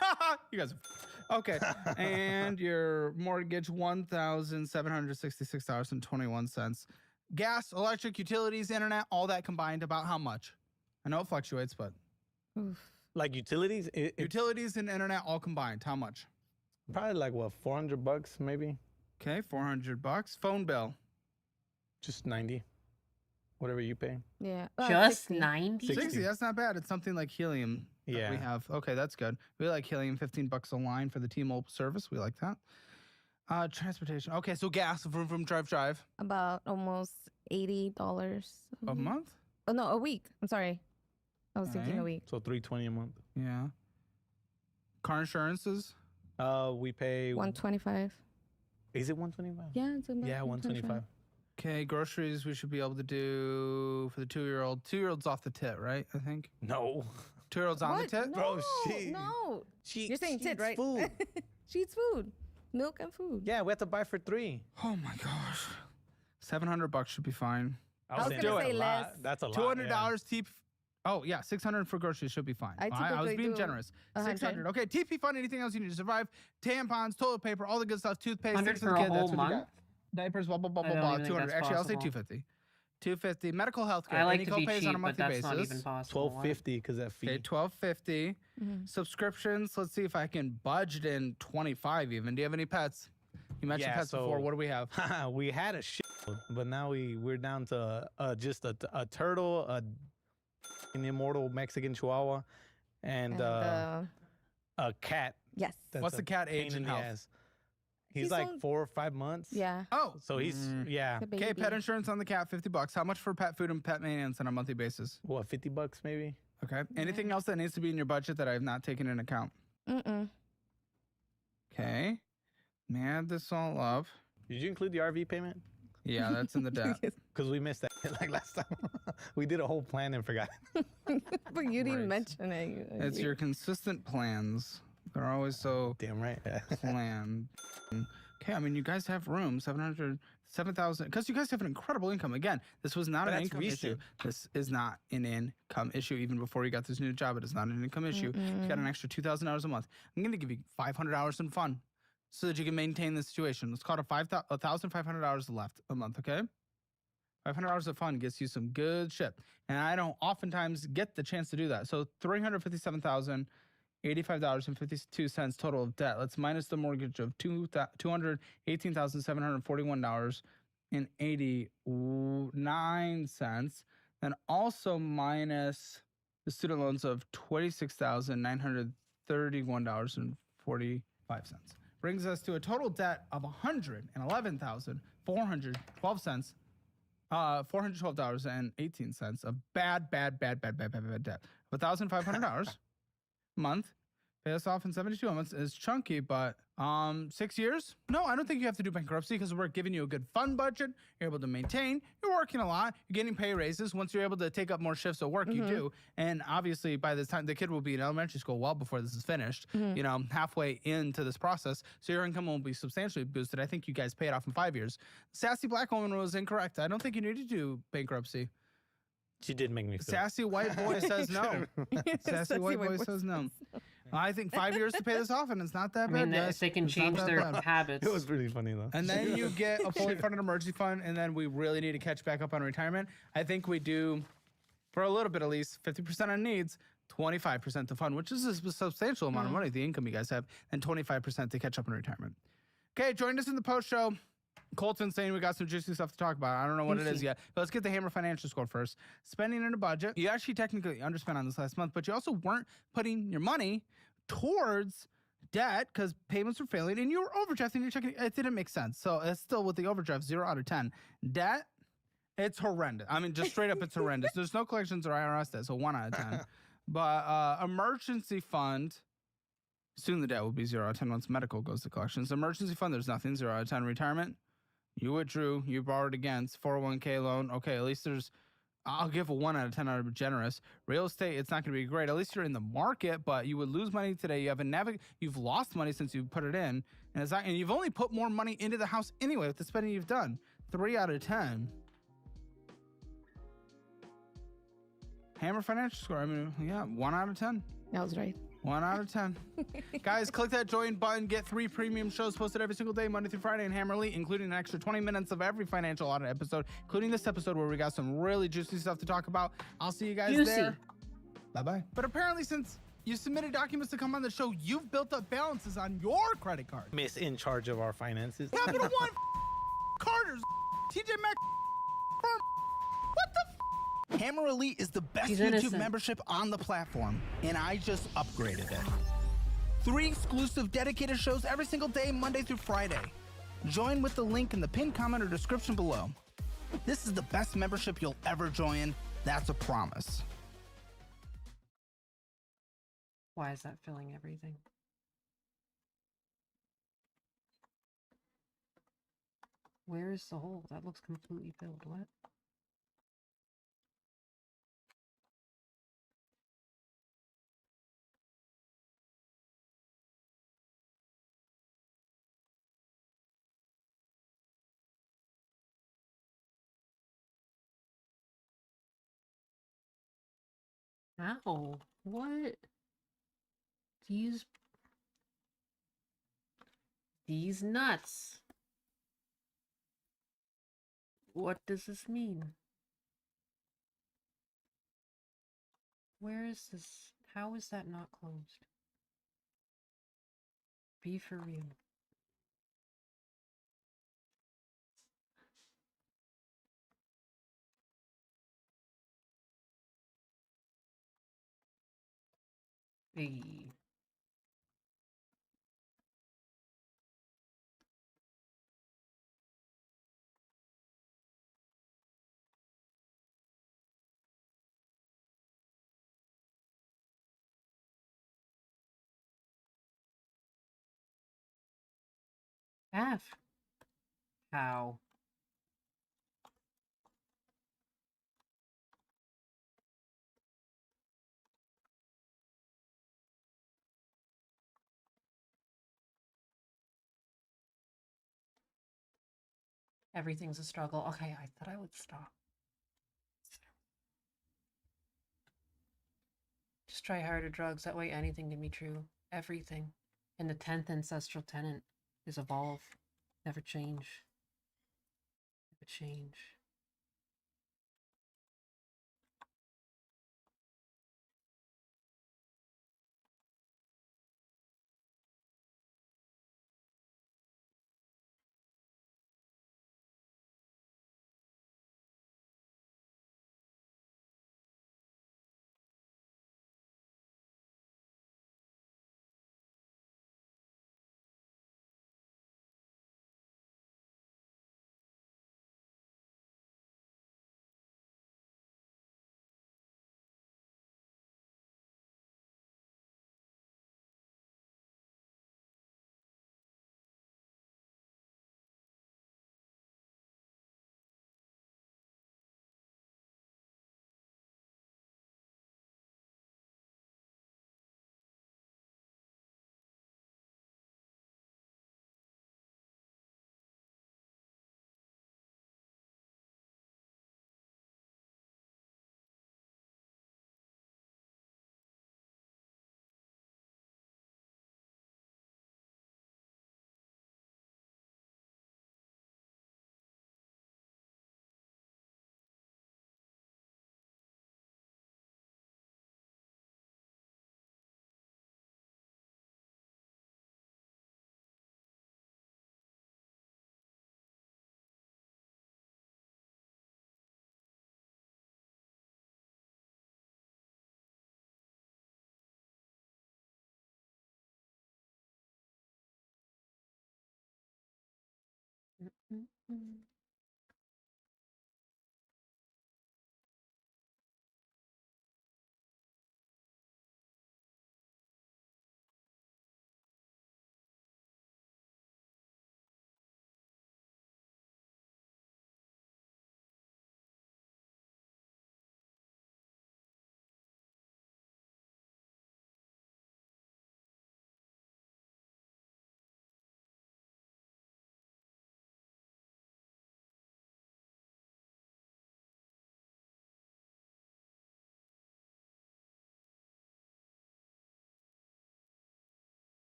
fuck. You guys. Okay, and your mortgage $1,766.21. Gas, electric, utilities, internet, all that combined. About how much? I know it fluctuates, but Like utilities? utilities and internet all combined. How much? Probably like what, $400 maybe? Okay, $400. Phone bill. Just 90. Whatever you pay. yeah. Just 60. 90? 60. That's not bad. It's something like helium. that Yeah. we have. Okay, that's good. We like helium. $15 a line for the T-Mobile service. We like that. Transportation. Okay, so gas from drive. About almost $80 A month? Oh no, a week. I'm sorry. I was thinking a Okay. week. So $320 a month. Yeah. Car insurances. We pay. 125. Is it 125? Yeah, it's about Yeah, 125. Okay, groceries we should be able to do for the 2-year-old. 2-year-old's off the tit, right? I think. No. 2-year-old's on the What? tit. No, Bro, she- no. You're saying she tit, eats right? food. She eats food, milk and food. Yeah, we have to buy for 3. Oh my gosh. $700 should be fine. I was saying gonna that's say a less. lot. That's a lot. $200 TP. Oh yeah, $600 for groceries should be fine. I I was typically being do generous. 100. $600. Okay, TP fund. Anything else you need to survive? Tampons, toilet paper, all the good stuff. Toothpaste. 100 things for for the a kid. That's whole what you month? got. Diapers. Blah blah blah I blah don't blah. even think 200. that's Actually, I'll say possible. 250. $250. Medical health care. I like Any to be copays cheap, on a but monthly that's basis. not even possible. Why? $12.50 because that fee. Okay, $12.50. Mhm. Subscriptions. Let's see if I can budget in 25 even. Do you have any pets? You mentioned pets before. What do we have? We had a shit, but now we're down to just a turtle, an immortal Mexican Chihuahua, and a cat. Yes. That's What's a the cat pain age in and the health? ass. He's He's like on- 4 or 5 months. Yeah. Oh. So he's yeah. The Okay, baby. pet insurance on the cat, $50. How much for pet food and pet maintenance on a monthly basis? What, $50 maybe? Okay. Anything else that needs to be in your budget that I have not taken into account? Mm-mm. Okay. Add this all up. Did you include the RV payment? Yeah, that's in the debt. Because we missed that like last time. We did a whole plan and forgot. But you didn't mention it. It's your consistent plans. They're always so damn right planned. Okay, I mean, you guys have room, 7,000, because you guys have an incredible income. Again, this was not But an that's income issue. recent. This is not an income issue. Even before you got this new job, it is not an income issue. You got an extra $2,000 a month. I'm going to give you $500 in fun so that you can maintain the situation. Let's call it $1,500 left a month, okay? $500 of fun gets you some good shit. And I don't oftentimes get the chance to do that. So $357,085.52 total of debt. Let's minus the mortgage of $218,741.89. Then also minus the student loans of $26,931.45. Brings us to a total debt of $111,412. $412.18. A bad debt. $1,500 a month. Pay us off in 72 months is chunky, but 6 years? No, I don't think you have to do bankruptcy because we're giving you a good fund budget. You're able to maintain. You're working a lot. You're getting pay raises. Once you're able to take up more shifts at work, you do. And obviously, by this time, the kid will be in elementary school well before this is finished. You know, halfway into this process, so your income will be substantially boosted. I think you guys pay it off in 5 years. Sassy black woman was incorrect. I don't think you need to do bankruptcy. She did make me feel. Sassy white boy says no. Sassy white boy says no. I think 5 years to pay this off, and it's not that I bad. mean, guys. if they can It's not change that their bad. habits. It was really funny though. And then you get a fully funded emergency fund, and then we really need to catch back up on retirement. I think we do, for a little bit at least, 50% on needs, 25% to fund, which is a substantial amount of money, the income you guys have, and 25% to catch up on retirement. Okay, join us in the post show. Colton's saying we got some juicy stuff to talk about. I don't know what it is yet, but let's get the Hammer financial score first. Spending in a budget. You actually technically underspent on this last month, but you also weren't putting your money towards debt because payments were failing, and you were overdrafting your checking. It didn't make sense. So it's still with the overdraft, 0 out of 10. Debt, it's horrendous. I mean, just straight up, it's horrendous. There's no collections or IRS debt, so 1 out of 10. But emergency fund, soon the debt will be 0 out of 10 once medical goes to collections. Emergency fund, there's nothing, 0 out of 10. Retirement, you withdrew, you borrowed against 401k loan. Okay, at least there's, I'll give a 1 out of 10 out of generous. Real estate, it's not going to be great. At least you're in the market, but you would lose money today. You have you've lost money since you put it in, and it's not, and you've only put more money into the house anyway with the spending you've done. 3 out of 10. Hammer financial score. I mean, yeah, 1 out of 10. That was right. 1 out of 10. Guys, click that join button. Get 3 premium shows posted every single day, Monday through Friday, in Hammer Elite, including an extra 20 minutes of every financial audit episode, including this episode where we got some really juicy stuff to talk about. I'll see you guys there. Bye-bye. But apparently, since you submitted documents to come on the show, you've built up balances on your credit card. Miss in charge of our finances. Capital One, Carter's, TJ Maxx, what the Hammer Elite is the best He's YouTube innocent. membership on the platform, and I just upgraded it. 3 exclusive dedicated shows every single day, Monday through Friday. Join with the link in the pinned comment or description below. This is the best membership you'll ever join. That's a promise. Why is that filling everything? Where is the hole? That looks completely filled. What? Ow. What? These nuts. What does this mean? Where is this? How is that not closed? Be for real. Hey. F. How? Everything's a struggle. Okay, I thought I would stop. Just try harder drugs. That way anything can be true. Everything. And the 10th ancestral tenant is evolve. Never change. Never change.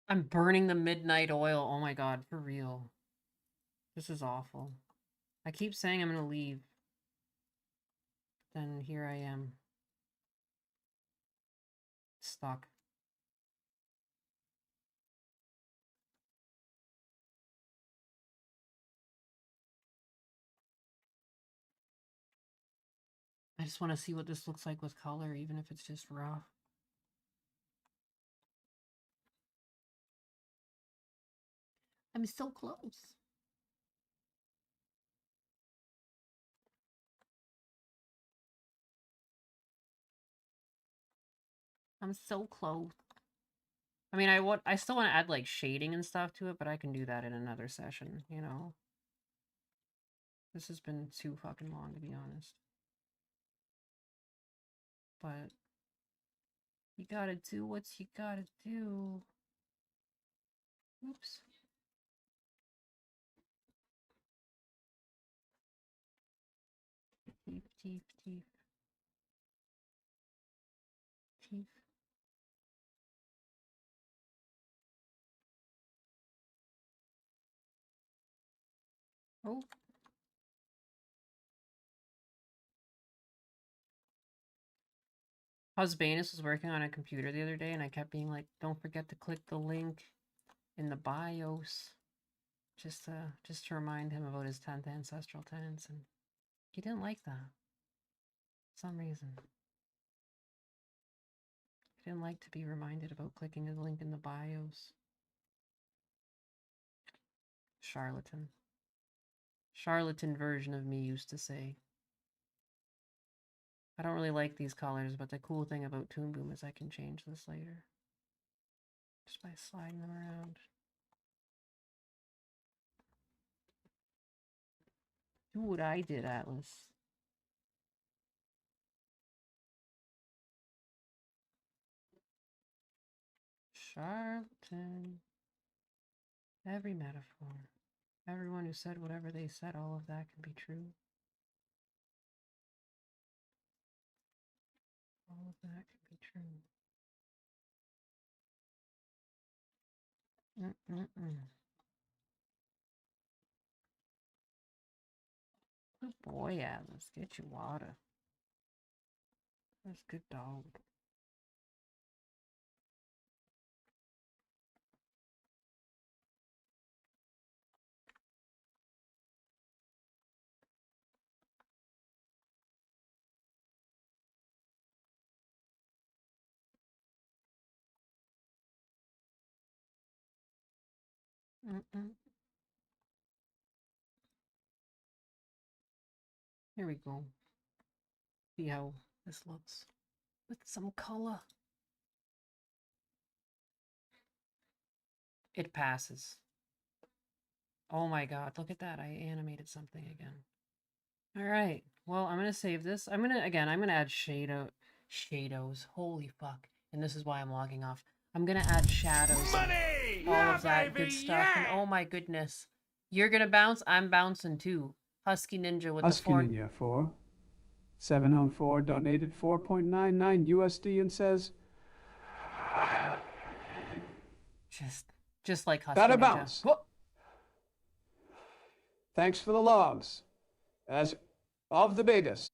I'm burning the midnight oil. Oh my god, for real. This is awful. I keep saying I'm gonna leave. Then here I am. Stuck. I just want to see what this looks like with color, even if it's just rough. I'm so close. I'm so close. I mean, I still want to add like shading and stuff to it, but I can do that in another session, you know. This has been too fucking long, to be honest. But you gotta do what you gotta do. Oops. Teeth, teeth, teeth. Teeth. Oh. Husbanus was working on a computer the other day, and I kept being like, "Don't forget to click the link in the BIOS," just to remind him about his 10th ancestral tenants, and he didn't like that for some reason. He didn't like to be reminded about clicking the link in the BIOS. Charlatan. Charlatan version of me used to say. I don't really like these colors, but the cool thing about Toon Boom is I can change this later. Just by sliding them around. Do what I did, Atlas. Charlatan. Every metaphor. Everyone who said whatever they said, all of that can be true. All of that can be true. Good boy, Atlas. Get you water. That's a good dog. Here we go. See how this looks with some color. It passes. Oh my god, look at that. I animated something again. All right. Well, I'm going to save this. I'm going to add shadows. Holy fuck. And this is why I'm logging off. I'm going to add shadows. Money! All of that good stuff. And oh my goodness. You're going to bounce? I'm bouncing too. Husky Ninja with Husky the 4. Ninja 4. 704 donated 4.99 USD and says, just like Husky gotta Ninja. bounce. Thanks for the logs. As of the betas.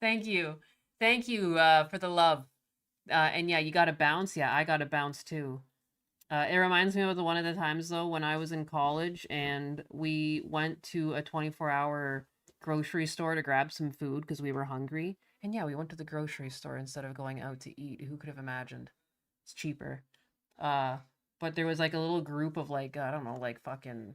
Thank you. Thank you for the love. And yeah, you got to bounce. Yeah, I got to bounce too. It reminds me of one of the times though when I was in college and we went to a 24-hour grocery store to grab some food because we were hungry. And yeah, we went to the grocery store instead of going out to eat. Who could have imagined? It's cheaper. But there was like a little group of like, I don't know, like fucking,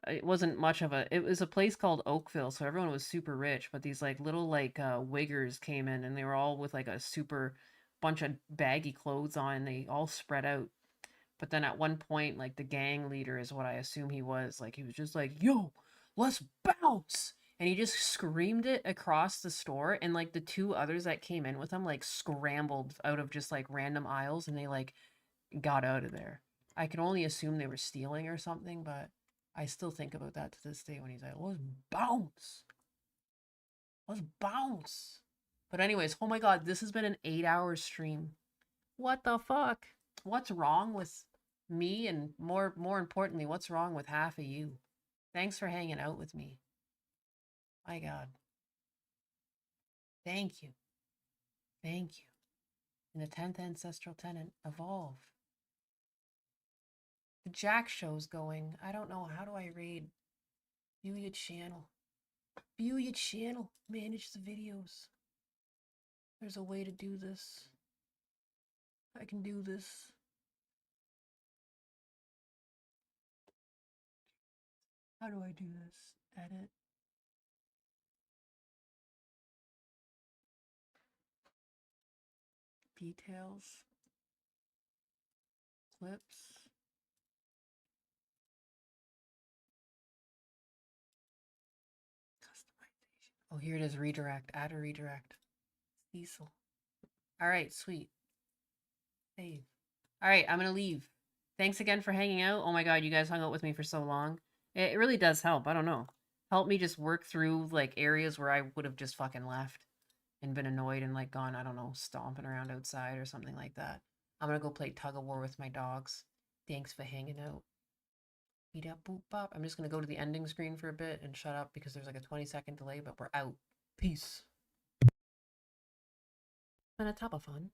it wasn't much of a, it was a place called Oakville, so everyone was super rich, but these like little like wiggers came in and they were all with like a super bunch of baggy clothes on and they all spread out. But then at one point, like the gang leader is what I assume he was, like he was just like, yo, let's bounce. And he just screamed it across the store. And like the two others that came in with him, like scrambled out of just like random aisles and they like got out of there. I can only assume they were stealing or something, but I still think about that to this day when he's like, let's bounce. Let's bounce. But anyways, oh my god, this has been an 8-hour stream. What the fuck? What's wrong with me? And more importantly, what's wrong with half of you? Thanks for hanging out with me. My god. Thank you. Thank you. And the 10th ancestral tenant, evolve. The Jack show's going. I don't know. How do I raid? View your channel. View your channel. Manage the videos. There's a way to do this. I can do this. How do I do this? Edit. Details. Clips. Oh, here it is, redirect. Add a redirect. Cecil. All right, sweet. Save. All right, I'm going to leave. Thanks again for hanging out. Oh my god, you guys hung out with me for so long. It really does help. I don't know. Help me just work through like areas where I would have just fucking left and been annoyed and like gone, I don't know, stomping around outside or something like that. I'm going to go play tug of war with my dogs. Thanks for hanging out. Beat up, boop, bop. I'm just going to go to the ending screen for a bit and shut up because there's like a 20-second delay, but we're out. Peace. been a top of fun.